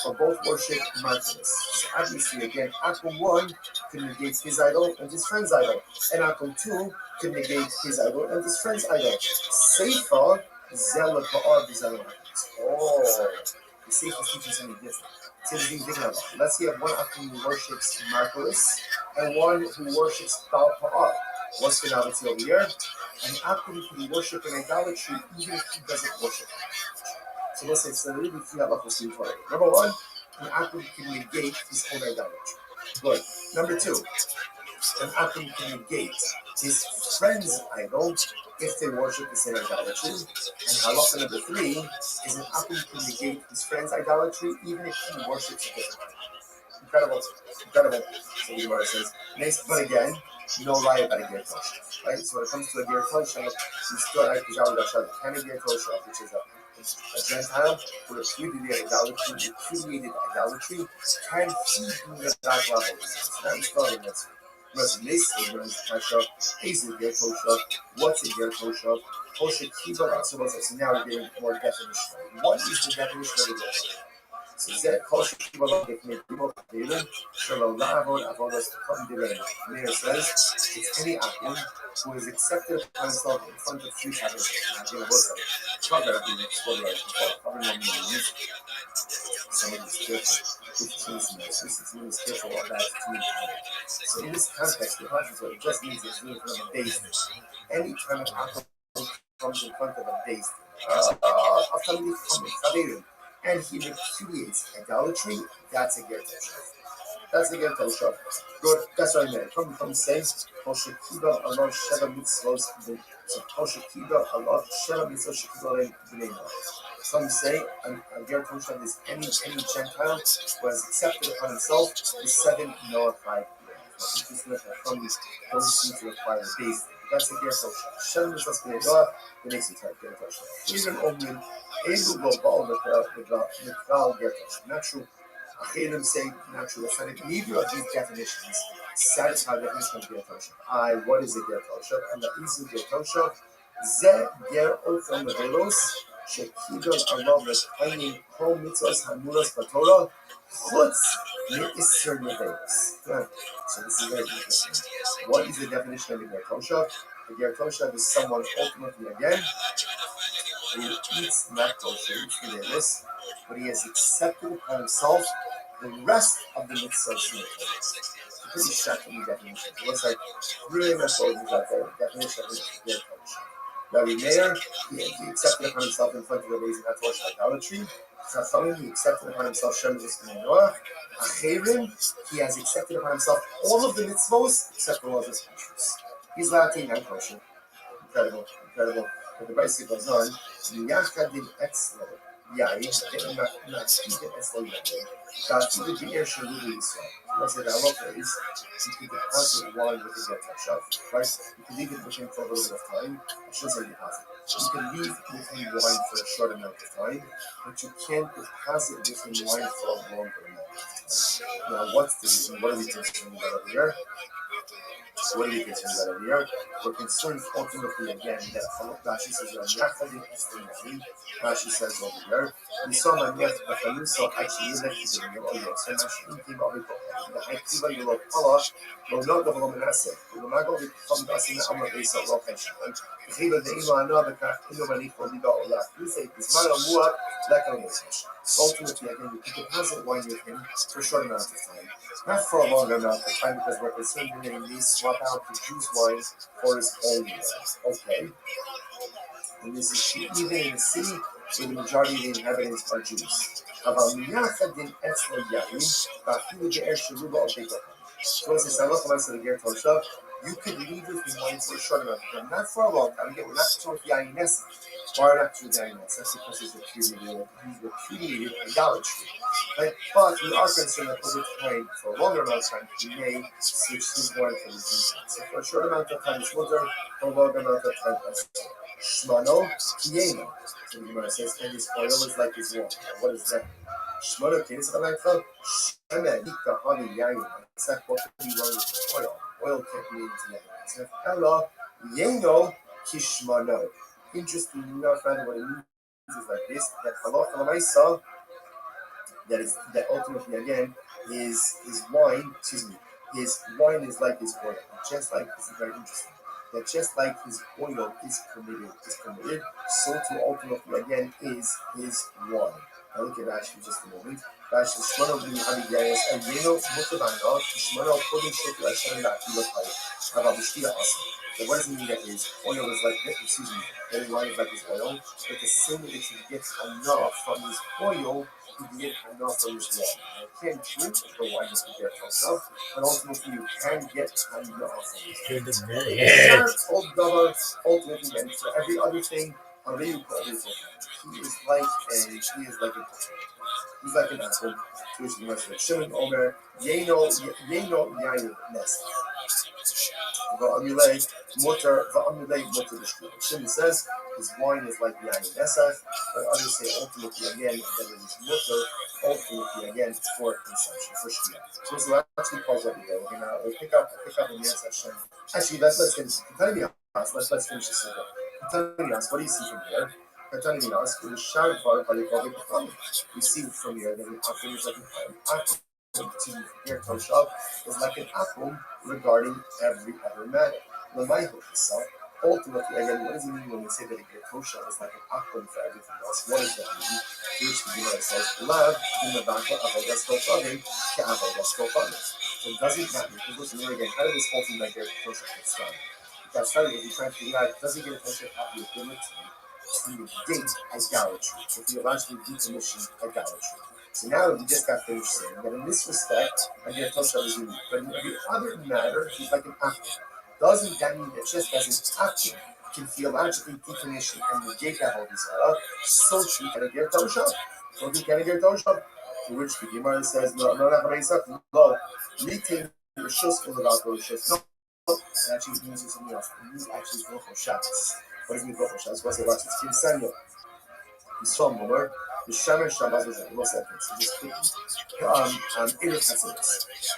or both worship Marcos. So obviously, again, Akum 1 can negate his idol and his friend's idol, and Akum 2 can negate his idol and his friend's idol. Seifa, Zed L'Pa'ar, Zed L'Marcos. Oh, the Seifa is teaching something different. Let's say you have one Akum who worships Marcos and one who worships Baal Pa'ar. What's the novelty over here? An Akum can worship in idolatry even if he doesn't worship. So let's say it's the really three halachos to follow. Number one, an Akum can negate his own idolatry. Good. Number two, an Akum can negate his friend's idol if they worship the same idolatry. And halacha number three is an Akum can negate his friend's idolatry even if he worships a different idol. Incredible. So the Gemara says, next, but again, no lie about a ger tosha, right? So when it comes to a ger tosha, you still have to can a ger tosha, which is a Gentile who repudiated idolatry, can he do that level? So that was starting this. What's a ger tosha? What's a ger tosha? Tosha kiba. So now we're getting more definition. What is the definition of a ger tosha? So that kosher kibbutz definition of shalom la'avod avodas k'am. Meir says it's any akim who is accepted upon himself in front of three tabernacle. Somebody is careful with chasteness. This is careful about team. So in this context, the Pasha said it just means it's in front of a base. Any time an akim comes in front of a base, and he repudiates idolatry, that's a ger tosha. That's a ger tosha. Good. That's what I meant. From saying Tosha Kiba Allah Sheva Mitzvos. So Tosha Kiba Allah Sheva Mitzvos Shekibah B'nei. Some say a ger tosha is any Gentile who has accepted upon himself the 7 nullified years. From those seem to require the base. That's a ger tosha. Sheva Mitzvos B'nei. The next type ger tosha. Even Omen. Not true. Achelim say not true. Neither of these definitions satisfy the definition of ger tosha. What is a ger tosha? And the easy ger tosha, ze ger otham velos shekidol alav lekayim kol mitzvos hamulas b'torah chutz me'isser nevelos. So this is very interesting. What is the definition of a ger tosha? A ger tosha is someone ultimately again who eats not kosher, eats but he has accepted upon himself the rest of the mitzvahs. It's a pretty shocking definition. It looks like really methodology out there. Definition of ger tosha. Rabbi Meir, he accepted upon himself in front of the raising that torch idolatry. Chachamim, he accepted upon himself Shem Zis Noach. Acherim, he has accepted upon himself all of the mitzvahs except the laws of conscience. He's allowed to eat non-kosher. Incredible. But the Rabbi goes on, Yachadin Etzlo, Yair, Nachidin Etzlo Yair, Tatu the Be'er Shalu Yisrael. Let's say the halacha is you can deposit wine with the ger tosha, right? You can leave it with him for a little bit of time. I shouldn't say deposit. You can leave with him wine for a short amount of time, but you can't deposit with him wine for a longer amount of time. Now, what's the reason? What are we concerned about over here? What are we concerned about over here? We're concerned ultimately again that Rashi says over here, we saw my myth, but the Musa actually is actually the Rashi came over the Haikiva Yulok Pala, will not go home and ask it. We will not go from the Asina Amar Esa Location. The Hiva the Ima another cat, Indomani for the Dollar. You say, this man of Mua, like on this. Ultimately, again, you can deposit wine with him for a short amount of time. Not for a longer amount of time because we're concerned that he may swap out the juice wine for his own use. Okay. And this is even in the city where the majority of the inhabitants are Jews. So as I look at the ger tosha, you can leave with him wine for a short amount of time, not for a long time. Again, we're not talking about Yainess. Why not to the Yainess? That's because he's repudiated idolatry. Right? But we are concerned that over time, for a longer amount of time, he may switch his wine from his juice. So for a short amount of time, it's water. For a longer amount of time, it's Shmano Kieno. So the Gemara says, and his oil is like his water. What is that? Shmano Kieno is like that. Sheme Nika Hani Yain. It's like what can be wrong with oil. Oil can't be into Yain. It's like Ella Yeno Kishmano. Interesting enough, what it means is like this: that halacha l'maisa, that ultimately again his wine. His wine is like his oil. Just like this is very interesting. That just like his oil is permitted, so to ultimately again is his wine. Now look at Rashi just a moment. Rashi Shmano b'ni Abiyayas and Yeno Mutavana Shmano Kodin Shekla Shem Ba'Kila Pai Havavishtia Asa. So what does it mean that his oil is like this? That his wine is like his oil. But the same way that he gets enough from his oil, he can get enough from his wine. You can't drink the wine that you get from yourself, but ultimately you can get enough from his wine. Ultimately, and for every other thing, he is like a He's like an apple. To which the Gemara Shimon Omer, Yeno Yayin Nest. Va'amulei Mutter B'Shkul. Shimon says his wine is like Yayin Nesach, but others say ultimately again that it is Mutter, ultimately again for consumption, for Shkia. So there's lots of calls over here. We'll pick up in the section. Actually, let's finish. Let's finish this. What do you see from here? We see from here that an akum is like an akum. Here, Toshav is like an akum regarding every other matter. Ultimately, again, what does it mean when we say that a Toshav is like an akum for everything else? What does that mean? Which the Gemara says, "Lav dimavaka avodas kofavim ke'avodas kofamis." So it doesn't matter because listen here again. How did this whole thing like get Toshav get started? It got started if you try to figure out doesn't get Toshav have the ability to negate idolatry, so if you eventually decommission idolatry. So now we just got finished saying that in this respect, again, Toshav is unique. But in the other matter, he's like an apple. Doesn't that mean that just as an apple can theologically decommission and negate that whole desire, so too can a get Toshav? So too can a get Toshav? To which the Gemara says, no, retain your shus from the Valko shus. No, it actually means something else. It means actually Brocho Shabbos. What does it mean Brocho Shabbos? What's it? Watch this. King Samuel. He's from Momer. The Shemesh Shabbos was like, what's that? So just quickly.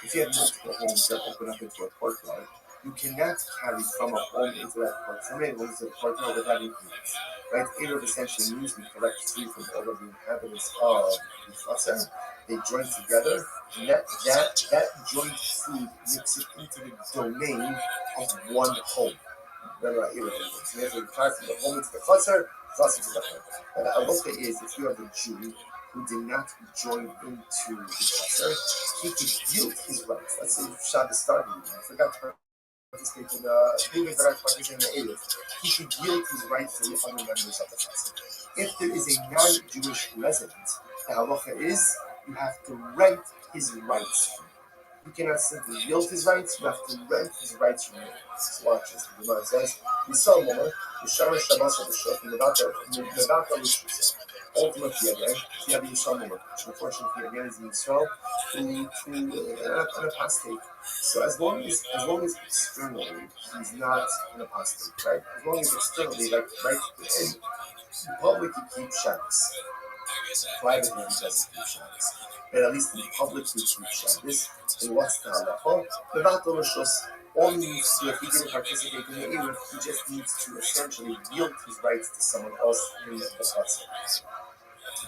If you have multiple homes that open up into a courtyard, you cannot carry from a home into that courtyard. Somebody goes into the courtyard without increase. Right? Erev essentially means we collect food from all of the inhabitants of the Chaser. They join together, and that joint food mixes into the domain of one home. Remember, so therefore, you carry from the home into the Chaser to the home. And the halacha is if you have a Jew who did not join into the Chaser, he could yield his rights. Let's say Shabbos started, I forgot to participate in the Erev. He should yield his rights to the other members of the Chaser. If there is a non-Jewish resident, the halacha is you have to rent his rights from him. You cannot simply yield his rights, you have to rent his rights from him. So watch this. The Gemara says, we saw a woman, the Shamash Shabbos of the Shuk, and the Vata Lushus. Ultimately, again, he had the Yisrael woman, which unfortunately, again, is the Yisrael to an apostate. So as long as externally he's not an apostate, right? As long as externally, like, right, in public he keeps Shabbos. Privately he doesn't keep Shabbos. But at least in public he keeps Shabbos. And what's the halacha? The Vata Lushus. All he needs to do, if he didn't participate in the Erev, he just needs to essentially yield his rights to someone else in the Chatzar.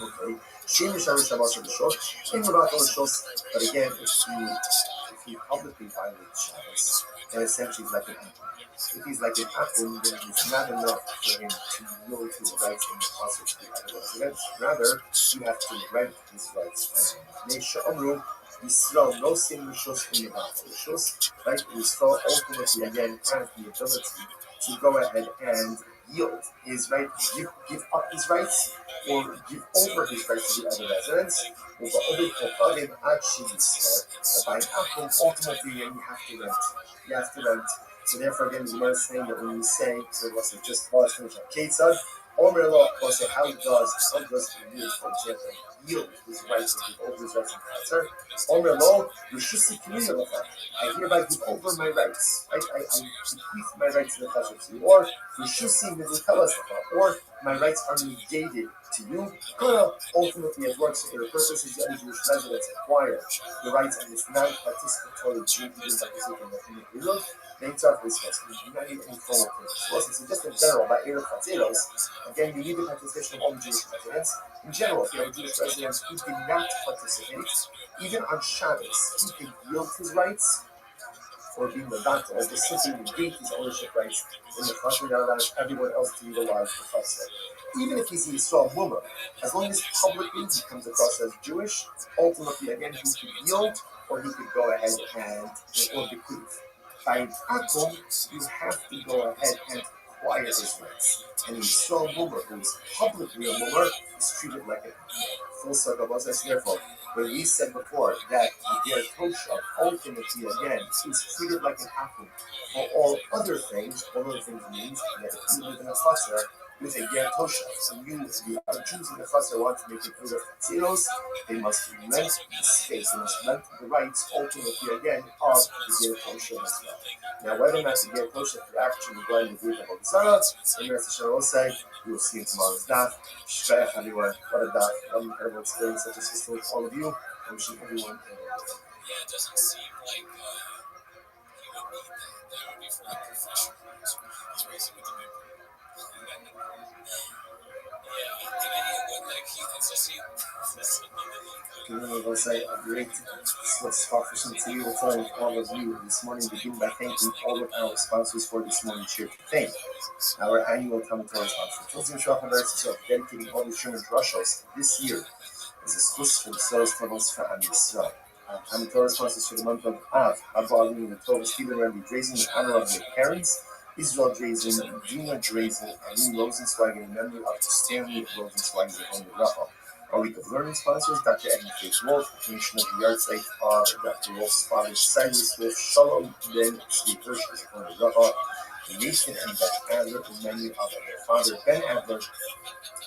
Okay. But again, if he publicly violates Shabbos, then essentially he's like an apple. If he's like an apple, then it's not enough for him to yield his rights in the Chatzar to the other residents. Rather, you have to rent his rights from him. Yisrael, no sin rishos in the rishos, right? Yisrael ultimately again has the ability to go ahead and yield his right, give up his rights, or give over his rights to the other residents. But by an akum, ultimately you have to rent. You have to rent. So therefore, again, the Gemara is saying that when you say, so what's it? Just let's finish up. Ketzad, Omer Lo, or say how does he yield, for example, yield his rights to give over his rights in Chatzar? Omer Lo, Rishusi K'miyah Lecha. I hereby give over my rights. I bequeath my rights to the Chatzar to you. Or Rishusi Mizukalas Lecha. Or my rights are negated to you. Ultimately, it works for the purposes the other Jewish residents acquire the rights of this non-participatory Jew who didn't participate in the Erev. They talk this case. You do not need any formal purpose. So just in general, by Erev Chatzeros, again, you need the participation of all the Jewish residents. In general, if you have a Jewish resident who did not participate, even on Shabbos, he can yield his rights or be Mevatel, or just simply negate his ownership rights in the country that allows everyone else to utilize the Chatzar. Even if he's a Yisrael woman, as long as publicly he comes across as Jewish, ultimately, again, he could yield or he could go ahead and or bequeath. By an akum, you have to go ahead and acquire his rights. And a Yisrael woman who is publicly a woman is treated like a full circle. Therefore, when we said before that the Toshav ultimately again is treated like an akum for all other things means that if you live in a Chatzar, with a ger tosha. So you, the Jews in the Chasser, want to make it through the Tzilos, they must rent the space, they must rent the rights, ultimately again, of the ger tosha as well. Now, whether or not the ger tosha could actually go in the group of Zara, the Meretz Yisrael will say, you will see in tomorrow's daf. Shkayach everyone, what a daf, what an incredible experience that just with all of you. I'm wishing everyone a Yeah, it doesn't seem like he would need that. That would be for a professional. He's raising with the big. Yeah, and like it's just I will say a great sufficient to you. We're telling all of you this morning, begin by thanking all of our sponsors for this morning's share to thank our annual Talmud Torah sponsor. Children Shulchan Aruch dedicating all the Sherman Drushos this year as a schus for the Soros Tavos for Am Yisrael. Talmud Torah sponsors for the month of Av, Abba Alim, and Tova Stephen Rabbi Drazen in honor of their parents, Israel Drazen, Dina Drazen, and Lee Rosenzweig in memory of Stanley Rosenzweig on the Rafa. Our week of learning sponsors, Dr. Aggie Faith Wolf, continuation of the yahrzeit of Dr. Wolf's father, Cyrus Wolf, Shalom Ben Tzvi Hirsch, is on the Rafa. Nathan and Beth Adler in memory of their father, Ben Adler,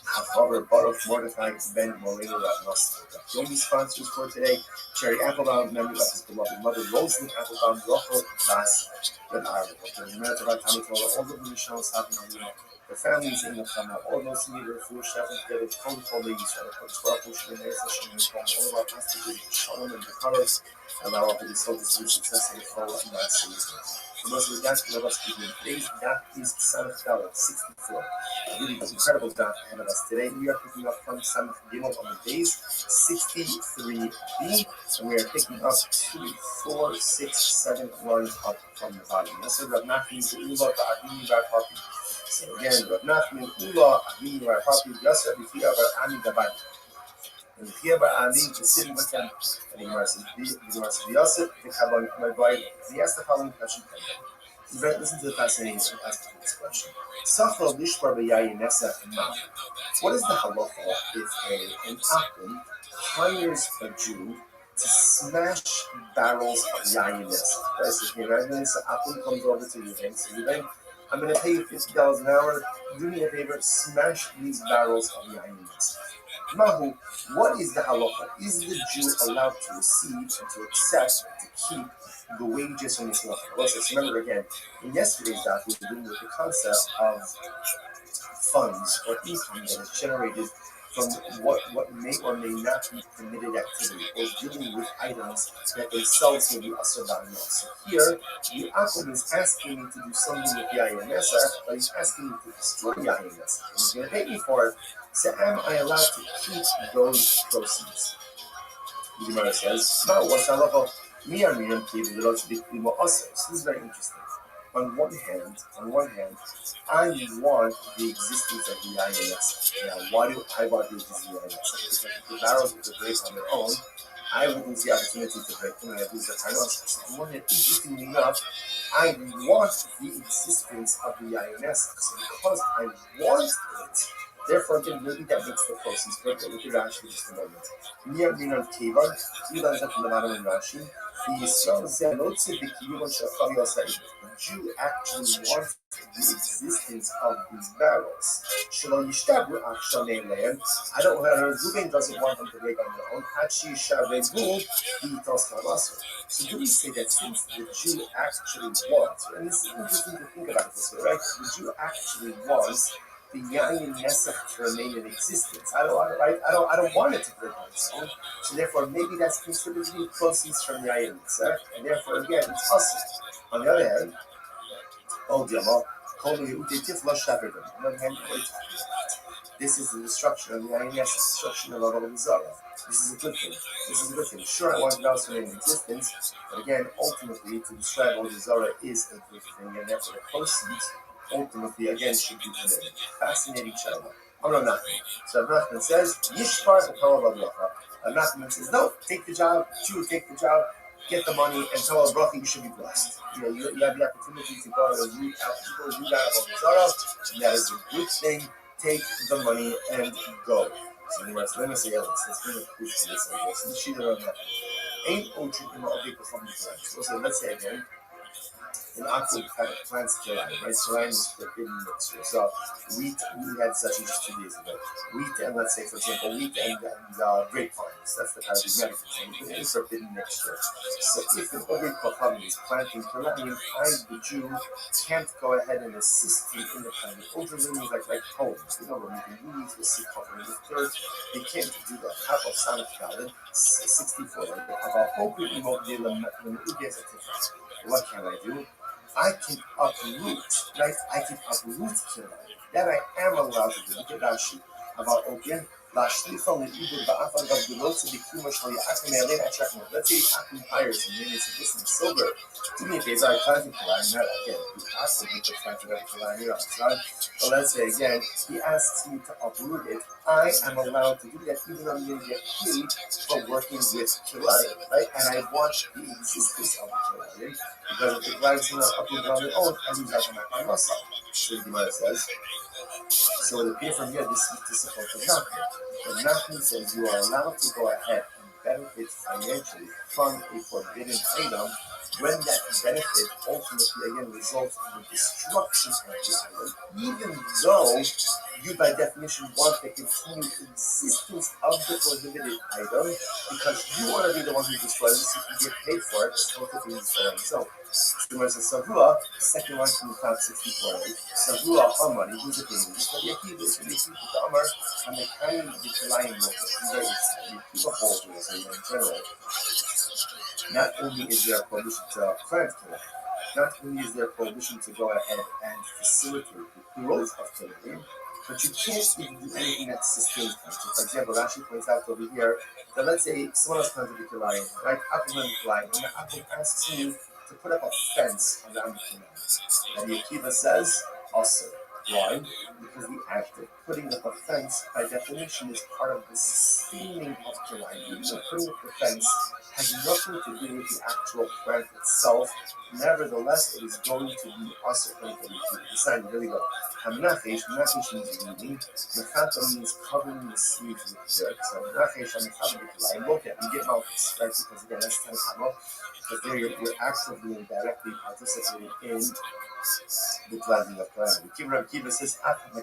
Havaver Baruch Mordechai Ben Moreno Nosser. Yogi sponsors for today, Cherry Applebaum, memory of his beloved mother, Rosalind Applebaum, Rachel Bas, Ben Arnold. In the of our Talmud Torah, all of the Mishnahs have the families in the Chama, all those who need their food, Shabbat, David, Kol ladies, for the Kodesh Baruch Hu, Shalom, all of our pastors, Shalom, and the Karos, allow all of the soldiers to be successful in all of my seasons. For those of the dance, let us begin. Today's dance is Samach Dalet 64. A really incredible dance ahead of us today. We are picking up from Samach Gimel on the days 63b, and we are picking up 2, 4, 6, 7 lines up from the bottom. So Rav Nachman Ula Ba'avini Bar Papi. So again, Rav Nachman Ula Avini Bar Papi Yasser B'Fia Bar Ami Gabai. And here by Ami is sitting with them, and he must be Yosef, the Kabbalah, my bride. He asked the following question. Listen to the fascinating question. What is the halacha if an Akum hires a Jew to smash barrels of yayin nesa? Right? So if you imagine this, Akum comes over to you and says, I'm going to pay you $50 an hour. Do me a favor, smash these barrels of yayin nesa. Mahu, what is the halacha? Is the Jew allowed to receive and to accept and to keep the wages from this halacha? Let's remember again, in yesterday's daf, we were dealing with the concept of funds or income that is generated from what may or may not be permitted activity, or dealing with items that themselves may be asur ba'anah. So here, the Akum is asking me to do something with yayin nesa, but he's asking me to destroy yayin nesa. And he's going to pay me for it. So am I allowed to keep those proceeds? The Gemara says, no, what's halacha? So this is very interesting. On one hand, I want the existence of the yayin nesa. Now, why do I want the existence of the yayin nesa? Because if the barrels were to break on their own, I wouldn't lose the opportunity to break them, and I'd lose the kainos. So on one hand, interestingly enough, I want the existence of the yayin nesa. So because I want it, therefore, again, maybe that makes the proceeds good. Look at Rashi for just a moment. Near Minan Kevan, you learned that from the bottom of Rashi. The Jew actually wants the existence of these barrels. I don't know, Ruben doesn't want them to break on their own. So do we say that since the Jew actually wants, and this is interesting to think about this way, right? The Jew actually wants the yayin nesa to remain in existence. I don't want it to break on its own. So therefore, maybe that's considered to be proceeds from yayin nesa, and therefore, again, it's us. On the other hand, this is the destruction of the yayin nesa, destruction of our Zara. This is a good thing. Sure, I want it also to remain in existence, but again, ultimately, to destroy all the Zara is a good thing, and therefore the proceeds ultimately, again, should be permitted. Fascinating child. Rav Nachman. So Rav Nachman says, Yishpar the Torah of Bracha. Rav Nachman says, no, take the job, Jew, take the job, get the money, and tell Bracha you should be blessed. You have the opportunity to go and root out people, root out all the Torah, and that is a good thing. Take the money and go. So anyway, let me say let's bring a proof to this, I guess. Ain't Ochu in the object of the So let's say again, in Akul plants Kilayim, right? Kilayim is forbidden mixture. So wheat, we had such just 2 days ago. Wheat and, let's say, for example, wheat and grapevines. That's the paradigmatic thing. It is forbidden mixture. So if an Ogrid Kohavi is planting Kilayim, I, the Jew, can't go ahead and assist him in the planting. Ogrid means like homes, you know, where making weeds, with seed covering with dirt. They can't do that. Half of Sanach Galid, 64. About Ogrid Imogdilam, when it gets a difference. What can I do? I can uproot, right? I can uproot Kilayim. That I am allowed to do. Look at Rashi. About Ogrid. Let's say Akum hires him and he says, listen, silver, do me a favor, I planted Kilayim, not again, he asked me to plant Kilayim, but let's say again, he asks me to uproot it, I am allowed to do that even though I'm going to get paid for working with Kilayim, right? And I want the existence of the Kilayim, because if the Kilayim is not uprooted on their own, I lose out on my muscle. So the Gemara says, so it appears from here, this is the support of Nachman. But Nachman says you are allowed to go ahead and benefit financially from a forbidden item when that benefit ultimately again results in the destruction of the item, even though you by definition want the continued existence of the prohibited item because you want to be the one who destroys it so you can get paid for it as opposed to being destroyed himself. Gemara says Savua, second line from the top 64. Savua Hamari, who's a baby? So the Akiva is going to keep the Amar and the kind of the Kilayim local. The Akiva holders in general. Not only is there a prohibition to plant Kilayim, not only is there a prohibition to go ahead and facilitate the growth of Kilayim, but you can't even do anything that sustains them. So, for example, Rashi points out over here that let's say someone else planted the Kilayim, right? Akum planted the Kilayim, and the Akum asks you to put up a fence around the Kilayim. And the Akiva says, also. Why? Because the act of putting up a fence, by definition, is part of the sustaining of Kilayim. Even though putting up the fence has nothing to do with the actual plant itself, nevertheless, it is going to be also going to be designed really well. Hamnachesh means weeding. Mechata means covering the seeds with dirt. So Hamnachesh and Mechata Kilayim. Look at, you get malchus, right? Because again, that's kind of common. But there you're actively and directly participating in the planting of Kilayim. The Kiva says, Rabbi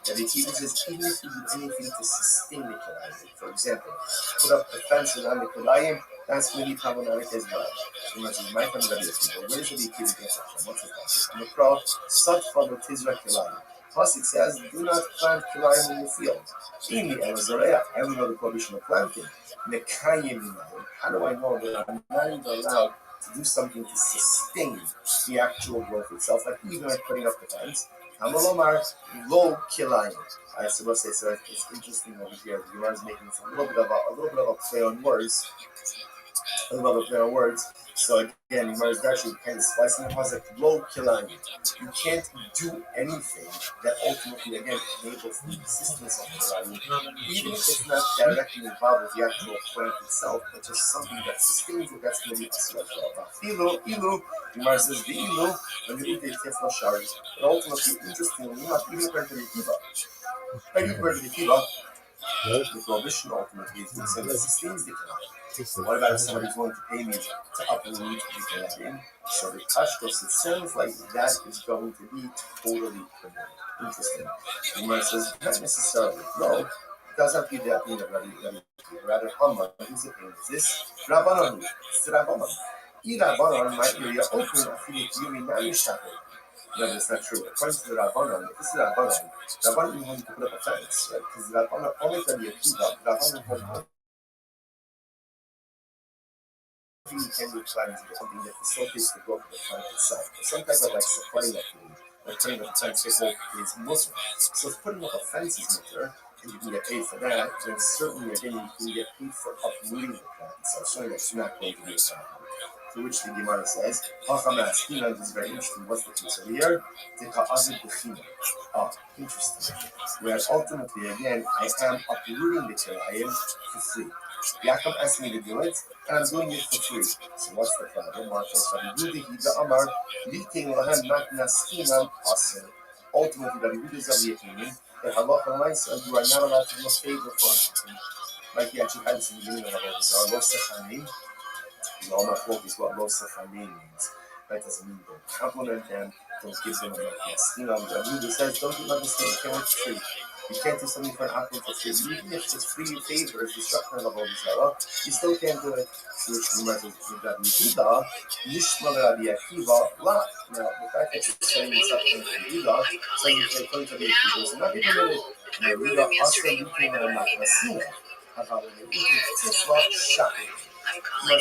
the Kiva says, even if you do anything to sustain the Kilayim, for example, put up the fence around the Kilayim, that's really problematic as well. So much as my friend Rabbi Akiva, where does the Kiva get that from? What's the concept? On the Pro, Satfa Tizra Kilayim. Plus it says, do not plant Kilayim in the field. In the Elazoreach, I don't know the prohibition of planting. How do I know that I'm not even allowed to do something to sustain the actual growth itself, like even like putting up the fence? Hamalomar lo Kilayim. I suppose say so. It's interesting over here. The Gemara is making a little bit of a play on words. A little bit of a play on words. So again, the Gemara is actually kind of slicing the concept lo Kilayim. You can't do anything that ultimately again enables the existence of Kilayim, even if it's not directly involved with the actual plant itself, but just something that sustains it. That's going to be ilu. The Gemara says the ilu when you eat the tifla shari. But ultimately, interestingly enough, even according to the Kiva, the prohibition ultimately is something that sustains the Kilayim. What about if somebody's willing to pay me to uproot the Kilayim? So the Tashkos, it sounds like that is going to be totally permitted. Interesting. The Gemara says, not necessarily. No, it doesn't have to be that being a rather humble. Who's it in? Is this Rabbanon? It's Rabbanon. Rabbanon might be open after you marry Shapir. No, that's not true. According to the Rabbanon, if this is Rabbanon you want to put up a fence, right? Because the Rabbanon only can be a Kiva. Rabbanon has you can do plants is something that facilitates the growth of the plant itself. Some type of like supporting activity, like putting up a fence is muscle. So if putting up a fence is mutter, and you can get paid for that, then certainly again you can get paid for uprooting the plant itself. So that's not going to be a problem. To which the Gemara says, this is very interesting. What's the case over here? Interesting. Whereas ultimately, again, I am uprooting the Kilayim for free. Yaakov asked me to do it, and I'm doing it for free. So what's the problem? Ultimately, Rabbi Yehuda is of the opinion that halacha l'maisa, you are not allowed to do a favor for a person. Like he actually had this in the beginning of the halacha. Lo sechamim. The Omar quote is what lo sechamim means. That doesn't mean don't compliment them, don't give them a yes. Rabbi says, don't give up the thing, you can't work for free. You can't do something for an apple for free. Even if it's free favor, it's destruction of all Zara, you still can't do it. Which reminds me of Rabbi Yehuda, Nishma Rabbi Akiva, La. Now, the fact that you're saying it's up to Rabbi Yehuda, so you can come to Rabbi Akiva, it's not even permitted. Rabbi Yehuda also looking at a Makmasina. About when you're eating Tifla, shocking. Now, I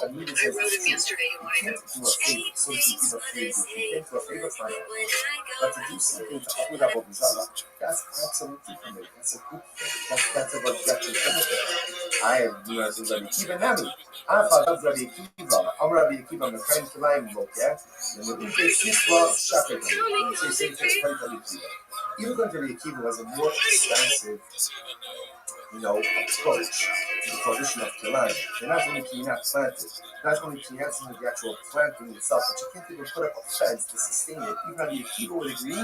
wrote him yesterday. You can't do a favor, so you give a favor. You can't do a favor for him. But to do something to Abu Dhabi Bizarre, that's absolutely permitted. That's a good thing. That's a rejection benefit. I am doing as Rabbi Akiva Nami. I thought of Rabbi Akiva. I'm Rabbi Akiva. I'm a kind of Kilayim book, yeah? And when you say Sisla, shocking. You say Rabbi Akiva. Even though Rabbi Akiva has a more extensive approach to the prohibition of Kilayim. They're not only can you not plant it, not only can you have some of the actual planting itself, but you can't even put up a fence to sustain it. Even though the Akiva would agree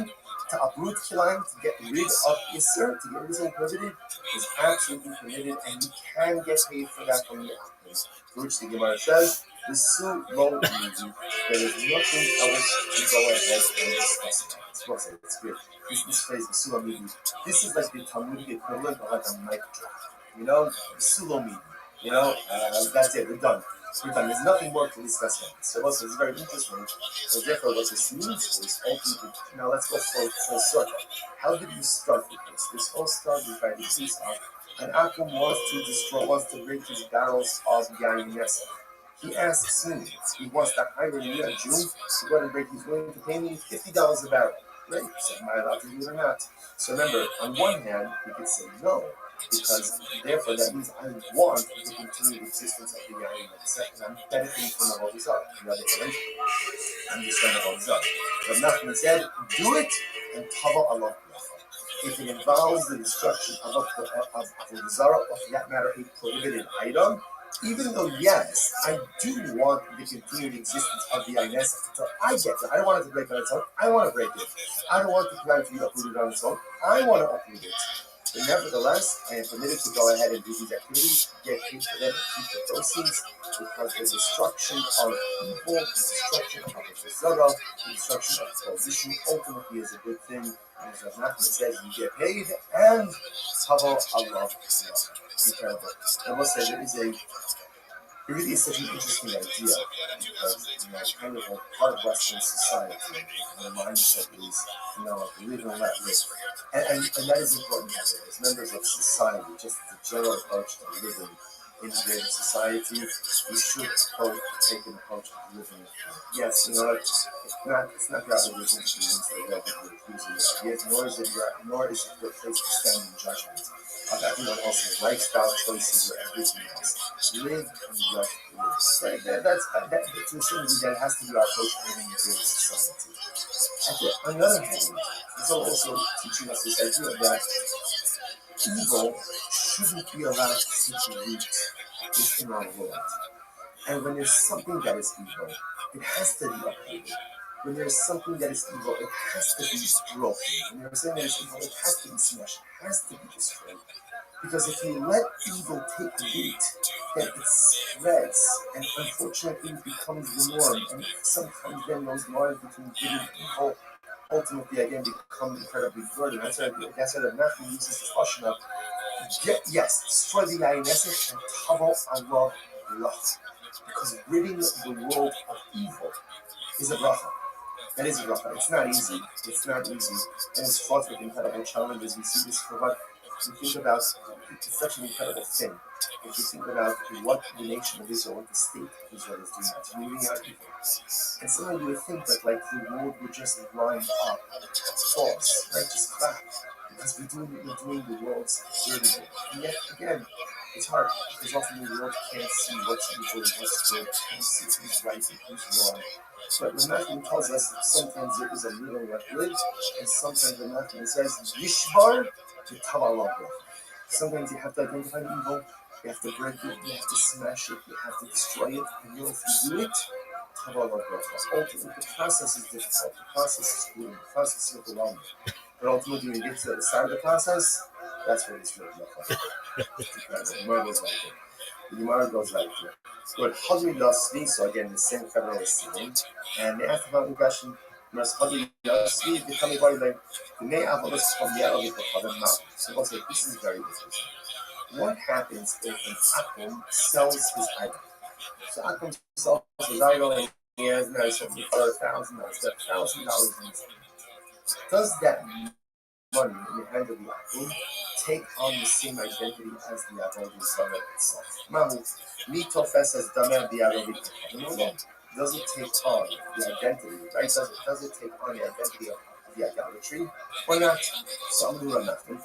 to uproot Kilayim, to get rid of Isser, to get rid of something prohibited, is absolutely permitted, and you can get paid for that from the applicants. For which the Gemara says, the Su Lo Midi, there is nothing else to go ahead and discuss about. It's good. This phrase, the Su Lo Midi, this is like the Talmudic equivalent of like a mic drop. The Su Lo Midi. That's it. We're done. There's nothing more to discuss here. So also, it's very interesting. So therefore, what this means is ultimately, now let's go full circle. How did you start with this? This all started by the case of an Akum wants to break his barrels of Yain Nesach. He asks me, he wants to hire me, a Jew, to go ahead and break. He's willing to pay me $50 a barrel. Right? So am I allowed to do it or not? So remember, on one hand, we could say no, because therefore that means I want the continued existence of the Yain Nesach, and I'm benefiting from the Holy Zara. On the other hand, I'm just trying to Holy Zara. But Nachman said, do it and Tava Allah. If it involves the destruction of Holy Zara, or for that matter, a prohibited item, even though, yes, I do want the continued existence of the Yain Nesach until I get it. I don't want it to break on its own. I want to break it. I don't want the plant to be uprooted on its own. I want to uproot it. But nevertheless, I am permitted to go ahead and do these activities, get paid for them, keep the proceeds, because the destruction of evil, the destruction of the Zara, the destruction of prohibition ultimately is a good thing. And as Nachman says, you get paid, and Tava Allah. Incredible. I must say, it really is such an interesting idea, because, kind of like part of Western society, the mindset is, live and let live. And that is important as members of society, just the general approach to living in integrated society, we should take an approach to living. Yes, it's not the obligation to be into the ideas, nor is it your place to stand in judgment of everyone else's lifestyle choices or everything else. Live and let live. That's to a certain degree, that has to be our approach to living in integrated society. On the other hand, it's also teaching us this idea that evil shouldn't be allowed to take root within our world. And when there's something that is evil, it has to be uprooted. When there's something that is evil, it has to be broken. When there's something that is evil, it has to be smashed, it has to be destroyed. Because if you let evil take root, then it spreads, and unfortunately it becomes the norm. And sometimes then those lines between good and evil ultimately again become incredibly blurred. And that's why the Matthew uses this question of, destroy the Yain Nesach and Tavo Allah bracha. Because ridding the world of evil is a bracha. That is a bracha. It's not easy. And it's fraught with incredible challenges. We see this for what we think about. It's such an incredible thing. If you think about what the nation of Israel, what the state of Israel is doing, it's rooting out evil. And sometimes you would think that the world would just line up, false, right? Just clap. Because we're doing the world's dirty work. And yet, again, it's hard, because often the world can't see what's evil and what's good, can't see who's right and who's wrong. But the Matthew tells us that sometimes there is a little that lives, and sometimes the Matthew says, Yishbar to Tavallah. Sometimes you have to identify evil, you have to break it, you have to smash it, you have to destroy it, and if you do it, Tavallah. Ultimately, the process is difficult, the process is grueling, the process is overwhelming. But ultimately, when you get to the start of the process, that's what it's really like. Incredible. The Gemara goes right here. But Hadri Lasvi, so again, the same family is sitting. And they ask about the question, Hadri Lasvi, the coming body like, the may have us from the other people, so we'll say, this is very interesting. What happens if an Akum sells his item? So Akum sells his item and he has now something for $1,000, $1,000 in his hand. Does that money in the hand of the Akum take on the same identity as the Avodah Zarah itself? Mitofes as Damer the Avodah. Does it take on the identity, right? Does it take on the identity of the idolatry or not? So I'm going to run nothing.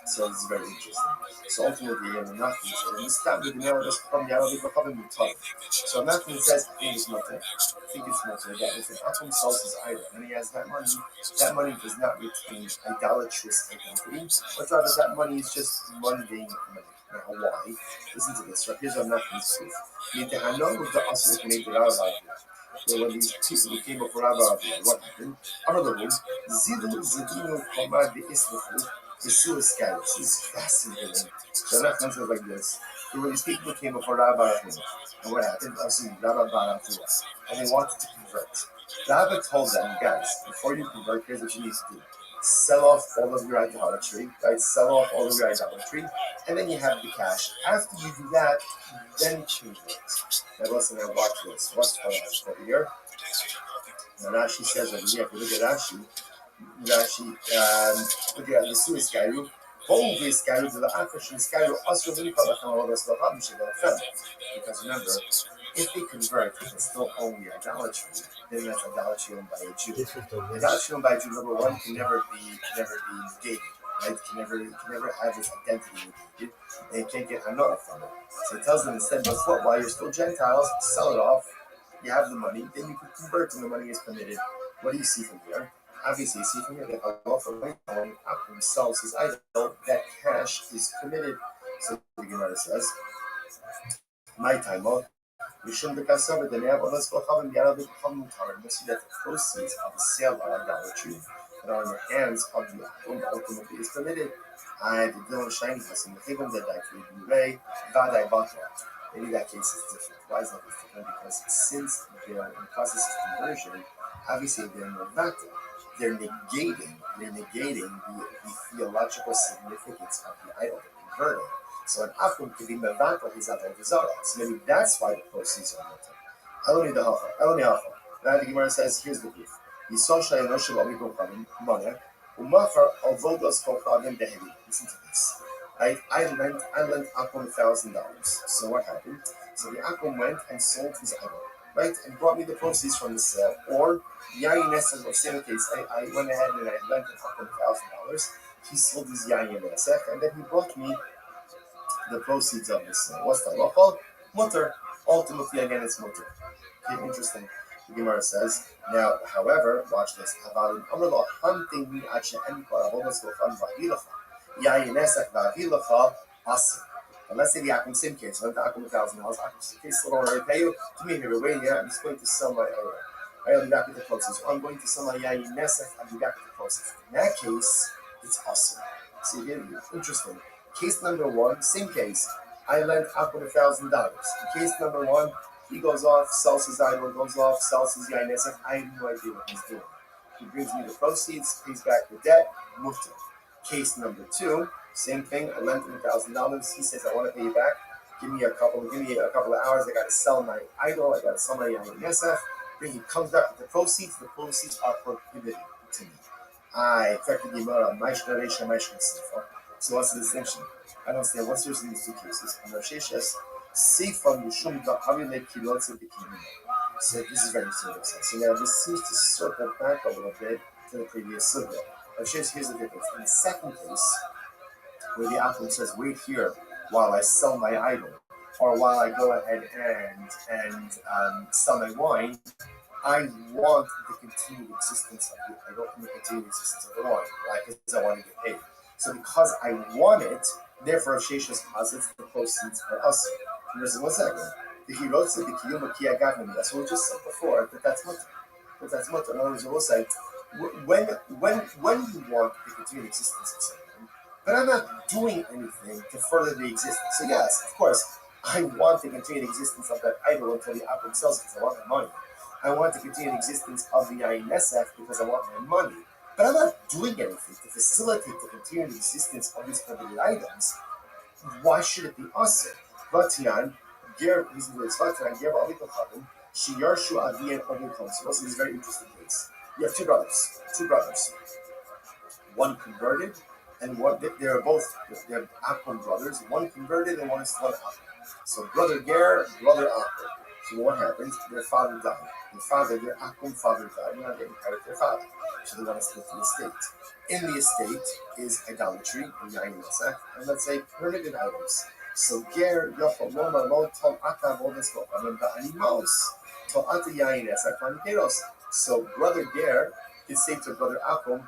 So this is very interesting. So ultimately, nothing. So in this time, the Gemara just from the Arabic becoming mutar. So nothing says I think it's mutar. I think it's mutar. That if an Akum sells his item and he has that money does not retain idolatrous identity, but rather that money is just mundane money. Now why? Listen to this. Right? Here's what nothing's proof. Nitehano was the asur made the Rabbi. When these people came before Rabbi, what happened? Another one. Zidu zidinu komad the ismafu. The Suez guy. This is fascinating. So that comes like this. When these people came before Rabbi, and what happened? Rabbi and they wanted to convert. Rabbi told them, guys, before you convert, here's what you need to do. Sell off all of your idolatry, right? Sell off all of your idolatry, and then you have the cash. After you do that, then change it. Now listen, now watch this. What's over here? Now Rashi says over here, if you look at Rashi, look at the Suez guy. Because remember, if they convert, if it's still only idolatry, then that's idolatry owned by a Jew. Idolatry owned by a Jew, number one, can never be negated, right? Can never have its identity negated, and you can't get hanor from it. So it tells them instead, guess what? While you're still Gentiles, sell it off. You have the money, then you can convert, and the money is permitted. What do you see from here? Obviously, you see from here that Allah for when Akum sells his idol, that cash is permitted. So the Gemara says, my time out. We shouldn't be concerned with the name of us. We'll see that the proceeds of the sale of idolatry that are in the hands of the Akum ultimately is permitted. I the Dylan Shiny has in the Higam that I created Ray, Vadai Batra. Maybe that case is different. Why is that different? Because since they're in the process of conversion, obviously they're in the they're negating the theological significance of the idol they're converting. So an Akum could be mevatel his avodah zarah. So maybe that's why the proceeds are mutar. Eloni hacha. Now the Gemara says, here's the proof. Yisol shayanoshel amikol chavim moneh umachar avodos kol chavim dehevi. Listen to this. Right? I lent Akum $1,000. So what happened? So the Akum went and sold his idol. Right, and brought me the proceeds from the sale. Or Yayin Nesach, or same case, I went ahead and I lent him $1,000. He sold his Yayin Nesach, and then he brought me the proceeds of the sale. What's that? Lachol mutar. Ultimately, again, it's mutar. Okay, interesting. The Gemara says, now, however, watch this. Yayin Nesach va'avilacha asr. Let's say the Akum same case. Lent Akum $1,000. Akum's case still don't already pay you. To me, here, wait, yeah, I'm just going to sell my oil. I'll be back with the proceeds. Or I'm going to sell my Yayin Nesach. I'll be back with the proceeds. In that case, it's awesome. See, again, interesting. Case number one, same case. I lent Akum $1,000. In case number one, he goes off, sells his idol, goes off, sells his Yayin Nesach. I have no idea what he's doing. He brings me the proceeds, pays back the debt, mufta. Case number two, same thing. I lent him $1,000. He says, I want to pay you back. Give me a couple of hours. I got to sell my idol. I got to sell my Yayin Nesach. Then he comes back with the proceeds. The proceeds are prohibited to me. I affected the Gemara. So what's the distinction? I don't understand what's yours in these two cases. So this is very serious. So now this seems to circle back a little bit to the previous survey. Here's the difference. In the second case, where the Akum says, wait here while I sell my idol, or while I go ahead and sell my wine, I want the continued existence of the idol and the continued existence of the wine, right? Because I want to get paid. So because I want it, therefore Sheshas posits the proceeds are us. Listen 1 second. The hero said the kiyum kia gavim. That's what we just said before, that's mutter. In other words, we'll say, when you want the continued existence of something, but I'm not doing anything to further the existence. So yes, of course, I want to continue the existence of that idol until the Akum sells because I want my money. I want to continue the existence of the Yain Nesach because I want my money. But I'm not doing anything to facilitate the continued existence of these prohibited items. Why should it be us? Vatian, Ger, reason for this, Vatian, Ger, Alikochavim, Shiyarshu Avian Ogin Konsulos. This is a very interesting case. You have two brothers. One converted, and one, they're Akum brothers. One converted, and one is still Akum. So brother Ger, brother Akum. So what happens? Their father died. Their Akum father died. They're not getting inherit their father. So they want to split the estate. In the estate is idolatry, and let's say permitted items. So Ger Yochel Loma Lo Tol Ata Vodesko Animals Tol Ata Yain Esak Manikeros. So brother Ger can say to brother Akum,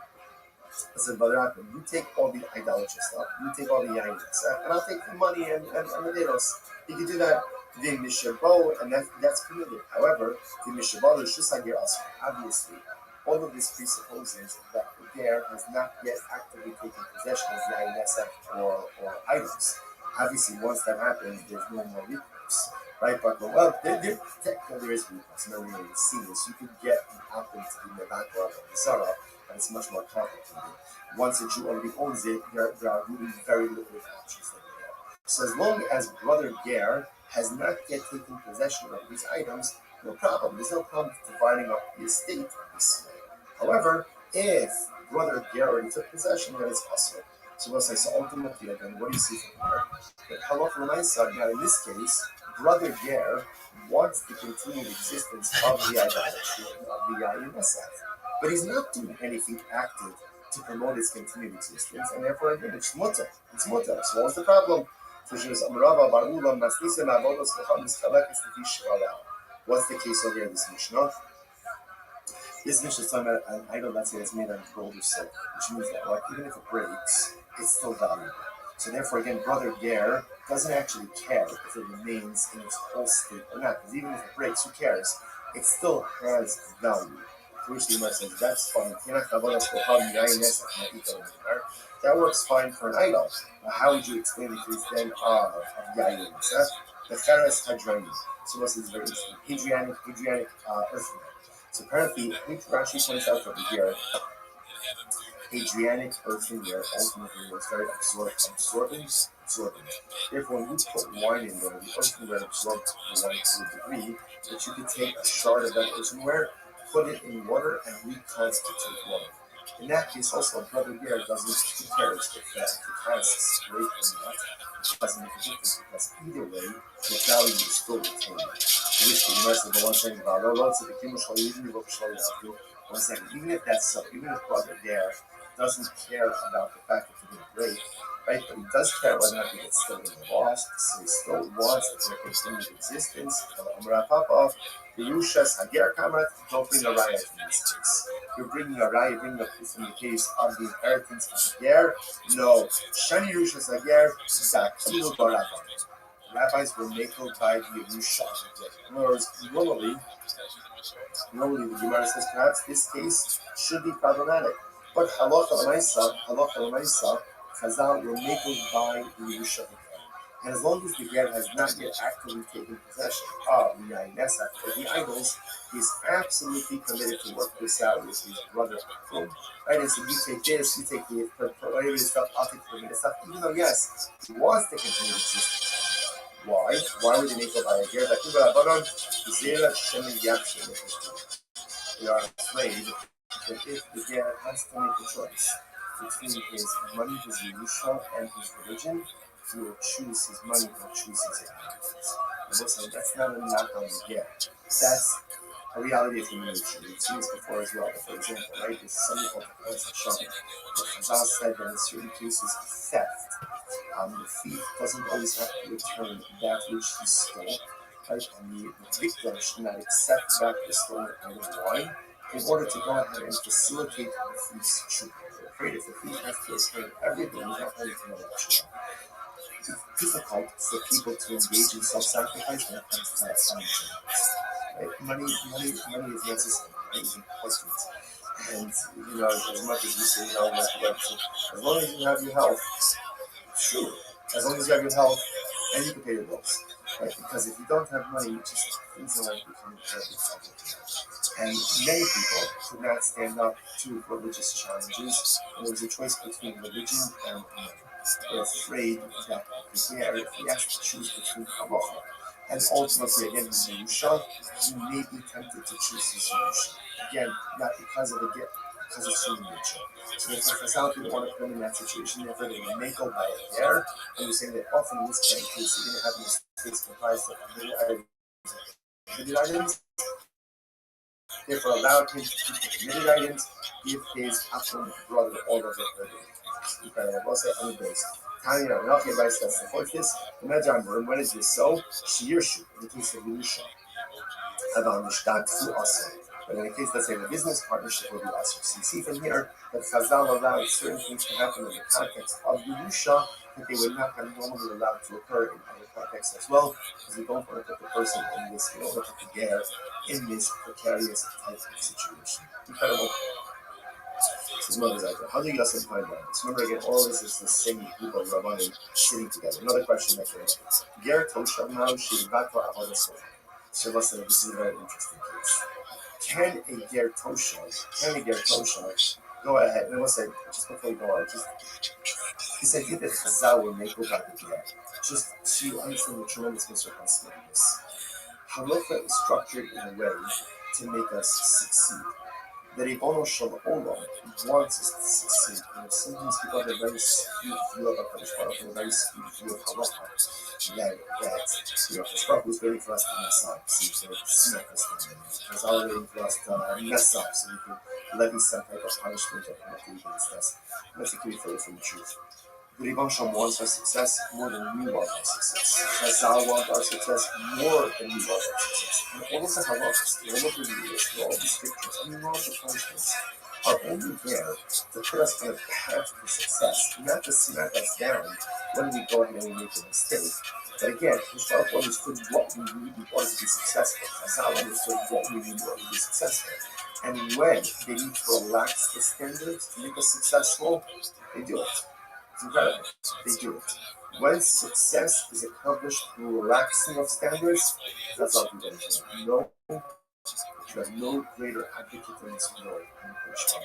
listen, brother Akum, you take all the idolatry stuff, you take all the Yain Esak, and I'll take the money and the Deros. You can do that. The Mishabot, and that's permitted. However, the Mishabot is just like your Asr. Obviously, all of this presupposes that the Ger has not yet actively taken possession of the Yain or items. Obviously, once that happens, there's no more recourse, right? But technically there is recourse. No one really see this. You could get an Akum to be in the background of the Sarah, but it's much more complicated. Once a Jew already owns it, there are really very limited options that they have. So as long as brother Ger has not yet taken possession of these items, no problem. There's no problem dividing up the estate in this way. However, if brother Ger already took possession, then it's possible. So we'll say, so ultimately, again, what do you see from here? That halacha l'maisa, now in this case, brother Ger wants the continued existence of the idolatry of the Yain Nesach, but he's not doing anything active to promote its continued existence, and therefore, again, it's mutter. So what's the problem? What's the case over here in this Mishnah? This Mishnah is talking about an idol, let's say, that's made out of gold or silver, which means that, like, even if it breaks, it's still valuable. So therefore, again, brother Ger doesn't actually care if it remains in its whole state or not, because even if it breaks, who cares? It still has value. To which the Gemara says, that's fine. That works fine for an idol. Now, how would you explain the case then of Yain? The Cheres Hadrani. So this is very interesting. Hadrianic earthenware. So apparently, Rashi points out over here, Hadrianic earthenware ultimately was very absorbent. Therefore, when you put wine in there, the earthenware absorbs the wine to a degree that you could take a shard of that earthenware, put it in water, and reconstitute water. In that case, also, brother Ger doesn't care if it has straight or not. It doesn't make a difference because either way, the value is still retained. Which the Gemara said, the one saying, one second, even if that's so, even if brother Ger doesn't care about the fact that he didn't break, right? But he does care whether or not he gets still in the lost, so he still wants it to continue existence. Yerushas Hager Kamrat, don't bring a riot in this case. You're bringing a riot, bringing up this in the case of the inheritance of Hager. No, Shani Yerushas Hager, Zakil Barabba. Rabbis were makled by the Yerusha. In other words, normally the Gemara says perhaps this case should be problematic. But halacha l'maisa, Chazal were makled by the Yerusha. And as long as the Ger has not yet actively taken possession of the Yain Nesach or the idols, he's absolutely committed to work this out with his brother. Right? And so you take this, you take the prohibited stuff, I'll take the prohibited stuff, even though, yes, he wants to continue existence. Why? Why would they make it by a Ger? We are afraid that if the Ger has to make a choice between his money, his Yerusha, and his religion, he will choose his money, he will choose his inheritance. And listen, that's not a knock on the Ger. That's a reality of human nature. We've seen this before as well. For example, right, there's something called the Chazal Shalom. Chazal said that in certain cases of theft, the thief doesn't always have to return that which he stole, right? And the victim should not accept back the stolen item of wine in order to go ahead and facilitate the thief's truth. They're afraid if the thief has to return everything, he's not ready to know what it's difficult for people to engage in self-sacrifice when it comes to money. Right? Money is necessary. Money is important. And as much as we say, as long as you have your health, sure. As long as you have your health and you can pay your bills, right? Because if you don't have money, just things in life become incredibly complicated. And many people could not stand up to religious challenges. And there was a choice between religion and money. They're afraid that if he has to choose between halacha and ultimately again his Yerusha, he may be tempted to choose his Yerusha. Again, not because of the gift, because of human nature. So the Chazal didn't want to put him in that situation, therefore they would make go by it there. And we're saying that often in this kind of case, you're going to have mistakes comprised of committed items. Therefore, allowed him to keep the committed items, give his actual brother all of it. We'll say on the base. Tanya Rachi advice that supports this. When is this so? Shirshu, in the case of Yerusha. But in the case, let's say, the business partnership will be also. So you see from here that Chazal allowed certain things to happen in the context of Yerusha that they would not have normally allowed to occur in other contexts as well, because we don't want to put the person in this, we don't want to put the bear in this precarious type of situation. Incredible. This is one example. How do you guys find that? So remember again, all of this is the same group of Rabbanim sitting together. Another question that came up. Ger Toshav now Shivata Avodah. So listen, this is a very interesting case. Can a Ger Toshav go ahead? And we'll say, just before we go on, this idea that Chazal will make about the Ger, just to understand the tremendous misrepresentation of this. Halacha is structured in a way to make us succeed. The Ribono Shel Olam wants us to succeed. Sometimes people have a very skewed view of HaKadosh Baruch Hu, a very skewed view of halacha. That HaKadosh Baruch Hu is waiting for us to mess up, so he can smack us down. He's already waiting for us to mess up, so he can levy some type of punishment or penalty against us. That's a clear further from the truth. The Ribono Shel Olam wants our success more than we want our success. Chazal wants our success more than we want our success. And all of the halachas, all of the rules, all of the scriptures, and all of the punishments are only there to put us on a path to success, not to smack us down when we go ahead and we make a mistake. But again, Hishbach understood what we need in order to be successful. Chazal understood what we need in order to be successful. And when they need to relax the standards to make us successful, they do it. It's incredible. They do it. When success is accomplished through relaxing of standards, that's all people know. You have no greater advocate in this world than Hashem.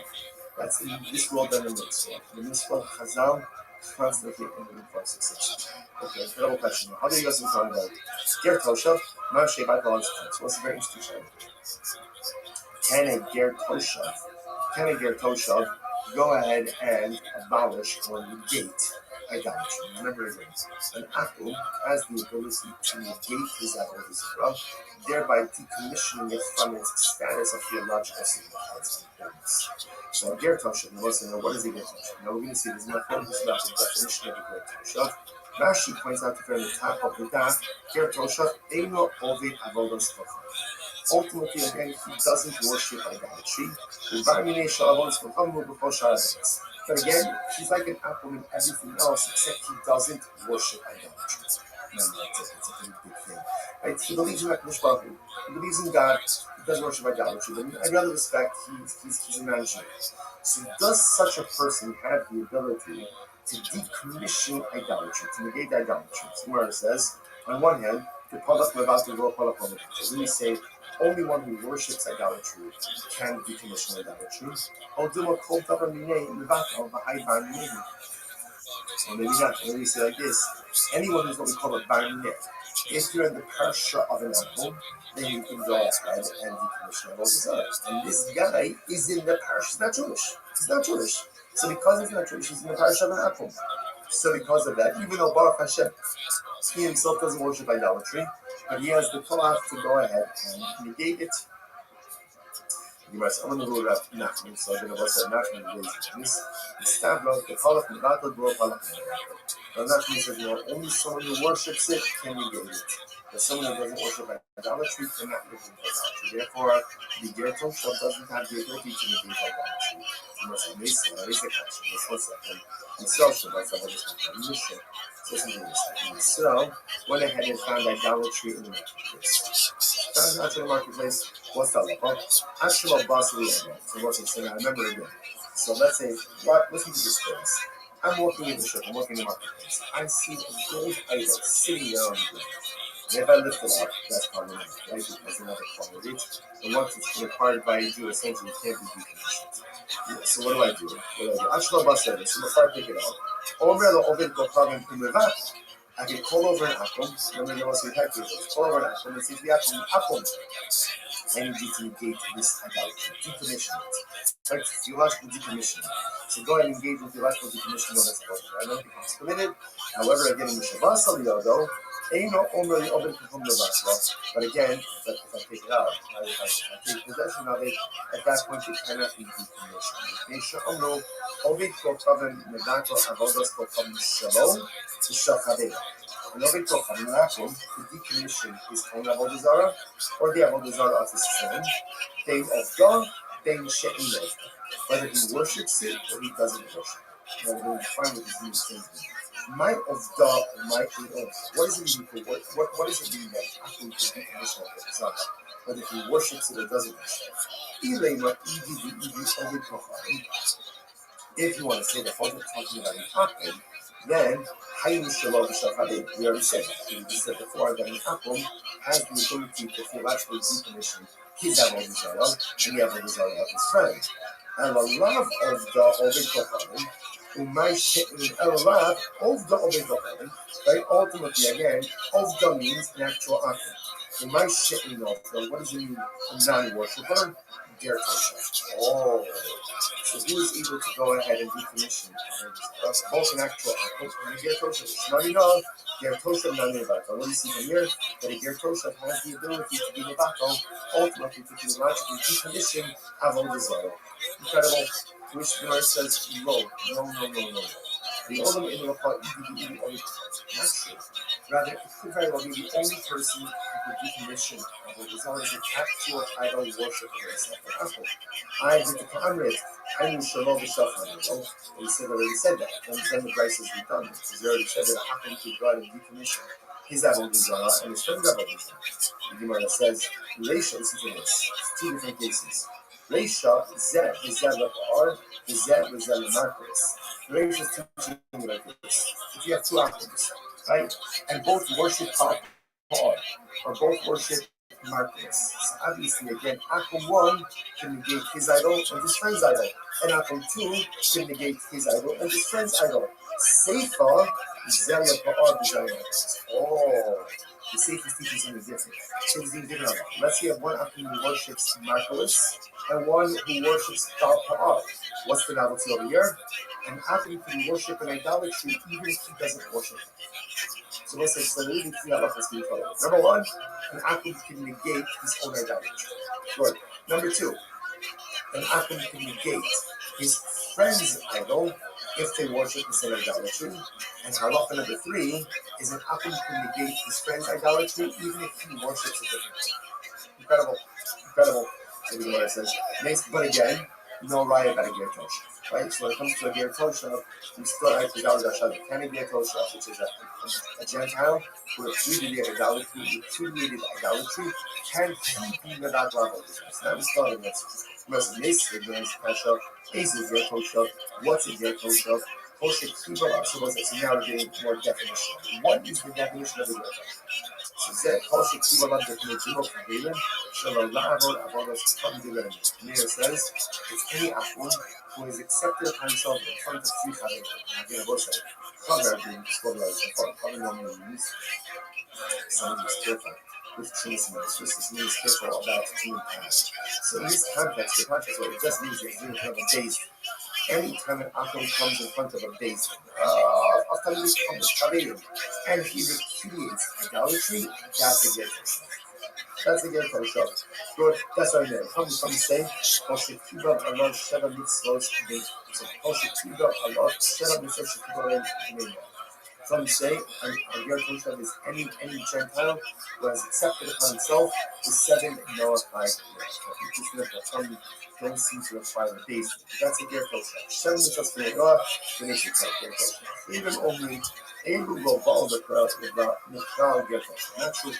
That's in this world than in the next world. In this world, Chazal constantly aiming for success. Okay, incredible question. How do you guys talk about Ger Toshav? So what's a very interesting challenge? Can a Ger Toshav go ahead and abolish or negate idolatry? Remember again, an Akum has the ability to negate his avodah, thereby decommissioning it from its status of theological significance and importance. So Ger Toshav, now let's know what is a Ger Toshav. Now we're going to see this is not about the definition of a Ger Toshav. Rashi points out here in the top of the daf, Ger Toshav eino ovid avodas kofar. Ultimately, again, he doesn't worship idolatry. But again, he's like an apple in everything else, except he doesn't worship idolatry. Remember, that's a pretty big thing. Right? He believes in HaKadosh Baruch Hu. He believes in God. He doesn't worship idolatry. But in every other respect, he's imaginary. So does such a person have the ability to decommission idolatry, to negate idolatry? So where it says, on one hand, the Palach Mevatu Ro Palach Mevatu. When we say only one who worships idolatry can decommission idolatry. Or maybe not. Maybe we say like this: anyone who's what we call a bar mineh. If you're in the parsha of an apple, then you can go ahead and decommission avodah. And this guy is in the parsha. He's not Jewish. He's not Jewish. So because he's not Jewish, he's in the parsha of an apple. So because of that, even though Baruch Hashem, he himself doesn't worship idolatry, but he has the Torah to go ahead and negate it. I'm going to rule out Nachman, so I'm going to say Nachman is this. Stavlo, the Palach Mevato, Dro Palach Mevato. Now Nachman says, no, only someone who worships it can negate it. But someone who doesn't worship idolatry cannot live in idolatry. Therefore, the Ger Toshav doesn't have the ability to negate idolatry. You must say, Mason, there is a question. Just 1 second. Himself should have said, so went ahead and found idolatry in the marketplace. Found idolatry in the marketplace. What's that like? Actual boss we have. So what's it saying? I remember again. So let's say, what? Listen to this phrase. I'm walking in the shop. I'm walking in the marketplace. I see a gold idol sitting there on the ground. And if I lift it up, that's called an idol, right? Because another quality. And once it's required by a Jew, essentially, it can't be decommissioned. Yeah, so what do? Actual boss service. So before I pick it up, over the oven go problem in the vat. I can call over an atom. Let me know what's the heck is. Call over an atom and see if the atom. I need you to negate this idolatry, decommission it. Right? Theological decommission. So go ahead and engage with theological decommission of this idolatry. I don't think it's permitted. However, again, in the Shabbat Saliyago, ain't no only open from the Basra. But again, if I take it out, if I take possession of it, at that point it cannot be decommissioned. They should know Ovid Kokavan Medato Avodas Kokavan Shalom to Shachaveh. And Ovid Kokavan Lakum to decommission his own Avodah Zarah or the Avodah Zarah of his friend, Dame of God, Dame She'in of whether he worships it or he doesn't worship it. Now we're going to find what these new things mean. Might of God, might of what does it mean for what does it mean that actually to decommission Avodah Zarah? Whether he worships it or doesn't worship it. If you want to say that what we're talking about in Akum, then Hayim Shalom B'Shachadeh, we already said that. We said before that an Akum has the ability to theologically decommission his Avodah Zarah and the Avodah Zarah of his friend. And the love of the Oved Kohanim, and the love of the Oved Kohanim, right? Ultimately, again, of the means natural Akum. In my shitting of them, what does it mean? A non-worshipper? Ger Tosha. Oh. So he was able to go ahead and decommission both an actual Akum and a Ger Tosha. It's not enough. Ger Tosha, not enough. What do you see from here? That a Ger Tosha has the ability to be Levato, ultimately to theologically decommission Avodah Zarah. Incredible. Which verse says, no. The Olam in the Rapat, the only not true. Rather, it could very well be the only person who could decommission Avodah Zarah is an actual idol worshiper himself. I did the Kamrit. I knew Shalom B'Shachar. He already said that. Then the Bryce is redundant. He's already said that a Hakim could go out and decommission his Avodah Zarah and his friend's Avodah Zarah. The Gemara says, Reisha, listen to this. It's two different cases. Reisha, Zeh, Zeh Lepar, Zeh, Zeh Lemarcus. Reisha is teaching like this. If you have two Akims, right, and both worship Par, or both worship Marcus. So obviously, again, Akum 1 can negate his idol and his friend's idol, and Akum 2 can negate his idol and his friend's idol. Seifa, Zeh Lepar, oh. The safest teaches something different. So it's different. Let's say you have one Akim who worships Marcos and one who worships Baal Pa'ar. What's the novelty over here? An Akim can worship an idolatry even if he doesn't worship it. So let's say, so there are three halachas we follow. Number one, an Akim can negate his own idolatry. Good. Number two, an Akim can negate his friend's idol if they worship the same idolatry. And halacha number three is an Akim can negate his friend's idolatry even if he worships a different thing. Incredible. So the Gemara says, but again, no raya about a ger tosha, right? So when it comes to a ger tosha, we still have to Hashem. Can a ger tosha, which is a Gentile who repudiated idolatry, can he be without level? So that was starting with. What's a ger tosha? What's a ger tosha? So now we're getting more definition. What is the definition of the ger tosha? So that Kosher Kiva definition of Kavilim shall allow Avodas Kavilim. Meir says it's any Akum who is accepted upon himself in front of three Kavilim. Again, I will say, Kavilim being spoken about, Kavilim normally means someone who's careful with trees and this means careful about team past. So in this context, what it just means that you have a base. Anytime an Akum comes in front of a base, and he repudiates idolatry, that's a ger tosha. That's a ger tosha. Good. That's what I mean. Come say, Kosher Kiva Allah Sheva Mitzvot Kibei. So Kosher Kiva Allah Sheva Mitzvot Kibei. Some say a Ger Toshav is any Gentile who has accepted upon himself the 7 Noahide years. Some don't seem to apply the base. That's a Ger Toshav. 7 mitzvahs for Noah, then it's a Ger Toshav. Even only Elu lo ba'al the Ger Toshav. Not true.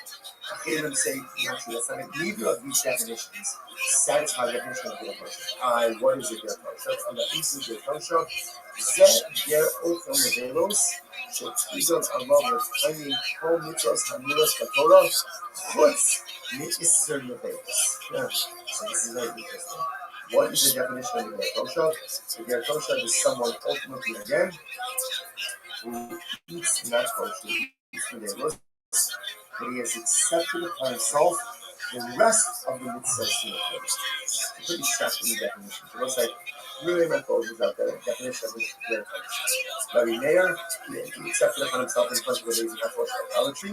Achirim say, not true. That's not it. Neither of these definitions satisfy the definition of Ger Toshav. What is a Ger Toshav? On the east of Ger Toshav, Ze Ger Othel Nevelos, שתפידות עליו ותחיינים כל מצוות המילות בתורה, חוץ מאיסר נבלס. So this is very interesting. What is the definition of the Ger Toshav? The Ger Toshav is someone ultimately again who eats not kosher, eats nevelos, but he has accepted upon himself the rest of the mitzvahs. It's pretty shocking definition. So what's like really my focus is out there, the definition of the Ger Toshav. Rabbi Meir, he accepted upon himself in front of the lazy half idolatry.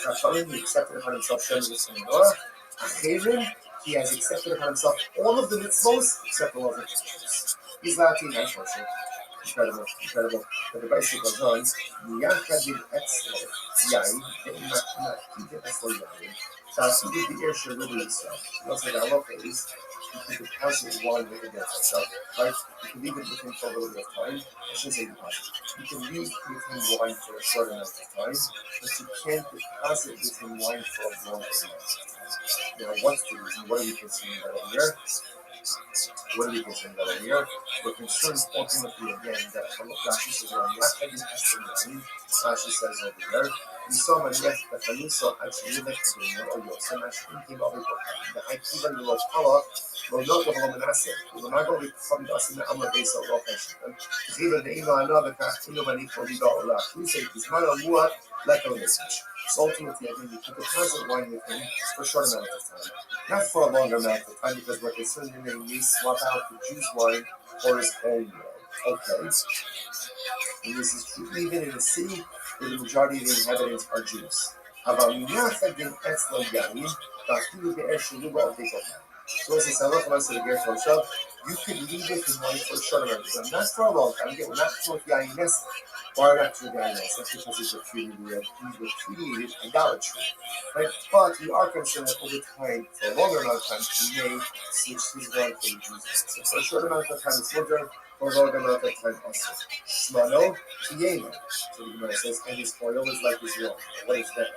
Rabbi, he accepted upon himself Shem and Noah. Achirim, he has accepted upon himself all of the mitzvahs except the laws of conscience. He's Latin, that's for sure. Incredible. But the Rabbi goes on, Yachadid Etzlo, Yain, Yachadid Etzlo Yain. That's the Be'er Shalom itself. What's the halacha is, you can deposit wine with the Ger Toshav, right? You can leave it with him for a little bit of time. I shouldn't say deposit. You can leave with him wine for a short amount of time, but you can't deposit with him wine for a long amount of time. Now, what's the reason? What are we concerned about over here? We're concerned ultimately again that Rashi says, Rashi says over there, we saw Maniach Bechaluso actually next to him, or Yosem, actually came over the Hakiva Yulot Kala, or not the Holomanase, who are not going to come to us in the Amar Besa or Rothschild. Even the Ino another Kachino Maniko Liga Ola, who say, Ismana Muat, like a message. So ultimately, again, you can deposit wine with him for a short amount of time. Not for a longer amount of time, because we're concerned that he may swap out the Jews' wine for his own wine. Okay. And this is true even in a city where the majority of the inhabitants are Jews. So as I look once to the Ger Toshav, you could leave it in wine for a short amount of time, not for a long time. Again, we're not to the GUINNESS. Why not to the GUINNESS? That's because he's repudiated idolatry. Right? But we are concerned that over time, for a longer amount of time, he may switch his wine for the Jews. So for a short amount of time, it's water. For a long amount of time, also. Shmano, Tieno. So the Gemara says, and his oil is like his wine. What is that?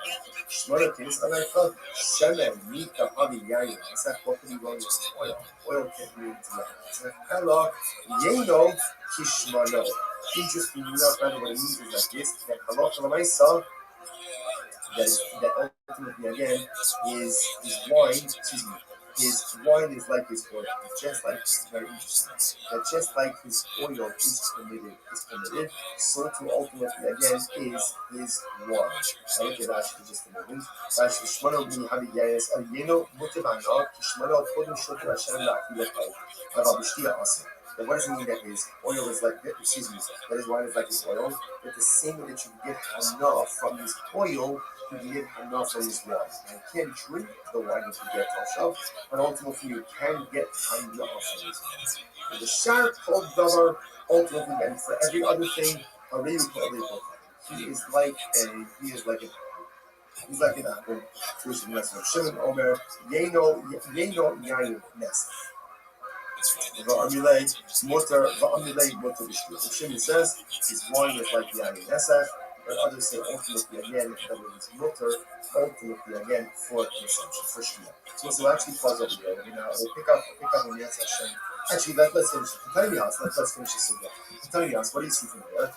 Shmano is anarcha. Shemen, Mika, Havi, Yayin. Is that what can be wrong with oil? Oil can't be into that. Hello, Yeno, Kishmano. Interestingly enough, what it means is like this, that Halach Lamaisa, that ultimately again his wine is like his oil. It's just like, it's very interesting. That just like his oil is permitted, so too ultimately again is his wine. I look at Rashi just a moment. Rashi Shmano bin Habi Yayes Yeno Mutabana Shmano Kodem Shoter Hashem La'Kilakai Rabbi Shtia Asa. But what does it mean that his oil is like, that his wine is like his oil? That the same way that you can get enough from his oil, you can get enough from his wine. And you can't drink the wine if you get Toshav, but ultimately you can get enough from his wine. And the Shar called Davar, ultimately, and for every other thing, he is like an apple. He's like an apple. Shimon Omer, Yeno Yayin Nest. Va'amilei motor b'shvil. Shimon says his wine is like Yayin Nesach, but others say ultimately again that it is motor, ultimately again for consumption, for shvil. So this will actually pause over here. We'll pick up on Yetz Hashem. Actually, let's finish. Let's finish this again. What do you see from here?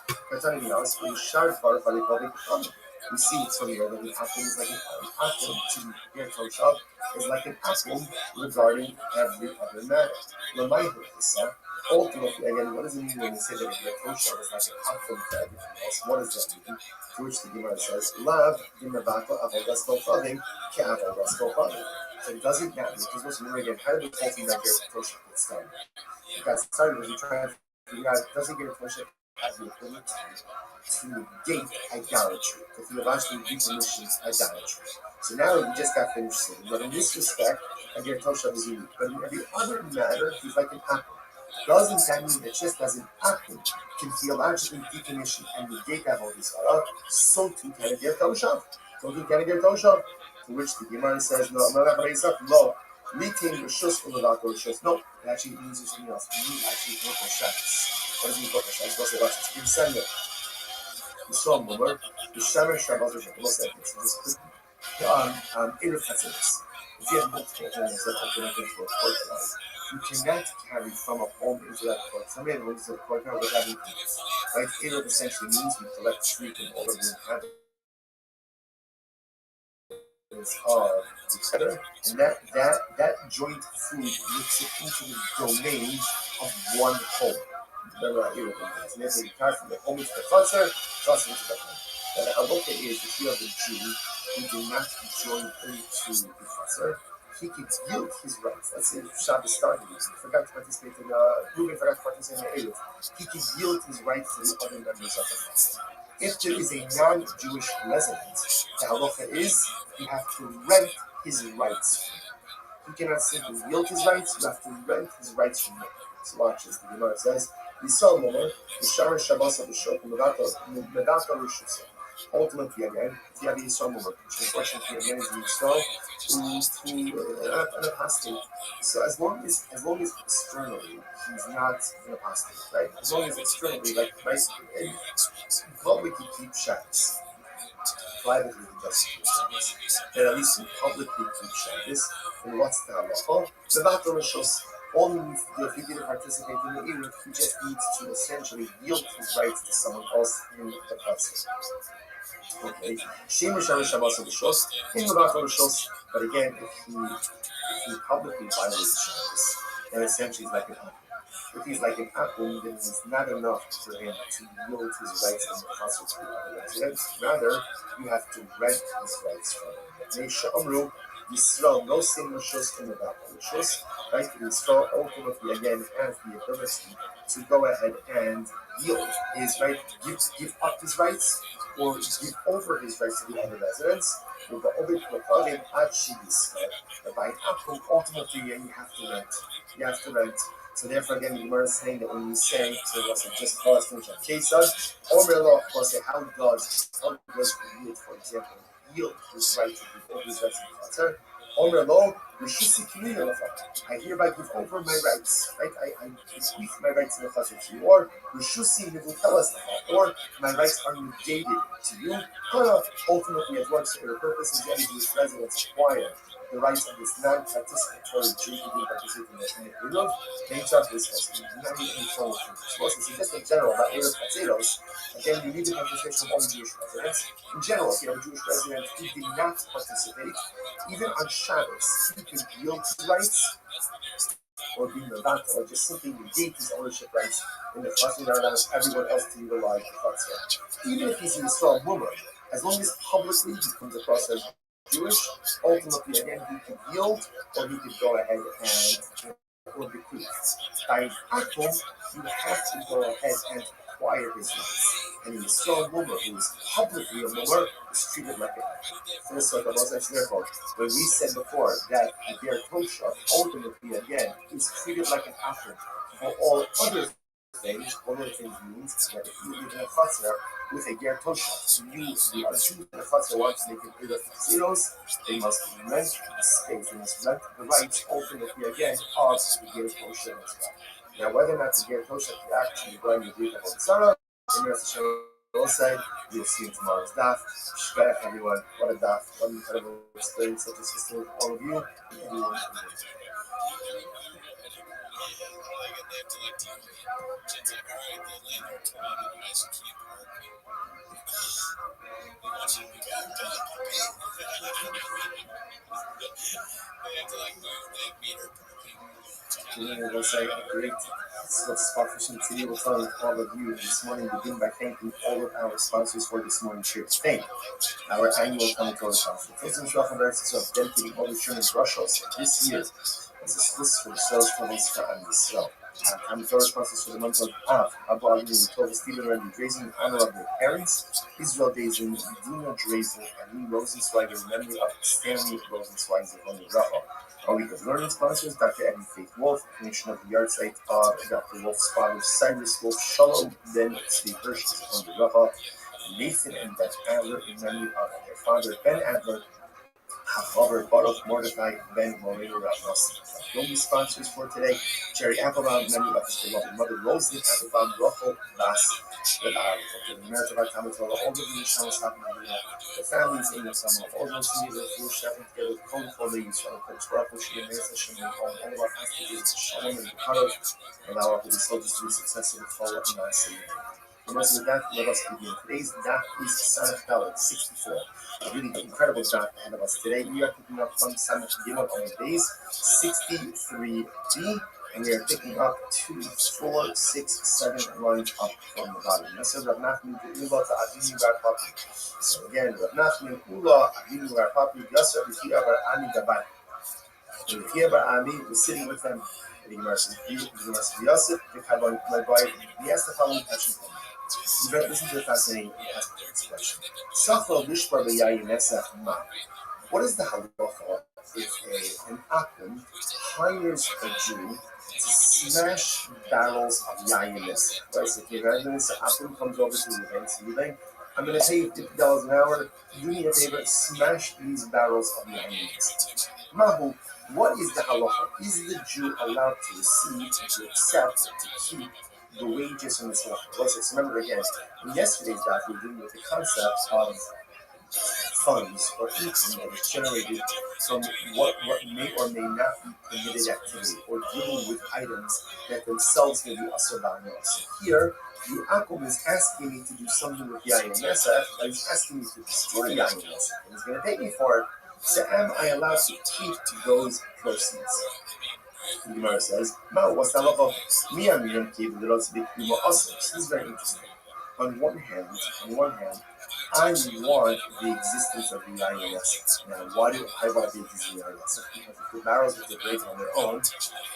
We see from here that the apple is like an apple to Ger Toshav is like an apple regarding every other matter. Ultimately, again, what does it mean when we say that Ger Toshav is like an apple to everything else? What does that mean? To which the Gemara says, Lav Dimavaka Avodas Kofavim Ke'avodas Kofavim. So it doesn't matter, because what's remember again, how did we talking about Ger Toshav get started? It got started when we try to figure out, doesn't Ger Toshav have the ability to negate idolatry, if you have actually decommissioned idolatry. So now we just got finished saying, but in this respect, Ger Toshav is unique. But in every other matter, he's like an apple. doesn't that mean that just as an atom can theologically decommission and negate that whole Yisrael, so too can a Ger Toshav. So too can a Ger Toshav. To which the Gemara says, no, Litin Rishus Ulavat Rishus. No, it actually means something else. It means actually Torah Shabbos. What does it mean Torah Shabbos? What's it about? It's in Sunday. You saw him over. The Shemesh Shabbos Rishus. What's that? It's just Erev Hatzos. If you have multiple homes that open up into a courtyard, you cannot carry from a home into that courtyard. Somebody goes to the courtyard without anything. Right? Erev essentially means we collect sleep in all of the inhabitants of each other, and that joint food makes it into the domain of one home. Remember, Erev is. And therefore, you carry from the home into the chutzner into the home. And the halacha is if you have a Jew who do not join into the chutzner, he can yield his rights. Let's say Shabbos started, he forgot to participate in Ruben forgot to participate in the Erev. He can yield his rights to the other members of the chutzner. If there is a non-Jewish resident, the halacha is you have to rent his rights. You cannot simply yield his rights, you have to rent his rights from him. So watch this, the Gemara says, Yisrael Momer, the Shara Shabbos of the Shok, Medata Rishus. Ultimately, again, if you have Yisrael Momer, which unfortunately again is Yisrael, who an apostate. So as long as externally he's not an apostate, right? As long as externally, like right, in public he keeps Shabbos. Privately he doesn't keep Shabbos. And at least in public he keeps Shabbos. And what's the halacha? The Vato Rishos. All he needs to do if he didn't participate in the Erev, he just needs to essentially yield his rights to someone else in the chutzner. Okay. Shema Shabbos Shabbos of the Shos. In the Vato Rishos. But again, if he publicly violates Shabbos, then essentially he's like an apple. If he's like an apple, then it's not enough for him to yield his rights in the chutzner to the other residents. Rather, you have to rent his rights from him. Meisha Amru, Yisrael, no sin Rishos in the Vato Rishos. Right? Yisrael ultimately again has the ability to go ahead and yield his right, give up his rights, or give over his rights to the other residents. But by an apple, ultimately you have to rent. You have to rent. So therefore, again, the Gemara is saying that when you say to us, just Palestine cases, Omer law, how does the yield, for example, yield his right to give over his rights to the chutzner? Omer law, I hereby give over my rights, right? I bequeath my rights in the chutzner to you, or or my rights are negated to you. Ultimately, it works for your purposes. Any Jewish residents acquire the rights of this non-participatory Jew who didn't participate in the Erev. Makes up this case. Not even control of it's just in general, not Erev Katzeros. Again, you need the participation of all Jewish residents. In general, if you have a Jewish resident who did not participate, even on Shabbos, he could yield his rights or be Mevata, or just simply negate his ownership rights in the chutzner that allows everyone else to utilize the chutzner. Even if he's a Yisrael Mumar, as long as publicly he comes across as Jewish, ultimately again he could yield or he could go ahead and or bequeath. By an atom, you have to go ahead and acquire his rights. And a Yisrael Mumar who is publicly a Mumar is treated like a first like therefore, when we said before that the Ger Toshav ultimately again is treated like an atom for all other things, one of the things means that if you live in a chutzner with a Ger Toshav, the other Jews in the chutzner want to make an Erev Hatzos, they must rent the space, they must rent the rights ultimately again of the Ger Toshav as well. Now, whether or not the Ger Toshav is actually going to be the Sarah, the ROTHSCHILD will say, we'll see in tomorrow's daf. Shkaya, everyone. What a daf. What an incredible experience that this is with all of you. Everyone. Julian will say a great spot for some today. We'll start with all of you this morning. Begin by thanking all of our sponsors for this morning's share today. Our annual Talmud Torah conference. First and foremost, of dedicating all the Sherman's Rushos this year as a source for the sales for Israel and Israel. Talmud Torah sponsors for the month of Av, Abba Agnew, Tova, Stephen Randy Drazen, in honor of their parents, Israel Drazen, Dina Drazen, and Lee Rosenzweiger, in memory of Stanley Rosenzweiger on the Rabbi. A week of learning sponsors: Dr. Eddie Faith Wolf, nation of the yard site of Dr. Wolf's father, Cyrus Wolf, Shalom Ben Tzvi Hirsch, Zichron Rafa, Nathan and Beth Adler, in memory of their father, Ben Adler, Hachover Baruch Mordechai Ben Moreno Ravnos. Yogi sponsors for today: Jerry Applebaum, memory of his beloved mother, Rosalind Applebaum, Rachel Bas, the merit of our Talmud Torah, all of the Yisrael Maria, the families in the summer, all those who need the food, stepping together with Kol Chol Yisrael, Kodesh Baruch Hu, Shemay Mesa, Shemay Home, all of our hostages, Shalom and Bekaros, allow our holy soldiers to be successful with Torah and Nasi. And with that, let us begin. Today's daf is Samach Dalet 64. A really incredible daf ahead of us today. We are picking up from Samach Gimel on the base 63b, and we are picking up 2, 4, 6, 7 lines up from the bottom. This is Rav Nachman Ula to Avinu Bar Papi. So again, Rav Nachman Ula Avinu Bar Papi Yasser B'Chia Bar Ami Gabai. B'Chia Bar Ami was sitting with them. And he says, Yosef B'Chadon Lebai. He asked the following question. Listen to the fascinating aspect of this question. Sachlo Lishbar B'Yayin Nesach Ma. What is the halacha if an akum hires a Jew to smash barrels of yayin nesach? Right, so if you're an akum comes over to the event, so you're like, I'm going to pay you $50 an hour. Do me a favor, smash these barrels of yayin nesach. Mahu, what is the halacha? Is the Jew allowed to receive, to accept, to keep the wages from this halacha? Let's remember again, in yesterday's daf we were dealing with the concept of funds or income that is generated from what may or may not be permitted activity, or dealing with items that themselves may be asur b'anah. So here, the akum is asking me to do something with yayin nesach, but he's asking me to destroy yayin nesach, and he's going to pay me for it. So am I allowed to keep those proceeds? The Gemara says, "No, what's the halacha? Miyam gave the rots big more asur." This is very interesting. On one hand, I want the existence of the yayin nesach. Now, why do I want the existence of the yayin nesach? Because if the barrels were to break on their own,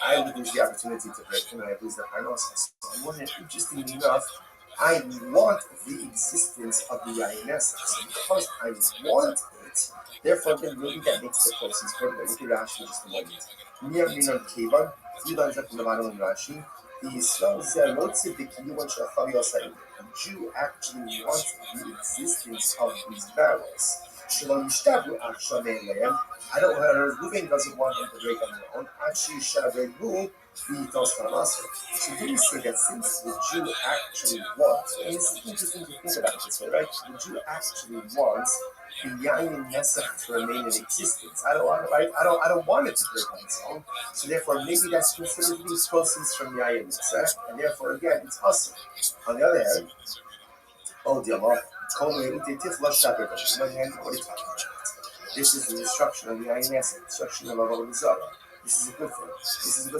I would lose the opportunity to break them, and I'd lose the parnosis. So on one hand, interestingly enough, I want the existence of the yayin nesach. So because I want it, therefore, then maybe that makes the proceeds perfect. Look at Rashi just a moment. Miyam minan kevan, 3 lines up from the bottom of Rashi. The Yisrael Zerotzi B'Kiyuvan Shachari Osayim. The Jew actually wants the existence of these barrels. Shalom Yishtabu Achshamei Lehem. I don't know, Reuven doesn't want him to break on their own. Actually, Shavregu V'Yitos Kamaser. So do you say that since the Jew actually wants, and this is interesting to think about this way, right? The Jew actually wants the yayin nesach to remain in existence. I don't want it to break on its own. So therefore, maybe that's considered to be proceeds from yayin nesach, and therefore again, it's asur. On the other hand, oh dear Lord, on the other hand, what are you talking about? This is the destruction of the yayin nesach, destruction of our Zara. This is a good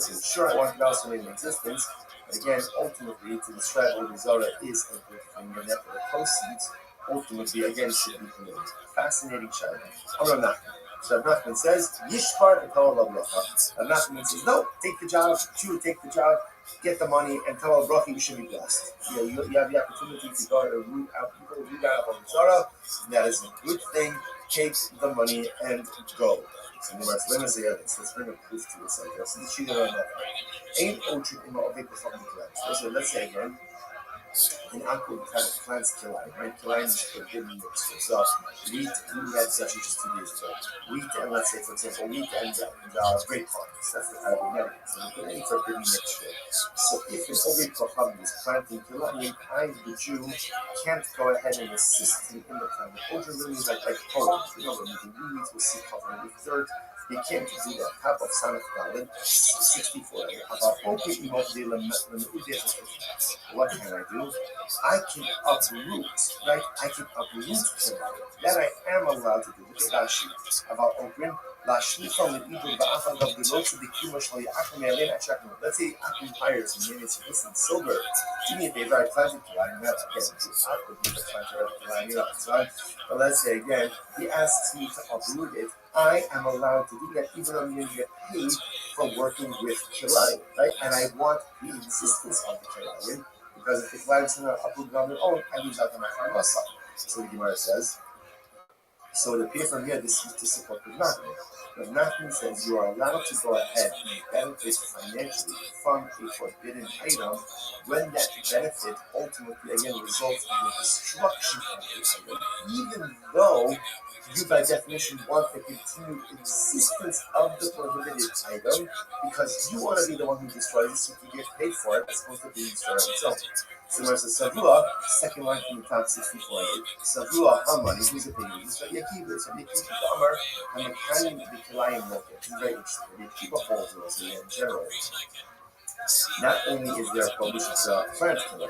thing. Sure, I want the barrels to remain in existence, but again, ultimately, to destroy our Zara is a good thing, and therefore the proceeds ultimately, again, should be permitted. Fascinating child. Rav Nachman. So Rav Nachman says, Yishpar v'kol bracha. Rav Nachman says, no, take the job, Jew, take the job, get the money, and tell al bracha you should be blessed. You have the opportunity to go to root out of Zara. That is a good thing. Take the money and go. So let's bring a proof to this idea. So this sheet of Rav Nachman. Ain't ochit ima ovek b'chol mikra. So let's say again, in akum plants kilayim, right? Kilayim is forbidden mixture. So wheat, we had such just 2 years ago. Wheat and, let's say, for example, wheat and grapevines. That's the kind of American. So kilayim forbidden mixture. So if an ovik kocham is planting kilayim, I, the Jew, can't go ahead and assist him in the plant. Odor lilies like porridge. Remember, making weeds with seed covered with dirt. You can't do that. Top of Samach Dalet 64. What can I do? I can uproot, right? I can uproot kilayim. That I am allowed to do. Look at Rashi about Okrin. Let's say Akum hires and maybe it's listen, silver. Do me a favor, I planted kilayim. That's again, I could be the planter of kilayim. But let's say again, he asks me to uproot it. I am allowed to do that even though I'm going to get paid for working with kilayim, right? And I want the existence of the kilayim, because if the kilayim is not uprooted on their own, I lose out on my parnasa. So the Gemara says, So it appears from here this is to support Rav Nachman. Rav Nachman says you are allowed to go ahead and benefit financially from a forbidden item when that benefit ultimately again results in the destruction of the item, even though you by definition want the continued existence of the prohibited item because you want to be the one who destroys it so you can get paid for it as opposed to being destroyed itself. Similar to Savua, second line from the top 64. Savua Haman, who's a big use, but Yakiva, so Yakiva Amar, and the kind of the Kilayim Moket. It's very interesting. Yakiva holds us in general. Not only is there a prohibition to plant killer,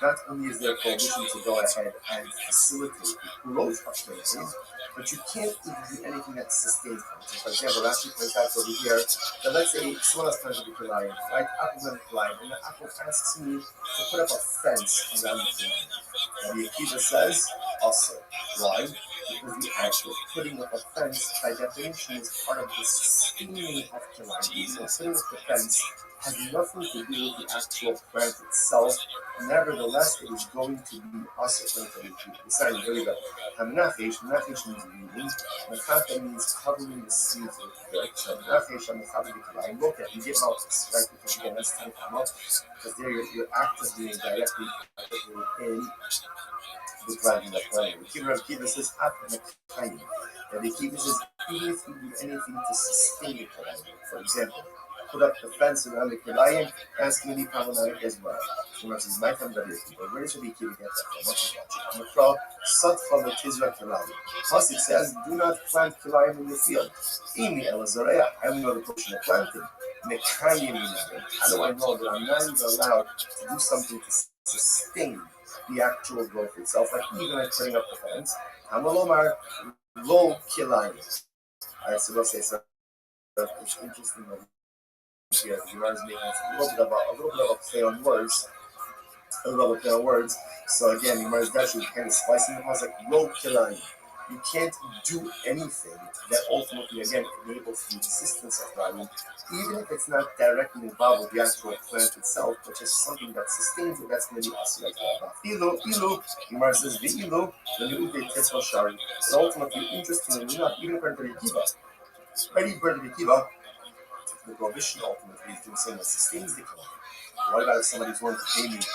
not only is there a prohibition to go ahead and facilitate the growth of planting, but you can't even do anything that sustains planting. For example, Rashi points out over here that let's say someone else plants a Kilayim, right? Apple went Kilayim, and the apple asks me to put up a fence around the Kilayim. Rabbi Akiva says, also, why? Because the act of putting up a fence, by definition, is part of the sustaining of Kilayim. So putting up the fence has nothing to do with the actual plant itself. Nevertheless, it is going to be also going to be decided very well. Hamnachesh means reading. Mechata means covering the seeds with dirt. So Hamnachesh and Mechata Kilayim. Look at you get out right because again that's time to come up because there you're actively and directly in the planting of planting. Rabbi Akiva says Mekayim. Rabbi Akiva says even if you do anything to sustain the planting, for example, put up the fence around the Kilayim, that's going to be problematic as well. Remember, this might come to Rabbi Akiva. Where does Rabbi Akiva get that from? What's it about? Satcha v'tizra Kilayim. Plus it says, do not plant Kilayim in the field. Imi elazareya. I only know the portion of planting. Mekayim meaning. How do I know that I'm not even allowed to do something to sustain the actual growth itself? Like even like putting up the fence. Amalomar lo Kilayim. Alright, so let's say so. It's interesting. Here, the Gemara is making a little bit of a play on words. So again, the Gemara is actually kind of splicing the house like lo Kilayim. You can't do anything that ultimately again enables the existence of Rabbi, even if it's not directly involved with the actual plant itself, but just something that sustains it. That's going to be asur. Ilu, Gemara says the ilu, the new tesla shari. But ultimately, interestingly enough, even according to the Akiva, already according to the Akiva, the prohibition ultimately is doing something that sustains the Kilayim. What about if somebody's willing to pay me to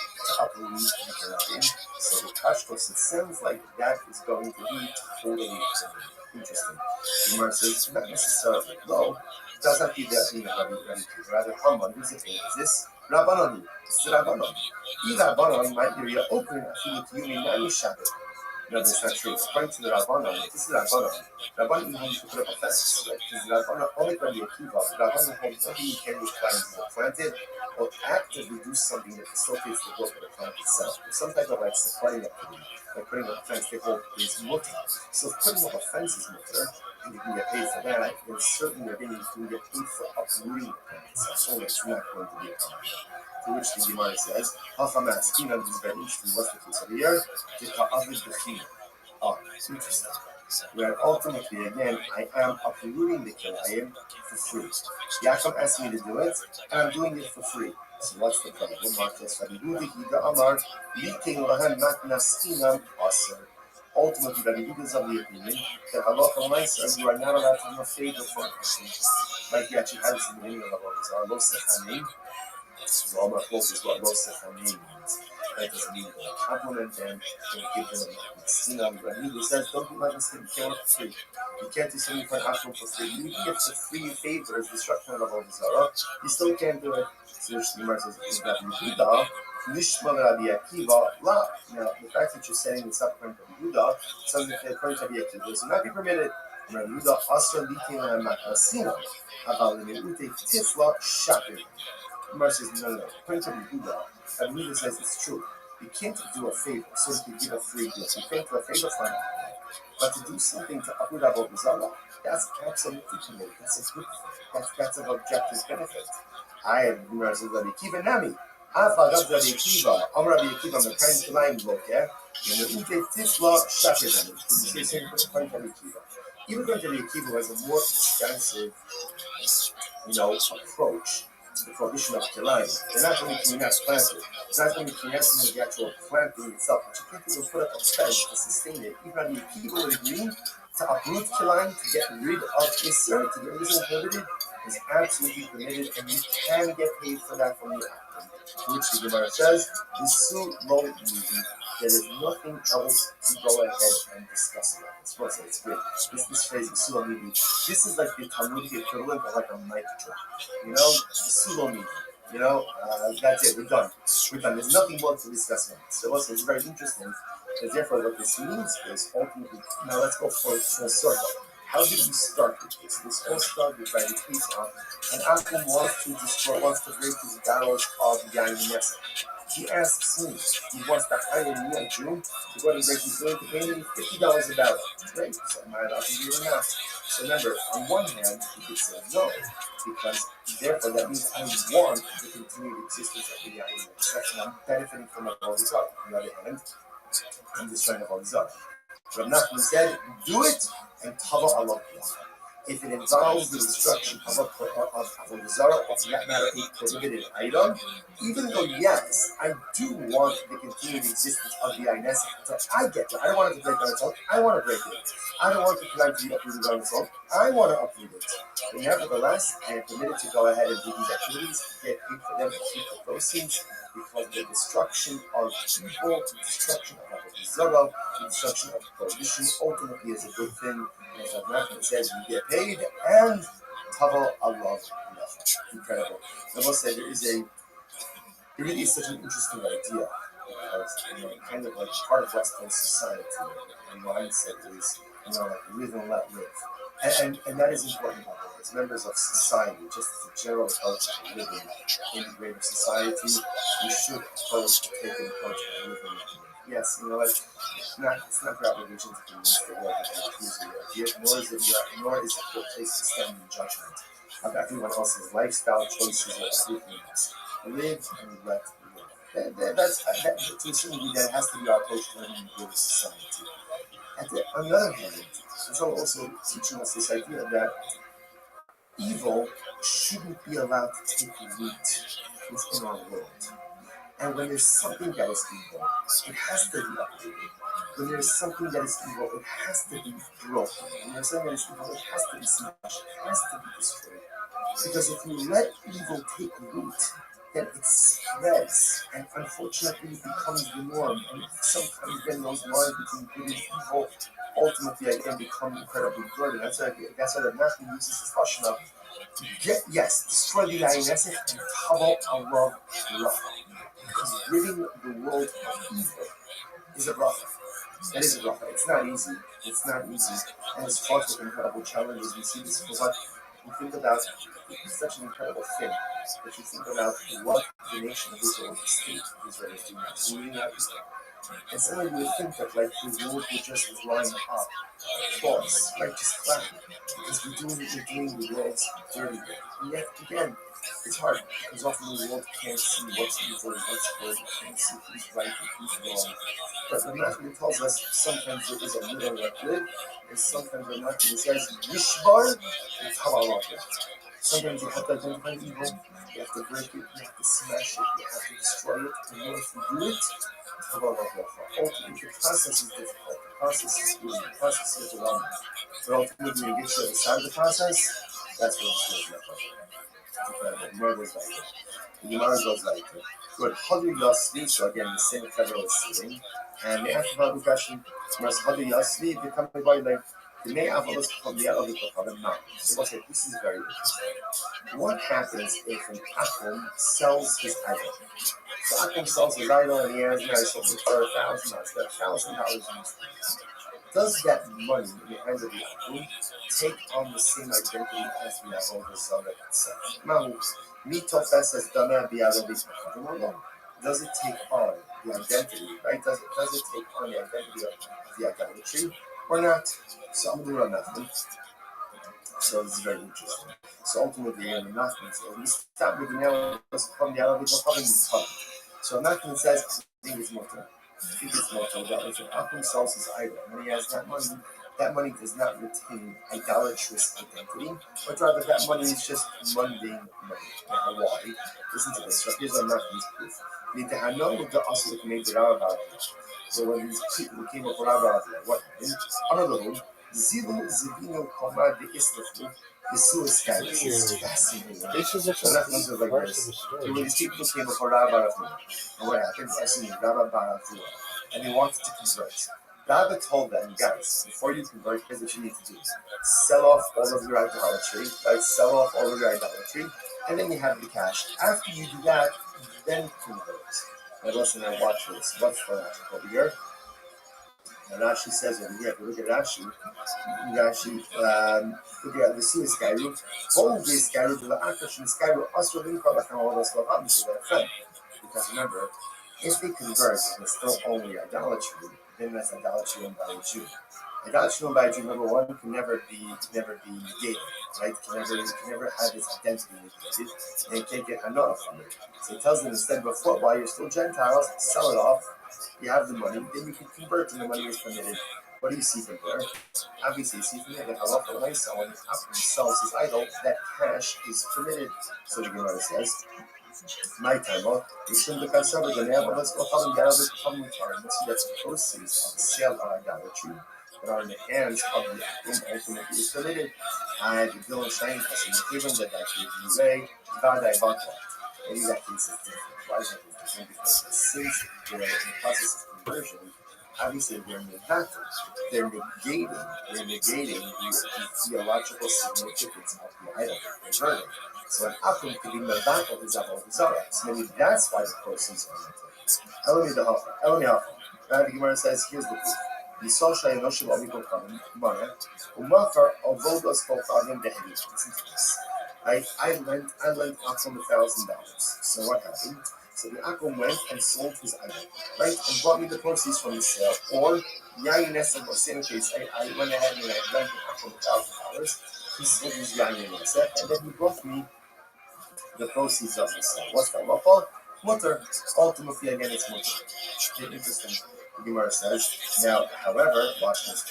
uproot the Kilayim? So the Kashkos, it sounds like that is going to be totally interesting. The Gemara says, not necessarily. No, it does not be that thing of Rabbi. Rather, Haman, who's the thing? Is this Rabbanon? It's the Rabbanon. Rabbanon might be open to you, Nami Shabbat. No, that's not true. According to the Rabbanon, this is Rabbanon. Rabbanon even has to put up a fence. Like, because Rabbanon, only Rabbi Akiva, Rabbanon holds only you can with plants that are planted or actively do something that facilitates the growth of the plant itself. There's some type of like supporting activity, like putting up a fence they hold is mutter. So if putting up a fence is mutter, and you can get paid for that, then certainly again you can get paid for uprooting the plant itself. So it's not going to be a problem. To which the Gemara says, Hachamas, Kina, this is very interesting. What's the case over here? Oh, it's interesting. Where ultimately, again, I am uprooting the Kilayim for free. Yaakov asked me to do it, and I'm doing it for free. So what's the problem? Ultimately, Rabbi Yehuda is of the opinion that halacha l'maaseh you are not allowed to do a favor for a person. Like you actually have this in the beginning of the halacha. Lo sechanim. So all my focus what lo sechanim means. That doesn't mean compliment them and give them a sinam. Rabbi Yehuda says, don't do like this thing. You can't work for free. You can't do something for an ashram for free. Even if it's a free favor, it's destruction of the Avodah Zarah, you still can't do it. So the Gemara says, is Rabbi Yehuda, Nishma Rabbi Akiva, la. Now, the fact that you're saying it's up according to Rabbi Yehuda, something that according to Rabbi Akiva does not be permitted. Rabbi Yehuda, Asra Litin Sinam, Aval Lemeute Tifla Shapir. Gemara says, no. According to Rabbi Yehuda, Rabbi Yehuda says it's true. You can't do a favor, so you can give a free gift. You can't do a favor for anything. But to do something to uproot Avodah Zarah, that's absolutely committed. That's a good thing. That's an objective benefit. I have Gemara says Rabbi Akiva Nami. Afa Rabbi Akiva. Rabbi Akiva. Mekayin Kilayim Lo. Yeah. Lemeute Tifla Shapir. You say same according to Rabbi Akiva. Even according to Rabbi Akiva has a more extensive, approach to the prohibition of Kilayim. They're not only can you not plant it, it's not only can you not do the actual planting itself, but you can't even put up a fence to sustain it. Even Rabbi Akiva would agree To uproot kilayim, to get rid of Isser, to get rid of prohibited, is absolutely permitted, and you can get paid for that from the actor. Which the Gemara says, Isu lo midi. There is nothing else to go ahead and discuss about this. What's it? It's great. This phrase, Isu lo midi, this is like the Talmudic equivalent of like a mic drop. You know, Isu lo midi. You know, that's it. We're done. We're done. There's nothing more to discuss about this. So also, it's very interesting. And therefore, what this means is ultimately, now let's go for full circle. How did we start with this? This all started by the case of an Akum wants to break his barrels of Yain Nesek. He asks me, he wants to hire me, a Jew, to go and break his willing to pay me $50 a barrel. Great, so am I allowed to do it or not? So remember, on one hand, he could say no, because therefore that means I want the continued existence of the Yain Nesek, and I'm benefiting from all this up. On the other hand, I'm just trying to hold this up. But Nachman said, do it and tava Allah. If it involves the destruction of a Zara, or for that matter, a prohibited item, even though, yes, I do want the continued existence of the INS, so I get it. I don't want it to break on its own. I want to break it. I don't want the plan to be uprooted on its own. I want to uproot it. But nevertheless, I am permitted to go ahead and do these activities, get paid for them, to keep the proceeds, because the destruction of people, the destruction of Zara, the destruction of prohibition ultimately is a good thing. And as Rabbi says, you get paid and Tava Allah. Incredible. I must say, it really is such an interesting idea, because kind of like part of Western society and mindset is like live and let live. And that is important, as members of society, just as a general approach to living in greater society, we should take an approach to living. Yes, it's not for obligations to convince the world that it is your idea, nor is it your place to stand in judgment of everyone else's lifestyle choices or everything else. Live and let live. To a certain degree, that has to be our approach to living in greater society. On the other hand, it's also teaching us this idea that evil shouldn't be allowed to take root within our world. And when there's something that is evil, it has to be uprooted. When there's something that is evil, it has to be broken. When there's something that is evil, it has to be smashed. It has to be destroyed. Because if you let evil take root, then it spreads, and unfortunately it becomes the norm. And sometimes then those lines between good and evil ultimately again become incredibly blurred. And that's why the Matthew uses this question of, destroy the INS and tava Allah. Because ridding the world of evil is a bracha. That is a bracha. It's not easy. And it's fraught with incredible challenges. We see this for what we think about. It's such an incredible thing that you think about what the nation of Israel, the state of Israel is doing. It's rooting out Israel. And suddenly you would think that like the world would just line up for us, just clapping. Because we're doing the world's dirty work. And yet again, it's hard because often the world can't see what's evil and what's good. It can't see who's right and who's wrong. But the Matthew tells us sometimes there is a middle that good, and sometimes the Matthew says Yishbar and Tavarah. Sometimes you have to identify evil, you have to break it, you have to smash it, you have to destroy it, and once you do it, ultimately the process is difficult, the process is good, the process is overwhelming. But ultimately when you get to the other side of the process, that's when it's good. Incredible. The Gemara goes like that. The Gemara goes like that. Good. Hadu Yasli, so again, the same federal is sitting. And they ask about the question, Hadu Yasli, they come by like, the may have us from the other now. So what's it? This is very interesting. What happens if an Akum sells his idol? So Akum sells his idol and he has sold it for $1,000. $1,000. Does that money in the hands of the Akum take on the same identity as the older seller itself? Now, Mitofes as Dana Biadovis. Does it take on the identity, right? Does it take on the identity of the idolatry or not? So I'm going to run nothing. So this is very interesting. So ultimately, the nothing says, we start with the nail from the other So nothing says, I think it's mortal. That if an Akum sells his idol, when he has that money does not retain idolatrous identity, but rather that money is just mundane money. Now, why? Listen to this. So here's a nothing's proof. So when these people came up with Rabbi, what happened? Zilu Zivino Koma de Islafu, the suicide. This is fascinating. This is a complete verse of the So story. when these people came before Rabbi Baruch, and what happened? Actually, Rabbi Baruch, and they wanted to convert. Rabbi told them, guys, before you convert, here's what you need to do. Sell off all of your idolatry, right? Sell off all of your idolatry, and then you have the cash. After you do that, then convert. Now listen and watch this. What's for that over here? Now Rashi says over here, if you look at Rashi, look at the Suez Skyru, all of this Skyru, the Akash and Skyru, also didn't call it all those because remember, if they convert and it's still only idolatry, then that's idolatry owned by a Jew. Idolatry owned by a Jew, number one, can never be negated, right? Can never have its identity negated, and you can't get enough from it. So he tells them instead, before, while you're still Gentiles, sell it off. You have the money, then you can convert and the money is permitted. What do you see from there? Obviously, you see from there that halacha when someone sells his idol, that cash is permitted. So the Gemara says, my time off, you shouldn't look at somebody, the name of us, or having the other common card. Let's see that's the proceeds of the sale of idolatry that are in the hands of the acting ultimately is permitted. I the Bill and Shine, even that you way, God I bought that. Maybe that case is different. Why is that different? Because since they're in the process of conversion, obviously they're negating the theological significance of the idol they're converting. So an akum could be mevatel his avodah zarah. So maybe that's why the proceeds are limited. Elami Hafa. The Gemara says, here's the proof. Yisol shayanoshim amikol kalim kumara umafar avodos kolkalim deheli. Listen to this. I lent Akum $1,000. So what happened? So the Akum went and sold his idol, right, and brought me the proceeds from the sale. Or Yayin Nesek, or same case, I went ahead and I lent Akum $1,000. He sold his Yayin Nesek, and then he brought me the proceeds of the sale. What's that? Well, mutter. Ultimately, again, it's mutter. Interesting. The Gemara says, now, however, watch this.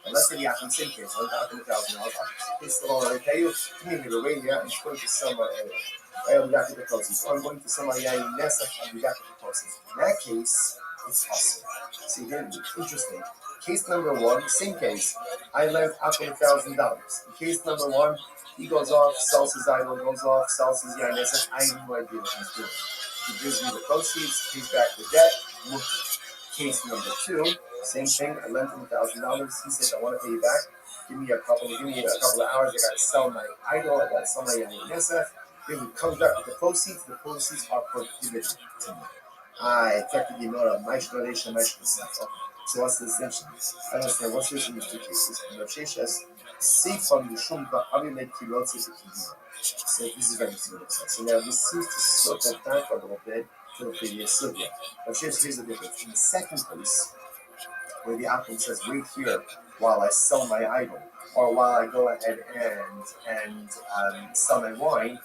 And let's say the Akim same case, $1,000. He's still already pay you. Give me the Romania and going to sell my area. I have got the proceeds. I'm going to sell my Yayin Nesek and we got the proceeds. In that case, it's awesome. See here, interesting. Case number one, same case. I lent Akim $1,000. Case number one, he goes off, sells his idol, goes off, sells his Yayin Nesek. I have no idea what he's doing. He gives me the proceeds, pays back the debt, Case number two, same thing. I lent him $1,000. He says, I want to pay you back. Give me a couple of hours. I got to sell my idol. I got to sell my Yayin Nesek. Then he comes back with the proceeds. The proceeds are prohibited to me. I take the Gemara, my explanation, my explanation. So what's the distinction? I understand what's the difference in these two cases. And Rav Sheshes, see from the Shum, but how do you make Kirot say the Gemara? So this is very similar. So now this seems to slow that down for a little bit to the previous sugya. But here's the difference. In the second case, where the Akim says, wait here while I sell my idol, or while I go ahead and sell my wine,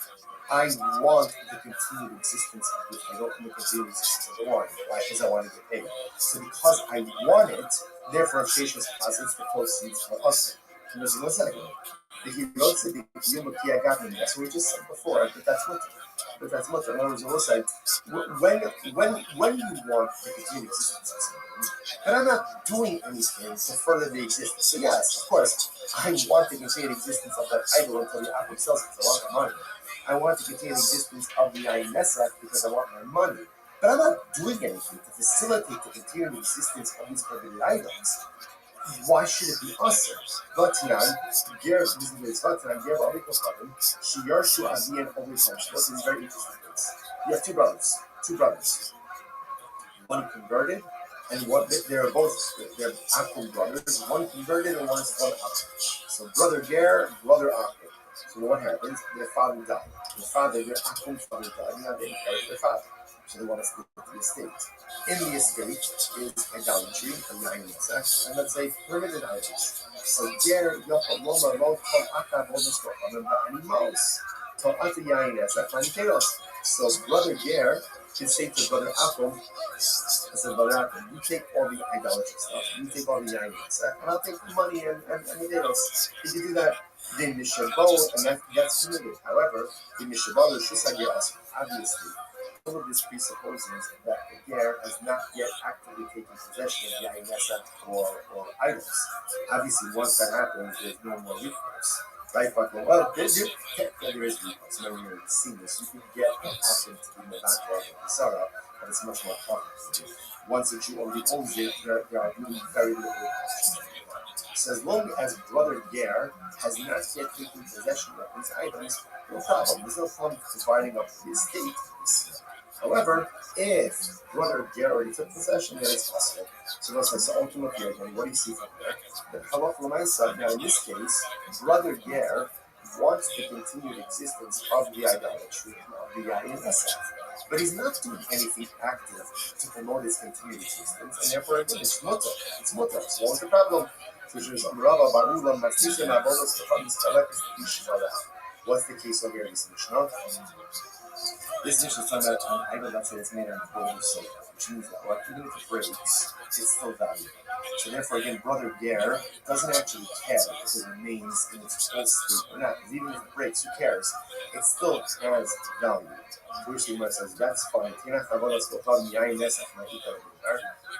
I want the continued existence of the idol and the continued existence of the wine. Why? Because I want to get paid. So because I want it, therefore Sheshes posits the proceeds are us. And there's no second. The Hirot said the Yom Kiagatim. That's what we just said before, but that's what. But that's much. In other words, we'll say when you want the continued existence of something, but I'm not doing anything to further the existence. So yes, of course, I want the continued existence of that idol until the Akim sells it because I want the money. I want the continued existence of the Yayin Nesek because I want my money. But I'm not doing anything to facilitate the continued existence of these prohibited items. Why should it be us? Vatinan, Ger, this is Vatinan, Ger, Abikofadim, Shiyarshu Avian Ovikom. This is very interesting. You have two brothers. One converted, and one, they're Akum brothers. One converted and one is called Akum. So brother Ger, brother Akum. So what happens? Their father died. Their Akum father died. Now they inherit their father. So they want to split the estate. In the estate is idolatry, and Yayin Nesek, and let's say permitted items. So Ger Yochel Loma Lo Kol Akav Odos Kochavim Ba'animos Tol Ata Yayin Nesek Maniteros. So brother Ger can say to brother Akum, you take all the idolatry stuff, you take all the Yayin Nesek, and I'll take the money and Niteros. If you do that, then Mishabot, and that's permitted. However, the Mishabot is Shusagir Asr, obviously. of this presupposes that the ger has not yet actively taken possession of yain nesach or idols. Obviously, once that happens, there's no more recourse. Right, but there is recourse. Remember, you're seeing this. You can get what happened to be Mevatel or Sarah, but it's much more complicated. Once a Jew already owns it, there are really very little options. So as long as brother Ger has not yet taken possession of these items, no problem. There's no problem dividing up the estate. However, if brother Ger already took possession, then it's possible. So ultimately, again, what do you see from there? The halach l'maisa. Now, in this case, brother Ger wants the continued existence of the idolatry of the yain nesach, but he's not doing anything active to promote its continued existence, and therefore it's mutter. It's mutter. So what's the problem? What's the case over here in this Mishnah? This Mishnah is talking about an idol that says it's made out of gold or silver, which means that even if it breaks, it's still valuable. So therefore, again, brother Ger doesn't actually care if it remains in its old state or not. Even if it breaks, who cares? It still has value. Which the Gemara says that's fine.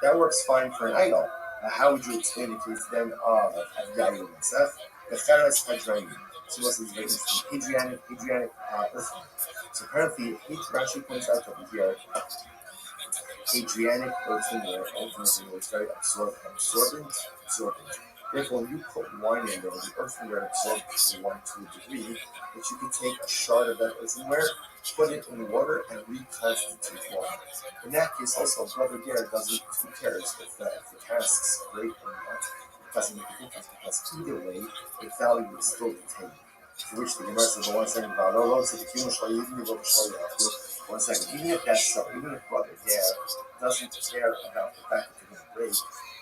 That works fine for an idol. How would you explain the case then of yain nesach? The Cheres Hadraim. So most of these witnesses, Hadrianic earthquake. So apparently, Rashi points out over here, Hadrianic earthenware ultimately was very absorbent. Therefore, when you put wine in there, the earthenware absorbs the wine to a degree that you could take a shard of that earthenware, put it in water, and reconstitute water. In that case, also, brother Ger who cares if the casks break or not? It doesn't make a difference because either way, the value is still retained. To which the Gemara says, one second, even if that's so, even if brother Ger doesn't care about the fact that they're going to break,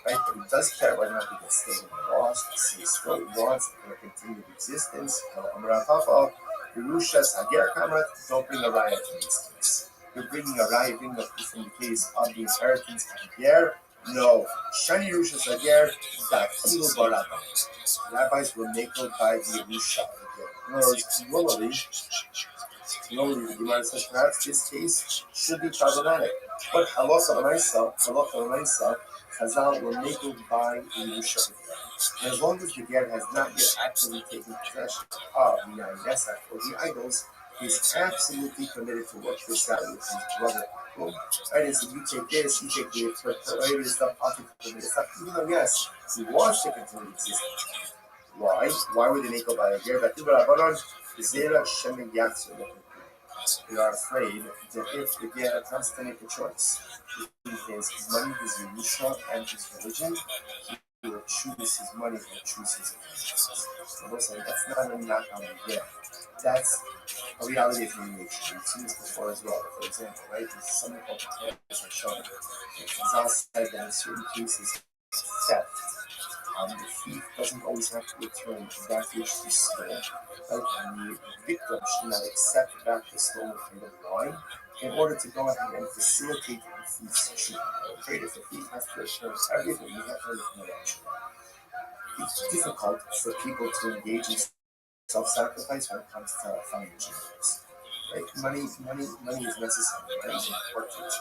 right? But he does care whether or not they get stolen or lost. So he still wants their continued existence. Don't bring a riot in this case. You're bringing a riot in the case of the inheritance of Ger. No. Shani Rusha Sager, Dakilu Barabba. Rabbis were makled by the Rusha of Ger. In other words, normally the Gemara says perhaps this case should be problematic. But halacha l'maisa, Chazal were makled by the Rusha of Ger. And as long as the Ger has not yet actively taken possession of the yain nesach or the idols, he's absolutely permitted to work this out with his brother. Right, so you take this, you take the stuff, I'll take the stuff. Even though, yes, he wants to continue existence. Why? Why would they make up by a year? They are afraid that if the Ger has to make a choice between his money, his Yerusha, and his religion, he will choose his money, he will choose his religion. So we're saying that's not a knock on the Ger. That's a reality of human nature. We've seen this before as well. For example, right, there's something called the Shana. Chazal said that in certain cases, theft, the thief doesn't always have to return that which he stole. Right? And the victim should not accept back the stolen item of wine in order to go ahead and facilitate the thief's treatment. Okay, if the thief has to return everything, you have to return it. It's difficult for people to engage in self-sacrifice when it comes to financial matters. Right? Money is necessary. Money is important.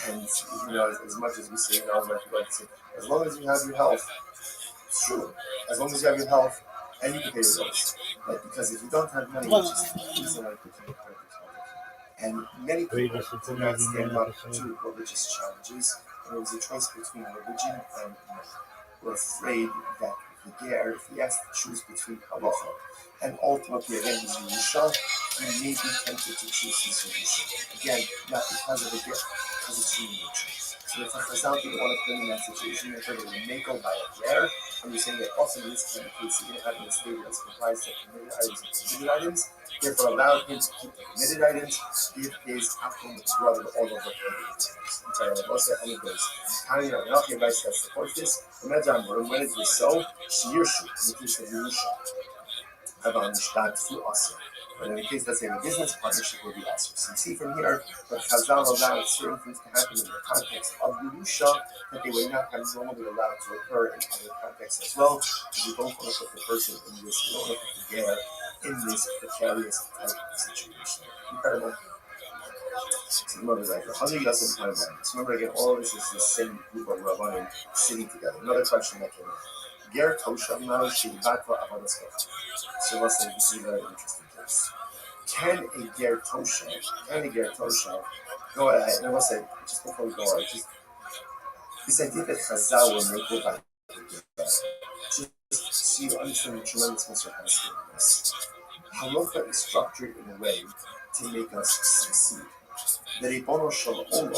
And as much as we say, as long as you have your health, it's true. As long as you have your health, and you can pay your bills. Right? Because if you don't have money, you just easily continue to credit. And many people do not stand up to religious challenges. There was a choice between religion and money. We're afraid that the Ger, if he has to choose between halacha and ultimately, again, his Yerusha, he may be tempted to choose his Yerusha. Again, not because of the Ger, because it's human nature. So if Chazal didn't want to put him in that situation, if they were makled by a Ger, and you're saying that also in this kind of case, you're going to have an estate that's comprised of committed items and committed items, therefore allow him to keep the committed items, give his Akum brother all of the committed items. Also, any goes, Tanya, Rachi advice that supports this, when it is so, Shirshu, in the case of Yerusha, but in the case, let's say, the business partnership will be also. So you see from here that Chazal allowed certain things to happen in the context of Yerusha that they would not have normally allowed to occur in other contexts as well. Because you don't want to put the person in this, you don't want to put the Ger in this precarious type of situation. Incredible. So remember, like, how do you guys time that? So remember, again, all of this is the same group of Rabbanim sitting together. Another question that came in. Ger Toshav Nalo Shivata Avodas Kofar. So let's say this is a very interesting case. Can a Ger Toshav go ahead, and let's say, just before we go on, just this idea that Chazal will make it back just so you understand the tremendous misunderstanding of this. Halacha is structured in a way to make us succeed. The Ribono Shel Olam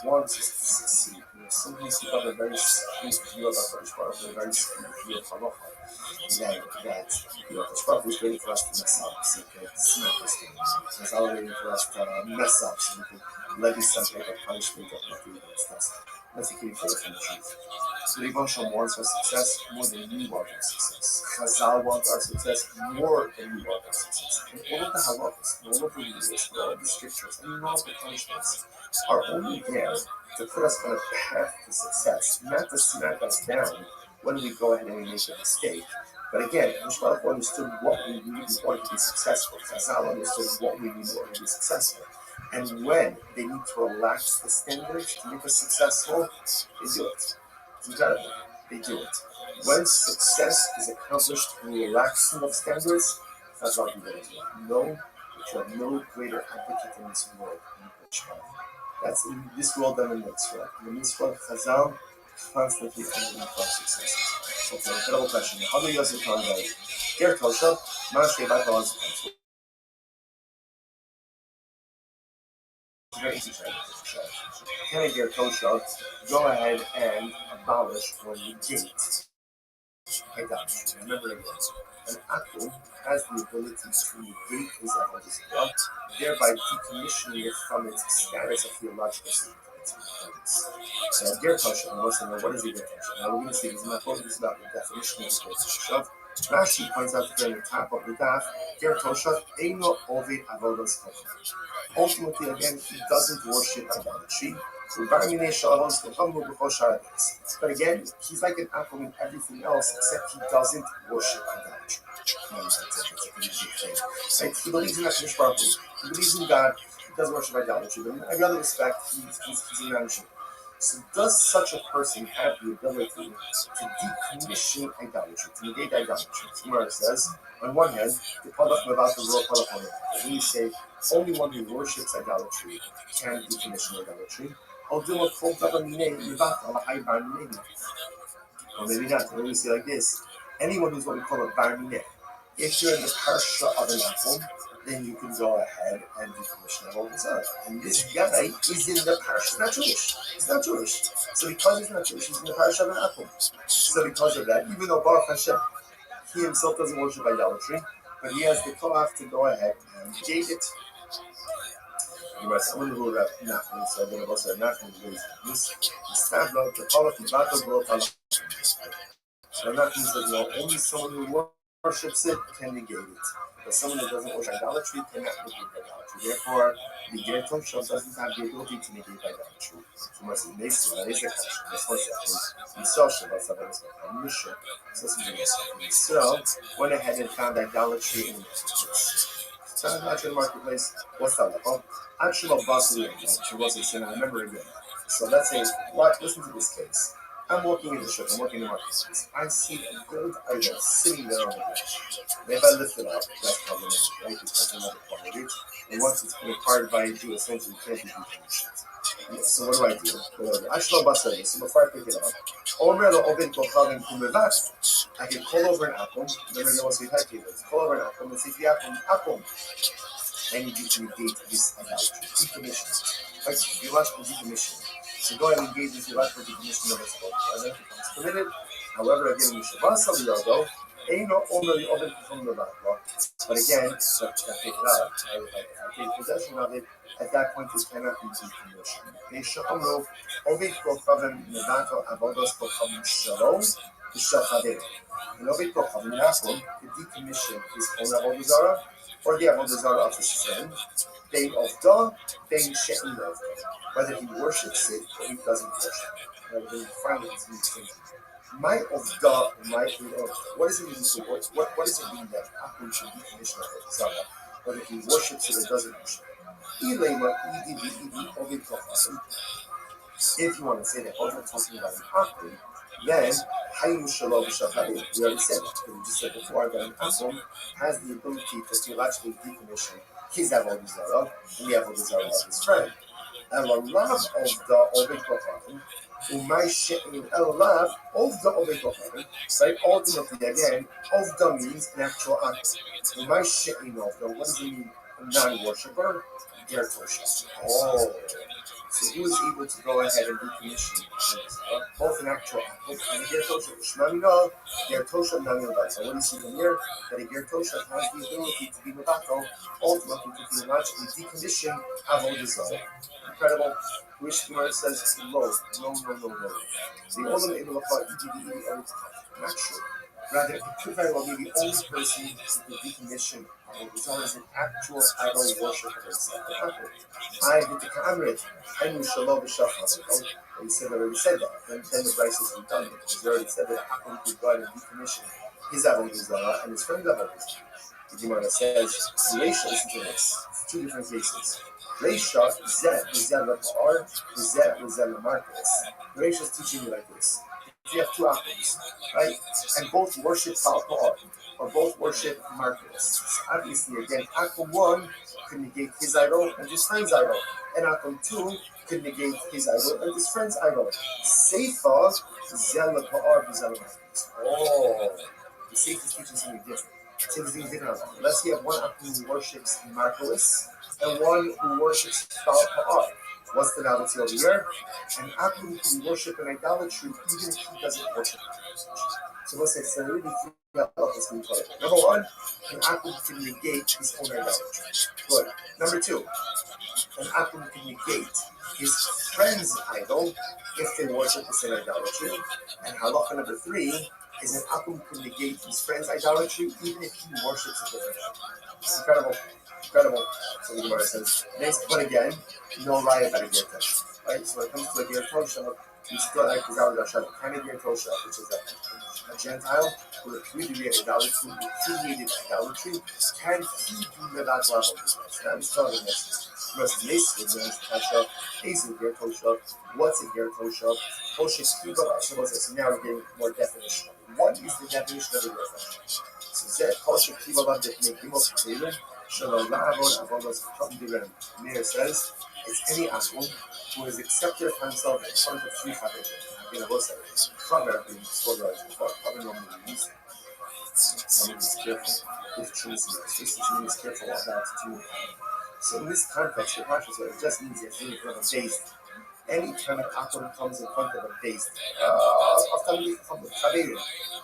wants us to succeed. Sometimes people have a very skewed view of HaKadosh Baruch Hu, a very skewed view of halacha. That HaKadosh Baruch Hu is waiting for us to mess up, so he can smack us down. He's all waiting for us to mess up, so he can levy some type of punishment or not do against us. That's the key for us from the truth. The Ribono Shel wants our success more than we want our success. Chazal wants our success more than we want our success. And all of the halachas, and all of the rules, and all of the strictures, and all of the punishments are only there to put us on a path to success, not to smack us down when we go ahead and we make a mistake. But again, HaKadosh understood what we need in order to be successful. Chazal understood what we need in order to be successful. And when they need to relax the standards to make us successful, they do it. It's incredible. They do it. When success is accomplished through relaxing of standards, that's all you gotta do. Know that you have no greater advocate in this world than HaKadosh. That's in this world than in the next world. In this world, Chazal constantly ending for success. Okay, incredible question. How do you guys respond to that? Ger Toshav, Ma'aseh Ba'al HaZman. Very interesting. Can a Ger Toshav go ahead and abolish or negate idolatry? Remember again, an Akum has the ability to negate his idolatry, thereby decommissioning it from its status of theological significance. Now, Ger Toshav, and listen, what is a Ger Toshav? Now, we're going to see this is not focused about the definition of Ger Toshav. Rashi points out that at the top of the daf, Ger Toshav Eino Oved Avodas Kofar. Ultimately, again, he doesn't worship idolatry. But again, he's like an Akum in everything else, except he doesn't worship idolatry. That's a pretty big thing. Right? He believes in HaKadosh Baruch Hu. He believes in God. He doesn't worship idolatry. But in every other respect, he's a non-Jew. So does such a person have the ability to decommission idolatry, to negate idolatry? Gemara says, on one hand, the Padach Mevat the Ro Padach Mevat. When you say only one who worships idolatry can decommission idolatry, or maybe not. When we say like this, anyone who's what we call a bar mineh. If you're in the parsha of an apple, then you can go ahead and decommission avodas zarah. And this guy is in the parsha. He's not Jewish. He's not Jewish. So because he's not Jewish, he's in the parsha of an apple. So because of that, even though Baruch Hashem, he himself doesn't worship idolatry, but he has the koach to go ahead and negate it. You must only rule that nothing. So then also nothing is this. The Pollock and Battle World. So nothing says no. Only someone who worships it can negate it. But someone who doesn't worship idolatry cannot negate idolatry. Therefore, the Ger Toshav doesn't have the ability to negate idolatry. So much is next to that is the question. This one second. Yisrael Shabbat Sabbath Mishnah. So went ahead and found idolatry in the marketplace. What's that about? Actual Basri, she wasn't saying, I remember again. So let's say, listen to this case. I'm walking in the shop, I'm walking in the marketplace. I see a gold idol sitting there on the ground. If I lift it up, that's problematic, right? Because it's another quality. And once it's been acquired by a Jew, essentially you can't be decommissioned. So what do? Actual Basri, so before I pick it up, I can call over an apple. Remember, you also have to call over an apple and say, apple. I need you to negate this idolatry. Decommission. Like theological decommission. So go ahead and engage in theological decommission of its body. As it becomes committed. However, again, we should pass on the other. But again, I take it out. I take possession of it. At that point, it cannot be decommissioned. They should know. Ovid Kochaven Nevato Avodos Kochaven Shalom. And Ovid Kochaven Yaakov to decommission his own Avodah Zarah. Or the Avodah Zarah of his friend, being of da, being she'en of da. Whether he worships it or he doesn't worship it. Whether he finally is using my of da, my of. What does it mean to what does it mean that Akum should decommission Avodah Zarah? Whether he worships it or doesn't worship it. Ilema EDB Ovid Kochanim. If you want to say that both are talking about an akum, then Hayim Shalom Shahari. We already said that. We just said before that an akum has the ability to theologically decommission his avodah zarah and the avodah zarah of his friend. And a lot of the Ovid Kochanim, Umay She'in Elav of the Ovid Kochanim, right? Ultimately, again, of the means an actual akum. Umay She'in of the, what does it mean? A non-worshipper? Gertosha. Oh. So he was able to go ahead and decommission both an actual akum and a Gertosha. Shmamino, Gertosha, Namil. So what do you see from here? That a Gertosha has the ability to be Mabako, ultimately to theologically decommission avodah zarah. Incredible. Which Gemara says, no. The only able to not true. Rather, it could very well be the only person who could decommission avodah zarah is an actual idol worshiper himself. I did the Kamrit. I knew Shalom B'Shachar. He said already said that. Then the price is done because he already said that Akum could go ahead and decommission his avodah zarah and his friend's avodah zarah. The Gemara says, Reisha, listen to this. It's two different cases. Reisha, Zeh Marcus. Reisha is teaching you like this. If you have two Akums, right, and both worship Pa'ar, or both worship Marcus, obviously, again, Akum 1 could negate his idol and his friend's idol, and Akum 2 could negate his idol and his friend's idol. Seifa, Zeh Pa'ar, Zeh Marcus. Oh, the Seifa is teaching something different. Unless you have one Akum who worships Marcus and one who worships Pa'ar. What's the novelty over here? An Akum can worship an idolatry even if he doesn't worship it. So let's say it's really three levels we play. Number one, an Akum can negate his own idolatry. Good. Number two, an Akum can negate his friend's idol if they worship the same idolatry. And halacha number three is an Akum can negate his friend's idolatry even if he worships a different idol. Incredible. So the Gemara says, next, but again, no lie about a Gertosha. Right? So when it comes to a Gertosha, you still have the kind of Gertosha, which is a Gentile who repudiated idolatry, can he do the that level? So I'm still in this. What's a Gertosha? What's a Gertosha? So now we're getting more definition. What is the definition of a Gertosha? So that Kosher Kibalah Definition Gimel Meir says it's any Akum who has accepted himself in front of three Chavim. Chaver being spoiled before Chaver normally means someone is careful with choosing. This is careful about to. So in this context, the Pasha says it just means it's in front of a base. Any time an Akum comes in front of a base of Chavim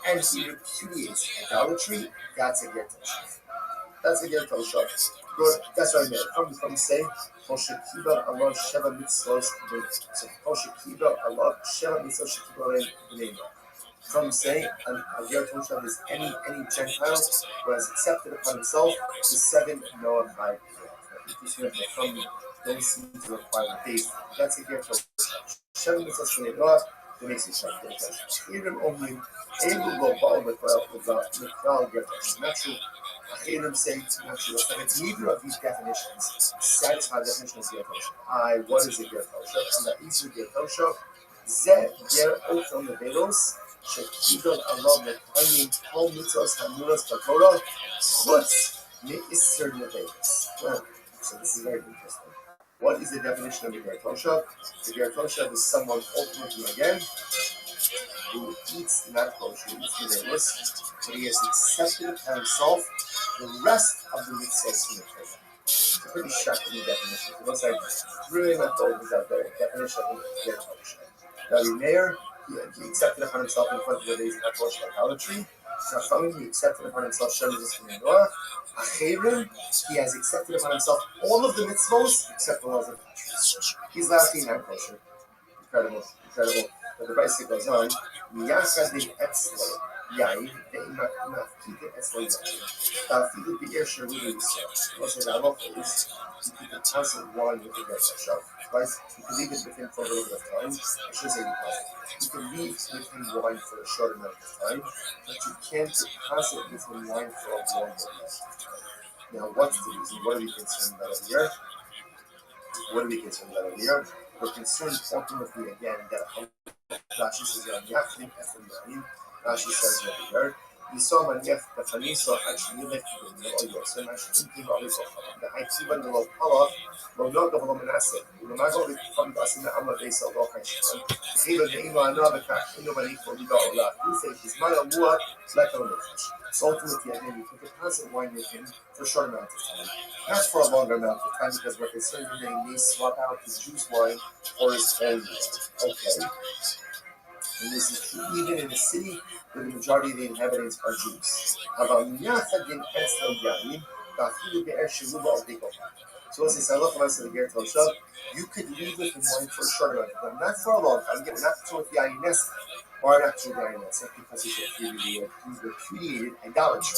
and he repudiates idolatry, that's a Gertosha. That's a Gertosha. Good. That's what I meant. From saying, Moshe Kiba Allah Sheva Mitzvos. So Moshe Kiba Allah Sheva Mitzvos Shekiba. From saying a Gertosha is any Gentile who has accepted upon himself the 7 Noah by from those seem to require faith. That's a Gertosha. Sheva Mitzvos Shekiba. That makes it short. Even only able to go with the Gertosha. Not true. Achirim say not true. Neither of these definitions satisfy the definition of Gertosha. What is a Gertosha? And the Easter Gertosha, Zeh Ger Otam Levelos, Shekidol Allah Mekayim Kol Mitzvos Hamulas Batorah, Chutz Me'Isser Levelos. So this is very interesting. What is the definition of a Gertosha? The Gertosha is someone ultimately again who eats not kosher, eats Levelos, but he has accepted upon himself the rest of the mitzvahs in the Torah. It's a pretty shocking definition. It looks like really not the definition of the Gertosha. Rabbi Meir, he accepted upon himself in front of the days of Gertosha idolatry. Chachamim, he accepted upon himself Shemizis from Noah. Achirim, he has accepted upon himself all of the mitzvahs except the laws of kosher. He's lacking not kosher. Incredible. But the Rabbi goes on, Miyachadin Etzlo. Yain, they keep it as like that. Feed the air share really yourself. What's it out is you keep a constant wine with the Gertosha. Right? You can leave it with him for a little bit of time. I should say you can leave with him wine for a short amount of time, but you can't constantly leave him wine for a long amount of time. Now, what's the reason? What are we concerned about here? What are we concerned about over here? We're concerned ultimately again that Rashi says Rashi says over here. We saw Maniach the Fanisa actually left the Oyos and actually came out with the Haikivan the Lopala, but not the Holomanase. The Mago from us in the Amma Base of Lokashan. Even the Ima another fact, nobody for the Dollar. He says he's not a Muat, like a Lokash. So ultimately, again, you take a passive wine with him for a short amount of time. Not for a longer amount of time because we're concerned that they may swap out the juice wine for his own wine. Okay. And this is true even in a city where the majority of the inhabitants are Jews. So as I said, look at the Ger Toshav, you could leave with him wine for a short amount of time, not for a long time. Again, we're not talking with the Ayines or an actual Ayines, because he's repudiated idolatry.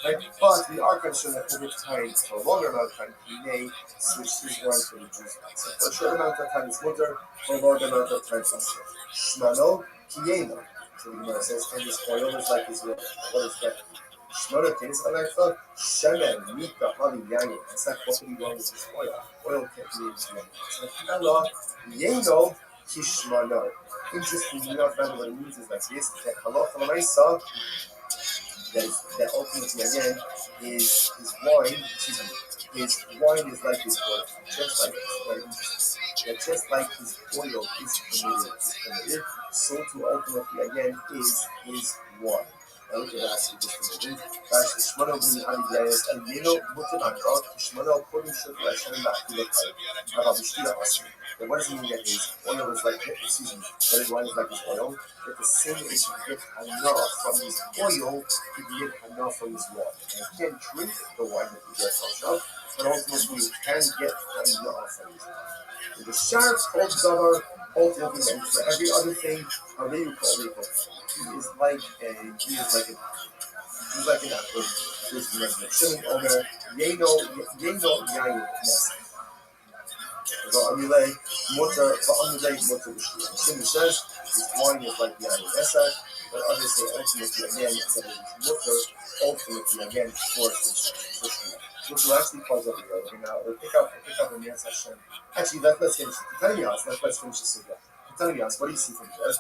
Right? But we are concerned that over time, for a longer amount of time, he may switch his wine for the Jews. So for a short amount of time, it's mutter, for a long amount of time, it's asr. Shmano kiyema. So the Gemara says, and his oil is like his oil. What is that? Shmano kiyema is anayfa, shemen, mita, honey, yayin. It's like what we want with his oil. Oil can't be his yayin. So kiyama, yeno, kishmano. Interestingly enough, what it means is like this, that halacha l'maisa, that ultimately again his wine, his wine is like his oil, just like his oil. Just like his oil is permitted, so too ultimately again is his wine. Now look at that, just a minute. Shmano b'ni aligayas and yeno mutar anot shmano kodem shuklashan la'kilotai. Rabbi Shtira asked. What does it mean that his oil is like that his wine is like his oil? That the same as you get hana from his oil, you can get hana from his wine. And you can't drink the wine that you get from himself, but ultimately you can get hana from his wine. The sharp old Zavar ultimately meant for every other thing, how they would call it. He is like an apple. This is like the Shimon Omer, Yeno Yayin Ness. Va'amilei Mutter B'Shia. Shimon says his wine is like Yayin Nessa, but others say ultimately again that it is Mutter, ultimately again for Shia. Which will actually pause over here. Now we'll pick up in Yetz Hashem. Actually, let's finish. Let's finish this again. What do you see from here?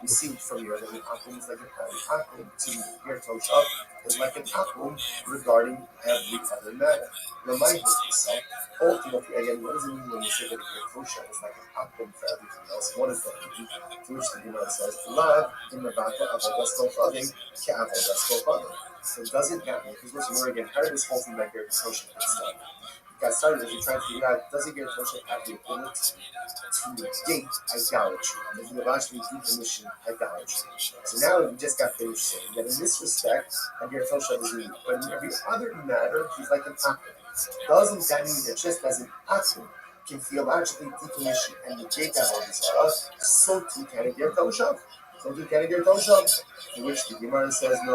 You see from here that an akum is like an akum to Ger Toshav is like an akum regarding every other matter. Remind yourself, ultimately, again, what does it mean when you say that Ger Toshav is like an akum for everything else? What does that mean? To which the Gemara says, Love in the battle of Avodas Kofavim, Ke'avodas Kofavim. So doesn't that mean, because listen, we're again, how did this whole thing that Ger Toshav gets started? Got started as we try to figure out, does it Ger Toshav have the ability to negate idolatry? And we have actually decommissioned idolatry. So now we just got finished saying that in this respect, Ger Toshav is unique. But in every other matter, he's like an akum. Doesn't that mean that just as an akum can theologically decommission and negate that all these so too can a Ger Toshav? So too can a Ger Toshav? In which the Gemara says, no,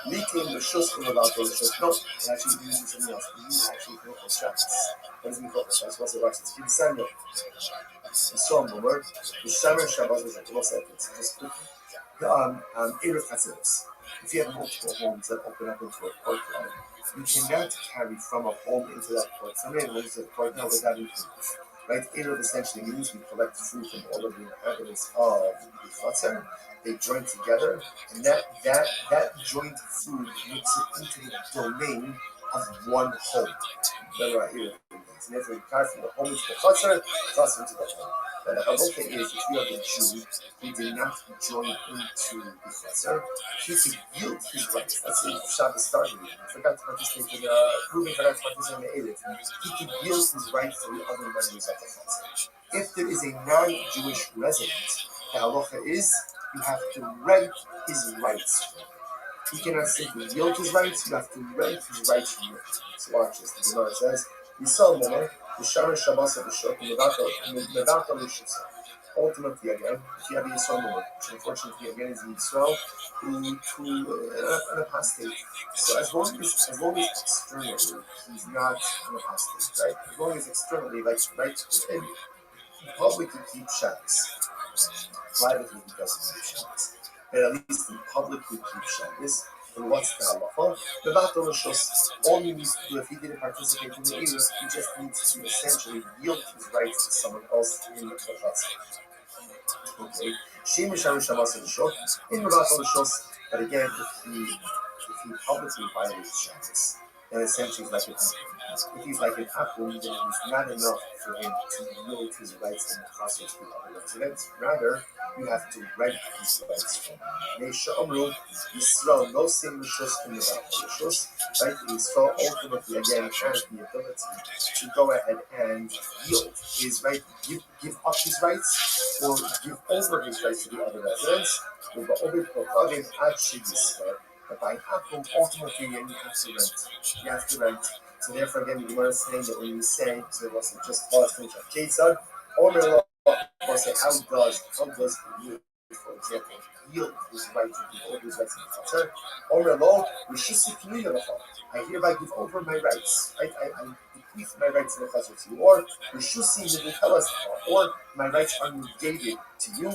leaking the shuskum about those shus. No, it actually uses something else. It uses actually Hilchos Shabbos. What does it mean Hilchos Shabbos? What's it watch? It's King Samuel. We saw him the word. The Shaman Shabbos was like, what's that? It's just quickly. Erev Chatzos. If you have multiple homes that open up into a courtyard, you cannot carry from a home into that court. Somebody lives in a courtyard without including. Right? Erev essentially means we collect food from all of the inhabitants of the Chatzar. They join together, and that joint food makes it into the domain of one home. Remember, right here, and therefore you carry from the home into the Chatzar into the home. Now the halacha is if you have a Jew who did not join into the Chatzar, he could yield his rights. Let's say Shabbos started, he forgot to participate in Reuben forgot to participate in the Erev. He could yield his rights to the other members of the Chatzar. If there is a non-Jewish resident, the halacha is you have to rent his rights. He cannot simply yield his rights, you have to rent his rights from you. So watch this. The Gemara says, we saw more, the Shaman Shabbos of the Shuk, and Medaka Lishitza. Ultimately, again, if you have a Yisrael woman, which unfortunately, again, is a Yisrael to an apostate. So as long as externally he's not an apostate, right? As long as externally, right, in public he keeps Shabbos. Privately he doesn't keep Shabbos. But at least in public he keeps Shabbos. The And what's the halacha? The batal rishus, all he needs to do if he didn't participate in the eruv, he just needs to essentially yield his rights to someone else in the chatzah. Okay. Shemesh Shabbos Rishos in Rabbah Rishos, but again, if he publicly violates Shabbos, then essentially he's like an apple. If he's like an apple, then it's not enough for him to yield his rights in the chassid to the other residents. Rather, you have to rent his rights from him. Neisha Amru, Yisrael, no same Rishos in the Rabbah Rishos, right? Yisrael ultimately again has the ability to go ahead and yield his right, give up his rights, or give over his rights to the other residents. But by Akum, ultimately, you have to rent. You have to rent. So therefore, again, the Gemara is saying that when you say, so it wasn't just last week of Ketzad, or Merlo, or say, how does you, for example, yield his right to give over his rights in the Chatzar? Or Merlo, I hereby give over my rights. I bequeath my rights in the Chatzar to you. Or or my rights are negated to you.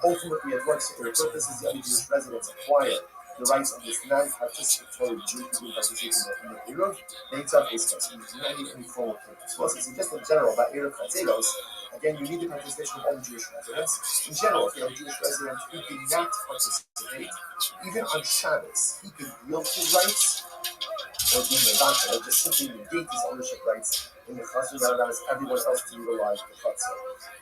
Ultimately, it works for the purposes the other Jewish residents acquire the rights of this non-participatory Jew who participates in the Eruv. Names of his case, any form of purpose. Well, since just in general about Eruv Chatzeros, again, you need the participation of all Jewish residents. In general, if you have a Jewish resident who did not participate, even on Shabbos, he could yield his rights or be Medanta, or just simply negate his ownership rights in the Chatzar that allows everyone else to utilize the Chatzar.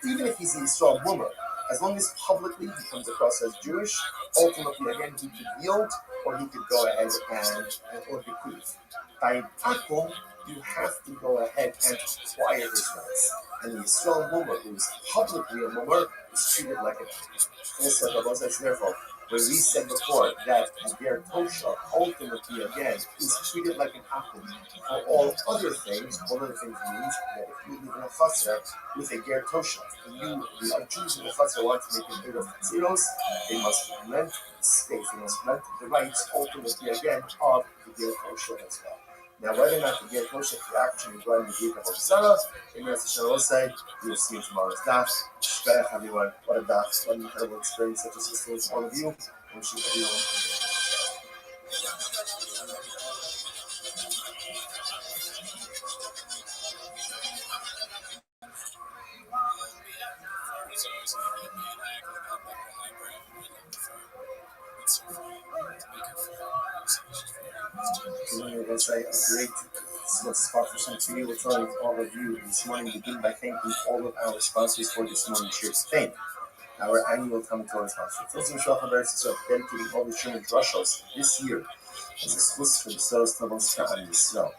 Even if he's a Yisrael woman, as long as publicly he comes across as Jewish, ultimately again he could yield or he could go ahead and or bequeath. By Akum, you have to go ahead and acquire his rights. And the Yisrael woman, who is publicly a woman, is treated like an Akum. Therefore, when we said before that a ger tosha ultimately again is treated like an akum for all other things, one of the things means that if you live in a chatzar with a ger tosha, and the Jews in the chatzar want to make a bit of zeros, they must rent the space, they must rent the rights ultimately again of the ger tosha as well. Now, whether or not the ger tosha could actually run the gate of Sarah, in the Hashem will say, you'll see in tomorrow's daf. Shkayach, everyone. What a daf. What an incredible experience such as this was all of you. And wishing everyone. I will say a great spot for some to you. We're telling all of you this morning, begin by thanking all of our sponsors for this morning's Shir Spain, our annual Talmud Torah sponsor. Tilsim Shulchan Aruch is dedicating all the Shem Drushos this year as exclusive for the Soros Talmud Sha'an Yisrael.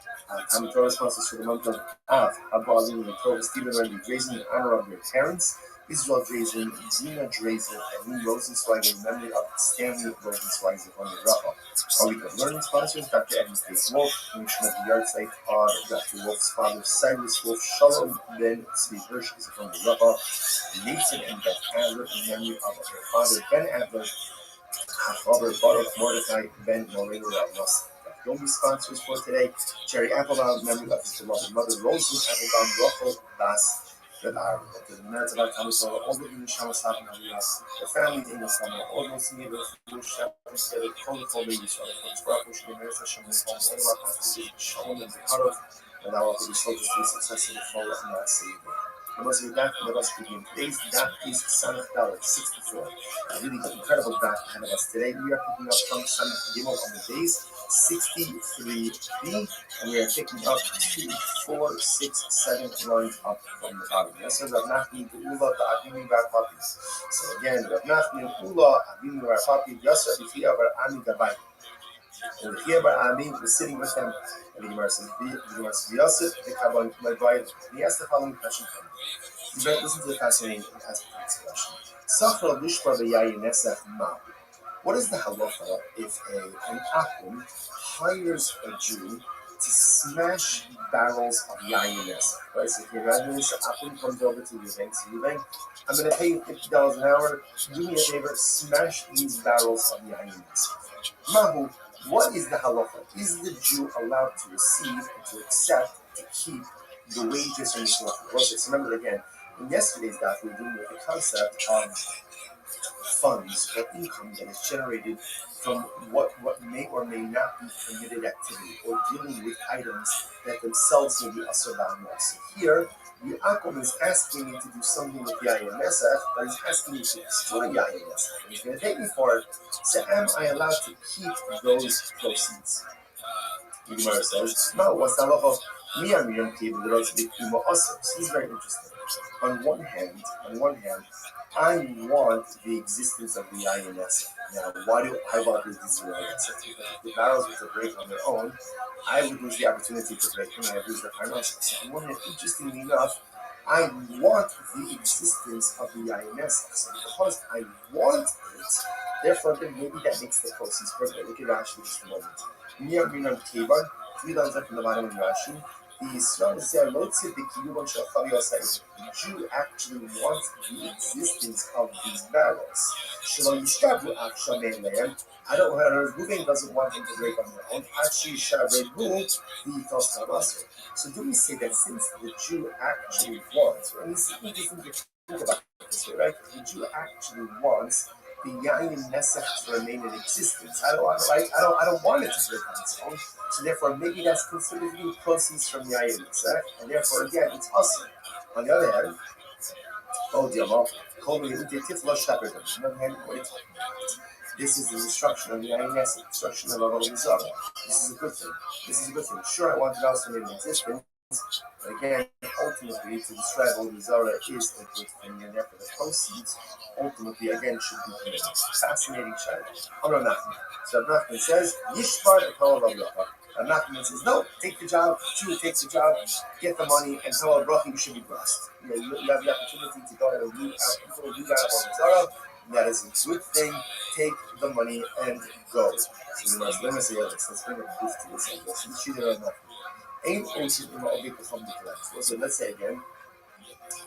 Talmud Torah sponsors for the month of Av, Abba Alin and Torah Stephen Randy Drazen in honor of their parents, Israel Drazen, Zina Drazen, and Lou Rosenzweig in memory of Stanley Rosenzweig on the Rabbi. Our week of learning sponsors, Dr. Evan Faith Wolf, commission of the yard site on Dr. Wolf's father, Cyrus Wolf, Shalom Ben Tzvi Hirsch is from the Rabbi, Nathan and Beth Adler in memory of their father, Ben Adler, Robert Baruch Mordecai, Ben Moreno Ramos. Yomi sponsors for today, Jerry Applebaum, in memory of his beloved mother, Rosa Applebaum, Rachel Bas. The merits of our Talmud Torah, all the Jewish Shabbos having Aliyah, the families in the summer, all those neighbors, Jewish Shabbos, the protocol ladies, for the Kodesh Baruch Hu, the merits of Shalom, all of our pastors, Shalom and Zekarov, and our Kodesh soldiers to be successful in follow and not save them. And once we're back, let us begin. Today's daf is Samach Dalet 64. A really incredible daf ahead of us today. We are picking up from Samach Gimel on the days 63b, and we are picking up 2, 4, 6, 7 lines up from the bottom. This is Rav Nachman Ula Avinu Bar Papi. So again, Rav Nachman Ula Avinu Bar Papi Yasser B'Chia Bar Ami Gabai. And B'Chia Bar Ami was sitting with them, and the Gemara says, Yasser B'Kabon Maybai. And he asked the following question. Listen to the fascinating aspect of this question. Sachra Lishbar B'Yayin Nesach Ma. What is the halacha if an akum hires a Jew to smash barrels of yayin nesach? Right? So if you imagine this, an akum comes over to your bank, I'm going to pay you $50 an hour. Do me a favor, smash these barrels of yayin nesach. Mahu, what is the halacha? Is the Jew allowed to receive and to accept, to keep the wages from the halacha? Remember again, in yesterday's daf, we were dealing with the concept of funds or income that is generated from what may or may not be permitted activity, or dealing with items that themselves will be asur ba'amor. So here, Yaakov is asking me to do something with Yayin Nesach, but he's asking me to destroy Yayin Nesach. And he's going to take me for it. So am I allowed to keep those proceeds? The Gemara says, no, what's the halacha? So this is very interesting. On one hand, I want the existence of the Yayin Nesach. Now, why do I want the existence of the Yayin Nesach? Because if the barrels were to break on their own, I would lose the opportunity to break them, and I would lose the parnasa. So on one hand, interestingly enough, I want the existence of the Yayin Nesach. So because I want it, therefore, then maybe that makes the proceeds perfect. Look at Rashi just a moment. Three lines up from the bottom of Rashi. The Yisrael said, the Jew actually wants the existence of these barrels. I don't know, Reuben doesn't want them to break on their own. So do we say that since the Jew actually wants, and this is interesting to think about this way, right? The Jew actually wants the Yayin Nesach to remain in existence. I don't want it to break on its own. So therefore, maybe that's considered being proceeds from Yayin Nesach, and therefore, again, it's awesome. On the other hand, this is the destruction of the Yayin Nesach, destruction of Avodah Zarah. This is a good thing. Sure, I want it also in existence, but again, ultimately, to destroy Avodah Zarah is a good thing, and therefore the proceeds ultimately, again, should be committed. Fascinating child. Amar Nachman. So Nachman says, Yishbar Ekol Rav Yochanan. And Nachman says, no, take the job, Jew takes the job, get the money, and tell a bracha you should be blessed. You have the opportunity to go and do that Zara. That is a good thing. Take the money and go. So let me say this. Let's bring a proof to this. Let's treat it as nothing. Ain't ocean in my object from the class. So let's say again,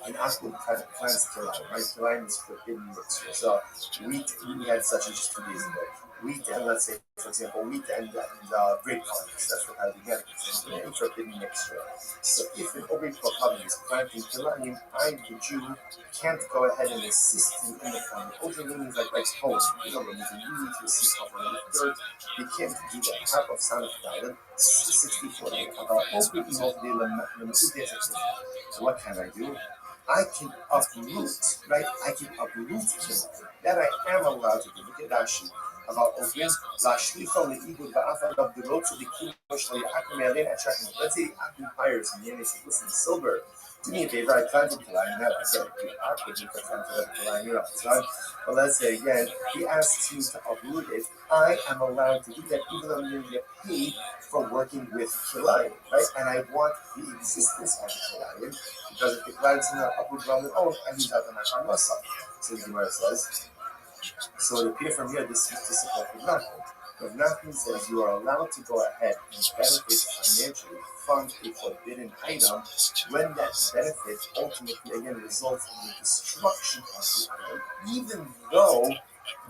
an apple plants Kilayim, right? Kilayim is forbidden mixture. So wheat, we had such just 2 days ago. Wheat and, let's say, for example, wheat and grape products. That's what I would get. It's a forbidden mixture. So if an Obed Kohanim is planting Kilayim, I, the Jew, can't go ahead and assist him in the farm. Obed means like home. You know, when you need to assist someone in the third, you can't do that. Half of Sanach Dalet, 64. About Obed Kohanim, what can I do? I can uproot, right? I can uproot Kilayim. That I am allowed to do. Look at Rashi. About Ophir, Lashlifa, the Eagle, the Afar of the road to the King, let's say Akum hires me and he says, listen, Silver, do me a favor, I planted Kilayim, now I said, I could make a planted Kilayim, you're outside. But let's say again, he asks me to uproot it. I am allowed to do that even though I'm going to get paid for working with Kilayim, right? And I want the existence of the Kilayim, because if the Kilayim is not uprooted on their own, I lose out on my Parnasa. So the Gemara says, so it appears from here, this is to support the Nachman. But Nachman says you are allowed to go ahead and benefit financially from a forbidden item when that benefit ultimately again results in the destruction of the item, even though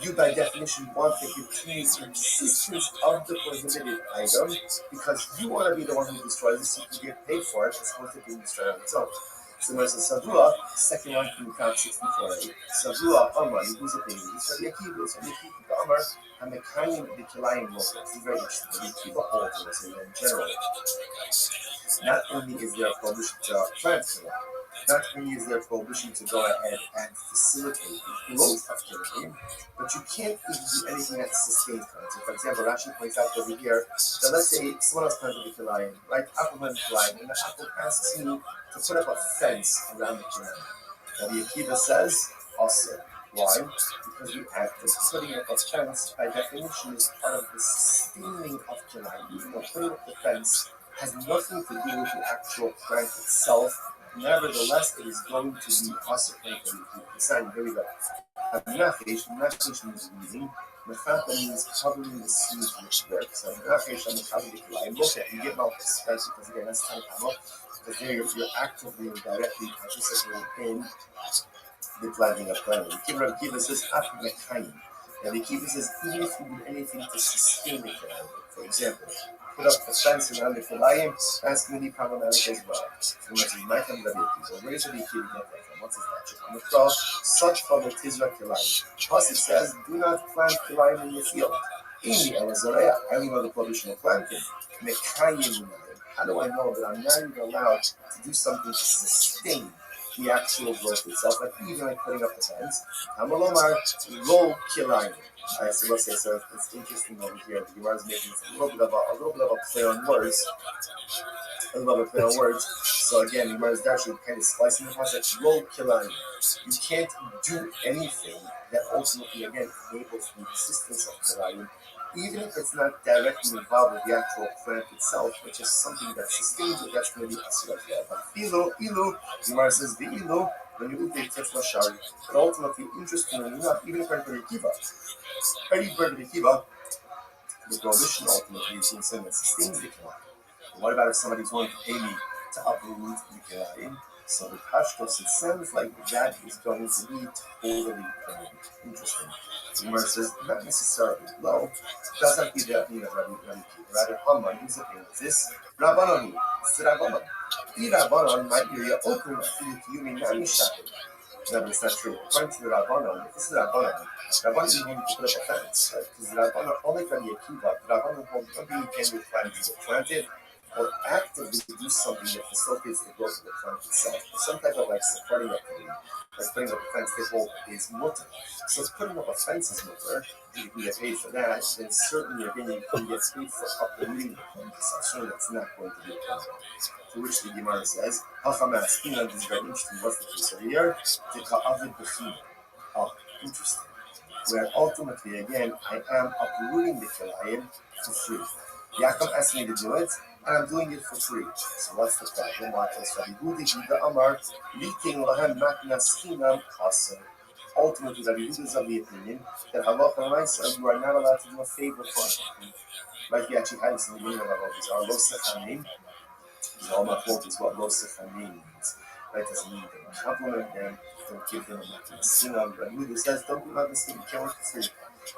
you by definition want to continue the existence of the prohibited item because you want to be the one who destroys it so you can get paid for it as opposed to being destroyed on its own. So there's a Savua, second one from count 64a. Savua, Amar, who's a baby. So the Akiva, so the Akiva, the Amar, and the Kaim, the Kilayim local. This is very interesting. The Akiva holds in general. Not only is there a prohibition to plant Kilayim, not only is there a prohibition to go ahead and facilitate the growth of Kilayim, but you can't even do anything that sustains Kilayim. So for example, Rashi points out over here that let's say someone else planted the Kilayim, right? Apple planted Kilayim, and the Apple asks me to put up a fence around the Kilayim. Now the Akiva says, also, why? Because the act of putting up a fence, by definition, is part of the sustaining of Kilayim. Even though putting up the fence has nothing to do with the actual plant itself, nevertheless, it is going to be also decided. Here we go. Nachesh means weeding. Mechata means covering the seeds with dirt. So Nachesh on the top of the Kilayim. Look at you get off the space because again that's time to look. Because there you're actively and directly participating in the planting of Kilayim. The Kiva says after the Kaim. And the Kiva says even if you do anything to sustain the Kilayim, for example, put up a fence around the Kilayim, that's going to be problematic as well. So much as might come to the Akiva. Where is the Akiva get that from? What's his logic? On the cross, such trouble Tizra Kilayim. Plus it says, do not plant Kilayim in your field. Amy Elazarea, I only know the prohibition of planting. Mekayim. How do I know that I'm not even allowed to do something to sustain the actual growth itself, like even like putting up the fence? Amalomar lo kilayim. I so let's say so. It's interesting over here. The Gemara is making a little bit of a play on words. A little bit of a play on words. So again, the Gemara is actually kind of splicing the concept. Lo kilayim. You can't do anything that ultimately again enables the existence of kilayim, even if it's not directly involved with the actual plant itself, but just something that sustains it. That's going to be asur. But ilu, the Gemara says the ilu. When you take Tifla Shari, but ultimately, interestingly enough, even according to the Kiva, the prohibition ultimately is in sin that sustains the Kilayim. What about if somebody's willing to pay me to uproot the Kilayim? So the Pashtos, it sounds like that is going to be totally interesting. The Gemara says, not necessarily. No, it doesn't be the opinion of Rabbi Kiva. Rather, Haman, whose opinion is this? Rabbanoni, it's the Rabbanon. Rabbanon might be open to you mean Nami Shapir. No, but it's not true. According to the Rabbanon, if this is Rabbanon, Rabbanon you need to put up a fence, right? Because the Rabbanon, only Rabbi Akiva, the Rabbanon hold maybe you can do plants to plant it, or actively do something that facilitates the growth of the plant itself. Some type of like supporting activity, like putting up a fence, they hold is mutter. So if putting up a fence is mutter, you can get paid for that, then certainly again you can get paid for uprooting the plant itself. So that's not going to be a problem. To which the Gemara says, Hachamas, this is very interesting. What's the case over here? Oh, interesting. Where ultimately, again, I am uprooting the Kilayim for free. Yaakov asked me to do it, and I'm doing it for free. So what's the problem? Ultimately, Rabbi Yehuda is of the opinion that halacha l'maisa, you are not allowed to do a favor for him. Like he actually had this in the beginning of our these are lo sechanim. All my fault is what lo sechanim means. That doesn't mean don't compliment them, don't give them a sinam. Rabbi Yehuda says, don't do this thing, you can't work for free.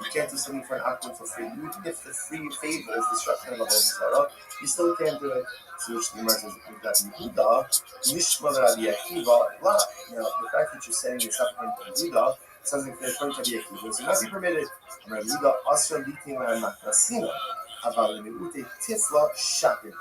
You can't do something for an akron for free. Even if the free favor is destruction of a Torah, you still can't do it. So which the Gemara says, Rabbi Yehuda, Nishma Rabbi Akiva, la. Now, the fact that you're saying it's up in Rabbi Yehuda, sounds like they're according to Rabbi Akiva. So not be permitted. Rabbi Yehuda, Asra Litin Ma'amakasina, Aval Me'ute Tifla Shapir.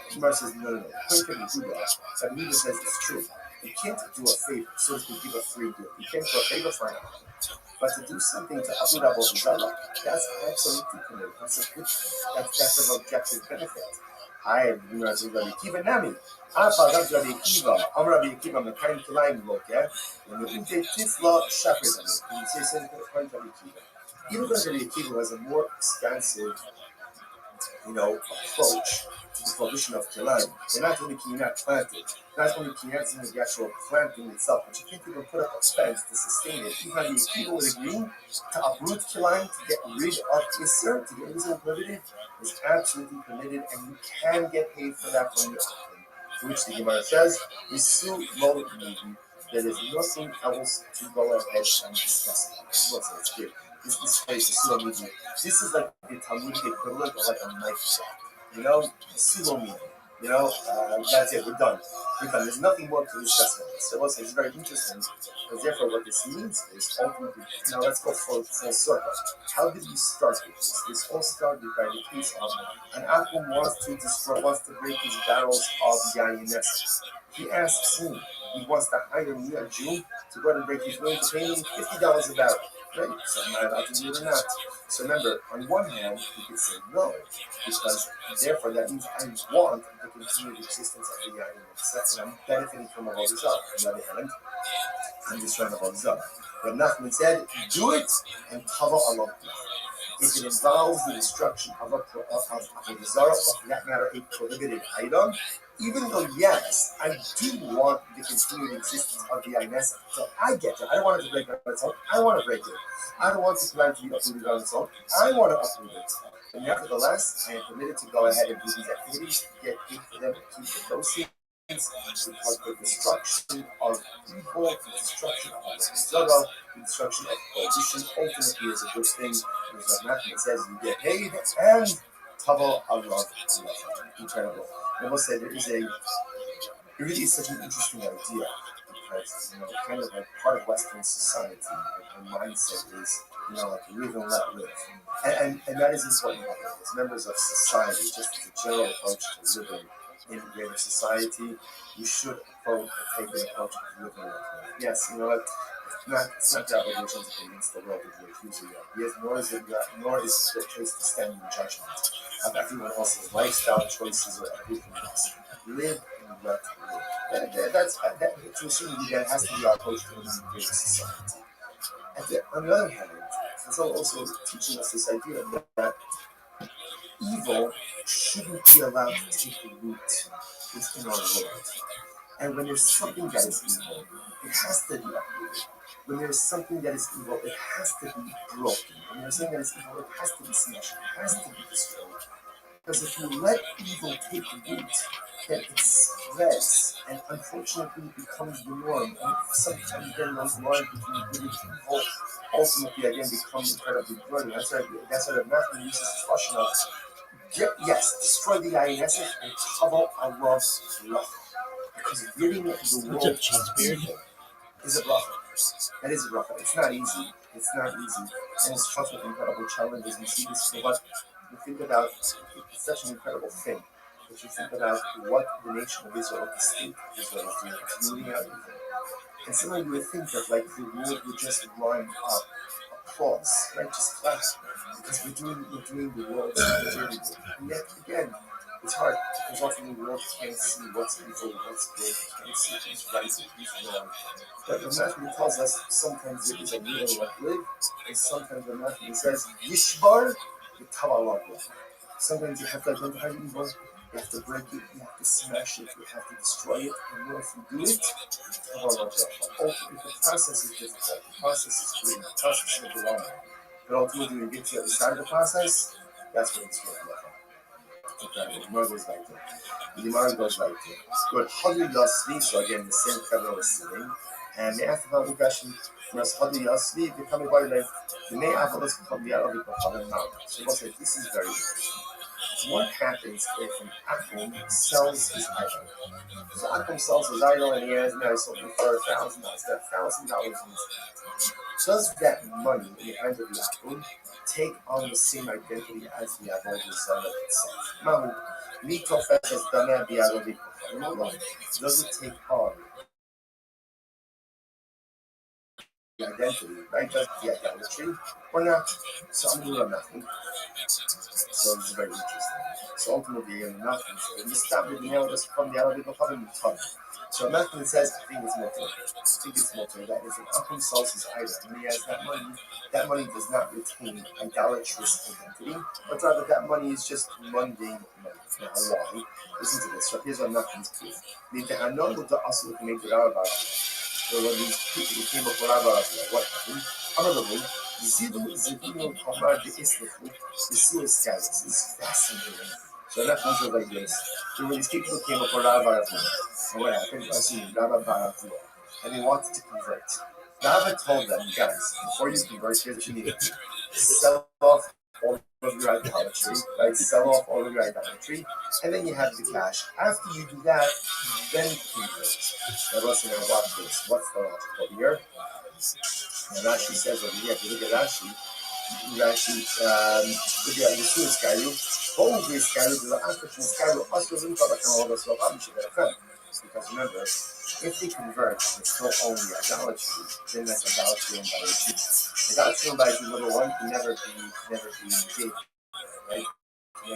The Gemara says, no. According to Rabbi Yehuda says it's true. You can't do a favor, so to give a free gift. You can't do a favor for an akron. But to do something to Abu Abu Zala, that's absolutely committed. That's a good thing. That's an objective benefit. I have Rabbi Akiva Nami. Rabbi Akiva, Rabbi Akiva, Mekayim Kilayim Loke, when you take Tifla Shapir, you say something according to Rabbi Akiva. Even though Rabbi Akiva has a more expansive, approach to the prohibition of Kilayim. They're not only can you not plant it, not only can you not see the actual planting itself, but you can't even put up a fence to sustain it. Even the people would agree to uproot Kilayim, to get rid of Isser, to get rid of prohibited, is absolutely permitted, and you can get paid for that from your offering. To which the Gemara says, Isu lo Nivi, there is nothing else to go ahead and discuss about. It's good. This phrase is Sulo Nivi. This is like the Talmudic equivalent of like a knife shop. Sulo Nivi. That's it, we're done. There's nothing more to discuss about this. So it's very interesting, because therefore what this means is ultimately, now let's go full circle. How did we start with this? This all started by the case of an Akum wants to break his barrels of Yainess. He asks me, he wants to hire me, a Jew, to go and break his willing to pay me $50 a barrel. Right? So I'm not allowed to do it or not. So remember, on one hand, you could say no, because therefore that means I want the continued existence of the Yainess, and I'm benefiting from all this up. On the other hand, I'm just trying to hold this up. But Nachman said, do it and tava along. If it involves the destruction of a desire, or for that matter, a prohibited item, even though, yes, I do want the continued existence of the Yainess, so I get it. I don't want it to break on its own. I want to break it. I don't want the plant to be uprooted on its own. I want to uproot it. But nevertheless, I am permitted to go ahead and do these activities, get paid for them, and keep the proceeds. Because the destruction of evil, the destruction of the destruction of prohibition ultimately is a good thing. As Matthew says, you get paid and Tavo Allah. Incredible. I must say, it really is such an interesting idea, because kind of like part of Western society, our mindset is, like live and let live. And that is important as members of society, just as a general approach to living in a greater society. You should take an approach of living with live. Yes, you know what? It's not your obligation to convince the world of your accusing ideas, nor is it your choice to stand in judgment of everyone else's lifestyle choices or everything else. Live and let live. To assume that has to be our approach to living in a greater society. On the other hand, it's also teaching us this idea that evil shouldn't be allowed to take root within our world. And when there's something that is evil, it has to be uprooted. When there's something that is evil, it has to be broken. When there's something that is evil, it has to be smashed. It has to be destroyed. Because if you let evil take root, then it spreads and unfortunately becomes the norm. And sometimes then those lines between good and evil ultimately again become incredibly blurry. That's why the Matthew uses this question of yes, destroy the INS and cover Allah's wrath. Because ridding the world of evil is a bracha. That is a bracha. It's not easy. It's not easy. And it's fraught with incredible challenges. We see this for what you think about. It's such an incredible thing. But you think about what the nation of Israel, the state of Israel is doing. It's rooting out evil. And suddenly you would think that like the world would just line up, applause, right? Just clap. Because we're doing the world's dirty work. And yet again, it's hard because often the world can't see what's evil, what's good, can't see who's right, who's wrong. But the Matthew tells us sometimes it is a little like live, and sometimes the Matthew says Yishbar Yitavallah. Sometimes you have to identify evil, you have to break it, you have to smash it, you have to destroy it, and if you do it, ultimately the process is difficult, the process is clean, the process is overwhelming. But ultimately when you get to the other side of the process, that's when it's worth it. Okay, the Gemara goes back there. The Gemara goes back there. Good. Hadu Yasvi, so again, the same Kavra was sitting. And they asked about the question, was Hadu Yasvi, the coming by length, the may have us come the Arabic of Hadu now. So we'll say, this is very interesting. What happens if an Akum sells his idol? So Akum sells his idol and he has now sold it for $1,000. That $1,000 does that money in the hands of the Akum take on the same identity as the Avodah Zarah itself? Mahu, mitofes es dameh bi'adovi kochah. Does it take on the identity, right? Does the idolatry or not? So I'm going to nothing. So this is very interesting. So ultimately, nothing. So we stop with the elders from the Arabic of having fun. So nothing says, I think it's motor. That is an Akum sells his item. When he has that money does not retain idolatrous identity, but rather that money is just mundane money. Now, why? Listen to this. So here's what nothing's proof. I know that the Asl can make the Arab. So when these people who came up with Arab, what happened? Another one. Zidino Hamad Islifu, the Suez Scouts. This is fascinating. So that was like this. So when these people came up with Rabbi, and what happened? I see Rabbi, and they wanted to convert. Rabbi told them, guys, before you convert, here's what you need to do. Sell off all of your idolatry, right? Sell off all of your idolatry, and then you have the cash. After you do that, then convert. Now listen, now watch this. What's the logic over here? And Rashi says over here, if you look at Rashi, look at the Suez Skyru, all these Skyru, the African Skyru, because remember, if they convert, it's still only idolatry, then that's idolatry and idolatry. Idolatry and idolatry, number one, can never be negated, right? Can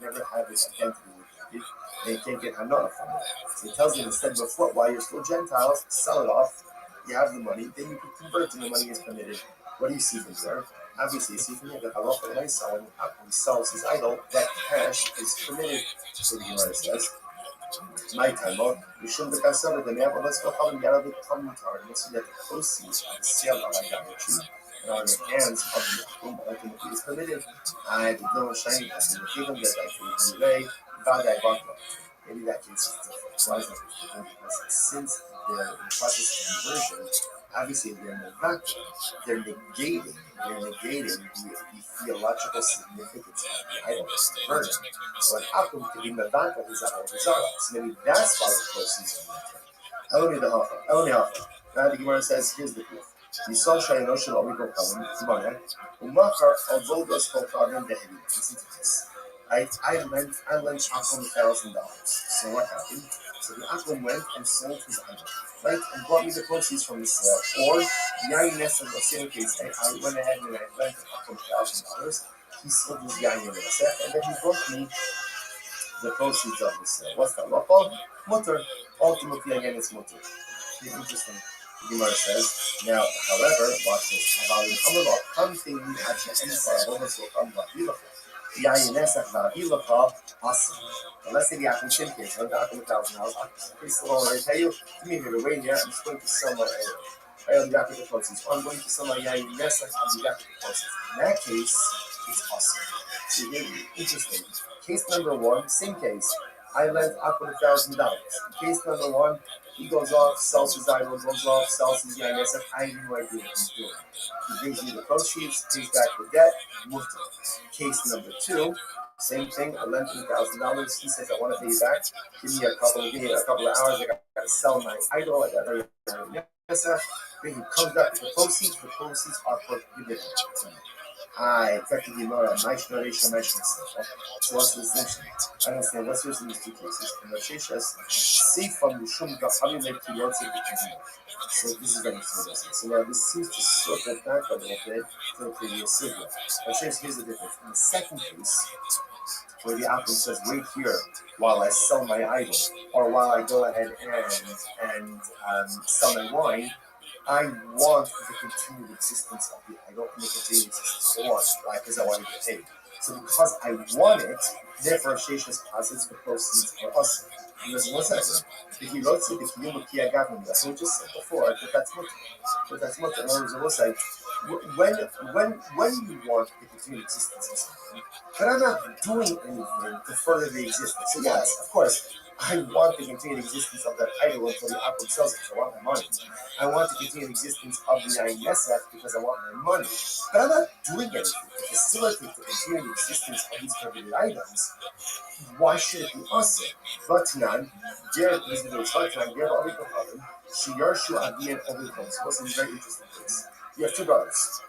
never have this identity with you. They can't get hanor from it. So he tells them instead, before, while you're still Gentiles, sell it off. You have the money, then you can convert and the money is permitted. What do you see from there? Obviously, you see from here that halacha when someone sells his idol, that cash is permitted. So the Gemara says, my time out, you shouldn't have considered the name of us for having the Arabic commentary. You see that the proceeds of the sale of idolatry and on the hands of the Akum ultimately is permitted. I did not shine as in the kingdom that I could relay, God I bought. Maybe that case is different. Why is that different? Because since they're in the process of conversion, obviously they're negating the theological significance of the idol conversion. So an Akum could be Mevaka is Avodah Zarah. So maybe that's why the proceeds are returned. Eloni the Hafa. Now the Gemara says, here's the proof. Yisrael Shayno Shel Omiko Kavim Timane Umakar Avodas Kavim Dehevi. Listen to this. I lent Akum $1,000. So what happened? So the Akum went and sold his idol, right, and brought me the proceeds from the sale. Or Yain Nessa, the same case, I went ahead and I lent Akum $1,000. He sold his Yain Nessa, and then he brought me the proceeds of the sale. What's that? Well, mutter. Ultimately, again, it's mutter. Interesting. The Gemara says, now, however, watch this. Let's say the Akum Shin case, the Akum $1,000. Okay, so I tell you, give me here to wait here. I'm just going to sell my oil. The Akum proceeds. I'm going to sell my Yayin Nessa and the Akum proceeds. In that case, it's awesome. See, interesting. Case number one, same case. I lent Akum $1,000. Case number one, he goes off, sells his idol, goes off, sells his Yain Nessa. I have no idea what he's doing. He brings me the proceeds, pays back the debt, moved on. Case number two, same thing. I lent him $1,000. He says, I want to pay you back. Give me a couple of hours. I got to sell my idol. I got to then he comes back with the proceeds. The proceeds are for dividend. Effectively, more so what's the distinction? I understand what's yours in these two cases. And the Sheshas see from the Shum Gachalim to your So this is very interesting. So now this seems to sort of back a little bit to the previous Sivya. But here's the difference. In the second case, where the Akum says, wait here while I sell my idol, or while I go ahead and sell my wine, I want the continued existence of the idol and the continued existence of the wine, right? Because I want to get paid. So because I want it, therefore Sheshas posits the proceeds for us. And there's one second. If you wrote it, if you look here, that's what we just said before, that's what. In other words, I will say, when you want the continued existence of something, but I'm not doing anything to further the existence. So yes, of course, I want the continued existence of that idol until the Akum sells it because I want my money. I want the continued existence of the Yain Nesach because I want my money. But I'm not doing anything to facilitate the continued existence of these prohibited items. Why should it be awesome? But Tanan, Jared, these videos are Tanan, Jared, all we can have him. She Yarshu Adian Ovikos. What's a very interesting case? You have two brothers.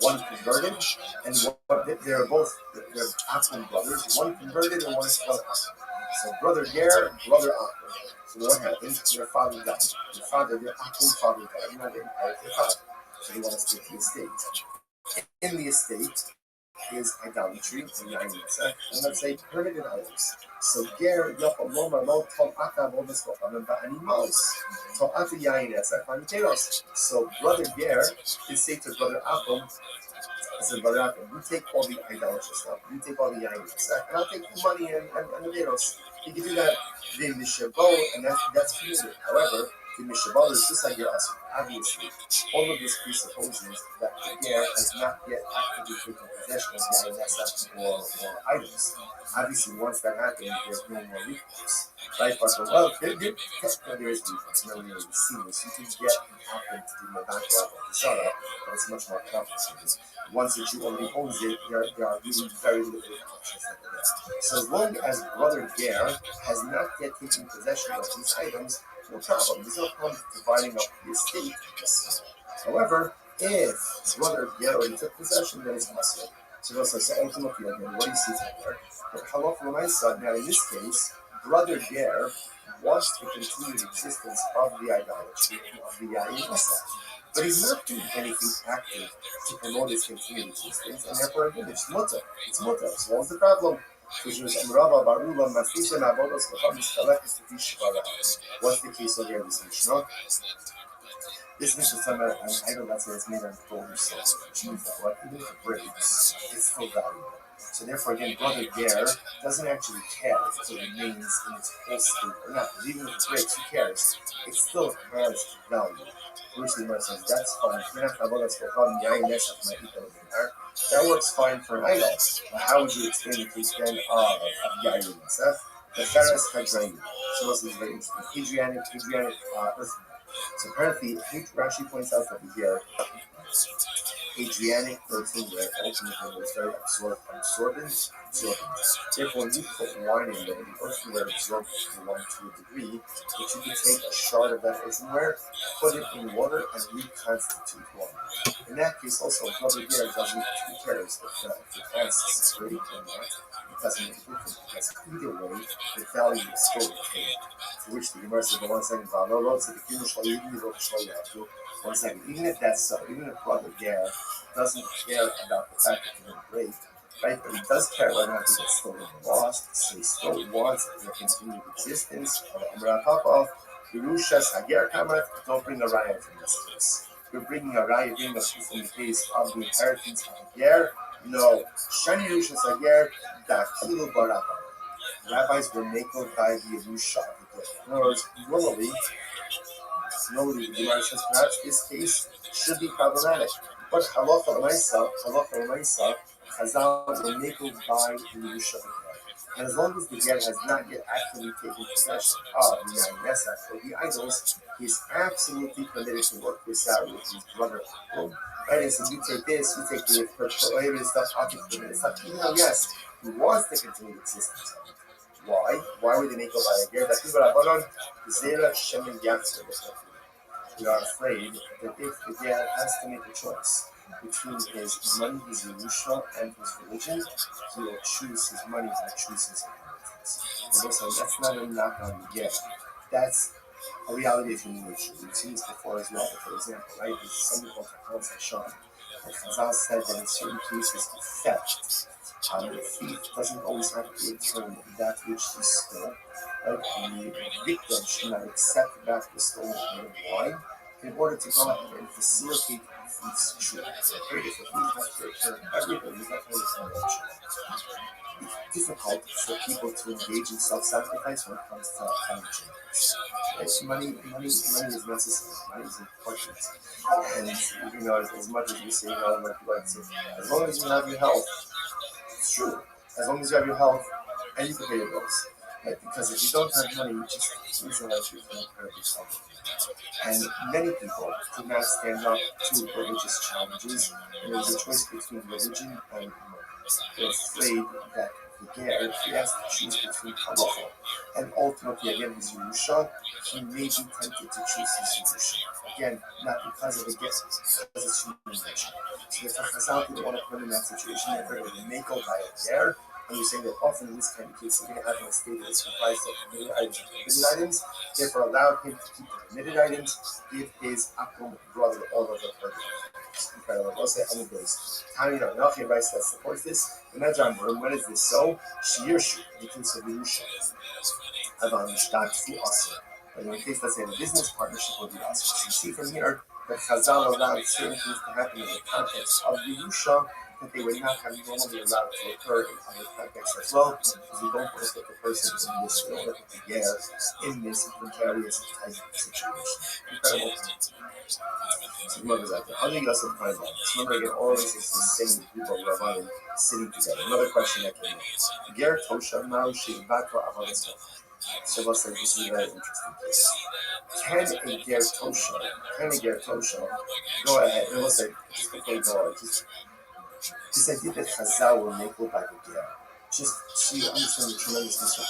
One converted, and they're both Akum brothers. One converted and one is Akum. So brother Ger, brother Akum. So what happened? Their father died. Their Akum father died. You know, they inherit their father. So they want to split the estate. In the estate is idolatry and Yain Nesach, and let's say permitted items. So Ger Yopaloma Lo Tol Ata Bodas Kochanim Ba'animos Tol Ata Yain Nesach Ba'aniteros. So brother Ger can say to brother Akum, said, brother Akum, you take all the idolatrous stuff, you take all the Yain Nesach, and I'll take the money and the Veros. You can do that in Mishabot, and that's permitted. However, the Mishabot is just like your Asr. Obviously, all of this presupposes that the Ger has not yet actively taken possession of Yain Nesach or items. Obviously, once that happens, there's no more recourse. Right? But technically there is recourse. No really seamless. You can get Akum to do the background of the Sarah, but it's much more complicated. Once that you already own it, there are really very limited options like that. So as long as brother Ger has not yet taken possession of these items, no problem. There's no problem dividing up the estate. However, if brother Ger already took possession, then it's possible. So ultimately, again, what do you see there? Now, in this case, brother Ger wants the continued existence of the idolatry of the Yain Nesach. But he's not doing anything active to promote its continued existence, and therefore, again, it's mutter. So what's the problem? What's the case over here in this Mishnah? This Mishnah is talking about an idol that's made of gold or silver, which means that what even if it breaks, it's still valuable. So therefore, again, brother Ger doesn't actually care if it remains in its whole state or not. Because even if it breaks, who cares? It still has value. Bruce Lee says, that's fine. That works fine for an idol. But how would you explain the case then of Yain Nesach? The Pharis Hadraim. So this is very interesting. Adrianic earthquake. So apparently, Rashi points out over here Adriatic protein where ultimately was very absorbent. Therefore, when you put wine in there, the earthenware absorbs the wine to a degree, but you can take a shard of that earthenware, put it in water, and reconstitute wine. In that case, also, rubber beer doesn't care if the plants is great or not. It doesn't make a difference because either way, the value is still retained. To which the Gemara says, one second, one second, even if that's so, even if rubber beer doesn't care about the fact that it's going to break, right? But he does care whether or not it gets stolen or lost, so he still wants a continued existence. Don't bring a riot in this case. You're bringing a riot in the case of the inheritance of a ger. No. Shani Yerushas Hager, Dakilu Barabba. Rabbis were making by the Yerusha of the ger. In other words, normally, the Gemara says perhaps this case should be problematic. But halacha l'maisa, Chazal will make it by the Yerusha of the ger. And as long as the ger has not yet actively taken possession of the Nesach or the idols, he is absolutely permitted to work this out with his brother. Right? And so you take this, you take the prohibited stuff, I'll take the permitted stuff. Even though, yes, he wants the continued existence of it. Why? Why would they make it by a ger? We are afraid that if the ger has to make a choice between his money, his Yerusha, and his religion, he will choose his money, he will choose his inheritance. And also, that's not a knock on the ger. That's a reality of human nature. We've seen this before as well. For example, right, there's something called Takal Hashem. And Chazal said that in certain cases, the theft, the thief doesn't always have to return that which he stole. Right? The victim should not accept back the stolen wine in order to go ahead and facilitate the thief's truth. So, if the thief has to return everything, he's not going to return everything. It's difficult for people to engage in self-sacrifice when it comes to financial matters. Money is necessary. Money is important. And you know, as much as we say, as long as you have your health, it's true. As long as you have your health and you can pay your bills. Right? Because if you don't have money, you just lose your life, you can incredibly suffer. And many people do not stand up to religious challenges. And there's a choice between religion and money. They're afraid that the ger, if he has to choose between halacha and ultimately again his Yerusha, he may be tempted to choose his Yerusha. Again, not because of the ger, because it's human nature. So the Chazal didn't want to put him in that situation. They're going to make a by a ger. And you're saying that often in this kind of case, you're going to have an estate that is comprised of permitted items and forbidden items. Therefore, allow him to keep the permitted items, give his akum brother all of the forbidden items. Incredible. I'll say other days. Tanya Nachi advice that supports this. Imagine when is this so? Shirshu, in the case of Yerusha. Avan Shtak Fu Asr. But in the case, let's say, the business partnership will be Asr. So you see from here that Chazal allowed certain things to happen in the context of Yerusha that they would not have normally allowed to occur in other contexts as well, because we don't want to put the person in this, we don't want to put the ger in this precarious type of situation. Incredible. So remember that. The other Yosef Kainah. Remember again, all of this is the same group of Rabbi sitting together. Another question that came up. Ger Tosha now Shivaka Avodah. So let's say this is a very interesting case. Can a ger Tosha go ahead and let's say just before you go on, this idea that Chazal will make by the ger, just so you understand the tremendousness of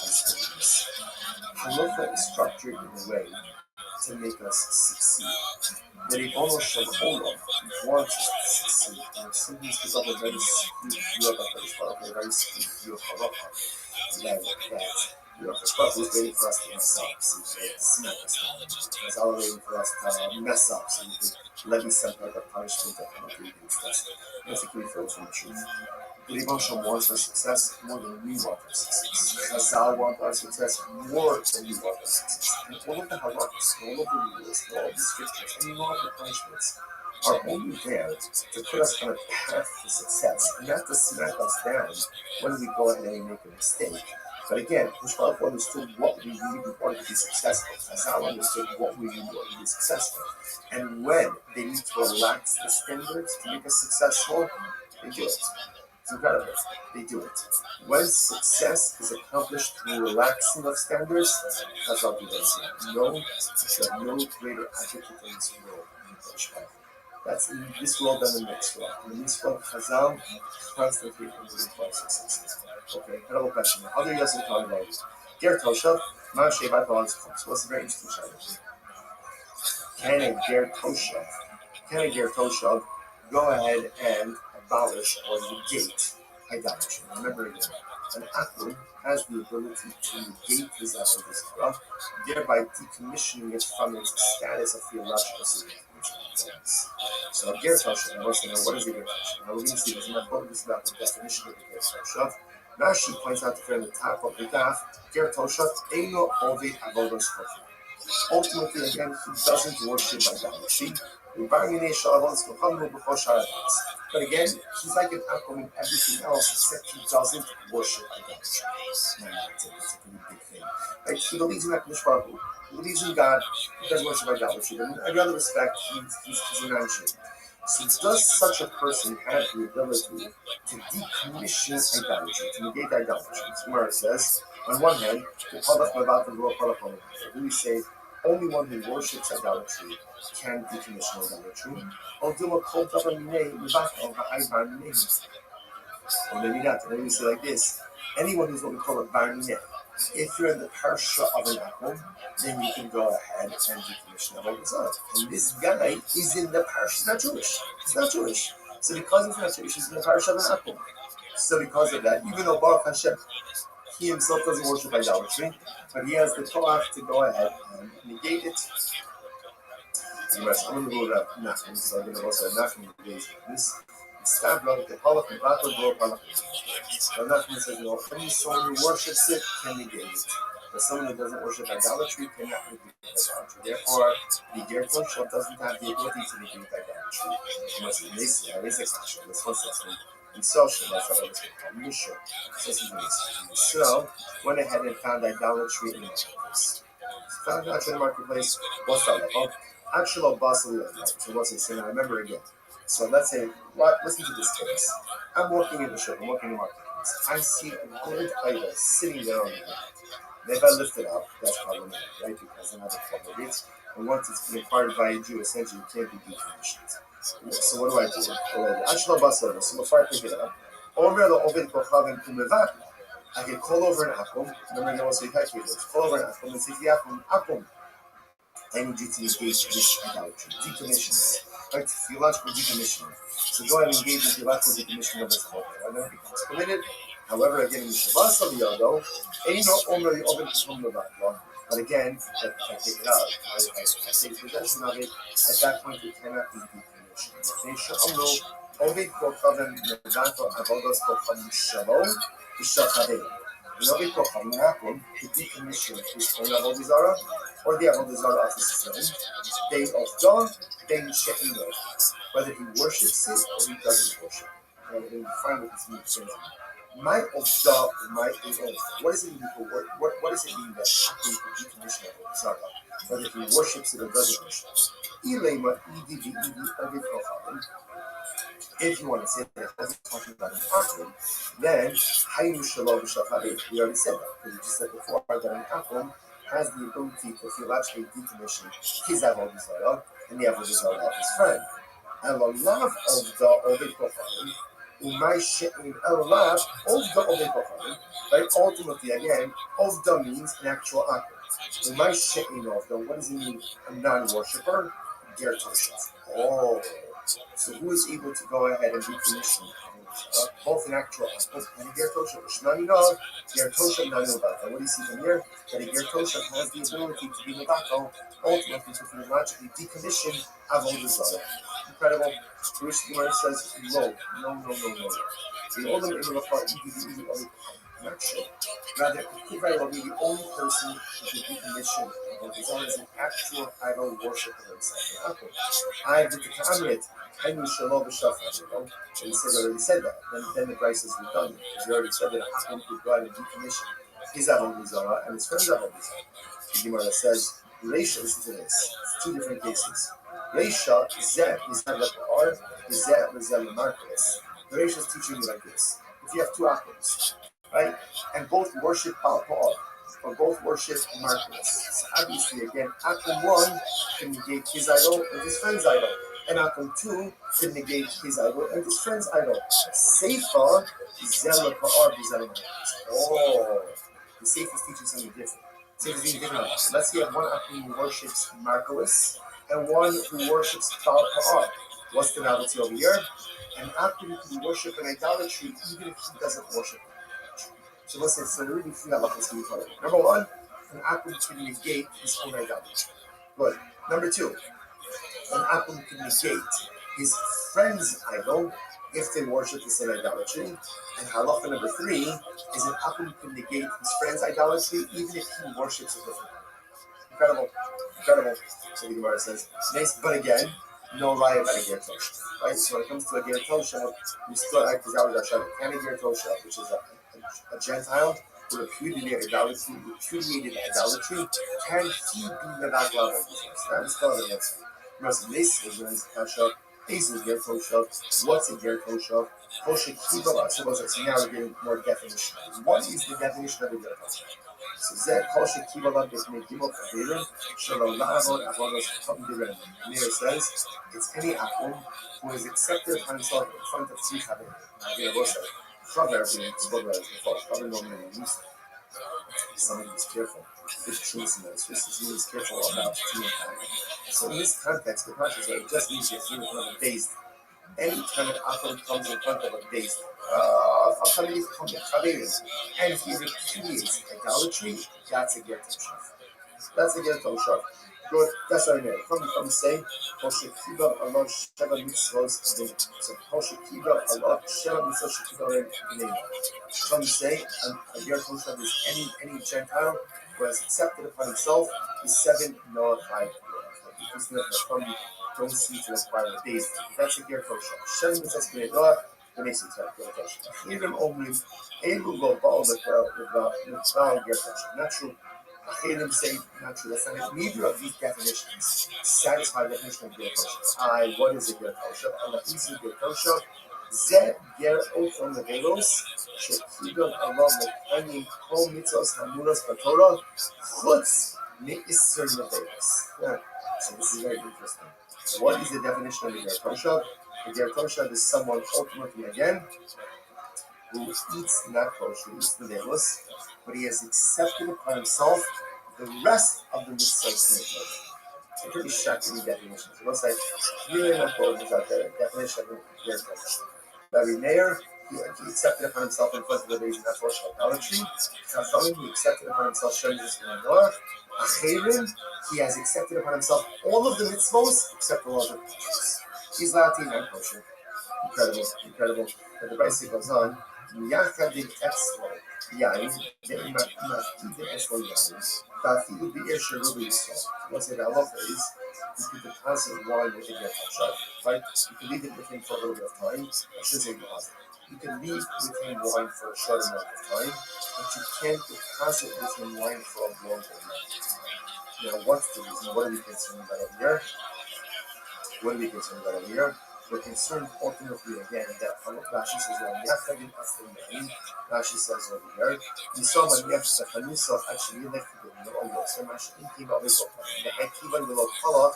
this. Halacha is structured in a way to make us succeed. That if almost Shalom wants us to succeed, and sometimes people have a very skewed view of a very skewed view of halacha, that you know, the Prophet was waiting for us to mess up, so you could smack us down. Chazal was waiting for us to mess up, so you could levy some type of punishment that cannot be against us. Basically, filled from the truth. The Rebbe wants our success more than we want our success. Chazal wants our success more than we want our success. And all of the halachas, all of the rules, all of the strictures, and all of the punishments are only there to put us on a path to success, and not to smack us down when we go ahead and make a mistake. But again, Mishpach understood what we really wanted to be successful. Chazal understood what we really wanted to be successful. And when they need to relax the standards to make us successful, they do it. It's incredible. They do it. When success is accomplished through relaxing of standards, Chazal do that. No greater advocate in this world than Mishpach. That's in this world and the next world. In this world, Chazal constantly in processes. Okay, incredible question. Other years we talk about Ger Toshav, Man Shevat Balance Chum. So what's a very interesting challenge? Can a Ger Toshav go ahead and abolish or negate idolatry? Remember again, an Akum has the ability to negate his avodah, thereby decommissioning it from its status of theological significance. So Ger Toshav, and what's what is the Ger Toshav? Now we're going to see there's enough book about the definition of the Ger Toshav. Rashi points out the the top of the daf, Ger Toshav Eino Ovi Avodos Chofim. Ultimately, again, he doesn't worship idolatry. But again, he's like an Akum in everything else, except he doesn't worship idolatry. That's a pretty big thing. Like, he believes in HaKadosh Baruch Hu. He believes in God. He doesn't worship idolatry. But in every other respect, he's a non-Jew. So does such a person have the ability to decommission idolatry, to negate idolatry? Where it says, on one hand, we say only one who worships idolatry can decommission idolatry. Or maybe not. Maybe we say like this: anyone who's what we call a barneh. If you're in the parsha of an Akum, then you can go ahead and decommission avodah. And this guy is in the parsha. He's not Jewish. He's not Jewish. So because he's not Jewish, he's in the parsha of an Akum. So because of that, even though Baruch Hashem, he himself doesn't worship idolatry, but he has the Torah to go ahead and negate it. I'm going to go to Nachman, so I'm going to also Nachman negate this. Stavlon, the Halach, and Battle, Halach. Nachman says, no, only someone who worships it can negate it. But someone who doesn't worship idolatry cannot negate idolatry. Therefore, the Ger Toshav doesn't have the ability to negate idolatry. He must be Mesi, I raise a question. This one says, in social, that's what I was called Musha. So, went ahead and found idolatry in the marketplace. Found idolatry in the marketplace, what's that level? Actual basal level. So what's it saying? I remember again. So let's say, listen to this case. I'm walking in the shop, I'm walking in the marketplace. I see a gold idol sitting there on the ground. And if I lift it up, that's problematic, right? Because I'm not a it. And once it's been acquired by a Jew, essentially it can't be decommissioned. So what do I do? Actual basal. So before I pick it up, I can call over an Akum. Remember, what's the call over an Akum and say, Akum. I need you to engage this idolatry, decommission it, right? Theological decommission. So go ahead and engage in theological decommission of this whole thing. And then it becomes committed. However, again, in Shabbat Saliyado, but again, if I take it out, I take possession of it, at that point it cannot be decommissioned. Ovid Kochaven Medanto Avodos Kochaven Shalom, Ishachavim. Ovid Kochaven Akum, to decommission his own Avodah Zarah, or the Avodah Zarah of his son, day of dawn, day She'ino. Whether he worships it or he doesn't worship it. And we find what this means. My Ovda, my Eov. What does it mean for work? What does it mean that Akum could decommission Avodah Zarah? Whether he worships it or doesn't worship it. Ilema Idi Ovid Kochaven. If you want to say that it's talking about an Akum, then Hayu Shalom B'Shachari. We already said that, because we just said before that an Akum has the ability to theologically decommission his Avodah Zarah and the Avodah Zarah of his friend. And the love of the Ovid Kochanim, Umay She'in Elav of the Ovid Kochanim, right? Ultimately, again, of the means an actual Akum. Umay She'in of the, what does it mean? A non-worshipper? Ger Toshav. Oh. So who is able to go ahead and decommission both an actual Akum and a Ger Toshav? Shnani no, Ger Toshav Nani Obata. What do you see from here? That a Ger Toshav has the ability to be Nebato, ultimately to theologically decommission Avodah Zarah. Incredible. Which the Gemara says, no. The older in the Lachar, not sure. Rather, it could very well be the only person who can decommission Avodah Zarah is an actual idol worshiper himself. I have the Kamrit. I knew Shalom B'Shafar, and he already said that. Then the price is redundant, because we already said that Akum could go ahead and decommission his Avodah Zarah and his friend's Avodah Zarah. The Gemara says, Reisha, listen to this. It's two different cases. Reisha, Zeh, is not like R, Zeh, Zeh, Marcus. The Reisha is teaching you like this. If you have two Akums, right, and both worship Baal Pa'ar, or both worship Marcus, so obviously, again, Akum 1 can negate his idol and his friend's idol. And Akum 2 could negate his idol and his friend's idol. Seifa, Zela Pa'ar, Bizela. Oh, the Seifa is teaching something different. Let's say one Akum who worships Marcos and one who worships Baal Pa'ar. What's the novelty over here? An Akum can worship an idolatry even if he doesn't worship it. So let's say, so there are really three halachas we follow. Number one, an Akum can negate his own idolatry. Good. Number two, an Akum can negate his friend's idol if they worship the same idolatry. And halacha number three is an Akum can negate his friend's idolatry even if he worships a different idol. Incredible. Incredible. So the Gemara says, nice, but again, no raya about a ger tosha. Right? So when it comes to a ger tosha, we still act as our dashav. Can a ger tosha, which is a Gentile who repudiated idolatry, can he be medak level? That is still an answer. What's this is when it's kasha, this is ger tosha. What's a ger tosha? Kosher kibbutz. So now we're getting more definition. What is the definition of a ger tosha? So Zed Kosher Kibbutz is made Gimel Kavirim, Shalom La'avod Avodos Tom Diren. Meir says it's any Akum who is accepted on himself in front of three Chavim. Again, I will say, Chaver being Tzvobra as before. Chaver normally means somebody who's careful. This truth in this. This means careful about team time. So in this context, the Pasha says it just means you're in front of a based. Any time an Akum comes in front of a based, and he repudiates idolatry, that's a ger tosha. That's a ger tosha. Good. That's what I mean. Come say, Kosher Kibbutz Allah Sheva Mitzvos. So Kosher Kibbutz Allah Sheva Mitzvos Shekibbutz Name. Come say, a ger tosha is any Gentile who has accepted upon himself the 7 nullified years. Don't see to acquire the days. That's a ger tosha. Sheva Mitzvos Shekibbutz. That makes it tough. Even only able to go with the ger tosha. Not true. Achelim say not true. That's not it. Neither of these definitions satisfy the definition of ger tosha. What is a ger tosha? Allah is a ger tosha. Ze ger oton levelos shekibel Allah mekayim kol mitzvos hamuras b'Torah chutz me'isser levelos. So this is very interesting. What is the definition of a ger tosha? A ger tosha is someone ultimately again who eats not kosher, eats the levelos, but he has accepted upon himself the rest of the mitzvahs. It's a pretty shocking definition. So let's say, really important is out there, definition of ger tosha. Rabbi Meir, he accepted upon himself in front of the base of idolatry. Chachamim, he accepted upon himself Shemzus and Noah. Acherim, he has accepted upon himself all of the mitzvahs except the laws of kosher. He's allowed to eat non-kosher. Incredible. But the Rabbi goes on, Yachadin Etzlo, Yain, Ve'imachid Etzlo Yain, Ta'afidu Be'er Sherubi Yisrael. What's it halacha is, you can deposit wine with a ger tosha, right? You can leave it with him for a little bit of time. I should say deposit. You can leave with him wine for a short amount of time, but you can't deposit with him wine for a long amount of time. Now, what's the reason? What are we concerned about over here? We're concerned ultimately again that Rashi says, Rashi says over here, we saw my yes, the Hanusa actually left the Noah, so much in him of his the Hakivan will follow,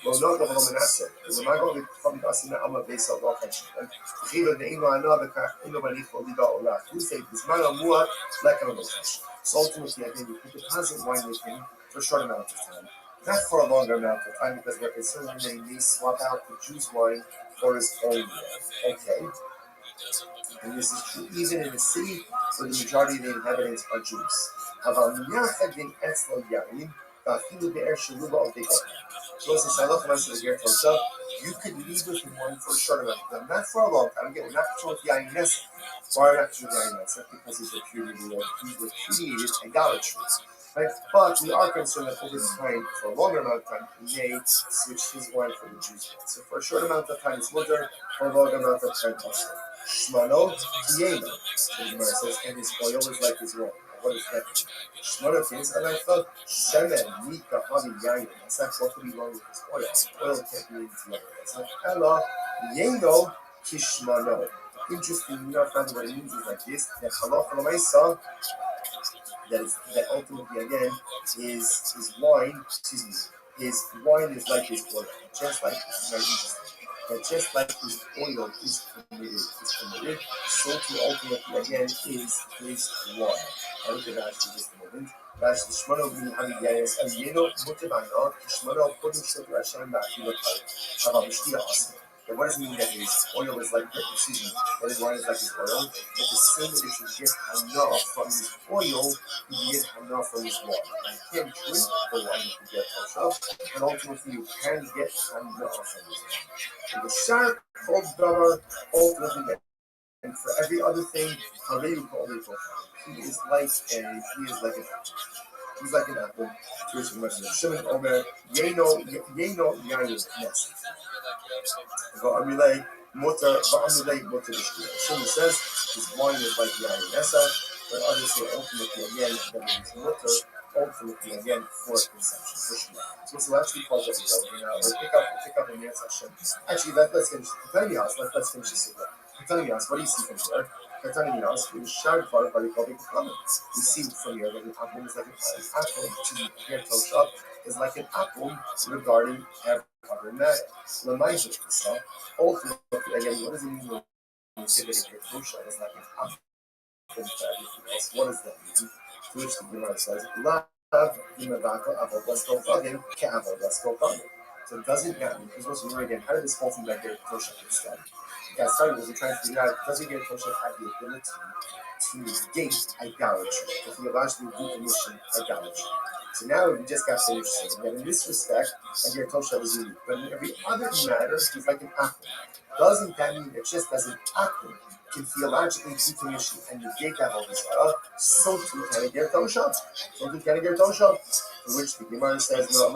will not go home and answer. The Mago will come to us in the Amma base of Rock and Shiva, the Ino another car, Inobani for Liga or Rak. You say this man or more like a location. So ultimately, again, you can deposit wine with him for a short amount of time. Not for a longer amount of time because we're concerned that he may swap out the Jews' wine for his own wine. Okay. And this is true even in a city where the majority of the inhabitants are Jews. So as I look at the ger tosha, you could leave with him wine for a short amount of time, not for a long time. Again, we're not concerned with Yainess. Why are we not concerned with Yainess? Not because he's repudiated idolatry. Right? But we are concerned that over time, for a longer amount of time, he may switch his wine for the Jews' wine. So for a short amount of time, it's mutter. For a longer amount of time, also. Shmano tiyena. The Gemara says, and his oil is like his wine. What is that? Shmano means, and I thought, shemen, mika, havi, yayin. That's not what to be wrong with his oil. Oil can't be linked to yayin. It's not ella, yeno, kishmano. Interesting enough, what it means is like this. That halacha l'maisa, that ultimately again his wine is like his oil. Just like this is very interesting. that just like his oil is committed, so to ultimately again is his water. I look at Rashi just a moment. Rashi Shmano bin Hamiyayas and Yeno Mutabana, Shmano Pudu Shuk Rashan Bakilakar, Ababishtia Asim. And what does it mean that his oil is like, excuse me, that his wine is like his oil? That the same that you get hana from his oil, you get hana from his water. You can't drink the wine if you get kosher, but ultimately you can get hana from his water. And the shark called davar ultimately, and for every other thing, he is like an apple. Here's the message. Shimon Omer, Yeno Yayin Nest. Va'amilei Mutter Bishkia. Shimon says his wine is like Yayin Nessa, but others say ultimately again that it is Mutter, ultimately again for consumption, for Shkia. So we'll actually pause it again. We'll pick up in the next section. Actually, let's finish. Let's finish this again. What do you see from here? We see from here that an apple is like an apple. Here, Tosha is like an apple regarding every other matter. Ultimately, again, what does it mean when you say that here, Tosha is like an apple for everything else? What does that mean? To which the Gemara says, so doesn't that mean, because once we again, how did this whole thing back there, Tosha get started? It got started was we're trying to figure out, does it get Tosha have the ability to negate idolatry, to theologically decommission idolatry? So now we just got finished saying that in this respect, Agir Tosha is unique, but in every other matter, he's like an apple. Doesn't that mean that just as an apple can theologically decommission and negate that whole Israel, so too can Agir Tosha. To which the Gemara says, no,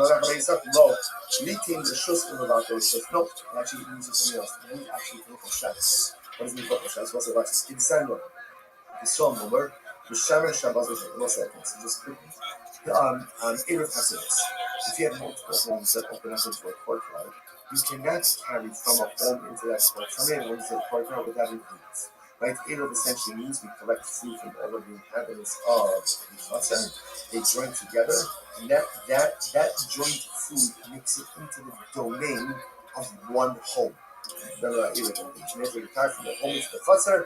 leaking the shus about those shus. No, it actually means something else. It means actually Hilchot Shabbos. What does it mean Hilchot Shabbos? What's the last? In Samuel, the Psalm number, the Shaman Shabbos. One second, so just quickly. Erev Hasidus. If you have multiple homes that open up into a courtyard, you cannot carry from a home into that courtyard, from a home into the courtyard without ingredients. Right? Erev essentially means we collect food from all of the inhabitants of the Chatzar. They join together, and that joint food makes it into the domain of one home. Remember that Erev Hasidus. Means we carry from the home into the Chatzar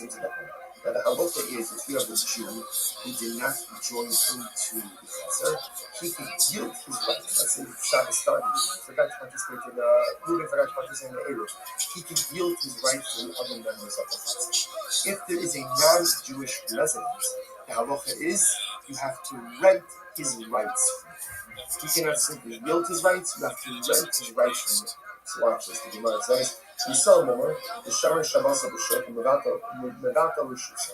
into the home. Now the halacha is if you have a Jew who did not join into the Chatzar, he can yield his rights. Let's say Shabbos started, forgot to participate in Reuben forgot to participate in the Erev. He can yield his rights to the other members of the Chatzar. If there is a non-Jewish resident, the halacha is you have to rent his rights. He cannot simply yield his rights, you have to rent his rights from you. So watch this, the Gemara says, you saw more, the Sharon Shabbos of the Shok, Mevata Rishus.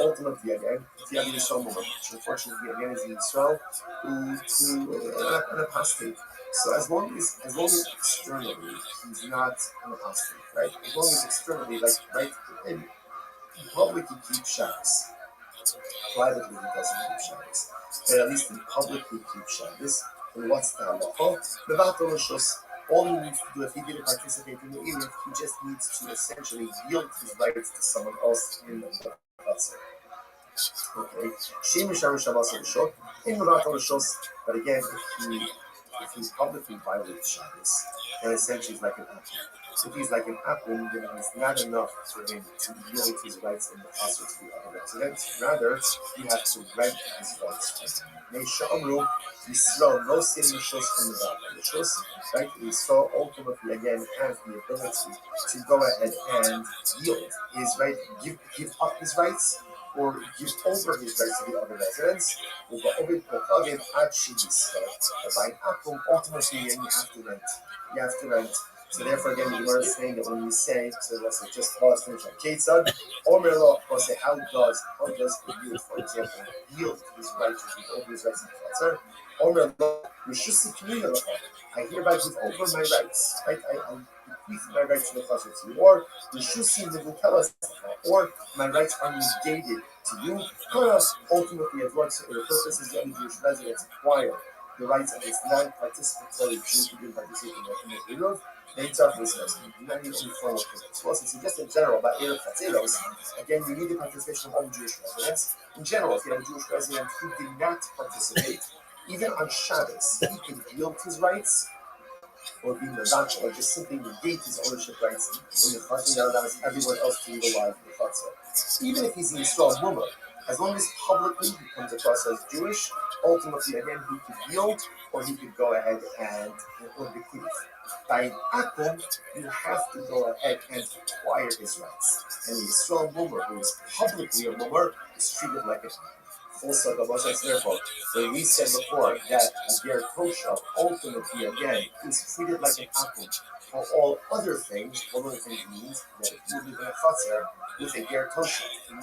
Ultimately, again, if you have the Yisrael moment, which unfortunately again is the Yisrael who an apostate. So as long as externally he's not an apostate, right? As long as externally, like right, in public he keeps Shabbos. Privately he doesn't keep Shabbos. But at least in public he keeps Shabbos. And what's the halacha? Mevata Rishus. All he needs to do if he didn't participate in the Erev, he just needs to essentially yield his rights to someone else in the Chatzar. Okay. Shemesh Shabbos Rishos, in Mevata Rishos, but again, if he publicly violates Shabbos, then essentially he's like an apple. If he's like an apple, then it's not enough for him to yield his rights in the Chatzar to the other residents. Rather, you have to rent his rights. Meishamru, Yisrael, no sin Rishos in the Rishos, right? Yisrael ultimately again has the ability to go ahead and yield his right, give up his rights, or give over his rights to the other residents. But by an apple, ultimately you have to rent. You have to rent. So therefore, again, the Gemara is saying that when we say, so let's say just pause, finish on Ketzad, Omer Lo, we'll say how does the youth, for example, yield his rights to give over his rights in the Chatzar? Omer Lo, Rishusi K'mina Lo, I hereby give over my rights, right? I bequeath my rights to the Chatzar to you, or Rishusi Nevukelas, or my rights are negated to you. Ultimately, at what the purpose is the only Jewish residents acquire the rights of this non-participatory Jew who didn't participate in the Erev. They talk this as not even any formal purpose. Well, since just in general about Erev Chatzeros, again, you need the participation of all Jewish residents. In general, if you have a Jewish resident who did not participate, even on Shabbos, he can yield his rights or being a dacha, or just simply negate his ownership rights in the chatzar that allows everyone else to live alive in the chatzar. Even if he's a Yisrael woman, as long as publicly he comes across as Jewish, ultimately again he could yield or he could go ahead and or the kiddush. By akum, you have to go ahead and acquire his rights. And a Yisrael woman who is publicly a woman is treated like a also therefore, when we said before that a ger kosher ultimately again is treated like an akum for all other things, one of the things means that if you live in a chatzar with a ger kosher, the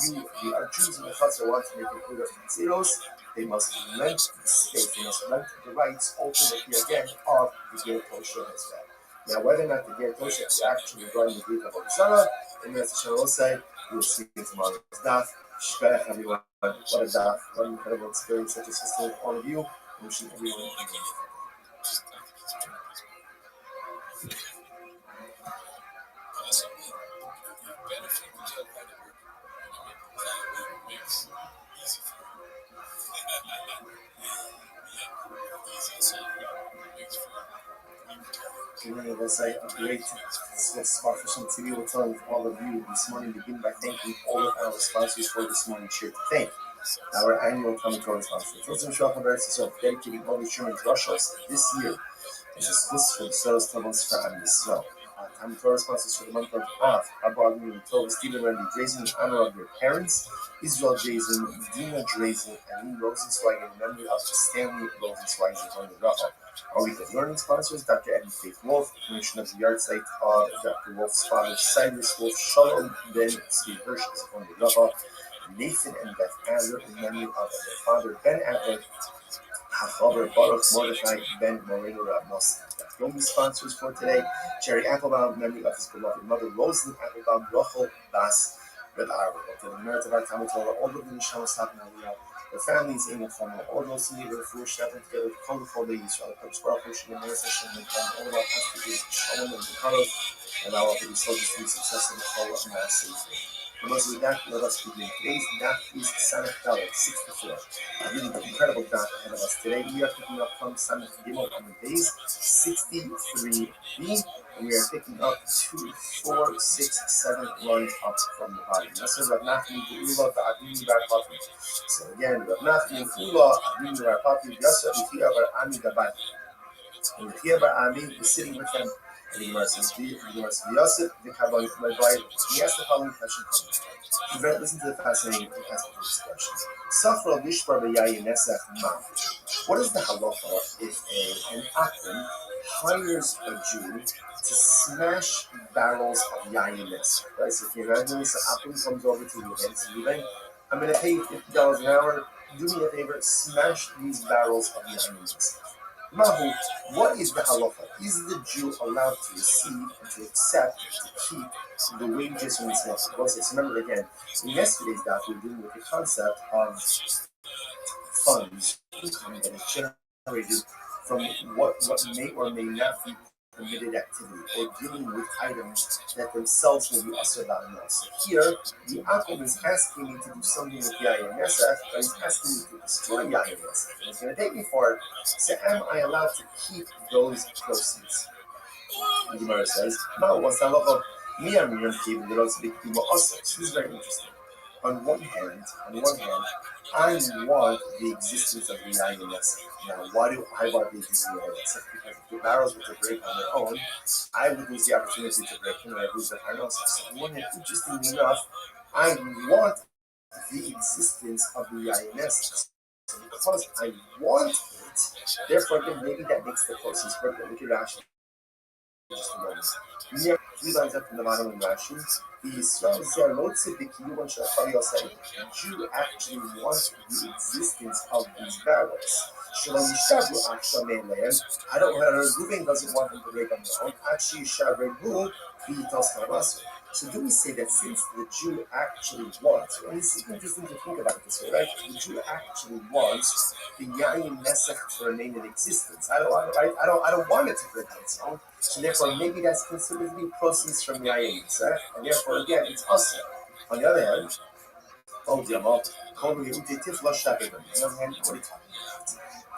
Jews in the chatzar want to make a good of zeros, they must rent the space, they must rent the rights ultimately again of the ger kosher as well. Now, whether or not the ger kosher is actually running the group of Avodah in the Shana will say, we'll see in tomorrow's daf. Shperech everyone. What a daf. What an incredible experience such as this with all of you. Wishing everyone many of us a great spot for some TV. We're telling all of you this morning, begin by thanking all of our sponsors for this morning's share to thank our annual Talmud Torah sponsor. First and Shulchan Aruch dedicating all the Sherman Drushos this year is exclusive for the sales tables for Am Yisrael. Talmud Torah sponsors for the month of Av, Abba Agnew, Tova, Stephen Randy Drazen, in honor of your parents, Israel Drazen, Dina Drazen, and Lee Rosenzweig, in memory of Stanley Rosenzweig, on the Rabbi. Our week of learning sponsors, Dr. Eddie Faith Wolf, commission of the yard site of Dr. Wolf's father, Cyrus Wolf, Shalom Ben Steve Hirsch, is on the Rabbi. Nathan and Beth Adler, in memory of their father, Ben Adler, Hachaber Baruch Mordechai Ben Moreno Ramos. Yomi sponsors for today, Jerry Applebaum, in memory of his beloved mother, Rosalind Applebaum, Rachel Bas Red Arrow. To the merit of our Talmud Torah, all of the Nishamos Happen Aliyah, their families in the family, all those who need their food, stepping together to come before the Yisrael, the Kodesh Baruch Hu, Shalom, Shalom, all of our hostages, Shalom, and Bekaros, and our the soldiers to be successful in the whole masses. For those of that, let us begin. Today's daf is Samech Dalet 64. A really incredible daf ahead of us today. We are picking up from Samech Gimel on the days 63b, and we are picking up 2, 4, 6, 7 lines up from the bottom. That's Rav Nachman Ula V'Avinu Bar Papi. So again, Rav Nachman Ula Avinu Bar Papi Yasser V'Chia Bar Ami Gabai. And V'Chia Bar Ami is sitting with them. And the Gemara says, Yosef, the Kabbalah, he asked the following question. Listen to the fascinating discussion. Safra Lishbar B'Yayin Nesach Ma. What is the halacha if an akum hires a Jew to smash barrels of yayin nesach? Right? So if you're imagining this akum comes over to you and says, I'm going to pay you $50 an hour. Do me a favor, smash these barrels of yayin nesach. Mahu, what is the halacha? Is the Jew allowed to receive and to accept, to keep the wages from his process? Remember again, in yesterday's daf, we were dealing with the concept of funds, income that is generated from what may or may not be permitted activity, or dealing with items that themselves will be asur ba'anah. So here, the akum is asking me to do something with yayin nesach, but he's asking me to destroy yayin nesach. And he's going to take me for it. So am I allowed to keep those proceeds? The Gemara says, no, what's the halacha? This is very interesting. On one hand, I want the existence of the yayin nesach. Now, why do I want the existence of the yayin nesach? Because if the barrels were to break on their own, I would lose the opportunity to break them, and I'd lose the prognosis. So on one hand, interestingly enough, I want the existence of the yayin nesach. So because I want it, therefore, then maybe that makes the proceeds quicker. Look at Rashi. Just a moment. Near 3 lines up from the bottom of Rashi, the Yisrael Zerlotze B'Kiyuvan Shachar Yosef. The Jew actually wants the existence of these barrels. Shalom Yishavu Achsha Me'aleim. I don't know, Reuben doesn't want them to break on their own. Actually, Yishavu V'Yitos Hamasu. So do we say that since the Jew actually wants, and this is interesting to think about it this way, right? The Jew actually wants the yayin nesach to remain in existence. I don't want it to break on its own. So therefore, maybe that's considered to be proceeds from yayin nesach, and therefore again, it's asur. On the other hand, what are you talking about?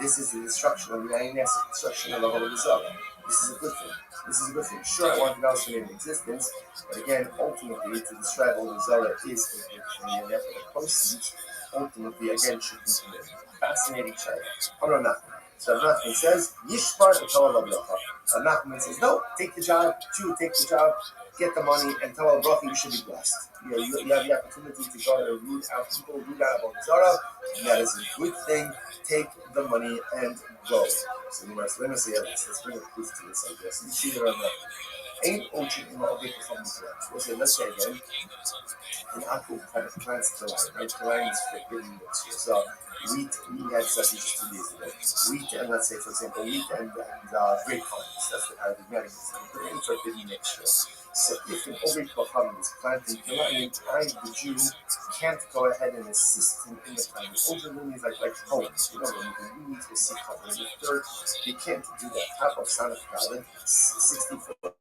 This is the destruction of the yayin nesach, destruction of the whole of Israel. This is a good thing. This is a good thing. Sure, I want to remain in existence, but again, ultimately, to describe all the Zara is a good thing, and therefore the proceeds, ultimately, again, should be committed. Fascinating child. Hold on now. So Nachman says, Yishbar the Torah Bracha. Nachman says, no, take the job, Jew, take the job, get the money, and tell Allah Bracha you should be blessed. You have the opportunity to go and root out people, root out about Zara, and that is a good thing. Take the money and go. So let me say this. Let's bring a proof to this, I guess. You see the Rabbi. Ain't Ocean in the Obey Performance Rights. Let's say again, an apple plants the line, right? The line is forbidden mixture. So wheat, we had such just 2 days ago. Wheat and let's say, for example, wheat and grapevines. That's the paradigmatic system. They're in forbidden mixture. So if an Obey Performance is planting the line, I, the Jew, can't go ahead and assist him in the planting. Overruling is like homes. You know, when you need to see cover in the dirt, you can't do that. Half of Son of God, 64.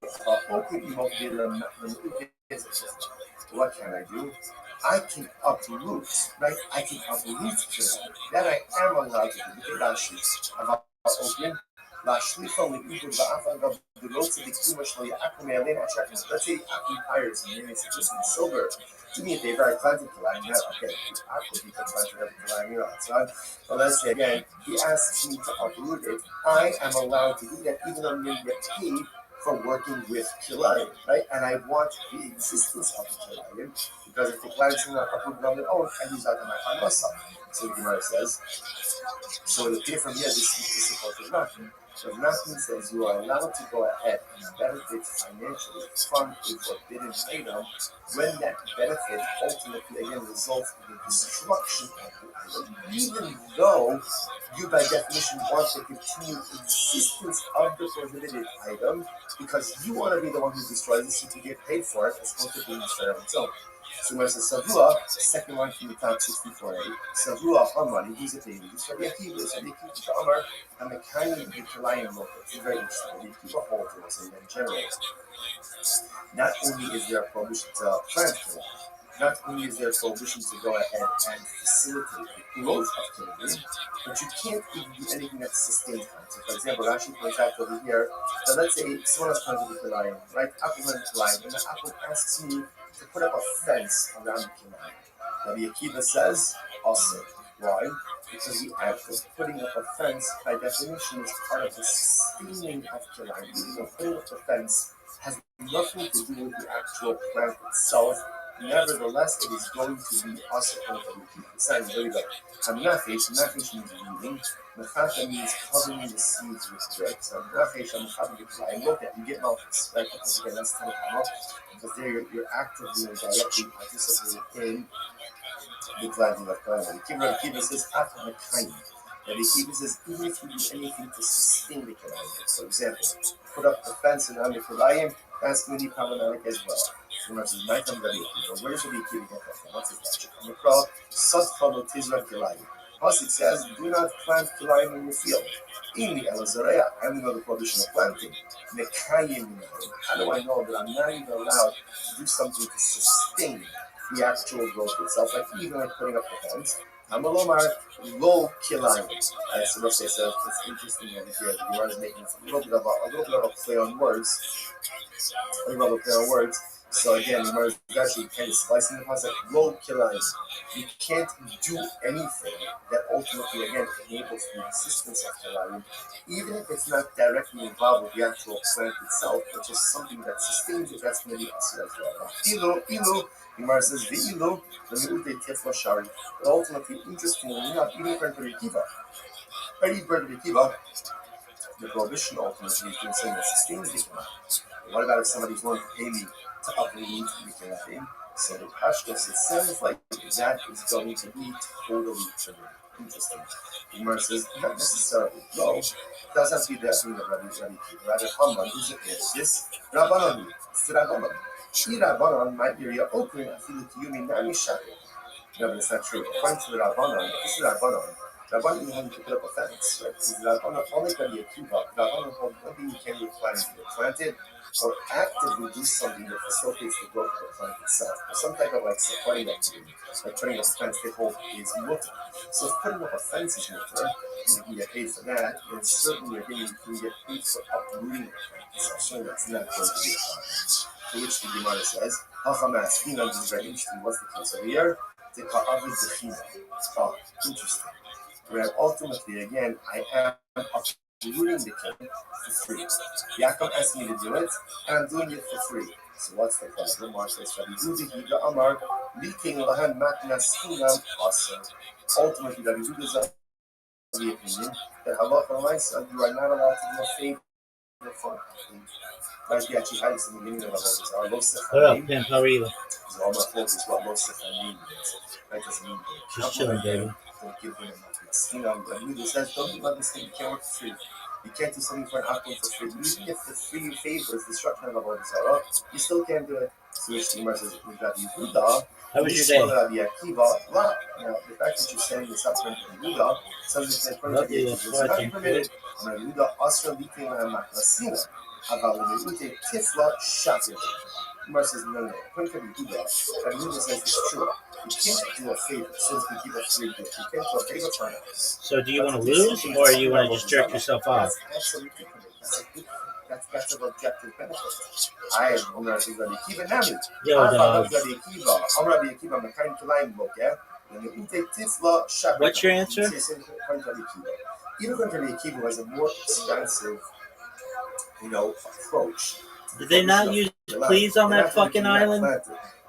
What can I do? I can uproot, right? I can uproot Kirai. That I am allowed to do. Look at Rashi. About opening. Let's say Akum hires me and it's just in silver. Do me a favor, I planted the line now. Okay, Akum becomes planted the line, you know. So, but let's say again, he asks me to uproot it. I am allowed to do that even though I'm going to get paid for working with Kilayim, right? And I want the existence of the Kilayim because if the Kilayim are not uprooted on their own, I lose out on my Hanasa. So the Gemara says, so it appears from here, this is the support of Nachman. So Nachman says you are allowed to go ahead and benefit financially from a forbidden item when that benefit ultimately again results in the destruction of the item, even though you by definition want the continued existence of the prohibited item because you want to be the one who destroys it so to get paid for it as opposed to being destroyed on its own. So when it says Savua, second one from the top 64a, Savua Hamani, who's a baby? This Rabbi Akiva, so they keep the Amar, and the kind of the Kilayim local. It's very interesting. They keep a hold to us in general. Not only is there a prohibition to plant Kilayim, not only is there a prohibition to go ahead and facilitate the growth of Kilayim, but you can't even do anything that sustains them. So for example, Rashi points out over here, that let's say someone else comes with the Kilayim, right? Apple went to Kilayim, and the Apple asks me to put up a fence around the Kilayim. Rabbi Akiva says, also. Why? Because the act of putting up a fence, by definition, is part of the sustaining of Kilayim. Even putting up the fence has nothing to do with the actual plant itself. Nevertheless, it is going to be also part of the besides very good. Hamnafish means weeding. Mechata means covering the seeds with dirt. So Hamnafish and Mechata look at you get malchus, right? Because again, that's kind of because there you're actively and directly participating in the planting of Kilayim. The Kiva says after the kind. And the Kiva says even if you do anything to sustain the Kilayim, for example, put up the fence around the Kilayim, that's going to be problematic as well. Where does Rabbi Akiva get that from? What's his logic? Mikra, Sotfalo Tizra Kilayim. Pasuk says, do not plant Kilayim in your field. In the Elazarea, I only know the prohibition of planting. Mekayim. How do I know that I'm not even allowed to do something to sustain the actual growth itself, like even like putting up the fence? Amalomar, low Kilayim. So let's say, it's interesting over here. The Gemara is making a little bit of a play on words. So again, the Gemara is actually kind of splicing the concept. Low Kilayim. You can't do anything that ultimately, again, enables the existence of Kilayim, even if it's not directly involved with the actual plant itself, but just something that sustains it. That's going to be us as well. Ilu, the Gemara says, V'ilu, the Mi'ute Tifla Shari. But ultimately, interestingly enough, even according to the Kiva, the prohibition ultimately is considered that sustains the Kilayim. What about if somebody's willing to pay me to uproot the Kilayim? So the Pashtos, it sounds like that is going to be totally true. Interesting. The Gemara says, not necessarily. No, it doesn't have to be that thing that Rabbi Akiva. Rather, Haman, who's it is? This Rabbanon. It's the Rabbanon. Rabbanon might be your opening. I feel like you mean Nami Shari. No, but it's not true. According to the Rabbanon, this is Rabbanon. Rabbi didn't have to put up a fence, right? Because only can be a kiva. One thing you can do plant it, or actively do something that facilitates the growth of the plant itself. Or some type of like supporting activity, like turning up a fence they hold is mutter. So if putting up a fence is mutter, you can get paid for that, then certainly again you can get paid for uprooting the plant itself. So that's not going to be a problem. To which the Gemara says, Hachamaskinam, this is very interesting. What's the case over here? The Ka'avid Zechina. Oh, interesting. Where ultimately, again, I am uprooting the king for free. Yaakov asked me to do it, and I'm doing it for free. So what's the problem? Marshals Rabbi Huda Amar, leaking Lahan Matnasinam Asr. Ultimately, Rabbi Huda's of the opinion that halacha l'maisa, you are not allowed to do a favor for an athlete. Like the actually hadith in the beginning of the Halacha, our Lo Sechanim. Pimp, how are you? So all my fault is what Lo Sechanim means. That doesn't mean that. Just chilling, baby. Don't give him enough. But Huda says, don't give up this thing. You can't work for free. You can't do something for an athlete for free. Even if the free favor is destruction of Avodah Zarah, you still can't do it. So which the Gemara says, we've got Yehuda. How was your day? Now, the fact that you're saying this up front of Yehuda, something that according to the is not permitted. Yehuda also became a maklasina. About the Yehuda Tifla Shatir. Gemara says, no. According to Yehuda says it's true. You can't do a favor since we give a free gift. You can't do a favor for an athlete. So do you want to lose, or you want to just jerk yourself off? That's absolutely permitted. That's a good thing. That's an objective benefit. I am Rabbi Akiva Nami. Yo, dog. Rabbi Akiva, Makaim Kilayim Boker. What's your answer? Even Rabbi Akiva was a more expensive, approach. Did they not use please on that fucking island?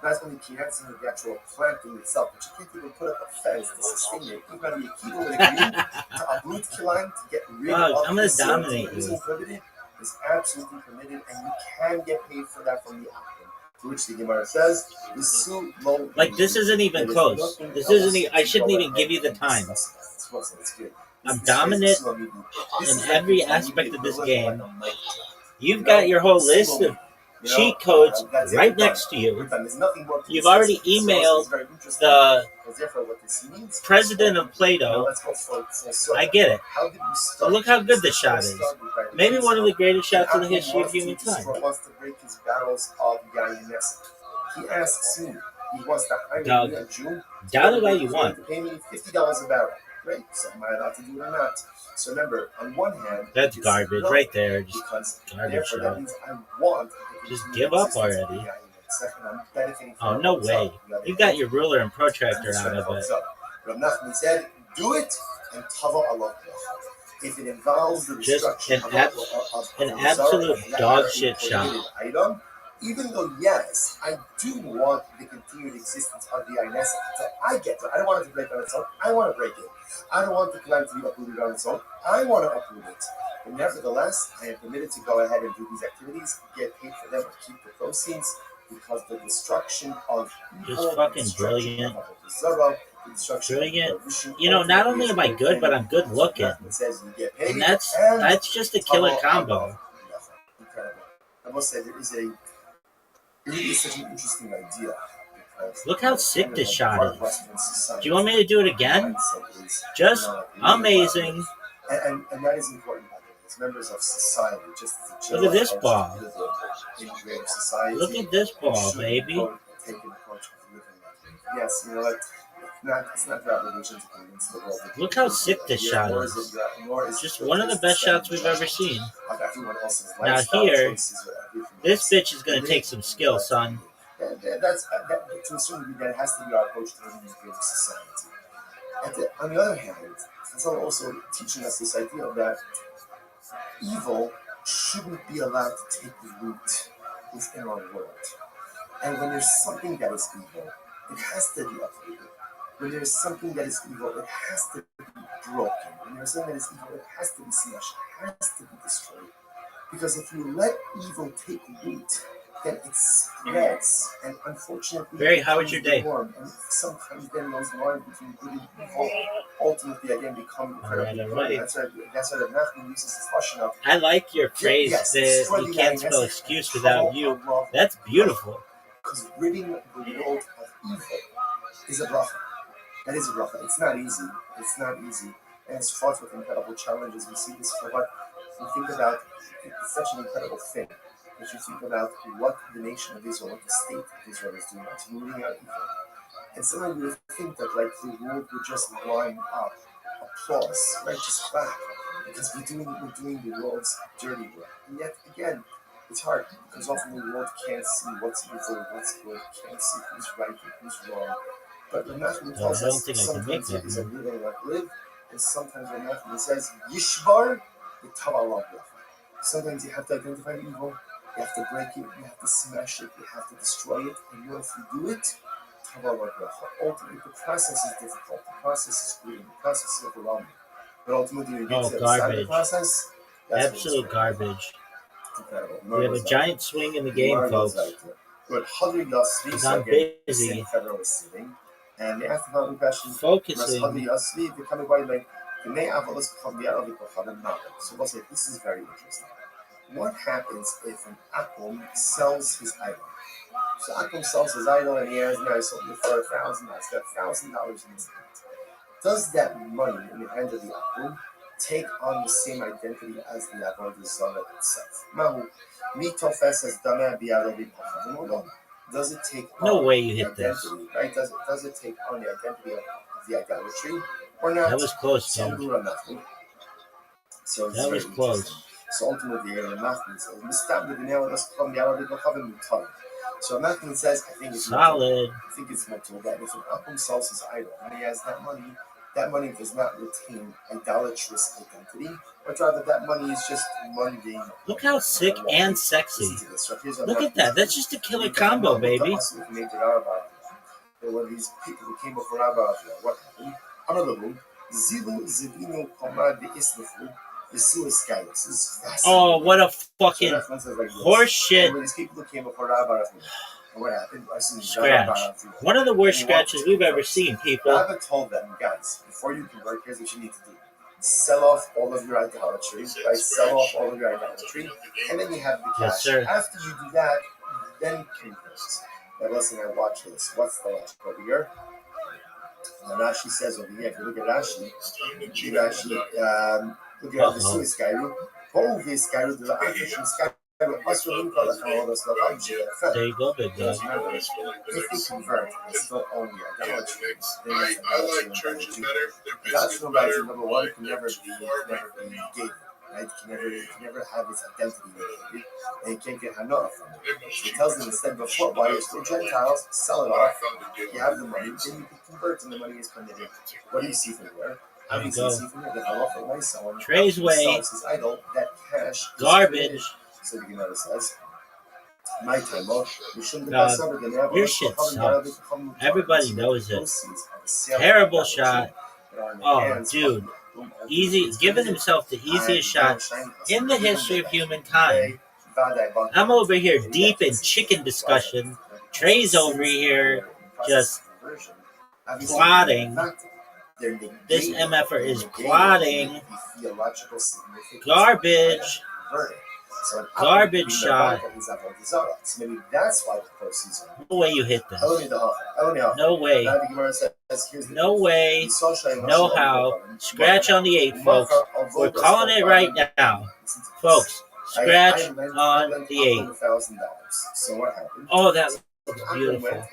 That's when you can't see the actual planting itself, but you can't even put up a fence to sustain it. Even Rabbi Akiva would agree to uproot Kilayim to get rid of I'm going to dominate you. Is absolutely permitted, and you can get paid for that from the applicant. To which the Gemara says, like this isn't even close. This isn't. I shouldn't even give you the time. I'm dominant in every aspect of this game. You've got your whole list of cheat codes right next to you. You've already emailed the president of Plato. I get it. But look how good this shot is. Maybe one of the greatest shots in the history of humankind. He asks me, he wants to hire me a Jew. Doubt it all you want. Pay me $50 a barrel. Great. So am I allowed to do it or not? So remember, on one hand, that's garbage right there. Just garbage shot. That means I want just give up already. Oh, no way. You got your ruler and protractor out of it. Rav Nachman said, do it and tava Allah. If it involves the destruction of an absolute dog shit shot. Item, even though, yes, I do want the continued existence of the INS, so I get to it. I don't want it to break on its own. I want to break it. I don't want the plan to be uprooted on its own. I want to uproot it. But nevertheless, I am permitted to go ahead and do these activities, get paid for them, or keep the proceeds, because the destruction of just fucking brilliant. Brilliant. Not only am I good, but I'm good looking. And that's just a killer combo. Incredible. I must say, it really is such an interesting idea. Look how sick this shot is. Do you want me to do it again? Just amazing. And that is important, by the way, as members of society. Look at this ball. Look at this ball, baby. Yes, it's not our religion to convince the world. Look how sick this shot is. Just one of the best shots we've ever seen. Now here, this bitch is going to take some skill, son. That's to a certain degree, that has to be our approach to living in a greater society. On the other hand, it's also teaching us this idea that evil shouldn't be allowed to take root within our world. And when there's something that is evil, it has to be uprooted. When there is something that is evil, it has to be broken. When there is something that is evil, it has to be smashed. It has to be destroyed. Because if you let evil take root, then it spreads, and unfortunately, Barry, how was your day? And sometimes then those lines between good and evil ultimately again become incredibly right. That's why Nachman uses this lashon. I like your phrase that you can't spell excuse without you. That's beautiful. Because ridding the world of evil is a bracha. That is a bracha. It's not easy. and it's fraught with incredible challenges. We see this for what we think about. It's such an incredible thing. If you think about what the nation of Israel, what the state of Israel is doing, it's rooting out evil. And sometimes we think that like the world would just line up, applause, right? Just clap, because we're doing the world's dirty work. And yet again, it's hard because often the world can't see what's evil, what's good, can't see who's right and who's wrong. But the Matthew tells us sometimes it is a living like live, and sometimes the Matthew says Yishbar the Tavallah. Sometimes you have to identify evil, you have to break it, you have to smash it, you have to destroy it, and you know if you do it, ultimately the process is difficult, the process is grueling, the process is overwhelming. But ultimately when you get to the side of the process, that's absolute garbage. Incredible. We have a giant swing in the game, folks. Because I'm busy. And they asked about the question, focusing. So we'll say, this is very interesting. What happens if an Akum sells his idol? So Akum sells his idol and he has now sold it for $1,000. He's got $1,000 in his hand. Does that money in the hand of the Akum take on the same identity as the Avodah Zarah itself? Does it take on no way you the hit this. identity, right? Does it take on the identity of the idolatry or not? That was close, Tim. So that was close. So ultimately, Nachman says, so Nachman says, I think it's solid. I think it's mutual that if an Akum sells his idol and he has that money does not retain idolatrous identity, but rather that money is just mundane. Look how sick and sexy. Look at that. That's just a killer combo, baby. There were these people who came before Rabbi. What happened? Another room. Oh, what a fucking horse shit. These people who came before Rabbi. What happened? Scratch. One of the worst scratches we've ever seen, people. Rabbi told them, guys, before you convert, here's what you need to do. Sell off all of your idolatry, right? Sell off all of your idolatry, and then you have the cash. Yes, sir. After you do that, then convert. Now listen, I watch this. What's the last over here? Rashi says over here, if you look at Rashi, look at the Suez Skyru. Both these Skyru, the African Skyru. There you go, big guy. If you convert, it's still only idolatry. I like churches better. God's no right, number one, can never be gated. Right? Can never have its identity negated, and you can't get hanor from it. He tells them instead before, while you're still Gentiles, sell it off. You have the money, then you can convert, and the money is permitted. What do you see from here? There you go. See from here that halacha by someone Trey's way. sells his idol, that cash Garbage. So the Gemara says, my time, your shit sucks. Everybody knows it. Terrible shot. Oh, dude. Easy, giving himself the easiest shot in the history of humankind. I'm over here deep in chicken discussion. Trey's over here just plotting. This MFer is plotting. Garbage. Garbage shot. Maybe that's why the proceeds are. No way you hit this. No way. No way. No how. Scratch on the 8, folks. We're calling it right now. Folks, scratch on the 8. Oh, that looks beautiful.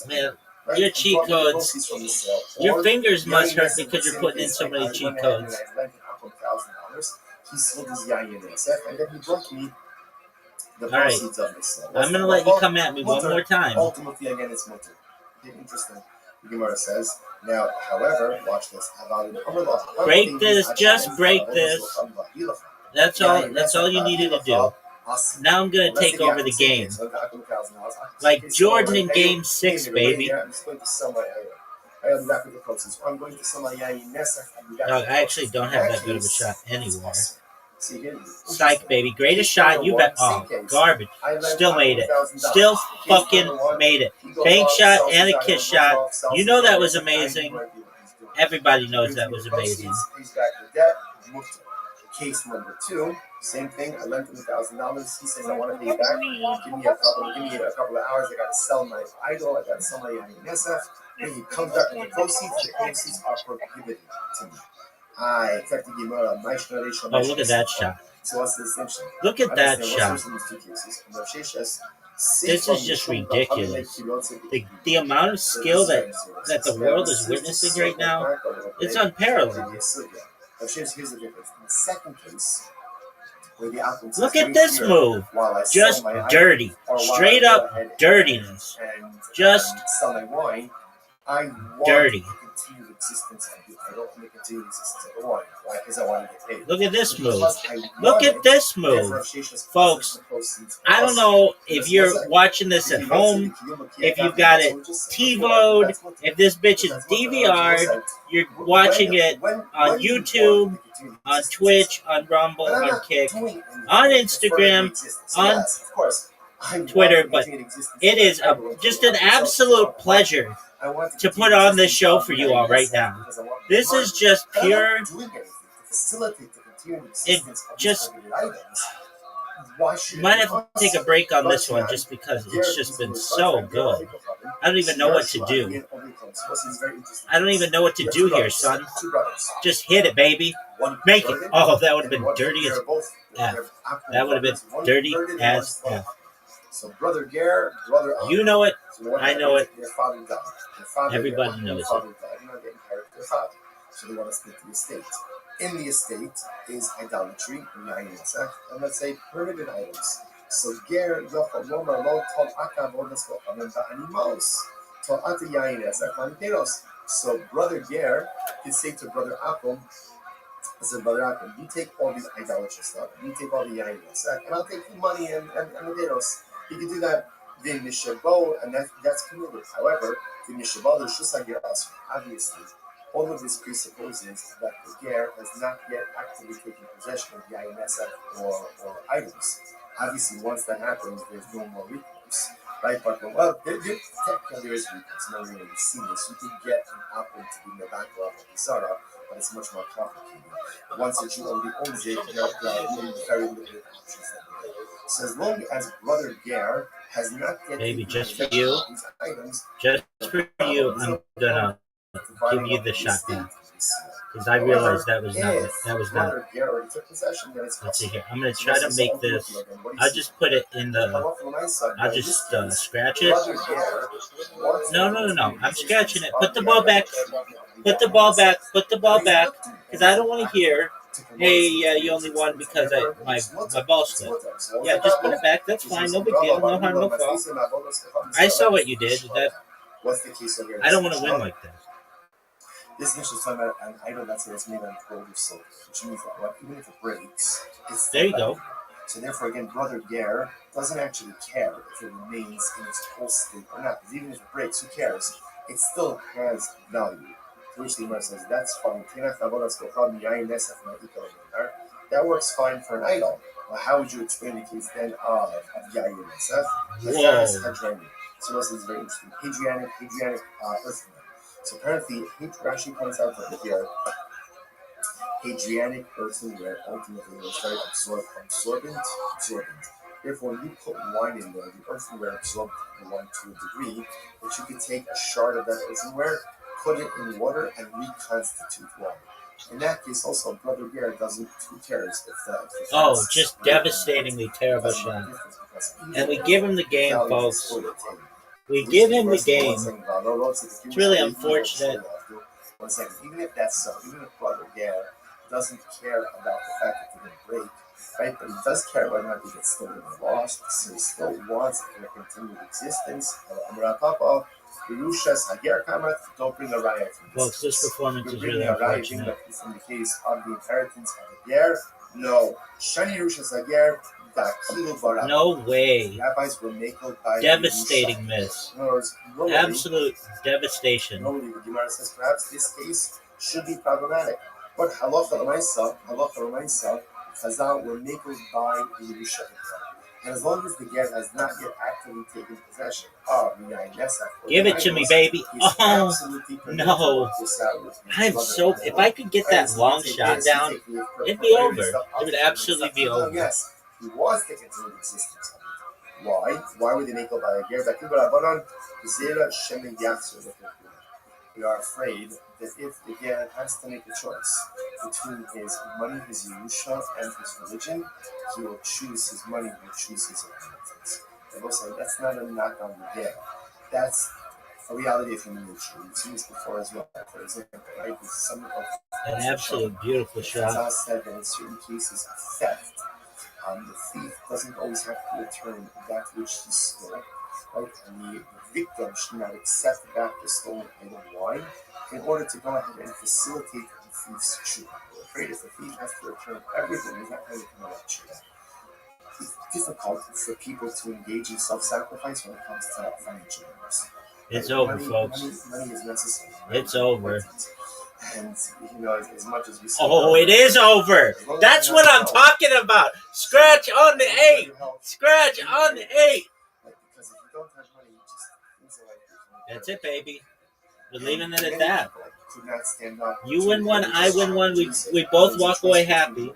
Man, your cheat codes. Your fingers must hurt because you're putting in so many cheat codes. He sold his yayin and then he brought me the right. proceeds of this. I'm going to let you come at me one more time. Ultimately, again, it's mutter. Interesting. The Gemara says, now, however, watch this. Break this, just break this. That's all you needed to do. Now I'm going to take over the game. Like Jordan in Game 6, baby. I'm going to sell my yayin No, I actually don't have that good of a shot anymore. Psych, baby. Greatest shot you bet. Oh, garbage. Still made it. Still fucking made it. Bank shot and a kiss shot. You know that was amazing. Everybody knows that was amazing. Case number 2, same thing. I lent him $1,000. He says, I want to pay back. Give me a couple of hours. I got to sell my idol. I got to sell my yayin nesef. Then he comes back with the proceeds. The proceeds are prohibited to me. Oh, look at that shot. So what's the distinction? Look at that shot. What's these two cases? This is just ridiculous. The amount of skill that the world is witnessing right now, it's unparalleled. Here's the difference. In the second case, where the applicant Look at this move. Just dirty. Straight up dirtiness. Just dirty. Continued existence of the idol and the continued existence of the wine. Why? Because I want to get paid. Look at this move. Look at this move. Folks, I don't know if you're watching this at home, if you've got it TiVo'd, if this bitch is DVR'd, you're watching it on YouTube, on Twitch, on Rumble, on Kick, on Instagram, on Twitter, but it is just an absolute pleasure to put on this show for you all right now. This is just pure. It just might have to take a break on this one just because it's just been so good. I don't even know what to do. I don't even know what to do here, son. Just hit it, baby. Make it. Oh, that would have been dirty as F. That would have been dirty as F. So brother Ger, brother you know it. I know it. Their father died. Everybody knows it. Their father died. You're not getting married to their father. So they want to split the estate. In the estate is idolatry, and let's say permitted items. So Ger, so brother Ger can say to brother Akum, I said, brother Akum, you take all these idolatrous stuff, you take all the yain, and I'll take the money and the potatoes. He can do that. Then Mishabot, and that's committed. However, the Mishabot is just like your us. Obviously, all of this presupposes that the Ger has not yet actively taken possession of Yain or items. Obviously, once that happens, there's no more recourse. Right? But, well, technically there is recourse. No, we've seen this. You can get an apple to be in the backlog of the Sarah, but it's much more complicated. Once that you already own it, there are very limited options. So as long as brother Ger has not yet maybe just for you, I'm gonna give you the shot now because I realized that was not. Let's see here. I'm gonna try to make this. I'll just put it in the. I'll just scratch it. No. I'm scratching it. Put the ball back. Put the ball back. Put the ball back because I don't want to hear. Hey, you only won because my ball slipped. Yeah, just put it back. That's fine. No big deal. No harm, no foul. I saw what you did. I don't want to win like that. This is just talking about an item that's made on gold or silver, which means that even if it breaks, it's there you go. So therefore, again, brother Ger doesn't actually care if it remains in its whole state or not. Because even if it breaks, who cares? It still has value. To which the Gemara says, that's fine. That works fine for an idol. Well, how would you explain the case then of Yair Nesef? So this is very interesting. Hadrianic earthquake. So apparently, Rashi points out that here, Hadrianic earthenware ultimately was very absorbent. Therefore, when you put wine in there, the earthenware absorbed the wine to a degree that you could take a shard of that earthenware, put it in water, and reconstitute wine. In that case, also, brother Ger doesn't. Who cares if that? Just devastatingly terrible shot. And we give him the game, folks. We give him the game. It's really unfortunate. 1 second. Even if that's so, even if brother Ger doesn't care about the fact that they're going to break, right? But he does care whether or not they get stolen or lost, so he still wants it in a continued existence. Don't bring a riot. Well, this performance is really unfortunate. In the case of the inheritance of the Ger, no. Shani Rushas Hager. No way. Rabbis were by devastating miss. Absolute devastation. Normally, the Gemara says perhaps this case should be problematic. But halacha l'maisa, Chazal were makel by the Yerusha. And as long as the Ger has not yet actively taken possession of the Yain Nesef, give it to me, baby. Oh no! I'm so. If I could get that long shot down, it'd be over. It would absolutely be over. Yes. He was the continued existence of it. Why? Why would they make up by a Ger? We are afraid that if the Ger has to make a choice between his money, his Yerusha, and his religion, he will choose his money, he will choose his inheritance. I will say that's not a knock on the Ger. That's a reality of human nature. We've seen this before as well. For example, right? With some of An absolute beautiful shot. Chazal said that in certain cases of theft, the thief doesn't always have to return that which he stole, right? And the victim should not accept back the stolen item. Why? In order to go ahead and facilitate the thief's true. We're afraid if the thief has to return everything, he's not going to come out true. It's difficult for people to engage in self-sacrifice when it comes to financial matters. It's over, folks. Money is necessary. It's over. And, as much as we say... Oh, it is over. That's what I'm talking about. Scratch on the 8. Scratch on the 8. Because if you don't have money, you just... That's it, baby. We're leaving it at that. Could not stand up. You win one, I win one. We both walk away happy.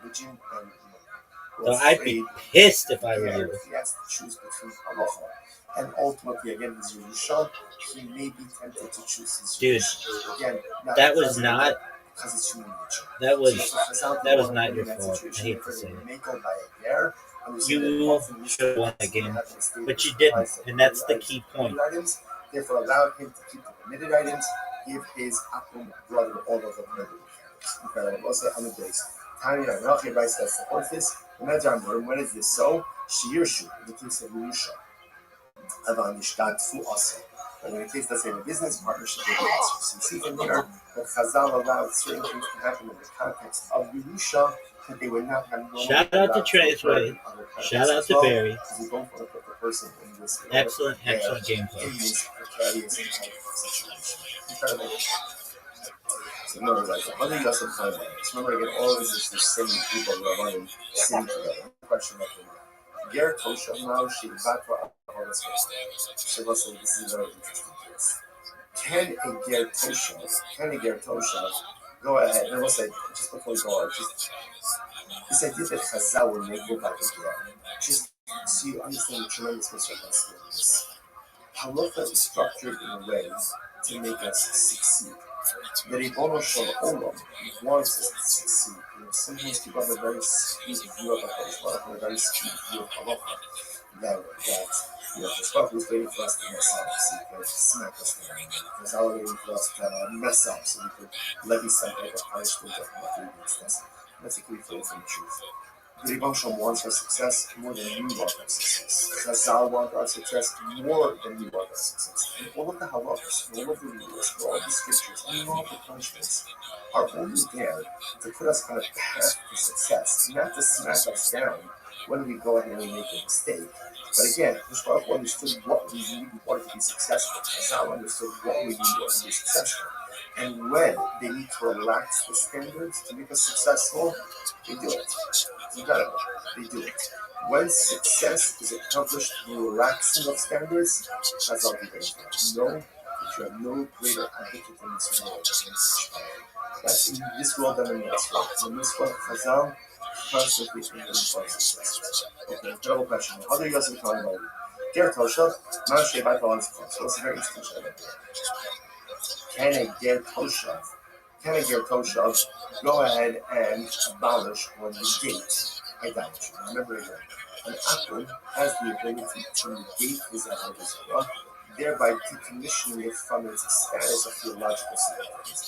So I'd be pissed if I were you. He has to choose between halacha and ultimately, again, his Yerusha. He may be tempted to choose his Yerusha. Again, that was not. Because it's human nature. That was not your fault. I hate to say it. You should have won that game, but you didn't, and that's the key point. Therefore, allowed him to keep the permitted items. Give his brother all of the permitted items. Incredible. Also, on the base. Tanya Rachi Rabbi says supports this. When is this so? Shirshu, the case of Yerusha. Avan Yishtatfu also. But in the case, let's say, of a business partnership with the answers. So you see from here that Chazal allowed certain things to happen in the context of Yerusha that they would not have. Shout out to Traceway. Shout out to Barry. We don't want to put the person in this. Excellent gameplay. In this precarious type of situation. So remember, like the other Yosef time, remember again, all of this is the same people who are running sitting together. Question like Ger Tosha now she batra this is a very interesting case. Can a Ger Tosha go ahead? And we'll say just before we go on, just this idea that Chazal will make about the Ger, just so you understand the tremendous misrepresentation. Halacha is structured in a way to make us succeed. The Ribono Shel Olam wants us to succeed. Sometimes people have a very skewed view of Halacha, a very skewed view of Halacha. That the Shach was waiting for us to mess up, so he could smack us down. Because I was waiting for us to mess up, so we could levy some type of punishment of what we against us. That's a clear from the truth. The Ribono Shel wants our success more than we want our success. Chazal wants our success more than we want our success. And all of the halachas, all of the rules, all of the scriptures, and all of the punishments are only there to put us on a path to success, not to smack us down when we go ahead and make a mistake. But again, the Shach understood what we need in order to be successful. Chazal understood what we need in order to be successful. And when they need to relax the standards to make us successful, they do it. Incredible. They do it. When success is accomplished through relaxing of standards, that's all people know that you have no greater advocate in this world. That's in this world than in the next world. In this world, Chazal constantly aiming for success. Okay, incredible question. Other Yosef talking about Ger Tosha, Mount Sheba Talan's class. So it's a very interesting question. Can a Ger Tosha go ahead and abolish or negate idolatry? Remember again, an Akron has the ability to negate his idolatry, thereby decommissioning it from its status of theological significance.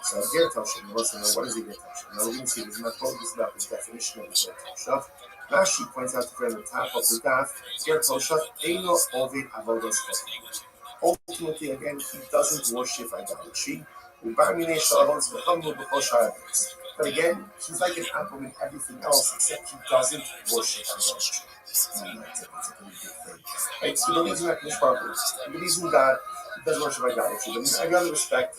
So a Ger Tosha, you want to know what is a Ger Tosha? Now we're going to see this is not focused about the definition of a Ger Tosha. Rashi points out to the top of the daf, Ger Tosha, Eino Ovid Avodas Chesed. Ultimately, again, he doesn't worship idolatry. But again, he's like an apple in everything else, except he doesn't worship idolatry. That's a pretty big thing. Right? So he believes in that Mishpah. He believes in God. He doesn't worship idolatry. But in every other respect,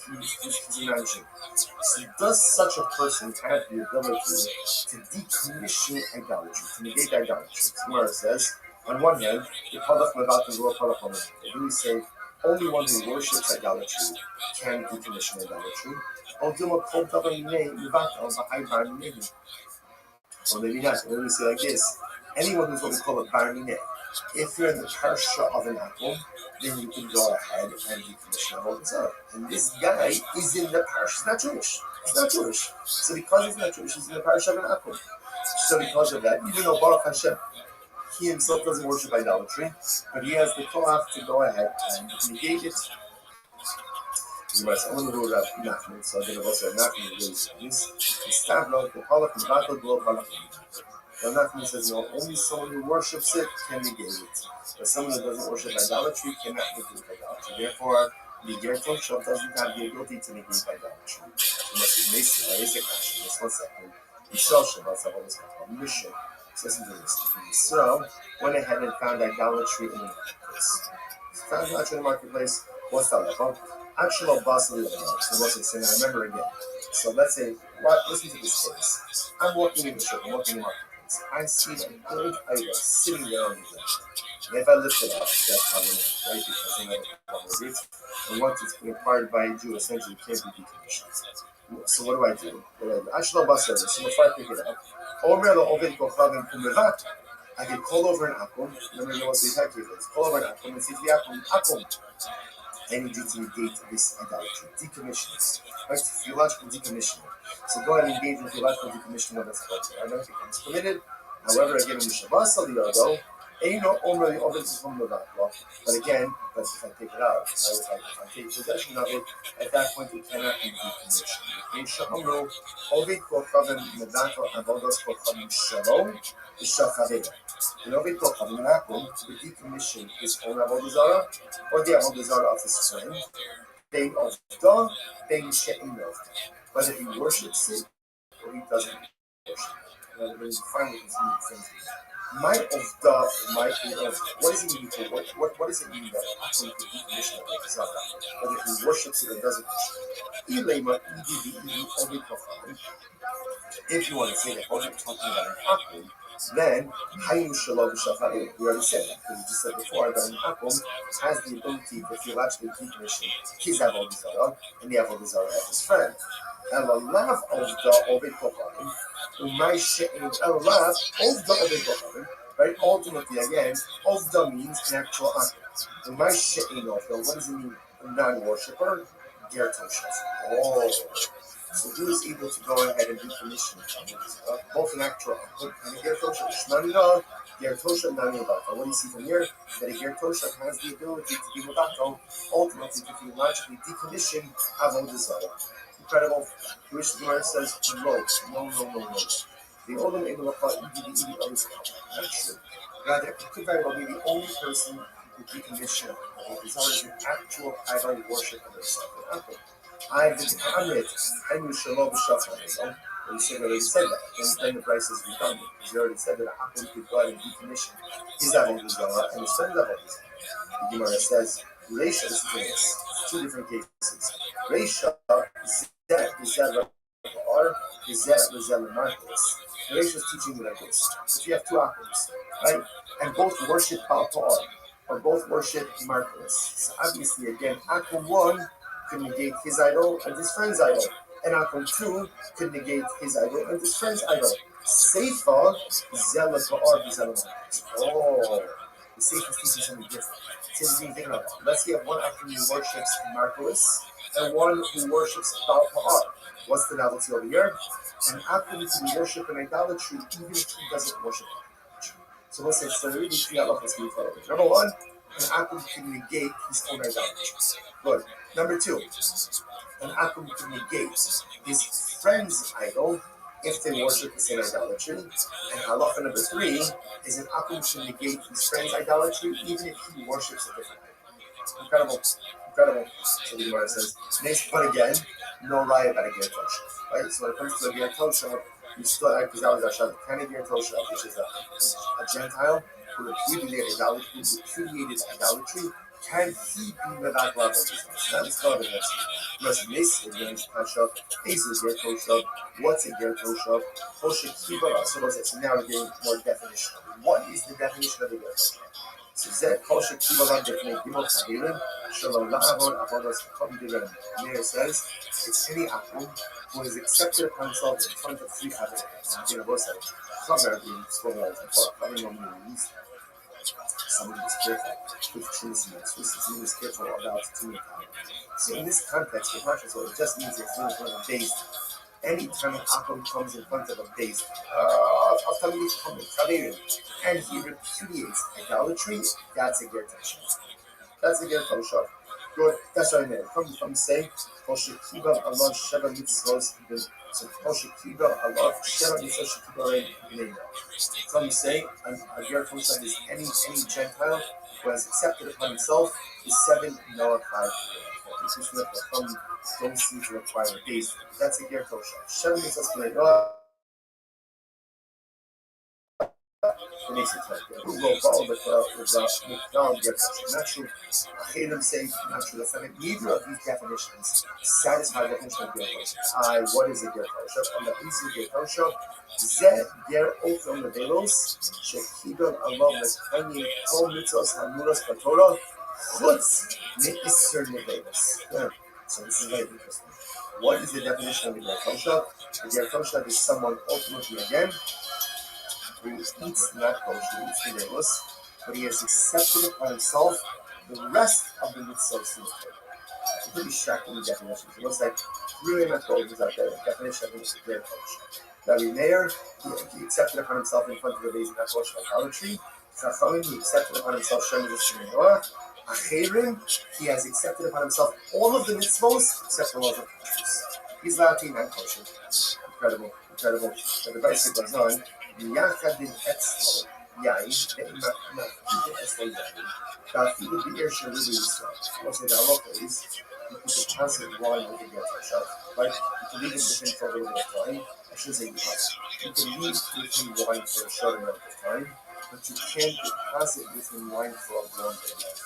he's a non-Jew. So does such a person have the ability to decommission idolatry, to negate idolatry? Where it says, on one hand, the Palach Mevat and Ruach Palach Omer. They really say, only one who worships idolatry can decommission idolatry. Or maybe not. Let me say like this. Anyone who's what we call a bar mineh, If you're in the parsha of an apple, then you can go ahead and decommission Avodah Zarah. And this guy is in the parsha. He's not Jewish. He's not Jewish. So because he's not Jewish, he's in the parsha of an apple. So because of that, even though Baruch Hashem, he himself doesn't worship idolatry, but he has the koach to go ahead and negate it. You must only do that Nachman, so then also Nachman is Stavlo, the Palak, the Battle, Glow, Palak. Well, Nachman says, no, only someone who worships it can negate it. But someone who doesn't worship idolatry cannot negate idolatry. Therefore, the Gerton Shov doesn't have the ability to negate idolatry. It must be Mason, there is a question, just 1 second. Yishal Shabbat, Savodas, Mission. Listen to this. Yisrael went ahead and found idolatry in the marketplace. Found idolatry in the marketplace. What's that level? Actual basically, so what's it saying? I remember again. So let's say, listen to this case. I'm walking in the shop, I'm walking in the marketplace. I see a gold item sitting there on the ground. And if I lift it up, that's problematic, right? Because they never come with it. And once it's been acquired by a Jew, essentially it can't be decommissioned. So what do I do? Actual basically, so if I pick it up, I can call over an akum. Remember what the attack is. Call over an akum and say to the akum. I need you to negate this idolatry. Decommission it. Right? Theological decommissioning. So go ahead and engage in theological decommissioning of this idolatry. I don't think it's permitted. However, again, in Shabbat Saliyado, ain't no Omer the Ovid from the law. But again, if I take it out, if I take possession of it, at that point it cannot be decommissioned. In Shabbat, Ovid Kochaven Medato Avodos Kochaven Shalom is Shachaveda. In Ovid Kochaven Medato, the decommission is own Avodah Zarah or the Avodah Zarah of his friend. Bein Ovda, Bein She'in Ovda. Whether he worships it or he doesn't worship it. In other words, finally, it's the same thing. My Ovda, my Ovda. What does it mean to what does it mean that actually the decommission of Avodah Zarah, whether he worships it or doesn't worship it? Ilema Idi Ovid Kochaven. If you want to say that what we're talking about an akum, then Hayim Shalom Shafa'il. We already said that because we just said before that an akum has the ability to theologically decommission his Avodah Zarah and the Avodah Zarah of his friend. Elalav of the Ovid Kochanim, Umay She'in Elalav of the Ovid Kochanim. Right? Ultimately, again, of the means an actual akum. Umay She'in of the. What does it mean? A non-worshipper. Gertoshes. Oh. So Jew is able to go ahead and decommission both an actual and a Gertosha. Shmanina, Gertosha, Nani Abato. What do you see from here? That a Gertosha has the ability to be Abato, ultimately to theologically decommission Avodah Zarah. Incredible. Jewish Gemara says, no. The Olam Emelachah Idi Olis. Not true. Rather, it could very well be the only person who could decommission Avodah Zarah is an actual idol worship of himself. I did Hamlet, and you shall love Shafan. We already said that. Then the price is redundant. Because you already said that a Hakim could go ahead and decommission his Avodah Zarah and his friend's Avodah Zarah. The Gemara says, Reisha, listen to this. Two different cases. Reisha is that Marcus. Reisha is teaching you like this. If you have two Akims, right, and both worship Baal Ta'or, or both worship Marcus. So obviously, again, Akim 1 could negate his idol and his friend's idol. And Akum 2 could negate his idol and his friend's idol. Seifa, Zela Ba'ar, Zela Marcus. Oh, the Seifa is teaching something different. Think about that. Let's say one Akum who worships Marcus and one who worships Baal Ba'ar. What's the novelty over here? An Akum can worship an idolatry even if he doesn't worship idolatry. So let's say, so really three halachas we follow. Number 1, an Akum can negate his own idolatry. Good. Number 2, an Akum can negate his friend's idol if they worship the same idolatry. And halacha number 3 is an Akum can negate his friend's idolatry even if he worships a different idol. Incredible. So the Gemara says, but again, no lie about a Gertosha. Right? So when it comes to a Gertosha, you still act because that was Ashad, kind of Gertosha, which is a Gentile who repudiated idolatry. Can he be without level? That is called an answer. Must miss the range Pasha. Is a Gertosha. What's a Gertosha? Hosha Kiba. So now we're getting more definition. What is the definition of a Gertosha? So Zed Hosha Kiba definition Gimel Tahirim. Shalom La'avon Avodas Kobi Divan. Mayor says it's any Akum who has accepted upon himself in front of 3 Chaver. Chaver being spoken out before. Somebody was careful with truthfulness, somebody was careful about doing it. So in this context, the Pasha, so it just means it's really one of days. Anytime an Akum comes in front of a base, and he repudiates idolatry, that's a Ger Tosha. That's a Ger Tosha. Good. That's what I meant. From saying, Hoshekiba Allah Sheva Mitzvos. So Hoshekiba Allah Sheva Mitzvos Shekiba. From saying, a Ger Tosha is any Gentile who has accepted upon himself the 7 nullified years. This is what don't seem to require days. That's a Ger Tosha. Sheva Mitzvos Shekiba. It makes it tough. Who will follow the McDonald definition? Not true. Achelim say not true. That's not it. Neither of these definitions satisfy the definition of Ger Tosha. What is a Ger Tosha? And the piece of Ger Tosha, Ze Ger Otham Levelos, Shekibel Alom Lekani Kol Mitzos Hamuras Katorah, Chutz Me'isr Levelos. So this is very interesting. What is the definition of the Ger Tosha? The Ger Tosha is someone ultimately again who eats not kosher, eats nevelos, but he has accepted upon himself the rest of the mitzvahs in the Torah. It's pretty shocking definitions. It looks like really not kosher is out there. The definition of it is Ger Tosha. Rabbi Meir, he accepted upon himself in front of the base not kosher idolatry. Chachamim, he accepted upon himself Shem Yisrael Noah. Acherim, he has accepted upon himself all of the mitzvahs except the laws of kosher. He's allowed to eat not kosher. Incredible. But the Vice goes on. יחד עם אצלו יין, ומחליט אצלו יין, ואפילו באר שלו בישראל. What the halacha is, you put the passive wine with the Ger Tosha, right? You can leave it within for a little bit of time. I shouldn't say you can leave within wine for a short amount of time, but you can't deposit within wine for a long amount of time.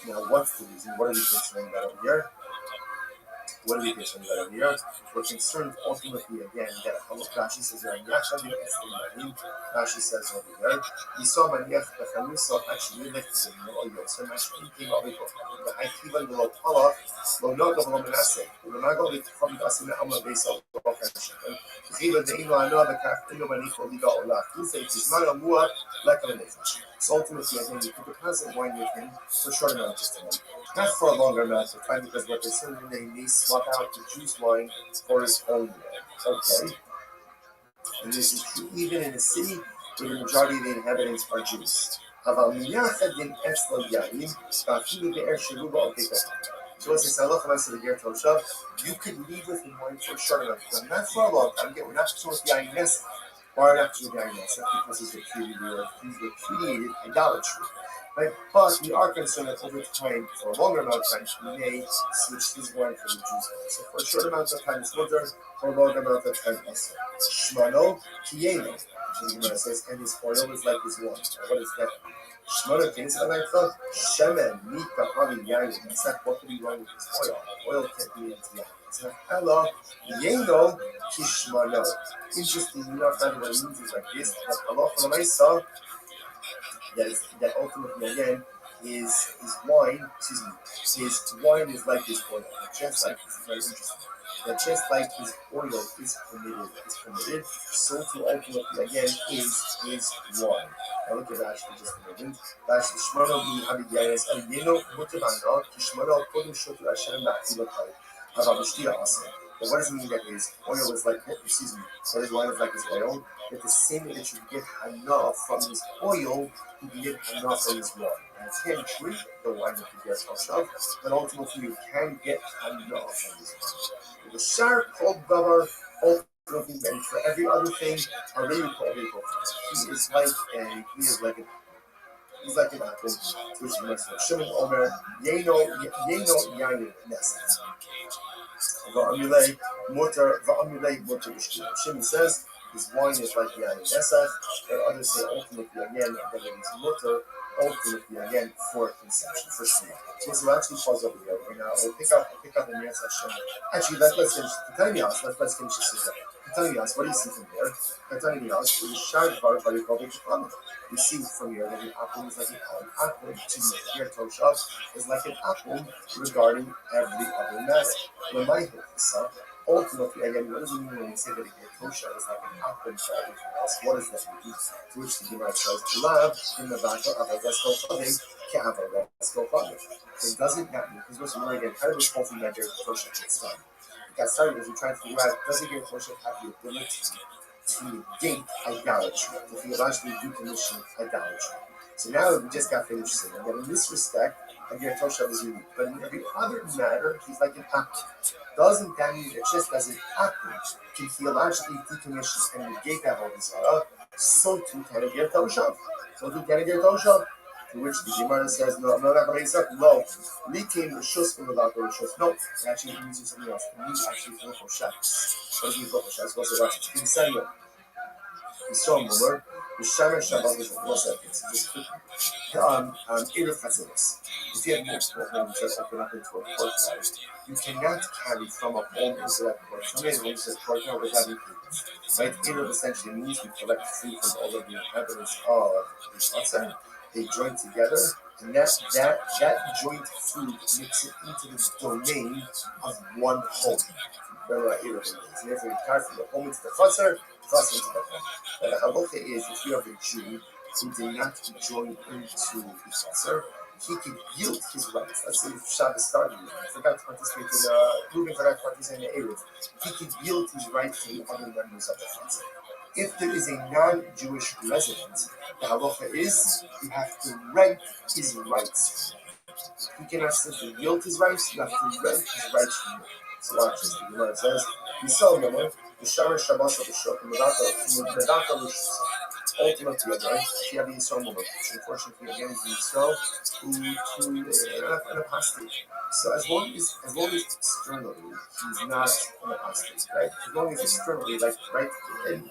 Now, what's the reason? What are we concerned about over here? We're concerned ultimately again that Rashi says Rashi says over there, we saw Maniach the Chanusa actually left in the oil, so much thinking of it. The Akiva the Lotala, Lonaga Lomanase, Lonaga with from the Asina Amma base of the Kiva the Ino another Kafino Maniko Liga Ola. He says it's not a mua like a nefesh. So ultimately again, you put the present wine with him for a short amount of time. Not for a longer amount of time, because what they're saying they may swap out the juice wine for his own wine. Okay. And this is true even in a city where the majority of the inhabitants are Jews. So what's this halacha to the Ger Tosha? You can leave with him wine for a short amount of time, not for a long time. Again, we're not talking about the Aines, or not to the Aines, because he's repudiated idolatry. Right? But we are concerned that over time, for a longer amount of time, he may switch his wine from the juice wine. So for a short amount of time, it's mutter, for a long amount of time, also. Shmano, kiyeno, the Gemara says, and his oil is like his wine. What is that? Shmano, kiyeno, shemen, mika, havi, yayin. In fact, what could be wrong with his oil? Oil can't be into yayin. So, hello, yeno, kishmano. Interesting, you know, what it means is like this, that Allah, that ultimately again his wine is like his oil. Just like this is very interesting. That just like his oil is permitted, so to ultimately again is wine. Now look at Rashi for just a moment. Rashi Shmano bi Habiyayas Aliyeno Mutabana Kishmano Kodum Shotu Hashem Nachilotai Havamishtia Asa. But what does it mean that his oil is like, that his wine is like his oil? That the same way that you get hana from his oil, you can get hana from his wine. And you can't drink the wine that you get yourself, but ultimately you can get hana from his wine. The shar called davar, ultimately, and for every other thing, already called it. He's like an apple, which makes the Shimon Omer, Yeno Yayin Nest. Va'amilei Motor Shimon says his wine is like Yayin Nesach, but others say ultimately again that it is Motor, ultimately again for consumption, for sale. So we'll actually pause over here. We'll pick up in the next session. Actually, let's finish. Let's finish this again. What do you see from here? We see from here that an apple is like an apple to Ger Tosha is like an apple regarding every other matter. ultimately, again, what does it mean when we say that a Gertosha is like an apple for everything else? What does that mean? To which the Gemara says, Lav in the back of Avagasco Fading, Ka'avagasco Fading. So doesn't that mean, because what's more again, how does this that Gertosha get started? It got started as we try to figure out, does a Gertosha have the ability to negate idolatry, to theologically decommission idolatry? So now we just got finished saying that in this respect, a Gertosha is unique. But in every other matter, he's like an apple. Doesn't that mean that just as an apple can theologically decommission and negate that Avodah Zarah, so too can a Gertosha? So too can a Gertosha? To which the Gemara says, no, Litin Rishus from without the Rishus. No, it actually means something else. It means actually from Shabbos. What does it mean from Shabbos? What's the Rashi? In Samuel. We saw him over. The Shabbos Shabbat is one second. Just quickly. Erev Chatzos. If you have multiple homes that open up into a courtyard, you cannot carry from a home into that courtyard. So many homes that courtyard without improvements. Right? Erev essentially means we collect food from all of the inhabitants of the Chatzar. They join together, and that joint food makes it into the domain of one home. Therefore, you carry from the home into the Chatzar, Chatzar into the home. But the halacha is, if you have a Jew who did not join into the Chatzar, he could yield his rights. Let's say if Shabbos started, he forgot to participate in Reuben forgot to participate in the Erev. He could yield his rights to the other members of the Chatzar. If there is a non-Jewish resident, the halacha is you have to rent his rights. You cannot simply yield his rights, you have to rent his rights from you. So watch this. The Gemara says, "We saw him, the Shara Shabbos of the Shok, Medaka Rishus." Ultimately, again, if you have the Yisrael woman, which unfortunately again is the Yisrael who an apostate. So as long as externally he's not an apostate, right? As long as externally, like right in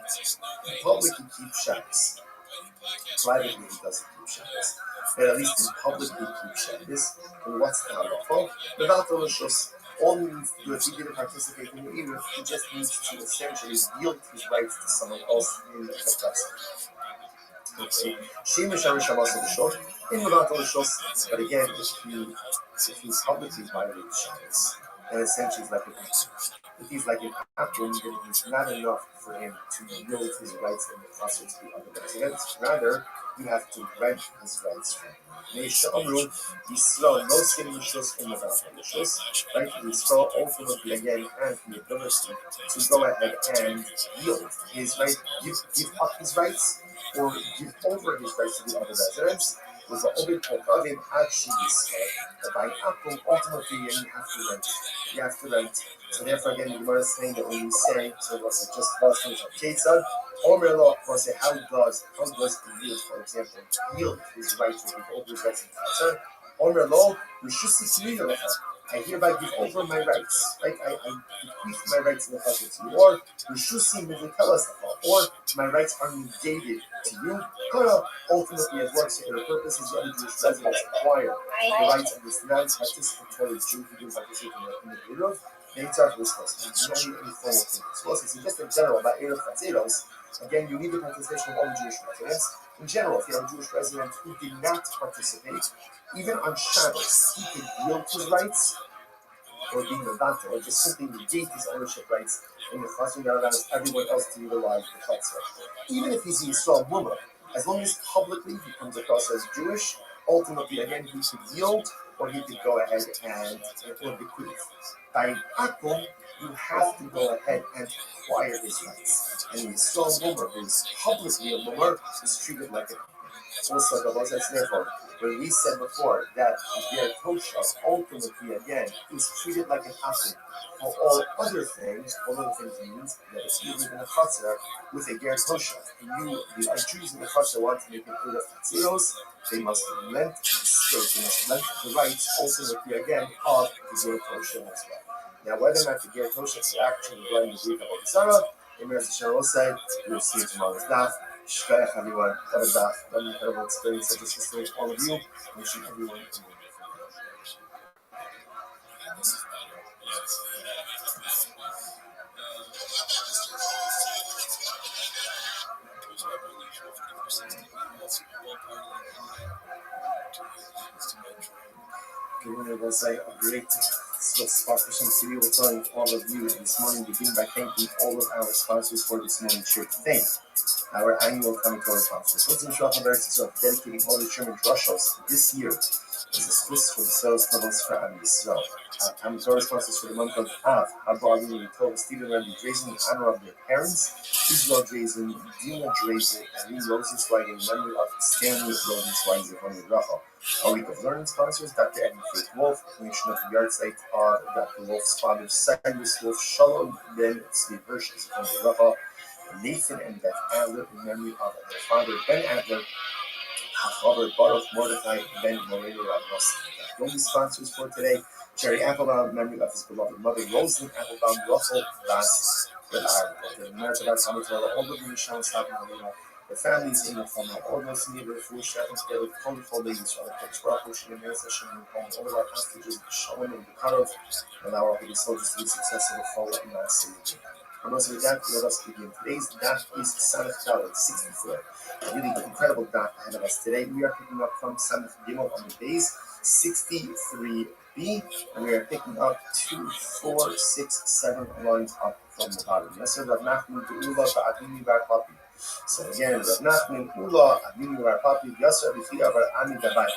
public he keeps Shabbos. Privately he doesn't keep Shabbos. But at least in public he keeps Shabbos. And what's the halacha? Without the Rishus, all he needs to do if he didn't participate in the Erev, he just needs to essentially yield his rights to someone else in the process. Okay. Shemesh Shabbos of the Shot, in without the Rishus, but again, if he publicly violates Shabbos, then essentially he's like an apple. If he's like an apple, then it's not enough for him to yield his rights in the process to the other residents. Rather, you have to rent his rights from him. Yisrael, no skin Rishus in the Rishus, right? Yisrael ultimately again has the ability to go ahead and yield his right, give up his rights, or give over his rights to the other residents. Was the Obed Pokavim actually Yisrael? By apple, ultimately you have to rent. You have to rent. So therefore, again, the Gemara is saying that when we say, so it was just last finish of Ketzad, Omer Law, of course, how does the yield, for example, yield his rights to give over his rights in Ketzad? Omer Law, Rishusi Tzriya Lecha. I hereby give over my rights, right? I bequeath my rights in the Ketzad to you. Or Rishusi Mivitelas Lecha. Or my rights are negated to you. Ultimately, as one particular purpose is other Jewish residents acquire the rights of this non-participatory Jew who didn't participate in the Erev. They start with this. You don't need any formal thing. So just in general about Erev Chatzeros, again, you need the participation of all the Jewish residents. In general, if you have a Jewish resident who did not participate, even on Shabbos, he could yield his rights, or being a doctor, or just simply negate his ownership rights in the Chatzar that allows everyone else to utilize the Chatzar. Even if he's a Yisrael woman, as long as publicly he comes across as Jewish, ultimately, again, he could yield, or he could go ahead and or bequeath. By Akum, you have to go ahead and acquire his rights. And the Yisrael woman, who is publicly a woman, is treated like an Akum. Also, the Lord says, therefore, when we said before that the Tosha ultimately, again, is treated like an Akum. For all other things means that if you live in a Chatzar with a Ger Tosha, and the Jews in the Chatzar want to make an Erev Chatzeros, they must lend the state, they must lend the rights, ultimately again, of the Ger Tosha as well. Now, whether or not the Ger Tosha is actually blending the Greek of Sarah, in Meretz Sharon said, we'll see it tomorrow's daf. Shkayach everyone, what a daf, what an incredible experience that just facilitates all of you, wishing everyone a wonderful day. Giving it was a great So let's start for some studio. We're telling all of you this morning, begin by thanking all of our sponsors for this morning's show today. Our annual Comic Torah conference. What's in Shulchan Aruch dedicating all the German drushos this year as a Swiss for the sales levels for Am Yisrael. Comic Torah sponsors for the month of Av, Abba Avinu Tova, Stephen Randy Drazen, in honor of their parents, Isabel Drazen, Dina Drazen, and Lee Rosenzweig in memory of Stanley Rosenzweig, Zevon Racha. Our week of learning sponsors, Dr. Eddie Faith Wolf, commission of the yard site of Dr. Wolf's father, Cyrus Wolf, Shalom Ben Tzvi Hirsch, Zevon Racha. Nathan and Beth Adler in memory of their father Ben Adler, Robert Baruch Mordechai Ben Moreno Ramos. The only sponsors for today, Jerry Applebaum in memory of his beloved mother Rosalind Applebaum, Russell Bass, the American Commodore, all of the Michelle Stephen Alina, the families in the family, all those needed for Stephen together, wonderful ladies, all the folks, Baruch, and the session, and all of our hostages, Shalom and Bukarov, and our holy soldiers to be successful, follow and not save. And also with that, let us begin. Today's daf is Samach Dalet 64. A really incredible daf ahead of us today. We are picking up from Samach Gimel on the base 63b, and we are picking up 2, 4, 6, 7 lines up from the bottom. Nesser Rav Nachman Ula Ba'adini Bar Papi. So again, Rav Nachman Ula Adini Bar Papi Yasser B'Chia Bar Ami Dabai.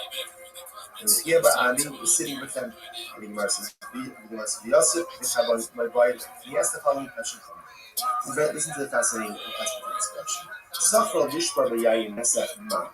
And here Bar Ali was sitting with them. And he says, Yasser B'Chabon my bride. He asked the following question from me. Listen to the fascinating expression. Safra Lishbar B'Yayin Nesach Ma.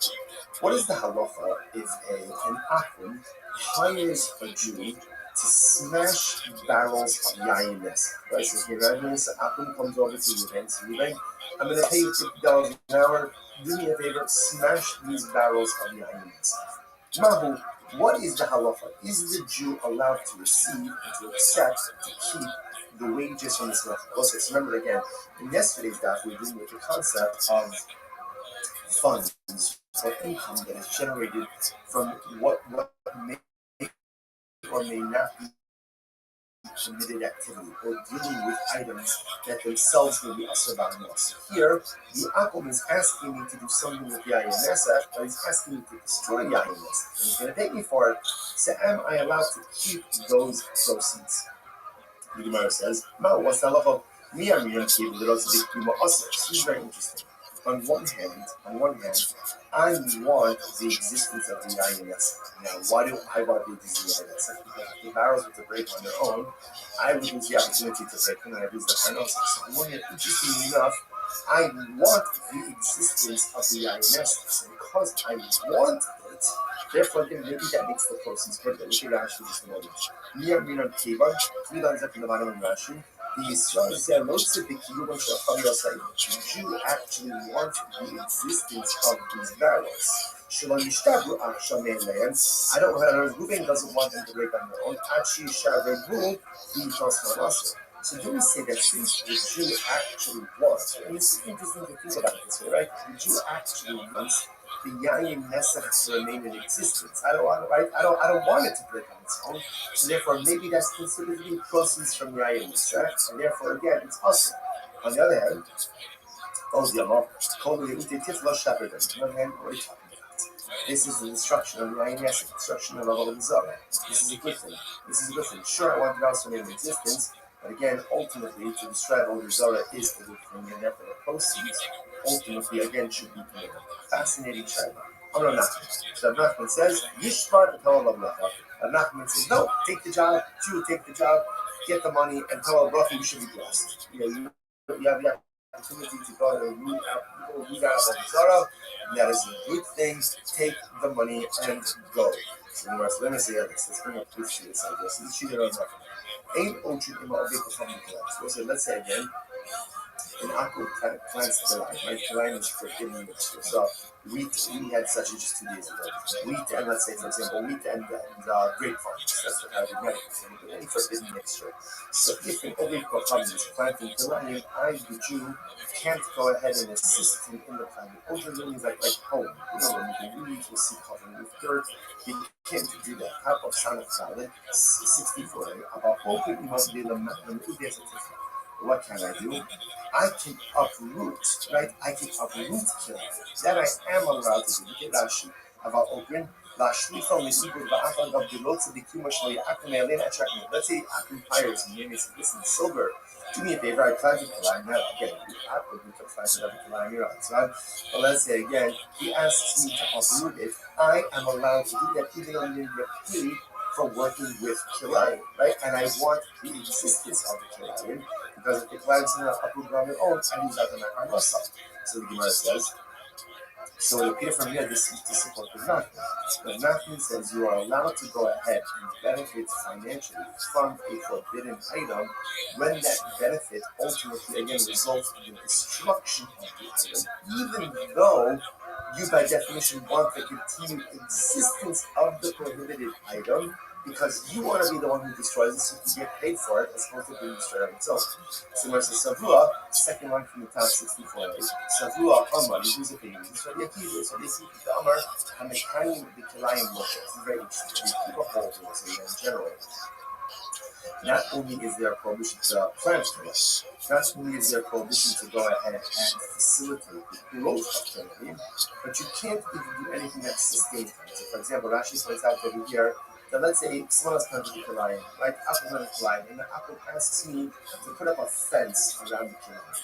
What is the halacha if an Akum hires a Jew to smash barrels of yayin nesach? Right, so here, Akum comes over to Ruben, so Ruben, I'm going to pay you $50 an hour. Do me a favor, smash these barrels of yayin nesach. Mahu, what is the halacha? Is the Jew allowed to receive and to accept, to keep the wages from this process? Remember again, in yesterday's daf, we were dealing with the concept of funds or income that is generated from what may or may not be permitted activity, or dealing with items that themselves may be asur b'anos. Here, the Akum is asking me to do something with yayin nesach, but he's asking me to destroy yayin nesach. And he's going to pay me for it. So am I allowed to keep those proceeds? The Gemara says, "No, what's the halacha? Me and me and keep the rest of the asur." This is very interesting. On one hand, I want the existence of the yayin nesach. Now, why do I want the existence of the yayin nesach? Because if the barrels were to break on their own, I would lose the opportunity to break them, and I lose the financial. So, on one hand, interestingly enough, I want the existence of the yayin nesach. So, because I want it, therefore, then maybe that makes the proceeds perfect. Look at Rashi this morning. Near Minan Kivan, 3 lines up in the bottom of Rashi. The Yisrael said, most of the Kiyuban Shafari say, the Jew actually wants the existence of these barrels. Shalom Yishtabu Akshamei Lehem. I don't know, Ruben doesn't want them to break on their own. Achi Shaveru, the Tosmanasa. So do we say that since the Jew actually wants, and this is interesting to think about it this way, right? The Jew actually wants the yayin nesach to remain in existence. I don't want it to break on its own. So therefore, maybe that's considered to be proceeds from yayin nesach, and therefore, again, it's awesome. On the other hand, this is the destruction of yayin nesach, destruction of Avodah Zarah. This is a good thing. Sure, I want it also to remain in existence, but again, ultimately, to destroy Avodah Zarah is the good thing, and therefore the proceeds ultimately, again, should be clear. Fascinating child. Rav Nachman. So Rav Nachman says, Yishbar v'tol Rav Nachman says, no, take the job, Jew, take the job, get the money, and tell Rav you should be blessed. You have the opportunity to go and root out of Zara. That is a good thing. Take the money and go. So let me say this. Let's bring up proof to this idea. So this is Rav Nachman. Ain't Ochid Ima Oveko from the collapse. So let's say again, an Akum plants Kaline, right? Kaline is for hidden mixture. So wheat, we had such just 2 days ago. Wheat and, let's say, for example, wheat and grapevine. That's what I would medical thing, but any forbidden mixture. So if an Oveko comes is planting Kaline, I, the Jew, can't go ahead and assist him in the planting. Oveko means like home. When you can really to see covered with dirt, you can't do that. How of Samach Dalet 64. About hoping you must be the what can I do? I can uproot, right? I can uproot killing. That I am allowed to do. Look at Rashi about open. להשליך על מעיבוד ואף על גב דלא צדיקים אשר יעקם מעליהם at checking. Let's say Akum hires me and he says, listen, silver, do me a favor, I planted Kalayim. Now, again, Akum, who took planted every Kalayim you're on. But let's say again, he asks me to uproot it. I am allowed to do that even though I'm going to get paid for working with Kilayim, right? And I want the existence of the Kilayim, because if the Kilayim is not uprooted on their own, I lose out on my Karmasa. So the Gemara says, so it appears from here this is to support the Nachman. The Nachman says you are allowed to go ahead and benefit financially from a forbidden item when that benefit ultimately again results in the destruction of the item, even though you by definition want the continued existence of the prohibited item because you want to be the one who destroys it so you can get paid for it as opposed to being destroyed on its own. So there's a Savua, second one from the top 64. Savua Amar, who's a baby. This is Rabbi Akiva. So they see the Amar and the Kaim, the Kilayim Moshe. This is very interesting. We keep a hold of this in general. Not only is there a prohibition to plant trees, not only is there a prohibition to go ahead and facilitate the growth of Kilayim, but you can't even do anything that sustains them. So for example, Rashi points out over here, that let's say someone else comes to the Kilayim, right? Apple comes to the Kilayim, and the Apple asks me to put up a fence around the Kilayim.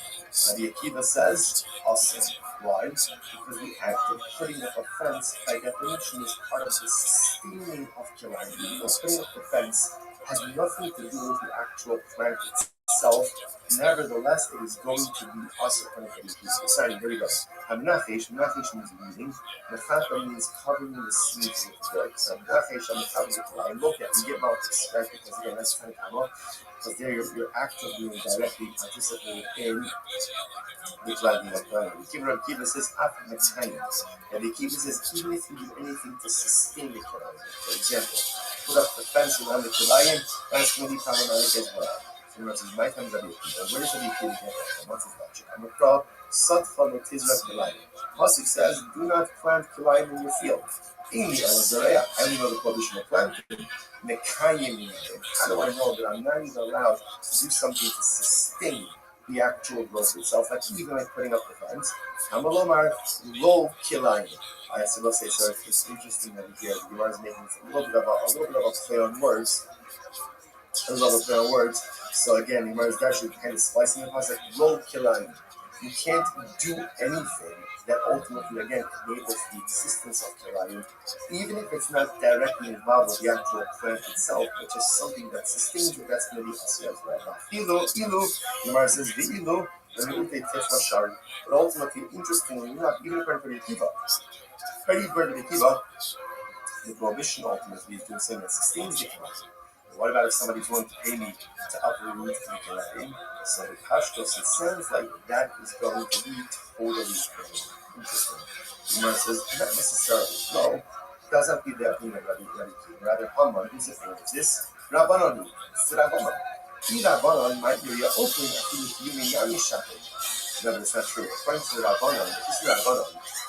Rabbi Akiva says, awesome. Why? Because the act of putting up a fence, by definition, is part of the sustaining of Kilayim. Because putting up the fence has nothing to do with the actual plant itself. Nevertheless, it is going to be also going to be sorry, here we go. Hamnachesh means weeding. Mechata means covering the seeds with dirt. So Hamnachesh, I'm look at you get more respect because again that's kind of common. Because there you're actively and directly participating in the planting of Kilayim. Rabbi Akiva says after Mekayim. Rabbi Akiva says even if you do anything to sustain the Kilayim, for example, put up the fence around the Kilayim, that's going to be problematic as well. So my time is Rabbi Akiva. Where does Rabbi Akiva get that? What's his logic? I'm a pro. Satcha Motizra Kilayim. Pasuk says, do not plant Kilayim in your field. Inni Elazarea. I only know the prohibition of planting. Mekayim. How do I know that I'm not even allowed to do something to sustain the actual growth itself? Like even like putting up the fence. Hamalomar Lo Kilayim. I said, let's say, so it's interesting that here the Gemara is making a little bit of a play on words. A little play on words. So again, the Gemara is actually kind of splicing the concept. Lo Kilayim. You can't do anything that ultimately, again, enables the existence of Kilayim, even if it's not directly involved with the actual plant itself, but just something that sustains it. That's going to be as well. Ilu, Gemara says, Ilu, but ultimately, interestingly enough, even according to the Akiva, the prohibition ultimately is doing something that sustains the Kilayim. What about if somebody's willing to pay me to uproot the Kilayim? So the Pashtos, it sounds like that is going to be totally interesting. The Gemara says, not necessarily. No, it doesn't have to be the opinion of Rabbi Akiva. Rather, Haman, who's it? This Rabbanon, it's Rabbanon. Rabbanon might be opening a few Yami shopping. No, that's not true. According to the Rabbanon, this is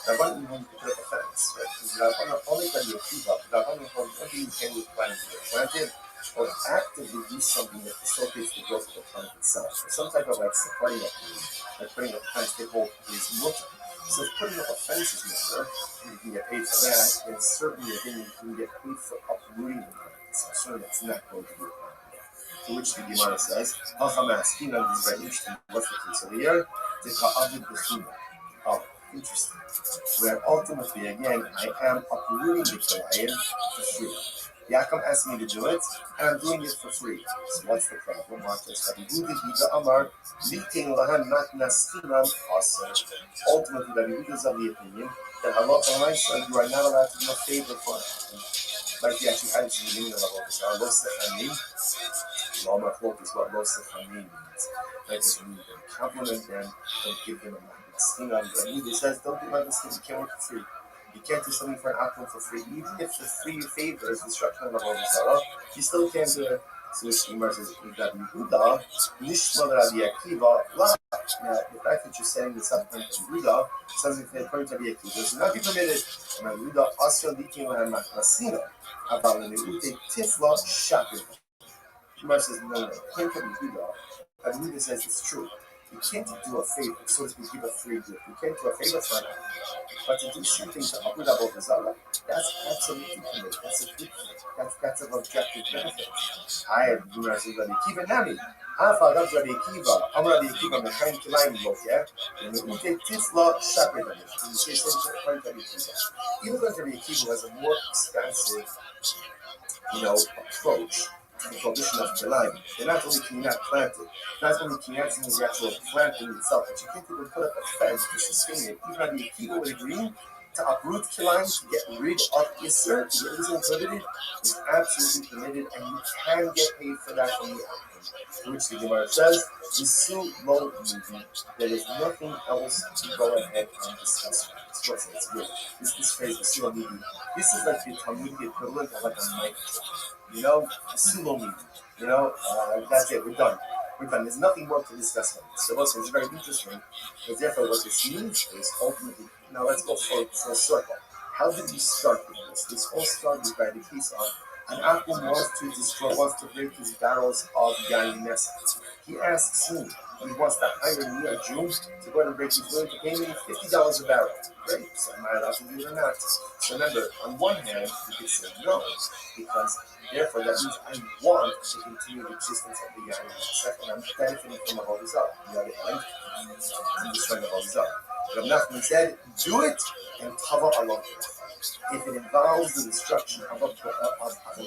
Rabbanon even put up a fence, right? Because Rabbanon only can be a few up. Rabbanon only can be planted or actively do something that facilitates the growth of the plant itself. So some type of like supporting up like putting up a fence they hold is mutter. So if putting up a fence is mutter, and you can get paid for that, then certainly again you can get paid for uprooting the plant. So certainly that's not going to be a problem. To which the Gemara says, Hachamas, this is very interesting. What's the case over here? The Ka'avid Bechina. Oh, interesting. Where ultimately again I am uprooting the Kilayim for free. Yaakov asked me to do it, and I'm doing it for free. So what's the problem? Ultimately, Rabbi Yehuda is of the opinion that halacha you are not allowed to do a favor for it. Like he actually had it in the beginning of the halacha. Lo sechani, lo machlokas is what lo sechani means. Like if you compliment them, don't give them a skin on. Rabbi Yehuda says, don't do like this thing. You can't work for free. You can't do something for an outcome for free. Even if the free favor is destruction of the Holy Torah, you still can't do it. So this Gemara says, Rabbi Yehuda, Nishma Rabbi Akiva, La. Now, the fact that you're saying this up according to Yehuda, sounds like according to Rabbi Akiva, does not be permitted. Rabbi Yehuda, Asra Likin Lahem Maklasina, Aval Neute Tifla Shapir. Gemara says, no. According to Rabbi Yehuda says it's true. You can't do a favor, so to speak, give a free gift. You can't do a favor for an act. But to do something to uproot about the Zara, that's absolutely committed. That's a good thing. That's an objective benefit. I have Rabbi Akiva Nami. Alpha, that's Rabbi Akiva. I'm Rabbi Akiva, Mechaim Kilayim both, yeah? And the Ute Tifla Shepherd, you say something according to Rabbi Akiva. Even though Rabbi Akiva has a more expansive, approach to the prohibition of Kilayim. They're not only can you not plant it, not only can you not see the actual planting itself, but you can't even put up a fence to sustain it. Even Rabbi Akiva would agree to uproot Kilayim, to get rid of Isser, to get rid of prohibited, is absolutely permitted, and you can get paid for that from the outcome. To which the Gemara says, Isu lo movie. There is nothing else to go ahead and discuss. It's good. This phrase, Isu lo movie. This is like the Talmudic equivalent of like a mic drop. Isu lo movie. That's it. We're done. There's nothing more to discuss on this. So also, it's very interesting. Because therefore, what this means is ultimately, now let's go for a circle. How did we start with this? This all started by the case of an Akum wants to break his barrels of GUINNESS. He asks me, he wants to hire me, a Jew, to go and break his willing to pay me $50 a barrel. Great, so am I allowed to do it or not? So remember, on one hand, you could say no, because therefore that means I want to continue the existence of the GUINNESS. Second, I'm benefiting from all this up. On the other hand, I'm destroying all this up. Rabbi Nachman said, do it and cover Allah. If it involves the destruction of a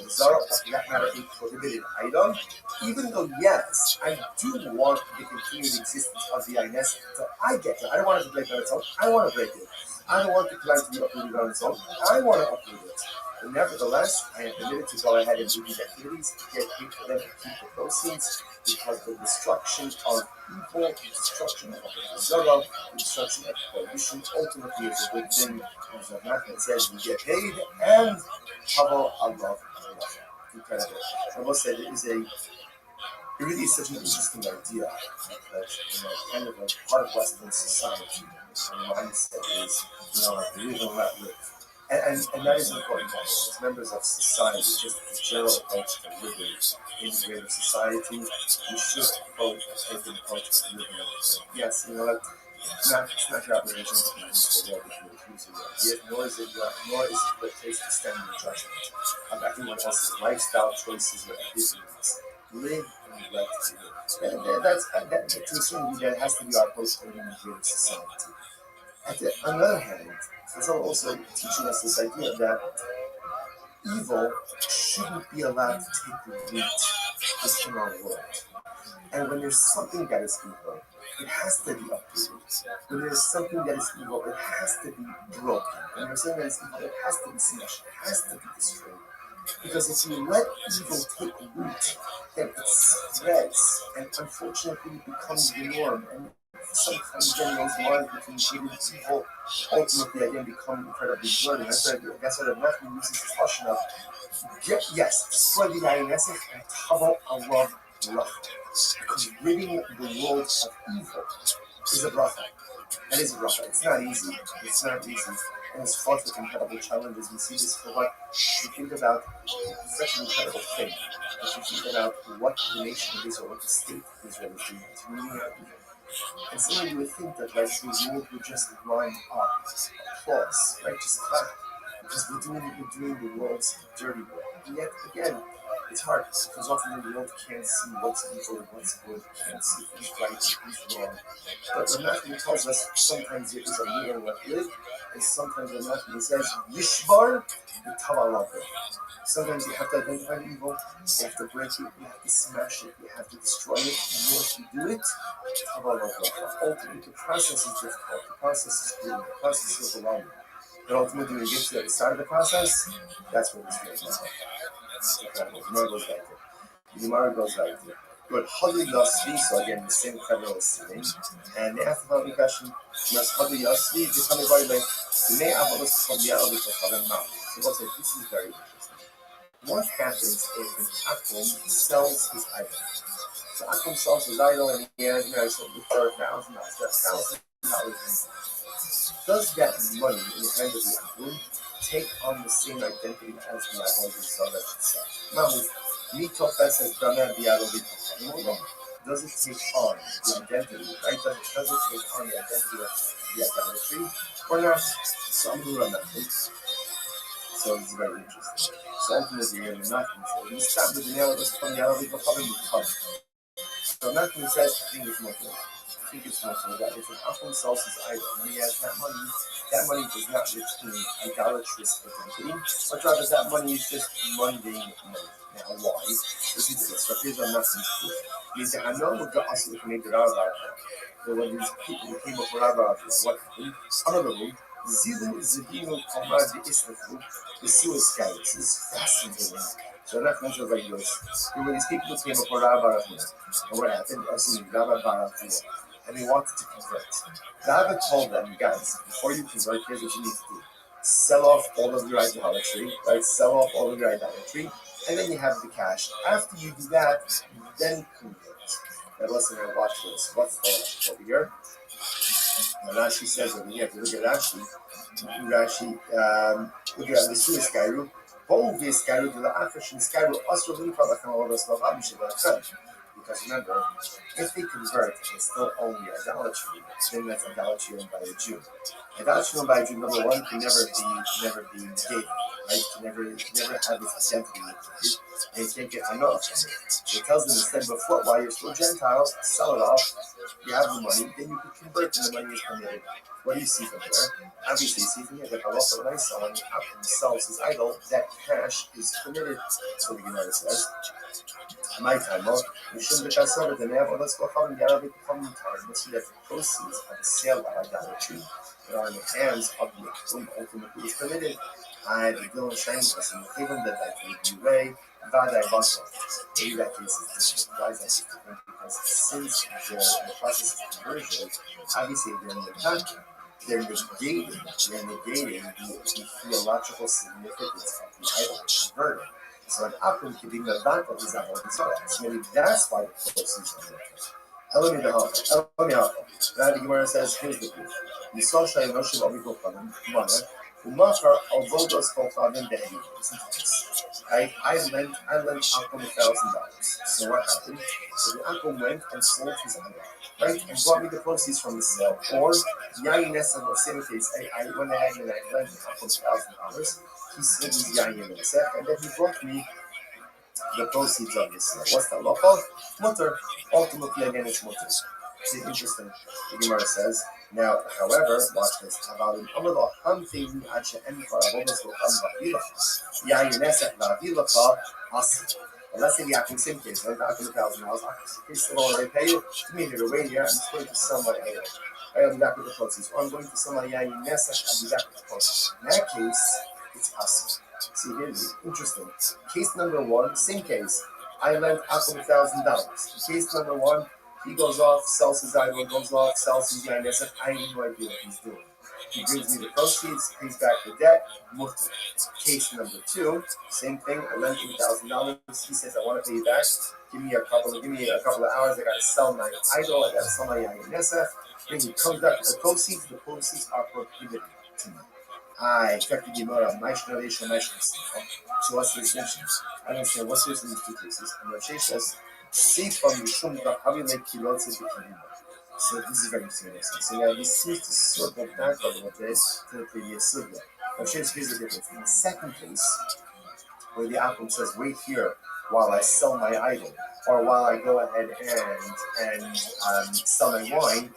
Zara, or for that matter, a prohibited item, even though, yes, I do want the continued existence of the GUINNESS, so I get it. I don't want it to break on its own. I want to break it. I don't want the plant to be uprooted on its own. I want to uproot it. But nevertheless, I am permitted to go ahead and do these activities, get paid for them, and keep the proceeds, because the destruction of evil, the destruction of the Zara, the destruction of prohibition, ultimately is a good thing. As Nachman says, we get paid and cover Allah. Incredible. I must say, it really is such an interesting idea, because, kind of like part of Western society, the mindset is, live and let live. And that is important. As members of society, just the general approach to living in integrated society, we should approach a taken approach to living. Yes, it's not your obligation to be the world if you refuse to live. Nor is it the place to stand in judgment of everyone else's lifestyle choices or activities. Live and let live. To a certain degree, that has to be our approach to living in integrated society. On the other hand, it's also teaching us this idea that evil shouldn't be allowed to take root in our world. And when there's something that is evil, it has to be uprooted. When there's something that is evil, it has to be broken. When there's something that is evil, it has to be smashed. It has to be destroyed. Because if you let evil take root, then it spreads, and unfortunately it becomes the norm. And sometimes then those lines between good and evil ultimately again become incredibly blurry. That's why the Nachman uses this question of, yes, destroy the GUINNESS and cover Allah bracha. Because ridding the world of evil is a bracha. That is a bracha. It's not easy. And it's fraught with incredible challenges. We see this for what we think about such an incredible thing. As we think about what the nation of Israel, what the state of Israel is doing, it's really not evil. And so you would think that the world would just line up, applause, right? Just clap. Because we're doing the world's dirty work. And yet, again, it's hard because often the world can't see what's evil and what's good, can't see who's right and who's wrong. But the Matthew tells us sometimes there is a live and let live, and sometimes the Matthew says, Yishbar, the Tavallah. Sometimes you have to identify evil, you have to break it, you have to smash it, you have to destroy it. And once you do it, ultimately the process is difficult, the process is grueling, the process is overwhelming. But ultimately when you get to the other side of the process, that's what it's going to be. Incredible. The Gemara goes like this. But Hadu Yasvi, so again, the same federal is sitting. And they asked about the question, Hadu Yasvi, they tell me by the way, the may have us from the other mouth. So we'll say, this is very interesting. What happens if an Akum sells his idol? So Akum sells his idol and he has, $1,000, that's $1,000. Does that money in the hand of the Akum take on the same identity as the idol itself? Now, me Topaz has done that the idol. does it take on the identity, right? Does it take on the identity of the idolatry or not? So I'm going to run that thing. So it's very interesting. So ultimately, you're not going to say, you start with the nail, from the other, you'll probably become. So nothing says, I think it's more good. I think it's more good that if an Akum sells his idol, when he has that money does not retain idolatrous identity, but rather that money is just mundane money. Now, why? Listen to this. So here's what nothing's proof. He said, I know what the Asli can make it out about that. So when these people who came up with Rabbi, what happened? Another room, Zilu Zibino Comrade the Islam, the suicide. This is fascinating. So that means like this. When these people came up with Rabbi, and what happened? I see Rabbi Barathu, and they wanted to convert. Rabbi told them, guys, before you convert, here's what you need to do. Sell off all of your idolatry, right? Sell off all of your idolatry, and then you have the cash. After you do that, then convert. Now listen and watch this. What's the over here? And Rashi says over here, if you look at Rashi, look at the Suez Skyru, Volve Skyru, the African Skyru, also really probably come over the Slavam, because remember, if they convert and still only idolatry, then that's idolatry owned by a Jew. Idolatry owned by a Jew, number one, can never be negated, right? Can never have its identity, and you can't get enough from it. So it tells them instead before, while you're still Gentiles, sell it off, you have the money, then you can convert and the money is committed. What do you see from there? Obviously, you see from here that Allah when I sells his idol, that cash is committed. So the Gemara says, my time, we shouldn't be concerned with the name, let's go from the Arabic common time. Let's see that the proceeds of the sale of idolatry that are in the hands of the Akum ultimately is committed. I, the Gil and Shine person, given that you way, Vadai Basel. Maybe that case is different. Why is that different? Because since they're in the process of conversion, obviously they're in the contract. They're negating the theological significance of the idol converted. So an Akum can be the back of his idol. So maybe that's why the proceeds are there. Let me help. Now the Gemara says, here's the proof. You saw Shai Moshe Obigo Panim, Umakar Alvodos Kolfanim Behi. Listen to this. I lent Akum $1,000. So what happened? So the Akum went and sold his idol, right? And brought me the proceeds from the sale. Or Yainess in the same case, I went ahead and I lent Akum $1,000. He sold his Yainess, and then he brought me the proceeds of this sale. What's that law called? Mutter. Ultimately, again, it's mutter. See, interesting. The Gemara says, now, however, watch this. And let's say the Akum same case, right? The Akum $1,000. He's still already pay you. To me, they're waiting here. I'm just going to sell my idol. I'll be back with the proceeds. Or I'm going to sell my Yayin Nesach. I'll be back with the proceeds. In that case, it's possible. See, here's interesting. Case number one, same case. I lent Akum $1,000. Case number one, he goes off, sells his idol, goes off, sells his Yayin Nesach. I have no idea what he's doing. He brings me the proceeds, pays back the debt, mutter. Case number two, same thing. I lent him $1,000. He says, I want to pay you back. Give me a couple of hours. I got to sell my idol. I got to sell my Yayin Nesach. Then he comes back with the proceeds. The proceeds are prohibited to me. I checked the Gemara. So what's the distinction? I don't understand what's the difference in these two cases. And Rashi says, see from the Shum Rahavi like Kilot said. So this is very serious. So now this seems to circle back a little bit to the previous sugya. Here's the difference. In the second case, where the Akum says, wait here while I sell my idol, or while I go ahead and sell my wine,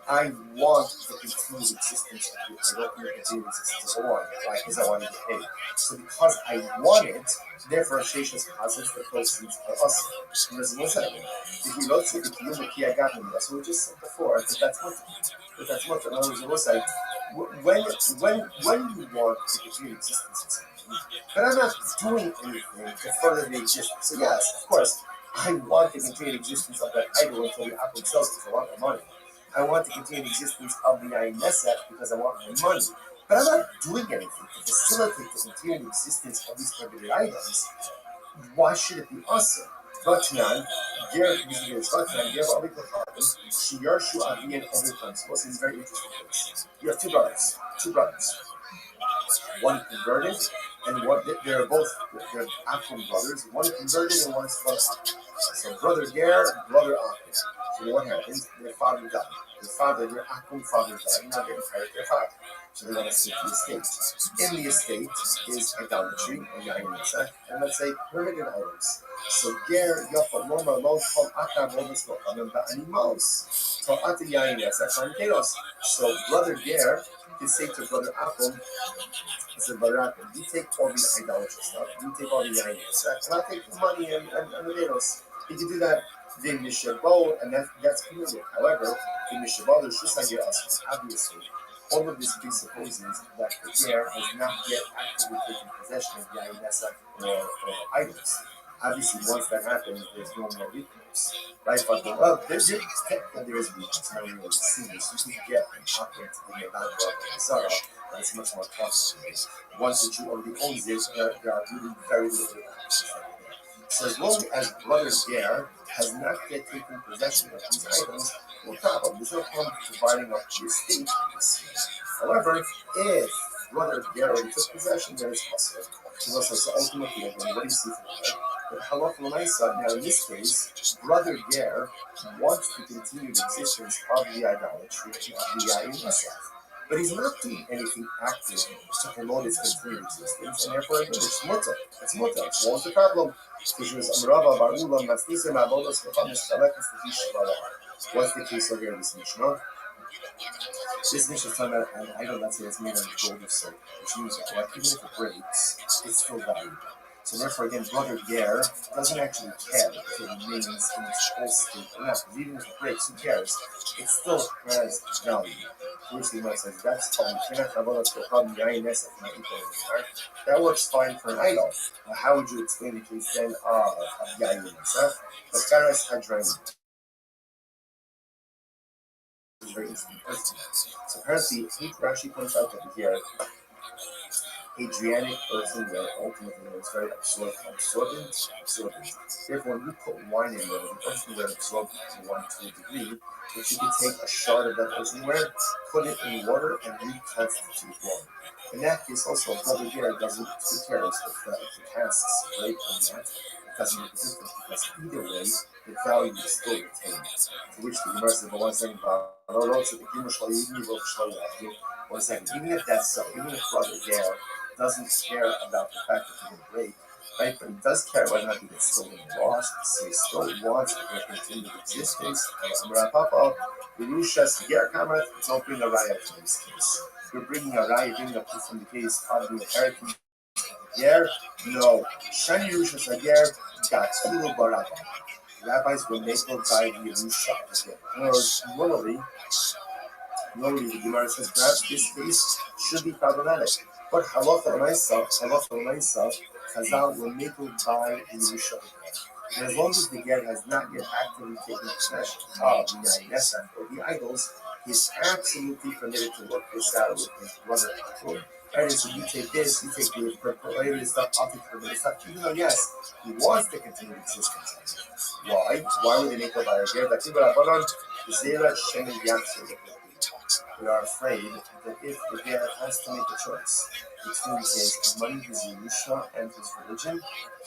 I want the continued existence of the idol and the continued existence of the wine, right? Because I want to get paid. So because I want it, therefore Sheshes posits the proceeds are us. And this is what's happening. If you look to the Kiyumaki I got from that's what we just said before, but that's what. In other words, it was like when you want the continued existence of something, but I'm not doing anything to further the existence. So yes, of course, I want the continued existence of that idol until the Akum sells because I want the money. I want to continue the existence of the Yayin Nesach because I want my money. But I'm not doing anything to facilitate the continued existence of these prohibited items. Why should it be awesome? Ratnan, Shiar Shu Avian overcomes. This is very interesting. You have two brothers. One converted, and they're both Akum brothers. One converted and one is from Akum. So brother Ger, brother Akum. So what happens? Their father died. Their Akum father died. Now they inherit their father. So they're going to split the estate. In the estate is idolatry, or yain nesach, and let's say permitted items. So Ger Yofa Loma Lo Kol Ata Bodis Lo Amem Ba'animos. Kol Ata yain nesach Fankeros. So brother Ger can say to brother Akum, said, Barak, you take all the idolatrous stuff, you take all the yain nesach, and I'll take the money and the potatoes. He can do that in Mishabot, and that's permitted. However, in Mishabot, there's just like your husband. Obviously, all of this presupposes that the heir has not yet actively taken possession of yain nesach or items. Obviously, once that happens, there's no more recourse. Right? But there is recourse. Now you see this. You can get an operate in the background of the Sarah, but it's much more complicated. Once the Jew already owns it, there are really very little recourse. So as long as brother Ger has not yet taken possession of these items, no problem. There's no problem providing up the estate. However, if brother Ger already took possession, then it's possible. So ultimately, again, what do you see from there? But halach l'maisa, now in this case, brother Ger wants to continue the existence of the idolatry of the yain nesach. But he's not doing anything active to promote its continued existence, and therefore it's mutter. It's mutter. So what's the problem? What's the case over here in this Mishnah? This Mishnah is talking about an idol, let's say it's made of gold or silver, which means that like, even if it breaks, it's still valuable. So therefore, again, brother Ger doesn't actually care if it remains in its whole state or not. Because even if it breaks, who cares? It still has value. Which the Gemara says, that's fine. That works fine for an idol. Now, how would you explain the case then of yain nesach? The Karas Hadraim. Very interesting person. So apparently, Rashi points out that here, Adriatic person that ultimately was very absorbent. Therefore, when you put wine in there, the person will absorb wine to a degree, that you could take a shard of that personware, put it in water, and reconstitute water. In that case, also, brother here doesn't care if the casks break or not. It doesn't make a difference because either way, the value is still retained. To which the Gemara said, one second, one second, even if that's so, even if brother there doesn't care about the fact that he didn't break, right? But he does care whether or not he gets stolen or lost, so he still wants to continue existence. Papa, Yerushas Ger Kamat, don't bring a riot in this case. You're bringing a riot, bringing a proof from the case of the inheritance. Ger, no. Shani Yerushas Ger, Gatilu Barabba. Rabbis will make them by the Yerusha. In other words, normally the Gemara says perhaps this case should be problematic. But halacha l'maisa, Chazal will make them by the Yerusha. And as long as the Ger has not yet actively taken possession of the yain nesach or the idols, he's absolutely permitted to work this out with his brother. Right, so you take this, you take the prohibited stuff, I'll take the permitted stuff. Even though, yes, he wants to continue existence. Why? Why would they make a buyer here? We are afraid that if the Ger has to make a choice between his money, his Yerusha, and his religion,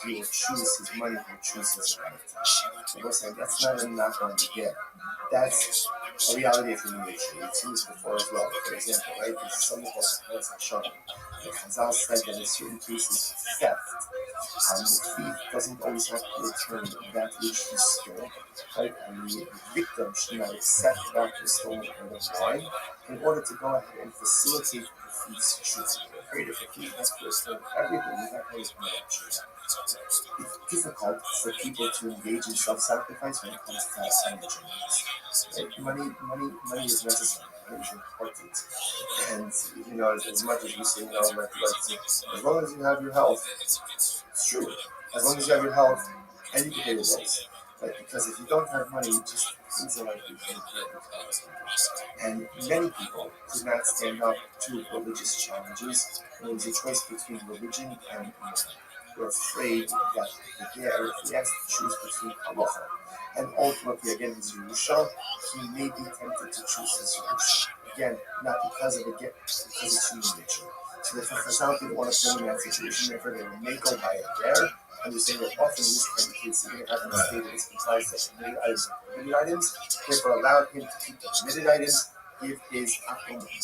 he will choose his money, he will choose his right. So we're saying that's not a knock on the Ger. That's a reality of human nature. We've seen this before as well. For example, right, there's something called Chalas HaShanim. The Chazal said that in certain cases, theft, the thief doesn't always have to return that which he stole, right? And the victim should not accept back the stolen item. Why? In order to go ahead and facilitate the thief's choosing. If the thief has to return everything, he's not going to choose. It's difficult for people to engage in self-sacrifice when it comes to energy. Right? Money is necessary. Money is important. And, as much as we say, as long as you have your health, it's true. As long as you have your health and you can pay your bills. Right? Because if you don't have money, things are like you can't pay your bills. And many people could not stand up to religious challenges. There was a choice between religion and money. We're afraid that the Ger, if he has to choose between halacha and ultimately, again, his Yerusha, he may be tempted to choose his Yerusha. Again, not because of the Ger, because it's human nature. So the Chazal didn't want to put him in that situation, therefore they would make him by a Ger, Understand that often in this kind of case, you're going to have an estate that is comprised of permitted items and permitted items. Therefore, allow him to keep the permitted items, give his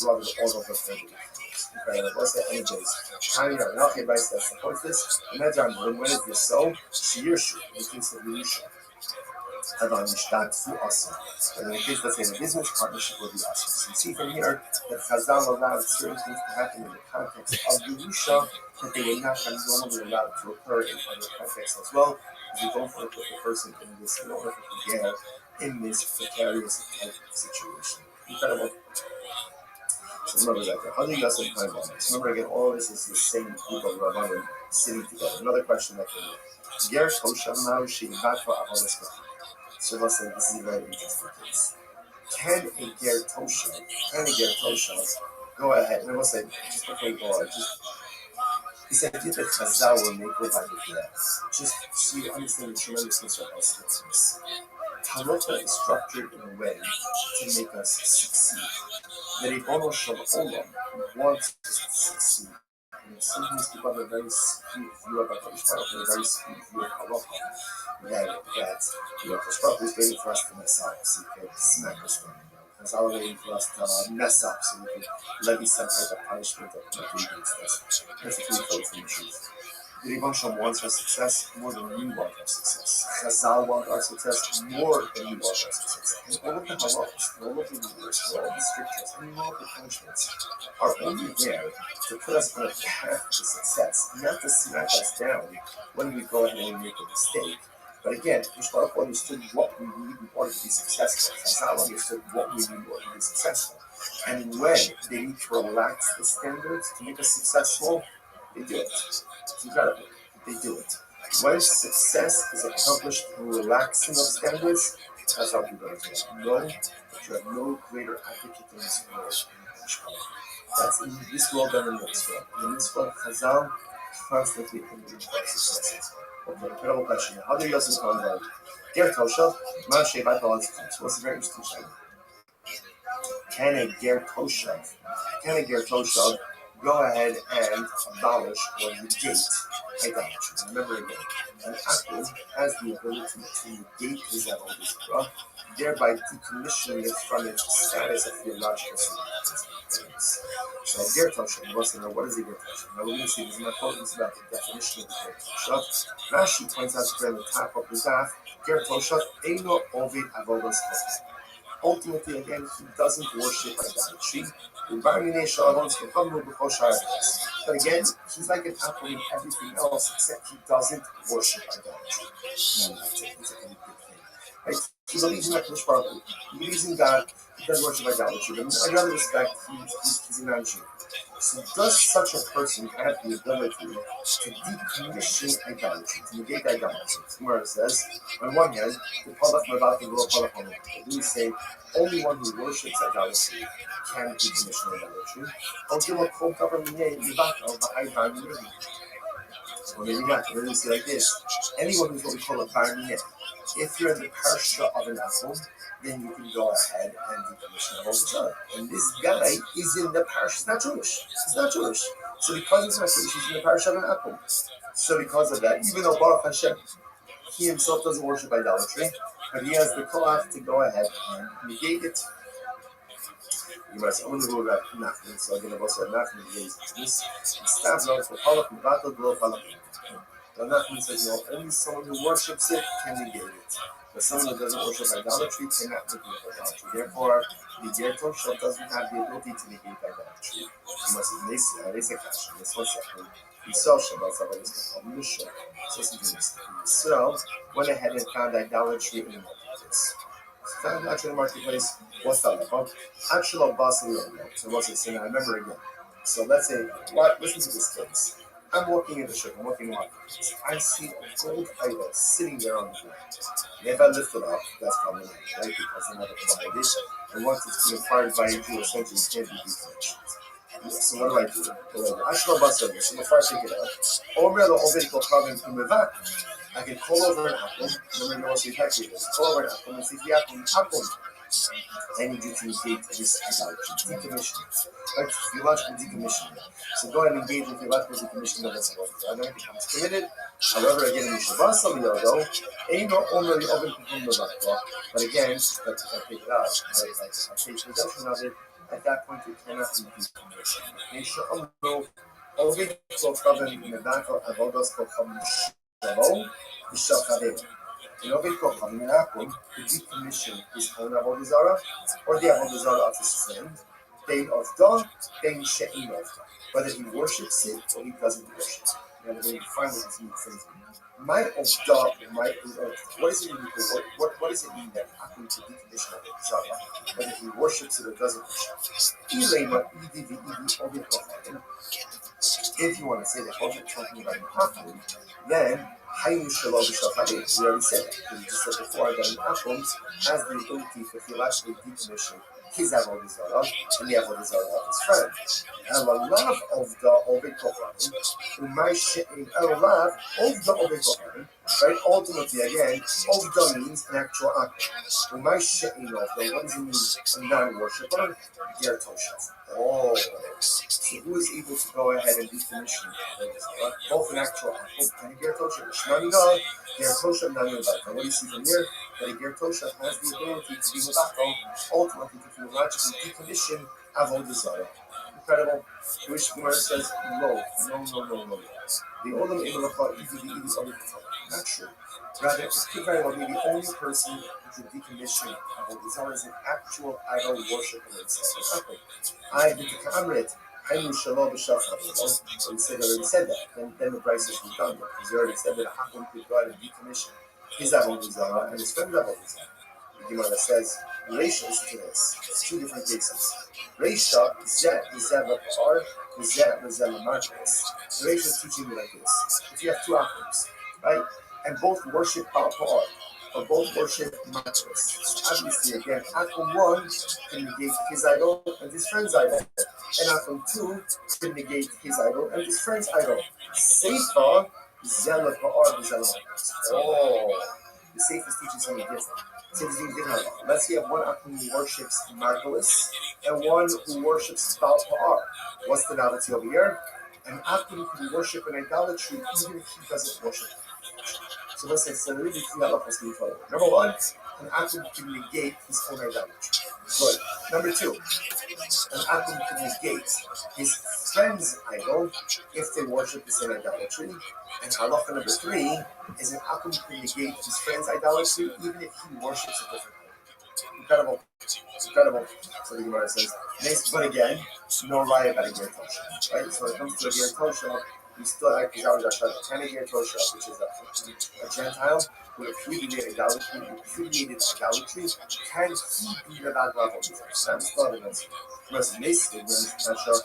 brother all of the permitted items. Incredible. What's that energies? Tiny are not the advice that supports this. And that's on when is this so? Shirshu, in the case of Yerusha. About Mishpat to awesome. But in the case, let's say the business partnership will be awesome. So you see from here that Chazal allowed certain things to happen in the context of Yerusha that they would not have normally allowed to occur in other contexts as well. Because you don't want to put the person in this, you don't want to put the girl in this precarious type of situation. Incredible. So remember that. How do you guys find that? Remember again, all this is the same group of Rabbanim sitting together. Another question that came up. Ger Tosha Mao Sheivato Avodas. So let's say this is a very interesting case. Can a ger tosha go ahead? And we'll say, just before we go on, this idea that Chazal will make over by the glass, just so you understand the tremendousness of our statements. Halakha is structured in a way to make us succeed. The Ribono Shel Olam wants us to succeed. And sometimes people have a very skewed view of HaKadosh Baruch Hu, a very skewed view of halakha. That Kosh Baruch Hu is waiting for us to mess up so he can smack us down. He's all waiting for us to mess up so he can levy some type of punishment that might be against us. That's the truth from the truth. The Ribono Shel Olam wants our success more than we want our success. Chazal want our success more than we want our success. And all of the halachos, all of the rules, all of the strictures, and all of the punishments are only there to put us on a path to success, not to smack us down when we go ahead and make a mistake. But again, Kosh Baruch Hu understood what we need in order to be successful. Chazal understood what we need in order to be successful. And when they need to relax the standards to make us successful, they do it. It's incredible. They do it. When success is accomplished through relaxing of standards, that's how people do it. Know that you have no greater advocate in this world. That's in this world than in the next world. In this world, Chazal constantly encourages success. Okay, incredible question. How do you also call that? Ger Toshav, Man Shevat Balance. So it's a very interesting question. Can a Ger Toshav go ahead and abolish or negate idolatry? Remember again, an apple has the ability to negate his avodah, thereby decommissioning it from its status of theological significance. So ger toshav, you want to know what is a ger toshav? Now we're going to see this in my quote. It's about the definition of the ger toshav. Rashi points out to the top of the daf, ger toshav eino ovid avodas. Ultimately, again, he doesn't worship idolatry. But again, he's like an apple in everything else, except he doesn't worship idolatry. It's a really good thing. Right? He believes in Kosh Baruch Hu. He believes in God. He doesn't worship idolatry. But in other respect, he's a non-Jew. So does such a person have the ability to decommission idolatry, to negate idolatry? Where it says, on one hand, we say only one who worships idolatry can decommission idolatry. Or maybe not. We're going to say like this. Anyone who's what we call a bar mineh. If you're in the parsha of an apple, then you can go ahead and decommission the whole. And this guy is in the parsha. He's not Jewish. He's not Jewish. So because he's not Jewish, he's in the parsha of an apple. So because of that, even though Baruch Hashem, he himself doesn't worship idolatry, but he has the koach to go ahead and negate it. You might say, I'm going to go about Nachman, so I'm going to also have Nachman against this. Staff notes for Palach and Batal Glo Palach. Now Nachman says, only someone who worships it can negate it. But someone who doesn't worship idolatry cannot negate idolatry. Therefore, the ger toshav doesn't have the ability to negate idolatry. You must say, this is a question. This one second. Yisrael Shabbat Shabbat called Mishra. So Yisrael went ahead and found idolatry in the marketplace. Found idolatry in the marketplace. What's that about? Actual Basel. So what's it saying? I remember again. So let's say, listen to this case. I'm walking in the shop, I'm walking in the marketplace. I see a gold idol sitting there on the ground. And if I lift it up, that's problematic, right? Because they're not acquired it. And once it's been acquired by a Jew, essentially it can't be decommissioned. So what do? Actual Basel. So before I take it out, I can call over an apple. Remember, you also call over an apple and see the apple. I need you to engage this idolatry. Decommissioning. Right? Theological decommissioning. So go ahead and engage with theological decommissioning of this world. I know it becomes committed. However, again, in Shabbat Yodo, ain't no only oven from the Bakra. But again, but if I take it out, I take possession of it, at that point it cannot be decommissioned. Nation Amro, Ovid Kochaven Medako Avodos Kochaven Shalom, Bishakadeva. In Ovid Kochaven Menakum, to decommission his own Avodah Zarah, or the Avodah Zarah of his friend, Dein of Da, Dein She'in of Da. Whether he worships it or he doesn't worship it. You know, they define what this means. My of Da, my what does it mean? What does it mean that Akum to decommission Avodah Zarah? Whether he worships it or doesn't worship it. If you want to say that what you're talking about in Akum, then Hainu Shalom B'Shachadeh, we already said that. Because we just said before that in Akum has the ability for theologically decommission his Avodah Zarah and the Avodah Zarah of his friend. And a lot of the Oved Kohanim, a lot of the Oved Kohanim, right? Ultimately, again, Ovda means an actual act. Umay she'in of the, what does it mean? A non-worshipper? Ger Toshav. Oh, so who is able to go ahead and decommission both an actual act and a Ger Toshav? Shmani no, Ger Toshav not Mibaka. What do you see from here? That a Ger Toshav has the ability to be Mibaka, ultimately to theologically decommission Avodah Zarah. Incredible. Jewish Gemara says, no. The Olam Imalacha easily not true. Rather, it could very well be the only person who can decommission Avodah Zarah is an actual idol worshiper. I did the Kamret. Hainu Shalom B'Shachar. So we already said that. Then the price is done. Because he already said that a Hakim could go ahead and decommission his Avodah Zarah and his friend's Avodah Zarah. The Gemara says, Reisha is to this. It's two different cases. Reisha, Zeh Par, Zeh Marcus. The Reisha is teaching me like this. If you have two Akims, right, and both worship Par, or both worship Marcus, so obviously, again, Akim 1 can negate his idol and his friend's idol, and Akim 2 can negate his idol and his friend's idol. Seifa, Zeh Par, Zeh Marcus. Oh, the Seifa is teaching something different. Let's say one Akim who worships Margulis and one who worships Baal Pa'ar. What's the novelty over here? An Akim can worship an idolatry even if he doesn't worship it. So let's say, so really three halachos to be followed. Number one, an Akim can negate his own idolatry. Good. Number two, an Akim can negate his friend's idol if they worship the same idolatry. And halacha number three is an Akim can negate his friend's idolatry even if he worships a different idol. Incredible. So the Gemara says, but again, no lie about a Ger Toshav, right? So when it comes to a Ger Toshav, we still act as our kind of Ger Toshav, which is a Gentile who repudiated idolatry, can he be the bad level? That's still an answer. What's a Ger Toshav?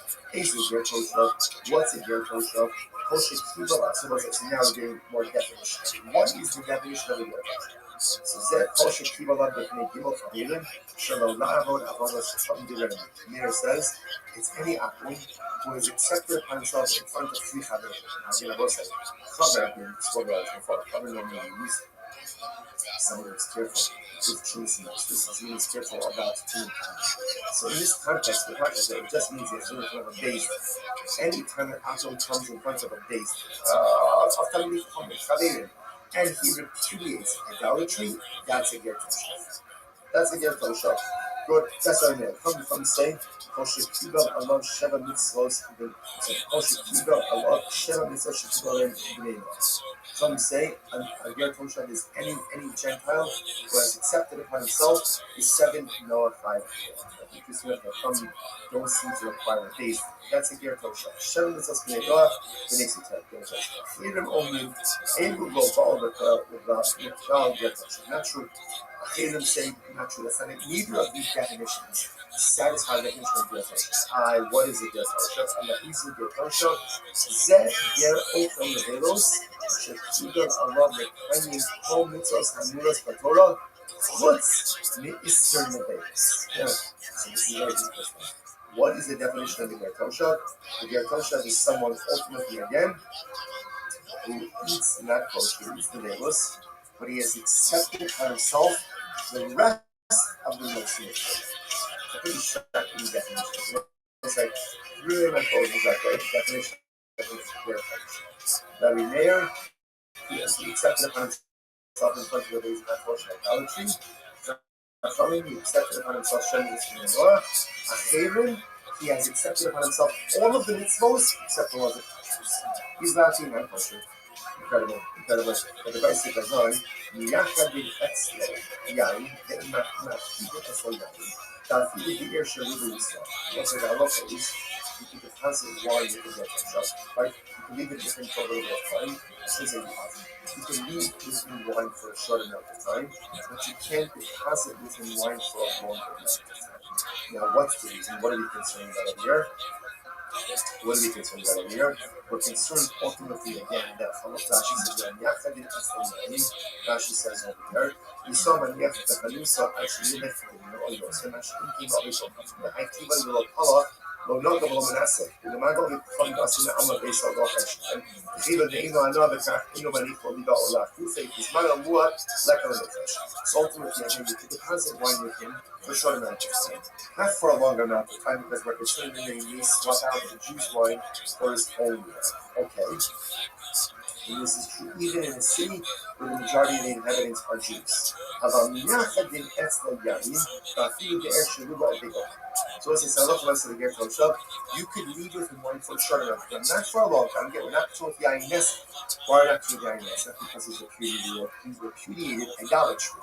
What's a Ger Toshav? So now we're getting more definition. What is the definition of a Ger Toshav? So Zed Kosher Kibalad B'Knei Gimel Chavirim Shalom La'avod Avodas Chacham Divrei. Meir says it's any Akum who has accepted himself in front of three Chavirim. Now, I will say, Chaver being spoken about before. Chaver normally used someone who's careful with truth and justice. He is careful about team. So in this context, the practice it just means it's in front of a base. Anytime an Akum comes in front of a base, and he repudiates idolatry, that's a Ger Toshav. That's a Ger Toshav. Good. That's what I mean. Come say, Kosher Kibel Allah Sheva Mitzvos. Kosher Kibel Allah Sheva Mitzvos Shekibel B'nei. Some say a Ger Toshav is any Gentile who has accepted upon himself the 7 Noah 5. Because we have to come, don't seem to require a base. That's a Ger Toshav. Sheva Mitzvos B'nei Noah, the next Ger Toshav. Freedom only, able to go forward with the Ger Toshav. Not true. Achirim say not true. That's not it. Neither of these definitions satisfy the definition of Ger Toshav. What is a Ger Toshav? And the easy Ger Toshav. Zeh Ger Ochel Levelos. Shekibel Allah Mekayim Kol Mitzvos Hamulas B'Torah. Chutz Me'Ister Nevelos. So this is very interesting. What is the definition of the Ger Toshav? The Ger Toshav is someone ultimately again who eats not kosher, eats the Nevelos, but he has accepted for himself the rest of the Muslim. I pretty shocking definition. It's like really my focus is like the definition of clear. Rabbi Meir, he accepted upon himself in front of the days of unfortunate idolatry. Chachamim, he accepted upon himself Shemitah and Noah. Acherim, he has accepted upon himself all of the mitzvos except the laws of Moses. He's not seeing uncultured. Incredible, incredible. But the basic is on Yachadin Etzlo Yain, the Machida Etzlo Yain, Tafi, the air Sharuba Yisrael. What's it? I love it. You keep it constant while you can get shut. Right? You can leave it different for a little bit of time. This is a positive. You can leave within wine for a short amount of time, but you can't deposit within wine for a longer amount of time. Now, what's the reason? What are we concerned about over here? What are we concerned about over here? We're concerned ultimately again that Rashi says, Rashi says over there, we saw Maniach the Halusa actually left the oil, so much thinking of it. The Akiva will Pala, no longer will Manasseh. The Mago will come to us in the Amma base of Rosh. Even the Ino another car, Ino Maniko, Lida Ola, who say his mother Mua, like a little fish. So ultimately, I think you could deposit wine with him for a short amount of time. Not for a longer amount of time because we're concerned that he swap out the juice wine for his own wine. Okay. And this is true even in a city where the majority of the inhabitants are Jews. So as I said, you could leave with him wine for a short amount of time, not for a long time. Again, we're not talking about Yainess. Why not to Yainess? Not because he's repudiated idolatry.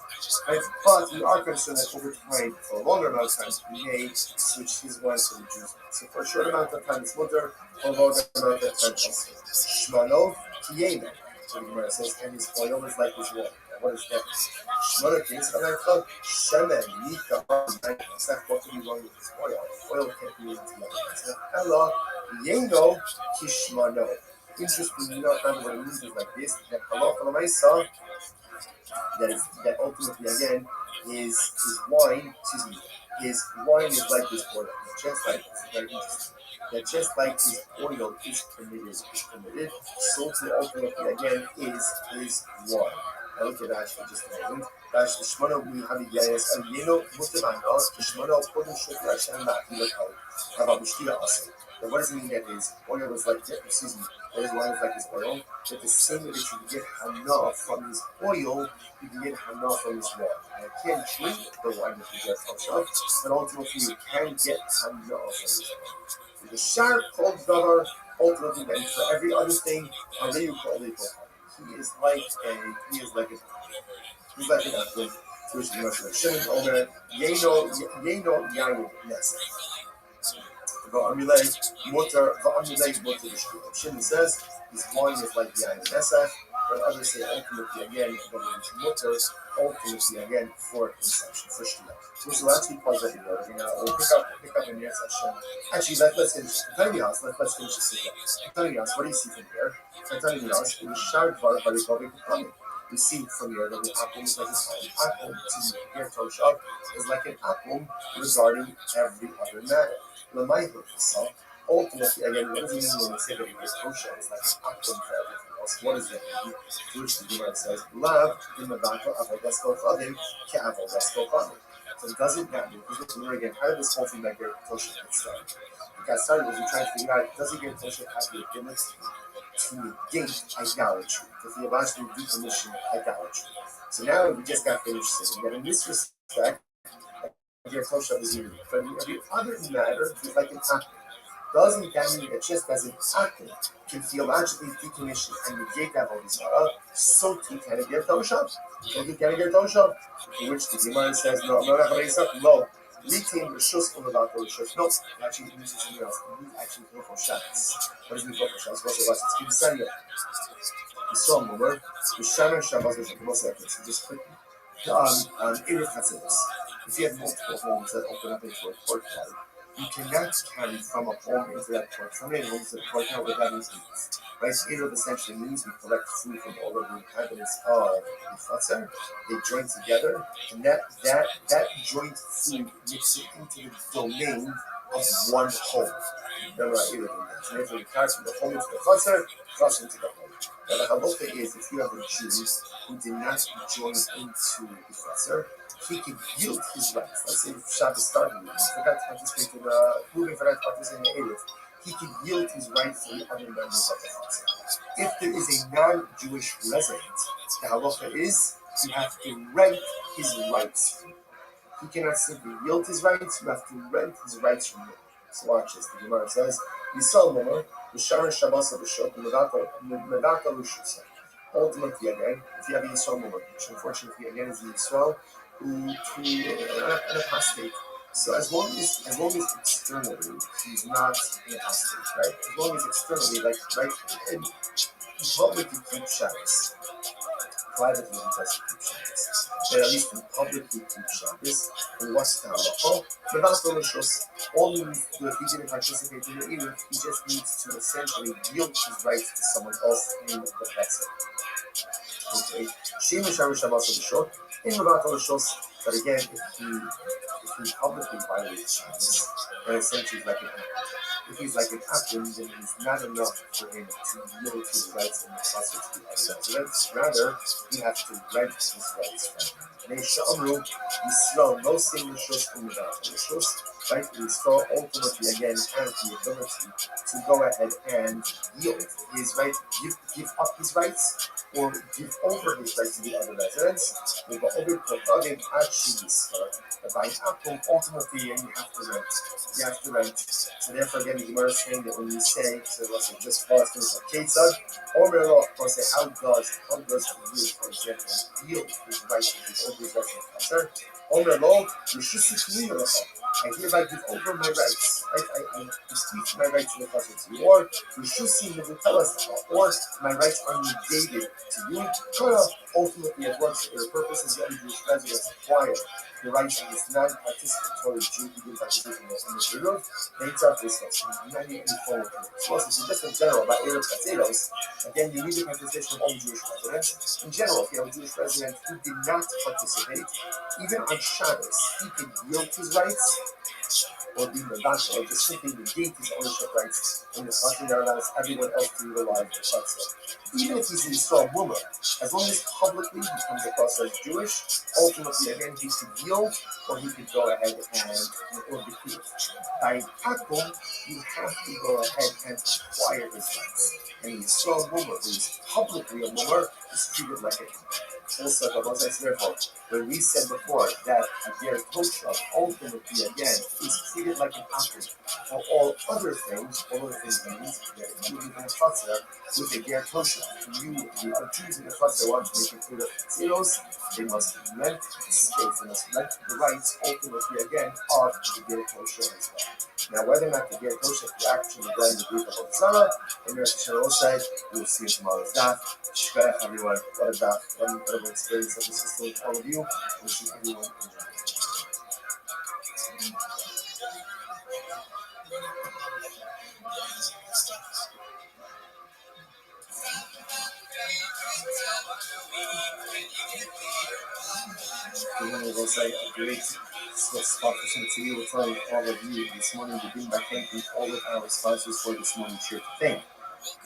Right? But we are concerned that over time, for a longer amount of time, he may switch his wine to the Jews. So for a short amount of time, it's mutter, for a longer amount of time, Shmano, Kiyena. So the Gemara says, and his oil is like his water. What is that? Shmano, Kiyena, Shemen, Nika, it's not what can be wrong with his oil. Oil can't be into the other. Ella, Yengo, Kishmano. Interestingly enough, what it means is like this, that halacha l'maisa, that ultimately again his wine, his wine is like his oil. Just like it's very interesting. That just like his oil is permitted, so to ultimately again is his wine. I look at that for just a moment. That's the Shmano we have Yayas and Yeno Mutamana, the Shmano Kodin Shokash and Makilakal. About Mishkila also. And what does it mean that his oil is like that? Excuse me, that his wine is like his oil? That the same way that you can get hana from his oil, you can get hana from his wine. You can't drink the wine that you get from Shav, but ultimately you can get hana from his wine. The sharp called Davar, ultimately, and for every other thing, he is like an apple, which is much like Shimon Omer, Yeno Yayin Nessa. Shimon says his wine is like Yayin Nessa, but others say ultimately again, ultimately again for consumption, for Shia. So the last two parts of the video, we'll pick up in the next session. Actually, let's finish. Let's finish this again. What do you see from here? We see from here that the Akum is like an Akum is like an Akum regarding every other matter. Ultimately, again, what does it mean when we say that it is kosher? It's like an Akum for everything else. What does that mean? To which the Gemara says, Lav, in the back of Avodasko Chadim, Ke'avodasko Chadim. So it doesn't matter. Because remember again, how did this whole thing that get kosher get started? It got started was we trying to figure out, does it get kosher have the ability to negate idolatry? Does the Abashmi decommission idolatry? So now we just got finished saying that in this respect, get kosher is unique. But in every other matter, it's like an act. Doesn't that mean that just as an atom can theologically decommission and negate that Avodah, so too can it get kosher? So too can it get kosher? In which the Gemara says, no, no. Litin Rishus Ulabato Rishus. No, actually, it means something else. It means actually Hilchot Shabbos. What does it mean Hilchot Shabbos? It's Kinsanya. We saw a moment. The Shaman Shabbos is a seconds. Just quickly. Erev Chatzos. If you have multiple homes that open up into a courtyard, you cannot carry from a home into that courtyard. From many homes to the courtyard without these means. Right? Erev essentially means we collect food from all of the inhabitants of the Chatzar. They join together, and that joint food mixes into the domain of one home. Remember, so therefore, you carry from the home into the Chatzar into the home. Now, the halacha is if you have a Jew who did not join into the Chatzar, he could yield his rights. Let's say Shabbos started, he forgot to participate in the Reuben forgot to participate in the Erev. He could yield his rights to the other members of the Chatzar. If there is a non-Jewish resident, the halacha is you have to rent his rights. He cannot simply yield his rights, you have to rent his rights from him. So watch this. The Gemara says, Yisrael Momer, B'shar Shabbos B'shot, Medata Lushutsa. Ultimately, again, if you have a Yisrael Momer, which unfortunately, again, is a Yisrael who an apostate. So as long as externally he's not an apostate, right? As long as externally, like, right, in public he keeps Shabbos. Privately he doesn't keep Shabbos. But at least in public he keeps Shabbos. And what's the halacha? Without the rishos, all he needs to do if he didn't participate in the Erev, he just needs to essentially yield his rights to someone else in the Chesed. Okay. Shemesh Shabbos B'shot, in Without the rishos, but again, if he publicly violates Shabbos, then essentially he's like an apple. If he's like an apple, then it's not enough for him to yield his rights in the Chesed to the other residents. Rather, he has to rent his rights from him. Neishamru, Yisrael, no single shus from without the shus, right? Yisrael ultimately again has the ability to go ahead and yield his right, give up his rights, or give over his rights to the other residents. But by apple, ultimately, and you have to rent. You have to rent. So therefore, again, the Gemara is saying that when you say, so let's say, just pause things like Ketzad, or Merlo, or say, how does the Jew, for example, yield his rights to his over his rights in the Chatzar? Or Merlo, I hereby give over my rights. Right? I bequeath my rights in the Chatzar to you. Or or my rights are negated to you. Ultimately, it works for the purposes of the Jewish residents acquire the rights of this non-participatory Jew who didn't participate in the Erev. They talk this much. Many forward. So just in general about Erev Katzeros, again, you need the participation of all Jewish residents. In general, if you have a Jewish resident who did not participate, even on Shabbos, he could yield his rights, or be Medasha, or just simply negate his ownership rights in the country that allows everyone else to utilize the Chatzar. Even if he's a Yisrael woman, as long as publicly he comes across as Jewish, ultimately again he could yield, or he could go ahead or bequeath. By Akum, you have to go ahead and acquire his rights. And a Yisrael woman who is publicly a woman is treated like a also, therefore, when we said before that a ger toshav ultimately again is treated like an apple for all other things means that if you live in a chatzar with a ger toshav, the Jews in the chatzar want to make it clear that zeros, they must rent the space, they must rent the rights ultimately again of the ger toshav as well. Now, whether or not the ger toshav is actually going to be the Hotzara, in the Sharo side, we'll see in tomorrow's daf. Shkaya, everyone. What a daf. What an incredible experience of this system with all of you. We'll see everyone enjoy. We want to go say a great spot for some to you. We'll tell all of you this morning. We begin by thanking all of our sponsors for this morning's share to thank.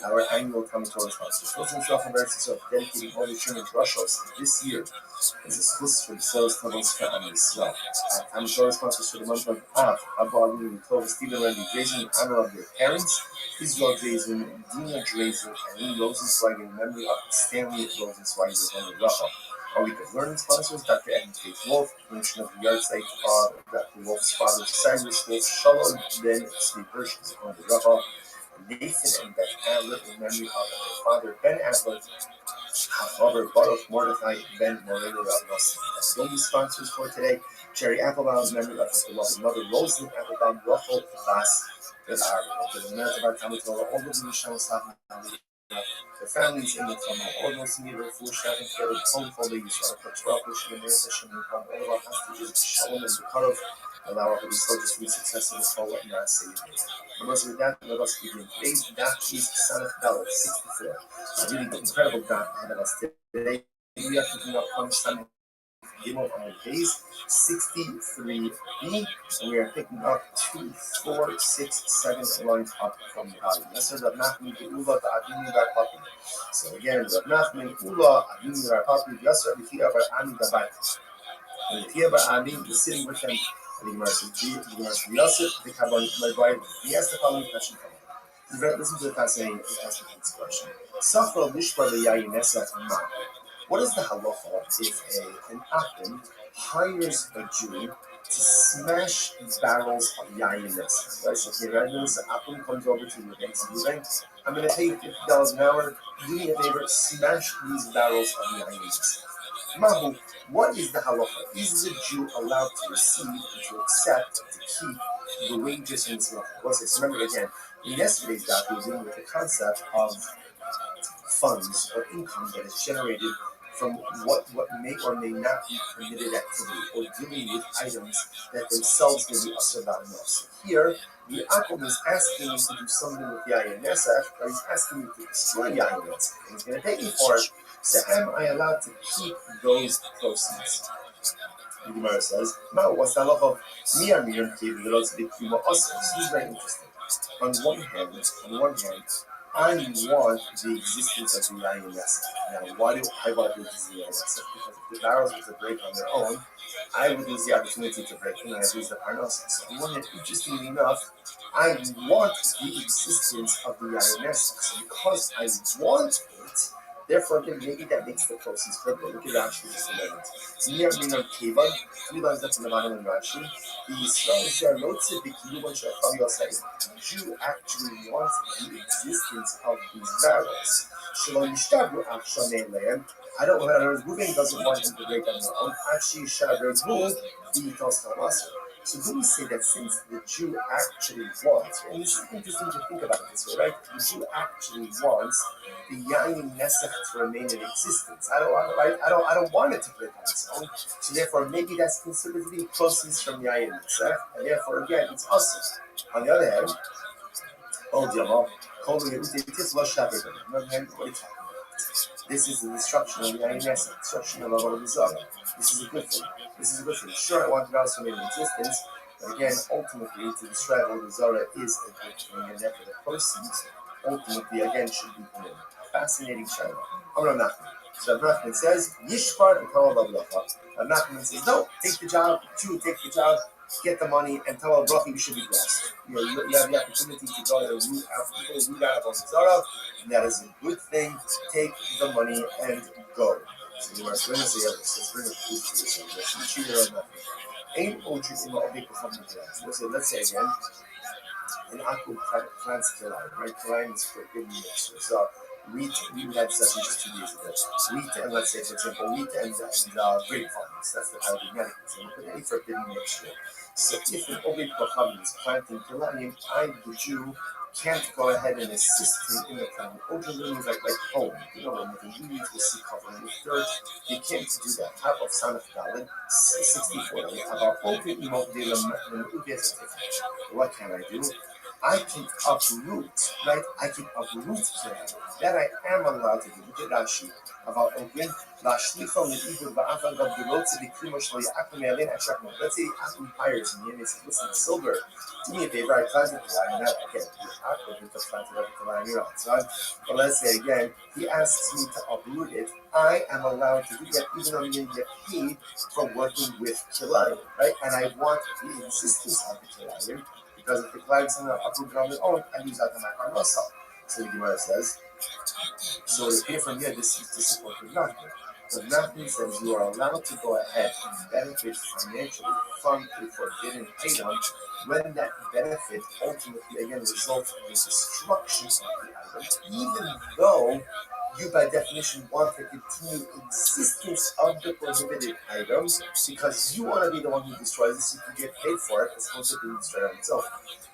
Our annual Talmud sponsors. Those themselves are very successful dedicating all the Sherman Rushos this year is a source for the sales Talmud's family as well. Talmud sponsors for the month of Av, Abba Avinu, Tova, Stephen Randy, Jason, in honor of their parents, Israel Jason, Dina Drazer, and Lee Rosenzweig in memory of Stanley Rosenzweig with Henry Rachel. Our week of learning sponsors, Dr. Adam K. Wolf, mention of the yard site of Dr. Wolf's father, Cyrus Wolf, Shalom, then Steve Hirsch, with Henry Rachel. Nathan and Beth Adler in memory of their father Ben Adler, Father Baruch Mordechai Ben Moreno Nossi. Those are sponsors for today. Jerry Applebaum in memory of his beloved mother Rosalyn Applebaum, Rachel Vas, and our members of our Talmud Torah, all of the Mishal Satan, the families in the Talmud, all those in the full shouting together, home for the Yisrael, for 12 Hashem, and Hashem, and all of our hostages, Shalom and Bekarov, allow our soldiers to be successful in all what not saying. With that, let us begin. Today's daf is Sanach Dalet 64. A really incredible daf ahead of us today. We are picking up from Sanach Gimel on the days 63b, and we are picking up 2, 4, 6, 7 lines up from the bottom. This is Rav Nachman Ula Ta'adini Bar Papi. So again, Rav Nachman Ula Adini Bar Papi, Yasser B'Chia Bar Ami Dabai. And here by Adi was sitting with them. And the Gemara says, Yosef, the Kabbalah, my bride, he asked the following question. Listen to the fascinating expression. Safra Lishbar Yayin Nesach Ma. What is the halacha if an Akum hires a Jew to smash barrels of Yayin Nesach? Right? So if the Akum comes over to the bank, so I'm going to pay you $50 an hour. Do me a favor, smash these barrels of Yayin Nesach. Mahu, what is the halacha? Is the Jew allowed to receive and to accept, to keep the wages in his halacha? So remember again, in yesterday's daf, we were dealing with the concept of funds or income that is generated from what may or may not be permitted activity, or dealing with items that themselves may be usher ba'anos. Here, the Akum is asking you to do something with Yayin Nesach, but he's asking you to destroy Yayin Nesach, and he's going to pay you for it. So am I allowed to keep those proceeds? The Gemara says, "No, what's the halacha of miyar kiv v'lo tzedek kimo aser?" This is very interesting. On one hand, I want the existence of the Yayin Nesach. Now, why do I want the existence of the Yayin Nesach? Because if the barrels were to break on their own, I would lose the opportunity to break, and I would lose the parnosis. So on one hand, interestingly enough, I want the existence of the Yayin Nesach. So because I want it, therefore, again, maybe that makes the proceeds prohibited. Look at Rashi just a moment. Near Minar Kevan, 3 lines up in the bottom of Rashi. The Yisrael there notes it because you want to say the Jew actually wants the existence of these barrels. Shalom Yishtabu Akshamei Lehem. I don't know how Reuben doesn't want him to break on their own. Actually, Sharebu, the Tostamasa. So do we say that since the Jew actually wants, and this is interesting to think about it this way, right? The Jew actually wants the Yayin Nesach to remain in existence. I don't want it to break on its own. So therefore, maybe that's considered to be proceeds from Yayin Nesach, and therefore, again, it's awesome. On the other hand, this is the destruction of the Yayin Nesach, destruction of Avodah Zarah. This is a good thing. Sure, I want to also remain in existence, but again, ultimately, to destroy Avodah Zarah is a good thing, and therefore the proceeds, ultimately, again, should be permitted. Fascinating Shaila. Amar Nachman. So Nachman says, Yishbar v'kol b'bracha. Nachman says, no, take the job, Jew, take the job, get the money, and tell bracha you should be blessed. You have the opportunity to go to root out Avodah Zarah, and that is a good thing. Take the money and go. So you are going to say, let's bring a proof to yourself. Let's cheat it or nothing. Ain't Oju in the big performing class. Let's say again, an Akum plants Kilayim, right? Kilayim is for giving mixture. So wheat, we had session just 2 days ago. Wheat and let's say, for example, wheat and grapevines. That's the paradigmatic thing. But any forbidden mixture. So if an Obed Bacham is planting Kilayim, I, the Jew, can't go ahead and assist him in the planting. Oju means like home. You know, when you use the sea covering with dirt, you can't do that. How about Sanaf Daled, 64? How about Open Imot Dilam, what can I do? I can uproot, right? I can uproot Kilayim. That I am allowed to do. Look at Rashi about open. Let's say Akum hires me and he says, listen, Silver, do me a favor, I planted Kilayim. Now, again, Akum just planted every Kilayim you're outside. But let's say again, he asks me to uproot it. I am allowed to do that even though I'm going to get paid for working with Kilayim, right? And I want the existence of the Kilayim. Because if the Kilayim is not uprooted on their own, I lose out on my parnasa. So the Gemara says, so it appears from here, this is to support the Nachman. So Nachman says you are allowed to go ahead and benefit financially from a forbidden item when that benefit ultimately again results in the destruction of the item, even though you by definition want to continue existence of the prohibited item because you want to be the one who destroys it so you can get paid for it as opposed to being destroyed on itself.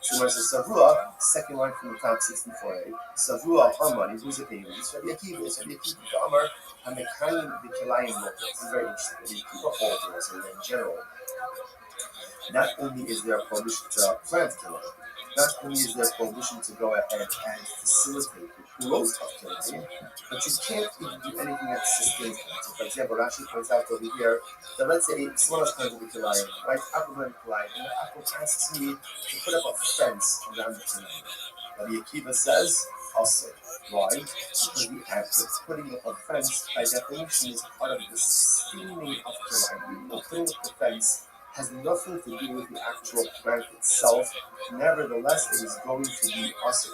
So when it says Savua, second line from the top 64a, Savua Hamani, who's the baby? It's Rabbi Akiva, the Amar, and the Kain, the Kilayim Motor. This is very interesting. The Akiva holders in general. Not only is there a prohibition to plant Kilayim, not only is there a prohibition to go ahead and facilitate the growth of Kilayim, but you can't even do anything that's sustainable. So for example, Rashi points out over here that let's say someone has planted the Kilayim, right? Apple planted Kilayim, and the Apple asks me to put up a fence around the Kilayim. Rabbi Akiva says, also. Why? Because the act of putting up a fence, by definition, is part of the sustaining of Kilayim. Putting up the fence has nothing to do with the actual plant itself. Nevertheless, it is going to be also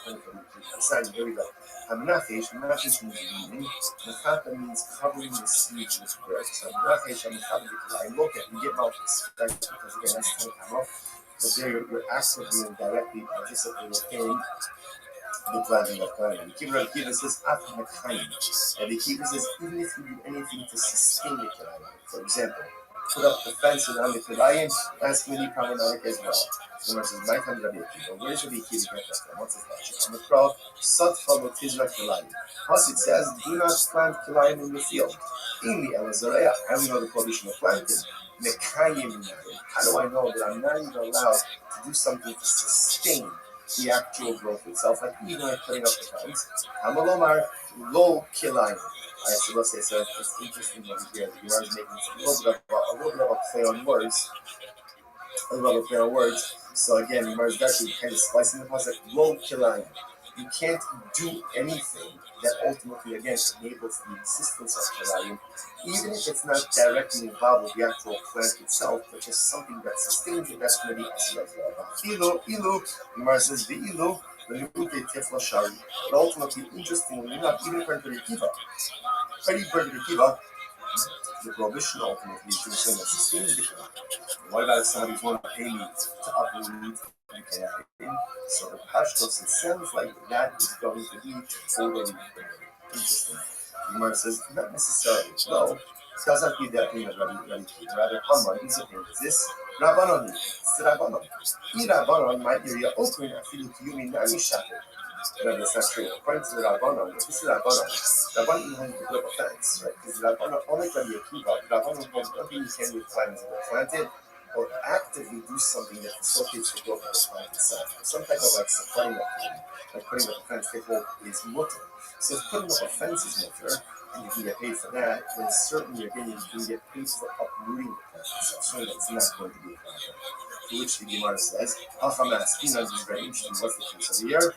here we go. Hamnachesh means weeding. Mechata means covering the seeds with dirt. So hamnachesh hamechata b'kilayim. Look at we get malchus, right? Because again, that's Tanakh. But there you're actively and directly participating in the planting of Kilayim. The Rabbi Kiva says af mekayim. And the Kiva says even if you do anything to sustain the Kilayim, for example, put up the fence around the Kilayim, that's really problematic as well. So when it says, my time Rabbi Akiva, where's Rabbi Akiva get that from? What's his logic? Mikra, Satfa Botizra Kilayim. Plus it says, do not plant Kilayim in the field. In the Elazarea, I only know the prohibition of planting. Mekayim Minayim. How do I know that I'm not even allowed to do something to sustain the actual growth itself? Like even like putting up the fence. Hamalomar, lo Kilayim. I should say, so it's interesting over here. The Gemara is making a little bit of a play on words. A little bit of a play on words. So again, the Gemara is actually kind of splicing the pasuk. Lo Kilayim. You can't do anything that ultimately, again, enables the existence of Kilayim, even if it's not directly involved with the actual plant itself, but just something that sustains it. That's going to be Ilu, the Gemara says, Ve'ilu, Ve'nute Tifla Shari. But ultimately, interestingly enough, even according to the Kiva, the prohibition ultimately is doing something that sustains the Kilayim. What about if somebody's willing to pay me to uproot? So the Pashtos, it sounds like that is going to be totally interesting. The Gemara says, not necessarily. No, it doesn't be that thing of Rabbi Kiva. Rather, Haman, his opinion is this. Rabbanon, it's Rabbanon. Rabbanon might be a open afilu kiyumi nani shaker. No, that's not true. According to the Rabbanon, this is Rabbanon even has to put up a fence, right? Because Rabbanon, only Rabbi Akiva, Rabbanon holds nothing you can do with plants that are planted, or actively do something that facilitates the growth of the plant itself. Some type of like supplying that plant, like putting up a fence, is mutter. So if putting up a fence is mutter, and you can get paid for that, then certainly again you can get paid for uprooting the plant itself. So that's not going to be a problem. To which the Gemara says, Hachamas, this is very interesting. What's the case over here?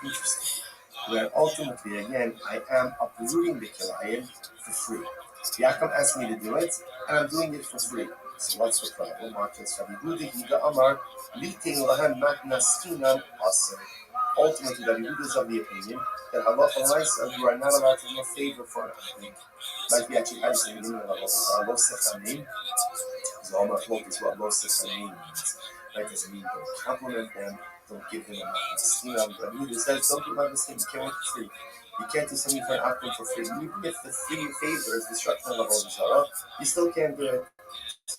Interesting. Where ultimately, again, I am uprooting the Kilayim for free. Yaakov asked me to do it, and I'm doing it for free. So what's the problem? Ultimately, Rabbi Yehuda is of the opinion that halacha l'maisa you are not allowed to do a favor for an athlete. Like we actually had this in the beginning of halacha. Lo sechanim is all much more is what lo sechanim means. That doesn't mean don't compliment them, don't give them a matnaskinam. Rabbi Yehuda says don't give them a matnaskinam. You can't work for free. You can't do something for an athlete for free. Even if the free favor is destruction of Avodah, you still can't do it.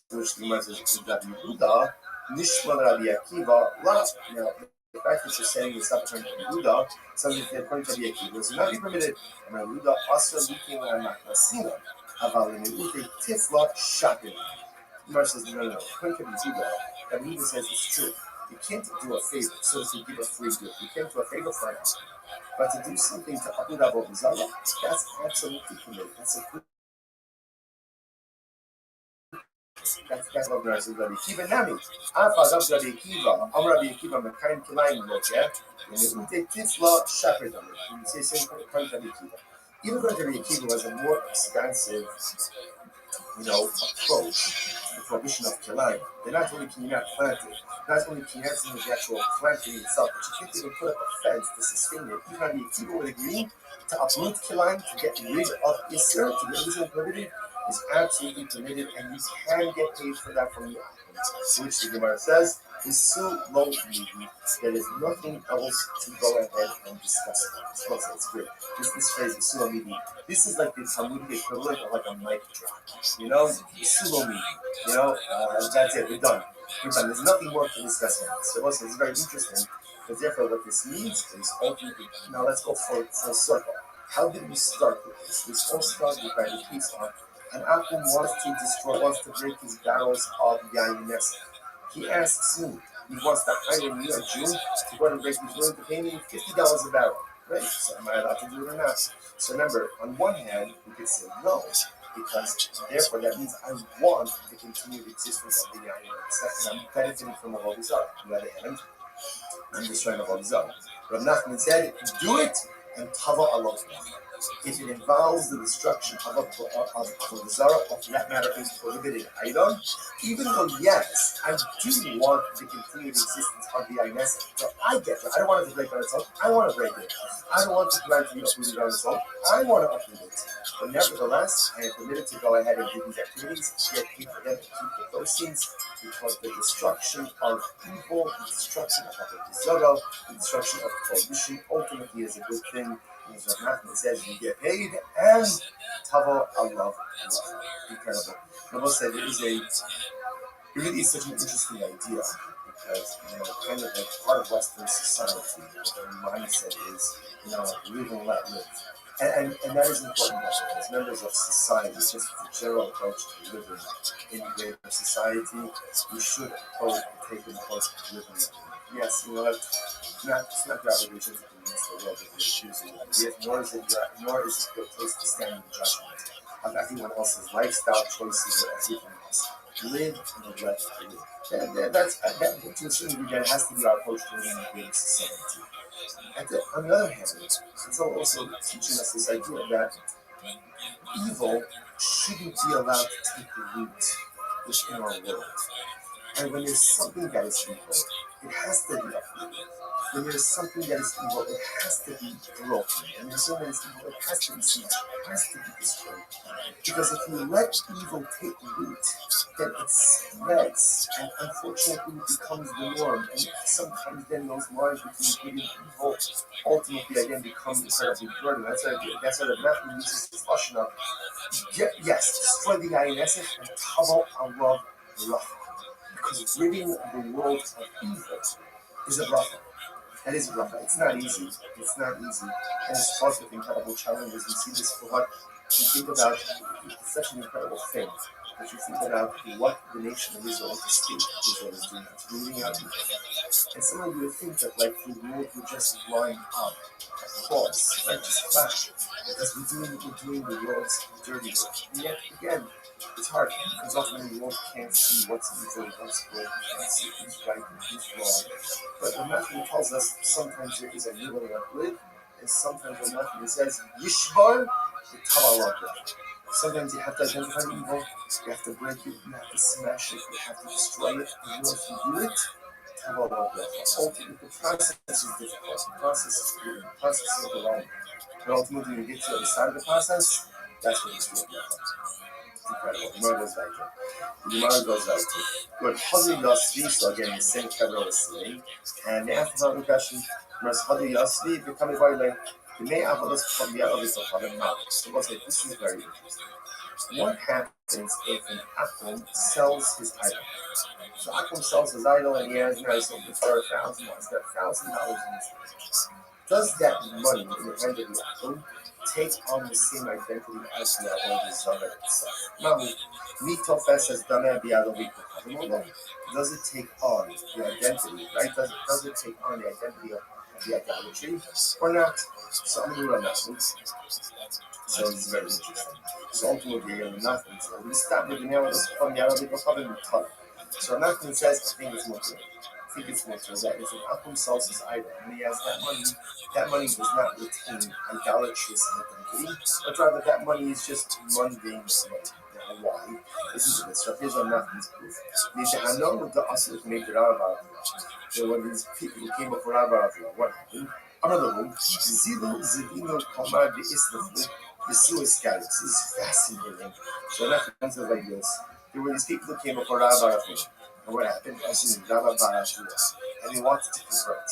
Which the Gemara says Rabbi Yehuda, Nishma Rabbi Akiva, La. Now, the fact that you're saying it's not according to Yehuda, something that according to Rabbi Akiva is not be permitted. And Rabbi Yehuda also looking at Matnasina, Aval in Ute Tifla Shapin. The Gemara says no. According to Yehuda, Rabbi Yehuda says it's true. You can't do a favor, so to give a free gift. You can't do a favor for an athlete. But to do something to Abu Avodah, that's absolutely permitted. That's a good. That's what Rabbi Akiva Nami. Afadav Rabbi Akiva, Rabbi Akiva Mekayim Kilayim Locher, and Ute Tifla Shaperdam. You say same according to Rabbi Akiva. Even though Rabbi Akiva was a more expansive, approach to the prohibition of Kilayim. They're not only can you not plant it, not only can you have something the actual planting itself, but you can't even put up a fence to sustain it. Even Rabbi Akiva would agree to uproot Kilayim to get rid of Isser, to get rid of prohibited, is absolutely permitted, and you can get paid for that from the applicants. To which the Gemara says, Isu lo midi. There is nothing else to go ahead and discuss about. It's great. This phrase, Isu lo midi, this is like the Talmudic equivalent of like a mic drop. Isu lo midi. That's it, we're done. There's nothing more to discuss now. So also, it's very interesting, because therefore what this means is ultimately, now let's go for a circle. How did we start with this? We all started by the piece on an Akum wants to break his barrels of Yainess. He asks me, he wants to hire me, a Jew, to go and break, he's willing to pay me $50 a barrel. Right? So am I allowed to do it or not? So remember, on one hand, we could say no, because therefore that means I want the continued existence of the Yainess. And I'm benefiting from Avodah. On the other hand, I'm destroying Avodah. Rav Nachman said, do it and tava alot. If it involves the destruction of a zara, or for that matter, is prohibited item, even though, yes, I do want the continued existence of the INS, so I get it. I don't want it to break on its own. I want to break it. I don't want the plant to be uprooted on its own. I want to uproot it. But nevertheless, I am permitted to go ahead and do these activities, get paid for them, and keep the proceeds, because the destruction of evil, the destruction of the zara, the destruction of prohibition ultimately is a good thing. As Matthew says, you get paid and tavo Allah. Incredible. Rabbi said it really is such an interesting idea because, kind of like part of Western society, the mindset is, live and let live. And that is important as members of society, just the general approach to living in greater society, we should take an approach to living. Yes, it's not your obligation to convince the world that you're choosing ideas, nor is it your place to stand in judgment of everyone else's lifestyle choices or everything else. Live and let live. That to a certain degree, that has to be our approach to living in a greater society. On the other hand, it's also teaching us this idea that evil shouldn't be allowed to take root within our world. And when there's something that is evil, it has to be uprooted. When there's something that is evil, it has to be broken. And there's something that is evil, it has to be smashed. It has to be destroyed. Because if you let evil take root, then it spreads, and unfortunately it becomes the norm. And sometimes then those lines between good and evil ultimately again become incredibly blurred. That's why the Matthew uses this lesson of, yes, destroy the INS and tavo Allah racha. Because ridding the world of evil is a bracha. That is a bracha. It's not easy. And it's fraught with incredible challenges. We see this for what you think about. It's such an incredible thing. But you think about what the nation of Israel, the state of Israel is doing. It's rooting out evil. And some of you would think that like the world would just line up across, like just flash. Because we're doing the world's dirty work. And yet again, it's hard because often the world can't see what's evil, what's good, can't see who's right and who's wrong. But when Matthew tells us sometimes there is a middle and a live, and sometimes when Matthew says Yishbar, the Tavallah. Sometimes you have to identify evil, you have to break it, you have to smash it, you have to destroy it, and once you do it, Tavallah. Ultimately, the process is difficult, the process is good, the process is overwhelming. But ultimately, when you get to the other side of the process, that's when it's real. Incredible. The Gemara goes like this. Good. Hadi Yasvi, so again, the same Kedra was saying. And they asked about the question, Hadi Yasvi, becoming very like, the may have us from the other of the mouth. So we'll say, this is very interesting. What happens if an Akum sells his idol? So Akum sells his idol and he has sold it for $1,000. He's got $1,000 in his. Does that money in the hand of the Akum take on the same identity as the Avodah Zarah itself? Now, Mitofes has done it does it take on the identity, right? Does it take on the identity of the idolatry or not? So I'm going to run that one. So it's very interesting. So ultimately, you're going to nothing. So we start with the name of this from the Arabic of so nothing says, I think it's mutter. That if an Akum sells his idol and he has that money does not retain idolatrous identity, but rather that money is just mundane money. Why? Listen to this. So here's on nothing's proof. Nishahano with the Asuk made the Rabbi. So when these people who came up with Rabbi, what happened? Another one, Zilu Zivino Kamad the Islamu, the Suez guy. This is fascinating. So that comes like this. There were these people who came up with Rabbi. And what happened? And they wanted to convert.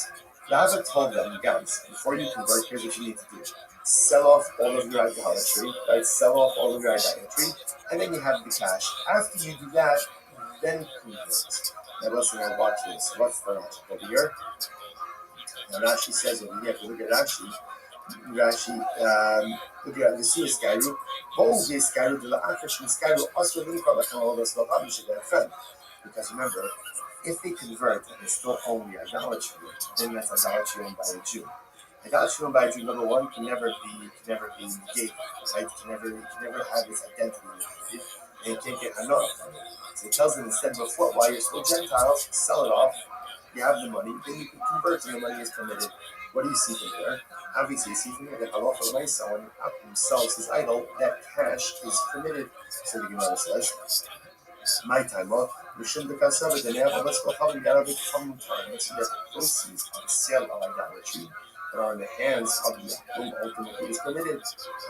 Rabbi told them, guys, before you convert, here's what you need to do. Sell off all of your idolatry, right? Sell off all of your idolatry, and then you have the cash. After you do that, then convert. Now listen, now watch this. What's the logic over here? Now Rashi says over here, if you look at Rashi, look at the Suez Skyru, both these Skyru, the Akash and Skyru, also really call like all of us, well, probably should have a friend. Because remember, if they convert and they still own the idolatry, then that's idolatry owned by a Jew. Idolatry owned by a Jew, number one, can never be negated, right? Can never have this identity, and it can't get enough. So it tells them instead before, while you're still Gentiles, sell it off, You have the money, then you can convert, and the money is permitted. What do you see from there? Obviously, you see from there that Allah when Akum sells his idol, that cash is permitted. So the Gemara says, my time off. Rishon the Kasava, the Nav, let's go have got a bit common time. Let's get the proceeds of the sale of idolatry that are in the hands of the Akum ultimately is permitted.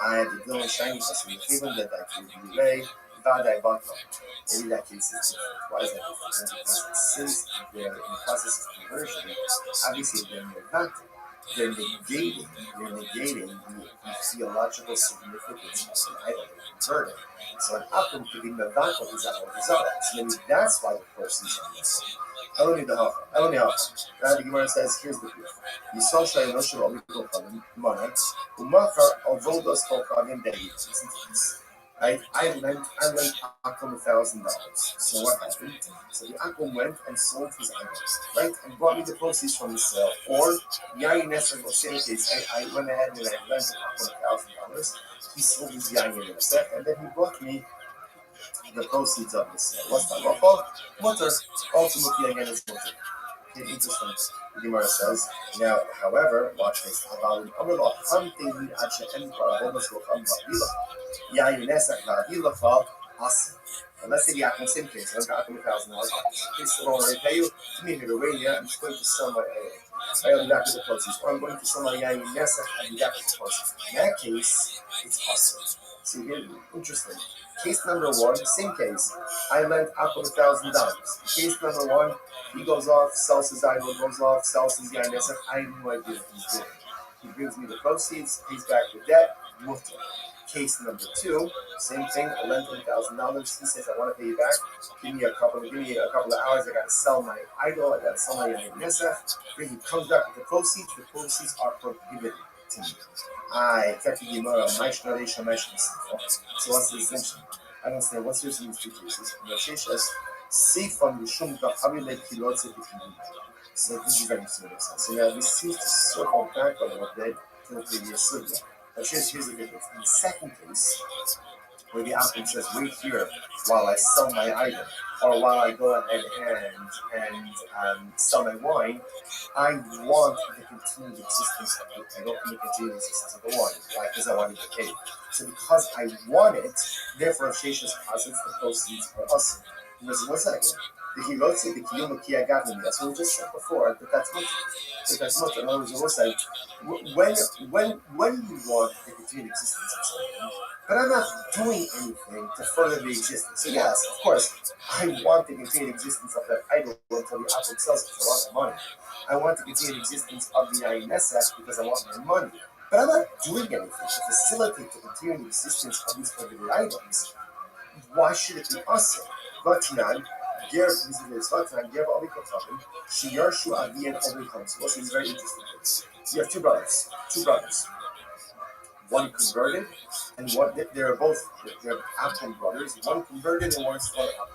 I had the Dylan Shiny Kasava, given that I could relay, Vadai Baka. Maybe that case is different. Why is that different? Because since they're in the process of conversion, obviously they're negating the theological significance of an idol converted. So an akum could be mevatel his idol. So maybe that's why the proceeds are missing. Eloni hacha. Now the Gemara says, here's the proof. Yisrael shayim nosher olikol chavim monat umachar avodos kol chavim dei. Listen to this. Right? I lent Akum $1,000. So what happened? So the Akum went and sold his idols, right? And brought me the proceeds from the sale. Or Yayin Nesser or same case, I went ahead and I lent Akum $1,000. He sold his Yayin Nesser, and then he brought me the proceeds of the sale. What's that? Well, mutter. Ultimately, again, it's mutter. Okay, interesting. The Gemara says, now, however, watch this. And let's say the Akum same case. I've got Akum $1,000. Please don't already pay you. To me, Romania, I'm just going to sell my I only got the proceeds. Or I'm going to sell my Yayin Nesach and you got the proceeds. In that case, it's possible. See, here, interesting. Case number one, same case. I lent Akum $1,000. Case number one, he goes off, sells his idol, goes off, sells his Yayin Nesach. I have no idea what he's doing. He brings me the proceeds, pays back the debt, mutter. Case number two, same thing. I lent him $1,000. He says, "I want to pay you back. Give me a couple of hours. I got to sell my idol. I got to sell my Yayin." Then he comes back with the proceeds. The proceeds are prohibited to me. I kept the Gemara. So what's the distinction? I don't say what's yours in these two cases. So this is very similar. So now we seem to circle back a little bit to the previous sugya. But here's the difference. In the second case, where the Akum says, wait here while I sell my item, or while I go ahead and sell my wine, I want the continued existence of the idol and the continued existence of the wine. Why? Because I want it to pay. So because I want it, therefore Shesha's posits, the proceeds are us. What's that again? The Hirotzi, the Kiyuma Kiyagatmi, that's what we just said before, but that's much. In other words, it was like, when you want the continued existence of something, but I'm not doing anything to further the existence. So yes, of course, I want the continued existence of that idol until the Akum sells it because I want my money. I want the continued existence of the Yayin Nesach because I want my money. But I'm not doing anything to facilitate the continued existence of these prohibited items. Why should it be us? Vatinan, Ger, this is Vatinan, Ger, Shiyarshu Adiyan Obrikam. So this is very interesting. You have two brothers. One converted, and they're both Akum brothers. One converted and one still Akum.